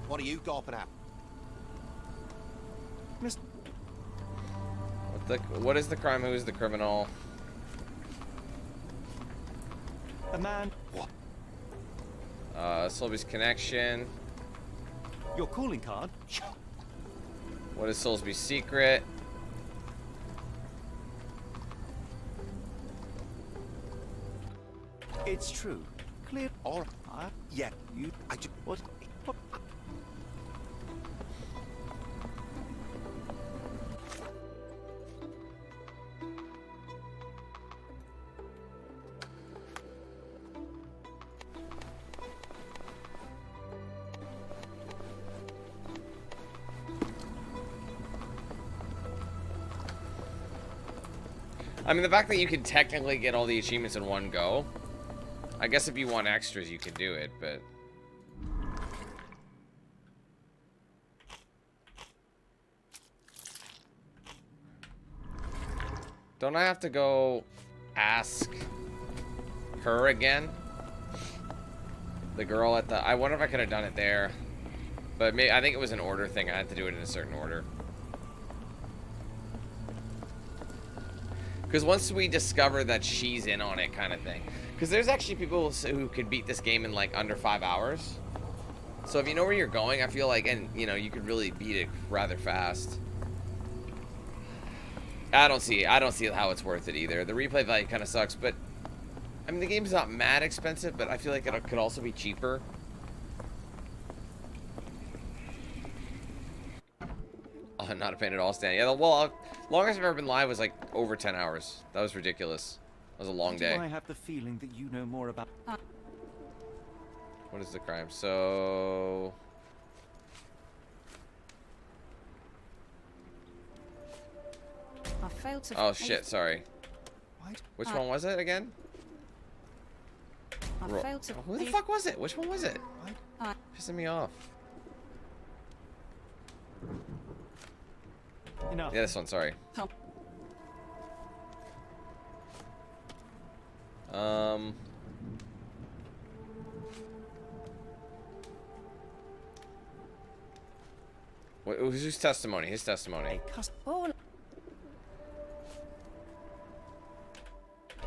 Speaker 14: What are you gawping at?
Speaker 1: What is the crime? Who is the criminal?
Speaker 10: A man.
Speaker 14: What?
Speaker 1: Solby's connection.
Speaker 10: Your calling card.
Speaker 1: What is Soulsby's secret?
Speaker 10: It's true. Clear.
Speaker 14: Or yeah, you. I just
Speaker 10: what?
Speaker 1: I mean, the fact that you can technically get all the achievements in one go. I guess if you want extras, you can do it, but... Don't I have to go ask her again? The girl at the... I wonder if I could have done it there. But maybe, I think it was an order thing. I had to do it in a certain order. Because once we discover that she's in on it, kind of thing. Because there's actually people who could beat this game in like under 5 hours. So if you know where you're going, I feel like, and you know, you could really beat it rather fast. I don't see how it's worth it either. The replay value kind of sucks, but I mean the game's not mad expensive, but I feel like it could also be cheaper. Oh, I'm not a fan at all, Stan. Yeah, well, longest I've ever been live was like over 10 hours. That was ridiculous. That was a long day.
Speaker 10: I have the feeling that you know more about.
Speaker 1: What is the crime? So...
Speaker 22: I failed to.
Speaker 1: Oh shit! Sorry.
Speaker 22: What?
Speaker 1: Which one was it again?
Speaker 22: I failed to.
Speaker 1: Who the fuck was it? Which one was it? Pissing me off.
Speaker 10: Enough.
Speaker 1: Yeah, this one. Sorry. Whose testimony? His testimony.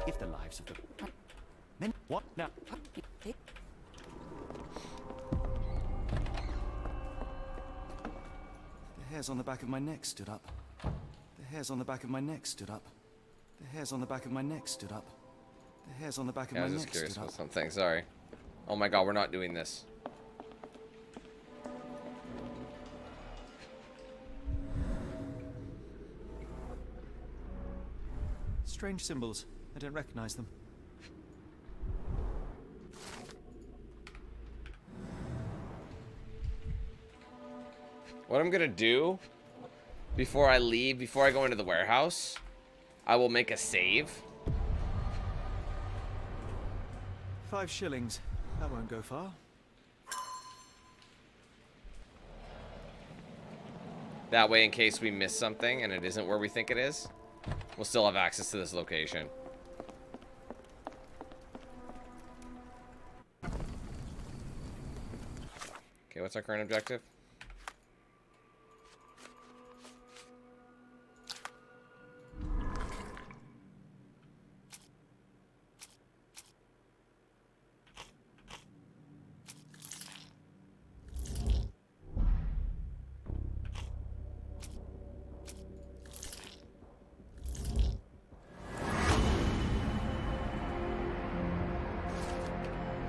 Speaker 10: If the lives of the men, what now? hairs on the back of my neck stood up. The hairs on the back of my neck stood up. The hairs on the back of my neck stood up. The hairs on the back of my neck stood up.
Speaker 1: I was just curious about something, sorry. Oh my god, we're not doing this.
Speaker 10: Strange symbols. I don't recognize them.
Speaker 1: What I'm gonna do before I leave, before I go into the warehouse, I will make a save.
Speaker 10: 5 shillings. That won't go far.
Speaker 1: That way, in case we miss something and it isn't where we think it is, we'll still have access to this location. Okay, what's our current objective?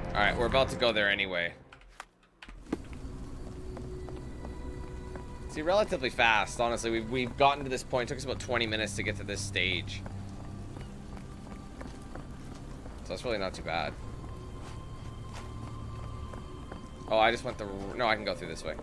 Speaker 1: Alright, we're about to go there anyway. See, relatively fast, honestly. We've gotten to this point. It took us about 20 minutes to get to this stage. So that's really not too bad. Oh, I just went the... No, I can go through this way.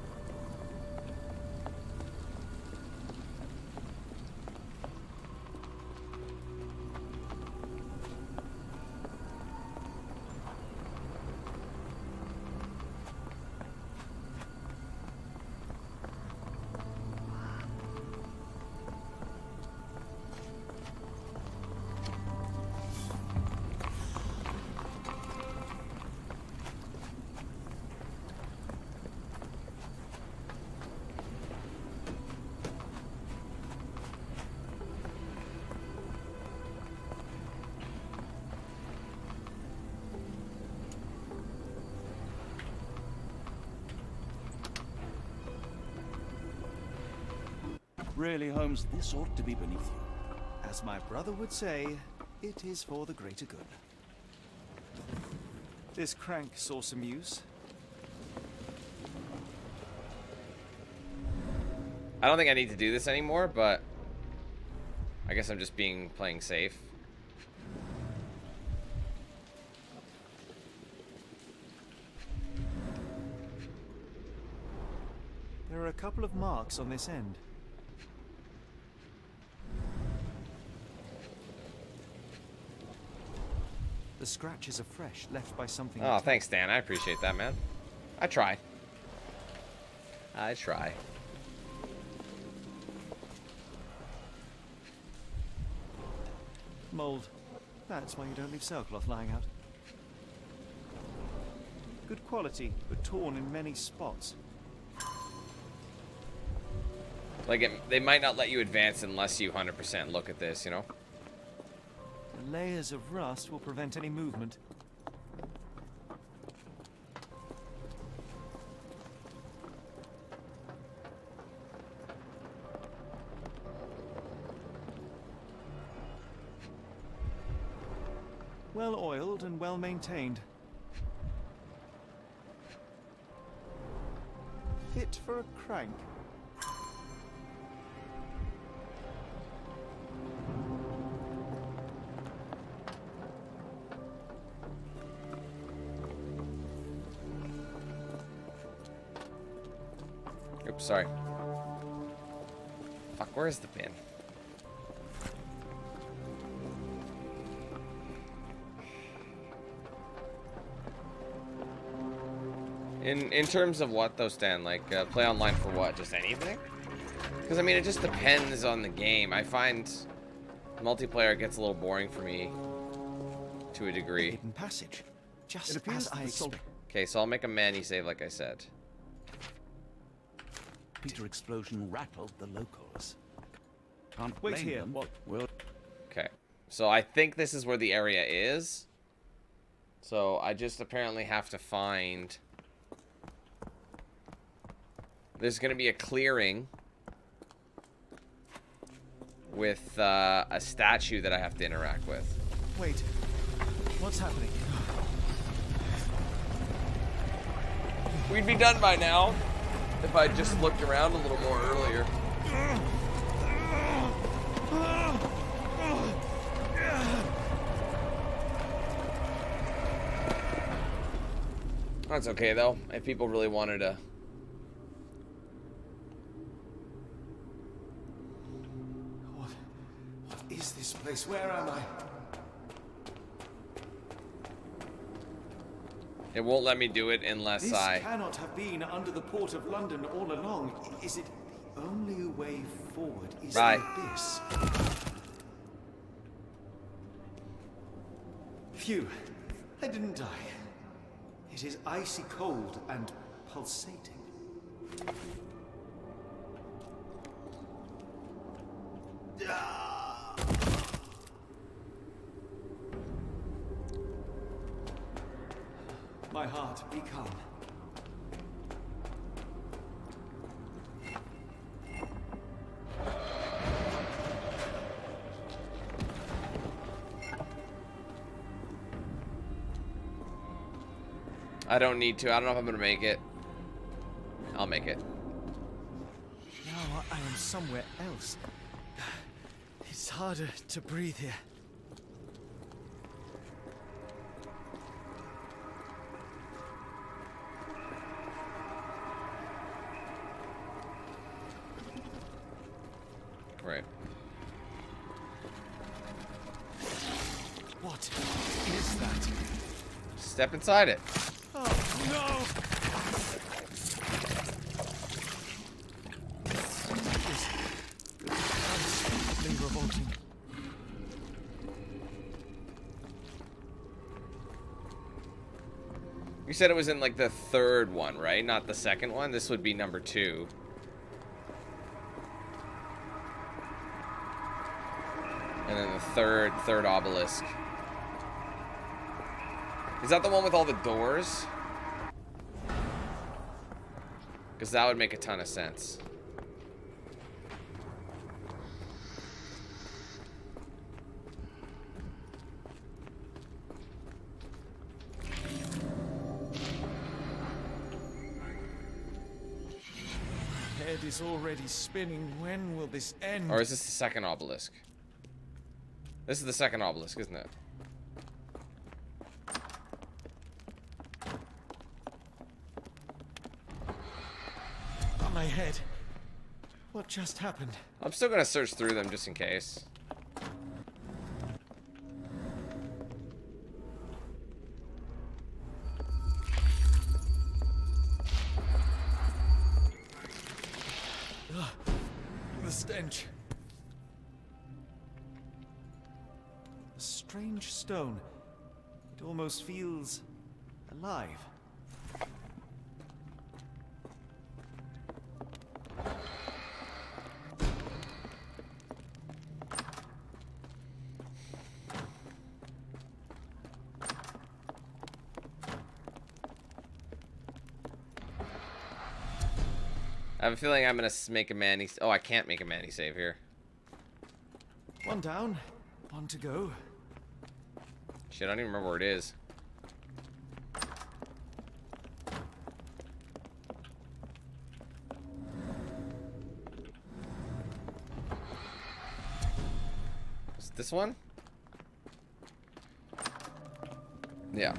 Speaker 7: Really, Holmes, this ought to be beneath you.
Speaker 10: As my brother would say, it is for the greater good. This crank saw some use.
Speaker 1: I don't think I need to do this anymore, but I guess I'm just playing safe.
Speaker 10: There are a couple of marks on this end. The scratches are fresh, left by something.
Speaker 1: Oh, thanks, Dan. I appreciate that, man. I try. I try.
Speaker 10: Mold. That's why you don't leave sailcloth lying out. Good quality, but torn in many spots.
Speaker 1: Like, they might not let you advance unless you 100% look at this, you know?
Speaker 10: The layers of rust will prevent any movement. Well oiled and well maintained. Fit for a crank.
Speaker 1: Oops, sorry. Fuck, where's the pin? In terms of what though, Stan? Like, play online for what? Just anything? Because, I mean, it just depends on the game. I find multiplayer gets a little boring for me to a degree.
Speaker 10: Hidden passage. Just as I expected.
Speaker 1: Okay, so I'll make a Manny save like I said.
Speaker 7: Peter explosion rattled the locals. Can't
Speaker 10: Wait
Speaker 7: blame
Speaker 10: here.
Speaker 7: them.
Speaker 10: What?
Speaker 7: Well,
Speaker 1: Okay, so I think this is where the area is. So I just apparently have to find... There's going to be a clearing with a statue that I have to interact with.
Speaker 10: Wait, what's happening?
Speaker 1: We'd be done by now if I just looked around a little more earlier. That's okay though, if people really wanted to.
Speaker 10: What is this place? Where am I?
Speaker 1: It won't let me do it unless
Speaker 10: This
Speaker 1: I...
Speaker 10: cannot have been under the port of London all along. Is it the only way forward? Is
Speaker 1: Right.
Speaker 10: the abyss? Phew, I didn't die. It is icy cold and pulsating. My heart, be calm.
Speaker 1: I don't need to. I don't know if I'm gonna make it. I'll make it.
Speaker 10: Now I am somewhere else. It's harder to breathe here.
Speaker 1: Right.
Speaker 10: What is that?
Speaker 1: Step inside it.
Speaker 10: Oh no! This is unspeakably revolting.
Speaker 1: You said it was in like the third one, right? Not the second one? This would be number 2. And then the third obelisk. Is that the one with all the doors? Because that would make a ton of sense.
Speaker 10: Head is already spinning. When will this end?
Speaker 1: Or is this the second obelisk? This is the second obelisk, isn't it?
Speaker 10: On my head. What just happened?
Speaker 1: I'm still gonna search through them just in case.
Speaker 10: Ugh, the stench. A strange stone. It almost feels alive.
Speaker 1: I have a feeling I'm gonna make a Manny. Oh, I can't make a Manny save here.
Speaker 10: One down, one to go.
Speaker 1: Shit, I don't even remember where it is. Is it this one? Yeah.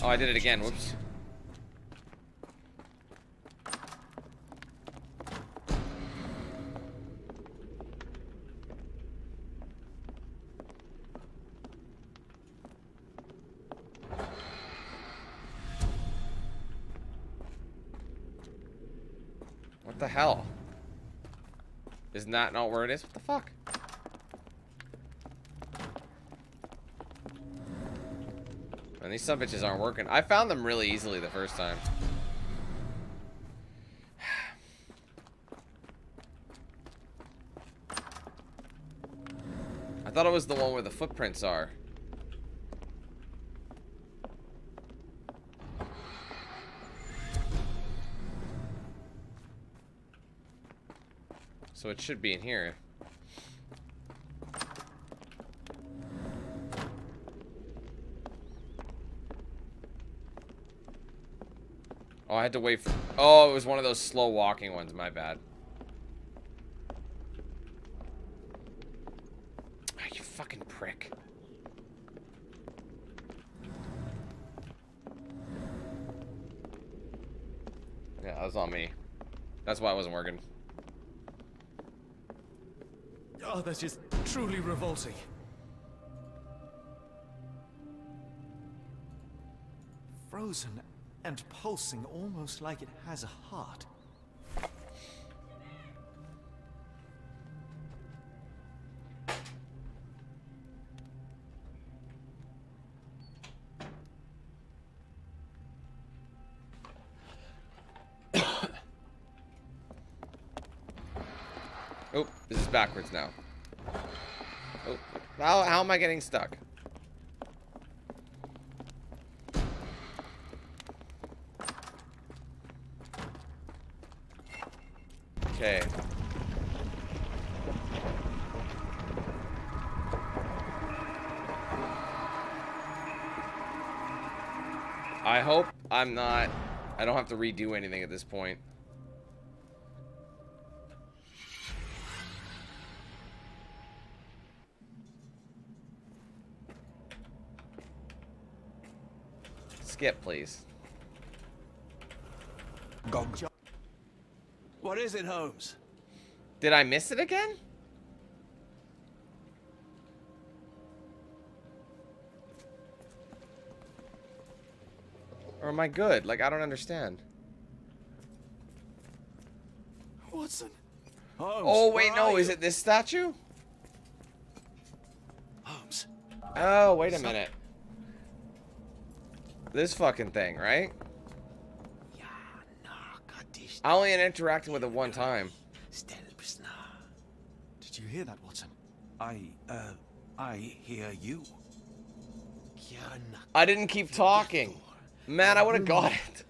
Speaker 1: Oh, I did it again. Whoops. What the hell? Isn't that not where it is? What the fuck? And these subbitches aren't working. I found them really easily the first time. I thought it was the one where the footprints are. so it should be in here. Oh, I had to wait for... Oh, it was one of those slow walking ones. My bad. Oh, you fucking prick. Yeah, that was on me. That's why it wasn't working.
Speaker 10: Oh, that's just truly revolting. Frozen and pulsing almost like it has a heart.
Speaker 1: Oh, this is backwards now. Oh, how am I getting stuck? Okay. I hope I don't have to redo anything at this point. Skip, please.
Speaker 3: What is it, Holmes?
Speaker 1: Did I miss it again? Or am I good? Like, I don't understand.
Speaker 3: Watson. Holmes,
Speaker 1: Oh, wait,
Speaker 3: where
Speaker 1: no.
Speaker 3: are
Speaker 1: Is
Speaker 3: you?
Speaker 1: it this statue?
Speaker 3: Holmes.
Speaker 1: Oh, wait a minute. This fucking thing, right? I only interacted with it one time.
Speaker 10: Did you hear that, Watson?
Speaker 3: I hear you.
Speaker 1: I didn't keep talking. Man, I would have got it.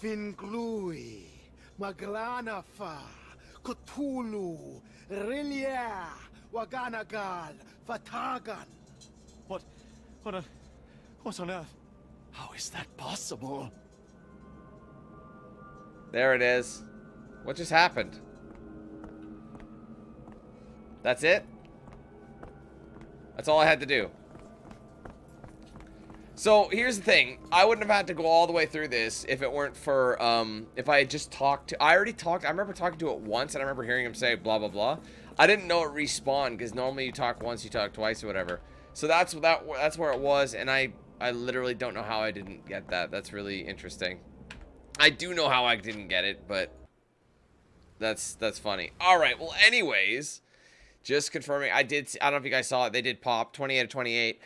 Speaker 15: Finglui, Maglanafa, Cthulhu, Rilia, Waganagal, Vatagan.
Speaker 10: What on earth?
Speaker 3: How is that possible?
Speaker 1: There it is. What just happened? That's it? That's all I had to do. So, here's the thing. I wouldn't have had to go all the way through this if it weren't for, if I had just talked to... I already talked... I remember talking to it once, and I remember hearing him say blah, blah, blah. I didn't know it respawned, because normally you talk once, you talk twice, or whatever. So that's where it was, and I literally don't know how I didn't get that. That's really interesting. I do know how I didn't get it, but that's funny. All right, well, anyways, just confirming. I don't know if you guys saw it. They did pop 28 of 28.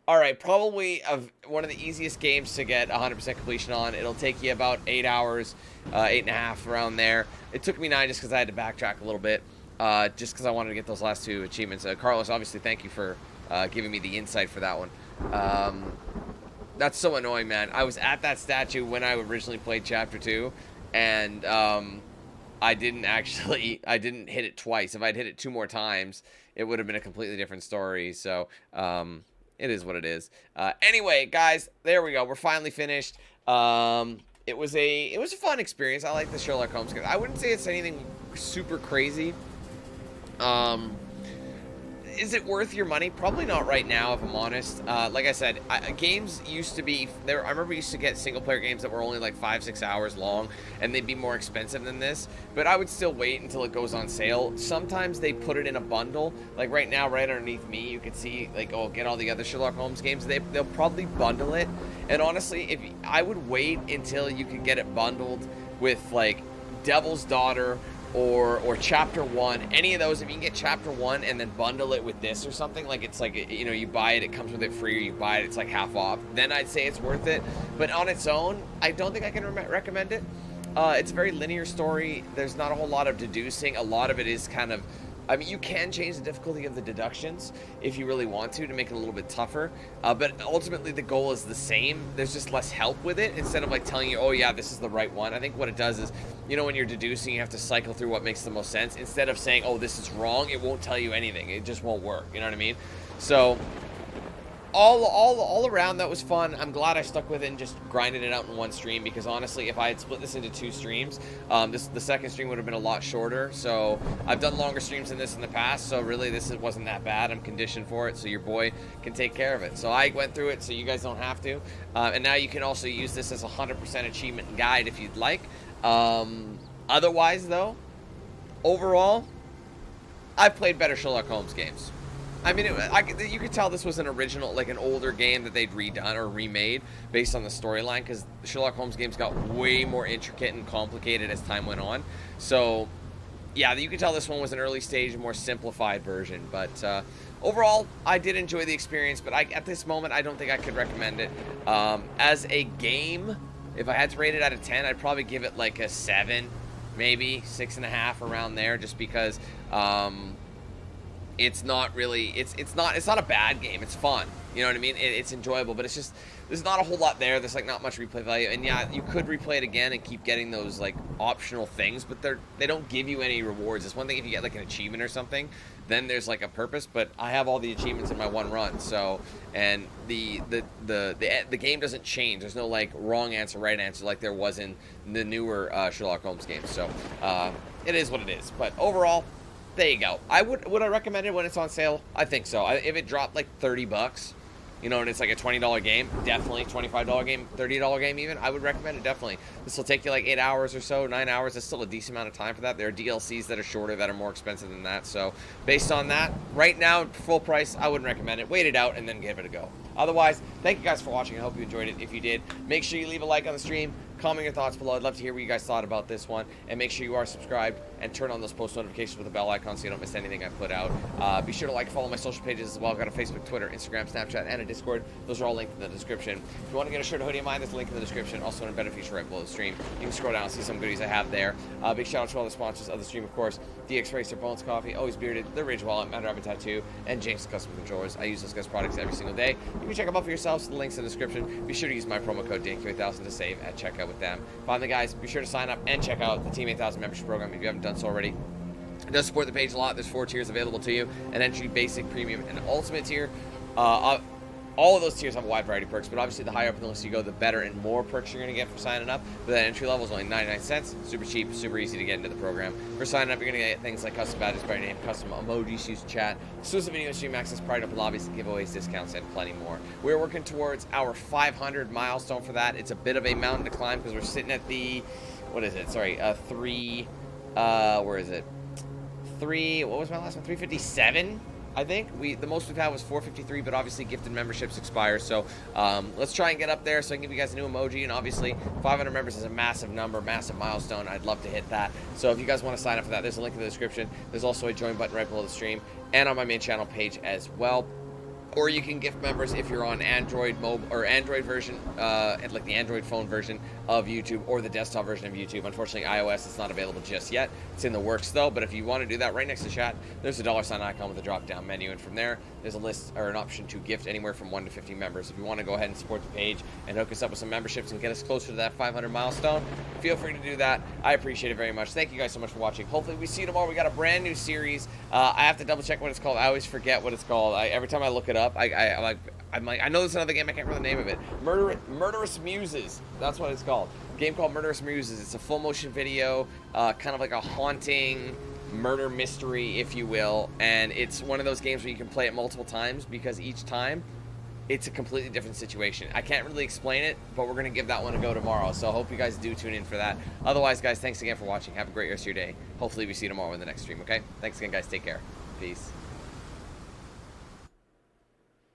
Speaker 1: All right, probably one of the easiest games to get 100% completion on. It'll take you about 8 hours, 8.5 around there. It took me 9 just because I had to backtrack a little bit, just because I wanted to get those last 2 achievements. Carlos, obviously, thank you for giving me the insight for that one. That's so annoying, man. I was at that statue when I originally played Chapter 2, and I didn't hit it twice. If I'd hit it 2 more times, it would have been a completely different story. So, it is what it is. Anyway, guys, there we go. We're finally finished. It was a fun experience. I like the Sherlock Holmes game. I wouldn't say it's anything super crazy. Is it worth your money? Probably not right now, if I'm honest. Like I said, games used to be there. I remember we used to get single-player games that were only like 5-6 hours long, and they'd be more expensive than this. But I would still wait until it goes on sale. Sometimes they put it in a bundle. Like right now, right underneath me, you can see like, oh, get all the other Sherlock Holmes games. They'll probably bundle it. And honestly, I would wait until you could get it bundled with like Devil's Daughter or Chapter 1, any of those. If you can get Chapter 1 and then bundle it with this or something, like it's like, you know, you buy it, it comes with it free, or you buy it, it's like half off, then I'd say it's worth it. But on its own, I don't think I can recommend it. It's a very linear story. There's not a whole lot of deducing. A lot of it is kind of I mean, you can change the difficulty of the deductions if you really want to make it a little bit tougher, but ultimately the goal is the same. There's just less help with it instead of like telling you, oh yeah, this is the right one. I think what it does is, you know, when you're deducing, you have to cycle through what makes the most sense. Instead of saying, oh, this is wrong, it won't tell you anything. It just won't work. You know what I mean? So all around, that was fun. I'm glad I stuck with it and just grinded it out in one stream, because honestly, if I had split this into 2 streams, the second stream would have been a lot shorter. So I've done longer streams than this in the past, so really this wasn't that bad. I'm conditioned for it, so your boy can take care of it. So I went through it so you guys don't have to. And now you can also use this as a 100% achievement guide if you'd like. Otherwise, though, overall, I've played better Sherlock Holmes games. I mean, you could tell this was an original, like an older game that they'd redone or remade based on the storyline, because the Sherlock Holmes games got way more intricate and complicated as time went on. So, yeah, you could tell this one was an early stage, more simplified version. But overall, I did enjoy the experience, but at this moment, I don't think I could recommend it. As a game, if I had to rate it out of 10, I'd probably give it like a 7, maybe 6.5, around there, just because it's not really, it's not a bad game. It's fun, you know what I mean? It's enjoyable, but it's just, there's not a whole lot there. There's like not much replay value, and yeah, you could replay it again and keep getting those like optional things, but they don't give you any rewards. It's one thing if you get like an achievement or something, then there's like a purpose, but I have all the achievements in my one run, so, and the game doesn't change. There's no like wrong answer, right answer like there was in the newer Sherlock Holmes games. So it is what it is. But overall, there you go. Would I recommend it when it's on sale? I think so. If it dropped like $30, you know, and it's like a $20 game, definitely. $25 game, $30 game even, I would recommend it, definitely. This will take you like 8 hours or so, 9 hours. That's still a decent amount of time for that. There are DLCs that are shorter that are more expensive than that. So based on that, right now, full price, I wouldn't recommend it. Wait it out and then give it a go. Otherwise, thank you guys for watching. I hope you enjoyed it. If you did, make sure you leave a like on the stream. Comment your thoughts below. I'd love to hear what you guys thought about this one. And make sure you are subscribed and turn on those post notifications with the bell icon so you don't miss anything I put out. Be sure to like and follow my social pages as well. I've got a Facebook, Twitter, Instagram, Snapchat, and a Discord. Those are all linked in the description. If you want to get a shirt or hoodie of mine, there's a link in the description. Also in a better feature right below the stream. You can scroll down and see some goodies I have there. Big shout out to all the sponsors of the stream, of course. DXRacer, Bones Coffee, Always Bearded, The Ridge Wallet, Mad Rabbit Tattoo, and Jinx Custom Controllers. I use those guys' products every single day. You can check them out for yourselves. The link's in the description. Be sure to use my promo code DXRacer to save at checkout with them. Finally, guys, be sure to sign up and check out the Team 8000 membership program if you haven't done so already. It does support the page a lot. There's 4 tiers available to you: an entry, basic, premium, and ultimate tier. All of those tiers have a wide variety of perks, but obviously the higher up in the list you go, the better and more perks you're going to get for signing up. But that entry level is only 99 cents. Super cheap, super easy to get into the program. For signing up, you're going to get things like custom badges by your name, custom emojis used to chat, exclusive video stream access, private open lobbies, giveaways, discounts, and plenty more. We're working towards our 500 milestone for that. It's a bit of a mountain to climb because we're sitting at the, what is it? Sorry, where is it? What was my last one? 357? I think the most we've had was 453, but obviously gifted memberships expire, so let's try and get up there so I can give you guys a new emoji. And obviously 500 members is a massive number, massive milestone. I'd love to hit that. So if you guys want to sign up for that, there's a link in the description. There's also a join button right below the stream and on my main channel page as well. Or you can gift members if you're on Android mobile or Android version, like the Android phone version of YouTube or the desktop version of YouTube. Unfortunately, iOS is not available just yet. It's in the works though. But if you want to do that, right next to chat, there's a $sign icon with a drop-down menu, and from there, there's a list or an option to gift anywhere from 1 to 50 members. If you want to go ahead and support the page and hook us up with some memberships and get us closer to that 500 milestone, feel free to do that. I appreciate it very much. Thank you guys so much for watching. Hopefully, we see you tomorrow. We got a brand new series. I have to double check what it's called. I always forget what it's called. Every time I look it up, I'm like, I know there's another game, I can't remember the name of it. Murderous Muses. That's what it's called. A game called Murderous Muses. It's a full motion video, kind of like a haunting murder mystery, if you will. And it's one of those games where you can play it multiple times because each time it's a completely different situation. I can't really explain it, but we're going to give that one a go tomorrow. So I hope you guys do tune in for that. Otherwise, guys, thanks again for watching. Have a great rest of your day. Hopefully we see you tomorrow in the next stream, okay? Thanks again, guys. Take care. Peace.